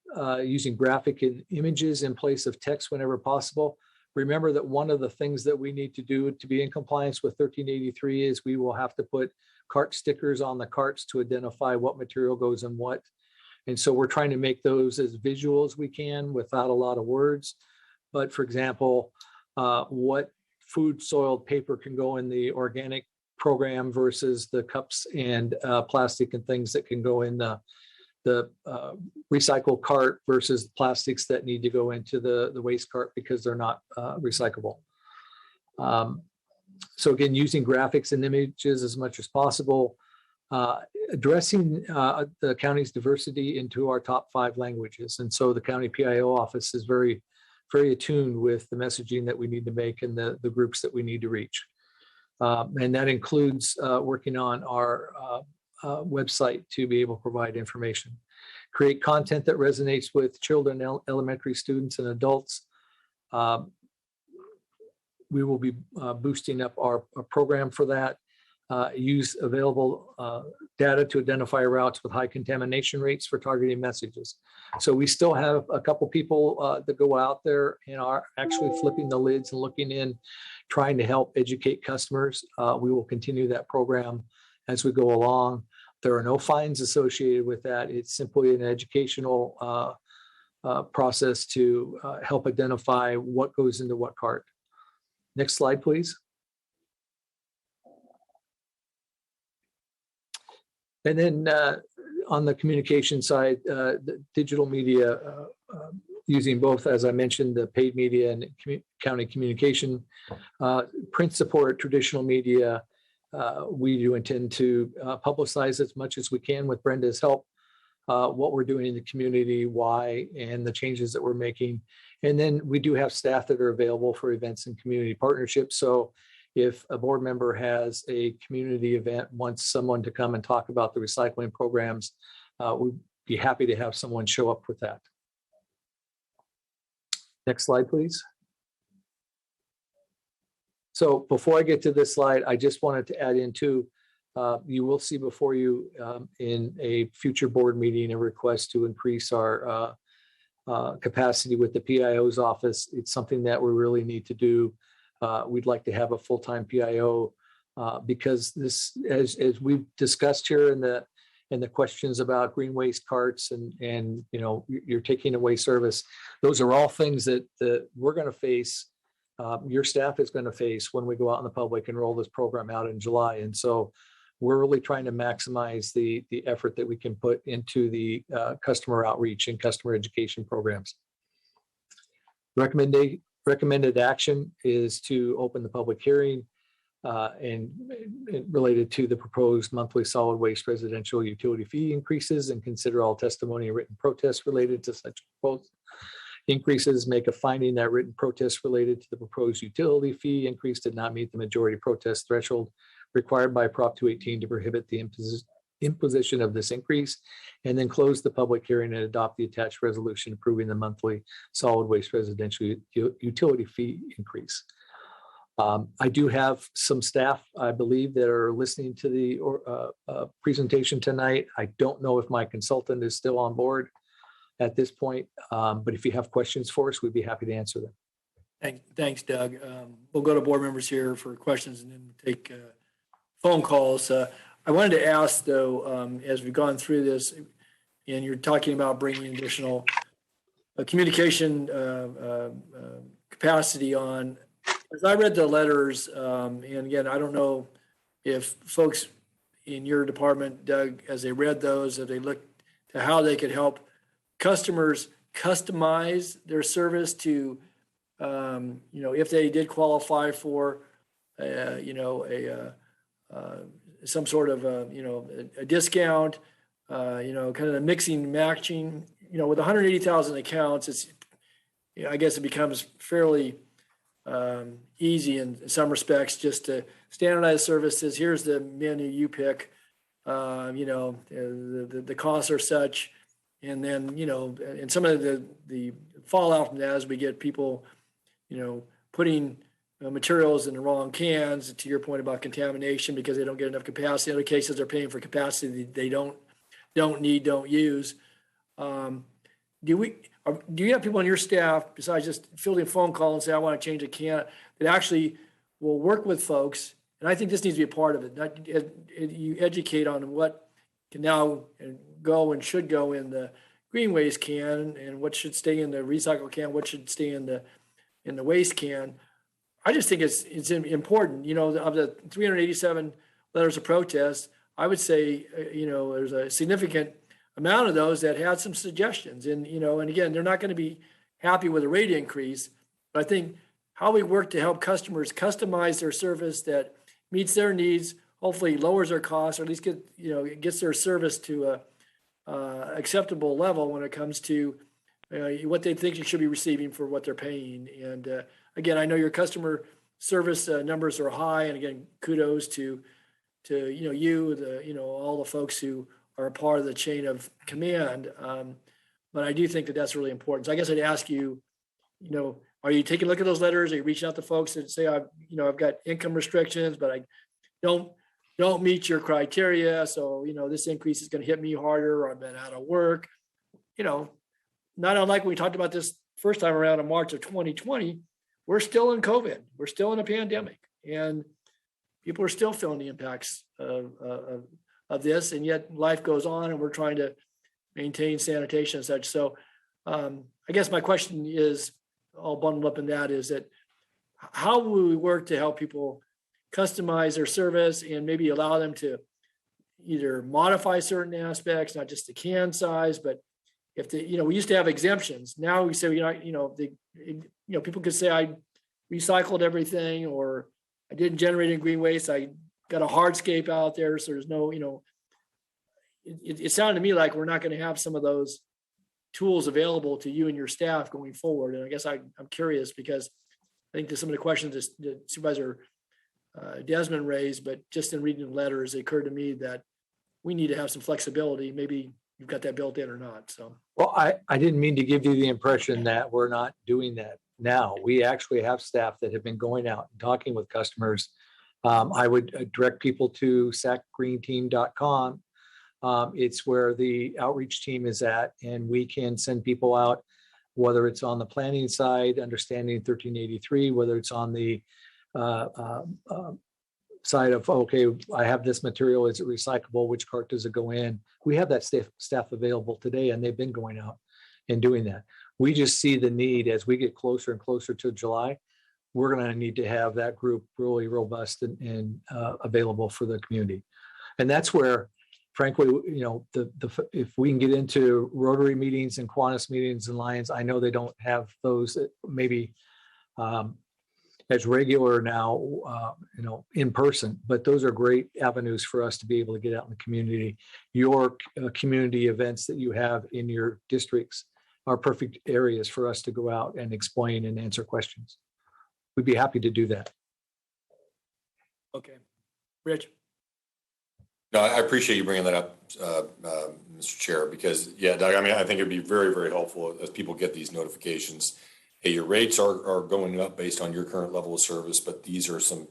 using graphic and images in place of text whenever possible. Remember that one of the things that we need to do to be in compliance with 1383 is we will have to put cart stickers on the carts to identify what material goes in what. And so we're trying to make those as visual as we can without a lot of words. But for example, what food soiled paper can go in the organic program versus the cups and plastic and things that can go in the recycle cart versus plastics that need to go into the waste cart because they're not recyclable. So again, using graphics and images as much as possible, addressing the county's diversity into our top 5 languages. And so the county PIO office is very, very attuned with the messaging that we need to make and the groups that we need to reach. And that includes working on our website to be able to provide information. Create content that resonates with children, elementary students, and adults. We will be boosting up our program for that. Use available data to identify routes with high contamination rates for targeting messages. So we still have a couple people that go out there and are actually flipping the lids and looking in, trying to help educate customers. We will continue that program as we go along. There are no fines associated with that. It's simply an educational process to help identify what goes into what cart. Next slide, please. And then on the communication side, the digital media, using both, as I mentioned, the paid media and county communication, print support, traditional media. We do intend to publicize as much as we can with Brenda's help, what we're doing in the community, why, and the changes that we're making. And then we do have staff that are available for events and community partnerships. So if a board member has a community event, wants someone to come and talk about the recycling programs, we'd be happy to have someone show up with that. Next slide, please. So before I get to this slide, I just wanted to add in too, you will see before you in a future board meeting a request to increase our capacity with the PIO's office. It's something that we really need to do. We'd like to have a full-time PIO because this, as we've discussed here in the questions about green waste carts and you know, you're taking away service. Those are all things that we're going to face. Your staff is going to face when we go out in the public and roll this program out in July. And so we're really trying to maximize the effort that we can put into the customer outreach and customer education programs. Recommended action is to open the public hearing and related to the proposed monthly solid waste residential utility fee increases, and consider all testimony and written protests related to such proposed increases. Make a finding that written protests related to the proposed utility fee increase did not meet the majority protest threshold required by Prop 218 to prohibit the imposition of this increase, and then close the public hearing and adopt the attached resolution approving the monthly solid waste residential utility fee increase. I do have some staff, I believe, that are listening to the presentation tonight. I don't know if my consultant is still on board at this point, but if you have questions for us, we'd be happy to answer them. Thanks, Doug. We'll go to board members here for questions and then take phone calls. I wanted to ask, though, as we've gone through this, and you're talking about bringing additional communication capacity on, as I read the letters, and again, I don't know if folks in your department, Doug, as they read those, if they looked to how they could help customers customize their service to, you know, if they did qualify for, you know, some sort of, you know, a discount, you know, kind of the mixing, matching, you know, with 180,000 accounts, it's, you know, I guess it becomes fairly easy in some respects just to standardize services. Here's the menu you pick, you know, the costs are such, And then, and some of the fallout from that is we get people, putting materials in the wrong cans, to your point about contamination, because they don't get enough capacity. In other cases, they're paying for capacity they don't need, don't use. Do you have people on your staff, besides just fielding a phone call and say, I want to change a can, that actually will work with folks? And I think this needs to be a part of it. You educate on what can now go and should go in the green waste can, and what should stay in the recycle can, what should stay in the waste can. I just think it's important. Of the 387 letters of protest, I would say there's a significant amount of those that had some suggestions, and again, they're not going to be happy with a rate increase, but I think how we work to help customers customize their service that meets their needs, hopefully lowers their costs, or at least gets their service to a acceptable level when it comes to what they think you should be receiving for what they're paying. And again, I know your customer service numbers are high, and again, kudos to all the folks who are a part of the chain of command. But I do think that that's really important. So I guess I'd ask you, are you taking a look at those letters? Are you reaching out to folks that say, I've got income restrictions, but I don't meet your criteria. So, this increase is going to hit me harder, or I've been out of work. Not unlike when we talked about this first time around in March of 2020, we're still in COVID. We're still in a pandemic, and people are still feeling the impacts of this, and yet life goes on, and we're trying to maintain sanitation and such. So I guess my question is, all bundled up in that, is that how will we work to help people customize their service and maybe allow them to either modify certain aspects, not just the can size, but if we used to have exemptions. Now we say, people could say, I recycled everything, or I didn't generate any green waste. I got a hardscape out there. So there's no, it sounded to me like we're not going to have some of those tools available to you and your staff going forward. And I guess I'm curious, because I think that some of the questions that Supervisor Desmond raised, but just in reading the letters, it occurred to me that we need to have some flexibility. Maybe you've got that built in or not. So, well, I didn't mean to give you the impression that we're not doing that now. We actually have staff that have been going out and talking with customers. I would direct people to sacgreenteam.com. It's where the outreach team is at, and we can send people out, whether it's on the planning side, understanding 1383, whether it's on the side of, okay, I have this material, is it recyclable, which cart does it go in? We have that staff available today, and they've been going out and doing that. We just see the need as we get closer and closer to July. We're going to need to have that group really robust and available for the community. And that's where, frankly, if we can get into Rotary meetings and Kiwanis meetings and Lions, I know they don't have those maybe as regular now, in person, but those are great avenues for us to be able to get out in the community. Your community events that you have in your districts are perfect areas for us to go out and explain and answer questions. We'd be happy to do that. Okay. Rich? No, I appreciate you bringing that up, Mr. Chair, because, yeah, Doug, I think it'd be very, very helpful as people get these notifications. Hey, your rates are going up based on your current level of service, but these are some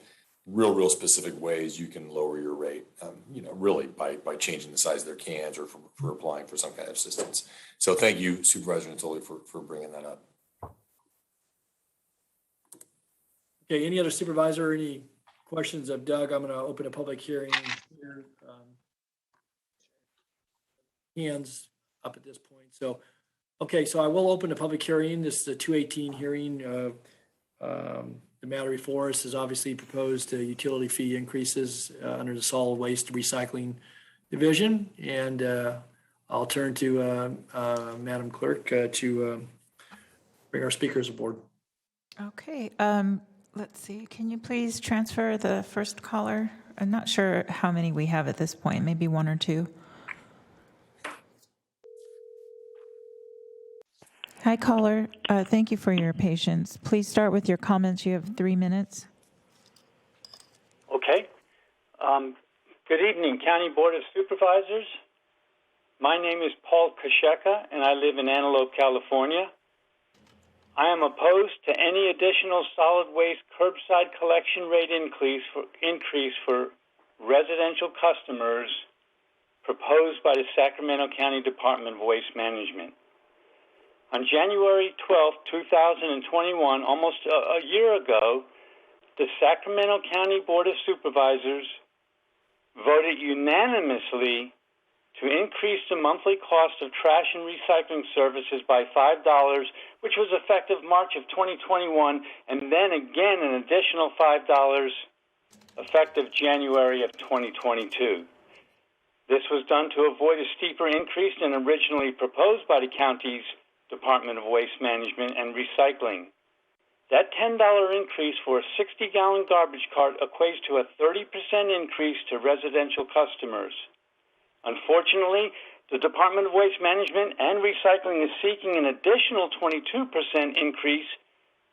real specific ways you can lower your rate, really by changing the size of their cans, or for applying for some kind of assistance. So thank you, Supervisor Natoli, for bringing that up. Okay, any other supervisor, any questions of Doug? I'm going to open a public hearing here. Hands up at this point. So, okay, so I will open a public hearing. This is a 218 hearing. The matter before us is obviously proposed utility fee increases under the solid waste recycling division. And I'll turn to Madam Clerk to bring our speakers aboard. Okay. Let's see. Can you please transfer the first caller? I'm not sure how many we have at this point, maybe one or two. Hi, caller. Thank you for your patience. Please start with your comments. You have 3 minutes. Okay. Good evening, County Board of Supervisors. My name is Paul Kasheka, and I live in Antelope, California. I am opposed to any additional solid waste curbside collection rate increase for residential customers proposed by the Sacramento County Department of Waste Management. On January 12, 2021, almost a year ago, the Sacramento County Board of Supervisors voted unanimously to increase the monthly cost of trash and recycling services by $5, which was effective March of 2021, and then again an additional $5 effective January of 2022. This was done to avoid a steeper increase than originally proposed by the county's Department of Waste Management and Recycling. That $10 increase for a 60-gallon garbage cart equates to a 30% increase to residential customers. Unfortunately, the Department of Waste Management and Recycling is seeking an additional 22% increase,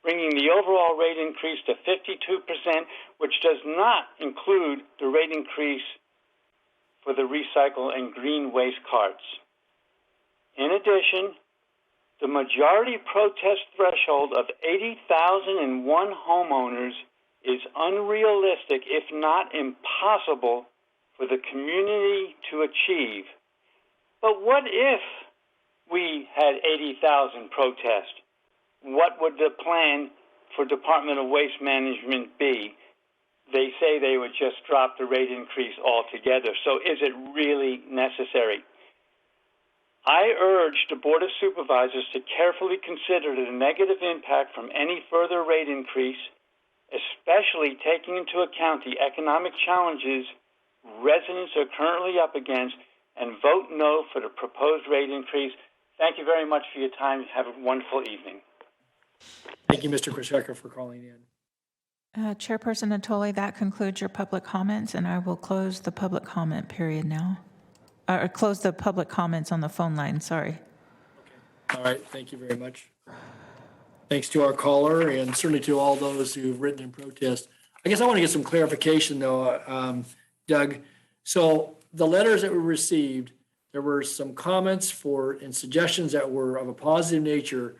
bringing the overall rate increase to 52%, which does not include the rate increase for the recycle and green waste carts. In addition, the majority protest threshold of 80,001 homeowners is unrealistic, if not impossible, for the community to achieve. But what if we had 80,000 protests? What would the plan for Department of Waste Management be? They say they would just drop the rate increase altogether. So is it really necessary? I urge the Board of Supervisors to carefully consider the negative impact from any further rate increase, especially taking into account the economic challenges residents are currently up against, and vote no for the proposed rate increase. Thank you very much for your time. Have a wonderful evening. Thank you, Mr. Kasheka, for calling in. Chairperson Natoli, that concludes your public comments, and I will close the public comment period now. Or close the public comments on the phone line, sorry. All right, thank you very much. Thanks to our caller and certainly to all those who've written in protest. I guess I want to get some clarification though, Doug. So the letters that we received, there were some comments and suggestions that were of a positive nature.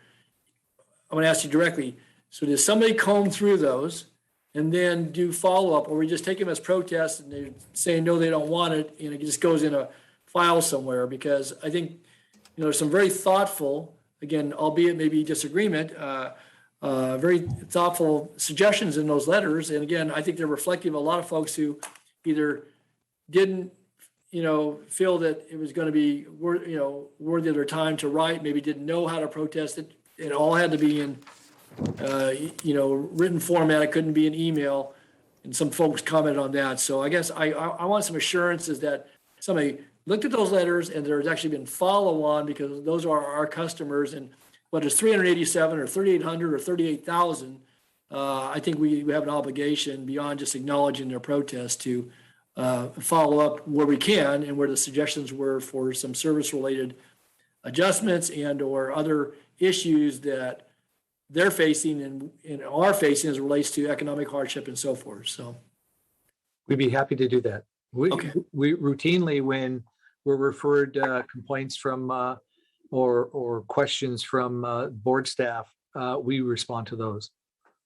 I'm going to ask you directly. So did somebody comb through those and then do follow-up, or we just take them as protests and they say no, they don't want it, and it just goes in a file somewhere? Because I think, there's some very thoughtful, again, albeit maybe disagreement, very thoughtful suggestions in those letters. And again, I think they're reflective of a lot of folks who either didn't, feel that it was going to be, worthy of their time to write, maybe didn't know how to protest it. It all had to be in, written format. It couldn't be an email. And some folks commented on that. So I guess I want some assurances that somebody looked at those letters and there's actually been follow-on, because those are our customers. And whether it's 387 or 3,800 or 38,000, I think we have an obligation beyond just acknowledging their protest to follow up where we can and where the suggestions were for some service-related adjustments and or other issues that they're facing and are facing as it relates to economic hardship and so forth. So we'd be happy to do that. We routinely, when we're referred complaints from or questions from board staff, we respond to those.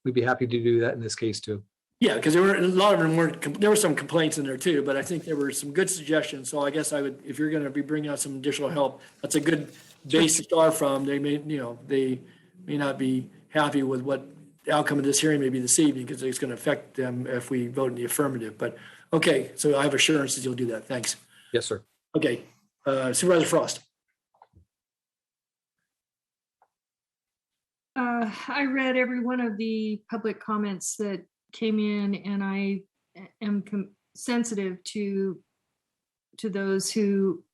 We'd be happy to do that in this case too. Yeah, because there were a lot of them there were some complaints in there too, but I think there were some good suggestions. So I guess I would, if you're going to be bringing out some additional help, that's a good base to start from. They may, they may not be happy with what the outcome of this hearing may be this evening, because it's going to affect them if we vote in the affirmative. But okay, so I have assurances you'll do that. Thanks. Yes, sir. Okay, Supervisor Frost. I read every one of the public comments that came in, and I am sensitive to those who,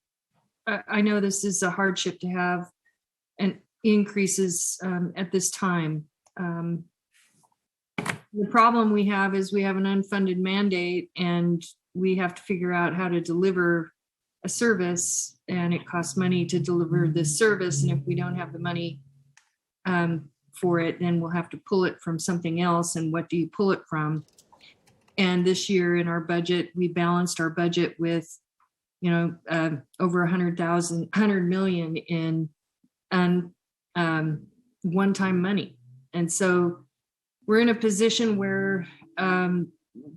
I know this is a hardship to have and increases at this time. The problem we have is we have an unfunded mandate, and we have to figure out how to deliver a service, and it costs money to deliver this service. And if we don't have the money for it, then we'll have to pull it from something else. And what do you pull it from? And this year in our budget, we balanced our budget with over 100 million in one-time money. And so we're in a position where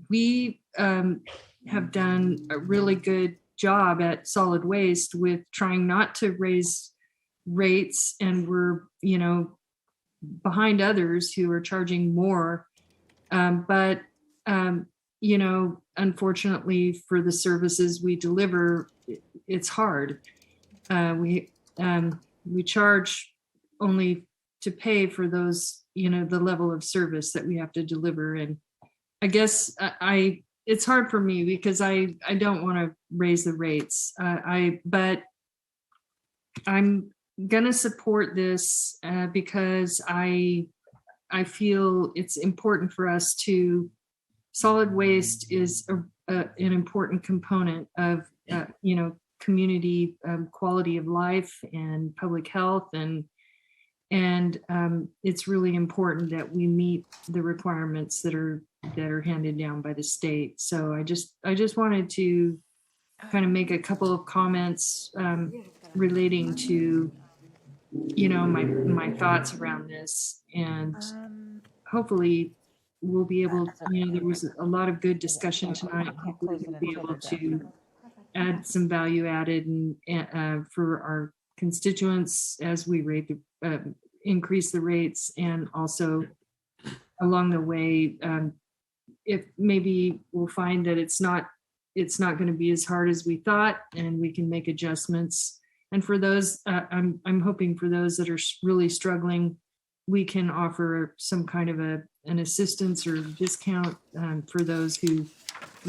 we have done a really good job at solid waste with trying not to raise rates, and we're behind others who are charging more. But unfortunately for the services we deliver, it's hard. We charge only to pay for those, the level of service that we have to deliver. And I guess it's hard for me because I don't want to raise the rates. But I'm gonna support this because I feel it's important for us to. Solid waste is an important component of community quality of life and public health, and it's really important that we meet the requirements that are handed down by the state. So I just wanted to kind of make a couple of comments relating to my thoughts around this, and hopefully we'll be able to, there was a lot of good discussion tonight. Hopefully we'll be able to add some value added and for our constituents as we increase the rates, and also along the way, if maybe we'll find that it's not going to be as hard as we thought, and we can make adjustments. And for those, I'm hoping for those that are really struggling, we can offer some kind of an assistance or discount for those who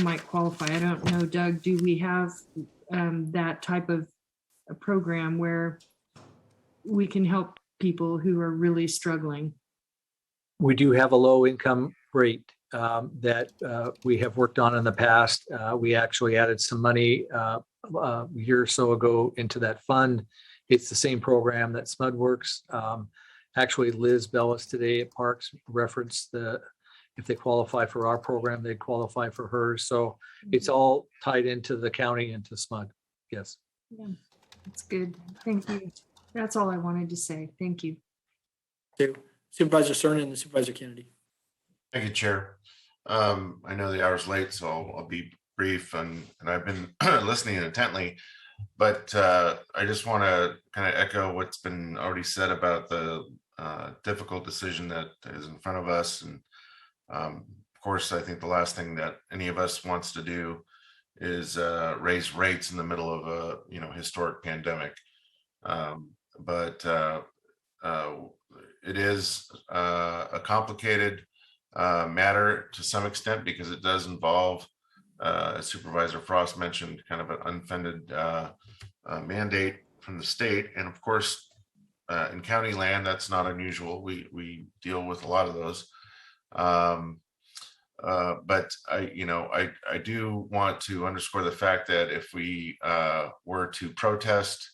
might qualify. I don't know, Doug, do we have that type of a program where we can help people who are really struggling? We do have a low income rate that we have worked on in the past. We actually added some money a year or so ago into that fund. It's the same program that SMUD works. Actually, Liz Bellis today at Parks referenced if they qualify for our program, they'd qualify for hers. So it's all tied into the county and to SMUD. Yes. Yeah, that's good. Thank you. That's all I wanted to say. Thank you. Supervisor Cernan and Supervisor Kennedy. Thank you, Chair. I know the hour's late, so I'll be brief, and I've been listening intently, but I just want to kind of echo what's been already said about the difficult decision that is in front of us. And of course, I think the last thing that any of us wants to do is raise rates in the middle of a historic pandemic. But it is a complicated matter to some extent, because it does involve, as Supervisor Frost mentioned, kind of an unfunded mandate from the state. And of course, in county land, that's not unusual. We deal with a lot of those. But I do want to underscore the fact that if we were to protest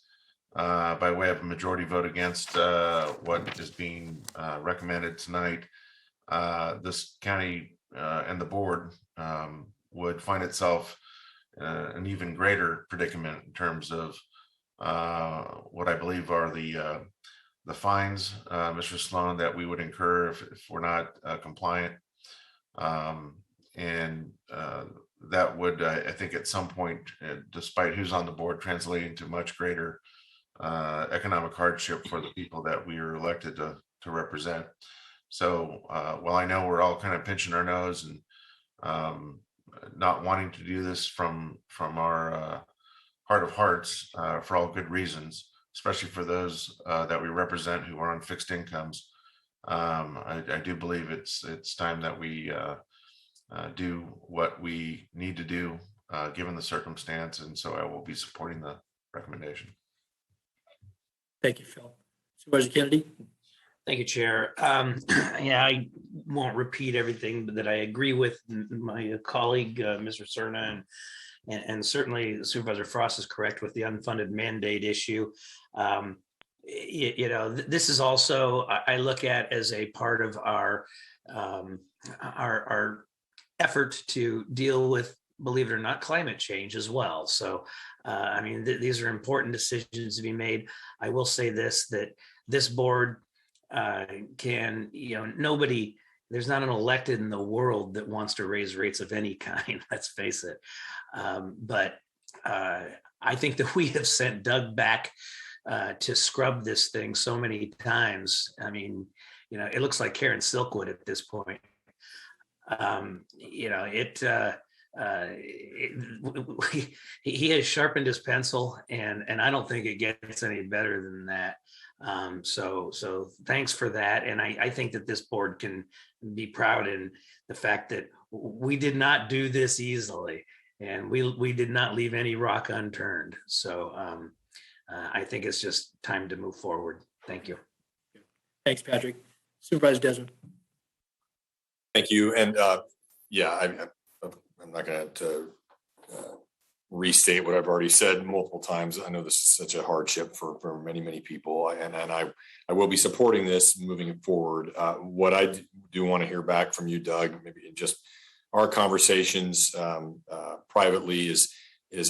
by way of a majority vote against what is being recommended tonight, this county and the board would find itself an even greater predicament in terms of what I believe are the fines, Mr. Sloan, that we would incur if we're not compliant. And that would, I think, at some point, despite who's on the board, translate into much greater economic hardship for the people that we are elected to represent. So while I know we're all kind of pinching our nose and not wanting to do this from our heart of hearts for all good reasons, especially for those that we represent who are on fixed incomes, I do believe it's time that we do what we need to do given the circumstance, and so I will be supporting the recommendation. Thank you, Phil. Supervisor Kennedy. Thank you, Chair. Yeah, I won't repeat everything that I agree with my colleague, Mr. Cerna, and certainly Supervisor Frost is correct with the unfunded mandate issue. This is also, I look at as a part of our effort to deal with believe it or not, climate change as well. So, I mean, these are important decisions to be made. I will say this, that this board can, nobody, there's not an elected in the world that wants to raise rates of any kind, let's face it. But I think that we have sent Doug back to scrub this thing so many times. I mean, it looks like Karen Silkwood at this point. He has sharpened his pencil, and I don't think it gets any better than that. So thanks for that. And I think that this board can be proud in the fact that we did not do this easily, and we did not leave any rock unturned. So I think it's just time to move forward. Thank you. Thanks, Patrick. Supervisor Desmond. Thank you. And I'm not going to restate what I've already said multiple times. I know this is such a hardship for many, many people, and I will be supporting this moving forward. What I do want to hear back from you, Doug, maybe in just our conversations privately is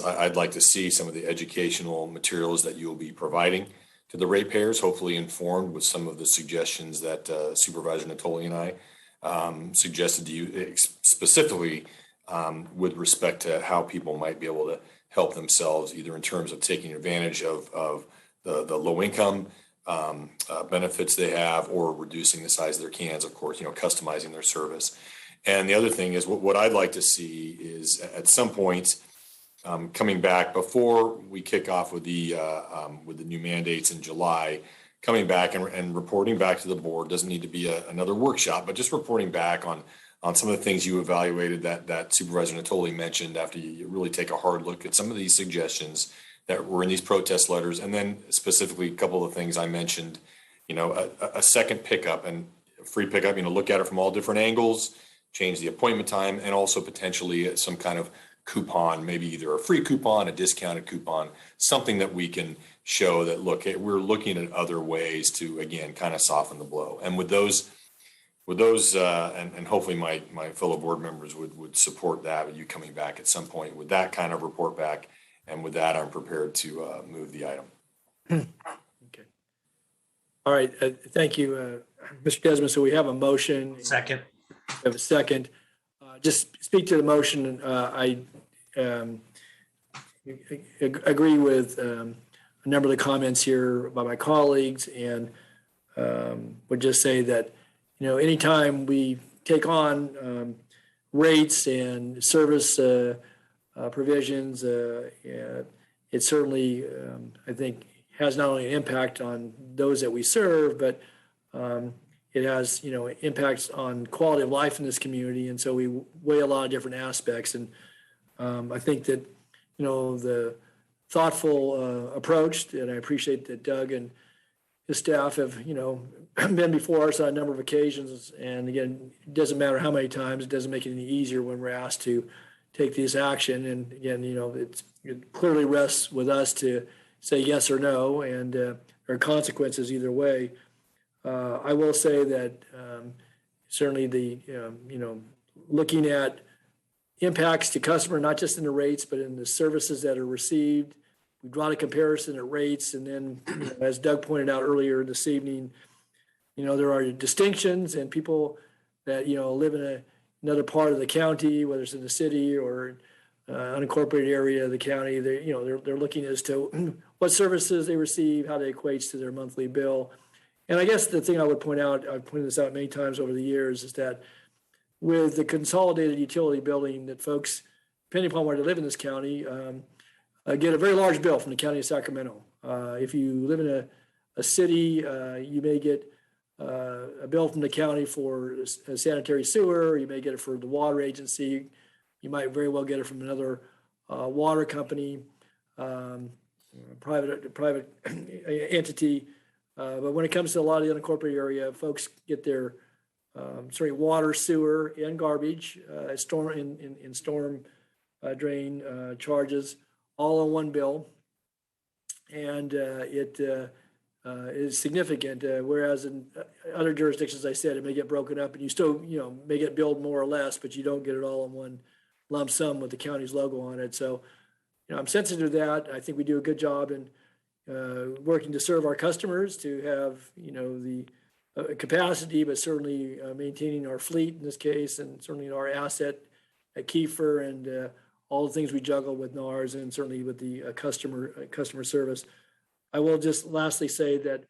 I'd like to see some of the educational materials that you'll be providing to the ratepayers, hopefully informed with some of the suggestions that Supervisor Natoli and I suggested to you specifically with respect to how people might be able to help themselves, either in terms of taking advantage of the low income benefits they have, or reducing the size of their cans, of course, customizing their service. And the other thing is what I'd like to see is at some point coming back before we kick off with the new mandates in July, coming back and reporting back to the board. Doesn't need to be another workshop, but just reporting back on some of the things you evaluated that Supervisor Natoli mentioned after you really take a hard look at some of these suggestions that were in these protest letters. And then specifically a couple of things I mentioned, a second pickup and free pickup, look at it from all different angles, change the appointment time, and also potentially some kind of coupon, maybe either a free coupon, a discounted coupon, something that we can show that, look, we're looking at other ways to, again, kind of soften the blow. And with those, and hopefully my fellow board members would support that, with you coming back at some point with that kind of report back. And with that, I'm prepared to move the item. Okay. All right. Thank you, Mr. Desmond. So we have a motion. Second. We have a second. Just speak to the motion. I agree with a number of the comments here by my colleagues, and would just say that, anytime we take on rates and service provisions, it certainly, I think, has not only an impact on those that we serve, but it has, impacts on quality of life in this community. And so we weigh a lot of different aspects. And I think that, the thoughtful approach, and I appreciate that Doug and his staff have, been before us on a number of occasions. And again, it doesn't matter how many times, it doesn't make it any easier when we're asked to take this action. And again, it clearly rests with us to say yes or no, and there are consequences either way. I will say that certainly the, looking at impacts to customer, not just in the rates, but in the services that are received. We draw a comparison at rates. And then, as Doug pointed out earlier this evening, there are distinctions, and people that, live in another part of the county, whether it's in the city or unincorporated area of the county, they're looking as to what services they receive, how they equate to their monthly bill. And I guess the thing I would point out, I've pointed this out many times over the years, is that with the consolidated utility billing, that folks, depending upon where they live in this county, get a very large bill from the county of Sacramento. If you live in a city, you may get a bill from the county for a sanitary sewer. You may get it for the water agency. You might very well get it from another water company, private entity. But when it comes to a lot of the unincorporated area, folks get their water, sewer, and garbage, storm drain charges all on one bill, and it is significant. Whereas in other jurisdictions, I said, it may get broken up, and you still, may get billed more or less, but you don't get it all in lump sum with the county's logo on it. So, I'm sensitive to that. I think we do a good job in working to serve our customers, to have, the capacity, but certainly maintaining our fleet in this case, and certainly our asset at Kiefer, and all the things we juggle with NARS, and certainly with the customer service. I will just lastly say that,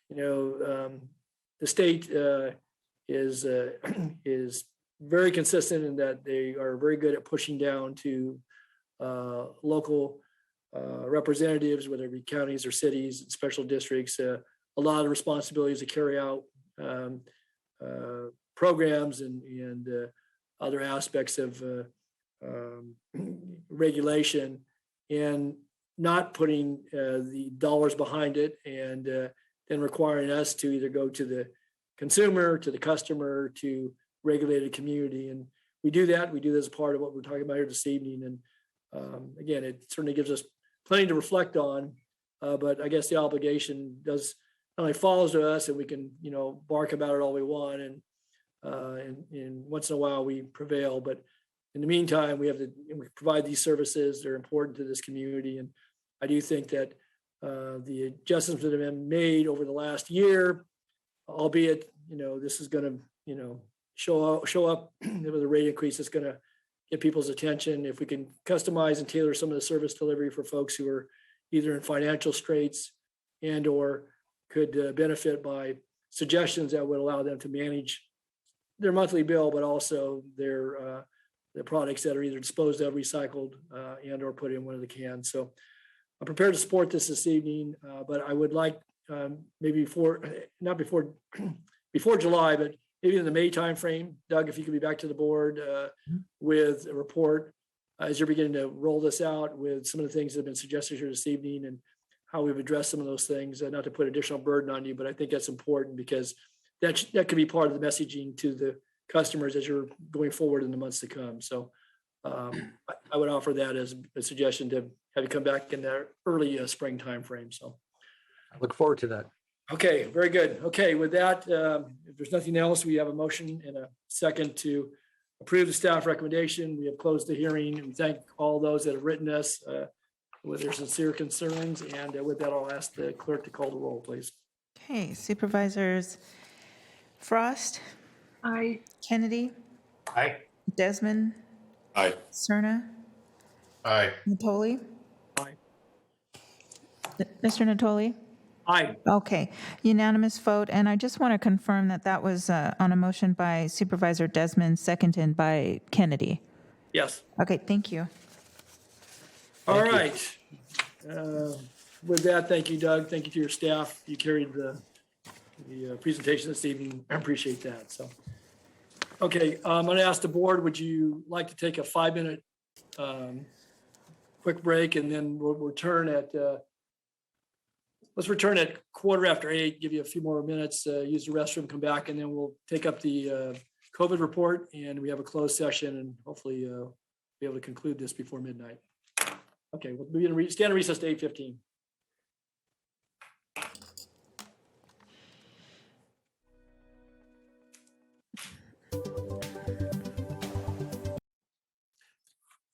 the state is very consistent in that they are very good at pushing down to local representatives, whether it be counties or cities and special districts, a lot of responsibilities to carry out programs and other aspects of regulation, and not putting the dollars behind it, and then requiring us to either go to the consumer, to the customer, to regulated community. And we do that. We do this as part of what we're talking about here this evening. And again, it certainly gives us plenty to reflect on, but I guess the obligation does not only falls to us, and we can, bark about it all we want, and once in a while we prevail. But in the meantime, we provide these services. They're important to this community. And I do think that the adjustments that have been made over the last year, albeit, this is going to, show up with a rate increase that's going to get people's attention. If we can customize and tailor some of the service delivery for folks who are either in financial straits and or could benefit by suggestions that would allow them to manage their monthly bill, but also their products that are either disposed of, recycled, and or put in one of the cans. So I'm prepared to support this evening, but I would like maybe not before July, but maybe in the May timeframe, Doug, if you could be back to the board with a report as you're beginning to roll this out, with some of the things that have been suggested here this evening and how we've addressed some of those things, not to put additional burden on you, but I think that's important because that could be part of the messaging to the customers as you're going forward in the months to come. So I would offer that as a suggestion to have you come back in the early spring timeframe. So I look forward to that. Okay, very good. Okay, with that, if there's nothing else, we have a motion and a second to approve the staff recommendation. We have closed the hearing, and thank all those that have written us with their sincere concerns. And with that, I'll ask the clerk to call the roll, please. Okay, Supervisors Frost. Aye. Kennedy. Aye. Desmond. Aye. Cerna. Aye. Natoli. Aye. Mr. Natoli. Aye. Okay, unanimous vote. And I just want to confirm that was on a motion by Supervisor Desmond, seconded by Kennedy. Yes. Okay, thank you. All right. With that, thank you, Doug. Thank you to your staff. You carried the presentation this evening. I appreciate that. So, okay, I'm going to ask the board, would you like to take a 5-minute quick break, and then we'll return at let's return at 8:15, give you a few more minutes, use the restroom, come back, and then we'll take up the COVID report, and we have a closed session, and hopefully be able to conclude this before midnight. Okay, we'll stand in recess to 8:15.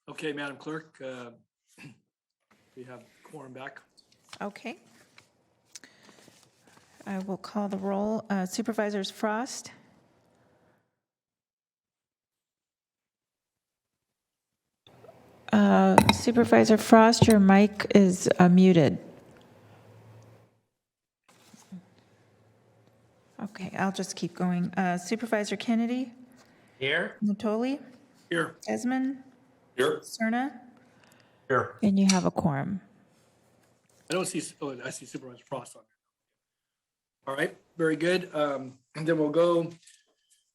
Okay, Madam Clerk, we have quorum back. Okay. I will call the roll. Supervisors Frost. Supervisor Frost, your mic is muted. Okay, I'll just keep going. Supervisor Kennedy. Here. Natoli. Here. Desmond. Here. Cerna. Here. And you have a quorum. I don't see, I see Supervisor Frost on there. All right, very good. And then we'll go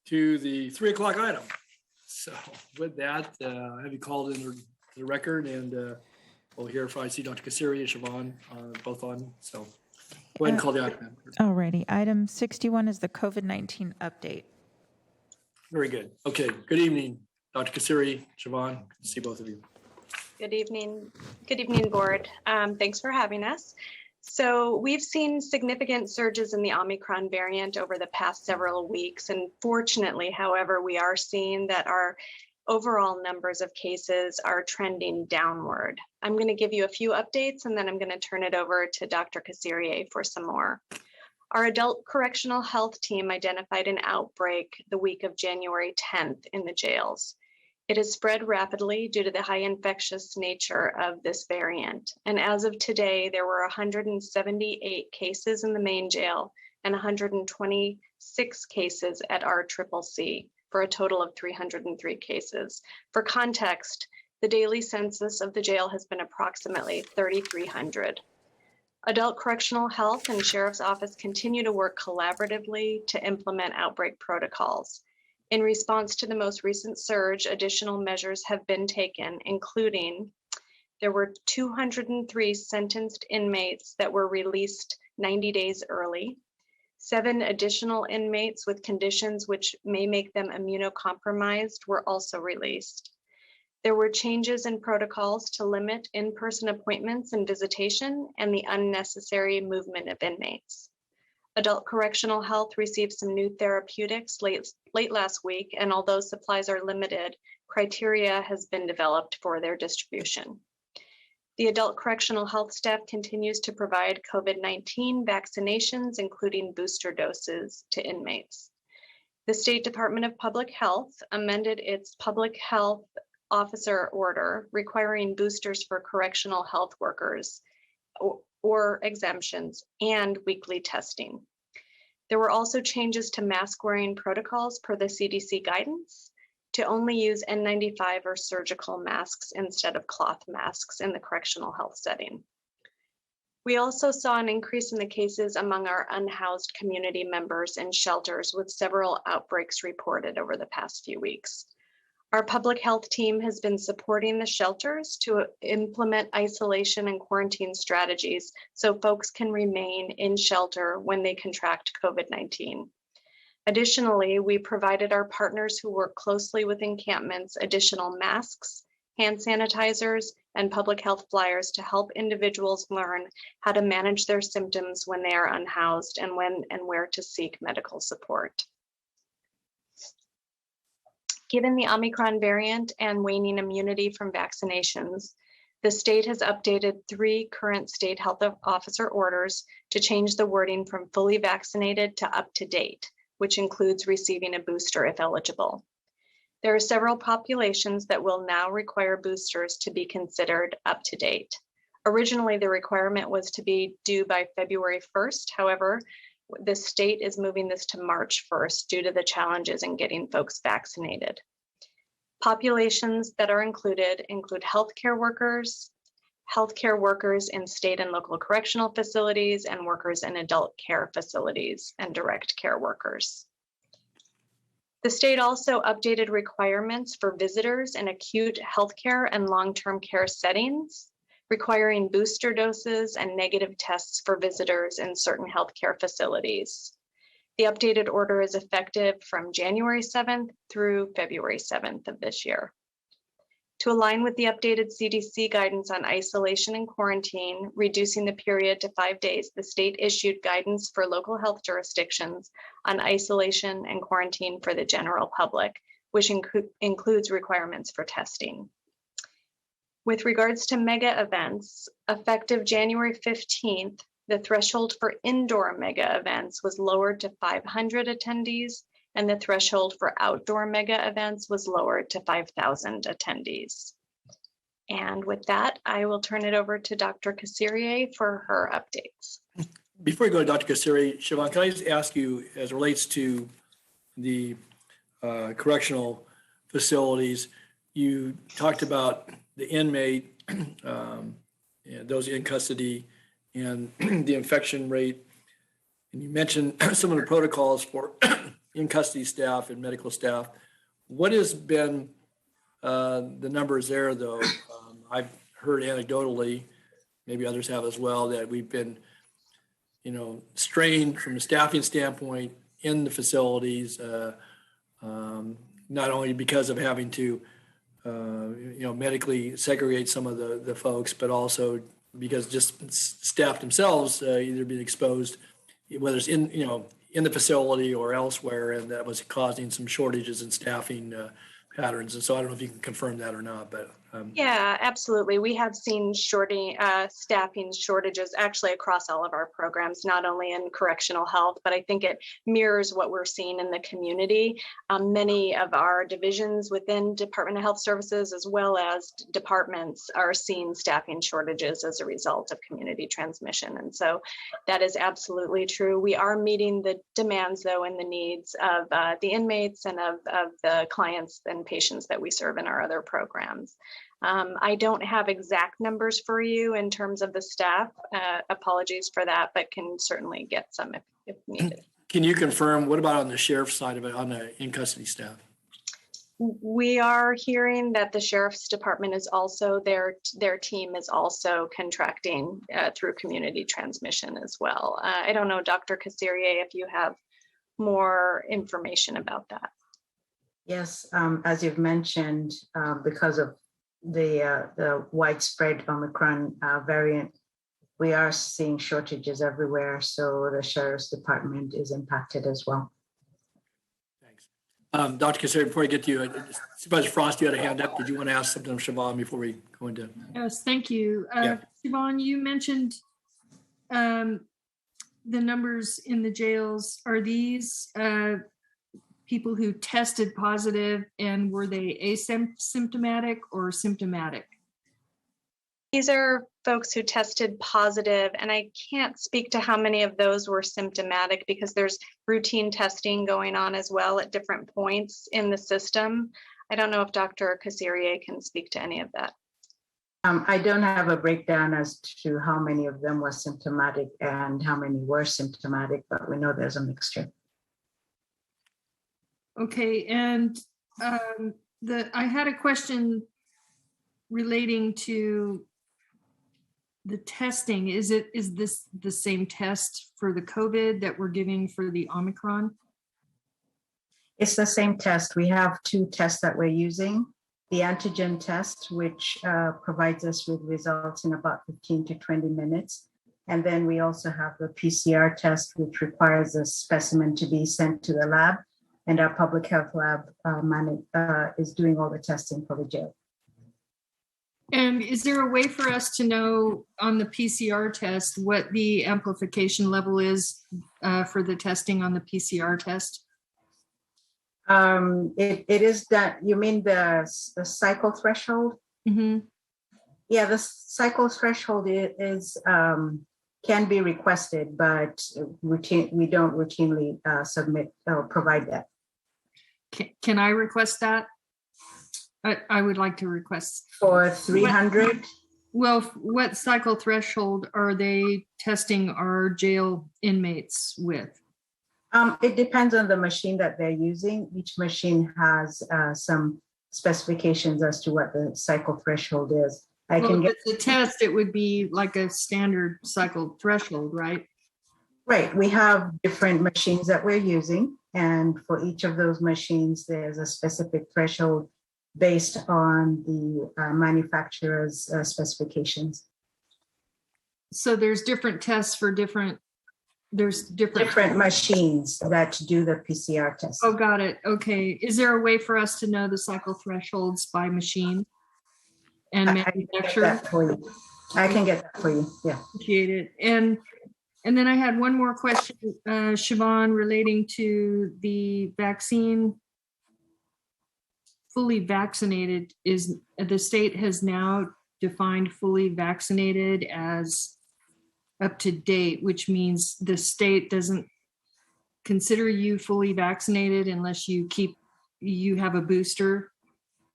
to the 3 o'clock item. So with that, have you called in the record, and we'll hear if I see Dr. Kassiri and Siobhan both on. So go ahead and call the item. All righty. Item 61 is the COVID-19 update. Very good. Okay, good evening, Dr. Kassiri, Siobhan. Good to see both of you. Good evening. Good evening, board. Thanks for having us. So we've seen significant surges in the Omicron variant over the past several weeks. And fortunately, however, we are seeing that our overall numbers of cases are trending downward. I'm going to give you a few updates and then I'm going to turn it over to Dr. Kassirier for some more. Our adult correctional health team identified an outbreak the week of January 10th in the jails. It has spread rapidly due to the high infectious nature of this variant. And as of today, there were 178 cases in the main jail and 126 cases at our CCC, for a total of 303 cases. For context, the daily census of the jail has been approximately 3,300. Adult Correctional Health and Sheriff's Office continue to work collaboratively to implement outbreak protocols. In response to the most recent surge, additional measures have been taken, including there were 203 sentenced inmates that were released 90 days early. 7 additional inmates with conditions which may make them immunocompromised were also released. There were changes in protocols to limit in-person appointments and visitation and the unnecessary movement of inmates. Adult Correctional Health received some new therapeutics late last week, and although supplies are limited, criteria has been developed for their distribution. The adult correctional health staff continues to provide COVID-19 vaccinations, including booster doses to inmates. The State Department of Public Health amended its public health officer order requiring boosters for correctional health workers or exemptions and weekly testing. There were also changes to mask wearing protocols per the CDC guidance to only use N95 or surgical masks instead of cloth masks in the correctional health setting. We also saw an increase in the cases among our unhoused community members in shelters, with several outbreaks reported over the past few weeks. Our public health team has been supporting the shelters to implement isolation and quarantine strategies so folks can remain in shelter when they contract COVID-19. Additionally, we provided our partners who work closely with encampments additional masks, hand sanitizers, and public health flyers to help individuals learn how to manage their symptoms when they are unhoused and when and where to seek medical support. Given the Omicron variant and waning immunity from vaccinations, the state has updated 3 current state health officer orders to change the wording from fully vaccinated to up to date, which includes receiving a booster if eligible. There are several populations that will now require boosters to be considered up to date. Originally, the requirement was to be due by February 1st. However, the state is moving this to March 1st due to the challenges in getting folks vaccinated. Populations that are include healthcare workers in state and local correctional facilities, and workers in adult care facilities and direct care workers. The state also updated requirements for visitors in acute healthcare and long-term care settings, requiring booster doses and negative tests for visitors in certain healthcare facilities. The updated order is effective from January 7th through February 7th of this year. To align with the updated CDC guidance on isolation and quarantine, reducing the period to 5 days, the state issued guidance for local health jurisdictions on isolation and quarantine for the general public, which includes requirements for testing. With regards to mega events, effective January 15th, the threshold for indoor mega events was lowered to 500 attendees, and the threshold for outdoor mega events was lowered to 5,000 attendees. And with that, I will turn it over to Dr. Kassirier for her updates. Before we go to Dr. Kassirier, Siobhan, can I just ask you, as it relates to the correctional facilities, you talked about the inmate, those in custody, and the infection rate, and you mentioned some of the protocols for in custody staff and medical staff. What has been the numbers there, though? I've heard anecdotally, maybe others have as well, that we've been, strained from a staffing standpoint in the facilities, not only because of having to, medically segregate some of the folks, but also because just staff themselves either being exposed, whether it's in the facility or elsewhere, and that was causing some shortages in staffing patterns. And so I don't know if you can confirm that or not, but. Yeah, absolutely. We have seen staffing shortages actually across all of our programs, not only in correctional health, but I think it mirrors what we're seeing in the community. Many of our divisions within Department of Health Services, as well as departments, are seeing staffing shortages as a result of community transmission. And so that is absolutely true. We are meeting the demands, though, and the needs of the inmates and of the clients and patients that we serve in our other programs. I don't have exact numbers for you in terms of the staff. Apologies for that, but can certainly get some if needed. Can you confirm, what about on the sheriff's side of it, on the in-custody staff? We are hearing that the sheriff's department is also, their team is also contracting through community transmission as well. I don't know, Dr. Kasirier, if you have more information about that. Yes, as you've mentioned, because of the widespread Omicron variant, we are seeing shortages everywhere. So the sheriff's department is impacted as well. Thanks. Dr. Kasirier, before I get to you, Supervisor Frost, you had a hand up. Did you want to ask something of Siobhan before we go into? Yes, thank you. Yeah. Siobhan, you mentioned the numbers in the jails. Are these people who tested positive, and were they asymptomatic or symptomatic? These are folks who tested positive, and I can't speak to how many of those were symptomatic because there's routine testing going on as well at different points in the system. I don't know if Dr. Kasirier can speak to any of that. I don't have a breakdown as to how many of them were symptomatic and how many were symptomatic, but we know there's a mixture. Okay, and I had a question relating to the testing. Is this the same test for the COVID that we're giving for the Omicron? It's the same test. We have two tests that we're using. The antigen test, which provides us with results in about 15 to 20 minutes. And then we also have the PCR test, which requires a specimen to be sent to the lab. And our public health lab is doing all the testing for the jail. And is there a way for us to know on the PCR test what the amplification level is for the testing on the PCR test? It is that, you mean the cycle threshold? Mm-hmm. Yeah, the cycle threshold is can be requested, but we don't routinely submit or provide that. Can I request that? I would like to request. For 300? Well, what cycle threshold are they testing our jail inmates with? It depends on the machine that they're using. Each machine has some specifications as to what the cycle threshold is. If it's a test, it would be like a standard cycle threshold, right? Right. We have different machines that we're using. And for each of those machines, there's a specific threshold based on the manufacturer's specifications. So there's different tests for different machines that do the PCR test. Oh, got it. Okay. Is there a way for us to know the cycle thresholds by machine and manufacturer? I can get that for you. Yeah. Appreciate it. And then I had one more question, Siobhan, relating to the vaccine. Fully vaccinated, is the state has now defined fully vaccinated as up to date, which means the state doesn't consider you fully vaccinated unless you have a booster.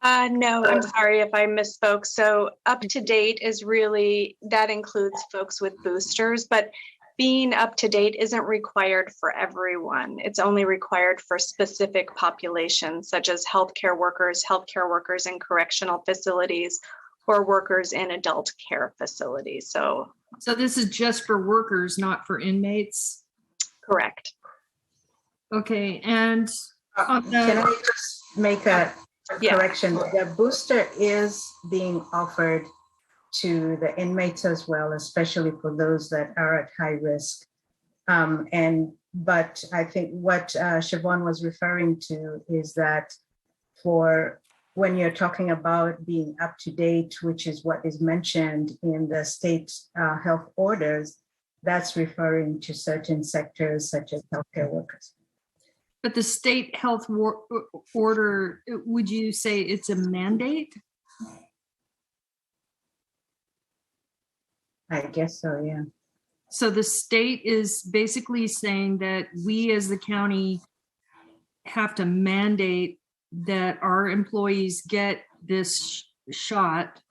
No, I'm sorry if I misspoke. So up to date is really, that includes folks with boosters, but being up to date isn't required for everyone. It's only required for specific populations, such as healthcare workers in correctional facilities, or workers in adult care facilities. So this is just for workers, not for inmates? Correct. Okay, and can I just make a correction? The booster is being offered to the inmates as well, especially for those that are at high risk. But I think what Siobhan was referring to is that for when you're talking about being up to date, which is what is mentioned in the state health orders, that's referring to certain sectors such as healthcare workers. But the state health order, would you say it's a mandate? I guess so, yeah. So the state is basically saying that we as the county have to mandate that our employees get this shot,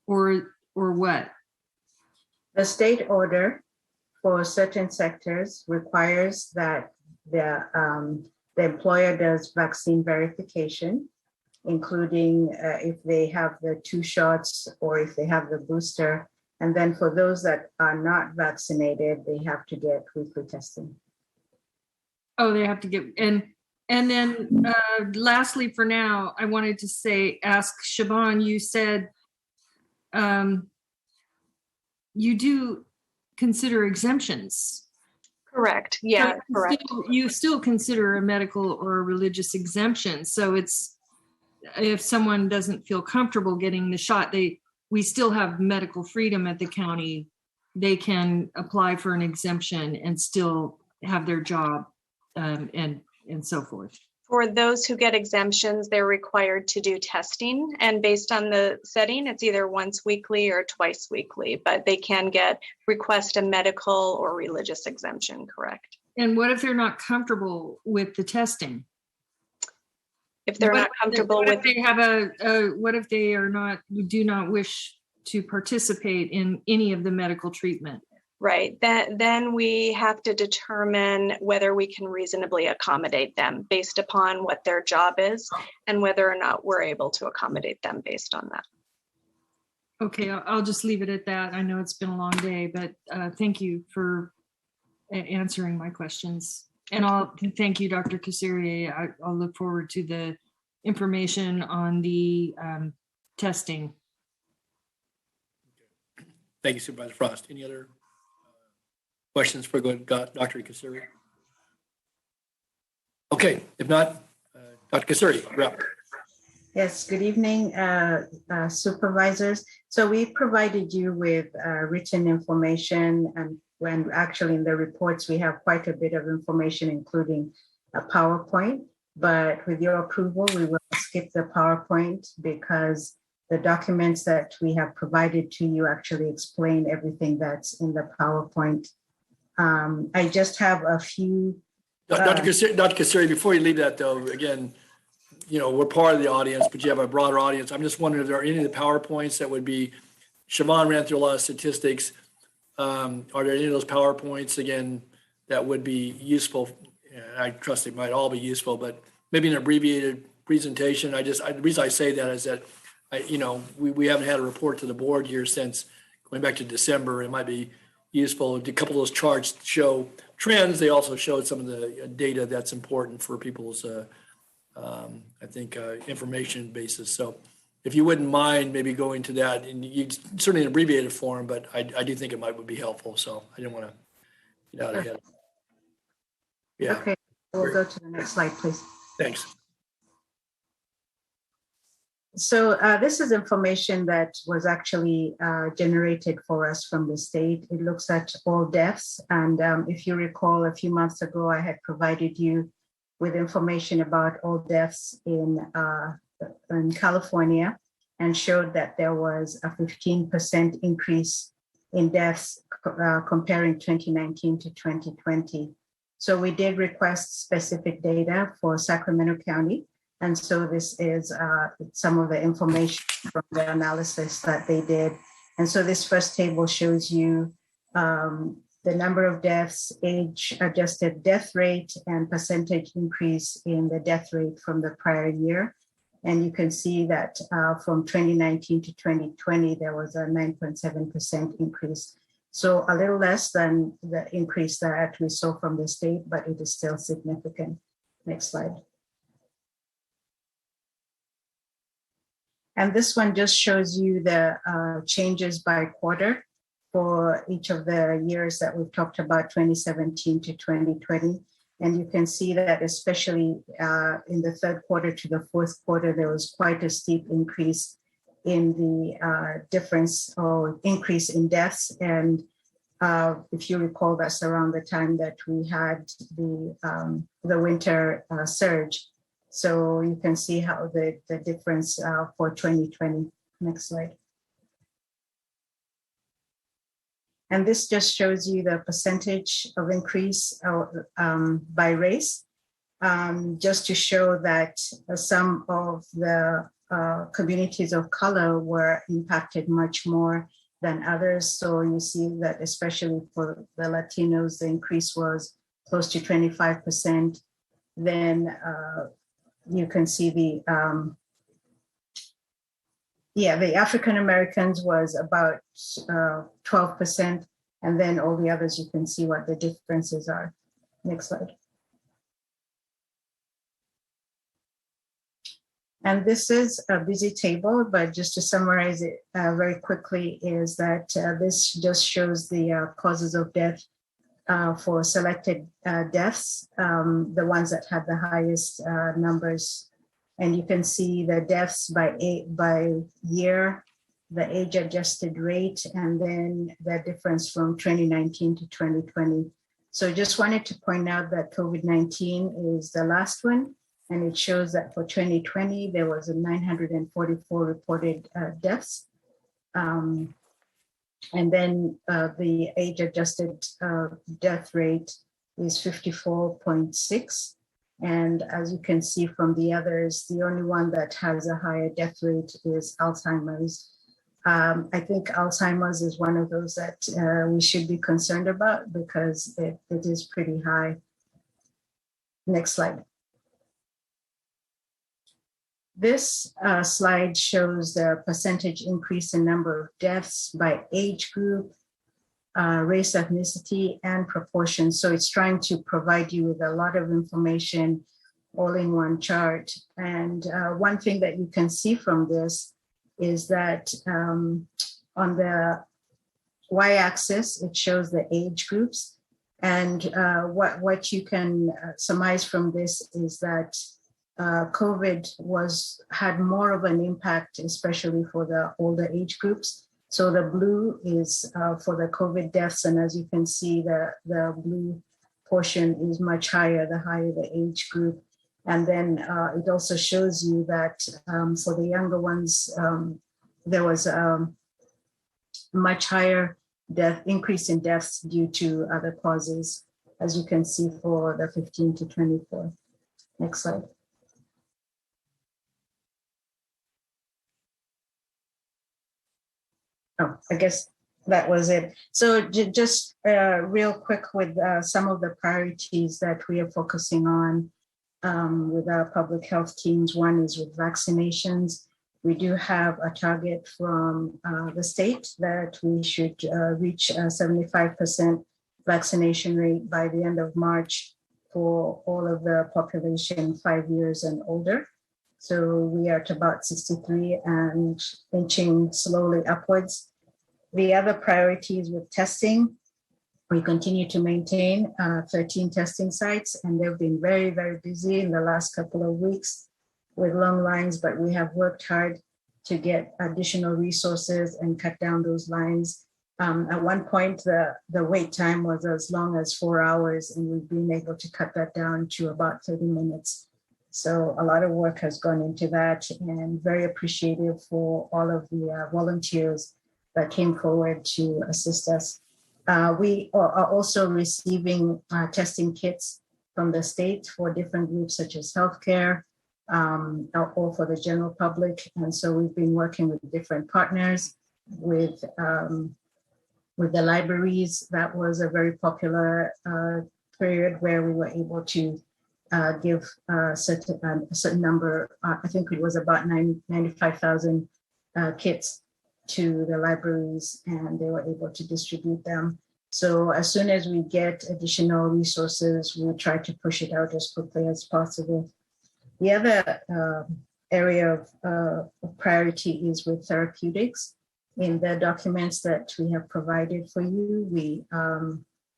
or what? The state order for certain sectors requires that the employer does vaccine verification, including if they have the 2 shots or if they have the booster. And then for those that are not vaccinated, they have to get weekly testing. Oh, they have to get, and then lastly for now, I wanted to ask Siobhan, you said you do consider exemptions. Correct. Yeah, correct. You still consider a medical or a religious exemption. So it's, if someone doesn't feel comfortable getting the shot, we still have medical freedom at the county. They can apply for an exemption and still have their job, and so forth. For those who get exemptions, they're required to do testing, and based on the setting, it's either once weekly or twice weekly, but they can request a medical or religious exemption, correct? And what if they're not comfortable with the testing? If they're not comfortable with, if they have what if they do not wish to participate in any of the medical treatment? Right, then we have to determine whether we can reasonably accommodate them based upon what their job is and whether or not we're able to accommodate them based on that. Okay, I'll just leave it at that. I know it's been a long day, but thank you for answering my questions. And I'll thank you, Dr. Kasiri. I'll look forward to the information on the testing. Thank you, Supervisor Frost. Any other questions for Dr. Kasiri? Okay, if not, Dr. Kasiri, you're up. Yes, good evening, supervisors. So we provided you with written information, and when actually in the reports, we have quite a bit of information, including a PowerPoint, but with your approval, we will skip the PowerPoint because the documents that we have provided to you actually explain everything that's in the PowerPoint. I just have a few. Dr. Kasiri, before you leave that though, again, we're part of the audience, but you have a broader audience. I'm just wondering if there are any of the PowerPoints that would be, Siobhan ran through a lot of statistics. Are there any of those PowerPoints, again, that would be useful? I trust they might all be useful, but maybe an abbreviated presentation. The reason I say that is that, we haven't had a report to the board here since going back to December. It might be useful. A couple of those charts show trends. They also showed some of the data that's important for people's information basis. So if you wouldn't mind maybe going to that, and you certainly an abbreviated form, but I do think it would be helpful. So I didn't want to get out ahead. Yeah. Okay, we'll go to the next slide, please. Thanks. So this is information that was actually generated for us from the state. It looks at all deaths. And if you recall, a few months ago, I had provided you with information about all deaths in California and showed that there was a 15% increase in deaths comparing 2019 to 2020. So we did request specific data for Sacramento County. And so this is some of the information from the analysis that they did. And so this first table shows you the number of deaths, age-adjusted death rate, and percentage increase in the death rate from the prior year. And you can see that from 2019 to 2020, there was a 9.7% increase. So a little less than the increase that we saw from the state, but it is still significant. Next slide. And this one just shows you the changes by quarter for each of the years that we've talked about, 2017 to 2020. And you can see that especially in the third quarter to the fourth quarter, there was quite a steep increase in the difference or increase in deaths. And if you recall, that's around the time that we had the winter surge. So you can see how the difference for 2020. Next slide. And this just shows you the percentage of increase by race, just to show that some of the communities of color were impacted much more than others. So you see that especially for the Latinos, the increase was close to 25%. Then you can see the African Americans was about 12%. And then all the others, you can see what the differences are. Next slide. And this is a busy table, but just to summarize it very quickly is that this just shows the causes of death for selected deaths, the ones that had the highest numbers. And you can see the deaths by year, the age-adjusted rate, and then the difference from 2019 to 2020. So just wanted to point out that COVID-19 is the last one. And it shows that for 2020, there was a 944 reported deaths. And then the age-adjusted death rate is 54.6. And as you can see from the others, the only one that has a higher death rate is Alzheimer's. I think Alzheimer's is one of those that we should be concerned about because it is pretty high. Next slide. This slide shows the percentage increase in number of deaths by age group, race, ethnicity, and proportion. So it's trying to provide you with a lot of information all in one chart. And one thing that you can see from this is that on the y-axis, it shows the age groups. And what you can surmise from this is that COVID had more of an impact, especially for the older age groups. So the blue is for the COVID deaths. And as you can see, the blue portion is much higher, the higher the age group. And then it also shows you that for the younger ones, there was a much higher increase in deaths due to other causes, as you can see for the 15 to 24. Next slide. Oh, I guess that was it. So just real quick with some of the priorities that we are focusing on with our public health teams. One is with vaccinations. We do have a target from the state that we should reach a 75% vaccination rate by the end of March for all of the population 5 years and older. So we are at about 63 and inching slowly upwards. The other priorities with testing, we continue to maintain 13 testing sites, and they've been very, very busy in the last couple of weeks with long lines, but we have worked hard to get additional resources and cut down those lines. At one point, the wait time was as long as 4 hours, and we've been able to cut that down to about 30 minutes. So a lot of work has gone into that, and very appreciative for all of the volunteers that came forward to assist us. We are also receiving testing kits from the state for different groups such as healthcare or for the general public. And so we've been working with different partners, with the libraries. That was a very popular period where we were able to give a certain number, I think it was about 95,000 kits to the libraries, and they were able to distribute them. So as soon as we get additional resources, we'll try to push it out as quickly as possible. The other area of priority is with therapeutics. In the documents that we have provided for you, we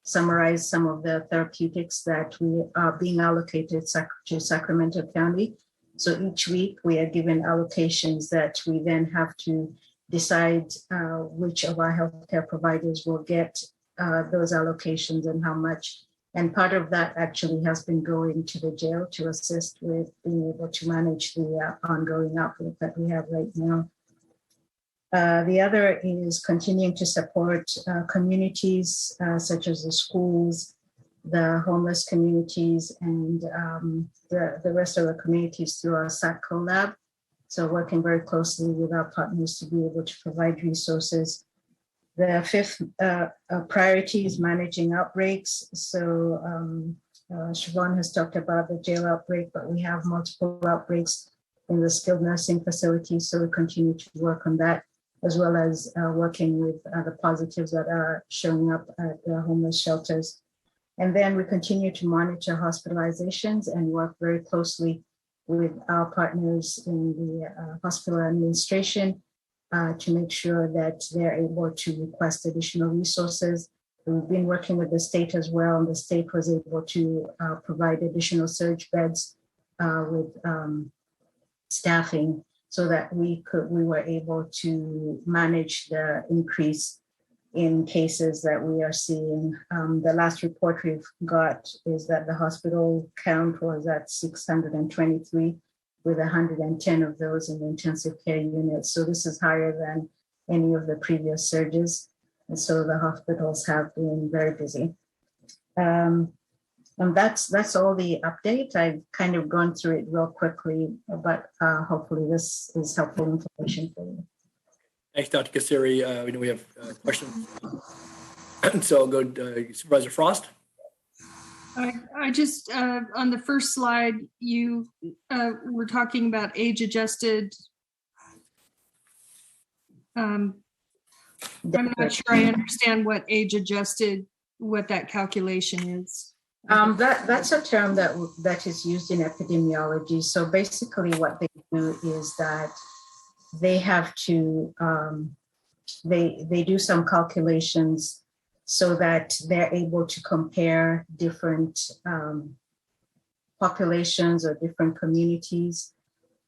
summarize some of the therapeutics that we are being allocated to Sacramento County. So each week we are given allocations that we then have to decide which of our healthcare providers will get those allocations and how much. And part of that actually has been going to the jail to assist with being able to manage the ongoing outbreak that we have right now. The other is continuing to support communities such as the schools, the homeless communities, and the rest of the communities through our SACCO lab. So working very closely with our partners to be able to provide resources. The fifth priority is managing outbreaks. So Siobhan has talked about the jail outbreak, but we have multiple outbreaks in the skilled nursing facilities. So we continue to work on that, as well as working with the positives that are showing up at the homeless shelters. And then we continue to monitor hospitalizations and work very closely with our partners in the hospital administration to make sure that they're able to request additional resources. We've been working with the state as well, and the state was able to provide additional surge beds with staffing so that we were able to manage the increase in cases that we are seeing. The last report we've got is that the hospital count was at 623, with 110 of those in the intensive care units. So this is higher than any of the previous surges. And so the hospitals have been very busy. And that's all the update. I've kind of gone through it real quickly, but hopefully this is helpful information for you. Thanks, Dr. Kassiri. We know we have questions. So I'll go to Supervisor Frost. I just, on the first slide, you were talking about age-adjusted. I'm not sure I understand what age-adjusted, what that calculation is. That's a term that is used in epidemiology. So basically what they do is that they have to, they do some calculations so that they're able to compare different populations or different communities.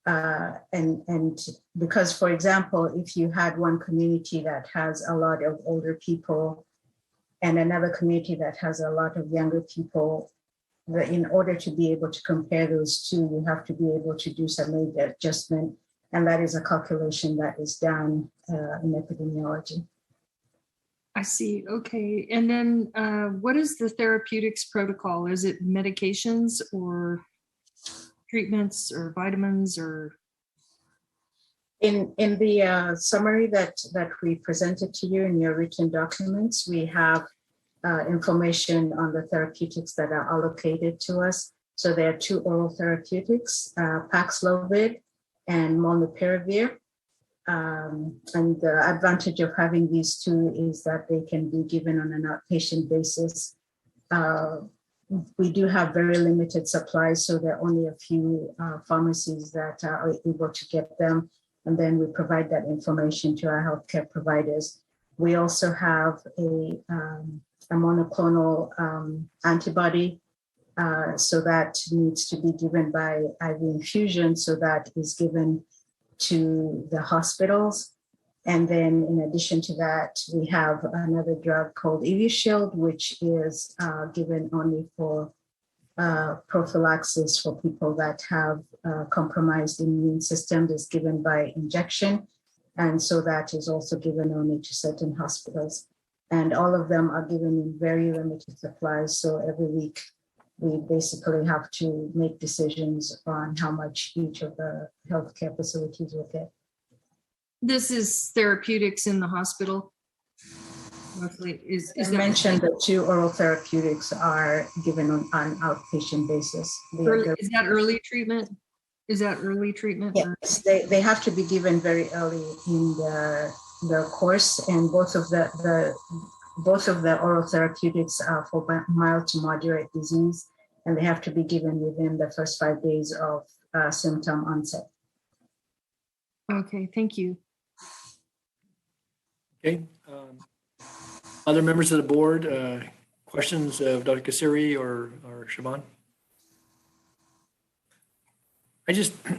And because, for example, if you had one community that has a lot of older people and another community that has a lot of younger people, in order to be able to compare those two, you have to be able to do some age adjustment. And that is a calculation that is done in epidemiology. I see. Okay. And then what is the therapeutics protocol? Is it medications or treatments or vitamins or? In the summary that we presented to you in your written documents, we have information on the therapeutics that are allocated to us. So there are two oral therapeutics, Paxlovid and Molnupiravir. And the advantage of having these two is that they can be given on an outpatient basis. We do have very limited supplies, so there are only a few pharmacies that are able to get them. And then we provide that information to our healthcare providers. We also have a monoclonal antibody, so that needs to be given by IV infusion, so that is given to the hospitals. And then in addition to that, we have another drug called Evishield, which is given only for prophylaxis for people that have compromised immune system, is given by injection. And so that is also given only to certain hospitals. And all of them are given in very limited supplies. So every week we basically have to make decisions on how much each of the healthcare facilities will get. This is therapeutics in the hospital. Roughly, is I that mentioned that two oral therapeutics are given on an outpatient basis. Is that early treatment? Is that early treatment? Yes, they have to be given very early in the course, and both of the oral therapeutics are for mild to moderate disease, and they have to be given within the first 5 days of symptom onset. Okay, thank you. Okay. Other members of the board, questions of Dr. Kassiri or Siobhan?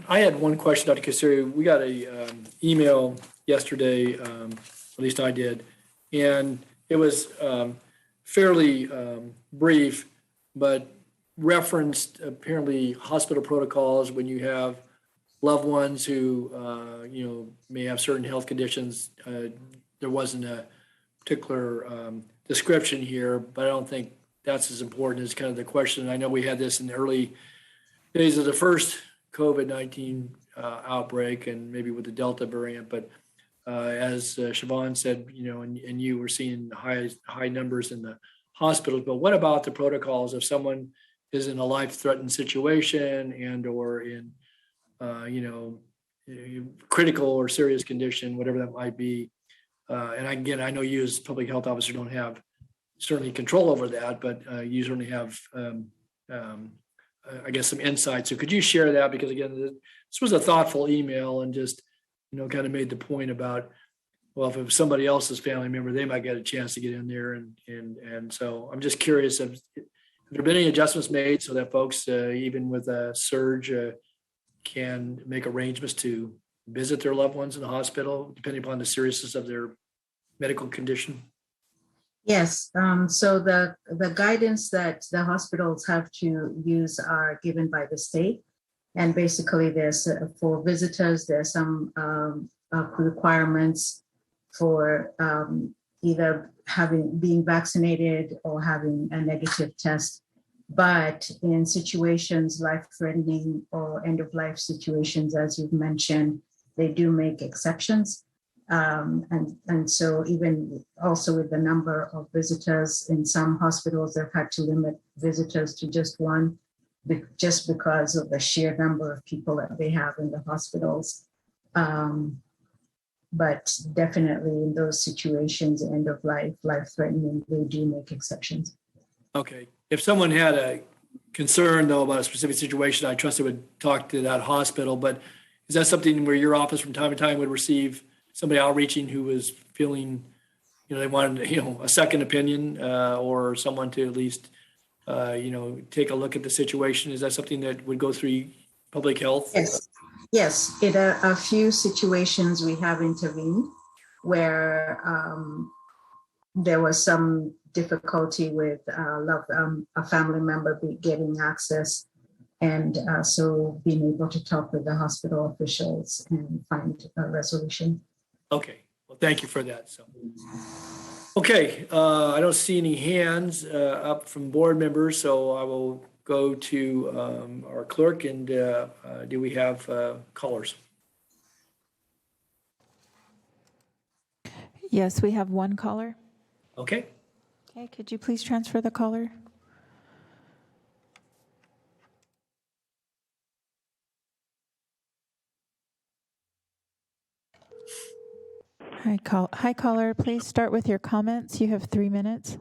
I had one question, Dr. Kassiri. We got a email yesterday, at least I did, and it was fairly brief, but referenced apparently hospital protocols when you have loved ones who may have certain health conditions. There wasn't a particular description here, but I don't think that's as important as kind of the question. I know we had this in the early days of the first COVID-19 outbreak and maybe with the Delta variant, but as Siobhan said, and you were seeing high numbers in the hospitals, but what about the protocols if someone is in a life-threatened situation and or in critical or serious condition, whatever that might be? And again, I know you as public health officer don't have certainly control over that, but you certainly have, I guess, some insight. So could you share that? Because again, this was a thoughtful email and just, kind of made the point about, well, if it was somebody else's family member, they might get a chance to get in there. And so I'm just curious, have there been any adjustments made so that folks, even with a surge, can make arrangements to visit their loved ones in the hospital, depending upon the seriousness of their medical condition? Yes, so the guidance that the hospitals have to use are given by the state. And basically there's, for visitors, there's some requirements for either being vaccinated or having a negative test. But in situations life-threatening or end-of-life situations, as you've mentioned, they do make exceptions. And so even also with the number of visitors in some hospitals, they've had to limit visitors to just one, just because of the sheer number of people that they have in the hospitals. But definitely in those situations, end of life, life-threatening, they do make exceptions. Okay. If someone had a concern though about a specific situation, I trust they would talk to that hospital, but is that something where your office from time to time would receive somebody outreaching who was feeling, they wanted, a second opinion or someone to at least, take a look at the situation? Is that something that would go through public health? Yes. In a few situations we have intervened where there was some difficulty with a family member getting access, and so being able to talk with the hospital officials and find a resolution. Okay, well, thank you for that. So, okay, I don't see any hands up from board members, so I will go to our clerk and do we have callers? Yes, we have one caller. Okay. Okay, could you please transfer the caller? Hi, caller. Please start with your comments. You have 3 minutes.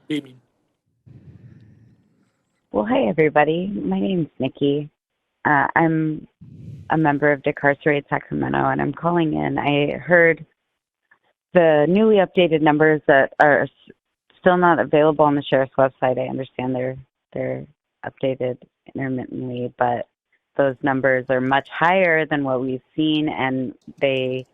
Evening. Well, hi, everybody. My name's Nikki. I'm a member of Decarcerate Sacramento, and I'm calling in. I heard the newly updated numbers that are still not available on the sheriff's website. I understand they're updated intermittently, but those numbers are much higher than what we've seen, and they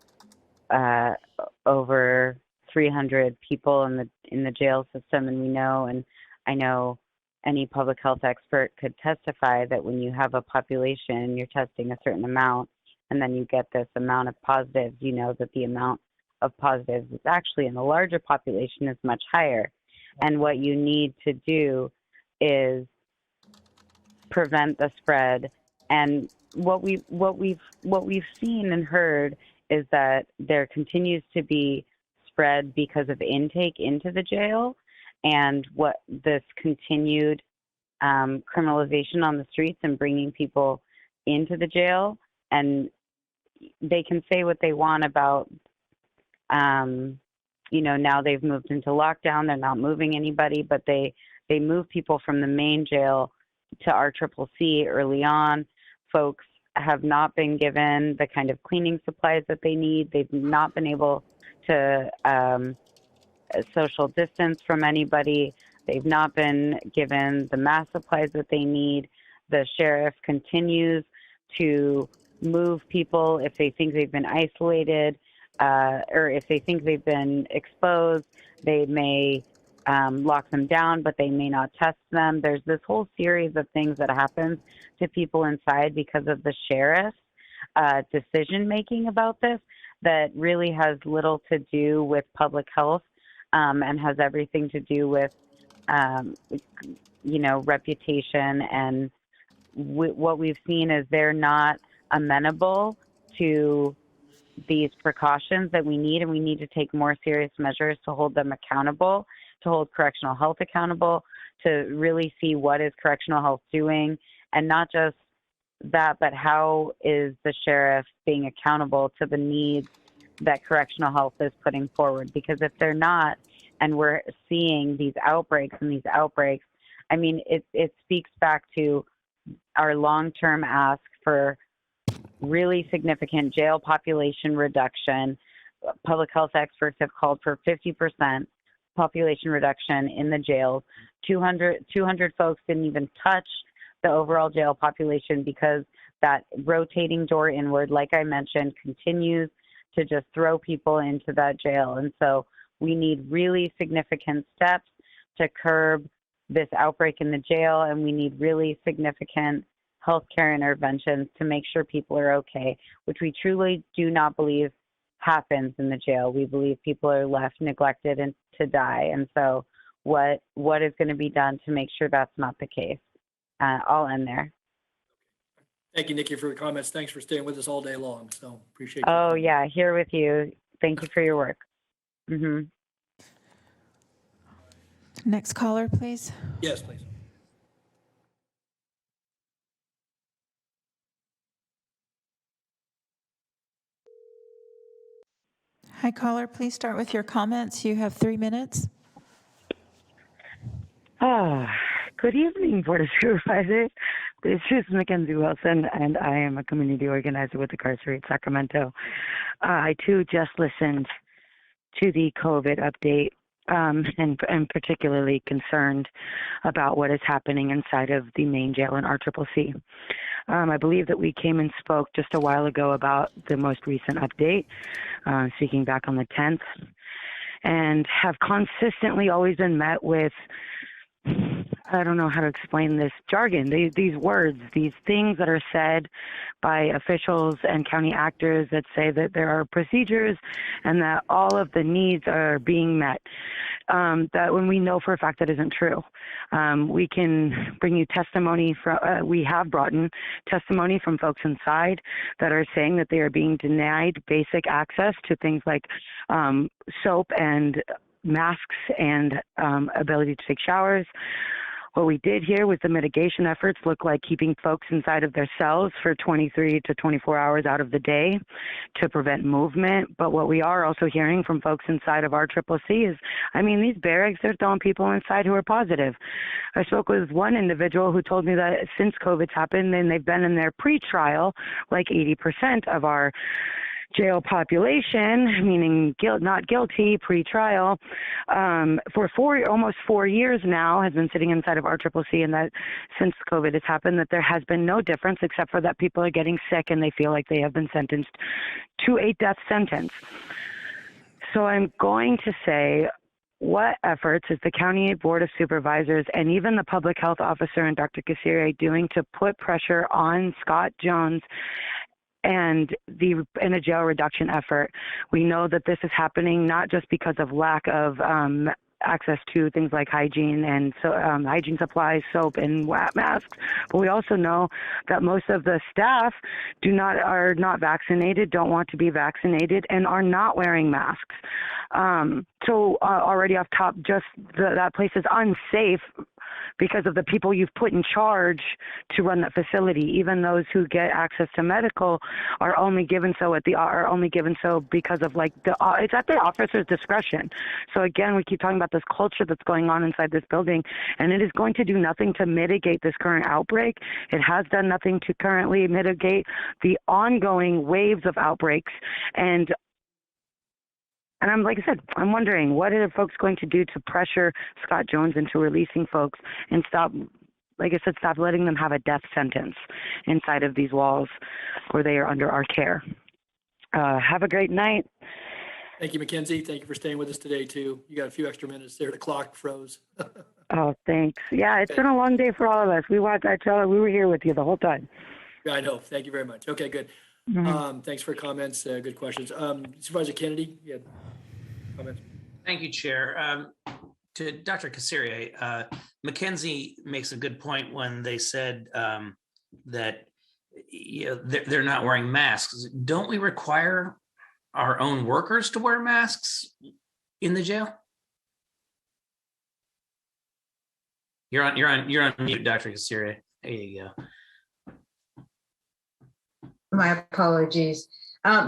over 300 people in the jail system, and we know, and I know any public health expert could testify that when you have a population, you're testing a certain amount, and then you get this amount of positives, you know that the amount of positives is actually in the larger population is much higher. And what you need to do is prevent the spread. And what we've seen and heard is that there continues to be spread because of intake into the jail, and what this continued criminalization on the streets and bringing people into the jail. And they can say what they want about, now they've moved into lockdown, they're not moving anybody, but they move people from the main jail to RCCC early on. Folks have not been given the kind of cleaning supplies that they need. They've not been able to social distance from anybody. They've not been given the mask supplies that they need. The sheriff continues to move people if they think they've been isolated or if they think they've been exposed. They may lock them down, but they may not test them. There's this whole series of things that happens to people inside because of the sheriff's decision making about this that really has little to do with public health and has everything to do with reputation. And what we've seen is they're not amenable to these precautions that we need, and we need to take more serious measures to hold them accountable, to hold correctional health accountable, to really see what is correctional health doing, and not just that, but how is the sheriff being accountable to the needs that correctional health is putting forward? Because if they're not, and we're seeing these outbreaks, I mean, it speaks back to our long-term ask for really significant jail population reduction. Public health experts have called for 50% population reduction in the jails. 200 folks didn't even touch the overall jail population because that rotating door inward, like I mentioned, continues to just throw people into that jail. And so we need really significant steps to curb this outbreak in the jail, and we need really significant healthcare interventions to make sure people are okay, which we truly do not believe happens in the jail. We believe people are left neglected and to die. And so what is going to be done to make sure that's not the case? I'll end there. Thank you, Nikki, for the comments. Thanks for staying with us all day long. So appreciate you. Oh, yeah, here with you. Thank you for your work. Mm-hmm. Next caller, please. Yes, please. Hi, caller. Please start with your comments. You have 3 minutes. Good evening, Board of Supervisors. This is Mackenzie Wilson, and I am a community organizer with Incarcerate Sacramento. I, too, just listened to the COVID update and particularly concerned about what is happening inside of the main jail in RCCC. I believe that we came and spoke just a while ago about the most recent update, speaking back on the 10th, and have consistently always been met with, I don't know how to explain this jargon, these words, these things that are said by officials and county actors that say that there are procedures and that all of the needs are being met. That when we know for a fact that isn't true. We can bring you testimony from, we have brought in testimony from folks inside that are saying that they are being denied basic access to things like soap and masks and ability to take showers. What we did here was the mitigation efforts look like keeping folks inside of their cells for 23 to 24 hours out of the day to prevent movement. But what we are also hearing from folks inside of RCCC is, I mean, these barracks, they're throwing people inside who are positive. I spoke with one individual who told me that since COVID's happened, and they've been in their pre-trial, like 80% of our jail population, meaning not guilty, pre-trial, for almost 4 years now has been sitting inside of RCCC, and that since COVID has happened, that there has been no difference except for that people are getting sick and they feel like they have been sentenced to a death sentence. So I'm going to say, what efforts is the County Board of Supervisors and even the public health officer and Dr. Casiri doing to put pressure on Scott Jones and in a jail reduction effort? We know that this is happening not just because of lack of access to things like hygiene and hygiene supplies, soap and masks, but we also know that most of the staff are not vaccinated, don't want to be vaccinated, and are not wearing masks. So already off top, just that place is unsafe because of the people you've put in charge to run that facility. Even those who get access to medical are only given so because of it's at the officer's discretion. So again, we keep talking about this culture that's going on inside this building, and it is going to do nothing to mitigate this current outbreak. It has done nothing to currently mitigate the ongoing waves of outbreaks. And And I'm, like I said, I'm wondering, what are folks going to do to pressure Scott Jones into releasing folks and stop, like I said, stop letting them have a death sentence inside of these walls where they are under our care. Have a great night. Thank you, Mackenzie. Thank you for staying with us today, too. You got a few extra minutes there. The clock froze. Oh, thanks. Yeah, it's been a long day for all of us. We were here with you the whole time. Yeah, I know. Thank you very much. Okay, good. Thanks for comments. Good questions. Supervisor Kennedy, you had comments? Thank you, Chair. To Dr. Kasserier, Mackenzie makes a good point when they said that they're not wearing masks. Don't we require our own workers to wear masks in the jail? You're on mute, Dr. Kasserier. There you go. My apologies.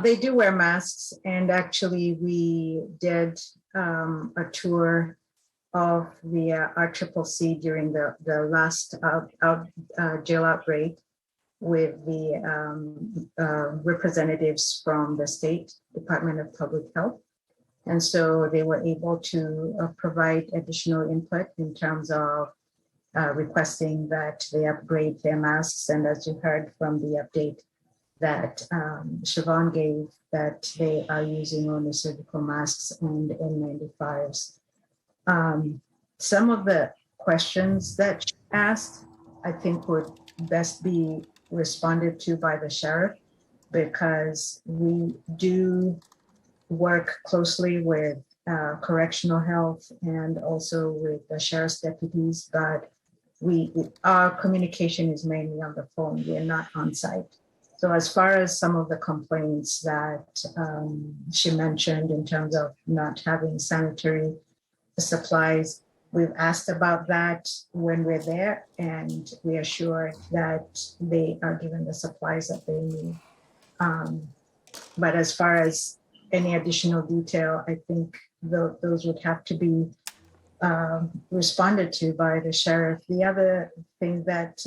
They do wear masks, and actually we did a tour of the RCCC during the last jail outbreak with the representatives from the State Department of Public Health. And so they were able to provide additional input in terms of requesting that they upgrade their masks. And as you heard from the update that Siobhan gave, that they are using only surgical masks and N95s. Some of the questions that she asked, I think would best be responded to by the sheriff, because we do work closely with correctional health and also with the sheriff's deputies, but our communication is mainly on the phone. We're not on site. So as far as some of the complaints that she mentioned in terms of not having sanitary supplies, we've asked about that when we're there, and we are sure that they are given the supplies that they need. But as far as any additional detail, I think those would have to be responded to by the sheriff. The other thing that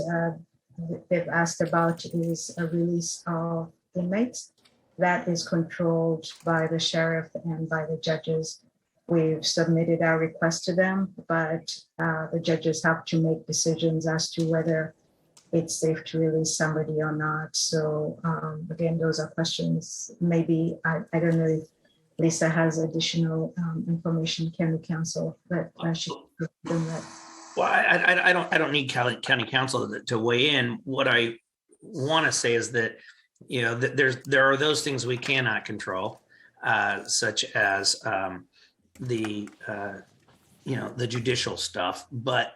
they've asked about is a release of inmates. That is controlled by the sheriff and by the judges. We've submitted our request to them, but the judges have to make decisions as to whether it's safe to release somebody or not. So again, those are questions. Maybe, I don't know if Lisa has additional information, county council, but she can that. Well, I don't need county council to weigh in. What I want to say is that, there are those things we cannot control, such as the judicial stuff. But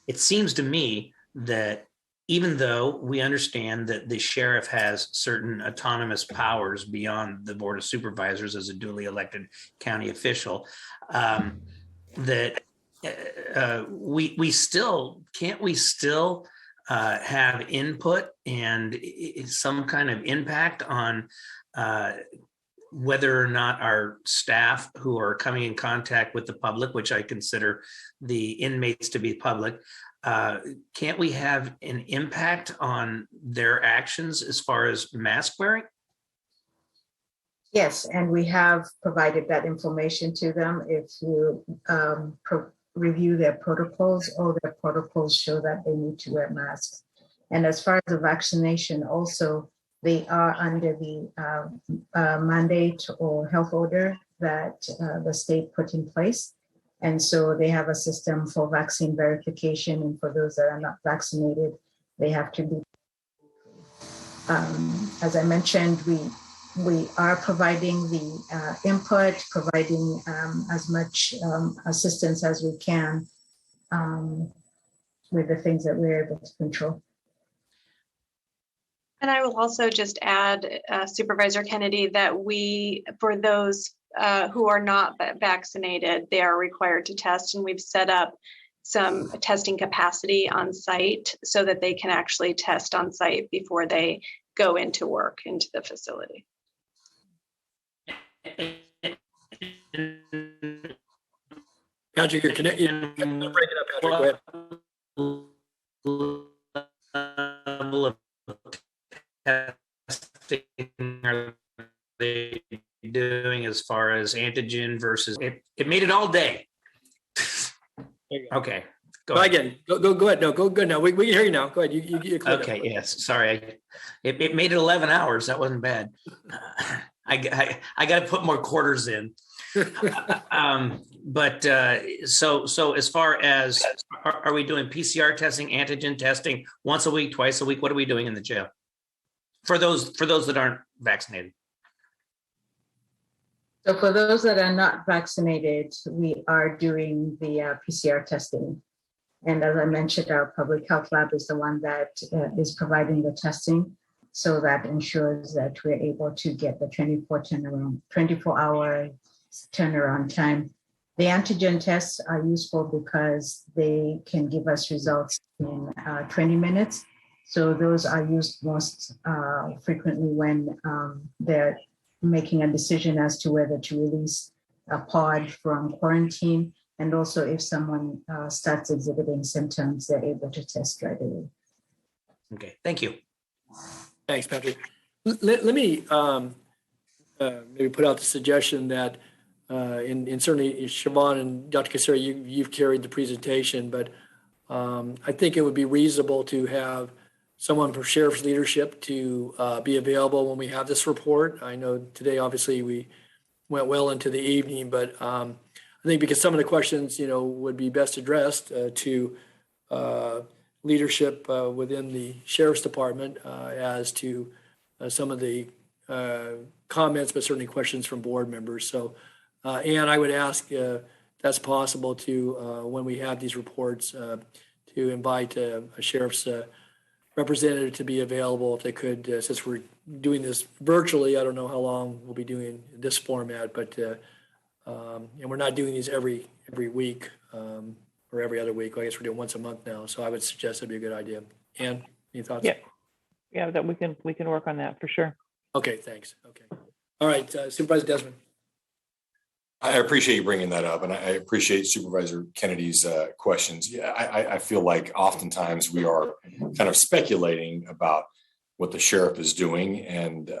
it seems to me that even though we understand that the sheriff has certain autonomous powers beyond the Board of Supervisors as a duly elected county official, that we still have input and some kind of impact on whether or not our staff who are coming in contact with the public, which I consider the inmates to be public, can't we have an impact on their actions as far as mask wearing? Yes, and we have provided that information to them. If you review their protocols, all their protocols show that they need to wear masks. And as far as the vaccination, also, they are under the mandate or health order that the state put in place. And so they have a system for vaccine verification. And for those that are not vaccinated, they have to be. As I mentioned, we are providing the input, providing as much assistance as we can with the things that we're able to control. And I will also just add, Supervisor Kennedy, that for those who are not vaccinated, they are required to test, and we've set up some testing capacity on site so that they can actually test on site before they go into work into the facility. Patrick, you're connected. Break it up, Patrick. Go ahead. Level of testing are they doing as far as antigen versus, it made it all day. Okay. Go Try ahead. again. Go ahead. No, go good now. We can hear you now. Go ahead. You cleared Okay, up. yes, sorry. It made it 11 hours. That wasn't bad. I got to put more quarters in. So as far as, are we doing PCR testing, antigen testing once a week, twice a week? What are we doing in the jail? For those that aren't vaccinated. So for those that are not vaccinated, we are doing the PCR testing. And as I mentioned, our public health lab is the one that is providing the testing. So that ensures that we're able to get the 24-hour turnaround time. The antigen tests are useful because they can give us results in 20 minutes. So those are used most frequently when they're making a decision as to whether to release a pod from quarantine. And also if someone starts exhibiting symptoms, they're able to test right away. Okay, thank you. Thanks, Patrick. Let me maybe put out the suggestion that, and certainly Siobhan and Dr. Kassir, you've carried the presentation, but I think it would be reasonable to have someone from Sheriff's leadership to be available when we have this report. I know today, obviously, we went well into the evening, but I think because some of the questions, would be best addressed to leadership within the Sheriff's Department as to some of the comments, but certainly questions from board members. So, and I would ask if that's possible to, when we have these reports, to invite a Sheriff's representative to be available if they could, since we're doing this virtually. I don't know how long we'll be doing this format, but and we're not doing these every week or every other week. I guess we're doing once a month now. So I would suggest it'd be a good idea. Ann, any thoughts? Yeah, that we can work on that for sure. Okay, thanks. Okay. All right, Supervisor Desmond. I appreciate you bringing that up, and I appreciate Supervisor Kennedy's questions. Yeah, I feel like oftentimes we are kind of speculating about what the sheriff is doing and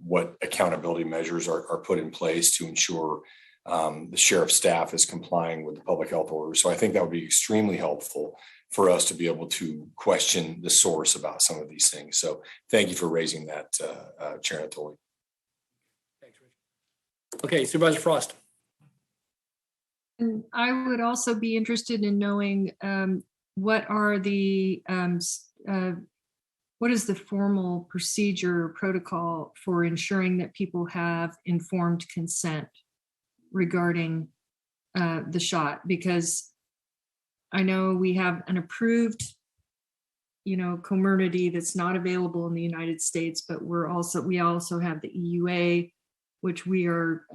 what accountability measures are put in place to ensure the sheriff's staff is complying with the public health order. So I think that would be extremely helpful for us to be able to question the source about some of these things. So thank you for raising that, Chair Natoli. Thanks, Rich. Okay, Supervisor Frost. And I would also be interested in knowing what is the formal procedure protocol for ensuring that people have informed consent regarding the shot? Because I know we have an approved, comirnaty that's not available in the United States, but we also have the EUA, which we are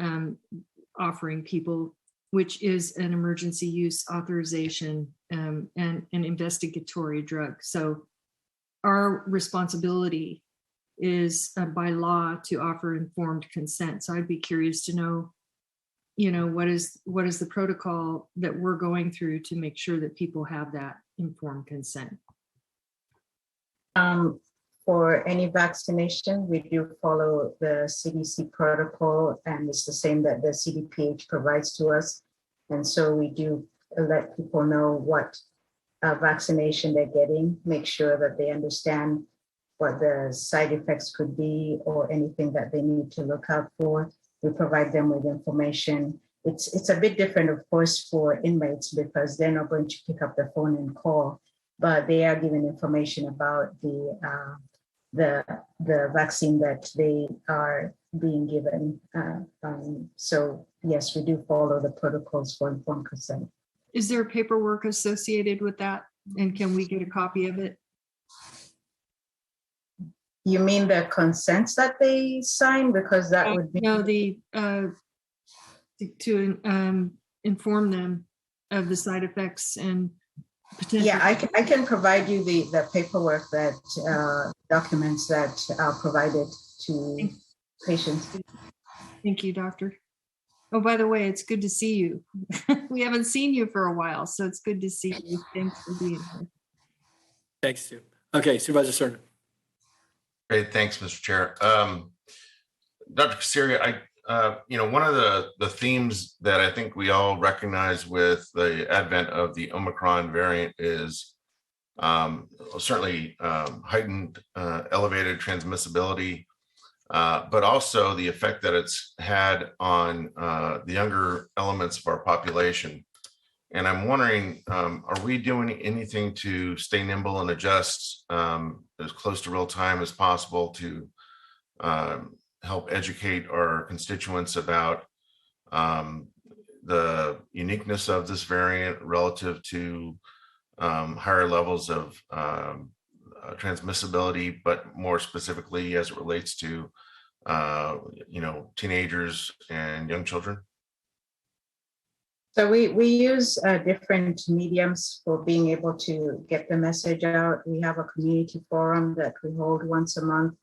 offering people, which is an emergency use authorization and an investigatory drug. So our responsibility is by law to offer informed consent. So I'd be curious to know, what is the protocol that we're going through to make sure that people have that informed consent? For any vaccination, we do follow the CDC protocol, and it's the same that the CDPH provides to us. And so we do let people know what vaccination they're getting, make sure that they understand what the side effects could be or anything that they need to look out for. We provide them with information. It's a bit different, of course, for inmates because they're not going to pick up the phone and call, but they are given information about the vaccine that they are being given. So yes, we do follow the protocols for informed consent. Is there paperwork associated with that? And can we get a copy of it? You mean the consents that they sign? Because that would be no, to inform them of the side effects and potential. Yeah, I can provide you the paperwork that documents that are provided to patients. Thank you, doctor. Oh, by the way, it's good to see you. We haven't seen you for a while, so it's good to see you. Thanks for being here. Thanks, Sue. Okay, Supervisor Cernan. Great, thanks, Mr. Chair. Dr. Kassir, one of the themes that I think we all recognize with the advent of the Omicron variant is certainly heightened elevated transmissibility, but also the effect that it's had on the younger elements of our population. And I'm wondering, are we doing anything to stay nimble and adjust as close to real time as possible to help educate our constituents about the uniqueness of this variant relative to higher levels of transmissibility, but more specifically as it relates to teenagers and young children? So we use different mediums for being able to get the message out. We have a community forum that we hold once a month.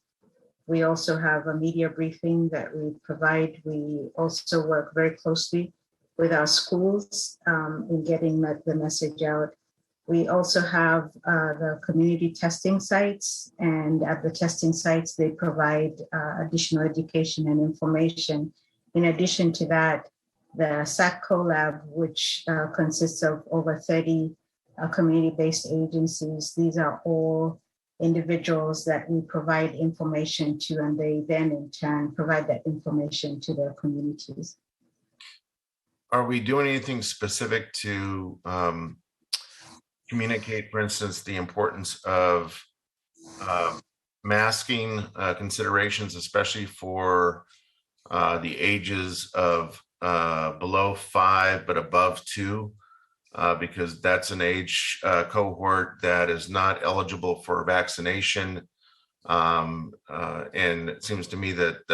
We also have a media briefing that we provide. We also work very closely with our schools in getting the message out. We also have the community testing sites, and at the testing sites, they provide additional education and information. In addition to that, the SACCO Lab, which consists of over 30 community-based agencies, these are all individuals that we provide information to, and they then in turn provide that information to their communities. Are we doing anything specific to communicate, for instance, the importance of masking considerations, especially for the ages of below 5 but above 2, because that's an age cohort that is not eligible for vaccination, and it seems to me that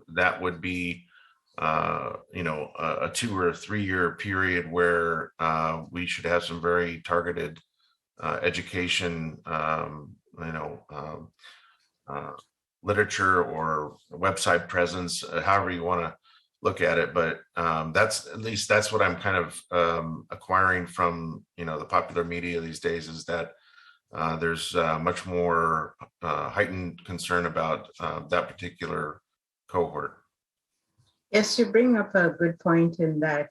that would be a 2 or 3 year period where we should have some very targeted education, literature or website presence, however you want to look at it. But that's what I'm kind of acquiring from the popular media these days, is that there's much more heightened concern about that particular cohort. Yes, you bring up a good point in that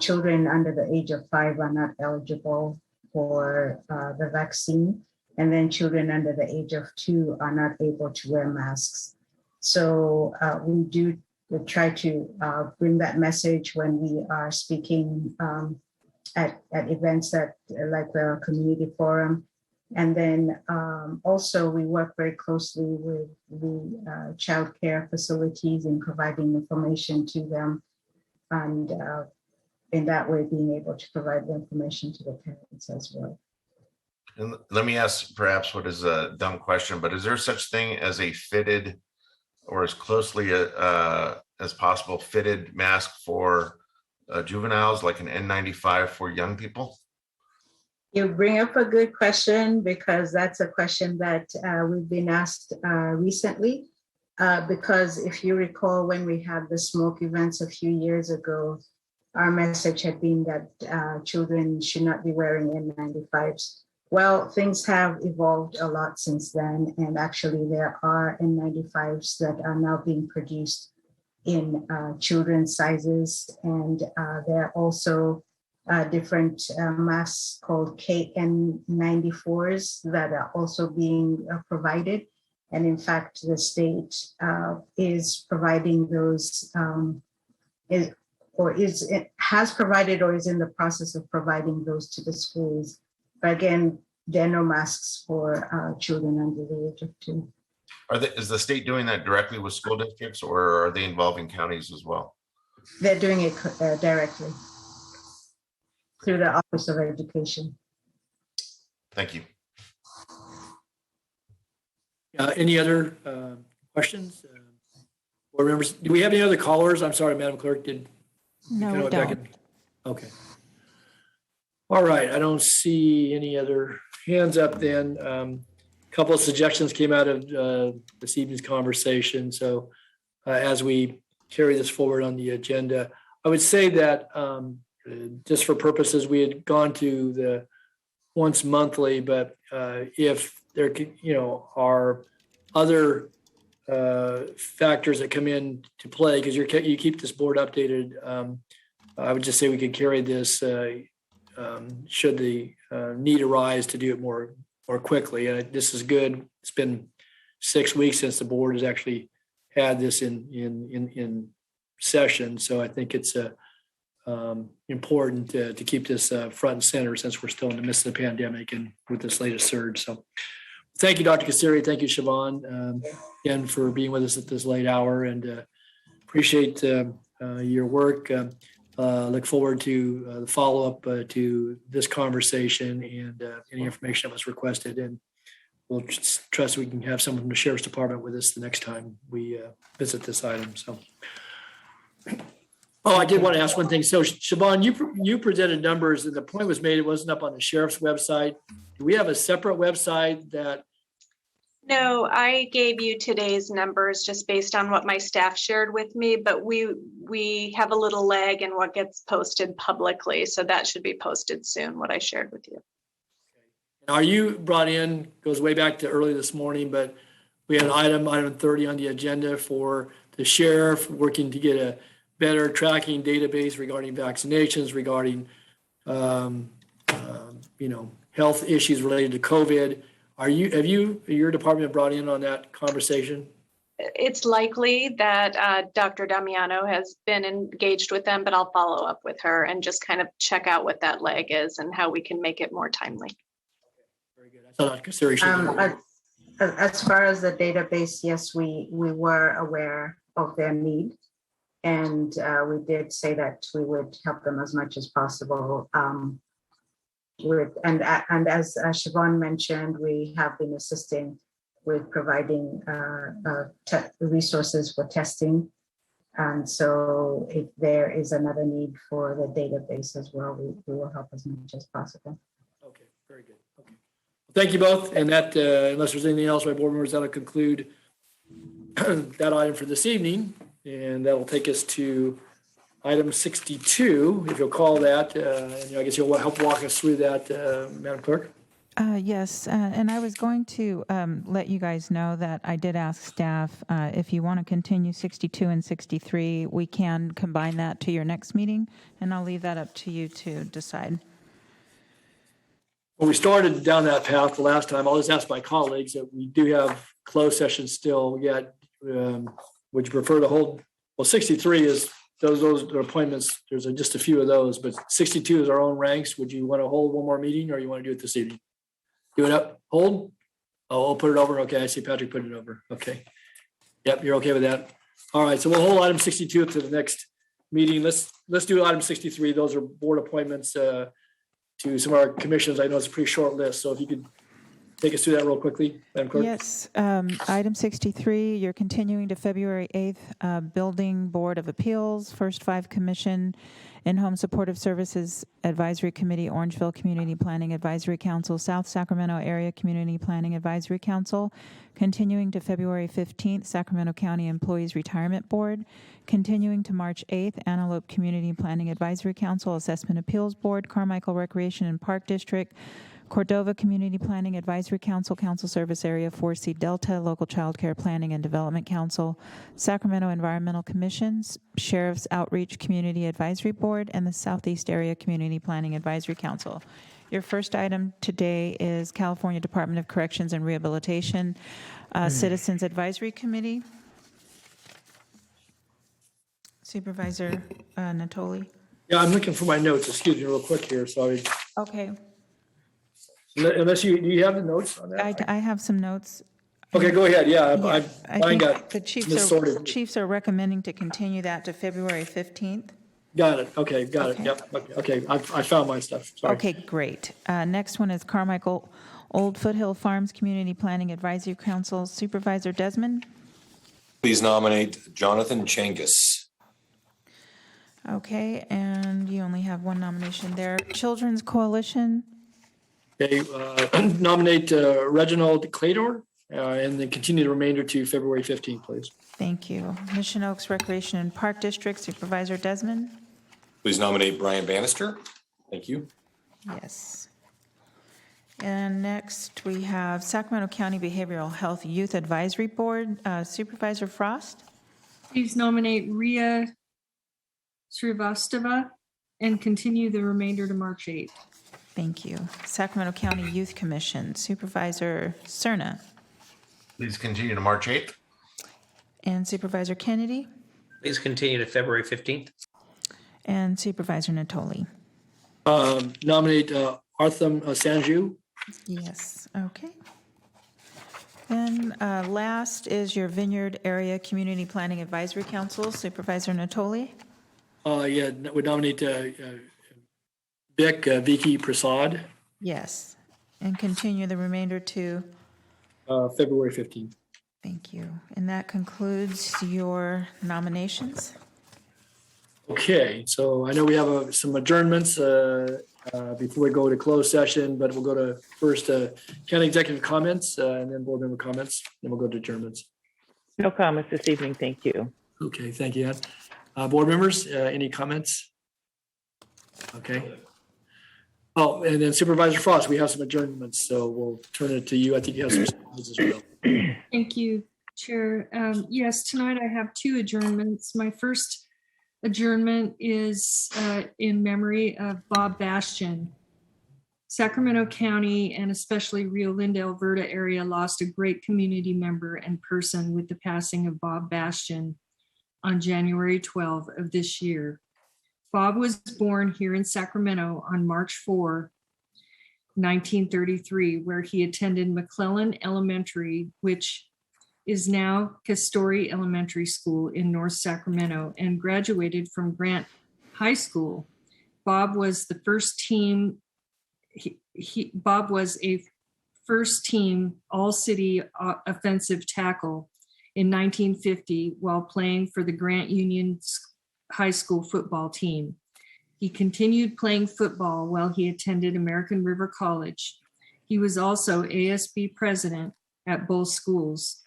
children under the age of 5 are not eligible for the vaccine, and then children under the age of 2 are not able to wear masks. So we try to bring that message when we are speaking at events like the community forum. And then also we work very closely with the child care facilities in providing information to them, and in that way being able to provide the information to the parents as well. And let me ask perhaps what is a dumb question, but is there such thing as a fitted or as closely as possible fitted mask for juveniles, like an N95 for young people? You bring up a good question, because that's a question that we've been asked recently. Because if you recall, when we had the smoke events a few years ago, our message had been that children should not be wearing N95s. Well, things have evolved a lot since then, and actually there are N95s that are now being produced in children's sizes, and there are also different masks called KN94s that are also being provided. And in fact, the state is providing those, has provided or is in the process of providing those to the schools. But again, there are no masks for children under the age of 2. Is the state doing that directly with school districts, or are they involving counties as well? They're doing it directly through the Office of Education. Thank you. Any other questions? Board members, do we have any other callers? I'm sorry, Madam Clerk, No, we don't. Okay. All right, I don't see any other hands up then. A couple of suggestions came out of this evening's conversation. So as we carry this forward on the agenda, I would say that just for purposes, we had gone to the once monthly, but if there are other factors that come in to play, because you keep this board updated. I would just say we could carry this should the need arise to do it more quickly. This is good. It's been 6 weeks since the board has actually had this in session, so I think it's important to keep this front and center since we're still in the midst of the pandemic and with this latest surge. So thank you, Dr. Kassiri. Thank you, Siobhan, again, for being with us at this late hour, and appreciate your work. Look forward to the follow-up to this conversation and any information that was requested. And we'll trust we can have someone from the Sheriff's Department with us the next time we visit this item. So, I did want to ask one thing. So, Siobhan, you presented numbers, and the point was made it wasn't up on the Sheriff's website. Do we have a separate website that? No, I gave you today's numbers just based on what my staff shared with me, but we have a little lag in what gets posted publicly. So that should be posted soon, what I shared with you. Are you brought in, goes way back to early this morning, but we had an item 30 on the agenda for the sheriff working to get a better tracking database regarding vaccinations, regarding, health issues related to COVID. Have your department brought in on that conversation? It's likely that Dr. Damiano has been engaged with them, but I'll follow up with her and just kind of check out what that lag is and how we can make it more timely. Very good. I thought consideration. As far as the database, yes, we were aware of their need. And we did say that we would help them as much as possible. And as Siobhan mentioned, we have been assisting with providing resources for testing. And so if there is another need for the database as well, we will help as much as possible. Okay, very good. Okay. Well, thank you both. And that, unless there's anything else, my board members, that'll conclude that item for this evening. And that will take us to item 62, if you'll call that. And I guess you'll help walk us through that, Madam Clerk. Yes, and I was going to let you guys know that I did ask staff if you want to continue 62 and 63, we can combine that to your next meeting, and I'll leave that up to you to decide. Well, we started down that path the last time. I'll just ask my colleagues that we do have closed sessions still yet. Would you prefer to hold? Well, 63 is those are appointments. There's just a few of those, but 62 is our own ranks. Would you want to hold one more meeting, or you want to do it this evening? Do it up, hold. Oh, I'll put it over. Okay, I see Patrick put it over. Okay. Yep, you're okay with that. All right, so we'll hold item 62 to the next meeting. Let's do item 63. Those are board appointments to some of our commissions. I know it's a pretty short list, so if you could take us through that real quickly, Madam Clerk. Yes, item 63, you're continuing to February 8th, Building Board of Appeals, First 5 Commission, In-Home Supportive Services Advisory Committee, Orangeville Community Planning Advisory Council, South Sacramento Area Community Planning Advisory Council, continuing to February 15th, Sacramento County Employees Retirement Board, continuing to March 8th, Antelope Community Planning Advisory Council, Assessment Appeals Board, Carmichael Recreation and Park District, Cordova Community Planning Advisory Council, Council Service Area 4C Delta, Local Child Care Planning and Development Council, Sacramento Environmental Commissions, Sheriff's Outreach Community Advisory Board, and the Southeast Area Community Planning Advisory Council. Your first item today is California Department of Corrections and Rehabilitation Citizens Advisory Committee. Supervisor Natoli. Yeah, I'm looking for my notes. Excuse me real quick here. Sorry. Okay. Unless do you have the notes on that? I have some notes. Okay, go ahead. Yeah, I mine think got the missorted. chiefs are recommending to continue that to February 15th. Got it. Okay, got it. Yep. Okay, I found my stuff. Sorry. Okay, great. Next one is Carmichael Old Foothill Farms Community Planning Advisory Council, Supervisor Desmond. Please nominate Jonathan Changus. Okay, and you only have one nomination there. Children's Coalition. Okay, nominate Reginald Clador, and then continue the remainder to February 15th, please. Thank you. Mission Oaks Recreation and Park District, Supervisor Desmond. Please nominate Brian Bannister. Thank you. Yes. And next, we have Sacramento County Behavioral Health Youth Advisory Board. Supervisor Frost? Please nominate Ria Srivastava and continue the remainder to March 8th. Thank you. Sacramento County Youth Commission. Supervisor Cerna? Please continue to March 8th. And Supervisor Kennedy? Please continue to February 15th. And Supervisor Natoli? Nominate Artham Sanju. Yes, okay. Then last is your Vineyard Area Community Planning Advisory Council. Supervisor Natoli? Yeah, we nominate Vicky Prasad. Yes. And continue the remainder to? February 15th. Thank you. And that concludes your nominations. Okay, so I know we have some adjournments before we go to closed session, but we'll go to first county executive comments and then board member comments, then we'll go to adjournments. No comments this evening, thank you. Okay, thank you, Ann. Board members, any comments? Okay. Oh, and then Supervisor Frost, we have some adjournments, so we'll turn it to you. I think you have some slides as well. Thank you, Chair. Yes, tonight I have 2 adjournments. My first adjournment is in memory of Bob Bastian. Sacramento County and especially Rio Linda, Alberta area lost a great community member and person with the passing of Bob Bastian on January 12 of this year. Bob was born here in Sacramento on March 4, 1933, where he attended McClellan Elementary, which is now Castori Elementary School in North Sacramento, and graduated from Grant High School. Bob was the first team. Bob was a first team all-city offensive tackle in 1950 while playing for the Grant Union High School football team. He continued playing football while he attended American River College. He was also ASB president at both schools.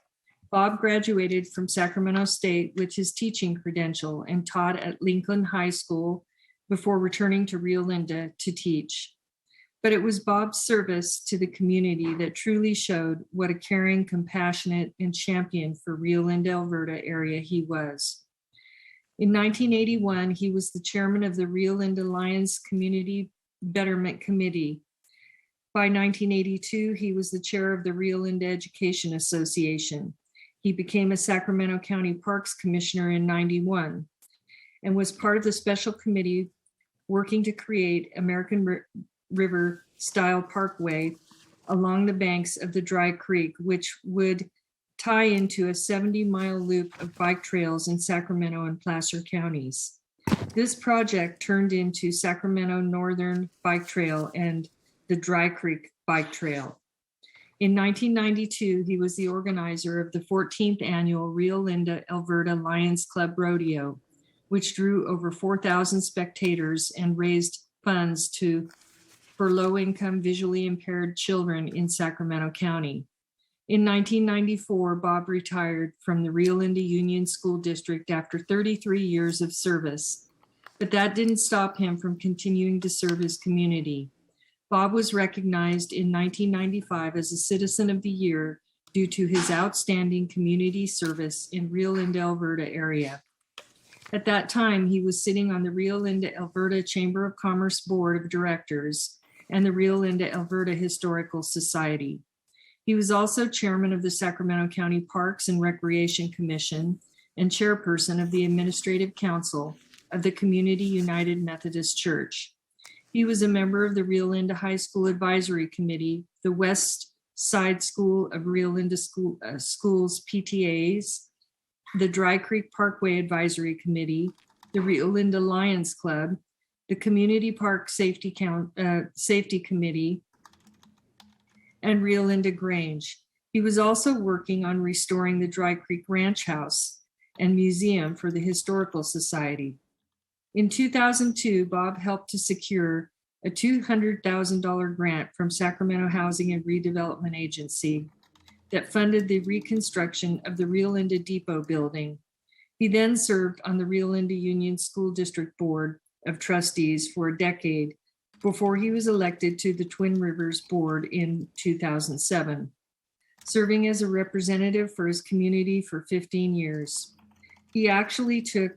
Bob graduated from Sacramento State with his teaching credential and taught at Lincoln High School before returning to Rio Linda to teach. But it was Bob's service to the community that truly showed what a caring, compassionate, and champion for Rio Linda, Alberta area he was. In 1981, he was the chairman of the Rio Linda Lions Community Betterment Committee. By 1982, he was the chair of the Rio Linda Education Association. He became a Sacramento County Parks Commissioner in 91 and was part of the special committee working to create American River style parkway along the banks of the Dry Creek, which would tie into a 70-mile loop of bike trails in Sacramento and Placer counties. This project turned into Sacramento Northern Bike Trail and the Dry Creek Bike Trail. In 1992, he was the organizer of the 14th annual Rio Linda, Alberta Lions Club Rodeo, which drew over 4,000 spectators and raised funds for low-income visually impaired children in Sacramento County. In 1994, Bob retired from the Rio Linda Union School District after 33 years of service, but that didn't stop him from continuing to serve his community. Bob was recognized in 1995 as a Citizen of the Year due to his outstanding community service in Rio Linda, Alberta area. At that time, he was sitting on the Rio Linda, Alberta Chamber of Commerce Board of Directors and the Rio Linda, Alberta Historical Society. He was also chairman of the Sacramento County Parks and Recreation Commission and chairperson of the Administrative Council of the Community United Methodist Church. He was a member of the Rio Linda High School Advisory Committee, the West Side School of Rio Linda Schools PTAs, the Dry Creek Parkway Advisory Committee, the Rio Linda Lions Club, the Community Park Safety Committee, and Rio Linda Grange. He was also working on restoring the Dry Creek Ranch House and Museum for the Historical Society. In 2002, Bob helped to secure a $200,000 grant from Sacramento Housing and Redevelopment Agency that funded the reconstruction of the Rio Linda Depot building. He then served on the Rio Linda Union School District Board of Trustees for a decade before he was elected to the Twin Rivers Board in 2007, serving as a representative for his community for 15 years. He actually took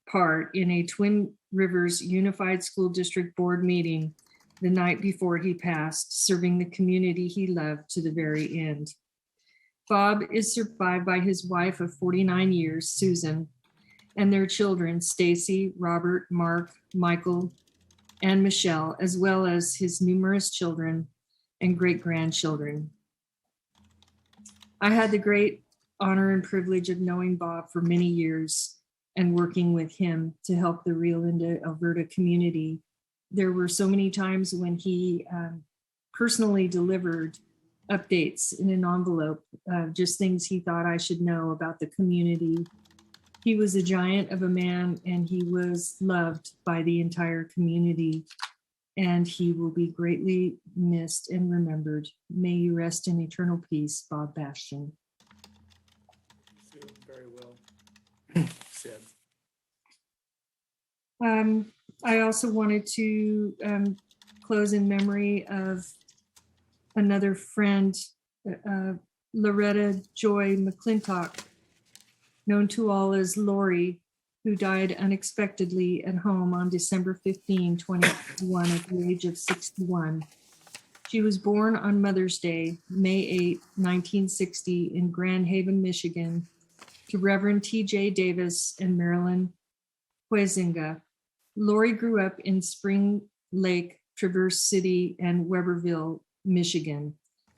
part in a Twin Rivers Unified School District Board meeting the night before he passed, serving the community he loved to the very end. Bob is survived by his wife of 49 years, Susan, and their children, Stacy, Robert, Mark, Michael, and Michelle, as well as his numerous children and great-grandchildren. I had the great honor and privilege of knowing Bob for many years and working with him to help the Rio Linda, Alberta community. There were so many times when he personally delivered updates in an envelope, just things he thought I should know about the community. He was a giant of a man, and he was loved by the entire community, and he will be greatly missed and remembered. May you rest in eternal peace, Bob Bastian. Very well said. I also wanted to close in memory of another friend, Loretta Joy McClintock, known to all as Lori, who died unexpectedly at home on December 15, 2021 at the age of 61. She was born on Mother's Day, May 8, 1960 in Grand Haven, Michigan, to Reverend T.J. Davis and Marilyn Huizinga. Lori grew up in Spring Lake, Traverse City, and Weberville, Michigan.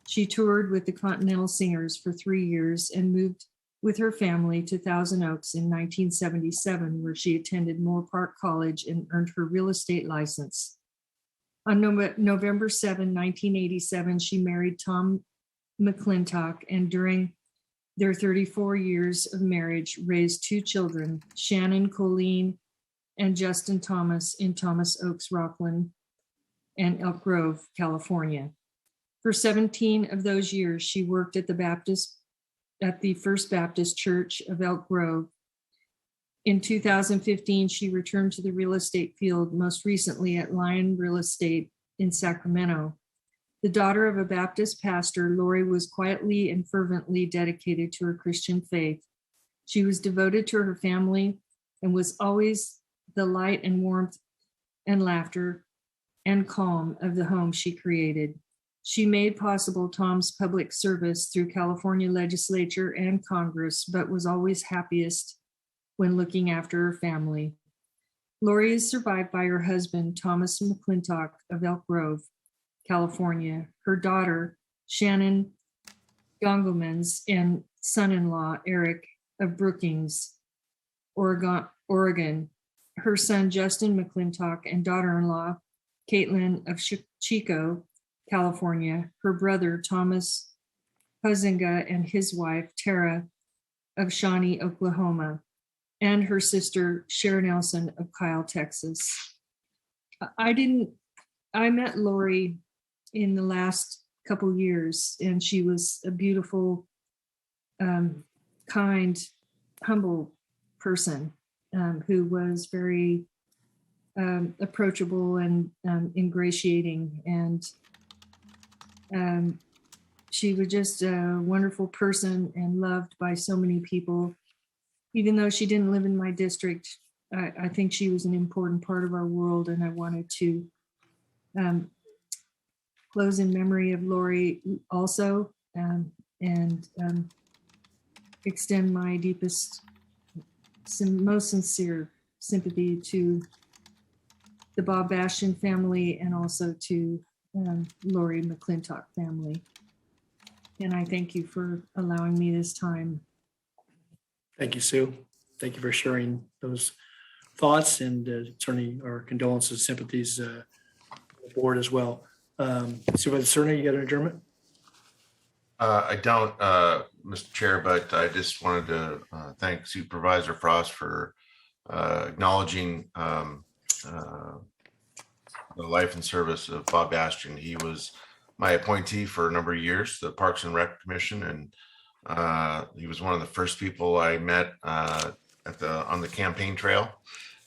She toured with the Continental Singers for 3 years and moved with her family to Thousand Oaks in 1977, where she attended Moore Park College and earned her real estate license. On November 7, 1987, she married Tom McClintock, and during their 34 years of marriage, raised 2 children, Shannon Colleen and Justin Thomas, in Thomas Oaks, Rockland, and Elk Grove, California. For 17 of those years, she worked at the First Baptist Church of Elk Grove. In 2015, she returned to the real estate field, most recently at Lion Real Estate in Sacramento. The daughter of a Baptist pastor, Lori was quietly and fervently dedicated to her Christian faith. She was devoted to her family and was always the light and warmth and laughter and calm of the home she created. She made possible Tom's public service through California legislature and Congress, but was always happiest when looking after her family. Lori is survived by her husband, Thomas McClintock of Elk Grove, California, her daughter, Shannon Gongelmans, and son-in-law, Eric of Brookings, Oregon, her son, Justin McClintock, and daughter-in-law, Caitlin of Chico, California, her brother, Thomas Huizinga, and his wife, Tara of Shawnee, Oklahoma, and her sister, Sharon Nelson of Kyle, Texas. I met Lori in the last couple years, and she was a beautiful, kind, humble person who was very approachable and ingratiating, and she was just a wonderful person and loved by so many people. Even though she didn't live in my district, I think she was an important part of our world, and I wanted to close in memory of Lori also, and extend my deepest, most sincere sympathy to the Bob Bastian family and also to Lori McClintock family. And I thank you for allowing me this time. Thank you, Sue. Thank you for sharing those thoughts, and certainly our condolences and sympathies to the board as well. Supervisor Cerna, you got an adjournment? I don't, Mr. Chair, but I just wanted to thank Supervisor Frost for acknowledging the life and service of Bob Bastian. He was my appointee for a number of years, the Parks and Rec Commission, and he was one of the first people I met on the campaign trail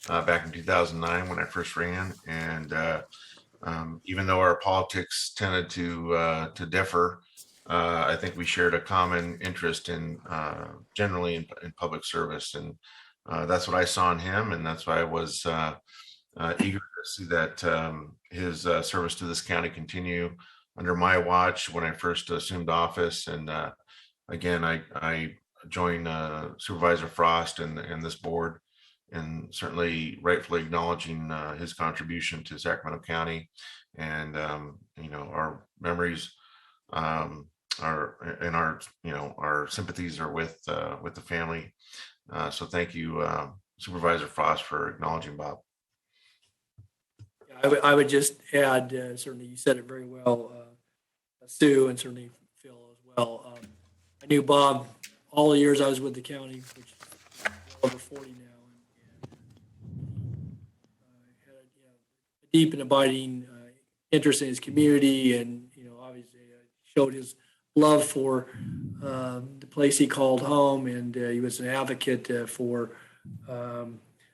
back in 2009 when I first ran. And Even though our politics tended to differ, I think we shared a common interest in generally in public service, and that's what I saw in him, and that's why I was eager to see that his service to this county continue under my watch when I first assumed office. And again, I join Supervisor Frost and this board, and certainly rightfully acknowledging his contribution to Sacramento County. And our memories are and our sympathies are with the family. So thank you, Supervisor Frost, for acknowledging Bob. I would just add, certainly you said it very well, Sue, and certainly Phil as well. I knew Bob all the years I was with the county, which is over 40 now, and had a deep and abiding interest in his community, and obviously showed his love for the place he called home, and he was an advocate for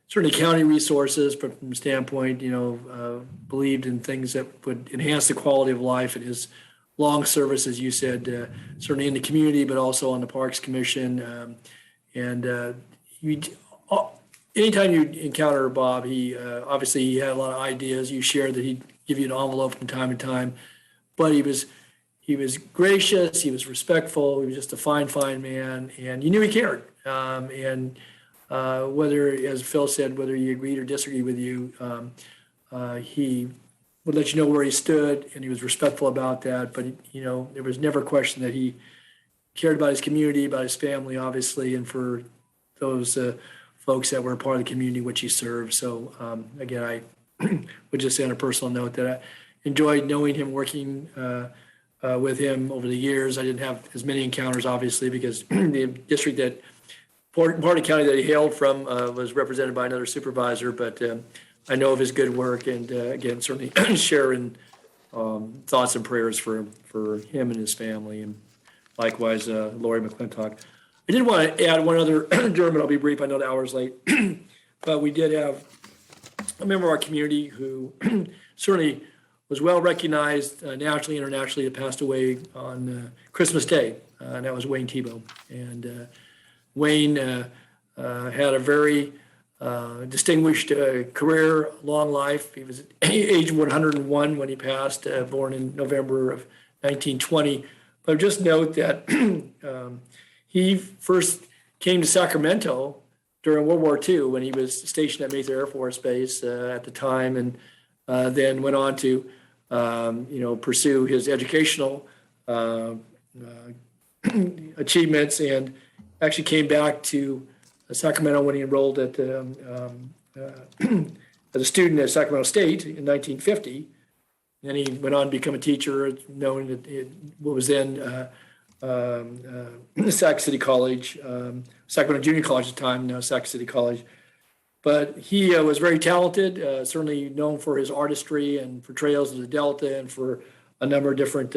certainly county resources, but from the standpoint, believed in things that would enhance the quality of life. And his long service, as you said, certainly in the community, but also on the Parks Commission. Anytime you encounter Bob, he obviously he had a lot of ideas. You shared that he'd give you an envelope from time to time, but he was gracious, he was respectful, he was just a fine man, and you knew he cared. Whether, as Phil said, whether he agreed or disagreed with you, he would let you know where he stood, and he was respectful about that. But there was never a question that he cared about his community, about his family, obviously, and for those folks that were a part of the community which he served. So again, I would just say on a personal note that I enjoyed knowing him, working with him over the years. I didn't have as many encounters, obviously, because the district that part of the county that he hailed from was represented by another supervisor, but I know of his good work, and again, certainly sharing thoughts and prayers for him and his family, and likewise, Lori McClintock. I did want to add one other, Dermot, I'll be brief, I know the hour's late, but we did have a member of our community who certainly was well recognized nationally, internationally, that passed away on Christmas Day, and that was Wayne Tebow. And Wayne had a very distinguished career, long life. He was age 101 when he passed, born in November of 1920. But just note that he first came to Sacramento during World War II when he was stationed at Mesa Air Force Base at the time, and then went on to pursue his educational achievements, and actually came back to Sacramento when he enrolled at as a student at Sacramento State in 1950. Then he went on to become a teacher, knowing that what was then Sac City College, Sacramento Junior College at the time, now Sac City College. But he was very talented, certainly known for his artistry and portrayals of the Delta, and for a number of different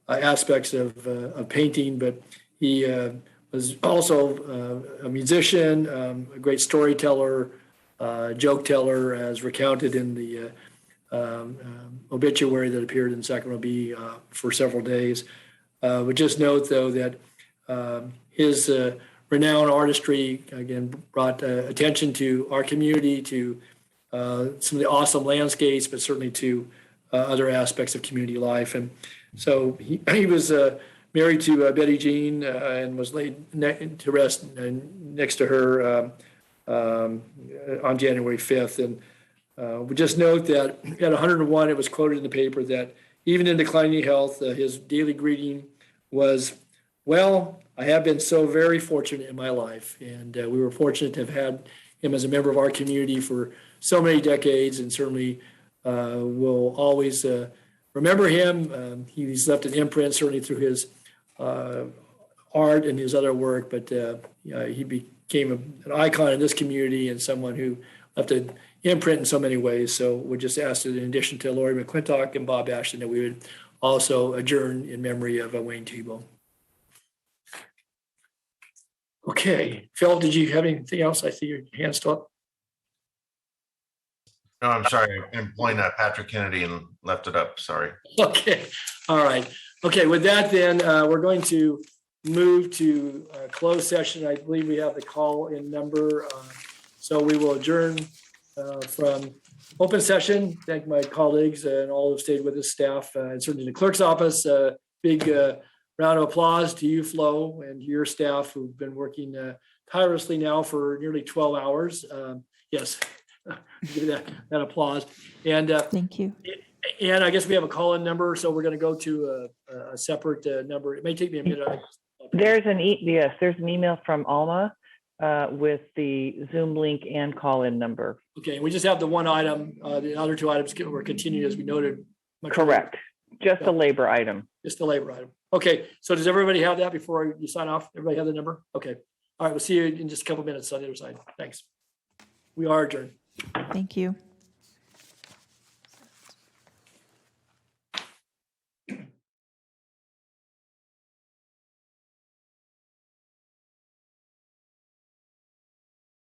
aspects of painting. But he was also a musician, a great storyteller, joke teller, as recounted in the obituary that appeared in Sacramento Bee for several days. But just note, though, that his renowned artistry, again, brought attention to our community, to some of the awesome landscapes, but certainly to other aspects of community life. And so he was married to Betty Jean and was laid to rest next to her on January 5th. And we just note that at 101, it was quoted in the paper that even in declining health, his daily greeting was, "Well, I have been so very fortunate in my life." And we were fortunate to have had him as a member of our community for so many decades, and certainly will always remember him. He's left an imprint, certainly through his art and his other work, but he became an icon in this community and someone who left an imprint in so many ways. So we just asked that in addition to Lori McClintock and Bob Ashton, that we would also adjourn in memory of Wayne Tebow. Okay, Phil, did you have anything else? I see your hand still up. No, I'm sorry. I'm pointing at Patrick Kennedy and left it up. Sorry. Okay, all right. Okay, with that then, we're going to move to closed session. I believe we have the call-in number. So we will adjourn from open session. Thank my colleagues and all who've stayed with us, staff, and certainly the clerk's office. Big round of applause to you, Flo, and your staff who've been working tirelessly now for nearly 12 hours. Yes, give that applause. And thank you. And I guess we have a call-in number, so we're going to go to a separate number. It may take me a minute. There's an there's an email from Alma with the Zoom link and call-in number. Okay, we just have the one item. The other two items were continued as we noted. Correct. Just a labor item. Just a labor item. Okay, so does everybody have that before you sign off? Everybody have the number? Okay. All right, we'll see you in just a couple minutes on the other side. Thanks. We are adjourned. Thank you.